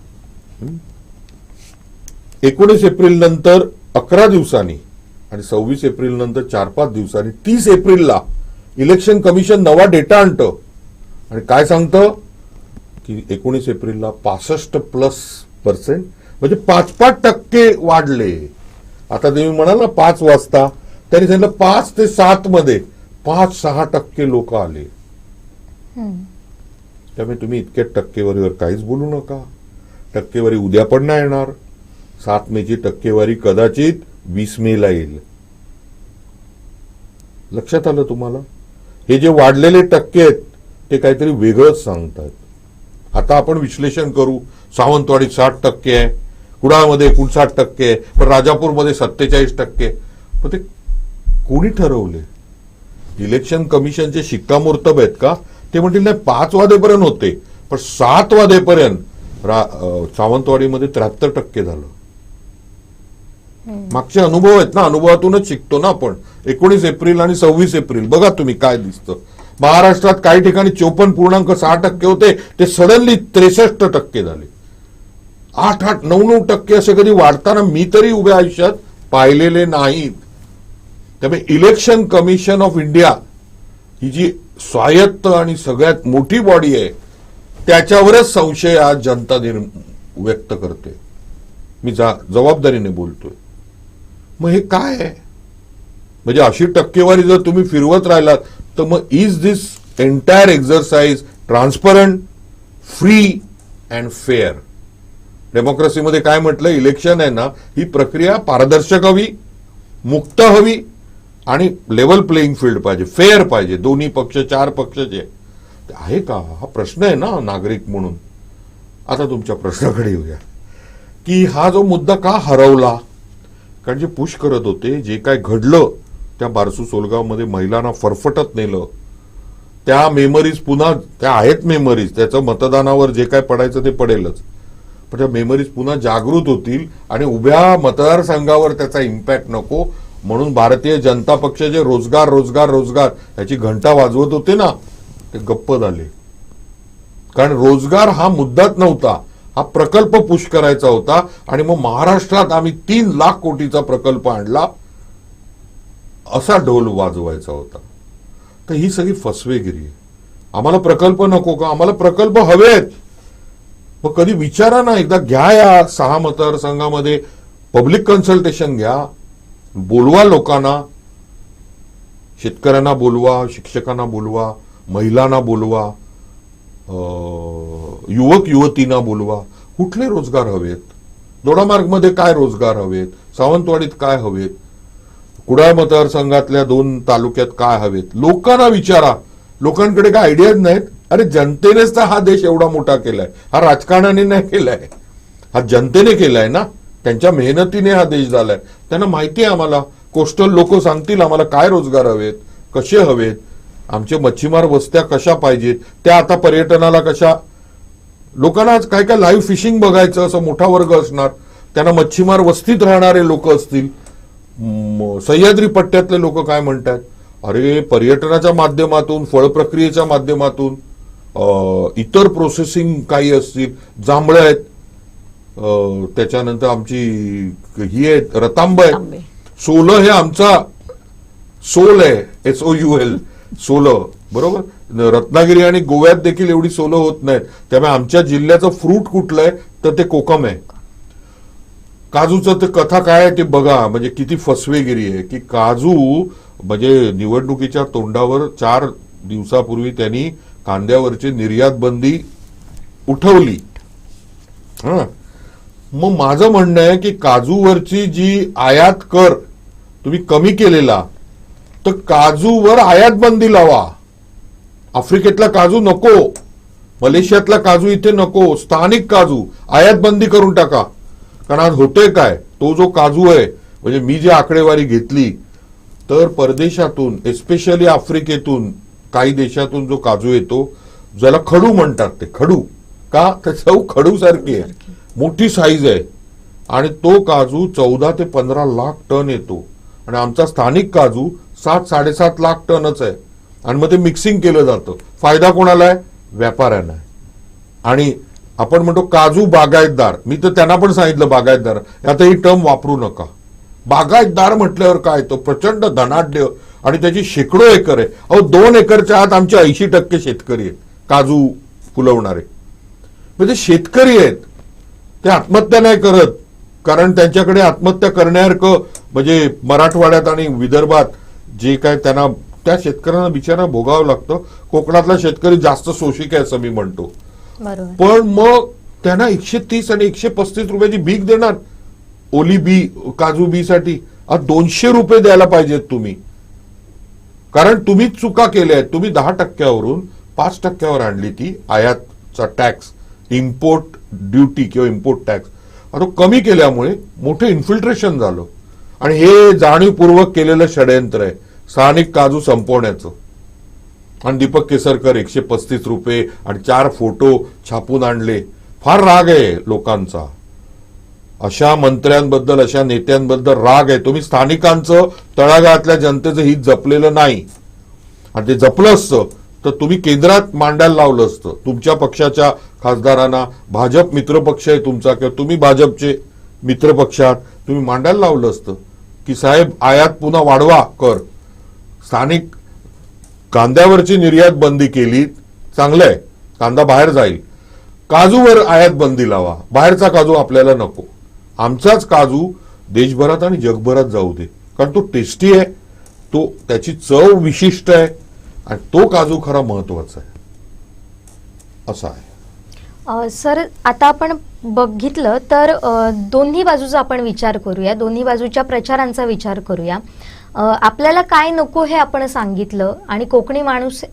19 एप्रिल नंतर 11 दिवसांनी आणि 26 एप्रिल नंतर 4-5 दिवसांनी 30 एप्रिलला इलेक्शन कमिशन नवा डेटा आणतं आणि काय सांगतं की 19 एप्रिलला 65+% म्हणजे 5% वाढले. आता तुम्ही म्हणाल ना 5 वाजता, त्यांनी सांगितलं 5 ते 7 मध्ये 5-6% लोक आले. त्यामुळे तुम्ही इतक्या टक्केवारीवर काहीच बोलू नका. टक्केवारी उद्या पण नाही येणार. 7 मेची टक्केवारी कदाचित 20 मेला येईल. लक्षात आलं तुम्हाला? हे जे वाढलेले टक्के आहेत ते काहीतरी वेगळंच सांगतात. आता आपण विश्लेषण करू. सावंतवाडीत 60% आहे, कुडाळमध्ये 59% आहे, पण राजापूरमध्ये 47%. पण ते कोणी ठरवले? इलेक्शन कमिशनचे शिक्कामोर्तब आहेत का? ते म्हणतील नाही 5 वाजेपर्यंत होते, पण 7 वाजेपर्यंत सावंतवाडीमध्ये 73% झालं. मागचे अनुभव आहेत ना, अनुभवातूनच शिकतो ना आपण. 19 एप्रिल आणि 26 एप्रिल बघा तुम्ही काय दिसतं. महाराष्ट्रात काही ठिकाणी 54.6% होते, ते सडनली 63% झाले. 8-9% असे कधी वाढताना मी तरी उभ्या आयुष्यात पाहिलेले नाहीत. त्यामुळे इलेक्शन कमिशन ऑफ इंडिया ही जी स्वायत्त आणि सगळ्यात मोठी बॉडी आहे त्याच्यावरच संशय आज जनता व्यक्त करते. मी जबाबदारीने बोलतोय. मग हे काय आहे? म्हणजे अशी टक्केवारी जर तुम्ही फिरवत राहिलात तर मग is this entire exercise transparent, free and fair? डेमोक्रेसीमध्ये काय म्हटलं? इलेक्शन आहे ना, ही प्रक्रिया पारदर्शक हवी, मुक्त हवी आणि लेवल प्लेइंग फील्ड पाहिजे, फेअर पाहिजे. दोन्ही पक्ष, 4 पक्ष जे आहे का, हा प्रश्न आहे ना नागरिक म्हणून. आता तुमच्या प्रश्नाकडे येऊया की हा जो मुद्दा का हरवला? कारण जे पुश करत होते, जे काय घडलं त्या बारसू सोलगावमध्ये महिलांना फरफटत नेलं, त्या मेमरीज पुन्हा त्या आहेत मेमरीज, त्याचं मतदानावर जे काय पडायचं ते पडेलच, पण त्या मेमरीज पुन्हा जागृत होतील आणि उभ्या मतदारसंघावर त्याचा इम्पॅक्ट नको म्हणून भारतीय जनता पक्ष जे रोजगार रोजगार रोजगार याची घंटा वाजवत होते ना, ते गप्प झाले. कारण रोजगार हा मुद्दाच नव्हता, हा प्रकल्प पुश करायचा होता. आणि मग महाराष्ट्रात आम्ही 3 लाख कोटीचा प्रकल्प आणला असा ढोल वाजवायचा होता. तर ही सगळी फसवेगिरी आहे. आम्हाला प्रकल्प नको का? आम्हाला प्रकल्प हवेत. मग कधी विचारा ना, एकदा घ्या या 6 मतदारसंघामध्ये पब्लिक कन्सल्टेशन घ्या, बोलवा लोकांना, शेतकऱ्यांना बोलवा, शिक्षकांना बोलवा, महिलांना बोलवा, युवक युवतींना बोलवा. कुठले रोजगार हवेत, दोडामार्गमध्ये काय रोजगार हवेत, सावंतवाडीत काय हवेत, कुडाळ मतदारसंघातल्या 2 तालुक्यात काय हवेत, लोकांना विचारा. लोकांकडे काय आयडियाज नाहीत. अरे जनतेनेच तर हा देश एवढा मोठा केलाय, हा राजकारणाने नाही केलाय, हा जनतेने केलाय ना, त्यांच्या मेहनतीने हा देश झालाय. त्यांना माहिती आहे आम्हाला. कोस्टल लोक सांगतील आम्हाला काय रोजगार हवेत, कसे हवेत, आमचे मच्छीमार वस्त्या कशा पाहिजेत, त्या आता पर्यटनाला कशा. लोकांना आज काय काय लाईव्ह फिशिंग बघायचं असं मोठा वर्ग असणार, त्यांना मच्छीमार वस्तीत राहणारे लोक असतील, सह्याद्री पट्ट्यातले लोक काय म्हणतात, अरे पर्यटनाच्या माध्यमातून, फळ प्रक्रियेच्या माध्यमातून, इतर प्रोसेसिंग काही असतील, जांभळं आहेत, त्याच्यानंतर आमची ही आहेत रतांब आहेत, सोलं हे आमचा सोल आहे, SOUL सोलं, बरोबर. रत्नागिरी आणि गोव्यात देखील एवढी सोलं होत नाहीत. त्यामुळे आमच्या जिल्ह्याचं फ्रूट कुठलं आहे तर ते कोकम आहे. काजूचं ते कथा काय आहे ते बघा, म्हणजे किती फसवेगिरी आहे की काजू म्हणजे निवडणुकीच्या तोंडावर 4 दिवसापूर्वी त्यांनी कांद्यावरची निर्यात बंदी उठवली. मग माझं म्हणणं आहे की काजूवरची जी आयात कर तुम्ही कमी केलेला, तर काजूवर आयात बंदी लावा. आफ्रिकेतला काजू नको, मलेशियातला काजू इथे नको, स्थानिक काजू आयात बंदी करून टाका. कारण आज होतोय काय, तो जो काजू आहे, म्हणजे मी जी आकडेवारी घेतली तर परदेशातून, एस्पेशली आफ्रिकेतून, काही देशातून जो काजू येतो, ज्याला खडू म्हणतात, ते खडू का, तर चव खडू सारखी आहे, मोठी साईज आहे, आणि तो काजू 14 ते 15 लाख टन येतो. आणि आमचा स्थानिक काजू 7-7.5 लाख टनच आहे. आणि मग ते मिक्सिंग केलं जातं. फायदा कोणाला आहे? व्यापाऱ्यांना आहे. आणि आपण म्हणतो काजू बागायतदार, मी तर त्यांना पण सांगितलं बागायतदार, आता ही टर्म वापरू नका. बागायतदार म्हटल्यावर काय, तो प्रचंड धनाढ्य आणि त्याची शेकडो एकर आहे. 2 एकरच्या आत आमचे 80% शेतकरी आहेत काजू फुलवणारे. म्हणजे शेतकरी आहेत, ते आत्महत्या नाही करत, कारण त्यांच्याकडे आत्महत्या करण्यासारखं म्हणजे मराठवाड्यात आणि विदर्भात जे काय त्यांना, त्या शेतकऱ्यांना बिचारा भोगावं लागतं. कोकणातला शेतकरी जास्त शोषिक आहे असं मी म्हणतो, पण मग त्यांना 130 आणि 135 रुपयाची भीक देणार ओली बी, काजू बी साठी. 200 रुपये द्यायला पाहिजेत तुम्ही, कारण तुम्हीच चुका केल्या आहेत. तुम्ही 10%वरून 5%वर आणली ती आयातचा टॅक्स, इम्पोर्ट ड्युटी किंवा इम्पोर्ट टॅक्स. आता कमी केल्यामुळे मोठं इन्फिल्ट्रेशन झालं, आणि हे जाणीवपूर्वक केलेलं षडयंत्र आहे स्थानिक काजू संपवण्याचं. आणि दीपक केसरकर 135 रुपये आणि 4 फोटो छापून आणले. फार राग आहे लोकांचा, अशा मंत्र्यांबद्दल, अशा नेत्यांबद्दल राग आहे. तुम्ही स्थानिकांचं, तळागाळातल्या जनतेचं हित जपलेलं नाही, आणि ते जपलं असतं तर तुम्ही केंद्रात मांडायला लावलं असतं. तुमच्या पक्षाच्या खासदारांना, भाजप मित्रपक्ष आहे तुमचा किंवा तुम्ही भाजपचे मित्रपक्षात, तुम्ही मांडायला लावलं असतं की साहेब आयात पुन्हा वाढवा कर, स्थानिक कांद्यावरची निर्यात बंदी केली, चांगलं आहे, कांदा बाहेर जाईल, काजूवर आयात बंदी लावा, बाहेरचा काजू आपल्याला नको, आमचाच काजू देशभरात आणि जगभरात जाऊ दे, कारण तो टेस्टी आहे, तो त्याची चव विशिष्ट आहे, आणि तो काजू खरा महत्वाचा आहे. असा आहे. सर, आता आपण बघितलं तर दोन्ही बाजूचा आपण विचार करूया, दोन्ही बाजूच्या प्रचारांचा विचार करूया. आपल्याला काय नको हे आपण सांगितलं, आणि कोकणी माणूस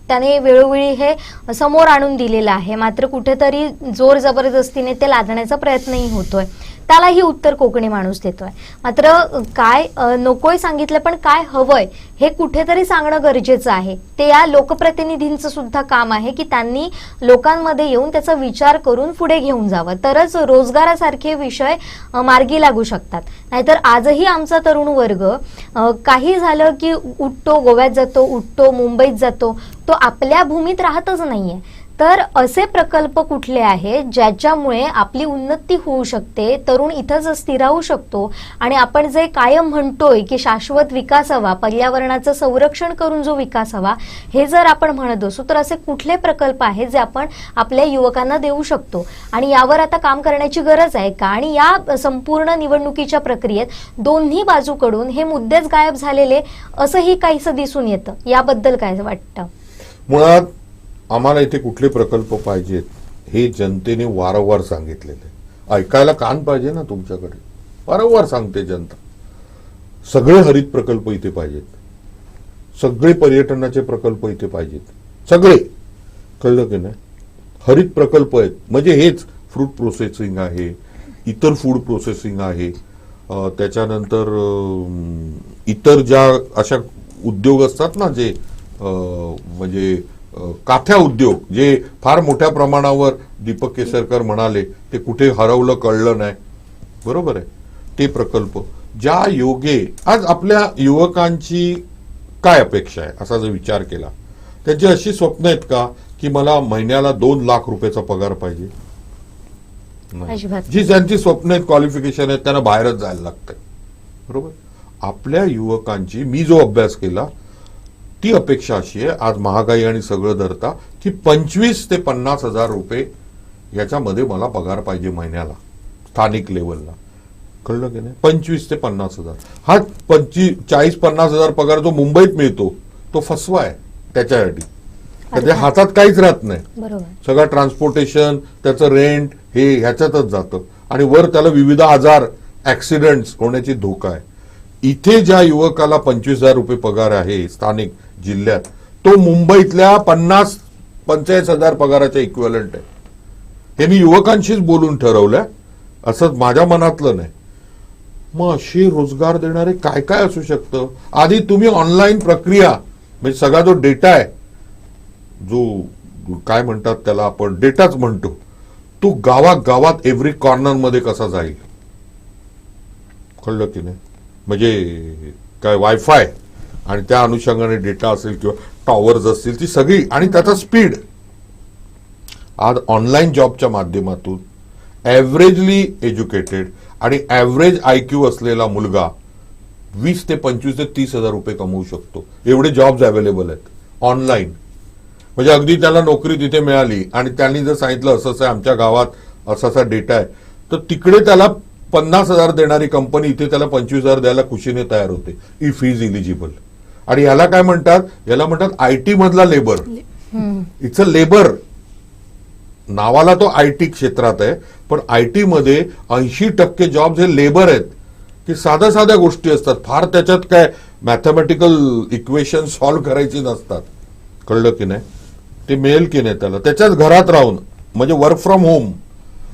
त्याने वेळोवेळी हे समोर आणून दिलेलं आहे. मात्र कुठेतरी जोर जबरदस्तीने ते लादण्याचा प्रयत्नही होतोय, त्यालाही उत्तर कोकणी माणूस देतोय. मात्र काय नकोय सांगितलं, पण काय हवंय हे कुठेतरी सांगणं गरजेचं आहे. ते या लोकप्रतिनिधींचं सुद्धा काम आहे की त्यांनी लोकांमध्ये येऊन त्याचा विचार करून पुढे घेऊन जावं, तरच रोजगारासारखे विषय मार्गी लागू शकतात. नाहीतर आजही आमचा तरुण वर्ग काही झालं की उठतो गोव्यात जातो, उठतो मुंबईत जातो, तो आपल्या भूमीत राहतच नाहीये. तर असे प्रकल्प कुठले आहेत ज्याच्यामुळे आपली उन्नती होऊ शकते, तरुण इथंच स्थिरावू शकतो आणि आपण जे कायम म्हणतोय की शाश्वत विकास हवा, पर्यावरणाचं संरक्षण करून जो विकास हवा, हे जर आपण म्हणत असू तर असे कुठले प्रकल्प आहेत जे आपण आपल्या युवकांना देऊ शकतो आणि यावर आता काम करण्याची गरज आहे का? आणि या संपूर्ण निवडणुकीच्या प्रक्रियेत दोन्ही बाजूकडून हे मुद्देच गायब झालेले असंही काहीसं दिसून येतं. याबद्दल काय वाटतं? मुळात आम्हाला इथे कुठले प्रकल्प पाहिजेत हे जनतेने वारंवार सांगितलेले. ऐकायला कान पाहिजे ना तुमच्याकडे. वारंवार सांगते जनता. सगळे हरित प्रकल्प इथे पाहिजेत, सगळे पर्यटनाचे प्रकल्प इथे पाहिजेत, सगळे. कळलं की नाही? हरित प्रकल्प आहेत म्हणजे हेच फ्रूट प्रोसेसिंग आहे, इतर फूड प्रोसेसिंग आहे, त्याच्यानंतर इतर ज्या अशा उद्योग असतात ना जे म्हणजे काथ्या उद्योग, जे फार मोठ्या प्रमाणावर दीपक केसरकर म्हणाले ते कुठे हरवलं कळलं नाही, बरोबर आहे, ते प्रकल्प ज्या योगे आज आपल्या युवकांची काय अपेक्षा आहे असा जर विचार केला, त्यांची अशी स्वप्न आहेत का की मला महिन्याला 2 लाख रुपयाचा पगार पाहिजे? जी ज्यांची स्वप्न आहेत, क्वालिफिकेशन आहेत, त्यांना बाहेरच जायला लागतंय, बरोबर. आपल्या युवकांची मी जो अभ्यास केला ती अपेक्षा अशी आहे, आज महागाई आणि सगळं धरता, की 25 ते 50 हजार रुपये याच्यामध्ये मला पगार पाहिजे महिन्याला स्थानिक लेवलला. कळलं की नाही? 25 ते 50 हजार. हा 40-50 हजार पगार जो मुंबईत मिळतो तो फसवा आहे त्याच्यासाठी. त्याच्या हातात काहीच राहत नाही, सगळं ट्रान्सपोर्टेशन, त्याचं रेंट हे ह्याच्यातच जातं आणि वर त्याला विविध आजार, ऍक्सिडेंट्स होण्याची धोका आहे. इथे ज्या युवकाला 25,000 रुपये पगार आहे स्थानिक जिल्ह्यात, तो मुंबईतल्या 50-45 हजार पगाराच्या इक्विव्हलंट आहे. हे मी युवकांशीच बोलून ठरवलंय, असं माझ्या मनातलं नाही. मग असे रोजगार देणारे काय काय असू शकतं? आधी तुम्ही ऑनलाईन प्रक्रिया म्हणजे सगळा जो डेटा आहे, जो काय म्हणतात त्याला आपण डेटाच म्हणतो, तो गावागावात एव्हरी कॉर्नर मध्ये कसा जाईल? कळलं की नाही? म्हणजे काय वायफाय आणि त्या अनुषंगाने डेटा असेल किंवा टॉवर्स असतील, ती सगळी, आणि त्याचा स्पीड. आज ऑनलाईन जॉबच्या माध्यमातून ॲव्हरेजली एज्युकेटेड आणि ॲव्हरेज IQ असलेला मुलगा 20 ते 25 ते 30 हजार रुपये कमवू शकतो. एवढे जॉब्स अवेलेबल आहेत ऑनलाईन. म्हणजे अगदी त्याला नोकरी तिथे मिळाली आणि त्यांनी जर सांगितलं असं असं आमच्या गावात असा डेटा आहे, तर तिकडे त्याला 50 हजार देणारी कंपनी इथे त्याला 25 हजार द्यायला खुशीने तयार होते, इफ इज इलिजिबल. आणि याला काय म्हणतात? याला म्हणतात IT मधला लेबर. It's a labour. नावाला तो IT क्षेत्रात आहे, पण IT मध्ये 80% जॉब्स हे लेबर आहेत, की साध्या साध्या गोष्टी असतात, फार त्याच्यात काय मॅथमॅटिकल इक्वेशन सॉल्व्ह करायची नसतात. कळलं की नाही? ते मिळेल की नाही त्याला त्याच्याच घरात राहून, म्हणजे वर्क फ्रॉम होम.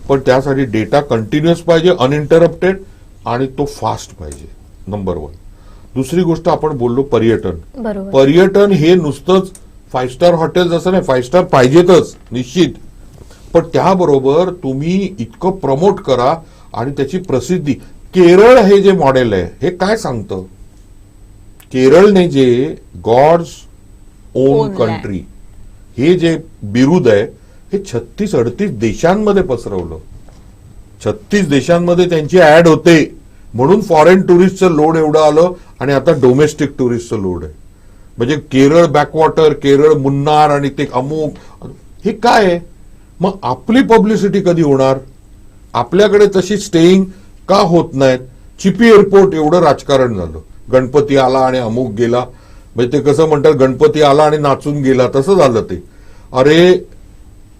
पण त्यासाठी डेटा कंटिन्युअस पाहिजे, अनइंटरप्टेड, आणि तो फास्ट पाहिजे. नंबर 1. दुसरी गोष्ट आपण बोललो पर्यटन. पर्यटन हे नुसतंच 5 स्टार हॉटेल्स असं नाही, 5 स्टार पाहिजेतच निश्चित, पण त्याबरोबर तुम्ही इतकं प्रमोट करा आणि त्याची प्रसिद्धी. केरळ हे जे मॉडेल आहे हे काय सांगतं? केरळने जे गॉड्स ओन कंट्री हे जे बिरुद आहे हे 36-38 देशांमध्ये पसरवलं. 36 देशांमध्ये त्यांची ऍड होते, म्हणून फॉरेन टुरिस्टचं लोड एवढं आलं आणि आता डोमेस्टिक टुरिस्टचं लोड आहे. म्हणजे केरळ बॅकवॉटर, केरळ मुन्नार आणि ते अमुक, हे काय आहे? मग आपली पब्लिसिटी कधी होणार? आपल्याकडे तशी स्टेईंग का होत नाहीत? चिपी एअरपोर्ट एवढं राजकारण झालं, गणपती आला आणि अमुक गेला, म्हणजे ते कसं म्हणतात, गणपती आला आणि नाचून गेला, तसं झालं ते. अरे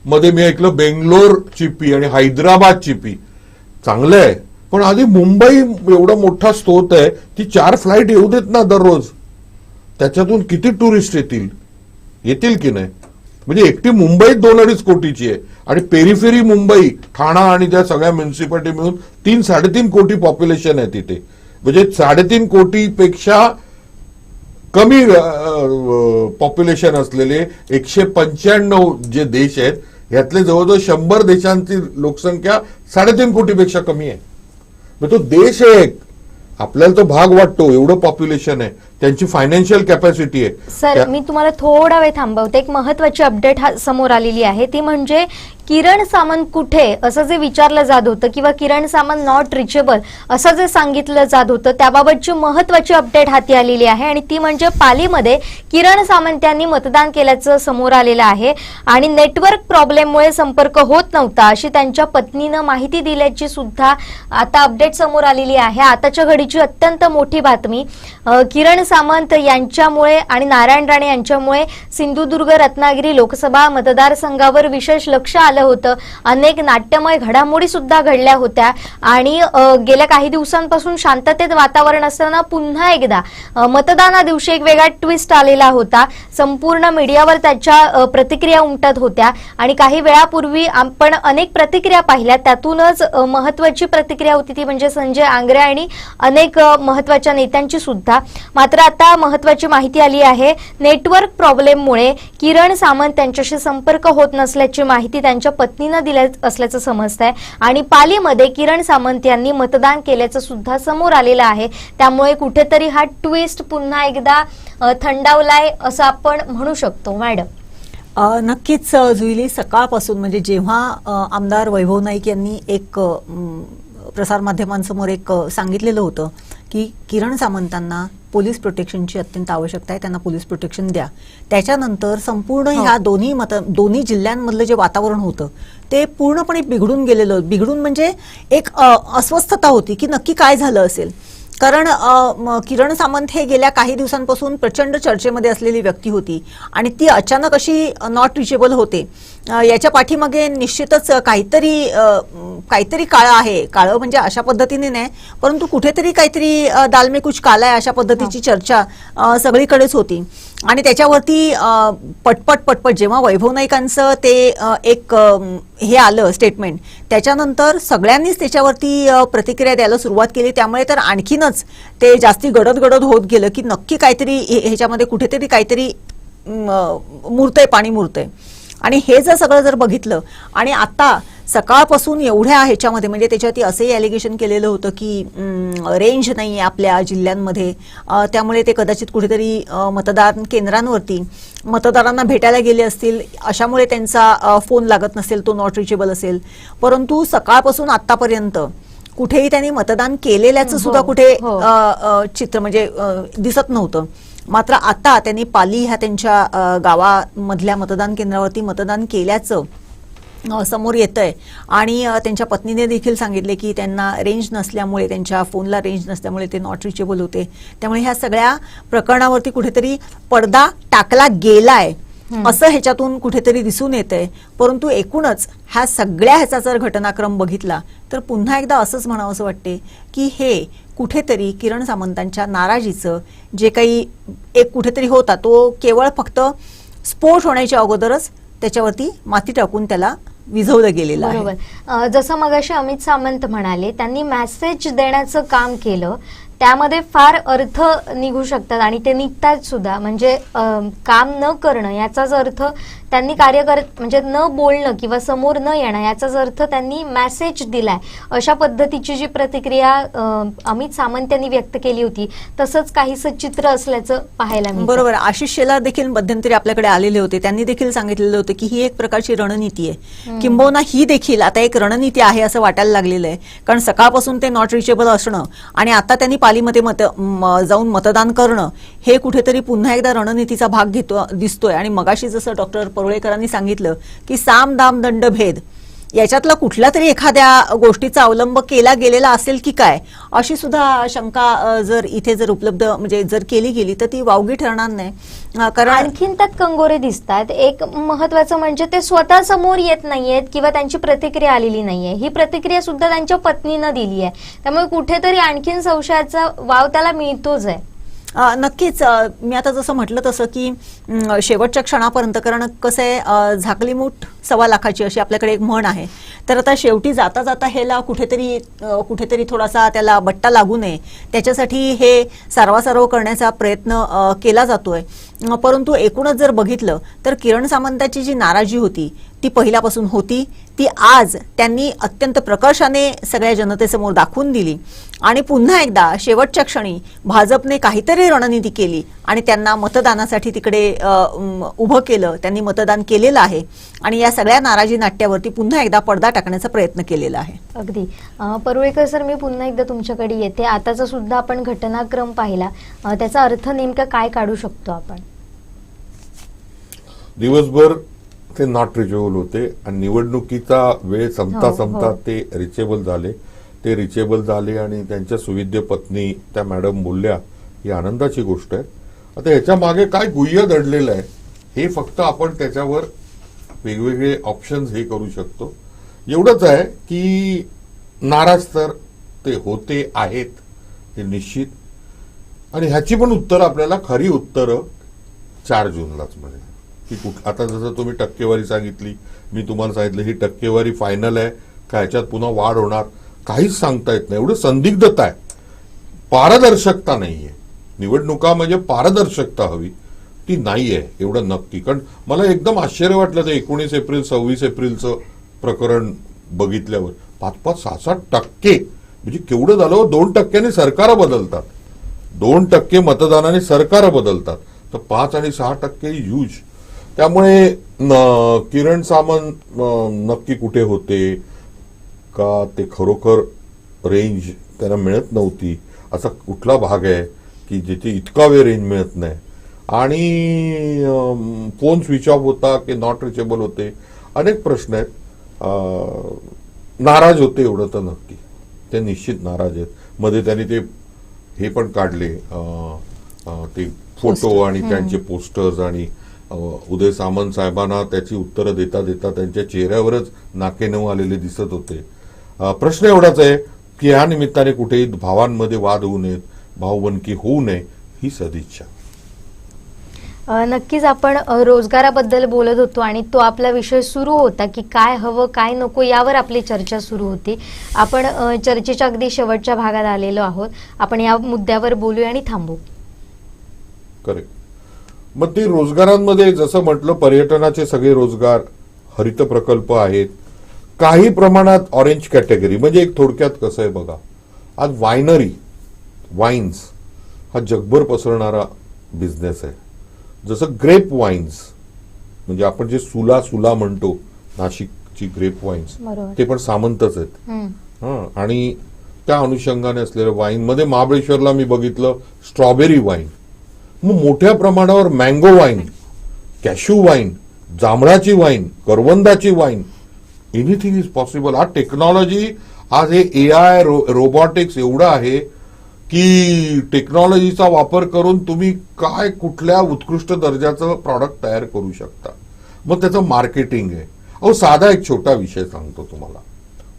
मध्ये मी ऐकलं बेंगलोर चिपी आणि हैदराबाद चिपी. चांगलं आहे, पण आधी मुंबई एवढा मोठा स्त्रोत आहे, ती 4 फ्लाईट येऊ देत ना दररोज. त्याच्यातून किती टुरिस्ट येतील की नाही? म्हणजे एकटी मुंबईत 2-2.5 कोटीची आहे आणि पेरिफेरी मुंबई, ठाणा आणि त्या सगळ्या म्युन्सिपालिटी मिळून 3-3.5 कोटी पॉप्युलेशन आहे तिथे. म्हणजे 3.5 कोटीपेक्षा कमी पॉप्युलेशन असलेले 195 जे देश आहेत, यातले जवळजवळ 100 देशांची लोकसंख्या 3.5 कोटीपेक्षा कमी आहे. तो देश आहे एक, आपल्याला तो भाग वाटतो एवढं पॉप्युलेशन आहे, त्यांची फायनान्शियल कॅपॅसिटी आहे. सर मी तुम्हाला थोडा वेळ थांबवते. एक महत्वाची अपडेट समोर आलेली आहे, ती म्हणजे किरण सामंत कुठे असं जे विचारलं जात होतं किंवा किरण सामंत नॉट रिचेबल असं जे सांगितलं जात होतं त्याबाबतची महत्वाची अपडेट हाती आलेली आहे आणि ती म्हणजे पालीमध्ये किरण सामंत यांनी मतदान केल्याचं समोर आलेलं आहे आणि नेटवर्क प्रॉब्लेममुळे संपर्क होत नव्हता अशी त्यांच्या पत्नीनं माहिती दिल्याची सुद्धा आता अपडेट समोर आलेली आहे. आताच्या घडीची अत्यंत मोठी बातमी. किरण सामंत यांच्यामुळे आणि नारायण राणे यांच्यामुळे सिंधुदुर्ग रत्नागिरी लोकसभा मतदारसंघावर विशेष लक्ष आलं होतं. अनेक नाट्यमय घडामोडी सुद्धा घडल्या होत्या आणि गेल्या काही दिवसांपासून शांततेत वातावरण असताना पुन्हा एकदा मतदाना दिवशी एक वेगळा ट्विस्ट आलेला होता. संपूर्ण मीडियावर त्याच्या प्रतिक्रिया उमटत होत्या आणि काही वेळापूर्वी आपण अनेक प्रतिक्रिया पाहिल्या. त्यातूनच महत्वाची प्रतिक्रिया होती ती म्हणजे संजय आंग्रे आणि अनेक महत्वाच्या नेत्यांची सुद्धा. मात्र आता महत्वाची माहिती आली आहे. नेटवर्क प्रॉब्लेममुळे किरण सामंत यांच्याशी संपर्क होत नसल्याची माहिती त्यांच्या पत्नीनं दिल्या असल्याचं समजतंय आणि पालीमध्ये किरण सामंत यांनी मतदान केल्याचं सुद्धा समोर आलेलं आहे. त्यामुळे कुठेतरी हा ट्विस्ट पुन्हा एकदा थंडावलाय असं आपण म्हणू शकतो. मॅडम नक्कीच जुईली, सकाळपासून म्हणजे जेव्हा आमदार वैभव नाईक यांनी एक प्रसारमाध्यमांसमोर एक सांगितलेलं होतं की किरण सामंतांना पोलीस प्रोटेक्शनची अत्यंत आवश्यकता आहे, त्यांना पोलीस प्रोटेक्शन द्या, त्याच्यानंतर संपूर्ण ह्या दोन्ही जिल्ह्यांमधलं जे वातावरण होतं ते पूर्णपणे बिघडून गेलेलं. बिघडून म्हणजे एक अस्वस्थता होती की नक्की काय झालं असेल. कारण किरण सामंत हे गेल्या काही दिवसांपासून प्रचंड चर्चेमध्ये असलेली व्यक्ती होती आणि ती अचानक अशी नॉट रिचेबल होते. याच्या पाठीमागे निश्चितच काहीतरी काळं आहे. काळं म्हणजे अशा पद्धतीने नाही, परंतु कुठेतरी काहीतरी दाल में कुछ काला आहे अशा पद्धतीची चर्चा सगळीकडेच होती. आणि त्याच्यावरती पटपट जेव्हा वैभव नाईकांचं ते एक हे आलं स्टेटमेंट, त्याच्यानंतर सगळ्यांनीच त्याच्यावरती प्रतिक्रिया द्यायला सुरुवात केली. त्यामुळे तर आणखीनच ते जास्ती गडद होत गेलं की नक्की काहीतरी ह्याच्यामध्ये कुठेतरी काहीतरी मुरतंय, पाणी मुरतंय. आणि हे जर बघितलं आणि आता सकाळपासून एवढ्या ह्याच्यामध्ये म्हणजे त्याच्यावरती असंही ॲलिगेशन केलेलं होतं की रेंज नाही आहे आपल्या जिल्ह्यांमध्ये, त्यामुळे ते कदाचित कुठेतरी मतदान केंद्रांवरती मतदारांना भेटायला गेले असतील, अशामुळे त्यांचा फोन लागत नसेल, तो नॉट रिचेबल असेल. परंतु सकाळपासून आतापर्यंत कुठेही त्यांनी मतदान केलेल्याचं सुद्धा कुठे चित्र म्हणजे दिसत नव्हतं. मात्र आता त्यांनी पाली ह्या त्यांच्या गावामधल्या मतदान केंद्रावरती मतदान केल्याचं समोर येतंय आणि त्यांच्या पत्नीने देखील सांगितले की त्यांना रेंज नसल्यामुळे, त्यांच्या फोनला रेंज नसल्यामुळे ते नॉट रिचेबल होते. त्यामुळे ह्या सगळ्या प्रकरणावरती कुठेतरी पडदा टाकला गेलाय असं ह्याच्यातून कुठेतरी दिसून येतंय. परंतु एकूणच ह्या सगळ्या ह्याचा जर घटनाक्रम बघितला तर पुन्हा एकदा असंच म्हणावंसं वाटते की हे कुठेतरी किरण सामंतांच्या नाराजीचं जे काही एक कुठेतरी होता तो केवळ फक्त स्फोट होण्याच्या अगोदरच त्याच्यावरती माती टाकून त्याला विझवलं गेलेलं आहे. बरोबर. जसं मगाशी अमित सामंत म्हणाले, त्यांनी मेसेज देण्याचं काम केलं, त्यामध्ये फार अर्थ निघू शकतात आणि ते निघतात सुद्धा. म्हणजे काम न करणं याचाच अर्थ त्यांनी म्हणजे न बोलणं किंवा समोर न येणं याचाच अर्थ त्यांनी मेसेज दिलाय. अशा पद्धतीची जी प्रतिक्रिया अमित सामंत यांनी व्यक्त केली होती तसंच काहीसं चित्र असल्याचं पाहायला मिळतं. बरोबर. आशिष शेलार देखील मध्यंतरी आपल्याकडे आलेले होते, त्यांनी देखील सांगितलेलं होतं की ही एक प्रकारची रणनीती आहे, किंबहुना ही देखील आता एक रणनीती आहे असं वाटायला लागलेलं आहे. कारण सकाळपासून ते नॉट रिचेबल असणं आणि आता त्यांनी पालीमध्ये जाऊन मतदान करणं हे कुठेतरी पुन्हा एकदा रणनीतीचा भाग दिसतोय. आणि मगाशी जसं डॉक्टर परुळेकरांनी सांगितलं की साम दाम दंड भेद याच्यातला कुठल्या तरी एखाद्या गोष्टीचा अवलंब केला गेलेला असेल की काय, अशी सुद्धा शंका जर इथे उपलब्ध म्हणजे जर केली गेली तर ती वावगी ठरणार नाही. कारण आणखीन त्यात कंगोरे दिसतात. एक महत्वाचं म्हणजे ते स्वतः समोर येत नाहीयेत किंवा त्यांची प्रतिक्रिया आलेली नाहीये. ही प्रतिक्रिया सुद्धा त्यांच्या पत्नीनं दिली आहे. त्यामुळे कुठेतरी आणखीन संशयाचा वाव त्याला मिळतोच आहे. नक्कीच. मी आता जसं म्हटलं तसं की शेवटच्या क्षणापर्यंत, कारण कसं आहे झाकली मूठ 1.25 लाखाची अशी आपल्याकडे एक म्हण आहे. तर आता शेवटी जाता जाता ह्याला कुठेतरी थोडासा त्याला बट्टा लागू नये त्याच्यासाठी हे सारवासारव करण्याचा प्रयत्न केला जातोय. परंतु एकूणच जर बघितलं तर किरण सामंताची जी नाराजी होती ती पहिल्यापासून होती, ती आज त्यांनी अत्यंत प्रकर्षाने सगळ्या जनतेसमोर दाखवून दिली आणि पुन्हा एकदा शेवटच्या क्षणी भाजपने काहीतरी रणनीती केली आणि त्यांना मतदानासाठी तिकडे उभं केलं. त्यांनी मतदान केलेलं आहे आणि या सगळ्या नाराजी नाट्यावरती पुन्हा एकदा पडदा टाकण्याचा प्रयत्न केलेला आहे. अगदी. परुळेकर सर, मी पुन्हा एकदा तुमच्याकडे येते. आताचा सुद्धा आपण घटनाक्रम पाहिला, त्याचा अर्थ नेमका काय काढू शकतो आपण? दिवसभर ते नॉट रिचेबल होते आणि निवडणुकीचा वेळ संपता संपता ते रिचेबल झाले. ते रिचेबल झाले आणि त्यांच्या सुविद्य पत्नी त्या मॅडम बोलल्या, ही आनंदाची गोष्ट आहे. आता ह्याच्या मागे काय गुह्य दडलेलं आहे हे फक्त आपण त्याच्यावर वेगवेगळे ऑप्शन्स हे करू शकतो. एवढंच आहे की नाराज तर ते होते आहेत, हे निश्चित. आणि ह्याची पण उत्तर आपल्याला खरी उत्तरं 4 जूनलाच मिळेल की आता जसं तुम्ही टक्केवारी सांगितली, मी तुम्हाला सांगितलं ही टक्केवारी फायनल आहे का ह्याच्यात पुन्हा वाढ होणार, काहीच सांगता येत नाही. एवढं संदिग्धता आहे, पारदर्शकता नाहीये. निवडणुका म्हणजे पारदर्शकता हवी, ती नाहीये एवढं नक्की. कारण मला एकदम आश्चर्य वाटलं ते 19 एप्रिल 26 एप्रिलचं प्रकरण बघितल्यावर 5-5, 6-7% म्हणजे केवढं झालं. 2% सरकार बदलतात, 2% मतदानाने सरकार बदलतात, तर 5 आणि 6% ह्यूज. त्यामुळे किरण सामंत नक्की कुठे होते का ते खरोखर रेंज त्यांना मिळत नव्हती, असा कुठला भाग आहे की जिथे इतका वेळ रेंज मिळत नाही, आणि फोन स्विच ऑफ होता की नॉट रिचेबल होते, अनेक प्रश्न आहेत. नाराज होते एवढं तर नक्की, ते निश्चित नाराज आहेत. मध्ये त्यांनी ते हे पण काढले, ते फोटो आणि त्यांचे पोस्टर्स, आणि उदय सामंत साहेबांना त्याची उत्तरं देता देता त्यांच्या चेहऱ्यावरच नाकेनऊ आलेले दिसत होते. प्रश्न एवढाच आहे की या निमित्ताने कुठेही भावांमध्ये वाद होऊ नयेत, भाऊबंदकी होऊ नये, ही सदिच्छा. नक्कीच आपण रोजगाराबद्दल बोलत होतो आणि तो आपला विषय सुरू होता की काय हवं काय नको यावर आपली चर्चा सुरू होती. आपण चर्चेच्या अगदी शेवटच्या भागात आलेलो आहोत. आपण या मुद्द्यावर बोलूया आणि थांबू. करेक्ट. मग ते रोजगारांमध्ये जसं म्हटलं, पर्यटनाचे सगळे रोजगार, हरित प्रकल्प आहेत, काही प्रमाणात ऑरेंज कॅटेगरी. म्हणजे एक थोडक्यात कसं आहे बघा, आज वाईन्स हा जगभर पसरणारा बिझनेस आहे. जसं ग्रेप वाईन्स म्हणजे आपण जे सुला म्हणतो, नाशिकची ग्रेप वाईन्स, ते पण सामंतच आहेत. आणि त्या अनुषंगाने असलेल्या वाईन मध्ये महाबळेश्वरला मी बघितलं स्ट्रॉबेरी वाईन, मग मोठ्या प्रमाणावर मँगो वाईन, कॅशू वाईन, जांभळाची वाईन, करवंदाची वाईन, एनिथिंग इज पॉसिबल. आज टेक्नॉलॉजी, आज हे AI रोबोटिक्स एवढं आहे की टेक्नॉलॉजीचा वापर करून तुम्ही काय कुठल्या उत्कृष्ट दर्जाचं प्रॉडक्ट तयार करू शकता. मग त्याचं मार्केटिंग आहे. अहो साधा एक छोटा विषय सांगतो तुम्हाला.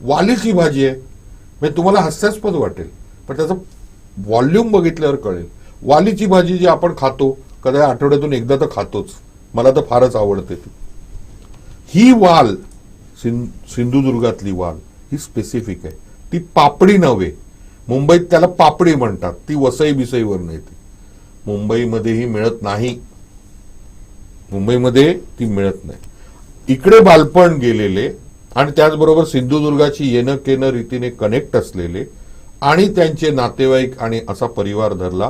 वालीची भाजी आहे, म्हणजे तुम्हाला हास्यास्पद वाटेल पण त्याचं व्हॉल्यूम बघितल्यावर कळेल. वालीची भाजी जी आपण खातो, कदाचित आठवड्यातून एकदा तर खातोच, मला तर फारच आवडते ती. ही वाल, सिंधुदुर्गातली वाल ही स्पेसिफिक आहे. ती पापडी नव्हे, मुंबईत त्याला पापडी म्हणतात, ती वसई बिसईवरून येते. मुंबईमध्येही मिळत नाही, मुंबईमध्ये ती मिळत नाही. इकडे बालपण गेलेले आणि त्याचबरोबर सिंधुदुर्गाची येणं केणं रीतीने कनेक्ट असलेले आणि त्यांचे नातेवाईक आणि असा परिवार धरला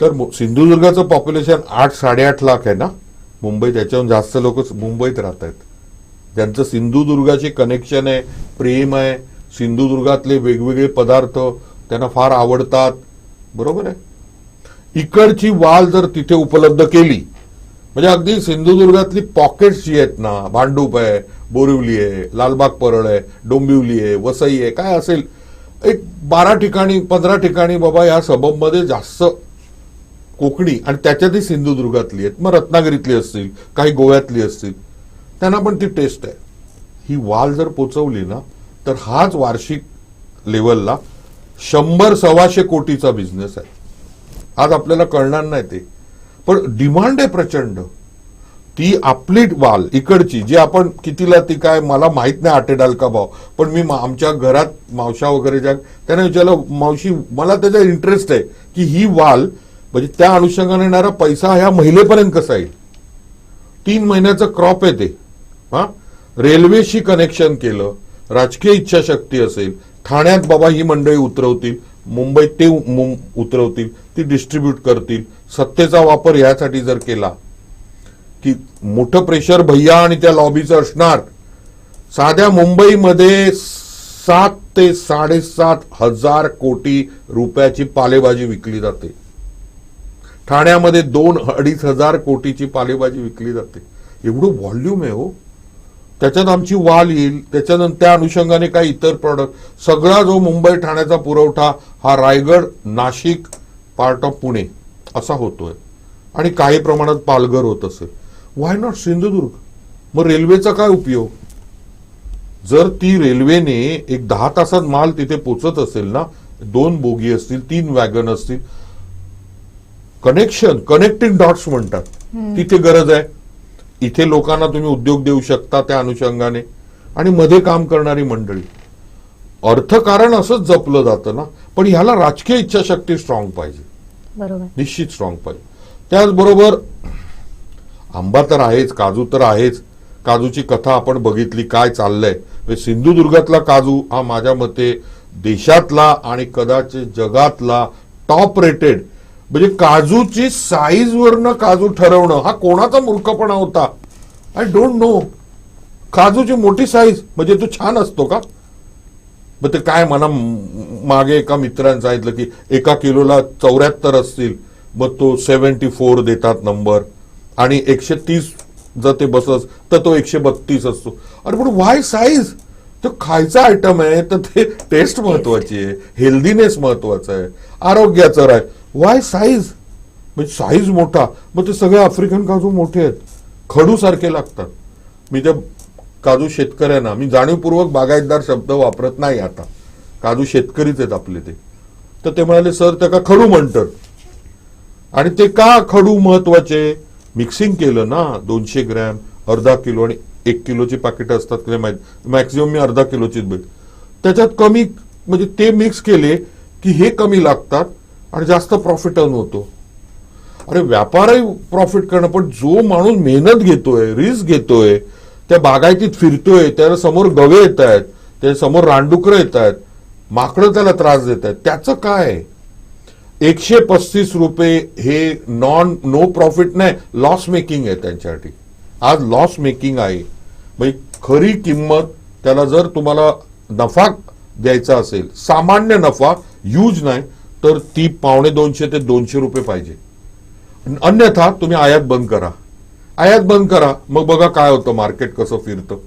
तर सिंधुदुर्गाचं पॉप्युलेशन 8-8.5 लाख आहे ना. मुंबईत त्याच्याहून जास्त लोक मुंबईत राहत आहेत, ज्यांचं सिंधुदुर्गाचे कनेक्शन आहे, प्रेम आहे, सिंधुदुर्गातले वेगवेगळे पदार्थ त्यांना फार आवडतात. बरोबर आहे. इकडची वाल जर तिथे उपलब्ध केली, म्हणजे अगदी सिंधुदुर्गातली पॉकेट्स जी आहेत ना, भांडूप आहे, बोरिवली आहे, लालबाग परळ आहे, डोंबिवली आहे, वसई आहे, काय असेल एक 12 ठिकाणी 15 ठिकाणी बाबा या सबबमध्ये जास्त कोकणी आणि त्याच्यातही सिंधुदुर्गातली आहेत, मग रत्नागिरीतली असतील, काही गोव्यातली असतील, त्यांना पण ती टेस्ट आहे. ही वाल जर पोचवली ना तर हाच वार्षिक लेवलला 100-125 कोटीचा बिझनेस आहे. आज आपल्याला कळणार नाही ते, पण डिमांड आहे प्रचंड. ती आपली वाल इकडची जी आपण कितीला, ती काय मला माहित नाही आटेडाल का भाव, पण मी आमच्या घरात मावशा वगैरे ज्या त्यांना विचारलं, मावशी मला त्याचा इंटरेस्ट आहे की ही वाल म्हणजे त्या अनुषंगाने येणारा पैसा ह्या महिलेपर्यंत कसा येईल? 3 महिन्याचं क्रॉप आहे ते. हा, रेल्वेशी कनेक्शन केलं, राजकीय इच्छाशक्ती असेल, ठाण्यात बाबा ही मंडळी उतरवतील, मुंबईत ते उतरवतील, ती डिस्ट्रीब्यूट करतील. सत्तेचा वापर ह्यासाठी जर केला की मोठं प्रेशर भैया आणि त्या लॉबीचं असणार. साध्या मुंबईमध्ये 7 ते 7.5 हजार कोटी रुपयाची पालेभाजी विकली जाते. ठाण्यामध्ये 2-2.5 हजार कोटीची पालेभाजी विकली जाते. एवढं व्हॉल्यूम आहे हो. त्याच्यात आमची वाल येईल, त्याच्यानंतर त्या अनुषंगाने काही इतर प्रॉडक्ट, सगळा जो मुंबई ठाण्याचा पुरवठा हा रायगड, नाशिक, पार्ट ऑफ पुणे असा होतोय आणि काही प्रमाणात पालघर होत असेल. व्हाय नॉट सिंधुदुर्ग? मग रेल्वेचा काय उपयोग? जर ती रेल्वेने एक 10 तासात माल तिथे पोचत असेल ना, 2 बोगी असतील, 3 वॅगन असतील, कनेक्टिंग डॉट्स म्हणतात, तिथे गरज आहे. इथे लोकांना तुम्ही उद्योग देऊ शकता त्या अनुषंगाने, आणि मध्ये काम करणारी मंडळी. अर्थकारण असंच जपलं जातं ना, पण ह्याला राजकीय इच्छाशक्ती स्ट्रॉंग पाहिजे. बरोबर, निश्चित स्ट्रॉंग पाहिजे. त्याचबरोबर आंबा तर आहेच, काजू तर आहेच. काजूची कथा आपण बघितली, काय चाललंय. सिंधुदुर्गातला काजू हा माझ्या मते देशातला आणि कदाचित जगातला टॉप रेटेड, म्हणजे काजूची साईज वरनं काजू ठरवणं हा कोणाचा मूर्खपणा होता? I don't know. काजूची मोठी साईज म्हणजे तो छान असतो का? मग ते काय, मला मागे एका मित्रांनी सांगितलं की 1 किलोला 74 असतील, मग तो 74 देतात नंबर, आणि 130 जर ते बसस तर तो 132 असतो. अरे पण वाय साईज? तो खायचा आयटम आहे, तर ते टेस्ट महत्वाची आहे, हेल्दीनेस महत्वाचा आहे, आरोग्याचं आहे. Y size? म्हणजे साईज मोठा, मग ते सगळे आफ्रिकन काजू मोठे आहेत, खडू सारखे लागतात. मी त्या काजू शेतकऱ्यांना, मी जाणीवपूर्वक बागायतदार शब्द वापरत नाही आता, काजू शेतकरीच आहेत आपले ते, तर ते म्हणाले सर त्याला खडू म्हणतात. आणि ते का खडू महत्वाचे? मिक्सिंग केलं ना, 200 ग्रॅम, अर्धा किलो आणि 1 किलोची पाकिट असतात, काय माहिती, मॅक्सिमम मी अर्धा किलोचीच भेट, त्याच्यात कमी, म्हणजे ते मिक्स केले की हे कमी लागतात आणि जास्त प्रॉफिट अर्न होतो. अरे व्यापारही प्रॉफिट करणं, पण जो माणूस मेहनत घेतोय, रिस्क घेतोय, त्या बागायतीत फिरतोय, त्याला समोर गवे येत आहेत, त्याच्या समोर रानडुकरं येत आहेत, माकडं त्याला त्रास देत आहेत, त्याचं काय? 135 रुपये हे नो प्रॉफिट नाही, लॉस मेकिंग आहे त्यांच्यासाठी. आज लॉस मेकिंग आहे. म्हणजे खरी किंमत, त्याला जर तुम्हाला नफा द्यायचा असेल, सामान्य नफा, यूज नाही, तर ती 250 ते 200 रुपये पाहिजे. अन्यथा तुम्ही आयात बंद करा, आयात बंद करा, मग बघा काय होतं, मार्केट कसं फिरतं.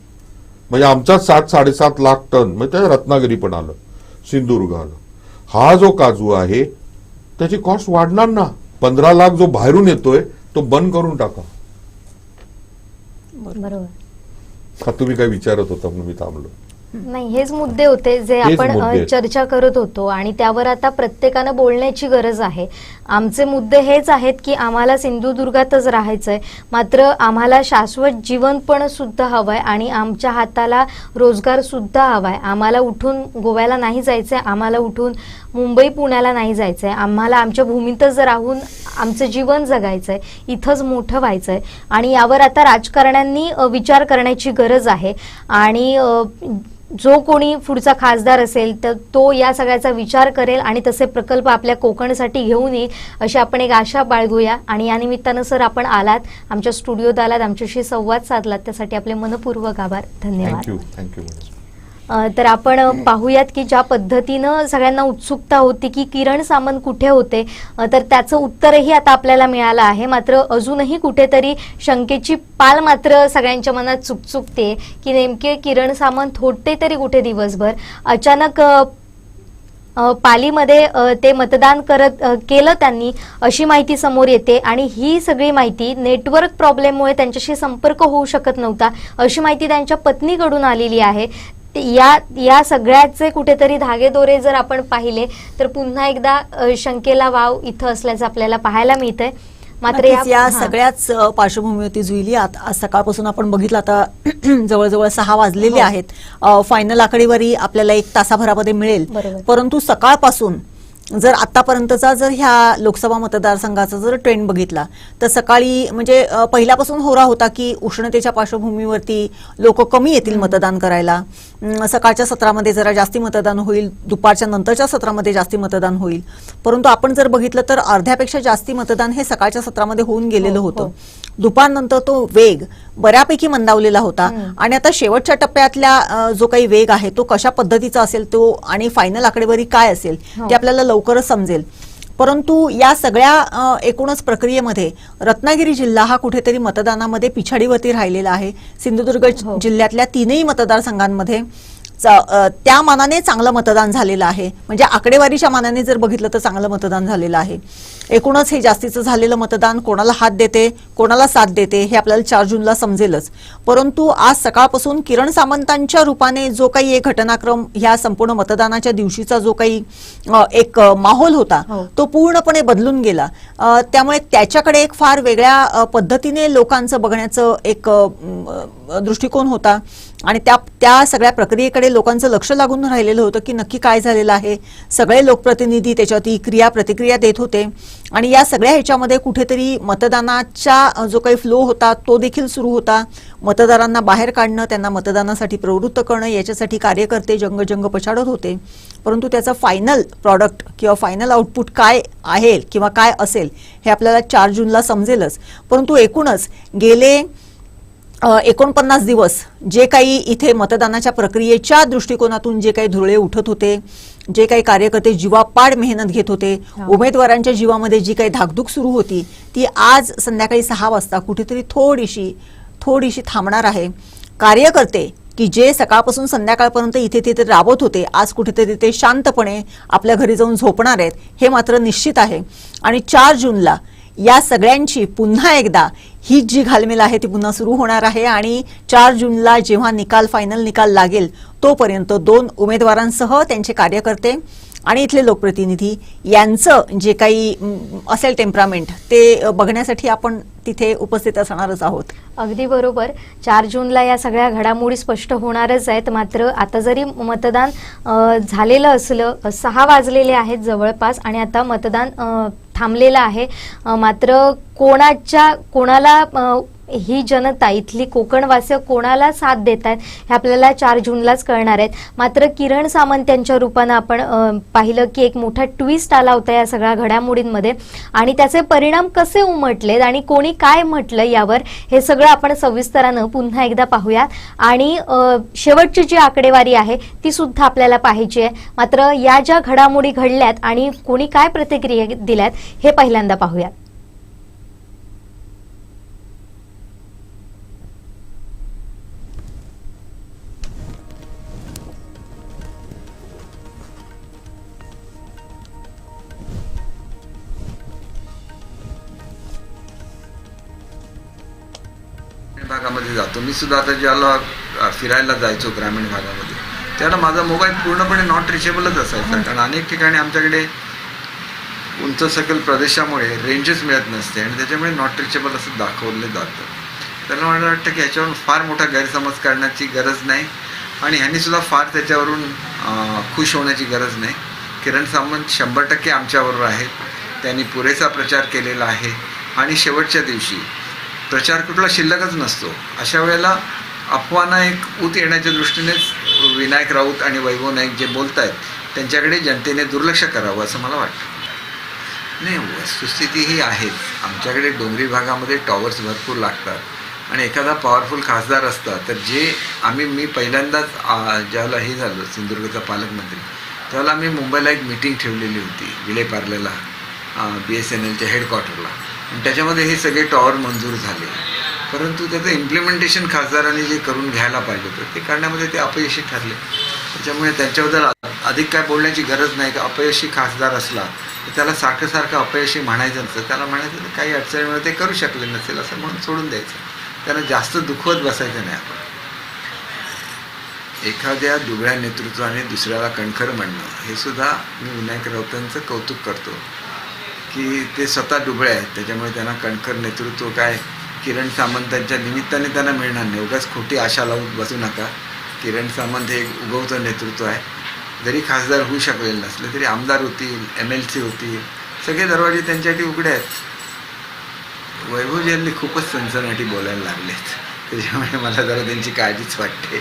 म्हणजे आमचा 7-7.5 लाख टन, म्हणजे त्या रत्नागिरी पण आलं, सिंधुदुर्ग आलं. हा जो काजू आहे त्याची कॉस्ट वाढणार ना. 15 लाख जो बाहेरून येतोय तो बंद करून टाका. बरोबर. तुम्ही काय विचारत होता म्हणून मी थांबलो. नाही, हेच मुद्दे होते जे आपण चर्चा करत होतो, आणि त्यावर आता प्रत्येकानं बोलण्याची गरज आहे. आमचे मुद्दे हेच आहेत की आम्हाला सिंधुदुर्गातच राहायचंय, मात्र आम्हाला शाश्वत जीवन पण सुद्धा हवंय आणि आमच्या हाताला रोजगार सुद्धा हवाय. आम्हाला उठून गोव्याला नाही जायचंय, आम्हाला उठून मुंबई पुण्याला नाही जायचंय, आम्हाला आमच्या भूमीतच राहून आमचं जीवन जगायचंय, इथंच मोठं व्हायचंय. आणि यावर आता राजकारण्यांनी विचार करण्याची गरज आहे. आणि जो कोणी पुढचा खासदार असेल तर तो या सगळ्याचा विचार करेल आणि तसे प्रकल्प आपल्या कोकणसाठी घेऊन येईल अशी आपण एक आशा बाळगूया. आणि या निमित्तानं सर आपण आलात, आमच्या स्टुडिओत आलात, आमच्याशी संवाद साधलात, त्यासाठी आपले मनपूर्वक आभार. धन्यवाद. थँक्यू. तर आपण पाहूयात की ज्या पद्धतीनं सगळ्यांना उत्सुकता होती की किरण सामंत कुठे होते, तर त्याचं उत्तरही आता आपल्याला मिळालं आहे. मात्र अजूनही कुठेतरी शंकेची पाल मात्र सगळ्यांच्या मनात चुकचुकते की नेमके किरण सामंत होते तरी कुठे दिवसभर. अचानक पालीमध्ये ते मतदान केलं त्यांनी अशी माहिती समोर येते, आणि ही सगळी माहिती नेटवर्क प्रॉब्लेममुळे त्यांच्याशी संपर्क होऊ शकत नव्हता अशी माहिती त्यांच्या पत्नीकडून आलेली आहे. या सगळ्याचे कुठेतरी धागेदोरे जर आपण पाहिले तर पुन्हा एकदा शंकेला वाव इथं असल्याचं आपल्याला पाहायला मिळतंय. मात्र या सगळ्याच पार्श्वभूमीवरती जुईली आज सकाळपासून आपण बघितलं, आता जवळजवळ 6 वाजलेले आहेत. फायनल आकडेवारी आपल्याला 1 तासाभरामध्ये मिळेल, परंतु सकाळपासून जर आतापर्यंतचा जर ह्या लोकसभा मतदारसंघाचा जर ट्रेंड बघितला तर सकाळी म्हणजे पहिल्यापासून होरा होता की उष्णतेच्या पार्श्वभूमीवरती लोक कमी येतील मतदान करायला, सकाळच्या सत्रामध्ये जरा जास्ती मतदान होईल, दुपारच्या नंतरच्या सत्रामध्ये जास्ती मतदान होईल. परंतु आपण जर बघितलं तर अर्ध्यापेक्षा जास्ती मतदान हे सकाळच्या सत्रामध्ये होऊन गेलेलं होतं. दुपारनंतर तो वेग बऱ्यापैकी मंदावलेला होता आणि आता शेवटच्या टप्प्यातल्या जो काही वेग आहे तो कशा पद्धतीचा असेल तो आणि फायनल आकडेवारी काय असेल ते आपल्याला लवकरच समजेल. परंतु या सगळ्या एकूणच प्रक्रियेमध्ये रत्नागिरी जिल्हा हा कुठेतरी मतदानामध्ये पिछाडीवरती राहिलेला आहे. सिंधुदुर्ग जिल्ह्यातल्या 3ही मतदारसंघांमध्ये त्या मानाने चांगलं मतदान झालेलं आहे. म्हणजे आकडेवारीच्या मानाने जर बघितलं तर चांगलं मतदान झालेलं आहे. एकूणच हे जास्तीचं झालेलं मतदान कोणाला हात देते कोणाला साथ देते हे आपल्याला 4 जूनला समजेलच. परंतु आज सकाळपासून किरण सामंतांच्या रूपाने जो काही एक घटनाक्रम ह्या संपूर्ण मतदानाच्या दिवशीचा जो काही एक माहोल होता तो पूर्णपणे बदलून गेला. त्यामुळे त्याच्याकडे एक फार वेगळ्या पद्धतीने लोकांचं बघण्याचं एक दृष्टिकोन होता आणि त्या सगळ्या प्रक्रियेकडे लोकांचं लक्ष लागून राहिलेलं होतं की नक्की काय झालेलं आहे. सगळे लोकप्रतिनिधी त्याच्यावरती क्रिया प्रतिक्रिया देत होते आणि या सगळ्या ह्याच्यामध्ये कुठेतरी मतदानाचा जो काही फ्लो होता तो देखील सुरू होता. मतदारांना बाहेर काढणं, त्यांना मतदानासाठी प्रवृत्त करणं याच्यासाठी कार्यकर्ते जंग पछाडत होते. परंतु त्याचा फायनल प्रॉडक्ट किंवा फायनल आउटपुट काय आहे किंवा काय असेल हे आपल्याला 4 जूनला समजेलच. परंतु एकूणच गेले 49 दिवस जे काही इथे मतदानाच्या प्रक्रियेच्या दृष्टिकोनातून जे काही धुरळे उठत होते, जे काही कार्यकर्ते जीवापाड मेहनत घेत होते, उमेदवारांच्या जीवामध्ये जी काही धाकधूक सुरू होती ती आज संध्याकाळी 6 वाजता कुठेतरी थोडीशी थांबणार आहे. कार्यकर्ते की जे सकाळपासून संध्याकाळपर्यंत इथे तिथे राबत होते आज कुठेतरी ते शांतपणे आपल्या घरी जाऊन झोपणार आहेत हे मात्र निश्चित आहे. आणि 4 जूनला या सगळ्यांची पुन्हा एकदा ही जी घालमेल आहे ती पुन्हा सुरू होणार आहे आणि 4 जूनला जेव्हा फायनल निकाल लागेल तोपर्यंत 2 उमेदवारांसह त्यांचे कार्यकर्ते आणि इथले लोकप्रतिनिधी यांचं जे काही असेल टेम्परामेंट ते बघण्यासाठी आपण तिथे उपस्थित असणारच आहोत. अगदी बरोबर. 4 जूनला या सगळ्या घडामोडी स्पष्ट होणारच आहेत. मात्र आता जरी मतदान झालेलं असलं 6 वाजलेले आहेत जवळपास आणि आता मतदान थांबलेलं आहे. मात्र कोणाला ही जनता इथली कोकणवासीय कोणाला साथ देत आहेत हे आपल्याला 4 जूनलाच कळणार आहेत. मात्र किरण सामंत यांच्या रूपानं आपण पाहिलं की एक मोठा ट्विस्ट आला होता या सगळ्या घडामोडींमध्ये आणि त्याचे परिणाम कसे उमटलेत आणि कोणी काय म्हटलं यावर हे सगळं आपण सविस्तरानं पुन्हा एकदा पाहूयात. आणि शेवटची जी आकडेवारी आहे ती सुद्धा आपल्याला पाहायची आहे. मात्र या ज्या घडामोडी घडल्यात आणि कोणी काय प्रतिक्रिया दिल्यात हे पहिल्यांदा पाहूयात. भागामध्ये जातो मी सुद्धा. आता ज्याला फिरायला जायचो ग्रामीण भागामध्ये त्याला माझा मोबाईल पूर्णपणे नॉट रिचेबलच असायचा. कारण अनेक ठिकाणी आमच्याकडे उंच सखल प्रदेशामुळे रेंजच मिळत नसते आणि त्याच्यामुळे नॉट रिचेबल असं दाखवलं जातं. त्याला मला वाटतं की याच्यावरून फार मोठा गैरसमज करण्याची गरज नाही आणि ह्यांनी सुद्धा फार त्याच्यावरून खुश होण्याची गरज नाही. किरण सामंत 100% आमच्याबरोबर आहेत. त्यांनी पुरेसा प्रचार केलेला आहे आणि शेवटच्या दिवशी प्रचार कुठला शिल्लकच नसतो. अशा वेळेला अफवांना एक ऊत येण्याच्या दृष्टीनेच विनायक राऊत आणि वैभव नाईक जे बोलत आहेत त्यांच्याकडे जनतेने दुर्लक्ष करावं असं मला वाटतं. नाही, वस्तुस्थिती ही आहेच. आमच्याकडे डोंगरी भागामध्ये टॉवर्स भरपूर लागतात आणि एखादा पॉवरफुल खासदार असता तर मी पहिल्यांदाच ज्यावेळेला हे झालं सिंधुदुर्गचा पालकमंत्री त्यावेळेला आम्ही मुंबईला एक मीटिंग ठेवलेली होती विलेपार्लेला BSNLच्या हेडक्वार्टरला आणि त्याच्यामध्ये हे सगळे टॉवर मंजूर झाले. परंतु त्याचं इम्प्लिमेंटेशन खासदारांनी जे करून घ्यायला पाहिजे होतं ते करण्यामध्ये ते अपयशी ठरले. त्याच्यामुळे त्यांच्याबद्दल अधिक काय बोलण्याची गरज नाही. का अपयशी खासदार असला तर त्याला सारखं अपयशी म्हणायचं नसतं. त्याला म्हणायचं तर काही अडचणीमुळे ते करू शकले नसेल असं म्हणून सोडून द्यायचं. त्यांना जास्त दुखवत बसायचं नाही. आपण एखाद्या दुबळ्या नेतृत्वाने दुसऱ्याला कणखर म्हणणं हे सुद्धा मी विनायक राऊतांचं कौतुक करतो की ते स्वतः दुबळे आहेत त्याच्यामुळे त्यांना कणखर नेतृत्व काय किरण सामंतांच्या निमित्ताने त्यांना मिळणार नाही. उगाच खोटी आशा लावून बसू नका. किरण सामंत हे एक उगवतं नेतृत्व आहे जरी खासदार होऊ शकलेले नसले तरी आमदार होतील, MLC होतील, सगळे दरवाजे त्यांच्यासाठी उघडे आहेत. वैभवजी यांनी खूपच सनसनाटी बोलायला लागलेत, त्याच्यामुळे मला जरा त्यांची काळजीच वाटते.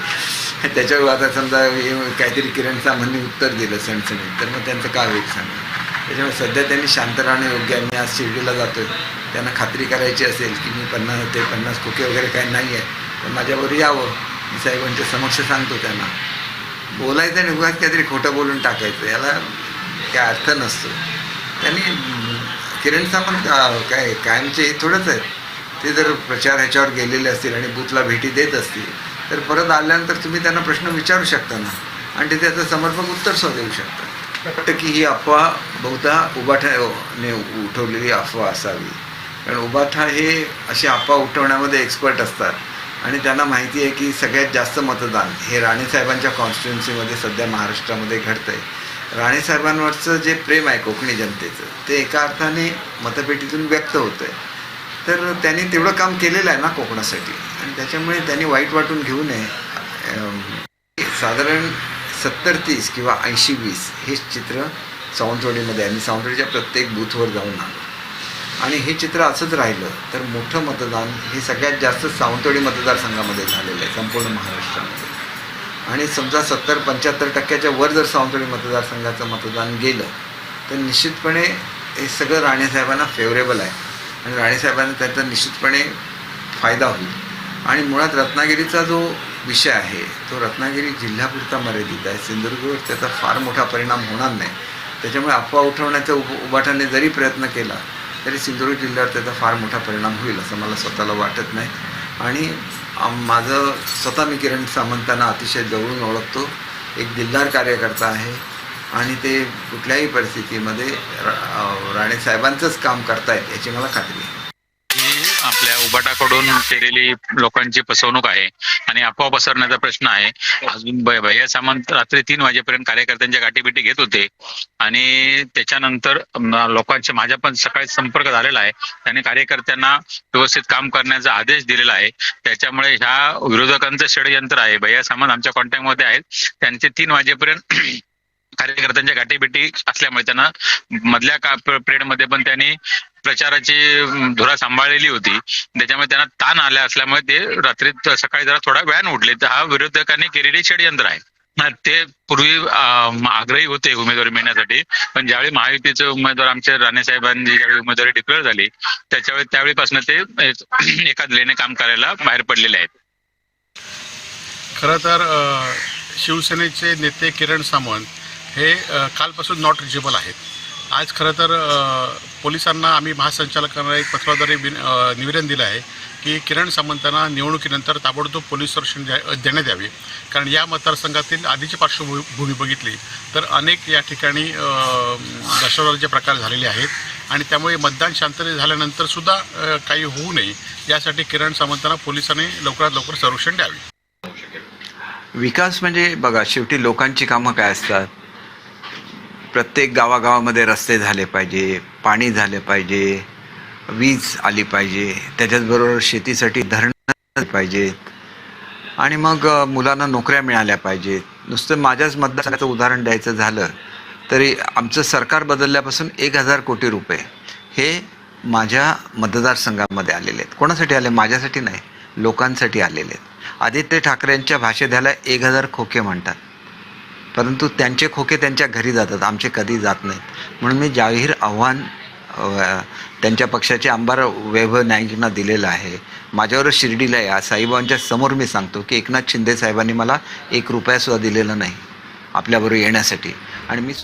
त्याच्यावर आता समजा हे काहीतरी किरण सामंतनी उत्तर दिलं सणसणीत, तर मग त्यांचं काय होईल सांगा. त्याच्यामुळे सध्या त्यांनी शांत राहणं योग्य आहे. मी आज शिर्डीला जातो आहे, त्यांना खात्री करायची असेल की मी 50 खोके वगैरे काही नाही आहे, तर माझ्यावर यावं. मी साहेबांच्या समक्ष सांगतो त्यांना. बोलायचं आणि उगाच काहीतरी खोटं बोलून टाकायचं, याला काय अर्थ नसतो. त्यांनी किरण सामंत काय कायमचे थोडंच आहेत. ते जर प्रचार ह्याच्यावर गेलेले असतील आणि बूथला भेटी देत असतील तर परत आल्यानंतर तुम्ही त्यांना प्रश्न विचारू शकता ना, आणि ते त्याचं समर्पक उत्तर सुद्धा देऊ शकता. वाटतं की ही अफवा बहुधा उबाठाने उठवलेली अफवा असावी, कारण उबाठा हे अशी अफवा उठवण्यामध्ये एक्सपर्ट असतात आणि त्यांना माहिती आहे की सगळ्यात जास्त मतदान हे राणेसाहेबांच्या कॉन्स्टिट्युन्सीमध्ये सध्या महाराष्ट्रामध्ये घडतं आहे. राणेसाहेबांवरचं जे प्रेम आहे कोकणी जनतेचं, ते एका अर्थाने मतपेटीतून व्यक्त होतं आहे. तर त्यांनी तेवढं काम केलेलं आहे ना कोकणासाठी, आणि त्याच्यामुळे त्यांनी वाईट वाटून घेऊ नये. साधारण 70-30 किंवा 80-20 हे चित्र सावंतवाडीमध्ये आहे. मी सावंतवाडीच्या प्रत्येक बूथवर जाऊन आलो, आणि हे चित्र असंच राहिलं तर मोठं मतदान हे सगळ्यात जास्त सावंतवाडी मतदारसंघामध्ये झालेलं आहे संपूर्ण महाराष्ट्रामध्ये. आणि समजा 70-75% वर जर सावंतवाडी मतदारसंघाचं मतदान गेलं तर निश्चितपणे हे सगळं राणेसाहेबांना फेवरेबल आहे, आणि राणेसाहेबांना त्याचा निश्चितपणे फायदा होईल. आणि मुळात रत्नागिरीचा जो विषय आहे तो रत्नागिरी जिल्ह्यापुरता मर्यादित आहे. सिंधुदुर्गवर त्याचा फार मोठा परिणाम होणार नाही. त्याच्यामुळे अफवा उठवण्याचा उबाठाने जरी प्रयत्न केला तरी सिंधुदुर्ग जिल्ह्यावर त्याचा फार मोठा परिणाम होईल असं मला स्वतःला वाटत नाही. आणि माझं स्वतः मी किरण सामंतांना अतिशय जवळून ओळखतो. एक दिलदार कार्यकर्ता आहे, आणि ते कुठल्याही परिस्थितीमध्ये राणेसाहेबांचंच काम करतायत याची मला खात्री आहे. आपल्या उबाटाकडून केलेली लोकांची फसवणूक आहे आणि अफवा पसरण्याचा प्रश्न आहे. अजून भैया सामंत रात्री 3 वाजेपर्यंत कार्यकर्त्यांच्या गाठीबिटी घेत होते, आणि त्याच्यानंतर लोकांच्या माझ्या पण सकाळी संपर्क झालेला आहे. त्यांनी कार्यकर्त्यांना व्यवस्थित काम करण्याचा आदेश दिलेला आहे. त्याच्यामुळे ह्या विरोधकांचं षडयंत्र आहे. भैया सामंत आमच्या कॉन्टॅक्टमध्ये आहेत. त्यांचे 3 वाजेपर्यंत कार्यकर्त्यांच्या गाठीबिटी असल्यामुळे त्यांना मधल्या पिरियडमध्ये पण त्यांनी प्रचाराची धुरा सांभाळलेली होती. त्याच्यामुळे त्यांना ताण आल्या असल्यामुळे ते रात्री सकाळी जरा थोडा वेळाने उठले. तर हा विरोधकांनी केलेली षडयंत्र आहे. ते पूर्वी आग्रही होते उमेदवारी मिळण्यासाठी, पण ज्यावेळी महायुतीचे उमेदवार आमच्या राणेसाहेबांनी ज्यावेळी उमेदवारी डिक्लेअर झाली त्यावेळीपासून ते एका दिलेने काम करायला बाहेर पडलेले आहेत. खरं तर शिवसेनेचे नेते किरण सामंत हे कालपासून नॉट रिचेबल आहेत. आज खरं तर पोलिसांना आम्ही महासंचालकांना एक पत्राद्वारे निवेदन दिलं आहे की किरण सामंतांना निवडणुकीनंतर ताबडतोब पोलीस संरक्षण देण्यात यावे. कारण या मतदारसंघातील आधीची पार्श्वभूमी बघितली तर अनेक या ठिकाणी दहशतवादाचे प्रकार झालेले आहेत, आणि त्यामुळे मतदान शांततेत झाल्यानंतर सुद्धा काही होऊ नये यासाठी किरण सामंतांना पोलिसांनी लवकरात लवकर संरक्षण द्यावे. विकास म्हणजे बघा, शेवटी लोकांची कामं काय असतात. प्रत्येक गावागावामध्ये रस्ते झाले पाहिजे, पाणी झाले पाहिजे, वीज आली पाहिजे, त्याच्याचबरोबर शेतीसाठी धरणं पाहिजेत, आणि मग मुलांना नोकऱ्या मिळाल्या पाहिजेत. नुसतं माझ्याच मतदारसंघाचं उदाहरण द्यायचं झालं तरी आमचं सरकार बदलल्यापासून 1000 कोटी रुपये हे माझ्या मतदारसंघामध्ये आलेले आहेत. कोणासाठी आले? माझ्यासाठी नाही, लोकांसाठी आलेले आहेत. आदित्य ठाकरेंच्या भाषेत ह्याला 1000 खोके म्हणतात, परंतु त्यांचे खोके त्यांच्या घरी जातात, आमचे कधी जात नाहीत. म्हणून मी जाहीर आव्हान त्यांच्या पक्षाचे आमदार वैभव नाईकांना दिलेलं आहे. माझ्यावरच शिर्डीला या साईबाबांच्या समोर मी सांगतो की एकनाथ शिंदे साहेबांनी मला 1 रुपयासुद्धा दिलेला नाही आपल्याबरोबर येण्यासाठी, आणि मी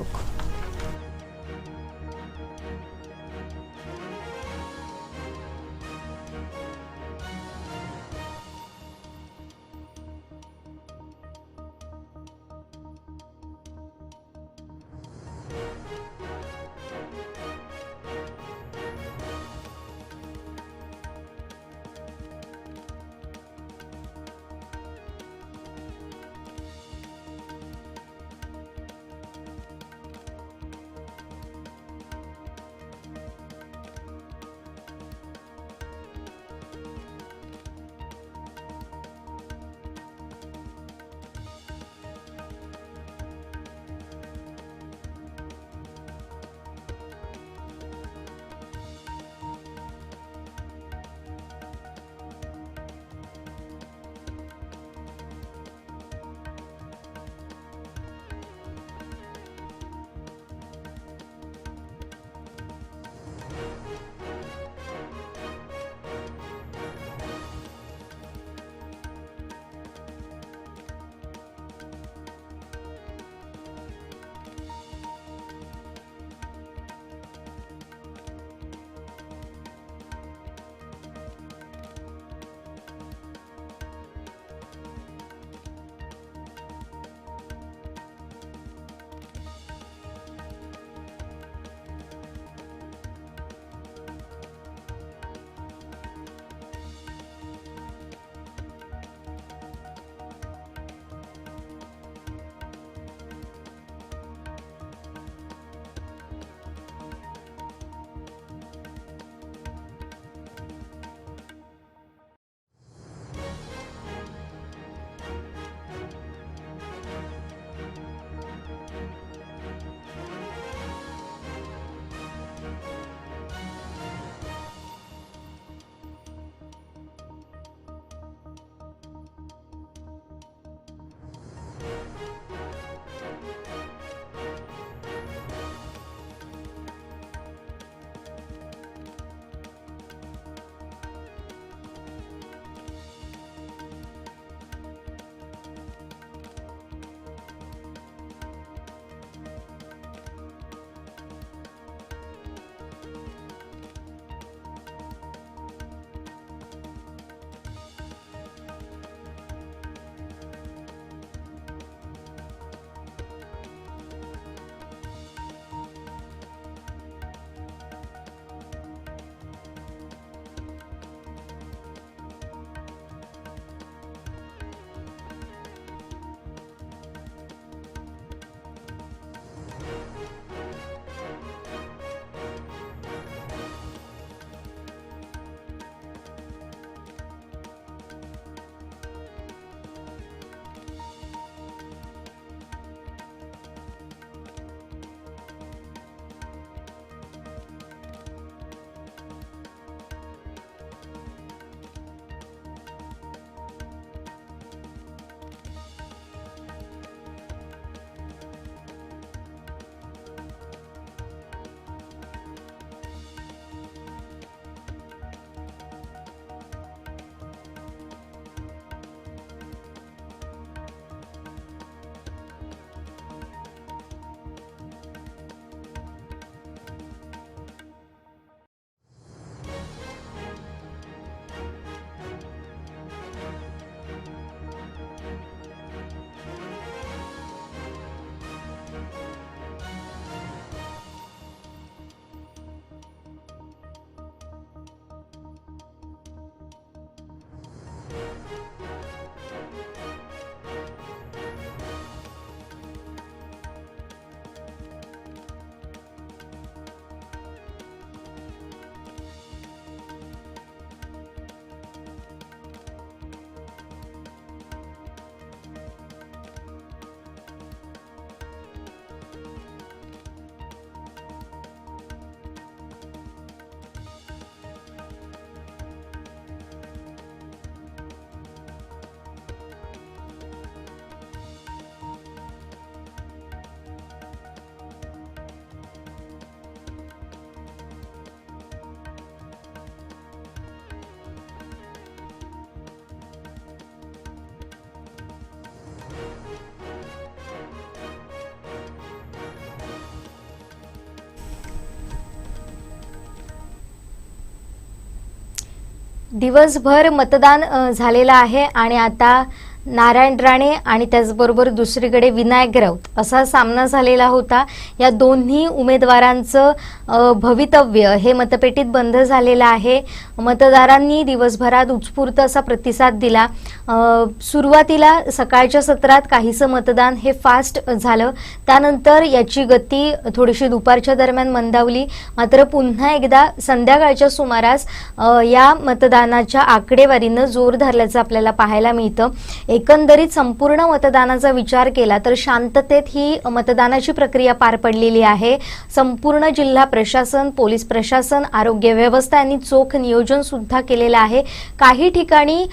देशमुख. दिवसभर मतदान झालेलं आहे आणि आता नारायण राणे आणि त्याचबरोबर दुसरीकडे विनायक राऊत असा सामना झालेला होता. या दोन्ही उमेदवारांचं भवितव्य हे मतपेटीत बंद झालेलं आहे. मतदारांनी दिवसभरात उत्स्फूर्त असा प्रतिसाद दिला. सुरुवातीला सकाळच्या सत्रात काहीसं मतदान हे फास्ट झालं, त्यानंतर याची गती थोडीशी दुपारच्या दरम्यान मंदावली. मात्र पुन्हा एकदा संध्याकाळच्या सुमारास या मतदानाच्या आकडेवारीनं जोर धरल्याचं आपल्याला पाहायला मिळतं. एकंदरीत संपूर्ण मतदानाचा विचार केला तर शांततेत ही मतदानाची प्रक्रिया पार पडलेली आहे. संपूर्ण जिल्हा प्रशासन, पोलीस प्रशासन, आरोग्य व्यवस्था यांनी चोख नियोजन सुद्धा केलेलं आहे. काही ठिकाणी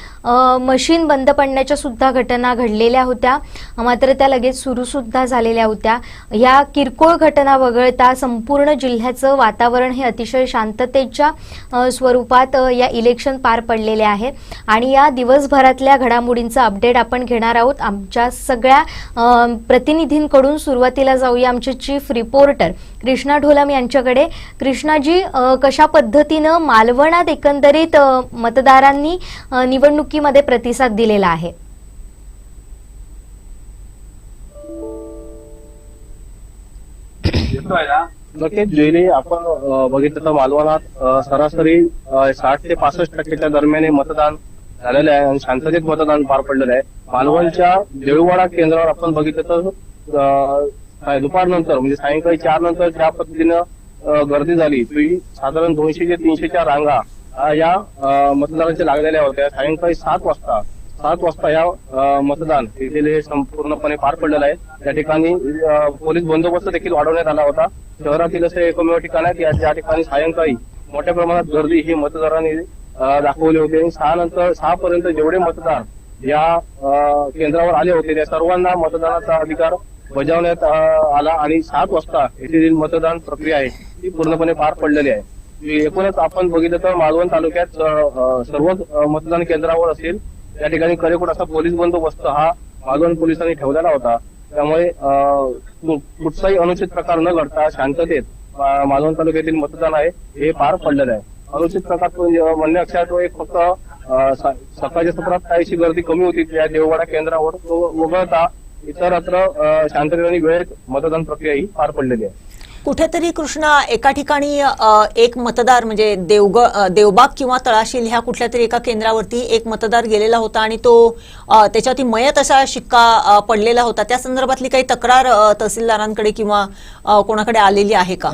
मशीन बंद पडण्याच्या सुद्धा घटना घडलेल्या होत्या, मात्र त्या लगेच सुरू सुद्धा झालेल्या होत्या. या किरकोळ घटना वगळता संपूर्ण जिल्ह्याचं वातावरण हे अतिशय शांततेच्या स्वरूपात या इलेक्शन पार पडलेले आहे. आणि या दिवसभरातल्या घडामोडींचा अपडेट आपण घेणार आहोत आमच्या सगळ्या प्रतिनिधींकडून. सुरुवातीला जाऊया आमचे चीफ रिपोर्टर कृष्णा ढोलम यांच्याकडे. कृष्णाजी, कशा पद्धतीनं मालवणात एकंदरीत मतदारांनी निवडणुकीमध्ये प्रतिसाद दिलेला आहे? नक्कीच जुईली, आपण बघितलं तर मालवणात सरासरी 60 ते 65% दरम्यान मतदान झालेलं आहे आणि शांततेत मतदान पार पडलेलं आहे. मालवणच्या देऊळवाडा केंद्रावर आपण बघितलं तर दुपारनंतर म्हणजे सायंकाळी 4 नंतर ज्या पद्धतीनं गर्दी झाली ती साधारण 200 ते 300च्या रांगा या मतदारांच्या लागलेल्या होत्या. सायंकाळी 7 वाजता या मतदान इथे संपूर्णपणे पार पडलेलं आहे. त्या ठिकाणी पोलीस बंदोबस्त देखील वाढवण्यात आला होता. शहरातील असे एकमेव ठिकाण आहे ज्या ठिकाणी सायंकाळी मोठ्या प्रमाणात गर्दी ही मतदारांनी दाखवले होते. 6 पर्यंत जेवढे मतदार या केंद्रावर आले होते त्या सर्वांना मतदानाचा अधिकार बजावण्यात आला आणि 7 वाजता येथील मतदान प्रक्रिया आहे ती पूर्णपणे पार पडलेली आहे. एकूणच आपण बघितलं तर मालवण तालुक्यात सर्व मतदान केंद्रावर असेल त्या ठिकाणी कडेकोट असा पोलीस बंदोबस्त हा मालवण पोलिसांनी ठेवलेला होता. त्यामुळे कुठलाही अनुचित प्रकार न घडता शांततेत मालवण तालुक्यातील मतदान आहे हे पार पडलेलं आहे. अनुचित प्रकार म्हणण्यापेक्षा तो एक फक्त सकाळच्या सत्रात काहीशी गर्दी कमी होती त्या देववाडा केंद्रावर, तो वगळता इतरत्र शांततेने आणि वेळेत मतदान प्रक्रिया ही पार पडलेली आहे. कुठेतरी कृष्णा एका ठिकाणी एक मतदार म्हणजे देवबाग किंवा तळाशील ह्या कुठल्या तरी एका केंद्रावरती एक मतदार गेलेला होता आणि तो त्याच्यावरती मयत असा शिक्का पडलेला होता. त्या संदर्भातली काही तक्रार तहसीलदारांकडे किंवा कोणाकडे आलेली आहे का?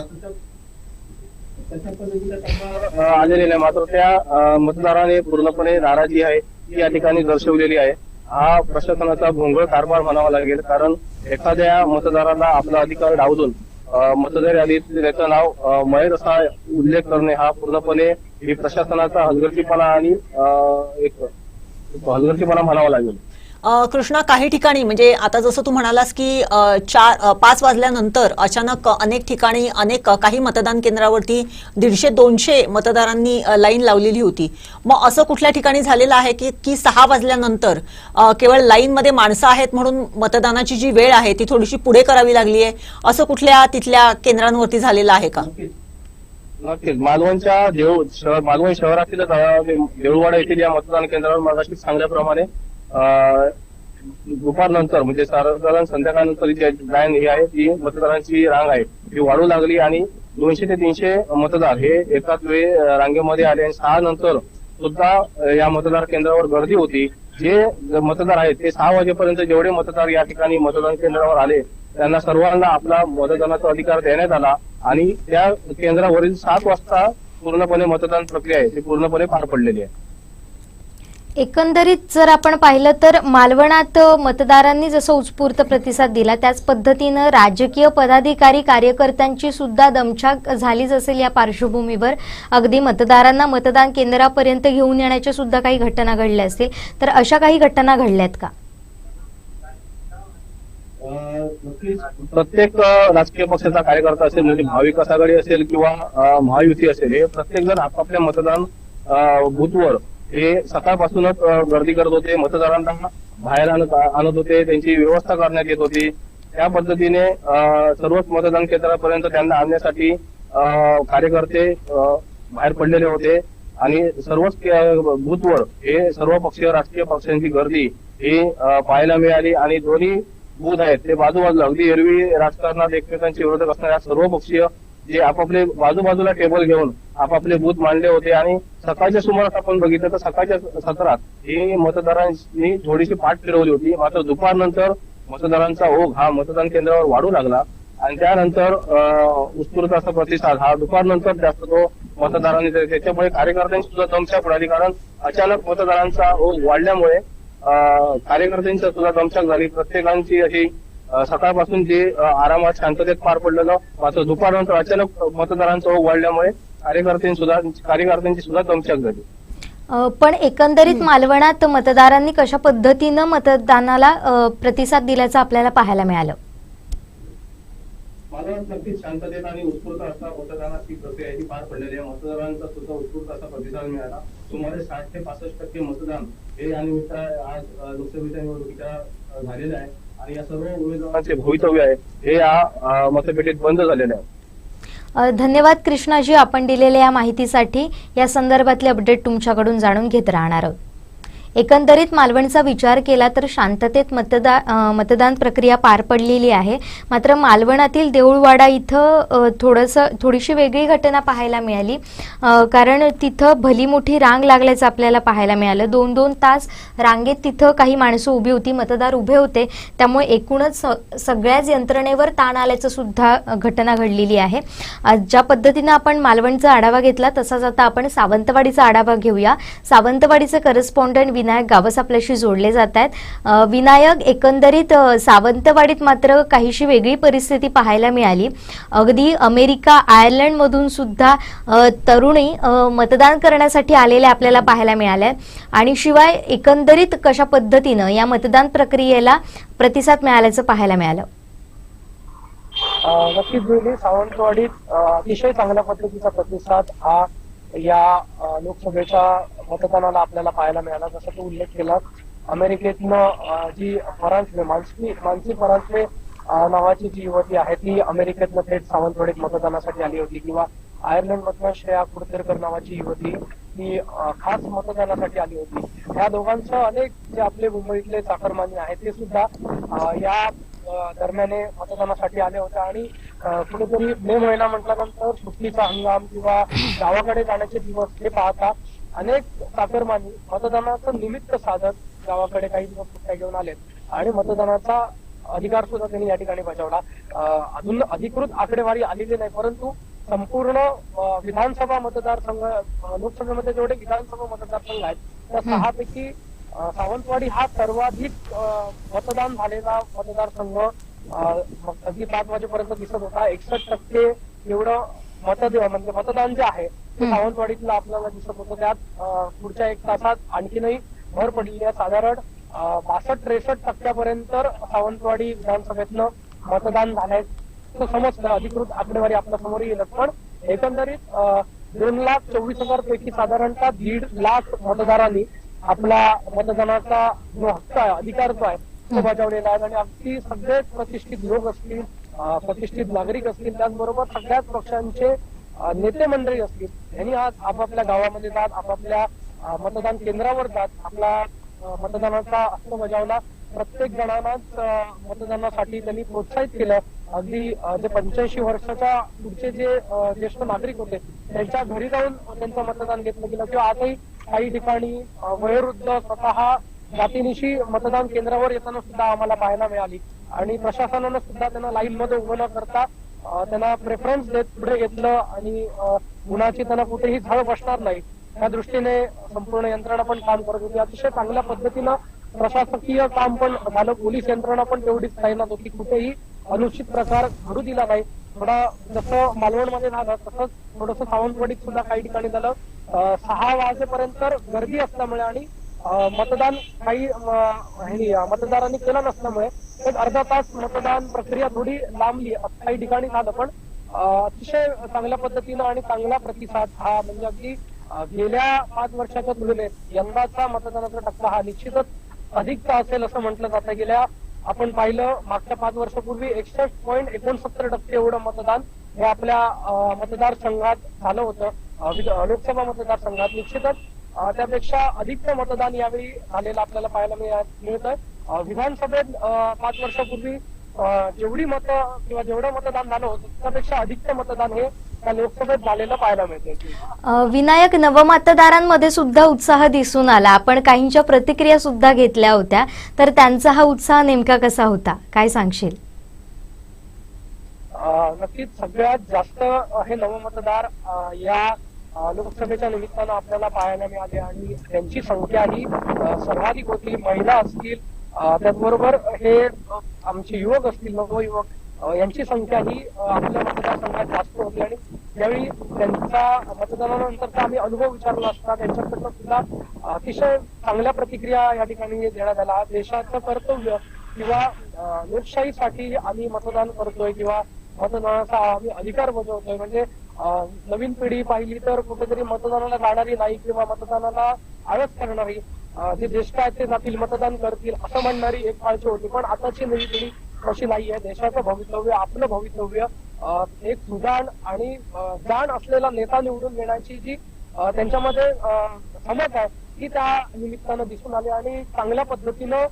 आलेली नाही, मात्र त्या मतदाराने पूर्णपणे नाराजी आहे ती या ठिकाणी दर्शवलेली आहे. हा प्रशासनाचा भोंगळ कारभार म्हणावा लागेल, कारण एखाद्या मतदाराला आपला अधिकार डावलून मतदार यादीत त्याचं नाव मयत असा उल्लेख करणे हा पूर्णपणे ही प्रशासनाचा हलगर्जीपणा आणि एक हलगर्जीपणा म्हणावा लागेल. कृष्णा, काही ठिकाणी म्हणजे आता जसं तू म्हणालास की 5 वाजल्यानंतर अचानक अनेक ठिकाणी काही मतदान केंद्रावरती 150-200 मतदारांनी लाईन लावलेली होती. मग असं कुठल्या ठिकाणी झालेलं आहे की 6 वाजल्यानंतर केवळ लाईनमध्ये माणसं आहेत म्हणून मतदानाची जी वेळ आहे ती थोडीशी पुढे करावी लागली आहे, असं कुठल्या तिथल्या केंद्रांवरती झालेलं आहे का? नक्कीच. मालवण शहरातील देऊळवाडा येथील या मतदान केंद्रावर मगाशी सांगल्याप्रमाणे दुपारनंतर म्हणजे साधारण संध्याकाळनंतर जी लाईन ही आहे ती मतदारांची रांग आहे ती वाढू लागली आणि 200 ते 300 मतदार हे एकाच वेळी रांगेमध्ये आले आणि 6 नंतर सुद्धा या मतदार केंद्रावर गर्दी होती. जे मतदार आहेत ते 6 वाजेपर्यंत जेवढे मतदार या ठिकाणी मतदान केंद्रावर आले त्यांना सर्वांना आपला मतदानाचा अधिकार देण्यात आला आणि त्या केंद्रावरील 7 वाजता पूर्णपणे मतदान प्रक्रिया आहे ती पूर्णपणे पार पडलेली आहे. एकंदरीत जर आपण पाहिलं तर मालवणात मतदारांनी जसं उत्स्फूर्त प्रतिसाद दिला त्याच पद्धतीनं राजकीय पदाधिकारी कार्यकर्त्यांची सुद्धा दमछाक झालीच असेल. या पार्श्वभूमीवर अगदी मतदारांना मतदान केंद्रापर्यंत घेऊन येण्याच्या सुद्धा काही घटना घडल्या असतील, तर अशा काही घटना घडल्यात का? प्रत्येक राजकीय पक्षाचा कार्यकर्ता असेल म्हणजे महाविकास आघाडी असेल किंवा महायुती असेल हे प्रत्येक जण आपापल्या मतदान बूथवर हे सकाळपासूनच गर्दी करत होते. मतदारांना बाहेर आणत होते, त्यांची व्यवस्था करण्यात येत होती. त्या पद्धतीने सर्वच मतदान केंद्रापर्यंत त्यांना आणण्यासाठी कार्यकर्ते बाहेर पडलेले होते आणि सर्वच बूथवर हे सर्व पक्षीय राजकीय पक्षांची गर्दी ही पाहायला मिळाली आणि दोन्ही बूथ आहेत ते बाजूबाजूला अगदी एरवी राजकारणात एकमेकांचे विरोधक असणाऱ्या सर्व पक्षीय जे आपापले बाजूबाजूला टेबल घेऊन आपापले बूथ मांडले होते आणि सकाळच्या सुमारास आपण बघितलं तर सकाळच्या सत्रात ही मतदारांनी थोडीशी पाठ फिरवली होती. मात्र दुपारनंतर मतदारांचा ओघ हा मतदान केंद्रावर वाढू लागला आणि त्यानंतर उत्स्फूर्त असा प्रतिसाद हा दुपारनंतर जास्त तो मतदारांनी त्याच्यामुळे कार्यकर्त्यांची सुद्धा दमछाक उडाली. कारण अचानक मतदारांचा ओघ वाढल्यामुळे कार्यकर्त्यांची सुद्धा दमछाक झाली. प्रत्येकांची अशी सकाळपासून जे आरामात शांततेत पार पडलेलं मात्र दुपारनंतर अचानक मतदारांचा ओघ वाढल्यामुळे कार्यकर्त्यांची सुद्धा दमछाक झाली. पण एकंदरीत मालवणात मतदारांनी कशा पद्धतीनं मतदानाला प्रतिसाद दिल्याचं आपल्याला पाहायला मिळालं? मालवणात नक्कीच शांततेत आणि उत्स्फूर्त असा मतदानाची प्रक्रिया ही पार पडलेली आहे. मतदारांचा सुद्धा उत्स्फूर्त असा प्रतिसाद मिळाला. सुमारे 60 ते 65% मतदान हे यानिमित्त आज लोकसभेच्या निवडणुकीच्या झालेलं आहे आणि या सर्व उमेदवारांचे भवितव्य आहे हे या मतपेटीत बंद झालेले आहे. धन्यवाद कृष्णाजी, आपण दिलेल्या या माहितीसाठी. या संदर्भातले अपडेट तुमच्याकडून जाणून घेत राहणार आहोत. एकंदरीत मालवणचा विचार केला तर शांततेत मतदान प्रक्रिया पार पडलेली आहे. मात्र मालवणातील देऊळवाडा इथं थोडीशी वेगळी घटना पाहायला मिळाली. कारण तिथं भली मोठी रांग लागल्याचं आपल्याला पाहायला मिळालं. 2-2 तास रांगेत तिथं काही माणसं उभी होती, मतदार उभे होते. त्यामुळे एकूणच सगळ्याच यंत्रणेवर ताण आल्याचं सुद्धा घटना घडलेली आहे. ज्या पद्धतीनं आपण मालवणचा आढावा घेतला तसाच आता आपण सावंतवाडीचा आढावा घेऊया. सावंतवाडीचे करस्पॉन्डंट विनायक गावस आपल्याशी जोडले जात आहेत. विनायक, एकंदरीत सावंतवाडीत मात्र काहीशी वेगळी परिस्थिती पाहायला मिळाली. अगदी अमेरिका, आयर्लंड मधून सुद्धा तरुणी मतदान करण्यासाठी आलेल्या आपल्याला पाहायला मिळाल्या आणि शिवाय एकंदरीत कशा पद्धतीनं या मतदान प्रक्रियेला प्रतिसाद मिळाल्याचं पाहायला मिळालं? नक्कीच जुली, सावंतवाडीत अतिशय चांगल्या पद्धतीचा प्रतिसाद हा या लोकसभेच्या मतदानाला आपल्याला पाहायला मिळाला. जसं तू उल्लेख केला, अमेरिकेतनं जी मानसी फरांसले नावाची जी युवती आहे ती अमेरिकेतनं थेट सावंतवाडीत मतदानासाठी आली होती, किंवा आयर्लंड मधनं श्रेया कुडतेरकर नावाची युवती ती खास मतदानासाठी आली होती. या दोघांचं अनेक जे आपले मुंबईतले चाकरमानी आहेत ते सुद्धा या दरम्यान मतदानासाठी आले होते आणि कुठेतरी मे महिना म्हटल्यानंतर सुट्टीचा हंगाम किंवा गावाकडे जाण्याचे दिवस हे पाहता अनेक चाकरमानी मतदानाचं निमित्त साधत गावाकडे काही दिवस सुट्ट्या घेऊन आलेत आणि मतदानाचा अधिकार सुद्धा त्यांनी या ठिकाणी बजावला. अजून अधिकृत आकडेवारी आलेली नाही, परंतु संपूर्ण विधानसभा मतदारसंघ, लोकसभेमध्ये जेवढे विधानसभा मतदारसंघ आहेत त्या 6 पैकी सावंतवाडी हा सर्वाधिक मतदान झालेला मतदारसंघ अगदी 5 वाजेपर्यंत दिसत होता. 61% एवढं म्हणजे मतदान जे आहे ते सावंतवाडीतलं आपल्याला दिसत होतं. त्यात पुढच्या 1 तासात आणखीनही भर पडलेली आहे. साधारण 62-63% सावंतवाडी विधानसभेतनं मतदान झालंय समजतं. अधिकृत आकडेवारी आपल्या समोर येईल, पण एकंदरीत 2,24,000 पैकी साधारणतः 1.5 लाख मतदारांनी आपला मतदानाचा जो हक्क आहे, अधिकार जो आहे तो बजावलेला आहे आणि अगदी सगळे प्रतिष्ठित लोक असतील, प्रतिष्ठित नागरिक असतील, त्याचबरोबर सगळ्याच पक्षांचे नेते मंडळी असतील, यांनी आज आपापल्या गावामध्ये जात, आपापल्या मतदान केंद्रावर जात आपला मतदानाचा हक्क बजावला. प्रत्येक जणांनाच मतदानासाठी त्यांनी प्रोत्साहित केलं. अगदी जे 85 वर्षाच्या पुढचे जे ज्येष्ठ नागरिक होते त्यांच्या घरी जाऊन त्यांचं मतदान घेतलं गेलं, किंवा आजही काही ठिकाणी वयोवृद्ध स्वतः जातीनिशी मतदान केंद्रावर येताना सुद्धा आम्हाला पाहायला मिळाली आणि प्रशासनानं सुद्धा त्यांना लाईन मध्ये उभं न करता त्यांना प्रेफरन्स देत पुढे घेतलं आणि गुणाची त्यांना कुठेही झळ बसणार नाही या दृष्टीने संपूर्ण यंत्रणा पण काम करत होती. अतिशय चांगल्या पद्धतीनं प्रशासकीय काम पण झालं. पोलीस यंत्रणा पण तेवढीच तैनात होती. कुठेही अनुचित प्रकार घडू दिला नाही. थोडा जसं मालवणमध्ये झालं तसंच थोडंसं सावंतवाडीत सुद्धा काही ठिकाणी झालं. 6 वाजेपर्यंत गर्दी असल्यामुळे आणि मतदान काही मतदारांनी केलं नसल्यामुळे एक अर्धा तास मतदान प्रक्रिया थोडी लांबली काही ठिकाणी झालं, पण अतिशय चांगल्या पद्धतीनं आणि चांगला प्रतिसाद हा म्हणजे अगदी गेल्या 5 वर्षाच्या तुलनेत यंदाचा मतदानाचा टक्का हा निश्चितच अधिकचा असेल असं म्हटलं जातं. गेल्या आपण पाहिलं मागच्या 5 वर्षापूर्वी 61.69% एवढं मतदान हे आपल्या मतदारसंघात झालं होतं. लोकसभा मतदारसंघात निश्चितच त्यापेक्षा अधिक मतदान यावेळी झालेलं आपल्याला पाहायला मिळत आहे. विधानसभेत 5 वर्षापूर्वी जेवढी मतं किंवा जेवढं मतदान झालं होतं त्यापेक्षा अधिक मतदान हे त्या लोकसभेत झालेलं पाहायला मिळते. विनायक, नवमतदारांमध्ये सुद्धा उत्साह दिसून आला. आपण काहींच्या प्रतिक्रिया सुद्धा घेतल्या होत्या, तर त्यांचा हा उत्साह नेमका कसा होता, काय सांगशील? नक्कीच सगळ्यात जास्त हे नवमतदार या लोकसभेच्या निमित्तानं आपल्याला पाहायला मिळाले आणि त्यांची संख्या ही सर्वाधिक होती. महिला असतील, त्याचबरोबर हे आमचे युवक असतील, नवयुवक, यांची संख्या ही आपल्या मतदारसंघात जास्त होती. आणि त्यावेळी त्यांचा मतदानानंतरचा आम्ही अनुभव विचारला असता त्यांच्याकडनं सुद्धा अतिशय चांगल्या प्रतिक्रिया या ठिकाणी देण्यात आल्या. देशाचं कर्तव्य किंवा लोकशाहीसाठी आम्ही मतदान करतोय किंवा मतदानाचा आम्ही अधिकार बजावतोय. म्हणजे नवीन पिढी पाहिली तर कुठेतरी मतदानाला जाणारी नाही किंवा मतदानाला आळस करणारी, जे ज्येष्ठ आहेत ते जातील मतदान करतील असं म्हणणारी एक काळची होती. पण आताची नवी पिढी तशी नाहीये. देशाचं भवितव्य, आपलं भवितव्य एक सुजाण आणि जाण असलेला नेता निवडून देण्याची जी त्यांच्यामध्ये समज आहे ती त्या निमित्तानं दिसून आली आणि चांगल्या पद्धतीनं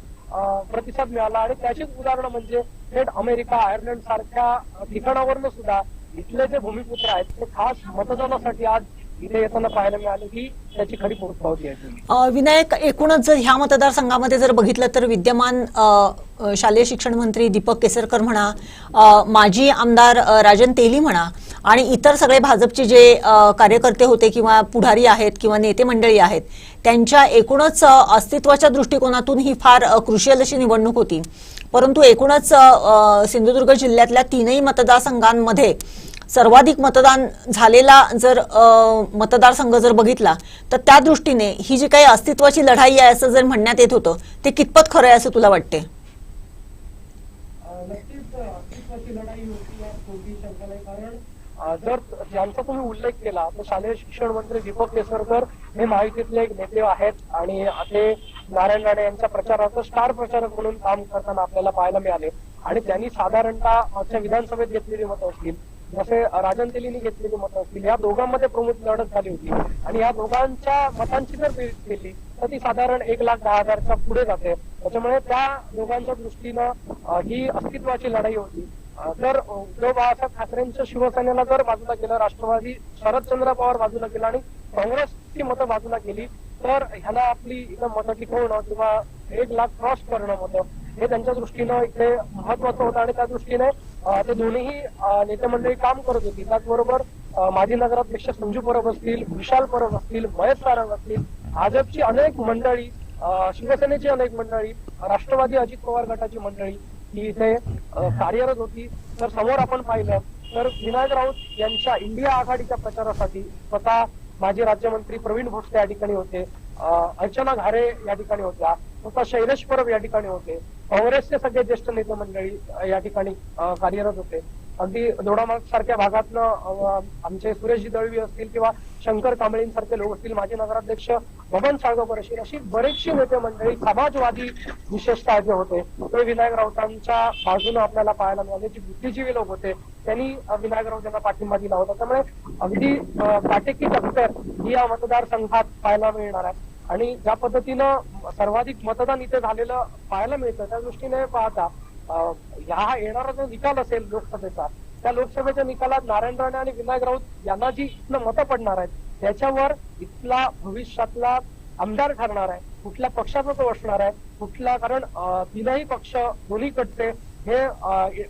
प्रतिसाद मिळाला. आणि त्याचीच उदाहरणं म्हणजे थेट अमेरिका, आयर्लंड सारख्या ठिकाणावरनं सुद्धा इथले जे भूमिपुत्र आहेत ते खास मतदानासाठी आज इथे येताना पाहायला मिळाले की त्याची खरी पोचपावती आहे. विनायक, एकूणच जर ह्या मतदारसंघामध्ये जर बघितलं तर विद्यमान शालेय शिक्षण मंत्री दीपक केसरकर म्हणा, माजी आमदार राजन तेली म्हणा आणि इतर सगळे भाजपचे जे कार्यकर्ते होते किंवा पुढारी आहेत किंवा नेते मंडळी आहेत, त्यांच्या एकूणच अस्तित्वाच्या दृष्टिकोनातून ही फार क्रुशियल अशी निवडणूक होती. परंतु एकूणच सिंधुदुर्ग जिल्ह्यातल्या 3ही मतदारसंघांमध्ये सर्वाधिक मतदान झालेला जर मतदारसंघ जर बघितला तर त्या दृष्टीने ही जी काही अस्तित्वाची लढाई आहे असं जर म्हणण्यात येत होतं ते कितपत खरं आहे असं तुला वाटते? नक्कीच अस्तित्वाची लढाई होती यात कोणतीही शंका नाही. कारण जर ज्यांचा तुम्ही उल्लेख केला तर शालेय शिक्षण मंत्री दीपक केसरकर हे महायुतीतले एक नेते आहेत आणि ते नारायण राणे यांच्या प्रचाराचं स्टार प्रचारक म्हणून काम करताना आपल्याला पाहायला मिळाले. आणि त्यांनी साधारणतः मागच्या विधानसभेत घेतलेली मतं असतील, जसे राजन तेलींनी घेतलेली मतं असतील, या दोघांमध्ये प्रमुख लढत झाली होती. आणि या दोघांच्या मतांची जर बेरीज केली तर ती साधारण 1,10,000च्या पुढे जाते. त्याच्यामुळे त्या दोघांच्या दृष्टीनं ही अस्तित्वाची लढाई होती. तर उद्धव बाळासाहेब ठाकरेंच्या शिवसेनेला जर बाजूला केलं, राष्ट्रवादी शरदचंद्र पवार बाजूला केला आणि काँग्रेसची मतं बाजूला केली तर ह्याला आपली इथं मतं टिकवणं किंवा 1,00,000 क्रॉस करणं मतं हे त्यांच्या दृष्टीनं इथे महत्वाचं होतं. आणि त्या दृष्टीने ते दोन्ही नेते मंडळी काम करत होती. त्याचबरोबर माजी नगराध्यक्ष संजू परब असतील, विशाल परब असतील, महेश सारंग असतील, भाजपची अनेक मंडळी, शिवसेनेची अनेक मंडळी, राष्ट्रवादी अजित पवार गटाची मंडळी ही इथे कार्यरत होती. तर समोर आपण पाहिलं तर विनायक राऊत यांच्या इंडिया आघाडीच्या प्रचारासाठी स्वतः माजी राज्यमंत्री प्रवीण भोसले या ठिकाणी होते, अर्चना घारे या ठिकाणी होत्या, स्वतः शैलेश परब या ठिकाणी होते, काँग्रेसचे सगळे ज्येष्ठ नेते मंडळी या ठिकाणी कार्यरत होते. अगदी दोडामार्ग सारख्या भागातनं आमचे सुरेशजी दळवी असतील किंवा शंकर कांबळींसारखे लोक असतील, माजी नगराध्यक्ष बबन साळगावकर असतील, अशी बरेचशी नेते मंडळी समाजवादी विशेषतः जे होते ते विनायक राऊतांच्या बाजूने आपल्याला पाहायला मिळाले. जे बुद्धिजीवी लोक होते त्यांनी विनायक राऊत यांना पाठिंबा दिला होता. त्यामुळे अगदी काटेकी टक्कर ही या मतदारसंघात पाहायला मिळणार आहे. आणि ज्या पद्धतीनं सर्वाधिक मतदान इथे झालेलं पाहायला मिळतं त्या दृष्टीने पाहता हा येणारा जो निकाल असेल लोकसभेचा, त्या लोकसभेच्या निकालात नारायण राणे आणि विनायक राऊत यांना जी इथनं मतं पडणार आहेत त्याच्यावर इथला भविष्यातला आमदार ठरणार आहे, कुठल्या पक्षाचा तो असणार आहे, कुठला, कारण तीनही पक्ष दोन्हीकडचे हे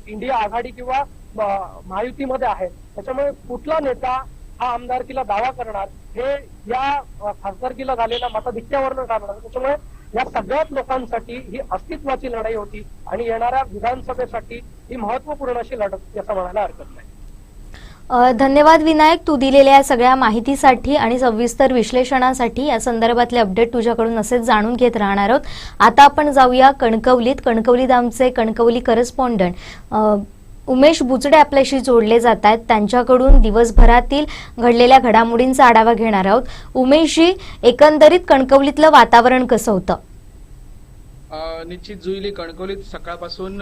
इंडिया आघाडी किंवा महायुतीमध्ये आहेत. त्याच्यामुळे कुठला नेता हा आमदारकीला दावा करणार हे या खासदारकीला झालेल्या मताधिक्यावरनं ठरणार. त्याच्यामुळे या सगळ्याच लोकांसाठी ही अस्तित्वाची लढाई होती आणि येणाऱ्या विधानसभेसाठी ही महत्वपूर्ण अशी लढत असं म्हणायला हरकत नाही. धन्यवाद विनायक, तू दिलेल्या या सगळ्या माहितीसाठी आणि सविस्तर विश्लेषणासाठी. या संदर्भातले अपडेट तुझ्याकडून असेच जाणून घेत राहणार आहोत. आता आपण जाऊया कणकवलीत. कणकवलीत आमचे कणकवली करस्पॉन्डंट उमेश बुचडे आपल्याशी जोडले जात आहेत. त्यांच्याकडून दिवसभरातील घडलेल्या घडामोडींचा आढावा घेणार आहोत. उमेशजी, एकंदरीत कणकवलीतलं वातावरण कसं होतं? निश्चित जुईली कणकवलीत सकाळपासून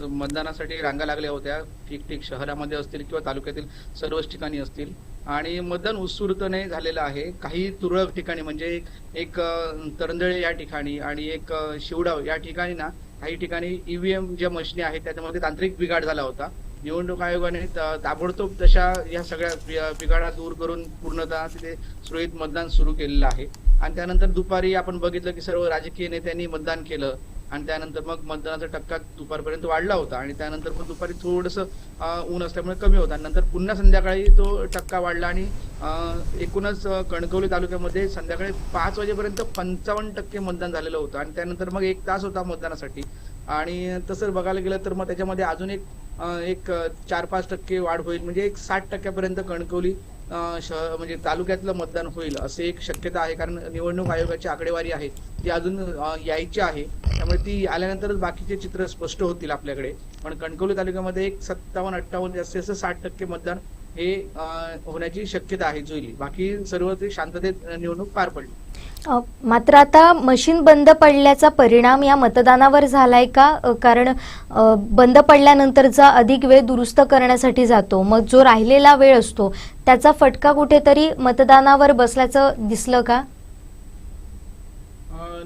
मतदानासाठी रांगा लागल्या होत्या. ठिकठिक शहरामध्ये असतील किंवा तालुक्यातील सर्वच ठिकाणी असतील आणि मतदान उत्स्फूर्तपणे झालेलं आहे. काही तुरळक ठिकाणी म्हणजे एक तरंदळे या ठिकाणी आणि एक शिवडाव या ठिकाणी ना काही ठिकाणी ईव्हीएम ज्या मशिनी आहेत त्याच्यामध्ये तांत्रिक बिघाड झाला होता. निवडणूक आयोगाने ताबडतोब तशा या सगळ्या बिघाडा दूर करून पूर्णतः तिथे सुरळीत मतदान सुरू केलेलं आहे. आणि त्यानंतर दुपारी आपण बघितलं की सर्व राजकीय नेत्यांनी मतदान केलं आणि त्यानंतर मग मतदानाचा टक्का दुपारपर्यंत वाढला होता आणि त्यानंतर मग दुपारी थोडंसं ऊन असल्यामुळे कमी होता. नंतर पुन्हा संध्याकाळी तो टक्का वाढला आणि एकूणच कणकवली तालुक्यामध्ये संध्याकाळी 5 वाजेपर्यंत 55% मतदान झालेलं होतं आणि त्यानंतर मग 1 तास होता मतदानासाठी. आणि तसं बघायला गेलं तर मग त्याच्यामध्ये अजून एक 4-5% वाढ होईल म्हणजे एक 60% कणकवली म्हणजे तालुक्यातलं मतदान होईल असे एक शक्यता आहे. कारण निवडणूक आयोगाची आकडेवारी आहे ती अजून यायची आहे त्यामुळे ती आल्यानंतरच बाकीचे चित्र स्पष्ट होतील आपल्याकडे. पण कणकवली तालुक्यामध्ये एक 57-58 जास्तीत जास्त 60% मतदान हे होण्याची शक्यता आहे जुईली. बाकी सर्व ते शांततेत निवडणूक पार पडली. मात्र आता मशीन बंद पडल्याचा परिणाम या मतदानावर झालाय का? कारण बंद पडल्यानंतरचा अधिक वेळ दुरुस्त करण्यासाठी जातो मग जो राहिलेला वेळ असतो त्याचा फटका कुठेतरी मतदानावर बसल्याचं दिसलं का?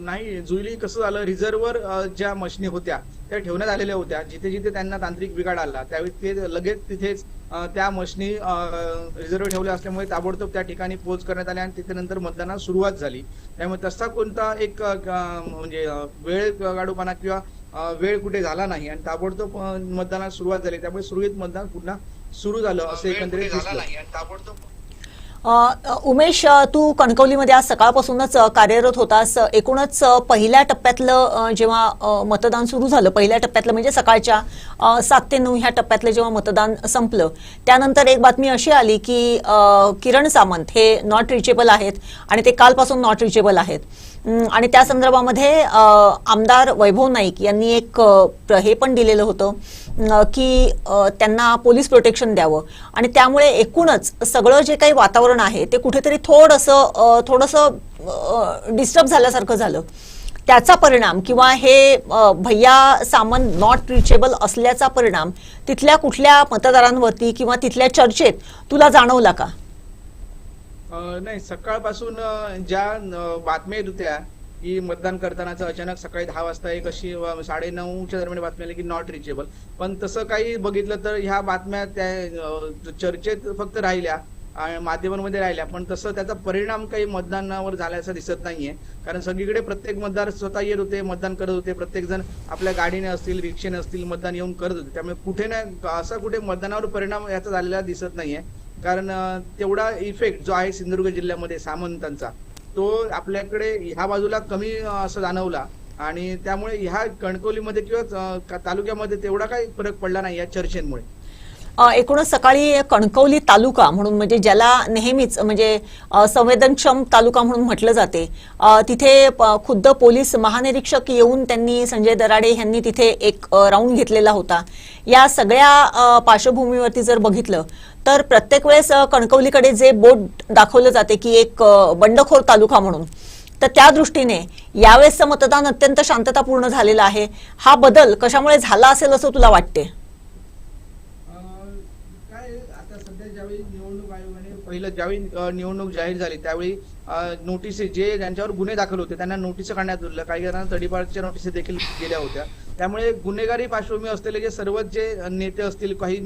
नाही जुईली कसं झालं रिझर्व्हवर ज्या मशिनी होत्या त्या ठेवण्यात आलेल्या होत्या. जिथे जिथे त्यांना तांत्रिक बिघाड आला त्यावेळी ते लगेच तिथेच त्या मशिनी रिझर्व्ह ठेवल्या असल्यामुळे ताबडतोब त्या ठिकाणी पोच करण्यात आल्या आणि तिथे नंतर मतदानाला सुरुवात झाली. त्यामुळे तसा कोणता एक म्हणजे वेळ गाडूपणा किंवा वेळ कुठे झाला नाही आणि ताबडतोब मतदानाला सुरुवात झाली. त्यामुळे सुरळीत मतदान पुन्हा सुरू झालं असं एकंदरीत दिसलं. उमेश, तू कणकवलीमध्ये आज सकाळपासूनच कार्यरत होतास. एकूणच पहिल्या टप्प्यातलं जेव्हा मतदान सुरू झालं, पहिल्या टप्प्यातलं म्हणजे सकाळच्या 7 ते 9 ह्या टप्प्यातलं जेव्हा मतदान संपलं त्यानंतर एक बातमी अशी आली की किरण सामंत हे नॉट रिचेबल आहेत आणि ते कालपासून नॉट रिचेबल आहेत. आणि त्या संदर्भामध्ये आमदार वैभव नाईक यांनी एक हे पण दिलेलं होतं की त्यांना पोलीस प्रोटेक्शन द्यावं आणि त्यामुळे एकूणच सगळं जे काही वातावरण आहे ते कुठेतरी थोडंसं डिस्टर्ब झाल्यासारखं झालं. त्याचा परिणाम किंवा हे भैया सामंत नॉट रिचेबल असल्याचा परिणाम तिथल्या कुठल्या मतदारांवरती किंवा तिथल्या चर्चेत तुला जाणवला का? नाही, सकाळपासून ज्या बातम्या येत होत्या की मतदान करतानाच अचानक सकाळी 10 वाजता एक अशी 9:30च्या दरम्यान बातमी आली की नॉट रिचेबल. पण तसं काही बघितलं तर ह्या बातम्या त्या चर्चेत फक्त राहिल्या माध्यमांमध्ये राहिल्या पण तसं त्याचा परिणाम काही मतदानावर झाल्याचं दिसत नाहीये. कारण सगळीकडे प्रत्येक मतदार स्वतः येत होते, मतदान करत होते. प्रत्येक जण आपल्या गाडीने असतील, रिक्षेने असतील मतदान येऊन करत होते. त्यामुळे कुठे ना असा कुठे मतदानावर परिणाम याचा झालेला दिसत नाहीये. कारण तेवढा इफेक्ट जो आहे सिंधुदुर्ग जिल्ह्यामध्ये सामंतांचा तो आपल्याकडे ह्या बाजूला कमी असं जाणवला आणि त्यामुळे ह्या कणकवलीमध्ये किंवा तालुक्यामध्ये तेवढा काही फरक पडला नाही या चर्चेमुळे. एकूणच सकाळी कणकवली तालुका म्हणून म्हणजे ज्याला नेहमीच म्हणजे संवेदनक्षम तालुका म्हणून म्हटलं जाते तिथे खुद्द पोलीस महानिरीक्षक येऊन त्यांनी संजय दराडे यांनी तिथे एक राऊंड घेतलेला होता. या सगळ्या पार्श्वभूमीवरती जर बघितलं तर प्रत्येक वेळेस कणकवलीकडे जे बोर्ड दाखवलं जाते की एक बंडखोर तालुका म्हणून तर त्या दृष्टीने यावेळेसचं मतदान अत्यंत शांततापूर्ण झालेलं आहे. हा बदल कशामुळे झाला असेल असं तुला वाटते? ज्यावेळी निवडणूक आयोगाने पहिलं ज्यावेळी निवडणूक जाहीर झाली त्यावेळी नोटीस जे ज्यांच्यावर गुन्हे दाखल होते त्यांना नोटीस काढण्यात आल्या. काही जणांना तडीपारच्या नोटीस देखील गेल्या होत्या. त्यामुळे गुन्हेगारी पार्श्वभूमी असलेले जे सर्वच जे नेते असतील काही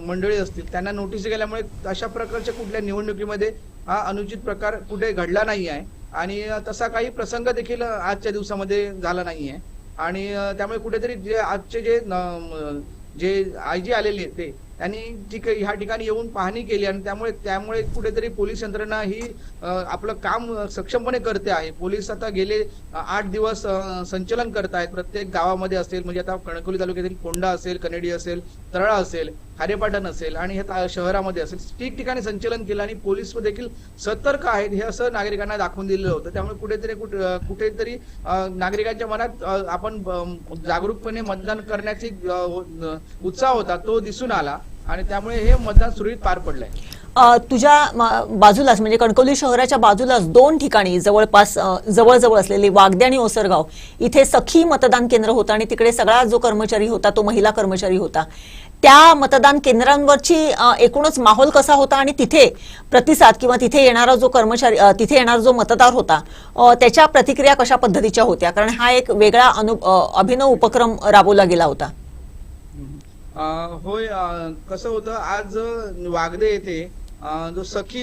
मंडळी असतील त्यांना नोटीस गेल्यामुळे अशा प्रकारच्या कुठल्या निवडणुकीमध्ये हा अनुचित प्रकार कुठे घडला नाही आहे आणि तसा काही प्रसंग देखील आजच्या दिवसामध्ये झाला नाहीये. आणि त्यामुळे कुठेतरी जे आजचे जे आयजी आलेले ते त्यांनी ह्या ठिकाणी येऊन पाहणी केली आणि त्यामुळे कुठेतरी पोलीस यंत्रणा ही आपलं काम सक्षमपणे करते आहे. पोलीस आता गेले 8 दिवस संचलन करत आहेत प्रत्येक गावामध्ये असेल म्हणजे आता कणकवली तालुक्यातील कोंडा असेल, कनेडी असेल, तळा असेल, खारेपाटण असेल आणि हे शहरामध्ये असेल ठिकठिकाणी संचलन केलं आणि पोलीस देखील सतर्क आहेत हे असं नागरिकांना दाखवून दिलेलं होतं. त्यामुळे कुठेतरी नागरिकांच्या मनात आपण जागरूकपणे मतदान करण्याची उत्साह होता तो दिसून आला आणि त्यामुळे हे मतदान सुरळीत पार पडलंय. तुझ्या बाजूलाच म्हणजे कणकवली शहराच्या बाजूलाच 2 ठिकाणी जवळपास जवळ असलेले वागदे आणि ओसरगाव इथे सखी मतदान केंद्र होतं आणि तिकडे सगळा जो कर्मचारी होता तो महिला कर्मचारी होता. त्या मतदान केंद्रांवरची एकूणच माहोल कसा होता आणि तिथे प्रतिसाद किंवा तिथे येणारा जो कर्मचारी तिथे येणारा जो मतदार होता त्याच्या प्रतिक्रिया कशा पद्धतीच्या होत्या? कारण हा एक वेगळा अभिनव उपक्रम राबवला गेला होता. होय, कसं होतं, आज वागदे येथे जो सखी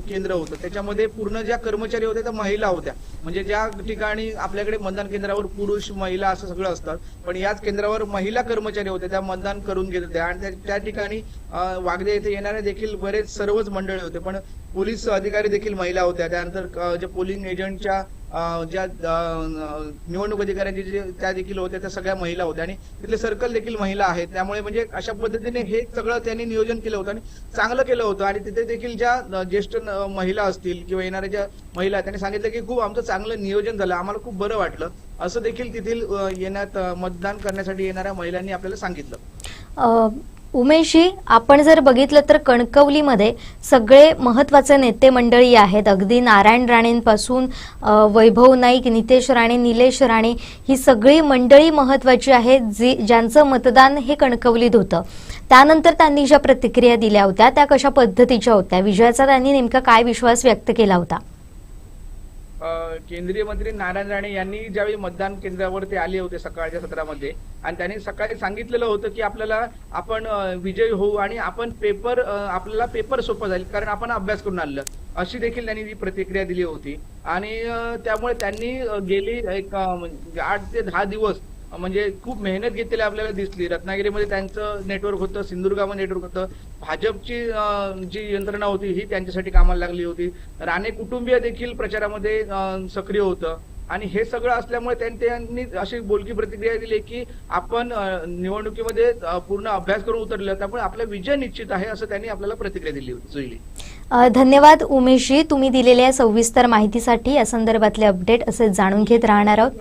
केंद्र होतं त्याच्यामध्ये पूर्ण ज्या कर्मचारी होत्या त्या महिला होत्या. म्हणजे ज्या ठिकाणी आपल्याकडे मतदान केंद्रावर पुरुष महिला असं सगळं असतात, पण याच केंद्रावर महिला कर्मचारी होत्या, त्या मतदान करून घेत होत्या. आणि त्या ठिकाणी वागदे येथे येणारे देखील बरेच सर्वच मंडळी होते, पण पोलीस अधिकारी देखील महिला होत्या. त्यानंतर जे पोलिंग एजंटच्या ज्या निवडणूक अधिकाऱ्यांचे जे त्या देखील होत्या त्या सगळ्या महिला होत्या आणि तिथले सर्कल देखील महिला आहेत. त्यामुळे म्हणजे अशा पद्धतीने हे सगळं त्यांनी नियोजन केलं होतं आणि चांगलं केलं होतं. आणि तिथे देखील ज्या ज्येष्ठ महिला असतील किंवा येणाऱ्या ज्या महिला त्यांनी सांगितलं की खूप आमचं चांगलं नियोजन झालं, आम्हाला खूप बरं वाटलं, असं देखील तेथील येण्यात मतदान करण्यासाठी येणाऱ्या महिलांनी आपल्याला सांगितलं. उमेशजी, आपण जर बघितलं तर कणकवलीमध्ये सगळे महत्त्वाचे नेते मंडळी आहेत. अगदी नारायण राणेंपासून वैभव नाईक, नितेश राणे, निलेश राणे ही सगळी मंडळी महत्त्वाची आहेत ज्यांचं मतदान हे कणकवलीत होतं. त्यानंतर त्यांनी ज्या प्रतिक्रिया दिल्या होत्या त्या कशा पद्धतीच्या होत्या? विजयाचा त्यांनी नेमका काय विश्वास व्यक्त केला होता? केंद्रीय मंत्री नारायण राणे यांनी ज्यावेळी मतदान केंद्रावर ते आले होते सकाळच्या सत्रामध्ये आणि त्यांनी सकाळी सांगितलेलं होतं की आपण विजयी होऊ आणि आपल्याला पेपर सोपं जाईल कारण आपण अभ्यास करून आलेलं, अशी देखील त्यांनी ती प्रतिक्रिया दिली होती. आणि त्यामुळे त्यांनी गेली 8 ते 10 दिवस म्हणजे खूप मेहनत घेतलेली आपल्याला दिसली. रत्नागिरीमध्ये त्यांचं नेटवर्क होतं, सिंधुदुर्गामध्ये नेटवर्क होतं, भाजपची जी यंत्रणा होती ही त्यांच्यासाठी कामाला लागली होती. राणे कुटुंबीय देखील प्रचारामध्ये सक्रिय होतं आणि हे सगळं असल्यामुळे त्यांनी अशी बोलकी प्रतिक्रिया दिली की आपण निवडणुकीमध्ये पूर्ण अभ्यास करून उतरले, त्यामुळे आपला विजय निश्चित आहे असं त्यांनी आपल्याला प्रतिक्रिया दिली होती. धन्यवाद उमेशजी, तुम्ही दिलेल्या सविस्तर माहितीसाठी. या संदर्भातले अपडेट असे जाणून घेत राहणार आहोत.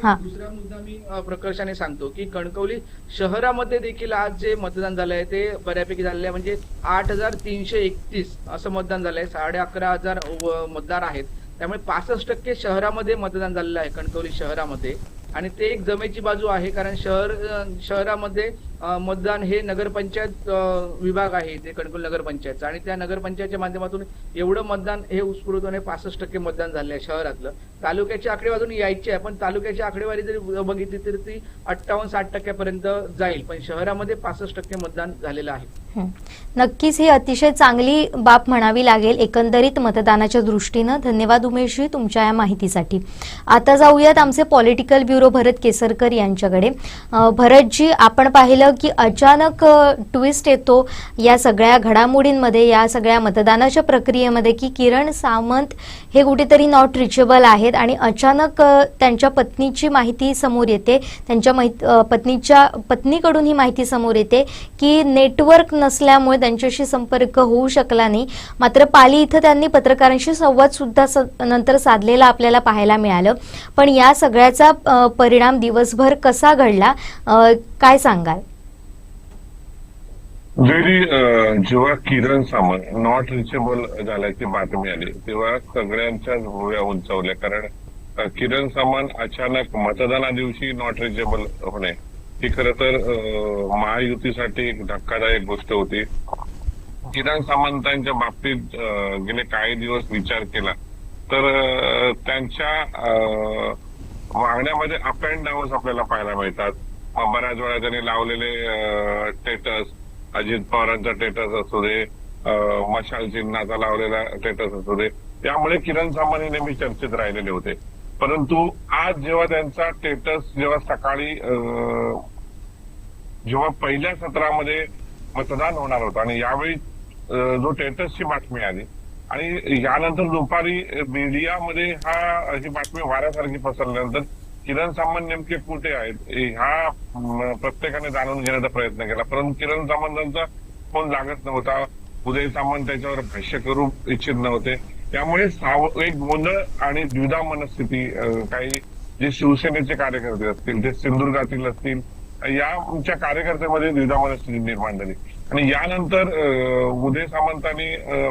दुसरा मुद्दा मी प्रकर्षाने सांगतो की कणकवली शहरामध्ये देखील आज जे मतदान झालंय ते बऱ्यापैकी झालेलं आहे. म्हणजे 8,331 असं मतदान झालंय. 11,500 मतदार आहेत, त्यामुळे 65% शहरामध्ये मतदान झालेलं आहे कणकवली शहरामध्ये. आणि ते एक जमेची बाजू आहे कारण शहरामध्ये मतदान हे नगरपंचायत विभाग आहे ते कणकवली नगरपंचायतचं आणि त्या नगरपंचायतच्या माध्यमातून एवढं मतदान हे उत्स्फूर्तपणे 65% मतदान झालं आहे शहरातलं. तालुक्याची आकडेवारी यायची आहे, पण तालुक्याची आकडेवारी जरी बघितली तर ती 58-60% जाईल, पण शहरामध्ये 65% मतदान झालेलं आहे. नक्कीच ही अतिशय चांगली बाब म्हणावी लागेल एकंदरीत मतदानाच्या दृष्टीनं. धन्यवाद उमेशजी तुमच्या या माहितीसाठी. आता जाऊयात आमचे पॉलिटिकल ब्युरो भरत केसरकर यांच्याकडे. भरतजी, आपण पाहिलं की अचानक ट्विस्ट येतो या सगळ्या घडामोडींमध्ये, या सगळ्या मतदानाच्या प्रक्रियेमध्ये की किरण सामंत हे कुठेतरी नॉट रिचेबल आहेत आणि अचानक त्यांच्या पत्नीची माहिती समोर येते. त्यांच्या पत्नीकडून ही माहिती समोर येते की नेटवर्क नसल्यामुळे त्यांच्याशी संपर्क होऊ शकला नाही. मात्र पाली इथं त्यांनी पत्रकारांशी संवाद सुद्धा नंतर साधलेला आपल्याला पाहायला मिळालं. पण या सगळ्याचा परिणाम दिवसभर कसा घडला काय सांगाल? जेव्हा किरण सामंत नॉट रिचेबल झाल्याची बातमी आली तेव्हा सगळ्यांच्याच भुवया उंचावल्या. कारण किरण सामंत अचानक मतदाना दिवशी नॉट रिचेबल होणे ही खरं तर महायुतीसाठी एक धक्कादायक गोष्ट होती. किरण सामंतांच्या बाबतीत गेले काही दिवस विचार केला तर त्यांच्या वागण्यामध्ये अप अँड डाऊन्स आपल्याला पाहायला मिळतात. बऱ्याच वेळा त्यांनी लावलेले स्टेटस, अजित पवारांचा स्टेटस असू दे, मशाल चिन्हाचा लावलेला स्टेटस असू दे, त्यामुळे किरण सामंत हे नेहमी चर्चेत राहिलेले होते. परंतु आज जेव्हा त्यांचा स्टेटस जेव्हा सकाळी जेव्हा पहिल्या सत्रामध्ये मतदान होणार होतं आणि यावेळी जो स्टेटसची बातमी आली आणि यानंतर दुपारी मीडियामध्ये ही बातमी वाऱ्यासारखी पसरल्यानंतर किरण सामंत नेमके कुठे आहेत हा प्रत्येकाने जाणून घेण्याचा प्रयत्न केला. परंतु किरण सामंतांचा फोन लागत नव्हता. उदय सामंत त्याच्यावर भाष्य करू इच्छित नव्हते. त्यामुळे एक गोंधळ आणि द्विधा मनस्थिती काही जे शिवसेनेचे कार्यकर्ते असतील, ते सिंधुदुर्गातील असतील, या कार्यकर्त्यामध्ये द्विधा मनस्थिती निर्माण झाली. आणि यानंतर उदय सामंतांनी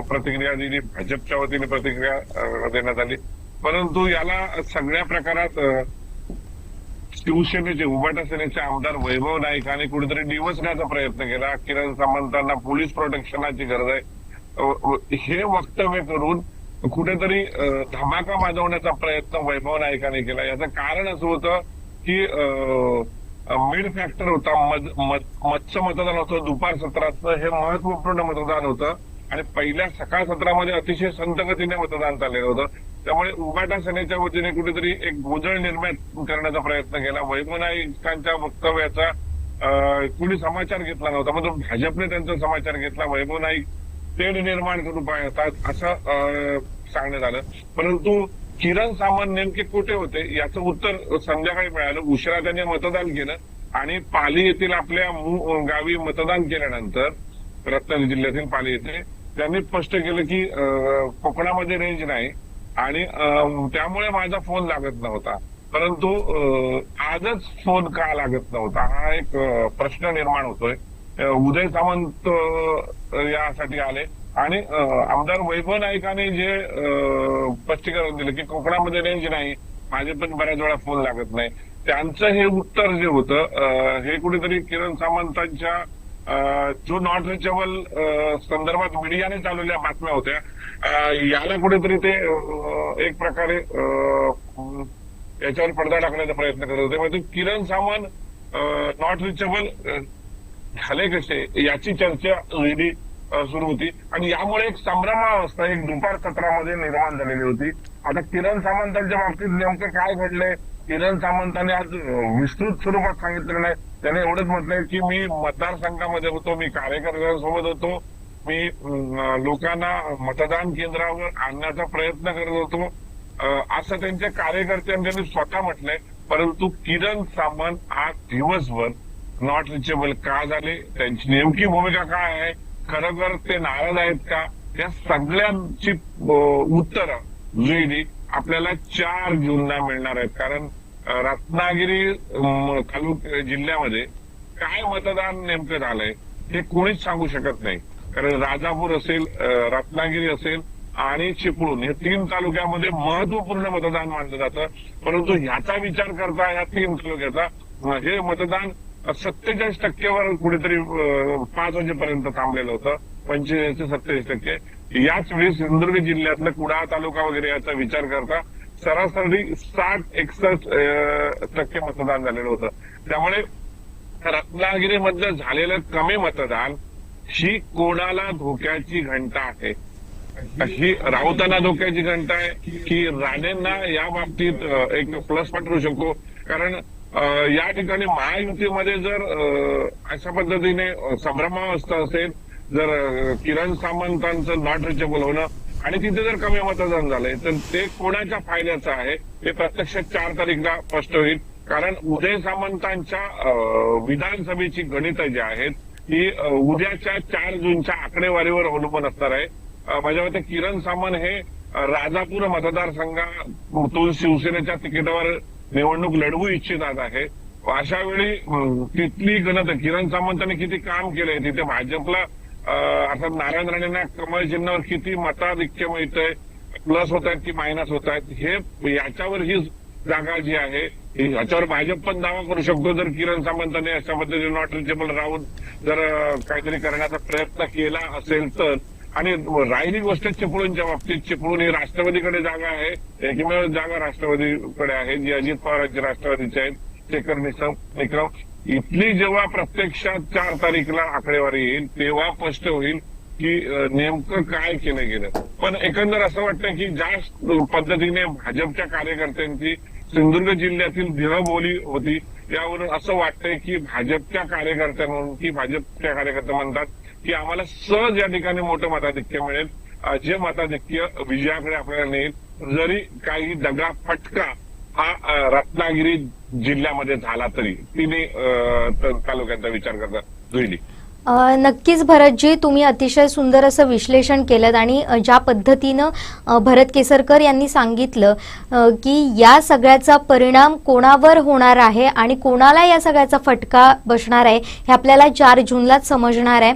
प्रतिक्रिया दिली, भाजपच्या वतीने प्रतिक्रिया देण्यात आली. परंतु याला सगळ्या प्रकारात शिवसेनेचे उभाटा सेनेचे आमदार वैभव नाईकांनी कुठेतरी डिवचण्याचा प्रयत्न केला. किरण सामंतांना पोलीस प्रोटेक्शनाची गरज आहे हे वक्तव्य करून कुठेतरी धमाका माजवण्याचा प्रयत्न वैभव नाईकांनी केला. याचं कारण असं होतं की मिड फॅक्टर होता, मत्स्य मतदान होतं, दुपार सत्राचं हे महत्वपूर्ण मतदान होतं आणि पहिल्या सकाळ सत्रामध्ये अतिशय संत गतीने मतदान चाललेलं होतं. त्यामुळे उभाटा सेनेच्या वतीने कुठेतरी एक गोंधळ निर्माण करण्याचा प्रयत्न केला. वैभव नाईकांच्या वक्तव्याचा कुणी समाचार घेतला नव्हता, मात्र भाजपने त्यांचा समाचार घेतला. वैभव नाईक तेढ निर्माण करून पाहतात असं सांगण्यात आलं. परंतु किरण सामंत नेमके कुठे होते याचं उत्तर संध्याकाळी मिळालं. उशिरा त्यांनी मतदान केलं आणि पाली येथील आपल्या गावी मतदान केल्यानंतर रत्नागिरी जिल्ह्यातील पाली येथे त्यांनी स्पष्ट केलं की कोकणामध्ये रेंज नाही आणि त्यामुळे माझा फोन लागत नव्हता. परंतु आजच फोन का लागत नव्हता हा एक प्रश्न निर्माण होतोय. उदय सामंत यासाठी आले आणि आमदार वैभव नाईकांनी जे स्पष्टीकरण दिलं की कोकणामध्ये रेंज नाही, माझे पण बऱ्याच वेळा फोन लागत नाही, त्यांचं हे उत्तर जे होतं हे कुठेतरी किरण सामंतांच्या जो नॉट रिचेबल संदर्भात मीडियाने चालवलेल्या बातम्या होत्या याला कुठेतरी ते एक प्रकारे याच्यावर पडदा टाकण्याचा प्रयत्न करत होते. म्हणजे किरण सामंत नॉट रिचेबल झाले कसे याची चर्चा ईडी सुरू होती आणि यामुळे एक संभ्रमावस्था एक दुपार सत्रामध्ये निर्माण झालेली होती. आता किरण सामंतांच्या बाबतीत नेमकं काय घडलंय, किरण सामंतांनी आज विस्तृत स्वरूपात सांगितलं नाही. त्याने एवढंच म्हटलंय की मी मतदारसंघामध्ये होतो, मी कार्यकर्त्यांसोबत होतो, मी लोकांना मतदान केंद्रावर आणण्याचा प्रयत्न करत होतो असं त्यांच्या कार्यकर्त्यांनी स्वतः म्हटलंय. परंतु किरण सामंत आज दिवसभर नॉट रिचेबल का झाले, त्यांची नेमकी भूमिका काय आहे, खरोखर ते नाराज आहेत का, या सगळ्यांची उत्तरं ईडी आपल्याला 4 जूनला मिळणार आहेत. कारण रत्नागिरी जिल्ह्यामध्ये काय मतदान नेमकं झालंय हे कोणीच सांगू शकत नाही. कारण राजापूर असेल, रत्नागिरी असेल आणि चिपळूण हे 3 तालुक्यामध्ये महत्वपूर्ण मतदान मानलं जातं. परंतु ह्याचा विचार करता या 3 तालुक्याचा हे मतदान 47% कुठेतरी 5 वाजेपर्यंत थांबलेलं होतं, 45 ते 27%. याच वेळी सिंधुदुर्ग जिल्ह्यातलं कुडाळ तालुका वगैरे याचा विचार करता सरासरी 60-61% मतदान झालेलं होतं. त्यामुळे रत्नागिरीमधलं झालेलं कमी मतदान ही कोणाला धोक्याची घंटा आहे, ही राऊतांना धोक्याची घंटा आहे की राणेंना या बाबतीत एक प्लस पाठवू शकतो. कारण या ठिकाणी महायुतीमध्ये जर अशा पद्धतीने संभ्रमावस्था असेल, जर किरण सामंतांचं नॉट रिचेबल होणं आणि तिथे जर कमी मतदान झालंय तर ते कोणाच्या फायद्याचं आहे हे प्रत्यक्षात 4 तारीखला स्पष्ट होईल. कारण उदय सामंतांच्या विधानसभेची गणितं जी आहेत ही उद्याच्या 4 जूनच्या आकडेवारीवर अवलंबून असणार आहे. माझ्या मते किरण सामंत हे राजापूर मतदारसंघातून शिवसेनेच्या तिकिटावर निवडणूक लढवू इच्छितात आहे. अशा वेळी तिथली गणितं किरण सामंतांनी किती काम केलंय, तिथे भाजपला अर्थात नारायण राणेंना कमळ चिन्हावर किती मताधिक्य मिळतंय, प्लस होत आहेत की मायनस होत आहेत, हे याच्यावर ही जागा जी आहे याच्यावर भाजप पण दावा करू शकतो. जर किरण सामंतांनी अशा पद्धतीने नॉट रिचेबल राहून जर काहीतरी करण्याचा प्रयत्न केला असेल तर. आणि राहिली गोष्ट चिपळूणच्या बाबतीत, चिपळूण ही राष्ट्रवादीकडे जागा आहे, एकमेव जागा राष्ट्रवादीकडे आहे जी अजित पवारांची राष्ट्रवादीची आहेत, शेखर निकम. इथली जेव्हा प्रत्यक्षात 4 तारीखला आकडेवारी येईल तेव्हा स्पष्ट होईल की नेमकं काय केलं गेलं. पण एकंदर असं वाटतं की ज्या पद्धतीने भाजपच्या कार्यकर्त्यांची सिंधुदुर्ग जिल्ह्यातील देहबोली होती त्यावरून असं वाटतंय की भाजपच्या कार्यकर्ते म्हणतात की आम्हाला सहज या ठिकाणी मोठं मताधिक्य मिळेल, जे मताधिक्य विजयाकडे आपल्याला नेईल, जरी काही दगा फटका हा रत्नागिरी जिल्ह्यामध्ये झाला तरी. 3 तालुक्यांचा विचार करता जुईली. नक्कीच भरतजी, तुम्ही अतिशय सुंदर असं विश्लेषण केलं आणि ज्या पद्धतीनं भरत केसरकर यांनी सांगितलं की या सगळ्याचा परिणाम कोणावर होणार आहे आणि कोणाला या सगळ्याचा फटका बसणार आहे हे आपल्याला 4 जूनलाच समजणार आहे।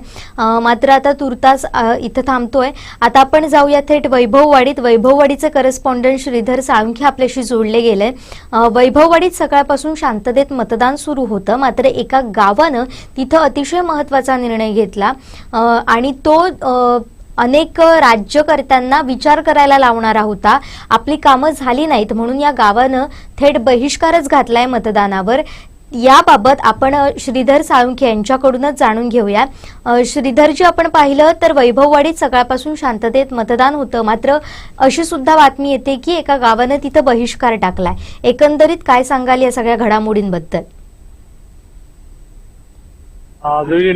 मात्र आता तुर्तास इथं थांबतोय। आता आपण जाऊया थेट वैभववाडीत। वैभववाडीचे करस्पॉन्डंट श्रीधर साळुंखे आपल्याशी जोडले गेले। वैभववाडीत सकाळपासून शांततेत मतदान सुरू होतं, मात्र एका गावानं तिथं अतिशय महत्त्वाचा निर्णय घेतला आणि तो अनेक राज्यकर्त्यांना विचार करायला लावणारा होता। आपली कामं झाली नाहीत म्हणून या गावानं थेट बहिष्कारच घातलाय मतदानावर। याबाबत आपण श्रीधर साळुंखे यांच्याकडूनच जाणून घेऊया। श्रीधरजी, आपण पाहिलं तर वैभववाडीत सकाळपासून शांततेत मतदान होतं, मात्र अशी सुद्धा बातमी येते की एका गावानं तिथं बहिष्कार टाकलाय। एकंदरीत काय सांगाल या सगळ्या घडामोडींबद्दल?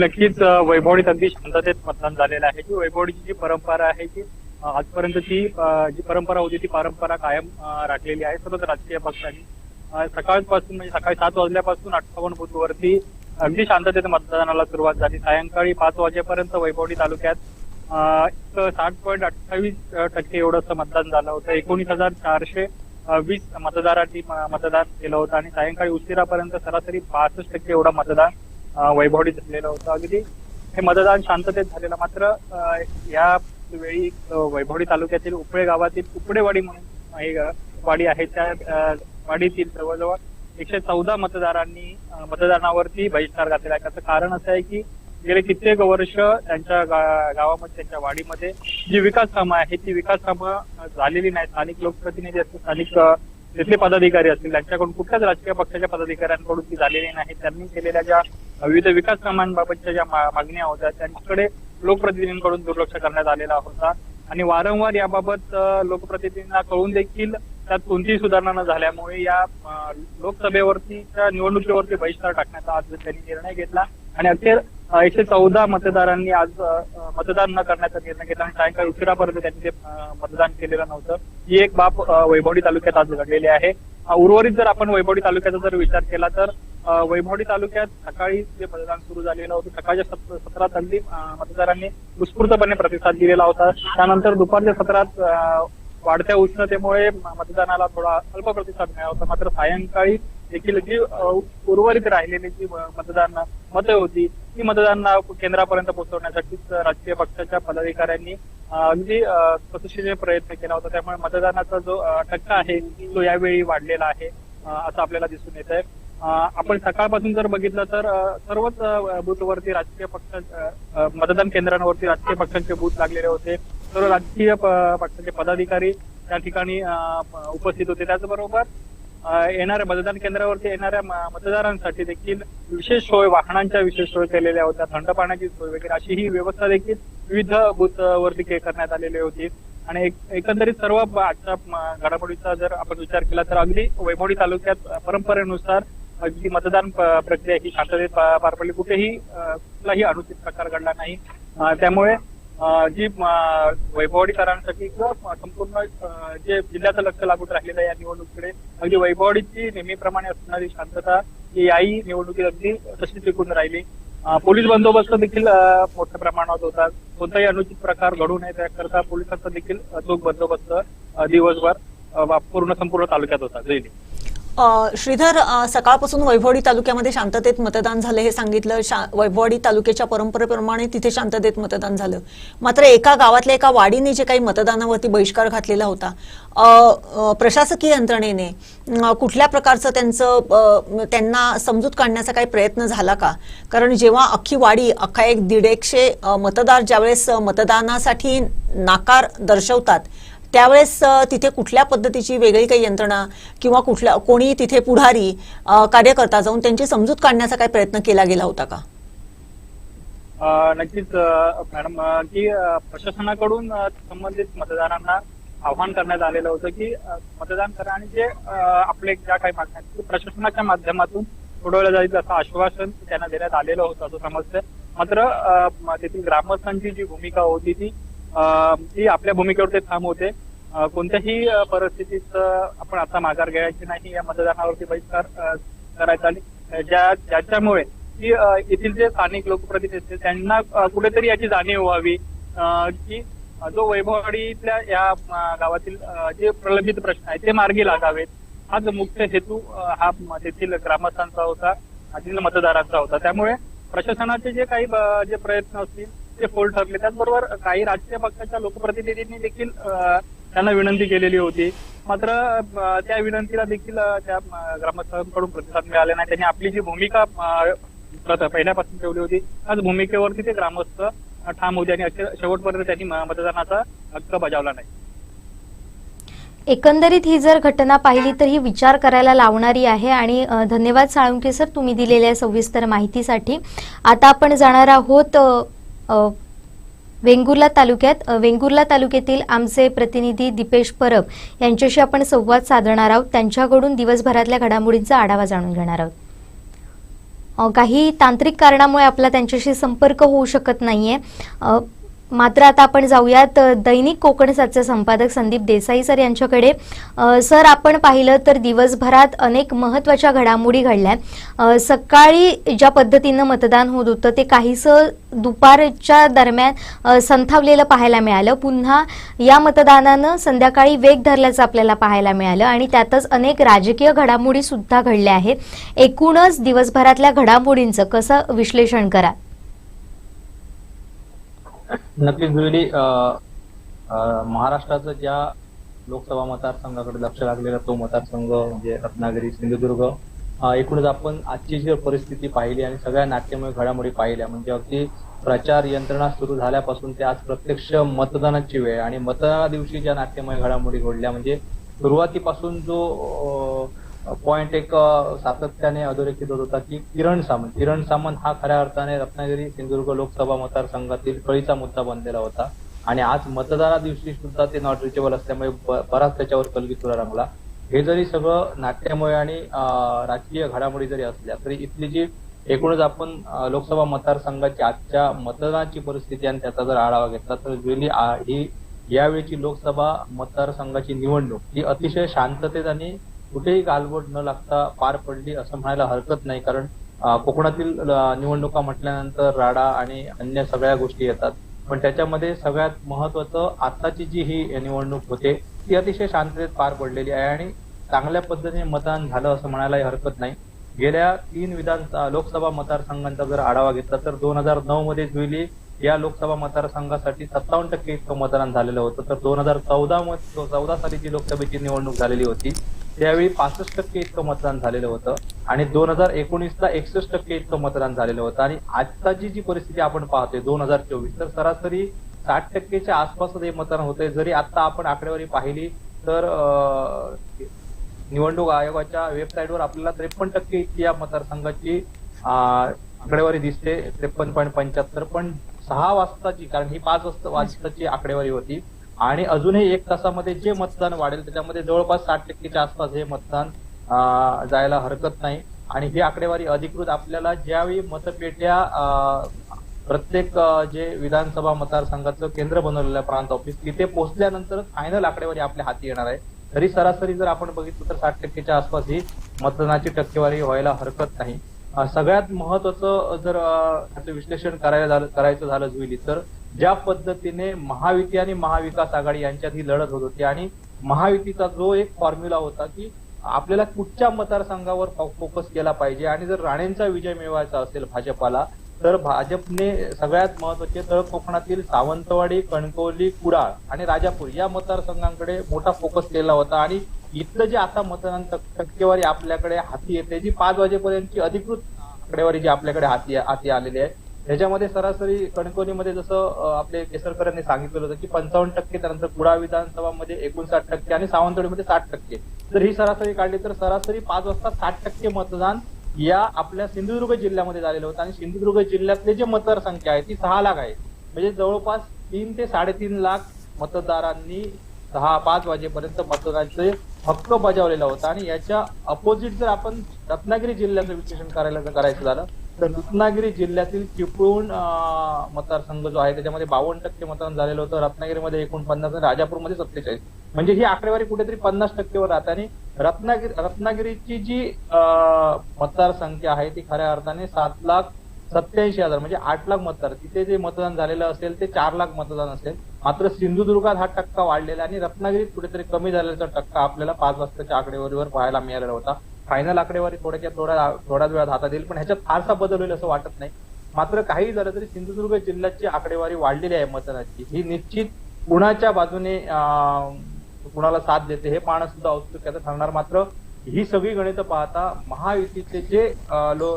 नक्कीच वैभववाडीत अगदी शांततेत मतदान झालेलं आहे की वैभववाडीची जी परंपरा आहे की आजपर्यंत ती जी परंपरा होती ती परंपरा कायम राखलेली आहे। सर्वच राजकीय पक्षांनी सकाळपासून म्हणजे सकाळी 7 वाजल्यापासून 58 बूथवरती अगदी शांततेत मतदानाला सुरुवात झाली। सायंकाळी 5 वाजेपर्यंत वैभववाडी तालुक्यात 60.28% एवढं मतदान झालं होतं। 19,420 मतदारांनी मतदान केलं होतं आणि सायंकाळी उशिरापर्यंत सरासरी 65% एवढं मतदान वैभववाडीत झालेलं होतं। अगदी हे मतदान शांततेत झालेलं। मात्र या वेळी वैभववाडी तालुक्यातील उपळे गावातील उपडेवाडी म्हणून ही वाडी आहे, त्या वाडीतील जवळजवळ 114 मतदारांनी मतदानावरती बहिष्कार घातलेला आहे। त्याचं कारण असं आहे की गेले कित्येक वर्ष त्यांच्या गावामध्ये त्यांच्या वाडीमध्ये जी विकास कामं आहेत ती विकास कामं झालेली नाहीत। स्थानिक लोकप्रतिनिधी असतील, स्थानिक तिथले पदाधिकारी असतील, त्यांच्याकडून कुठल्याच राजकीय पक्षाच्या पदाधिकाऱ्यांकडून ती झालेली नाही। त्यांनी केलेल्या ज्या विविध विकास कामांबाबतच्या ज्या मागण्या होत्या त्यांच्याकडे लोकप्रतिनिधींकडून दुर्लक्ष करण्यात आलेला होता आणि वारंवार याबाबत लोकप्रतिनिधींना कळून देखील त्यात कोणतीही सुधारणा न झाल्यामुळे या लोकसभेवरतीच्या निवडणुकीवरती बहिष्कार टाकण्याचा आज त्यांनी निर्णय घेतला आणि अखेर 114 मतदारांनी आज मतदान न करण्याचा निर्णय घेतला आणि सायंकाळी उशिरापर्यंत त्यांनी ते मतदान केलेलं नव्हतं। ही एक बाब वैभववाडी तालुक्यात आज घडलेली आहे। उर्वरित जर आपण वैभववाडी तालुक्याचा जर विचार केला तर वैभववाडी तालुक्यात सकाळी जे मतदान सुरू झालेलं होतं सकाळच्या सत्रात अगदी मतदारांनी उत्स्फूर्तपणे प्रतिसाद दिलेला होता। त्यानंतर दुपारच्या सत्रात वाढत्या उष्णतेमुळे मतदानाला थोडा अल्प प्रतिसाद मिळाला होता। मात्र सायंकाळी देखील जी उर्वरित राहिलेली जी मतदान मतं होती ती मतदान केंद्रापर्यंत पोहोचवण्यासाठीच राजकीय पक्षाच्या पदाधिकाऱ्यांनी अगदी कसोशीने प्रयत्न केला होता। त्यामुळे मतदानाचा जो टक्का आहे तो यावेळी वाढलेला आहे असं आपल्याला दिसून येत आहे। आपण सकाळपासून जर बघितलं तर सर्वच बूथवरती राजकीय पक्ष मतदान केंद्रांवरती राजकीय पक्षांचे बूथ लागलेले होते। सर्व राजकीय पक्षाचे पदाधिकारी त्या ठिकाणी उपस्थित होते। त्याचबरोबर येणाऱ्या मतदान केंद्रावरती येणाऱ्या मतदारांसाठी देखील विशेष सोय, वाहनांच्या विशेष सोय केलेल्या होत्या, थंड पाण्याची सोय वगैरे अशी ही व्यवस्था देखील विविध बूथवरती करण्यात आलेली होती। आणि एकंदरीत सर्व आजच्या घडामोडीचा जर आपण विचार केला तर अगदी वैभववाडी तालुक्यात परंपरेनुसार अगदी मतदान प्रक्रिया ही शांततेत पार पडली। कुठेही कुठलाही अनुचित प्रकार घडला नाही। त्यामुळे जी वैभववाडीकरांसाठी संपूर्ण जे जिल्ह्याचं लक्ष लागून राहिलेलं आहे या निवडणुकीकडे अगदी वैभववाडीची नेहमीप्रमाणे असणारी शांतता ही याही निवडणुकीत अगदी तशी टिकून राहिली। पोलीस बंदोबस्त देखील मोठ्या प्रमाणात होता। कोणताही अनुचित प्रकार घडू नये त्याकरता पोलिसांचा देखील चोख बंदोबस्त दिवसभर संपूर्ण तालुक्यात होता। जयली श्रीधर, सकाळपासून वैभववाडी तालुक्यामध्ये शांततेत मतदान झालं हे सांगितलं। वैभववाडी तालुक्याच्या परंपरेप्रमाणे तिथे शांततेत मतदान झालं, मात्र एका गावातल्या एका वाडीने जे काही मतदानावरती बहिष्कार घातलेला होता, प्रशासकीय यंत्रणेने कुठल्या प्रकारचं त्यांना समजूत काढण्याचा काही प्रयत्न झाला का? कारण जेव्हा अख्खी वाडी, अख्खा 100-150 मतदार ज्यावेळेस मतदानासाठी नाकार दर्शवतात त्यावेळेस तिथे कुठल्या पद्धतीची वेगळी काही यंत्रणा किंवा कोणी तिथे पुढारी कार्यकर्ता जाऊन त्यांची समजूत काढण्याचा काही प्रयत्न केला गेला होता का? नक्कीच मॅडम, की प्रशासनाकडून संबंधित मतदारांना आवाहन करण्यात आलेलं होतं की मतदान करा आणि जे आपले ज्या काही मागण्या आहेत प्रशासनाच्या माध्यमातून सोडवलं जाईल असं आश्वासन त्यांना देण्यात आलेलं होतं असं समजतंय। मात्र तेथील ग्रामस्थांची जी भूमिका होती ती आपल्या भूमिकेवर ते ठाम होते। कोणत्याही परिस्थितीत आपण आता माघार घ्यायची नाही, या मतदानावरती बहिष्कार करायचा आणि ज्याच्यामुळे की येथील जे स्थानिक लोकप्रतिनिधी आहेत त्यांना कुठेतरी याची जाणीव व्हावी की जो वैभववाडीतल्या या गावातील जे प्रलंबित प्रश्न आहेत ते मार्गी लागावेत. हाच मुख्य हेतू हा तेथील ग्रामस्थांचा होता, तेथील मतदारांचा होता. त्यामुळे प्रशासनाचे जे काही जे प्रयत्न असतील ते फोल ठरले. त्याचबरोबर काही राजकीय पक्षाच्या लोकप्रतिनिधींनी देखील त्यांना विनंती केलेली होती, मात्र त्या विनंतीला देखील त्या ग्रामस्थांकडून प्रतिसाद मिळाला नाही. त्यांनी आपली जी भूमिका पहिल्यापासून ठेवली होती त्याच भूमिकेवरती ते ग्रामस्थ ठाम होते आणि शेवटपर्यंत त्यांनी मतदानाचा हक्क बजावला नाही. एकंदरीत ही जर घटना पाहिली तर ही विचार करायला लावणारी आहे. आणि धन्यवाद साळुंखे सर तुम्ही दिलेल्या सविस्तर माहितीसाठी. आता आपण जाणार आहोत वेंगुर्ला तालुक्यातील आमचे प्रतिनिधी दीपेश परब यांच्याशी आपण संवाद साधणार आहोत. त्यांच्याकडून दिवसभरातल्या घडामोडींचा आढावा जाणून घेणार आहोत. काही तांत्रिक कारणामुळे आपला त्यांच्याशी संपर्क होऊ शकत नाहीये. मात्र आता आपण जाऊयात दैनिक कोकणसादचे संपादक संदीप देसाई सर यांच्याकडे. सर, आपण पाहिलं तर दिवसभरात अनेक महत्त्वाच्या घडामोडी घडल्या. सकाळी ज्या पद्धतीनं मतदान होत होतं ते काहीसं दुपारच्या दरम्यान संथावलेलं पाहायला मिळालं. पुन्हा या मतदानानं संध्याकाळी वेग धरल्याचं आपल्याला पाहायला मिळालं आणि त्यातच अनेक राजकीय घडामोडी सुद्धा घडल्या आहेत. एकूणच दिवसभरातल्या घडामोडींचं कसं विश्लेषण करा? नक्कीच जुईली, महाराष्ट्राचं ज्या लोकसभा मतदारसंघाकडे लक्ष लागलेला तो मतदारसंघ म्हणजे रत्नागिरी सिंधुदुर्ग. एकूणच आपण आजची जी परिस्थिती पाहिली आणि सगळ्या नाट्यमय घडामोडी पाहिल्या म्हणजे अगदी प्रचार यंत्रणा सुरू झाल्यापासून ते आज प्रत्यक्ष मतदानाची वेळ आणि मतदाना दिवशी ज्या नाट्यमय घडामोडी घडल्या म्हणजे सुरुवातीपासून जो पॉइंट एक सातत्याने अधोरेखित होत होता की किरण सामंत हा खऱ्या अर्थाने रत्नागिरी सिंधुदुर्ग लोकसभा मतदारसंघातील कळीचा मुद्दा बनलेला होता. आणि आज मतदाना दिवशी सुद्धा ते नॉट रिचेबल असल्यामुळे बराच त्याच्यावर कलगीतुरा रंगला. हे जरी सगळं नाट्यमय आणि राजकीय घडामोडी जरी असल्या तरी इथली जी एकूणच आपण लोकसभा मतदारसंघाची आजच्या मतदानाची परिस्थिती आणि त्याचा जर आढावा घेतला तर ही यावेळीची लोकसभा मतदारसंघाची निवडणूक ही अतिशय शांततेत आणि कुठेही गालबोट न लागता पार पडली असं म्हणायला हरकत नाही. कारण कोकणातील निवडणुका म्हटल्यानंतर राडा आणि अन्य सगळ्या गोष्टी येतात, पण त्याच्यामध्ये सगळ्यात महत्वाचं आताची जी ही निवडणूक होते ती अतिशय शांततेत पार पडलेली आहे आणि चांगल्या पद्धतीने मतदान झालं असं म्हणायलाही हरकत नाही. गेल्या 3 लोकसभा मतदारसंघांचा जर आढावा घेतला तर 2009 मध्ये जुईली या लोकसभा मतदारसंघासाठी 57% इतकं मतदान झालेलं होतं. तर 2014 साली जी लोकसभेची निवडणूक झालेली होती त्यावेळी 65% इतकं मतदान झालेलं होतं आणि 2019ला 61% इतकं मतदान झालेलं होतं. आणि आजची जी परिस्थिती आपण पाहतोय 2024 तर सरासरी 60%च्या आसपासच हे मतदान होतंय. जरी आता आपण आकडेवारी पाहिली तर निवडणूक आयोगाच्या वेबसाईटवर आपल्याला 53% इतकी या मतदारसंघाची आकडेवारी दिसते 53.75. पण 6 वाजताची, कारण ही 5 वाजताची आकडेवारी होती आणि अजूनही 1 तासामध्ये जे मतदान वाढेल त्याच्यामध्ये जवळपास 60%च्या आसपास हे मतदान जायला हरकत नाही. आणि ही आकडेवारी अधिकृत आपल्याला ज्यावेळी मतपेट्या प्रत्येक जे विधानसभा मतदारसंघाचं केंद्र बनवलेलं आहे प्रांत ऑफिस तिथे पोहोचल्यानंतर फायनल आकडेवारी आपल्या हाती येणार आहे. तरी सरासरी जर आपण बघितलं तर 60%च्या आसपास ही मतदानाची टक्केवारी व्हायला हरकत नाही. सगळ्यात महत्वाचं जर त्याचं विश्लेषण करायचं झालं जुईली तर ज्या पद्धतीने महायुती आणि महाविकास आघाडी यांच्यात ही लढत होत होती आणि महायुतीचा जो एक फॉर्म्युला होता की आपल्याला कुठच्या मतदारसंघावर फोकस केला पाहिजे आणि जर राणेंचा विजय मिळवायचा असेल भाजपाला तर भाजपने सगळ्यात महत्वाचे तळ कोकणातील सावंतवाडी, कणकवली, कुडाळ आणि राजापूर या मतदारसंघांकडे मोठा फोकस केला होता. आणि इथलं जे आता मतदान टक्केवारी आपल्याकडे हाती येते जी 5 वाजेपर्यंतची अधिकृत आकडेवारी जी आपल्याकडे हाती आलेली आहे त्याच्यामध्ये सरासरी कणकवलीमध्ये जसं आपले केसरकर यांनी सांगितलेलं होतं की 55%, त्यानंतर कुडाळ विधानसभामध्ये 59% आणि सावंतवाडीमध्ये 60%. तर ही सरासरी काढली तर सरासरी 5 वाजता 60% मतदान या आपल्या सिंधुदुर्ग जिल्ह्यामध्ये झालेलं होतं. आणि सिंधुदुर्ग जिल्ह्यातले जे मतदारसंख्या आहे ती 6 लाख आहे. म्हणजे जवळपास 3 ते 3.5 लाख मतदारांनी 5 वाजेपर्यंत मतदानाचे हक्क बजावलेला होता. आणि याच्या अपोजिट जर आपण रत्नागिरी जिल्ह्याचं विश्लेषण करायचं झालं तर रत्नागिरी जिल्ह्यातील चिपळूण मतदारसंघ जो आहे त्याच्यामध्ये 52% मतदान झालेलं होतं. रत्नागिरीमध्ये 49 आणि राजापूरमध्ये 47. म्हणजे ही आकडेवारी कुठेतरी 50% वर राहते. आणि रत्नागिरीची जी मतदारसंख्या आहे ती खऱ्या अर्थाने 7,87,000 म्हणजे 8 लाख मतदार, तिथे जे मतदान झालेलं असेल ते 4 लाख मतदान असेल. मात्र सिंधुदुर्गात हा टक्का वाढलेला आणि रत्नागिरीत कुठेतरी कमी झालेला टक्का आपल्याला 5 वाजताच्या आकडेवारीवर पाहायला मिळालेला होता. फायनल आकडेवारी थोड्याच वेळात हातात येईल, पण ह्याच्यात फारसा बदल होईल असं वाटत नाही. मात्र काही झालं तरी सिंधुदुर्ग जिल्ह्याची आकडेवारी वाढलेली आहे मतदानाची, ही निश्चित कुणाच्या बाजूने कुणाला साथ देते हे पाहणं सुद्धा औत्सुक्याचं ठरणार. मात्र ही सगळी गणितं पाहता महायुतीचे जे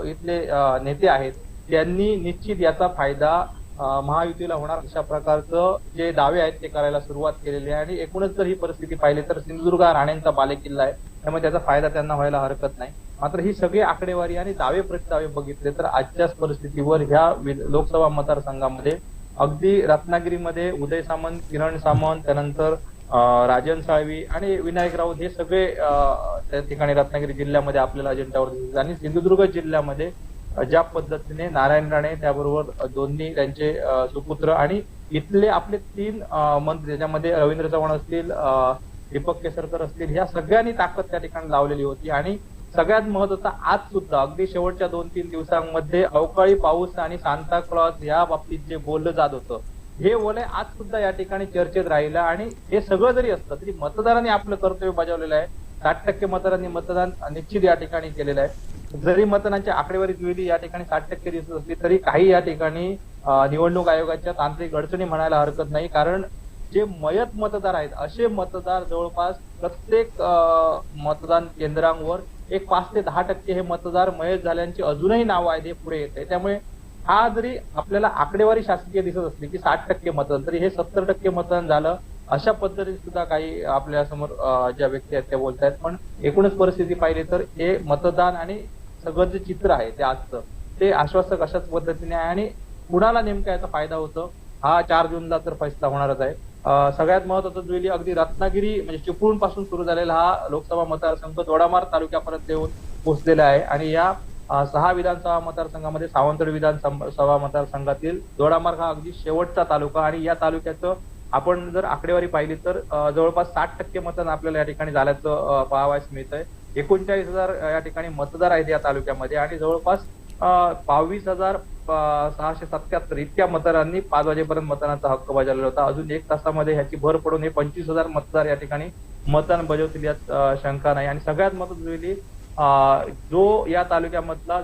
इथले नेते आहेत त्यांनी निश्चित याचा फायदा महायुतीला होणार अशा प्रकारचं जे दावे आहेत ते करायला सुरुवात केलेली आहे. आणि एकूणच जर ही परिस्थिती पाहिली तर सिंधुदुर्ग हा राणेंचा बालेकिल्ला आहे, त्यामुळे त्याचा फायदा त्यांना व्हायला हरकत नाही. मात्र ही सगळी आकडेवारी आणि दावे प्रतिदावे बघितले तर आजच्याच परिस्थितीवर ह्या लोकसभा मतदारसंघामध्ये अगदी रत्नागिरीमध्ये उदय सामंत, किरण सामंत, त्यानंतर राजन साळवी आणि विनायक राऊत हे सगळे त्या ठिकाणी रत्नागिरी जिल्ह्यामध्ये आपल्याला अजेंड्यावर दिसतात. आणि सिंधुदुर्ग जिल्ह्यामध्ये ज्या पद्धतीने नारायण राणे त्याबरोबर दोन्ही त्यांचे सुपुत्र आणि इथले आपले 3 मंत्री ज्याच्यामध्ये रवींद्र चव्हाण असतील, दीपक केसरकर असतील, ह्या सगळ्यांनी ताकद त्या ठिकाणी लावलेली होती. आणि सगळ्यात महत्वाचा आज सुद्धा अगदी शेवटच्या 2-3 दिवसांमध्ये अवकाळी पाऊस आणि सांता क्लॉज या बाबतीत जे बोललं जात होतं हे वलय आज सुद्धा या ठिकाणी चर्चेत राहिलं. आणि हे सगळं जरी असतं तरी मतदारांनी आपलं कर्तव्य बजावलेलं आहे. 60% मतदारांनी मतदान निश्चित या ठिकाणी केलेलं आहे. जरी मतदानाची आकडेवारी जुळली या ठिकाणी 60% दिसत असली तरी काही या ठिकाणी निवडणूक आयोगाच्या तांत्रिक अडचणी म्हणायला हरकत नाही. कारण जे मयत मतदार आहेत असे मतदार जवळपास प्रत्येक मतदान केंद्रांवर 5 ते 10% हे मतदार मयत झाल्यांची अजूनही नावं आहेत हे पुढे येत आहे. त्यामुळे हा जरी आपल्याला आकडेवारी शासकीय दिसत असली की 60% मतदान तरी हे 70% मतदान झालं अशा पद्धतीने सुद्धा काही आपल्या समोर ज्या व्यक्ती आहेत त्या बोलत आहेत. पण एकूणच परिस्थिती पाहिली तर हे मतदान आणि सगळं जे चित्र आहे ते आजचं ते आश्वासक अशाच पद्धतीने आहे. आणि कुणाला नेमका याचा फायदा होतो हा 4 जूनला तर फैसला होणारच आहे. सगळ्यात महत्वाचं जुळली अगदी रत्नागिरी म्हणजे चिपळूण पासून सुरू झालेला हा लोकसभा मतदारसंघ दोडामार्ग तालुक्यापर्यंत येऊन पोहोचलेला आहे. आणि या 6 विधानसभा मतदारसंघामध्ये सावंतवाडी विधानसभा मतदारसंघातील दोडामार्ग हा अगदी शेवटचा तालुका. आणि या तालुक्याचं आपण जर आकडेवारी पाहिली तर जवळपास 60% मतदान आपल्याला या ठिकाणी झाल्याचं पाहावयास मिळतंय. 39,000 या ठिकाणी मतदार आहेत या तालुक्यामध्ये आणि जवळपास 22,677 इतक्या मतदारांनी 5 वाजेपर्यंत मतदानाचा हक्क बजावलेला होता. अजून 1 तासामध्ये ह्याची भर पडून हे 25,000 मतदार या ठिकाणी मतदान बजावतील यात शंका नाही. आणि सगळ्यात महत्त्वाची जुळली जो या तालुक्यामधला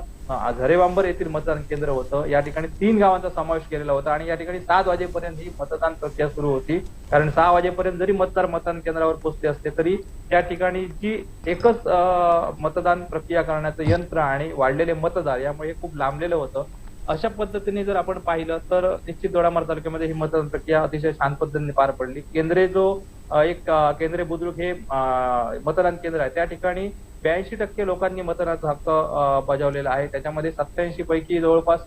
झरेबांबर येथील मतदान केंद्र होतं या ठिकाणी 3 गावांचा समावेश केलेला होता. आणि या ठिकाणी 7 वाजेपर्यंत ही मतदान प्रक्रिया सुरू होती. कारण 6 वाजेपर्यंत जरी मतदार मतदान केंद्रावर पोहोचले असते तरी त्या ठिकाणी जी एकच मतदान प्रक्रिया करण्याचं यंत्र आणि वाढलेले मतदार यामुळे हे खूप लांबलेलं होतं. अशा पद्धतीने जर आपण पाहिलं तर निश्चित दोडामार्ग तालुक्यामध्ये ही मतदान प्रक्रिया अतिशय छान पद्धतीने पार पडली. केंद्रे जो एक केंद्रे बुद्रुक हे मतदान केंद्र आहे त्या ठिकाणी 82% लोकांनी मतदानाचा हक्क बजावलेला आहे. त्याच्यामध्ये 87 पैकी जवळपास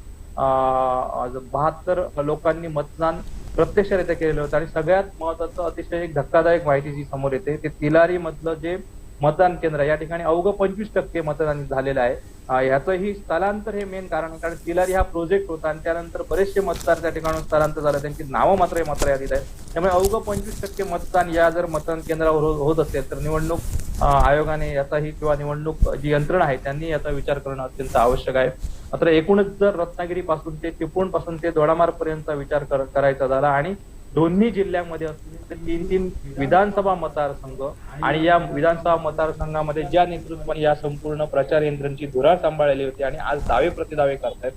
72 लोकांनी मतदान प्रत्यक्षरित्या केलेलं होतं. आणि सगळ्यात महत्वाचं अतिशय एक धक्कादायक माहिती जी समोर येते ते तिलारी मधलं जे मतदान केंद्र या ठिकाणी अवघं 25% मतदान झालेलं आहे. ह्याचंही स्थलांतर हे मेन कारण आहे. कारण तिलारी हा प्रोजेक्ट होता आणि त्यानंतर बरेचसे मतदार त्या ठिकाणी स्थलांतर झालं, त्यांची नावं मात्र यादीत आहेत. त्यामुळे अवघं 25% मतदान या जर मतदान केंद्रावर होत असेल तर निवडणूक आयोगाने याचाही किंवा निवडणूक जी यंत्रणा आहे त्यांनी याचा विचार करणं अत्यंत आवश्यक आहे. मात्र एकूणच जर रत्नागिरीपासून ते चिपळूण पासून ते दोडामार्ग पर्यंतचा विचार करायचा झाला आणि दोन्ही जिल्ह्यांमध्ये असलेले 3 विधानसभा मतदारसंघ आणि या विधानसभा मतदारसंघामध्ये ज्या नेतृत्वाने या संपूर्ण प्रचार यंत्रणेची धुरा सांभाळलेली होती आणि आज दावे प्रतिदावे करतायत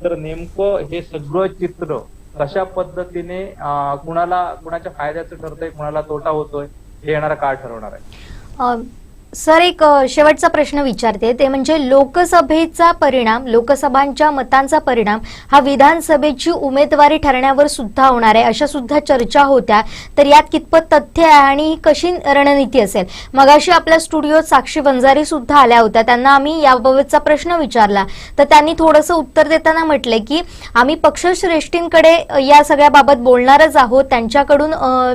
तर नेमकं हे सगळं चित्र कशा पद्धतीने कुणाच्या फायद्याचं ठरतंय, कुणाला तोटा होतोय हे येणारा काळ ठरवणार आहे. सर, एक शेवटचा प्रश्न विचारते ते म्हणजे लोकसभेचा परिणाम, लोकसभांच्या मतांचा परिणाम हा विधानसभेची उमेदवारी ठरण्यावर सुद्धा होणार आहे अशा सुद्धा चर्चा होत्या. तर यात कितपत तथ्य आहे आणि कशी रणनीती असेल? मगाशी आपल्या स्टुडिओत साक्षी वंजारी सुद्धा आल्या होत्या, त्यांना आम्ही याबाबतचा प्रश्न विचारला तर त्यांनी थोडंसं उत्तर देताना म्हटलंय की आम्ही पक्षश्रेष्ठींकडे या सगळ्याबाबत बोलणारच आहोत, त्यांच्याकडून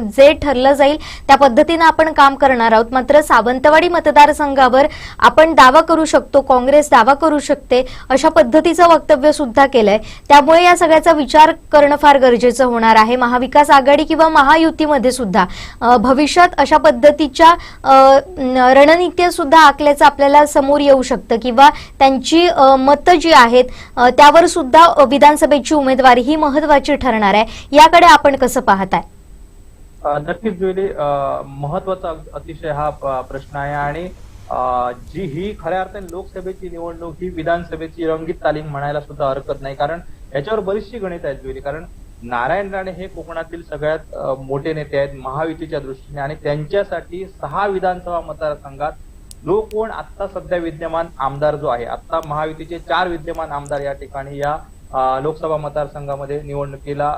जे ठरलं जाईल त्या पद्धतीनं आपण काम करणार आहोत. मात्र सावंतवाडी मतदार मतदारसंघावर आपण दावा करू शकतो, काँग्रेस दावा करू शकते, अशा पद्धतीचं वक्तव्य सुद्धा केलंय. त्यामुळे या सगळ्याचा विचार करणं फार गरजेचं होणार आहे. महाविकास आघाडी किंवा महायुतीमध्ये सुद्धा भविष्यात अशा पद्धतीच्या रणनीती सुद्धा आखल्याचं आपल्याला समोर येऊ शकतं किंवा त्यांची मतं जी आहेत त्यावर सुद्धा विधानसभेची उमेदवारी ही महत्वाची ठरणार आहे. याकडे आपण कसं पाहताय? नक्कीच जुली, महत्वाचा अतिशय हा प्रश्न आहे आणि जी ही खऱ्या अर्थाने लोकसभेची निवडणूक ही विधानसभेची रंगीत तालीम म्हणायला सुद्धा हरकत नाही, कारण याच्यावर बरीचशी गणित आहेत जुली. कारण नारायण राणे हे कोकणातील सगळ्यात मोठे नेते आहेत महायुतीच्या दृष्टीने आणि त्यांच्यासाठी 6 विधानसभा मतदारसंघात जो कोण आता सध्या विद्यमान आमदार जो आहे, आता महायुतीचे 4 विद्यमान आमदार या ठिकाणी या लोकसभा मतदारसंघामध्ये निवडणुकीला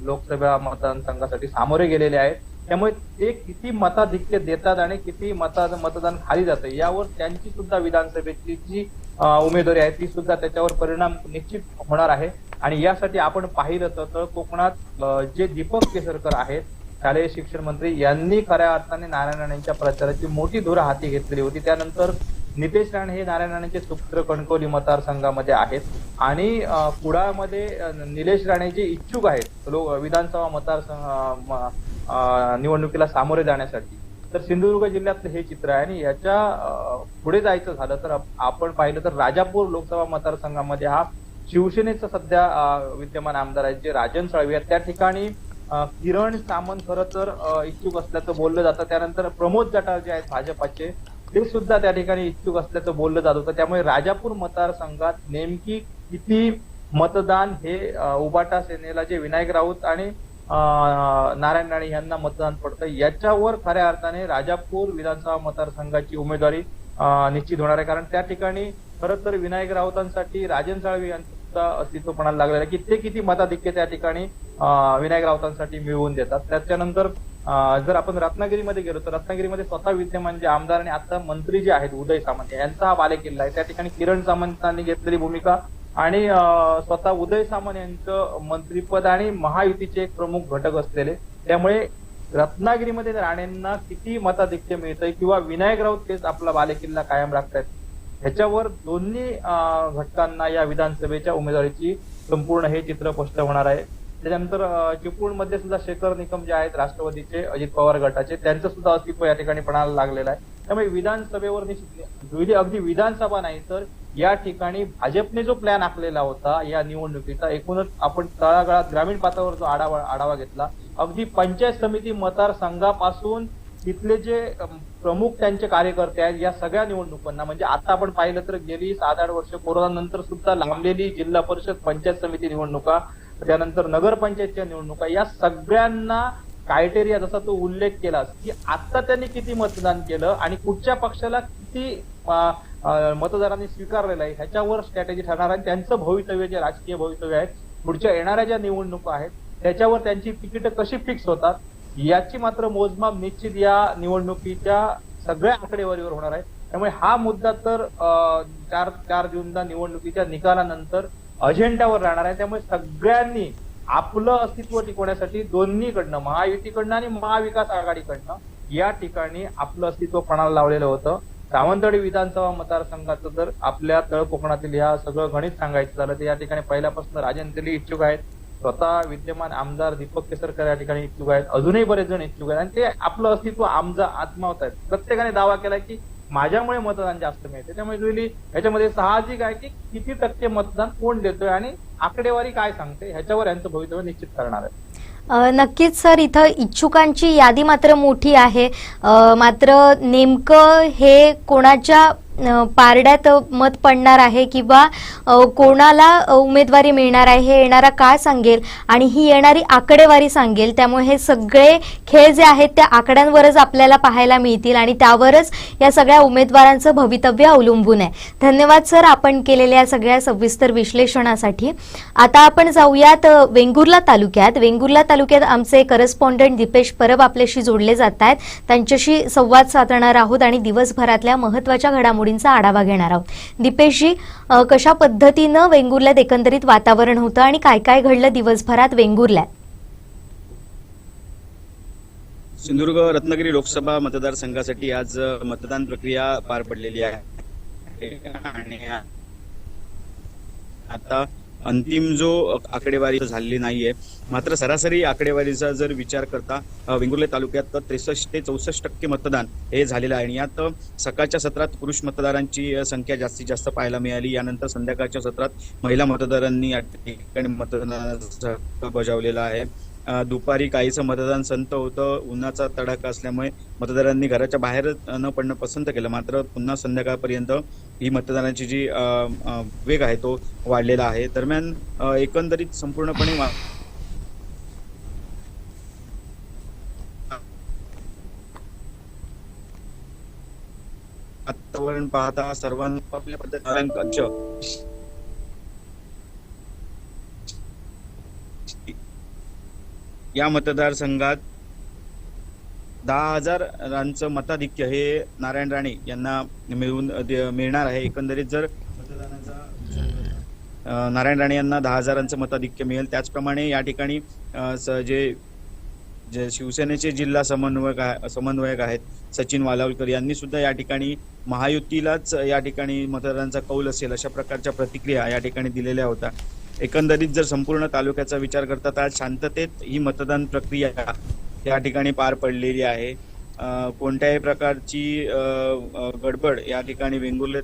लोकसभा मतदारसंघासाठी सामोरे गेलेले आहेत. त्यामुळे ते किती मताधिक्य देतात आणि किती मतदान खाली जातं यावर त्यांची सुद्धा विधानसभेची जी उमेदवारी आहे ती सुद्धा त्याच्यावर परिणाम निश्चित होणार आहे. आणि यासाठी आपण पाहिलं तर कोकणात जे दीपक केसरकर आहेत शालेय शिक्षण मंत्री, यांनी खऱ्या अर्थाने नारायण राणेंच्या प्रचाराची मोठी धुरा हाती घेतलेली होती. त्यानंतर नितेश राणे हे नारायण राणेंचे सुपुत्र कणकवली मतदारसंघामध्ये आहेत आणि कुडाळमध्ये निलेश राणे जे इच्छुक आहेत विधानसभा मतदारसंघ निवडणुकीला सामोरे जाण्यासाठी. तर सिंधुदुर्ग जिल्ह्यातलं हे चित्र आहे. आणि याच्या पुढे जायचं झालं तर आपण पाहिलं तर राजापूर लोकसभा मतदारसंघामध्ये हा शिवसेनेचा सध्या विद्यमान आमदार आहेत जे राजन साळवी आहेत. त्या ठिकाणी किरण सामंत खरं तर इच्छुक असल्याचं बोललं जातं. त्यानंतर प्रमोद जठार जे आहेत भाजपाचे ते सुद्धा त्या ठिकाणी इच्छुक असल्याचं बोललं जात होतं. त्यामुळे राजापूर मतदारसंघात नेमकी किती मतदान हे उबाटा सेनेला जे विनायक राऊत आणि नारायण राणे यांना मतदान पडतं याच्यावर खऱ्या अर्थाने राजापूर विधानसभा मतदारसंघाची उमेदवारी निश्चित होणार आहे. कारण त्या ठिकाणी खरं तर विनायक राऊतांसाठी राजन साळवी यांचं अस्तित्व पणाला लागलेलं आहे की ते किती मताधिक्य त्या ठिकाणी विनायक राऊतांसाठी मिळवून देतात. त्याच्यानंतर जर आपण रत्नागिरीमध्ये गेलो तर रत्नागिरीमध्ये स्वतः विद्यमान जे आमदार आणि आता मंत्री जे आहेत उदय सामंत यांचा हा बालेकिल्ला आहे. त्या ठिकाणी किरण सामंतांनी घेतलेली भूमिका आणि स्वतः उदय सामंत यांचं मंत्रीपद आणि महायुतीचे एक प्रमुख घटक असलेले, त्यामुळे रत्नागिरीमध्ये राणेंना किती मताधिक्य मिळतंय किंवा विनायक राऊत तेच आपला बालेकिल्ला कायम राखतायत ह्याच्यावर दोन्ही घटकांना या विधानसभेच्या उमेदवारीची संपूर्ण हे चित्र स्पष्ट होणार आहे. त्याच्यानंतर चिपळूणमध्ये सुद्धा शेखर निकम जे आहेत राष्ट्रवादीचे अजित पवार गटाचे त्यांचं सुद्धा अस्तित्व या ठिकाणी पणाला लागलेलं आहे. त्यामुळे विधानसभेवर निश्चित अगदी विधानसभा नाही तर या ठिकाणी भाजपने जो प्लॅन आखलेला होता या निवडणुकीचा, एकूणच आपण तळागाळात ग्रामीण पातळीवर जो आढावा घेतला, अगदी पंचायत समिती मतदारसंघापासून तिथले जे प्रमुख त्यांचे कार्यकर्ते आहेत या सगळ्या निवडणुकांना, म्हणजे आता आपण पाहिलं तर गेली 7-8 वर्ष कोरोना नंतर सुद्धा लांबलेली जिल्हा परिषद पंचायत समिती निवडणुका, त्यानंतर नगरपंचायतच्या निवडणुका, या सगळ्यांना क्रायटेरिया जसा तो उल्लेख केला की आता त्यांनी किती मतदान केलं आणि कुठच्या पक्षाला किती मतदारांनी स्वीकारलेलं आहे ह्याच्यावर स्ट्रॅटेजी ठरणार आहे. त्यांचं भवितव्य जे राजकीय भवितव्य आहे पुढच्या येणाऱ्या ज्या निवडणुका आहेत त्याच्यावर त्यांची तिकीट कशी फिक्स होतात याची मात्र मोजमाप निश्चित या निवडणुकीच्या सगळ्या आकडेवारीवर होणार आहे. त्यामुळे हा मुद्दा तर 4 जूनला निवडणुकीच्या निकालानंतर अजेंड्यावर राहणार आहे. त्यामुळे सगळ्यांनी आपलं अस्तित्व टिकवण्यासाठी दोन्हीकडनं महायुतीकडनं आणि महाविकास आघाडीकडनं या ठिकाणी आपलं अस्तित्व पणाला लावलेलं होतं. सावंतवाडी विधानसभा मतदारसंघाचं जर आपल्या तळ कोकणातील या सगळं गणित सांगायचं झालं तर या ठिकाणी पहिल्यापासून राजन तेली इच्छुक आहेत, स्वतः विद्यमान आमदार दीपक केसरकर या ठिकाणी इच्छुक आहेत, अजूनही बरेच जण इच्छुक आहेत आणि ते आपलं अस्तित्व आत्मावत आहेत. प्रत्येकाने दावा केलाय की माझ्यामुळे मतदान जास्त मिळते. त्यामुळे जुली याच्यामध्ये साहजिक आहे की किती टक्के मतदान कोण देतोय आणि आकडेवारी काय सांगते ह्याच्यावर यांचं भवितव्य निश्चित करणार आहे. नक्कीच सर, इथं इच्छुकांची यादी मात्र मोठी आहे. मात्र नेमकं हे कोणाच्या पारड्यात मत पडणार आहे किंवा कोणाला उमेदवारी मिळणार आहे हे येणारा काळ सांगेल आणि ही येणारी आकडेवारी सांगेल. त्यामुळे हे सगळे खेळ जे आहेत त्या आकड्यांवरच आपल्याला पाहायला मिळतील आणि त्यावरच या सगळ्या उमेदवारांचं भवितव्य अवलंबून आहे. धन्यवाद सर आपण केलेल्या सगळ्या सविस्तर विश्लेषणासाठी. आता आपण जाऊयात वेंगुर्ला तालुक्यात. वेंगुर्ला तालुक्यात आमचे करस्पॉन्डंट दीपेश परब आपल्याशी जोडले जात आहेत. त्यांच्याशी संवाद साधणार आहोत आणि दिवसभरातल्या महत्त्वाच्या घडामोडी आढावा घेणार आहोत. दीपेशजी, कशा पद्धतीनं वेंगुर्ल्यात एकंदरीत वातावरण होतं आणि काय काय घडलं दिवसभरात वेंगुर्ल्यात? सिंधुदुर्ग रत्नागिरी लोकसभा मतदारसंघासाठी आज मतदान प्रक्रिया पार पडलेली आहे आणि आता अंतिम जो आकडेवारी झालेली नाहीये, मात्र सरासरी आकडेवारीचा जर विचार करता वेंगुर्ले तालुक्यात 63 ते 64% मतदान हे झालेलं आहे आणि यात सकाळच्या सत्रात पुरुष मतदारांची संख्या जास्तीत जास्त पाहायला मिळाली. यानंतर संध्याकाळच्या सत्रात महिला मतदारांनी या ठिकाणी मतदानाचा हक्क बजावलेला आहे. दुपारी काहीसं मतदान संत होतं, उन्हाचा तडाखा असल्यामुळे मतदारांनी घराच्या बाहेर न पडणं पसंत केलं. मात्र पुन्हा संध्याकाळपर्यंत ही मतदानाची जी वेग आहे तो वाढलेला आहे. दरम्यान एकंदरीत संपूर्णपणे वातावरण पाहता सर्वांना आपल्या पद्धतीने या मतदारसंघात 10,000 मताधिक्य हे नारायण राणे यांना मिळणार आहे. एकंदरीत जर मतदानाचा नारायण राणे यांना 10,000 मताधिक्य मिळेल, त्याचप्रमाणे या ठिकाणी जे शिवसेनेचे जिल्हा समन्वयक आहेत सचिन वालावलकर यांनी सुद्धा या ठिकाणी महायुतीलाच या ठिकाणी मतदारांचा कौल असेल अशा प्रकारच्या प्रतिक्रिया या ठिकाणी दिलेल्या होत्या. एकंदरीत जर संपूर्ण तालुक्याचा विचार करता तर आज शांततेत ही मतदान प्रक्रिया या ठिकाणी पार पडलेली आहे. कोणत्याही प्रकारची गडबड या ठिकाणी वेंगुर्ले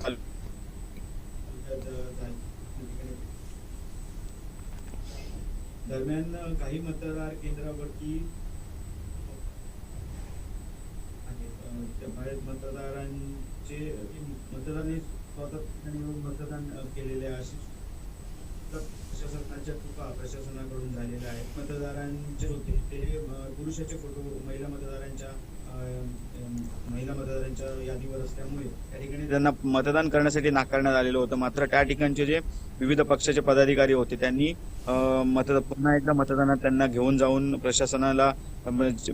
दरम्यान काही मतदार केंद्रावरती मतदारांनी स्वतः मतदान केलेले अशी प्रशासनाच्या चुका प्रशासनाकडून झालेल्या आहेत. मतदारांचे होते ते पुरुषाचे फोटो महिला मतदारांच्या यादीवर असल्यामुळे त्या ठिकाणी त्यांना मतदान करण्यासाठी नाकारण्यात आलेलं होतं. मात्र त्या ठिकाणचे जे विविध पक्षाचे पदाधिकारी होते त्यांनी पुन्हा एकदा मतदानात त्यांना घेऊन जाऊन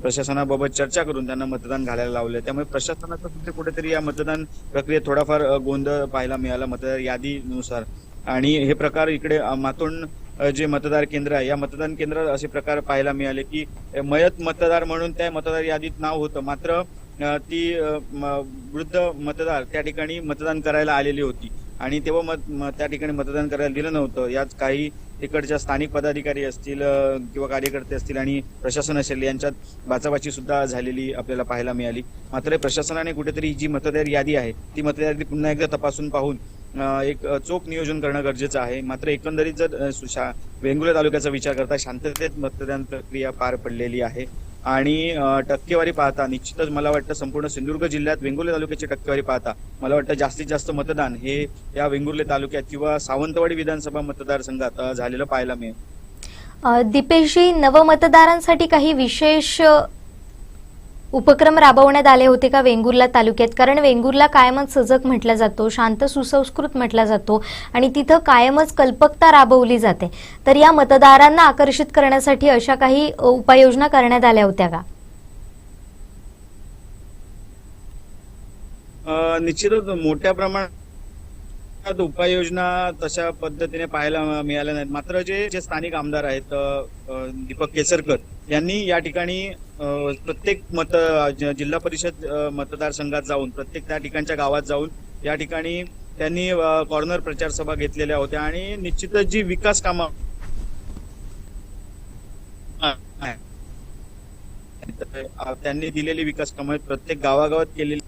प्रशासनाबाबत चर्चा करून त्यांना मतदान घालायला लावले. त्यामुळे प्रशासनाचा सुद्धा कुठेतरी या मतदान प्रक्रियेत थोडाफार गोंधळ पाहायला मिळाला मतदार यादीनुसार. आणि हे प्रकार इकडे मातोंड जे मतदार केंद्र आहे या मतदान केंद्रात असे प्रकार पाहायला मिळाले की मयत मतदार म्हणून त्या मतदार यादीत नाव होतं, मात्र ती वृद्ध मतदार त्या ठिकाणी मतदान करायला आलेली होती आणि तेव्हा त्या ठिकाणी मतदान करायला दिलं नव्हतं. यात काही तिकडच्या स्थानिक पदाधिकारी असतील किंवा कार्यकर्ते असतील आणि प्रशासन असेल यांच्यात बाचाबाची सुद्धा झालेली आपल्याला पाहायला मिळाली. मात्र प्रशासनाने कुठेतरी जी मतदार यादी आहे ती मतदार यादी पुन्हा एकदा तपासून पाहून एक चोख नियोजन करणं गरजेचं आहे. मात्र एकंदरीत जर वेंगुर्ले तालुक्याचा विचार करता शांततेत मतदान प्रक्रिया पार पडलेली आहे आणि टक्केवारी पाहता निश्चितच मला वाटतं संपूर्ण सिंधुदुर्ग जिल्ह्यात वेंगुर्ले तालुक्याची टक्केवारी पाहता मला वाटतं जास्तीत जास्त मतदान हे या वेंगुर्ले तालुक्यात किंवा सावंतवाडी विधानसभा मतदारसंघात झालेलं पाहायला मिळेल. दीपेशजी, नवमतदारांसाठी काही विशेष उपक्रम राबवण्यात आले होते का वेंगुर्ला तालुक्यात? कारण वेंगुर्ला कायमच सजग म्हटला जातो, शांत सुसंस्कृत म्हटला जातो आणि तिथं कायमच कल्पकता राबवली जाते. तर या मतदारांना आकर्षित करण्यासाठी अशा काही उपाययोजना करण्यात आल्या होत्या का? निश्चितच मोठ्या प्रमाणात उपाययोजना तशा पद्धतीने पाहायला मिळाल्या नाहीत. मात्र जे स्थानिक आमदार आहेत दीपक केसरकर यांनी या ठिकाणी प्रत्येक जिल्हा परिषद मतदारसंघात जाऊन प्रत्येक त्या ठिकाणच्या गावात जाऊन या ठिकाणी त्यांनी कॉर्नर प्रचार सभा घेतलेल्या होत्या आणि निश्चितच जी विकास कामं त्यांनी दिलेली विकास कामं प्रत्येक गावागावात केलेली,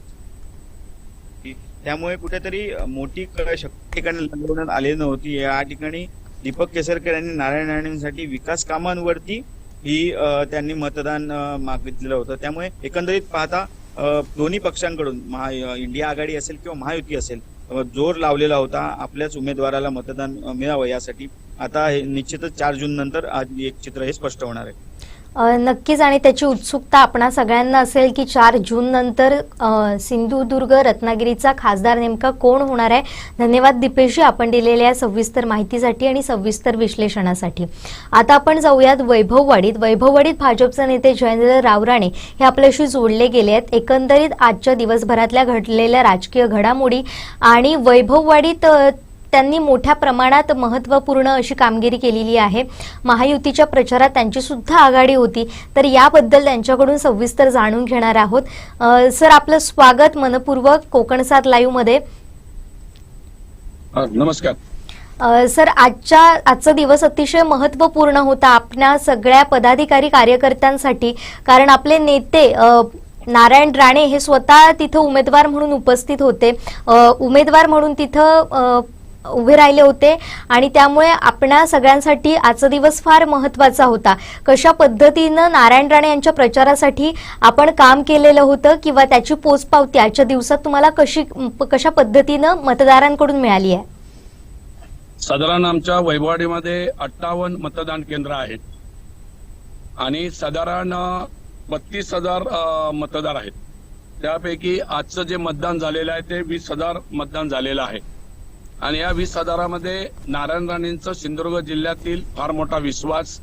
त्यामुळे कुठेतरी मोठी ठिकाणी लढवण्यात आली नव्हती. या ठिकाणी दीपक केसरकर यांनी नारायण राणेंसाठी विकास कामांवरती ही त्यांनी मतदान मागितलेलं होतं. त्यामुळे एकंदरीत पाहता दोन्ही पक्षांकडून इंडिया आघाडी असेल किंवा महायुती असेल जोर लावलेला होता आपल्याच उमेदवाराला मतदान मिळावं यासाठी. आता हे निश्चितच 4 जून नंतर आज एक चित्र हे स्पष्ट होणार आहे. नक्कीच, आणि त्याची उत्सुकता आपणा सगळ्यांना असेल की 4 जून नंतर सिंधुदुर्ग रत्नागिरीचा खासदार नेमका कोण होणार आहे. धन्यवाद दीपेशजी आपण दिलेल्या सविस्तर माहितीसाठी आणि सविस्तर विश्लेषणासाठी. आता आपण जाऊयात वैभववाडीत. वैभववाडीत भाजपचे नेते जयेंद्र रावराणे हे आपल्याशी जोडले गेले आहेत. एकंदरीत आजच्या दिवसभरातल्या घडलेल्या राजकीय घडामोडी आणि वैभववाडीत त्यांनी मोठ्या प्रमाणात महत्त्वपूर्ण अशी कामगिरी केलेली आहे. महायुतीच्या प्रचारात त्यांची सुद्धा आघाडी होती. तर याबद्दल त्यांच्याकडून सविस्तर जाणून घेणार आहोत. सर, आपलं स्वागत मनपूर्वक कोकण 7 लाईव्ह मध्ये. नमस्कार सर, आजचा दिवस अतिशय महत्त्वपूर्ण होता आपल्या सगळ्या पदाधिकारी कार्यकर्त्यांसाठी, कारण आपले नेते नारायण राणे हे स्वतः तिथं उमेदवार म्हणून उपस्थित होते, उमेदवार म्हणून तिथं उभे राहिले होते आणि त्यामुळे आपणा सगळ्यांसाठी आजचा दिवस फार महत्त्वाचा होता. कशा पद्धतीनं नारायण राणे यांच्या प्रचारासाठी आपण काम केलेलं होतं किंवा त्याची पोचपावती आजच्या दिवसात तुम्हाला कशा पद्धतीनं मतदारांकडून मिळाली आहे? साधारण आमच्या वैभववाडीमध्ये 58 मतदान केंद्र आहेत आणि साधारण 32,000 मतदार आहेत. त्यापैकी आजचं जे मतदान झालेलं आहे ते 20,000 मतदान झालेलं आहे आणि या 20,000मध्ये नारायण राणेंचं सिंधुदुर्ग जिल्ह्यातील फार मोठा विश्वास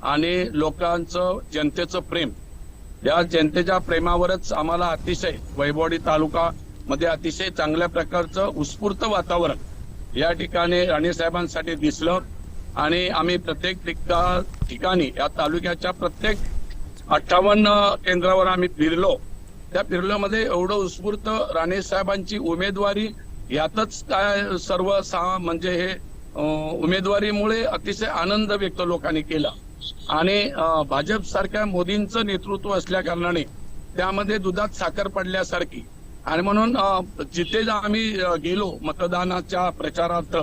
आणि लोकांचं जनतेचं प्रेम, या जनतेच्या प्रेमावरच आम्हाला अतिशय वैभववाडी तालुका मध्ये अतिशय चांगल्या प्रकारचं उत्स्फूर्त वातावरण या ठिकाणी राणे साहेबांसाठी दिसलं आणि आम्ही प्रत्येक ठिकाणी या तालुक्याच्या प्रत्येक 58 केंद्रावर आम्ही फिरलो. त्या फिरल्यामध्ये एवढं उत्स्फूर्त राणे साहेबांची उमेदवारी यातच काय सर्व म्हणजे हे उमेदवारीमुळे अतिशय आनंद व्यक्त लोकांनी केला आणि भाजप सारख्या मोदींचं नेतृत्व असल्या कारणाने त्यामध्ये दुधात साखर पडल्यासारखी आणि म्हणून जिथे आम्ही गेलो मतदानाच्या प्रचारार्थ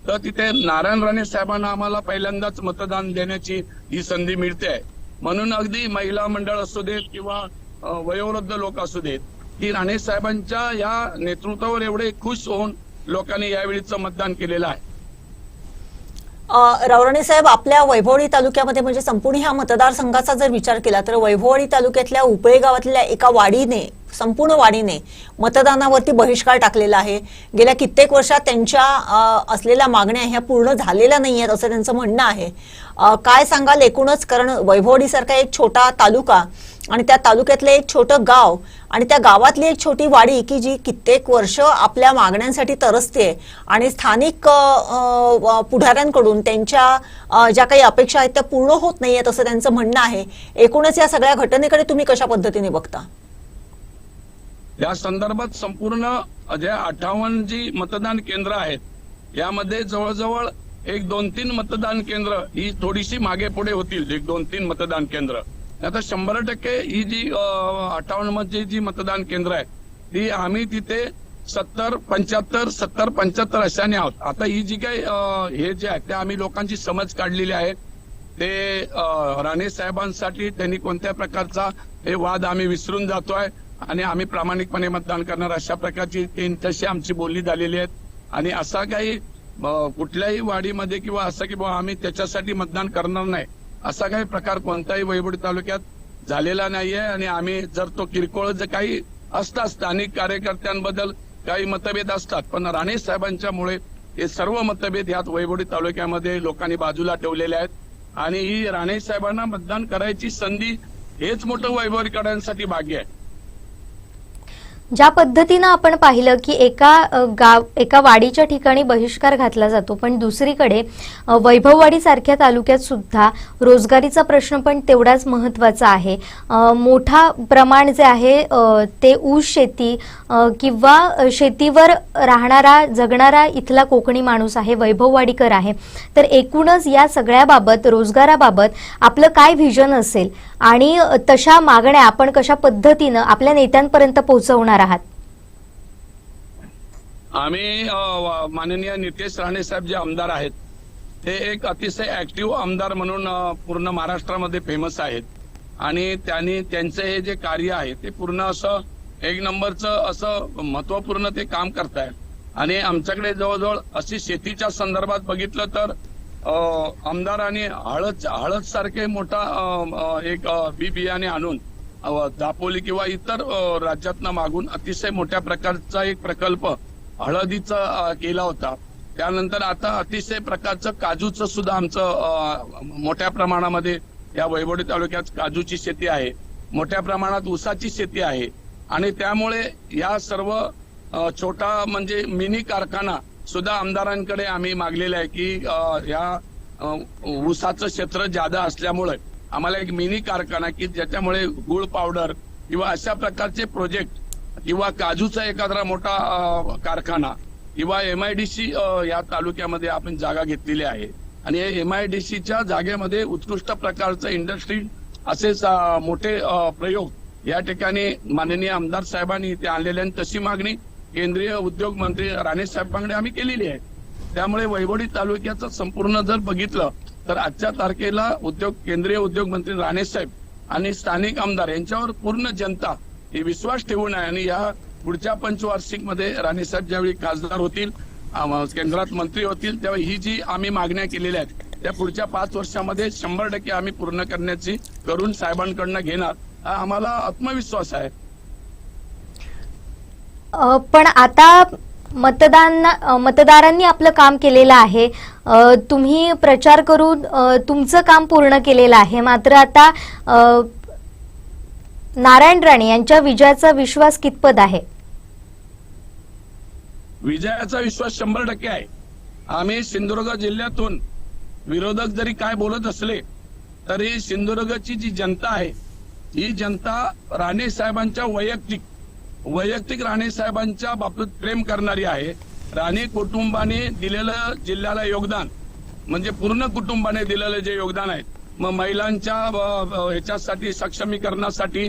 तर तिथे नारायण राणे साहेबांना आम्हाला पहिल्यांदाच मतदान देण्याची ही संधी मिळते आहे. म्हणून अगदी महिला मंडळ असू देत किंवा वयोवृद्ध लोक असू देत, की राणे साहेबांच्या या नेतृत्वावर एवढे खुश होऊन लोकांनी यावेळीचं मतदान केलेलं आहे. रावराणे साहेब, आपल्या वैभववाडी तालुक्यामध्ये म्हणजे संपूर्ण ह्या मतदारसंघाचा जर विचार केला तर वैभववाडी तालुक्यातल्या उपळे गावातल्या एका वाडीने, संपूर्ण वाडीने मतदानावरती बहिष्कार टाकलेला आहे. गेल्या कित्येक वर्षात त्यांच्या असलेल्या मागण्या ह्या पूर्ण झालेल्या नाही आहेत असं त्यांचं म्हणणं आहे. काय सांगाल एकूणच, कारण वैभववाडी सारखा एक छोटा तालुका आणि त्या तालुक्यातलं एक छोटं गाव आणि त्या गावातली एक छोटी वाडी की जी कित्येक वर्ष आपल्या मागण्यांसाठी तरसते आणि स्थानिक पुढाऱ्यांकडून त्यांच्या ज्या काही अपेक्षा आहेत त्या पूर्ण होत नाहीयेत असं त्यांचं म्हणणं आहे. एकूणच या सगळ्या घटनेकडे तुम्ही कशा पद्धतीने बघता? या संदर्भात संपूर्ण जे 58 जी मतदान केंद्र आहेत यामध्ये जवळजवळ 1-2-3 मतदान केंद्र ही थोडीशी मागे पुढे होतील. 1-2-3 मतदान केंद्र आता 100% ही जी 58 मध्ये जी मतदान केंद्र आहे ती आम्ही तिथे 70-75 अशाने आहोत. आता ही जी काही हे जे आहे ते आम्ही लोकांची समज काढलेली आहे. ते राणे साहेबांसाठी त्यांनी कोणत्या प्रकारचा हे वाद आम्ही विसरून जातोय आणि आम्ही प्रामाणिकपणे मतदान करणार अशा प्रकारची तशी आमची बोलणी झालेली आहेत. आणि असा काही कुठल्याही वाडीमध्ये किंवा असं की आम्ही त्याच्यासाठी मतदान करणार नाही असा काही प्रकार कोणताही वैभववाडी तालुक्यात झालेला नाहीये. आणि आम्ही जर तो किरकोळ जे काही असतात स्थानिक कार्यकर्त्यांबद्दल काही मतभेद असतात, पण राणे साहेबांच्यामुळे हे सर्व मतभेद यात वैभववाडी तालुक्यामध्ये लोकांनी बाजूला ठेवलेले आहेत आणि ही राणे साहेबांना मतदान करायची संधी हेच मोठं वैभववाडीकरांसाठी भाग्य आहे. ज्या पद्धतीनं आपण पाहिलं की एका वाडीच्या ठिकाणी बहिष्कार घातला जातो, पण दुसरीकडे वैभववाडी सारख्या तालुक्यात सुद्धा रोजगारीचा प्रश्न पण तेवढाच महत्त्वाचा आहे. मोठा प्रमाण जे आहे ते ऊस शेती किंवा शेतीवर राहणारा जगणारा इथला कोकणी माणूस आहे, वैभववाडीकर आहे. तर एकूणच या सगळ्याबाबत, रोजगाराबाबत आपलं काय व्हिजन असेल आणि तशा मागण्या आपण कशा पद्धतीनं आपल्या नेत्यांपर्यंत पोहोचवणार आहात? आम्ही माननीय नितेश राणे साहेब जे आमदार आहेत ते एक अतिशय ऍक्टिव्ह आमदार म्हणून पूर्ण महाराष्ट्रामध्ये फेमस आहेत आणि त्यांचं हे जे कार्य आहे ते पूर्ण असं एक नंबरचं असं महत्वपूर्ण ते काम करतायत. आणि आमच्याकडे जवळजवळ अशी शेतीच्या संदर्भात बघितलं तर आमदारांनी हळद सारखे मोठा एक बी बियाणे आणून दापोली किंवा इतर राज्यातनं मागून अतिशय मोठ्या प्रकारचा एक प्रकल्प हळदीचा केला होता. त्यानंतर आता अतिशय प्रकारचं काजूचं सुद्धा आमचं मोठ्या प्रमाणामध्ये या वैभववाडी तालुक्यात काजूची शेती आहे, मोठ्या प्रमाणात ऊसाची शेती आहे आणि त्यामुळे या सर्व छोटा म्हणजे मिनी कारखाना सुद्धा आमदारांकडे आम्ही मागलेलं आहे की या ऊसाचं क्षेत्र जादा असल्यामुळे आम्हाला एक मिनी कारखाना की ज्याच्यामुळे गुळ पावडर किंवा अशा प्रकारचे प्रोजेक्ट किंवा काजूचा एखादा मोठा कारखाना किंवा MIDC या तालुक्यामध्ये आपण जागा घेतलेली आहे आणि MIDCच्या जागेमध्ये उत्कृष्ट प्रकारचं इंडस्ट्री असेच मोठे प्रयोग या ठिकाणी माननीय आमदार साहेबांनी इथे आणलेले आणि तशी मागणी केंद्रीय उद्योग मंत्री राणे साहेबांकडे आम्ही केलेली आहे. त्यामुळे वैभवडी तालुक्याचं संपूर्ण जर बघितलं तर आजच्या तारखेला केंद्रीय उद्योग मंत्री राणे साहेब आणि स्थानिक आमदार यांच्यावर पूर्ण जनता हे विश्वास ठेवून आहे आणि या पुढच्या पंचवार्षिक मध्ये राणे साहेब ज्यावेळी खासदार होतील, केंद्रात मंत्री होतील, तेव्हा ही जी आम्ही मागण्या केलेल्या आहेत त्या पुढच्या 5 वर्षामध्ये 100% आम्ही पूर्ण करण्याची करून साहेबांकडनं घेणार हा आम्हाला आत्मविश्वास आहे. पण आता मतदारांनी आपलं काम केलेलं आहे, तुम्ही प्रचार करून तुमचं काम पूर्ण केलेलं आहे, मात्र आता नारायण राणे यांच्या विजयाचा विश्वास कितपत आहे? विजयाचा विश्वास 100% आहे. आम्ही सिंधुदुर्ग जिल्ह्यातून विरोधक जरी काय बोलत असले तरी सिंधुदुर्गची जी जनता आहे ही जनता राणे साहेबांच्या वैयक्तिक राणे साहेबांच्या बाबतीत प्रेम करणारी आहे. राणे कुटुंबाने दिलेलं जिल्ह्याला योगदान म्हणजे पूर्ण कुटुंबाने दिलेलं जे योगदान आहे, मग महिलांच्या ह्याच्यासाठी सक्षमीकरणासाठी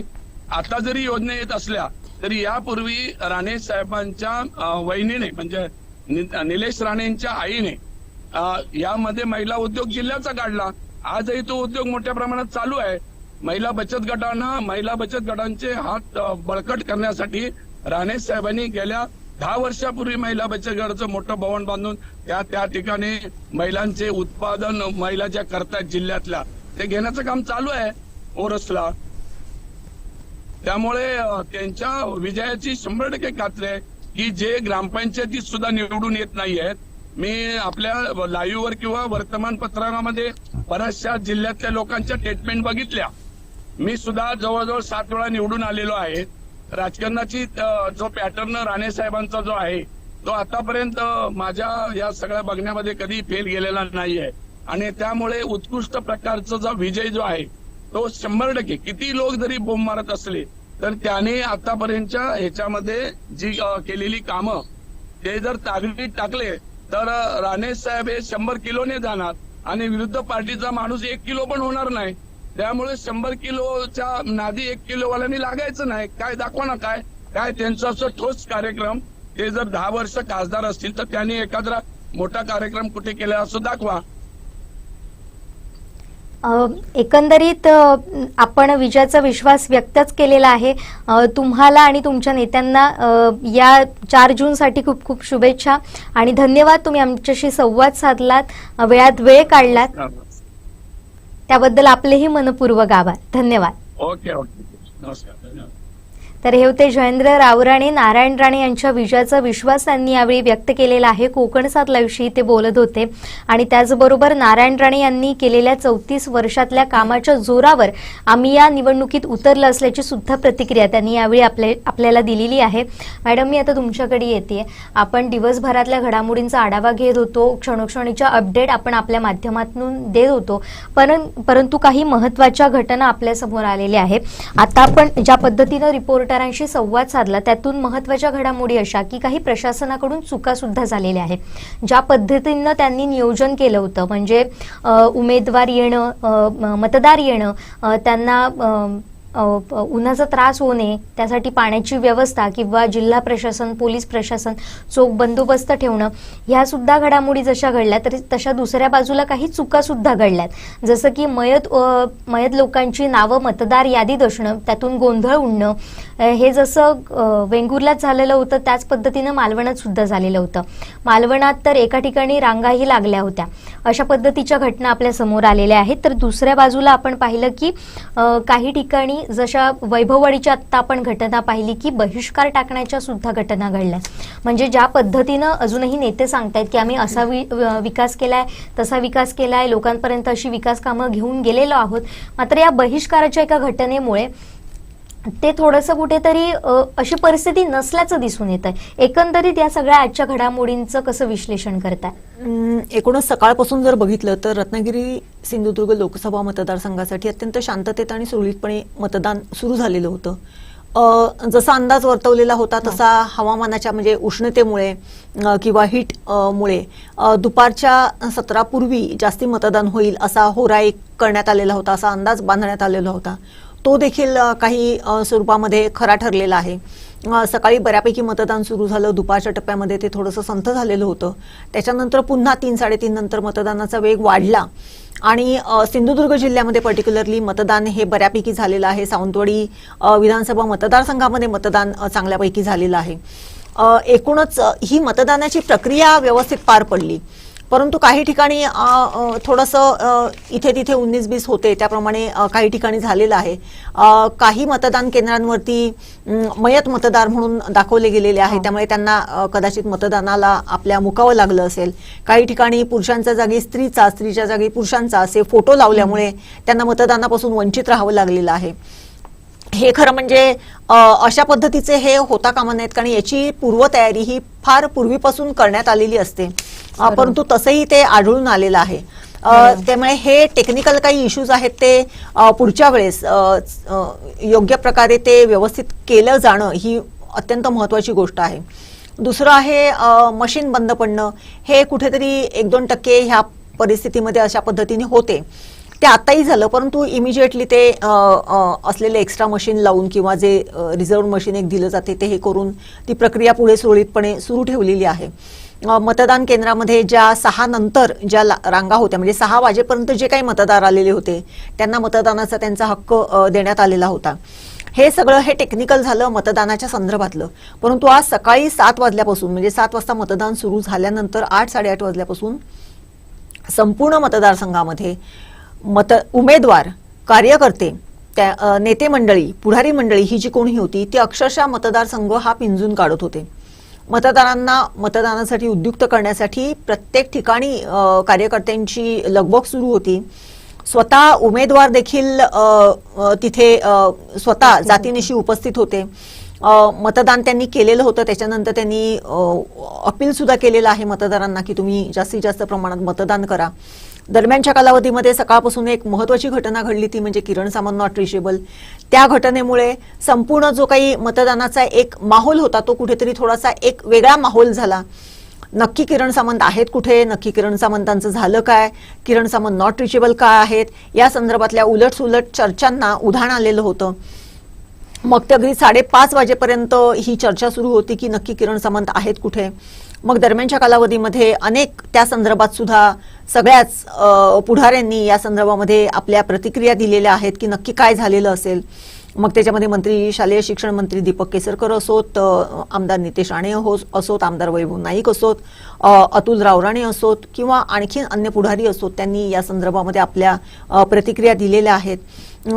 आता जरी योजना येत असल्या तरी यापूर्वी राणे साहेबांच्या वहिनीने म्हणजे निलेश राणेंच्या आईने यामध्ये महिला उद्योग जिल्ह्याचा काढला. आजही तो उद्योग मोठ्या प्रमाणात चालू आहे. महिला बचत गटांचे हात बळकट करण्यासाठी राणे साहेबांनी गेल्या 10 वर्षापूर्वी महिला बचत गटाचं मोठं भवन बांधून त्या ठिकाणी महिलांचे उत्पादन महिला ज्या करतायत जिल्ह्यातल्या ते घेण्याचं काम चालू आहे ओरसला. त्यामुळे त्यांच्या विजयाची 100% खात्री आहे की जे ग्रामपंचायतीत सुद्धा निवडून येत नाहीयेत. मी आपल्या लाईव्हवर किंवा वर्तमानपत्रामध्ये बऱ्याचशा जिल्ह्यातल्या लोकांच्या स्टेटमेंट बघितल्या. मी सुद्धा जवळजवळ 7 वेळा निवडून आलेलो आहे. राजकारणाची जो पॅटर्न राणे साहेबांचा जो आहे तो आतापर्यंत माझ्या या सगळ्या बघण्यामध्ये कधी फेल गेलेला नाहीये आणि त्यामुळे उत्कृष्ट प्रकारचा जो विजय जो आहे तो 100% किती लोक जरी बोंब मारत असले तर त्याने आतापर्यंतच्या ह्याच्यामध्ये जी केलेली कामं ते जर तागडीत टाकले तर राणे साहेब हे 100 किलोने जाणार आणि विरुद्ध पार्टीचा माणूस 1 किलो पण होणार नाही. त्यामुळे 100 किलोच्या नादी 1 किलोवाल्यांनी लागायचं नाही. काय दाखवा ना काय त्यांचं असं ठोस कार्यक्रम ते जर 10 वर्ष खासदार असतील तर त्यांनी एखादा मोठा कार्यक्रम कुठे केला असं दाखवा. एकंदरीत आपण विजयाचा विश्वास व्यक्तच केलेला आहे. तुम्हाला आणि तुमच्या नेत्यांना या 4 जूनसाठी खूप खूप शुभेच्छा आणि धन्यवाद. तुम्ही आमच्याशी संवाद साधलात, वेळात वेळ काढलात त्याबद्दल आपलेही मनपूर्वक आभार. धन्यवाद. ओके नमस्कार. धन्यवाद. तर हे होते जयेंद्र रावराणे. नारायण राणे यांच्या विजयाचा विश्वास त्यांनी यावेळी व्यक्त केलेला आहे. कोकण 7 लाईव्हशी ते बोलत होते आणि त्याचबरोबर नारायण राणे यांनी केलेल्या 34 वर्षातल्या कामाच्या जोरावर आम्ही या निवडणुकीत उतरलं असल्याची सुद्धा प्रतिक्रिया त्यांनी यावेळी आपल्याला दिलेली आहे. मॅडम, मी आता तुमच्याकडे येते. आपण दिवसभरातल्या घडामोडींचा आढावा घेत होतो, क्षणोक्षणीच्या अपडेट आपण आपल्या माध्यमातून देत होतो, परंतु काही महत्त्वाच्या घटना आपल्यासमोर आलेल्या आहेत. आता आपण ज्या पद्धतीनं रिपोर्टरांशी संवाद साधला त्यातून महत्त्वाच्या घडामोडी अशा की काही प्रशासनाकडून चुका सुद्धा झालेल्या आहेत. ज्या पद्धतीनं त्यांनी नियोजन केलं होतं म्हणजे उमेदवार येणं, मतदार येणं, त्यांना उन्हाचा त्रास होऊ नये त्यासाठी पाण्याची व्यवस्था किंवा जिल्हा प्रशासन, पोलीस प्रशासन चोख बंदोबस्त ठेवणं, ह्या सुद्धा घडामोडी जशा घडल्या तरी तशा दुसऱ्या बाजूला काही चुका सुद्धा घडल्यात. जसं की मयत लोकांची नावं मतदार यादीत असणं, त्यातून गोंधळ उडणं, हे जसं वेंगुर्ल्यात झालेलं होतं त्याच पद्धतीनं मालवणात सुद्धा झालेलं होतं. मालवणात तर एका ठिकाणी रांगाही लागल्या होत्या. अशा पद्धतीच्या घटना आपल्या समोर आलेल्या आहेत. तर दुसऱ्या बाजूला आपण पाहिलं की काही ठिकाणी जशा वैभववाडीच्या आत्ता आपण घटना पाहिली की बहिष्कार टाकण्याच्या सुद्धा घटना घडल्या. म्हणजे ज्या पद्धतीनं अजूनही नेते सांगतायत की आम्ही असा विकास केलाय, तसा विकास केलाय, लोकांपर्यंत अशी विकास कामं घेऊन गेलेलो आहोत, मात्र या बहिष्काराच्या एका घटनेमुळे ते थोडंसं कुठेतरी अशी परिस्थिती नसल्याचं दिसून येत आहे. एकंदरीत या सगळ्या आजच्या घडामोडींचं कसं विश्लेषण करताय? एकूणच सकाळपासून जर बघितलं तर रत्नागिरी सिंधुदुर्ग लोकसभा मतदारसंघासाठी अत्यंत शांततेत आणि सुरळीतपणे मतदान सुरू झालेलं होतं. जसा अंदाज वर्तवलेला होता तसा हवामानाच्या म्हणजे उष्णतेमुळे किंवा हीट मुळे दुपारच्या सत्रापूर्वी जास्ती मतदान होईल असा होरा एक करण्यात आलेला होता, असा अंदाज बांधण्यात आलेला होता. तो देखील काही स्वरूपामध्ये खरा ठरलेला आहे. सकाळी बऱ्यापैकी मतदान सुरू झालं, दुपारच्या टप्प्यामध्ये ते थोडंसं संथ झालेलं होतं. त्याच्यानंतर पुन्हा 3-3:30 नंतर मतदानाचा वेग वाढला आणि सिंधुदुर्ग जिल्ह्यामध्ये पर्टिक्युलरली मतदान हे बऱ्यापैकी झालेलं आहे. सावंतवाडी विधानसभा मतदारसंघामध्ये मतदान चांगल्यापैकी झालेलं आहे. एकूणच ही मतदानाची प्रक्रिया व्यवस्थित पार पडली, परंतु काही ठिकाणी थोडंसं इथे तिथे 19-20 होते त्याप्रमाणे काही ठिकाणी झालेलं आहे. काही मतदान केंद्रांवरती मयत मतदार म्हणून दाखवले गेलेले आहे, त्यामुळे त्यांना कदाचित मतदानाला आपल्या मुकावं लागलं असेल. काही ठिकाणी पुरुषांच्या जागी स्त्रीच्या जागी पुरुषांचा असे फोटो लावल्यामुळे त्यांना मतदानापासून वंचित राहावं लागलेलं आहे. हे खरं म्हणजे अशा पद्धतीचे हे होता कामा नयेत, कारण याची पूर्वतयारी ही फार पूर्वीपासून करण्यात आलेली असते, परंतु तसंही ते आढळून आलेलं आहे. त्यामुळे हे टेक्निकल काही इश्यूज आहेत ते पुढच्या वेळेस योग्य प्रकारे ते व्यवस्थित केलं जाणं ही अत्यंत महत्त्वाची गोष्ट आहे. दुसरं आहे मशीन बंद पडणं. हे कुठेतरी 1-2% ह्या परिस्थितीमध्ये अशा पद्धतीने होते. ते आताही झालं, परंतु इमिजिएटली ते असलेले एक्स्ट्रा मशीन लावून किंवा जे रिझर्व्ह मशीन एक दिलं जाते ते हे करून ती प्रक्रिया पुढे सुरळीतपणे सुरू ठेवलेली आहे. मतदान केंद्रामध्ये ज्या 6 नंतर ज्या रांगा होत्या म्हणजे 6 वाजेपर्यंत जे काही मतदार आलेले होते त्यांना मतदानाचा त्यांचा हक्क देण्यात आलेला होता. हे सगळं हे टेक्निकल झालं मतदानाच्या संदर्भातलं. परंतु आज सकाळी 7 वाजल्यापासून म्हणजे 7 वाजता मतदान सुरू झाल्यानंतर 8-8:30 वाजल्यापासून संपूर्ण मतदारसंघामध्ये उमेदवार, कार्यकर्ते, त्या नेते मंडळी, पुढारी मंडळी ही जी कोणी होती ती अक्षरशः मतदारसंघ हा पिंजून काढत होते. मतदारांना मतदानासाठी उद्युक्त करण्यासाठी प्रत्येक ठिकाणी कार्यकर्त्यांची लगबग सुरू होती. स्वतः उमेदवार देखील तिथे स्वतः जातीनिशी उपस्थित होते. मतदान त्यांनी केलेलं होतं. त्याच्यानंतर त्यांनी अपील सुद्धा केलेलं आहे मतदारांना की तुम्ही जास्तीत जास्त प्रमाणात मतदान करा. दरम्यानच्या कालावधीमध्ये सकाळपासून एक महत्त्वाची घटना घडली ती म्हणजे किरण सामंत नॉट रिचेबल. त्या घटनेमुळे संपूर्ण जो काही मतदानाचा एक माहोल होता तो कुठेतरी थोडासा एक वेगळा माहोल झाला. नक्की किरण सामंत आहेत कुठे, नक्की किरण सामंतांचं झालं काय, किरण सामंत नॉट रिचेबल काय आहेत या संदर्भातल्या उलटसुलट चर्चांना उधाण आलेलं होतं. मग ते अगदी 5:30 वाजेपर्यंत ही चर्चा सुरू होती की नक्की किरण सामंत आहेत कुठे. मग दरम्यानच्या कालावधीमध्ये अनेक त्या संदर्भात सुद्धा सगळ्याच पुढाऱ्यांनी या संदर्भामध्ये आपल्या प्रतिक्रिया दिलेल्या आहेत की नक्की काय झालेलं असेल. मग त्याच्यामध्ये शालेय शिक्षण मंत्री दीपक केसरकर असोत, आमदार नितेश राणे असोत, आमदार वैभव नाईक असोत, अतुल रावराणे असोत किंवा आणखी अन्य पुढारी असोत, त्यांनी या संदर्भामध्ये आपल्या प्रतिक्रिया दिलेल्या आहेत.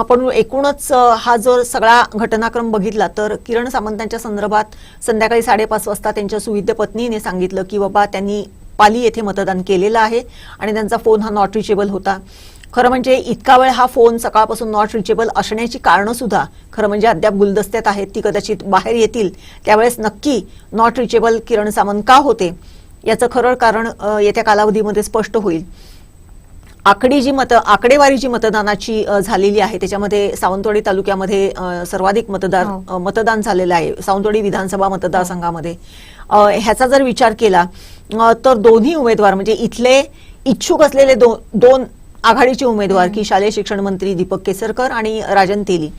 पण एकूणच हा जो सगळा घटनाक्रम बघितला तर किरण सामंतांच्या संदर्भात संध्याकाळी 5:30 वाजता त्यांच्या सुविद्य पत्नीने सांगितलं की बाबा त्यांनी पाली येथे मतदान केलेलं आहे आणि त्यांचा फोन हा नॉट रिचेबल होता. खरं म्हणजे इतका वेळ हा फोन सकाळपासून नॉट रिचेबल असण्याची कारणं सुद्धा खरं म्हणजे अद्याप गुलदस्त्यात आहेत. ती कदाचित बाहेर येतील त्यावेळेस नक्की नॉट रिचेबल किरण सामंत का होते याचं खरं कारण येत्या कालावधीमध्ये स्पष्ट होईल. आकडेवारी जी मतदानाची झालेली आहे त्याच्यामध्ये सावंतवाडी तालुक्यामध्ये सर्वाधिक मतदान झालेलं आहे सावंतवाडी विधानसभा मतदारसंघामध्ये. ह्याचा जर विचार केला तर दोन्ही उमेदवार म्हणजे इथले इच्छुक असलेले दोन आघाडीचे उमेदवार की शालेय शिक्षण मंत्री दीपक केसरकर आणि राजन तेली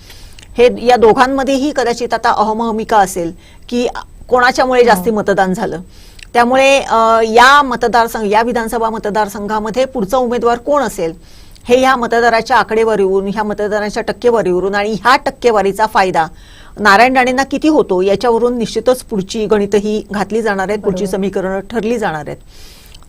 हे या दोघांमध्येही कदाचित आता अहमहमिका असेल की कोणाच्यामुळे जास्ती मतदान झालं. त्यामुळे या विधानसभा मतदारसंघामध्ये पुढचा उमेदवार कोण असेल हे ह्या मतदाराच्या आकडेवारीवरून, ह्या मतदाराच्या टक्केवारीवरून आणि ह्या टक्केवारीचा फायदा नारायण राणेंना किती होतो याच्यावरून निश्चितच पुढची गणित ही घातली जाणार आहेत, पुढची समीकरणं ठरली जाणार आहेत.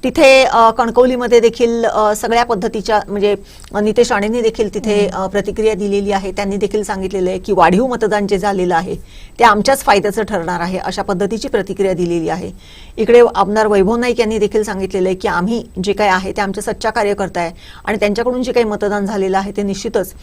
तिथे कणकवलीमध्ये देखील सगळ्या पद्धतीच्या म्हणजे नितेश राणेंनी देखील तिथे प्रतिक्रिया दिलेली आहे. त्यांनी देखील सांगितलेलं आहे की वाढीव मतदान जे झालेलं आहे ते आमच्याच फायद्याचं ठरणार आहे, अशा पद्धतीची प्रतिक्रिया दिलेली आहे. इकडे आमदार वैभव नाईक यांनी देखील सांगितलेलं आहे की आम्ही जे काही आहे ते आमचे सच्चा कार्यकर्ता आहे आणि त्यांच्याकडून जे काही मतदान झालेलं आहे ते निश्चितच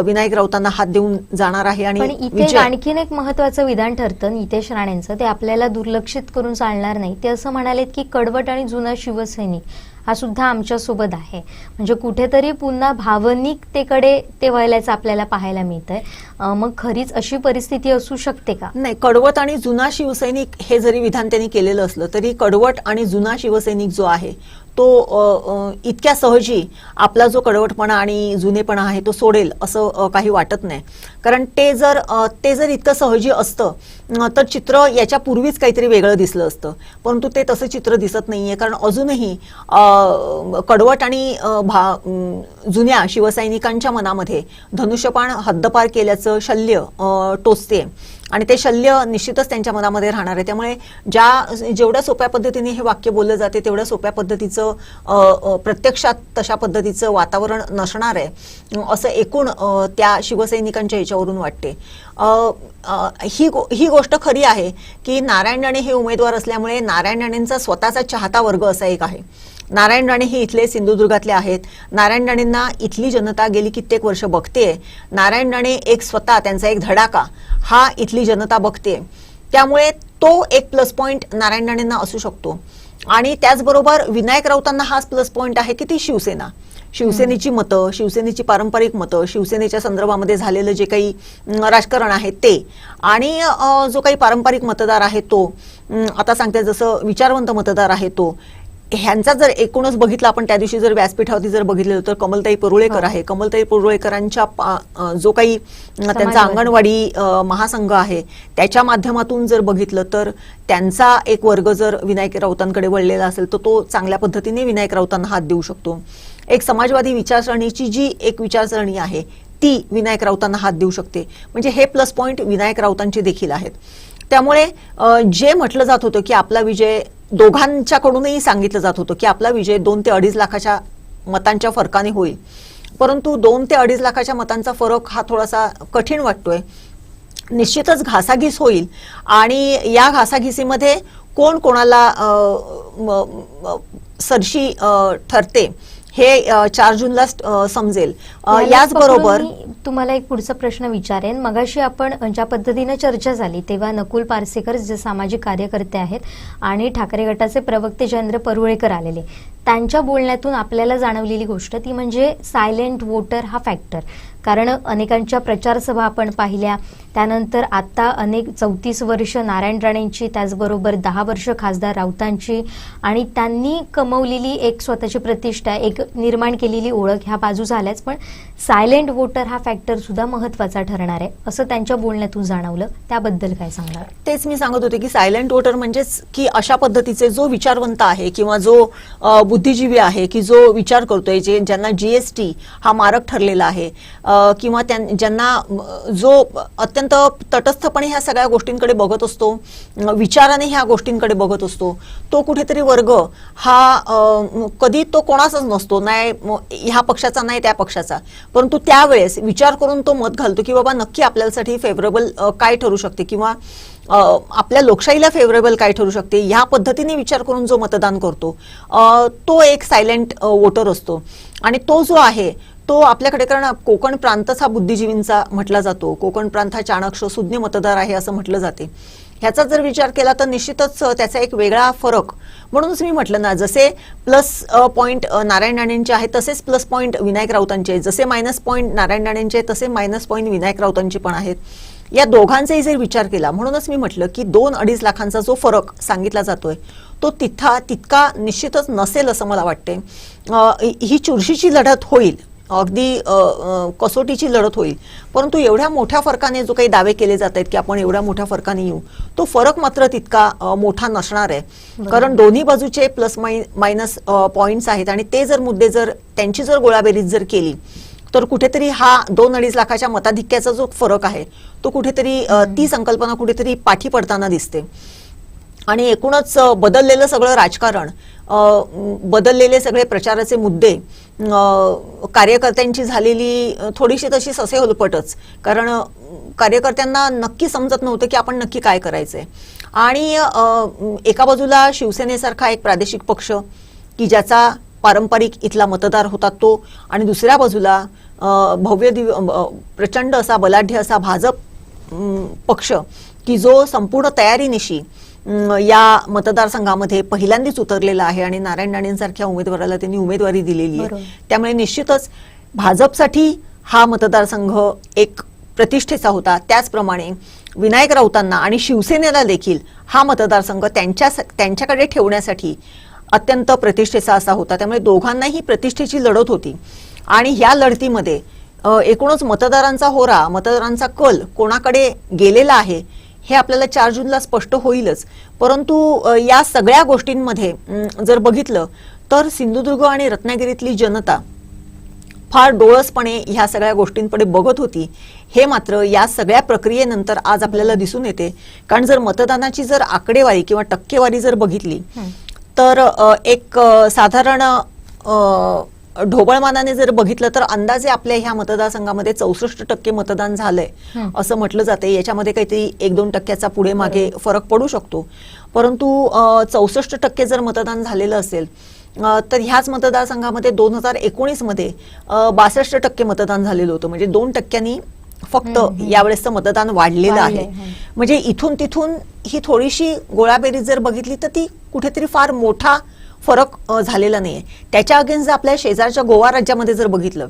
विनायक राऊतांना हात देऊन जाणार आहे. पण इथे आणखीन एक महत्वाचं विधान ठरतं नितेश राणेंचं, ते आपल्याला दुर्लक्षित करून चालणार नाही. ते असं म्हणालेत की कडवट आणि जुना शिवसैनिक हा सुद्धा आमच्या सोबत आहे. म्हणजे कुठेतरी पुन्हा भावनिकतेकडे ते वळल्याचं आपल्याला पाहायला मिळतंय. मग खरीच अशी परिस्थिती असू शकते का? नाही, कडवट आणि जुना शिवसैनिक हे जरी विधान त्यांनी केलेलं असलं तरी कडवट आणि जुना शिवसैनिक जो आहे तो इतक्या सहजी आपला जो कडवटपणा आणि जुनेपणा आहे तो सोडेल असं काही वाटत नाही. कारण ते जर इतकं सहजी असतं तर चित्र याच्या पूर्वीच काहीतरी वेगळं दिसलं असतं. परंतु ते तसं चित्र दिसत नाहीये. कारण अजूनही कडवट आणि जुन्या शिवसैनिकांच्या मनामध्ये धनुष्यबाण हद्दपार केल्याचं शल्य टोचते आणि ते शल्य निश्चितच त्यांच्या मनामध्ये राहणार आहे. त्यामुळे जेवढ्या सोप्या पद्धतीने हे वाक्य बोललं जाते तेवढ्या सोप्या पद्धतीचं प्रत्यक्षात तशा पद्धतीचं वातावरण नसणार आहे असं एकूण त्या शिवसैनिकांच्या याच्यावरून वाटते. ही गोष्ट खरी आहे की नारायण राणे हे उमेदवार असल्यामुळे नारायण राणेंचा स्वतःचा चाहता वर्ग असा एक आहे. नारायण राणे हे इथले सिंधुदुर्गातले आहेत. नारायण राणेंना इथली जनता गेली कित्येक वर्ष बघतेय. नारायण राणे एक स्वतः त्यांचा एक धडाका हा इथली जनता बघते. त्यामुळे तो एक प्लस पॉइंट नारायण राणेंना असू शकतो. आणि त्याचबरोबर विनायक राऊतांना हाच प्लस पॉइंट आहे की ती शिवसेनेची मतं, शिवसेनेची पारंपरिक मतं, शिवसेनेच्या संदर्भामध्ये झालेलं जे काही राजकारण आहे ते आणि जो काही पारंपरिक मतदार आहे तो, आता सांगते जसं विचारवंत मतदार आहे तो, ह्यांचा जर एकूणच बघितला आपण त्या दिवशी जर व्यासपीठावरती जर बघितलं तर कमलताई परुळेकर आहे. कमलताई परुळेकरांच्या जो काही त्यांचा अंगणवाडी महासंघ आहे त्याच्या माध्यमातून जर बघितलं तर त्यांचा एक वर्ग जर विनायक राऊतांकडे वळलेला असेल तर तो चांगल्या पद्धतीने विनायक राऊतांना हात देऊ शकतो. एक समाजवादी विचारसरणीची जी एक विचारसरणी आहे ती विनायक राऊतांना हात देऊ शकते. म्हणजे हे प्लस पॉइंट विनायक राऊतांचे देखील आहेत. त्यामुळे जे म्हटलं जात होतं की आपला विजय, दोघांच्याकडूनही सांगितलं जात होतं की आपला विजय 2 ते 2.5 लाखाच्या मतांच्या फरकाने होईल. परंतु 2 ते 2.5 लाखाच्या मतांचा फरक हा थोडासा कठीण वाटतोय. निश्चितच घासाघीस होईल आणि या घासाघिसीमध्ये कोण कोणाला सरशी ठरते हे 4 जूनला समजेल. याचबरोबर तुम्हाला एक पुढचा प्रश्न विचारेन. मगाशी आपण ज्या पद्धतीने चर्चा झाली तेव्हा नकुल पारसेकर जे सामाजिक कार्यकर्ते आहेत आणि ठाकरे गटाचे प्रवक्ते जयेंद्र परुळेकर आलेले, त्यांच्या बोलण्यातून आपल्याला जाणवलेली गोष्ट ती म्हणजे सायलेंट वोटर हा फॅक्टर. कारण अनेकांच्या प्रचार सभा आपण पाहिल्या, त्यानंतर आता अनेक 34 वर्ष नारायण राणेंची, त्याचबरोबर 10 वर्ष खासदार राऊतांची आणि त्यांनी कमवलेली एक स्वतःची प्रतिष्ठा, एक निर्माण केलेली ओळख ह्या बाजू झाल्याच, पण सायलेंट वोटर हा फॅक्टर सुद्धा महत्वाचा ठरणार आहे असं त्यांच्या बोलण्यातून जाणवलं. त्याबद्दल काय सांगणार? तेच मी सांगत होते की सायलेंट वोटर म्हणजेच की अशा पद्धतीचे जो विचारवंत आहे किंवा जो बुद्धिजीवी आहे की जो विचार करतोय, ज्यांना जीएसटी हा मारक ठरलेला आहे किंवा ज्यांना जो अत्यंत तटस्थपणे ह्या सगळ्या गोष्टींकडे बघत असतो, विचाराने ह्या गोष्टींकडे बघत असतो, तो कुठेतरी वर्ग हा कधी तो कोणाचाच नसतो, नाही ह्या पक्षाचा नाही त्या पक्षाचा, परंतु त्यावेळेस विचार करून तो मत घालतो की बाबा नक्की आपल्यासाठी फेवरेबल काय ठरू शकते किंवा आपल्या लोकशाहीला फेवरेबल काय ठरू शकते, ह्या पद्धतीने विचार करून जो मतदान करतो तो एक सायलेंट वोटर असतो. आणि तो जो आहे तो आपल्याकडे, कारण कोकण प्रांतच हा बुद्धिजीवींचा म्हटला जातो, कोकण प्रांत हा चाणक्य सुज्ञ मतदार आहे असं म्हटलं जाते. ह्याचा जर विचार केला तर निश्चितच त्याचा एक वेगळा फरक, म्हणूनच मी म्हटलं ना, जसे प्लस पॉइंट नारायण राणेंचे आहेत तसेच प्लस पॉइंट विनायक राऊतांचे आहेत, जसे मायनस पॉइंट नारायण राणेंचे आहेत तसे मायनस पॉइंट विनायक राऊतांचे पण आहेत. या दोघांचाही जर विचार केला, म्हणूनच मी म्हटलं की 2-2.5 लाखांचा जो फरक सांगितला जातोय तो तितका निश्चितच नसेल असं मला वाटते. ही चुरशीची लढत होईल, अगदी कसोटीची लढत होईल, परंतु एवढ्या मोठ्या फरकाने जो काही दावे केले जात आहेत की आपण एवढ्या मोठ्या फरकाने येऊ, तो फरक मात्र तितका मोठा नसणार आहे. कारण दोन्ही बाजूचे प्लस मायनस पॉइंट्स आहेत आणि ते जर मुद्दे जर त्यांची जर गोळाबेरीज जर केली तर कुठेतरी हा 2-2.5 लाखाच्या मताधिक्याचा जो फरक आहे तो कुठेतरी ती संकल्पना कुठेतरी पाठी पडताना दिसते. आणि एकूणच बदललेलं सगळं राजकारण, बदललेले सगळे प्रचाराचे मुद्दे, कार्यकर्त्यांची झालेली थोडीशी तशी ससेहोलपटच, कारण कार्यकर्त्यांना नक्की समजत नव्हतं की आपण नक्की काय करायचंय. आणि एका बाजूला शिवसेनेसारखा एक प्रादेशिक पक्ष की ज्याचा पारंपरिक इथला मतदार होता तो, आणि दुसऱ्या बाजूला भव्य प्रचंड असा बलाढ्य असा भाजप पक्ष की जो संपूर्ण तयारीनिशी या मतदारसंघामध्ये पहिल्यांदाच उतरलेला आहे आणि नारायण राणेंसारख्या उमेदवाराला त्यांनी उमेदवारी दिलेली आहे. त्यामुळे निश्चितच भाजपसाठी हा मतदारसंघ एक प्रतिष्ठेचा होता. त्याचप्रमाणे विनायक राऊतांना आणि शिवसेनेला देखील हा मतदारसंघ त्यांच्याकडे ठेवण्यासाठी अत्यंत प्रतिष्ठेचा असा होता. त्यामुळे दोघांनाही प्रतिष्ठेची लढत होती आणि या लढतीमध्ये एकूणच मतदारांचा होरा, मतदारांचा कल कोणाकडे गेलेला आहे हे आपल्याला 4 जूनला स्पष्ट होईलच. परंतु या सगळ्या गोष्टींमध्ये जर बघितलं तर सिंधुदुर्ग आणि रत्नागिरीतली जनता फार डोळसपणे ह्या सगळ्या गोष्टींकडे बघत होती. हे मात्र या सगळ्या प्रक्रियेनंतर आज आपल्याला दिसून येते. कारण जर मतदानाची जर आकडेवारी किंवा टक्केवारी जर बघितली तर एक साधारण ढोबळमानाने जर बघितलं तर अंदाजे आपल्या ह्या मतदारसंघामध्ये 64% मतदान झालंय असं म्हटलं जाते. याच्यामध्ये काहीतरी 1-2 टक्क्याचा पुढे मागे फरक पडू शकतो. परंतु 64% जर मतदान झालेलं असेल तर ह्याच मतदारसंघामध्ये 2019 मध्ये 62% मतदान झालेलं होतं. म्हणजे 2 टक्क्यांनी फक्त यावेळेसचं मतदान वाढलेलं आहे. म्हणजे इथून तिथून ही थोडीशी गोळाबेरीज जर बघितली तर ती कुठेतरी फार मोठा फरक झालेला नाहीये. त्याच्या अगेन्स्ट आपल्या शेजारच्या गोवा राज्यामध्ये जर बघितलं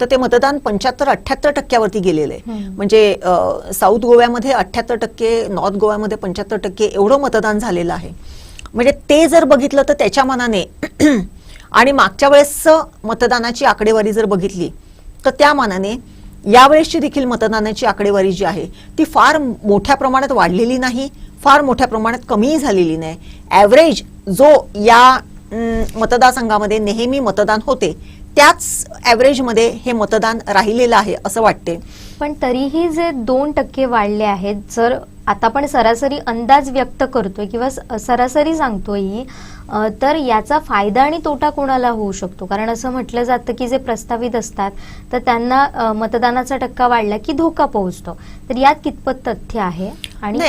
तर ते मतदान 75-78% गेलेलं आहे. म्हणजे साऊथ गोव्यामध्ये 78%, नॉर्थ गोव्यामध्ये 75% एवढं मतदान झालेलं आहे. म्हणजे ते जर बघितलं तर त्याच्या मानाने आणि मागच्या वेळेसचं मतदानाची आकडेवारी जर बघितली तर त्या मानाने यावेळेसची देखील मतदानाची आकडेवारी जी आहे ती फार मोठ्या प्रमाणात वाढलेली नाही, फार मोठ्या प्रमाणात कमीही झालेली नाही. ॲव्हरेज जो या मतदारसंघामध्ये नेहमी मतदान होते त्याच ॲव्हरेजमध्ये हे मतदान राहिलेलं आहे असं वाटते. पण तरीही जे 2% वाढले आहेत, जर आता आपण सरासरी अंदाज व्यक्त करतोय किंवा सरासरी सांगतोय, तर याचा फायदा आणि तोटा कोणाला होऊ शकतो? कारण असं म्हटलं जातं की जे प्रस्तावित असतात तर त्यांना मतदानाचा टक्का वाढला की धोका पोहोचतो. तर यात कितपत तथ्य आहे? आणि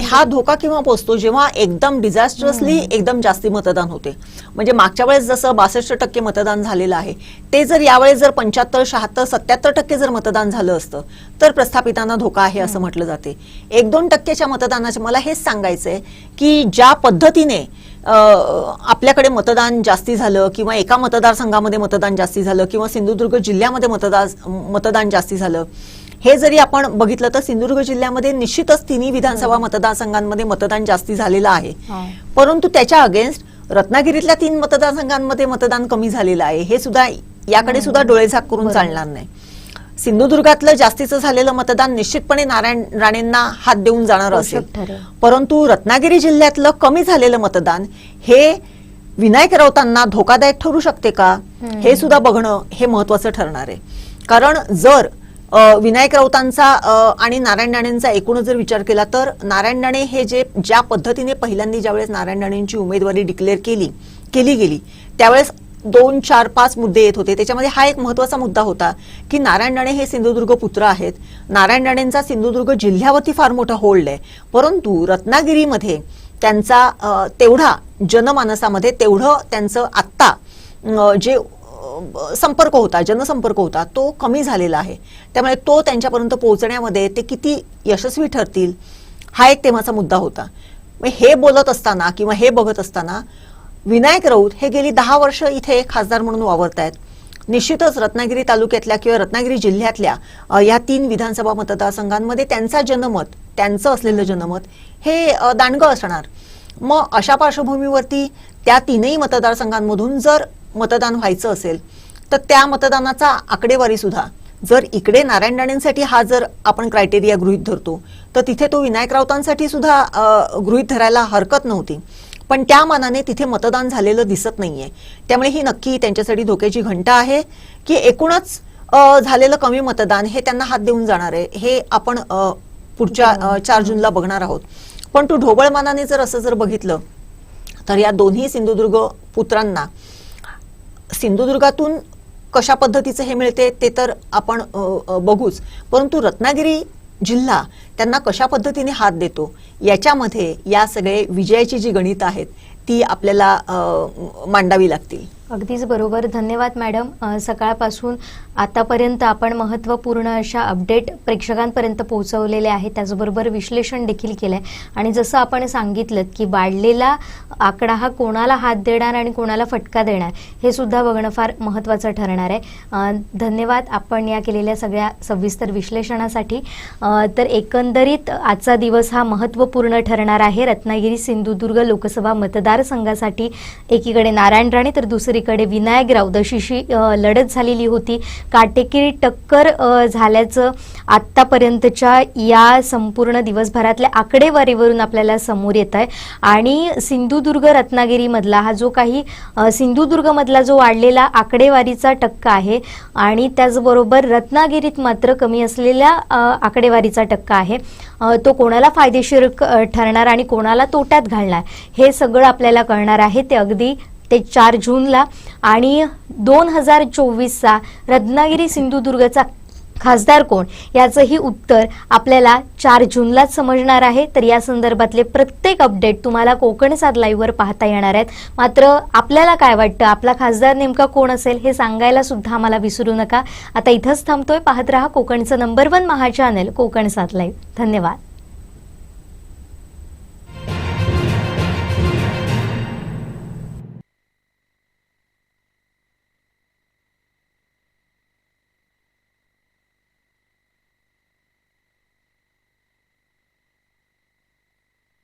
हा धोका केव्हा पोहोचतो? जेव्हा एकदम डिझास्टरसली एकदम जास्ती मतदान होते. म्हणजे मागच्या वेळेस जसं 62% मतदान झालेलं आहे ते जर यावेळेस जर 75, 76, 77% जर मतदान झालं असतं तर प्रस्थापितांना धोका आहे असं म्हटलं जाते. 1-2 टक्क्याच्या मतदानाचे मला हेच सांगायचंय की ज्या पद्धतीने आपल्याकडे मतदान जास्ती झालं किंवा एका मतदारसंघामध्ये मतदान जास्ती झालं किंवा सिंधुदुर्ग जिल्ह्यामध्ये मतदान जास्ती झालं, हे जरी आपण बघितलं तर सिंधुदुर्ग जिल्ह्यामध्ये निश्चितच 3 विधानसभा मतदारसंघांमध्ये मतदान जास्ती झालेलं आहे. परंतु त्याच्या अगेन्स्ट रत्नागिरीतल्या 3 मतदारसंघांमध्ये मतदान कमी झालेलं आहे. हे सुद्धा याकडे सुद्धा डोळेझाक करून चालणार नाही. सिंधुदुर्गातलं जास्तीचं झालेलं मतदान निश्चितपणे नारायण राणेंना हात देऊन जाणार असेल. परंतु रत्नागिरी जिल्ह्यातलं कमी झालेलं मतदान हे विनायक राऊतांना धोकादायक ठरू शकते का हे सुद्धा बघणं हे महत्वाचं ठरणार आहे. कारण जर विनायक राऊतांचा आणि नारायण राणेंचा एकूणच जर विचार केला तर नारायण राणे हे ज्या पद्धतीने पहिल्यांदा ज्यावेळेस नारायण राणेंची उमेदवारी डिक्लेअर केली गेली त्यावेळेस 2, 4, 5 मुद्दे येत होते. त्याच्यामध्ये हा एक महत्वाचा मुद्दा होता की नारायण राणे हे सिंधुदुर्ग पुत्र आहेत. नारायण राणेंचा सिंधुदुर्ग जिल्ह्यावरती फार मोठा होल्ड आहे. परंतु रत्नागिरीमध्ये त्यांचा तेवढा जनमानसामध्ये तेवढं त्यांचं आत्ता जे संपर्क होता, जनसंपर्क होता तो कमी झालेला आहे. त्यामुळे तो त्यांच्यापर्यंत पोहोचण्यामध्ये ते किती यशस्वी ठरतील हा एक तेव्हाचा मुद्दा होता. हे बोलत असताना किंवा हे बघत असताना विनायक राऊत हे गेली 10 वर्ष इथे खासदार म्हणून वावरतायत. निश्चितच रत्नागिरी तालुक्यातल्या किंवा रत्नागिरी जिल्ह्यातल्या या 3 विधानसभा मतदारसंघांमध्ये त्यांचा जनमत, त्यांचं असलेलं जनमत हे दांडगं असणार. मग अशा पार्श्वभूमीवरती त्या 3ही मतदारसंघांमधून जर मतदान व्हायचं असेल तर त्या मतदानाचा आकडेवारी सुद्धा जर इकडे नारायण राणेंसाठी हा जर आपण क्रायटेरिया गृहीत धरतो तर तिथे तो विनायक राऊतांसाठी सुद्धा गृहीत धरायला हरकत नव्हती. पण त्या मानाने तिथे मतदान झालेलं दिसत नाहीये. त्यामुळे ही नक्की त्यांच्यासाठी धोक्याची घंटा आहे की एकूणच झालेलं कमी मतदान हे त्यांना हात देऊन जाणार आहे. हे आपण पुढच्या 4 जूनला बघणार आहोत. पण तू ढोबळमानाने जर असं जर बघितलं तर या दोन्ही सिंधुदुर्ग पुत्रांना सिंधुदुर्गातून कशा पद्धतीचे हे मिळते ते तर आपण बघूच, परंतु रत्नागिरी जिल्हा त्यांना कशा पद्धतीने हात देतो याच्यामध्ये या सगळे विजयाची जी गणित आहेत ती आपल्याला मांडावी लागतील. अगदीच बरोबर. धन्यवाद मॅडम. सकाळपासून आतापर्यंत आपण महत्त्वपूर्ण अशा अपडेट प्रेक्षकांपर्यंत पोहोचवलेले आहेत, त्याचबरोबर विश्लेषण देखील केलंय. आणि जसं आपण सांगितलं की वाढलेला आकडा हा कोणाला हात देणार आणि कोणाला फटका देणार हे सुद्धा बघणं फार महत्त्वाचं ठरणार आहे. धन्यवाद आपण या केलेल्या सगळ्या सविस्तर विश्लेषणासाठी. तर एकंदरीत आजचा दिवस हा महत्त्वपूर्ण ठरणार आहे रत्नागिरी सिंधुदुर्ग लोकसभा मतदारसंघासाठी. एकीकडे नारायण राणे तर दुसरीकडे विनायक राऊत अशी लढत झालेली होती. काटेकी टक्कर झाल्याचं आत्तापर्यंतच्या या संपूर्ण दिवसभरातल्या आकडेवारीवरून आपल्याला समोर येत आहे. आणि सिंधुदुर्ग रत्नागिरीमधला हा जो काही सिंधुदुर्गमधला जो वाढलेला आकडेवारीचा टक्का आहे आणि त्याचबरोबर रत्नागिरीत मात्र कमी असलेल्या आकडेवारीचा टक्का आहे, तो कोणाला फायदेशीर ठरणार आणि कोणाला तोट्यात घालणार हे सगळं आपल्याला कळणार आहे ते अगदी 4 जूनला. आणि 2024चा रत्नागिरी सिंधुदुर्गचा खासदार कोण याचंही उत्तर आपल्याला 4 जूनलाच समजणार आहे. तर या संदर्भातले प्रत्येक अपडेट तुम्हाला कोकणसाद लाईव्हवर पाहता येणार आहेत. मात्र आपल्याला काय वाटतं, आपला खासदार नेमका कोण असेल हे सांगायला सुद्धा आम्हाला विसरू नका. आता इथंच थांबतोय. पाहत रहा कोकणचं नंबर 1 महा चॅनल कोकणसाद लाईव्ह. धन्यवाद.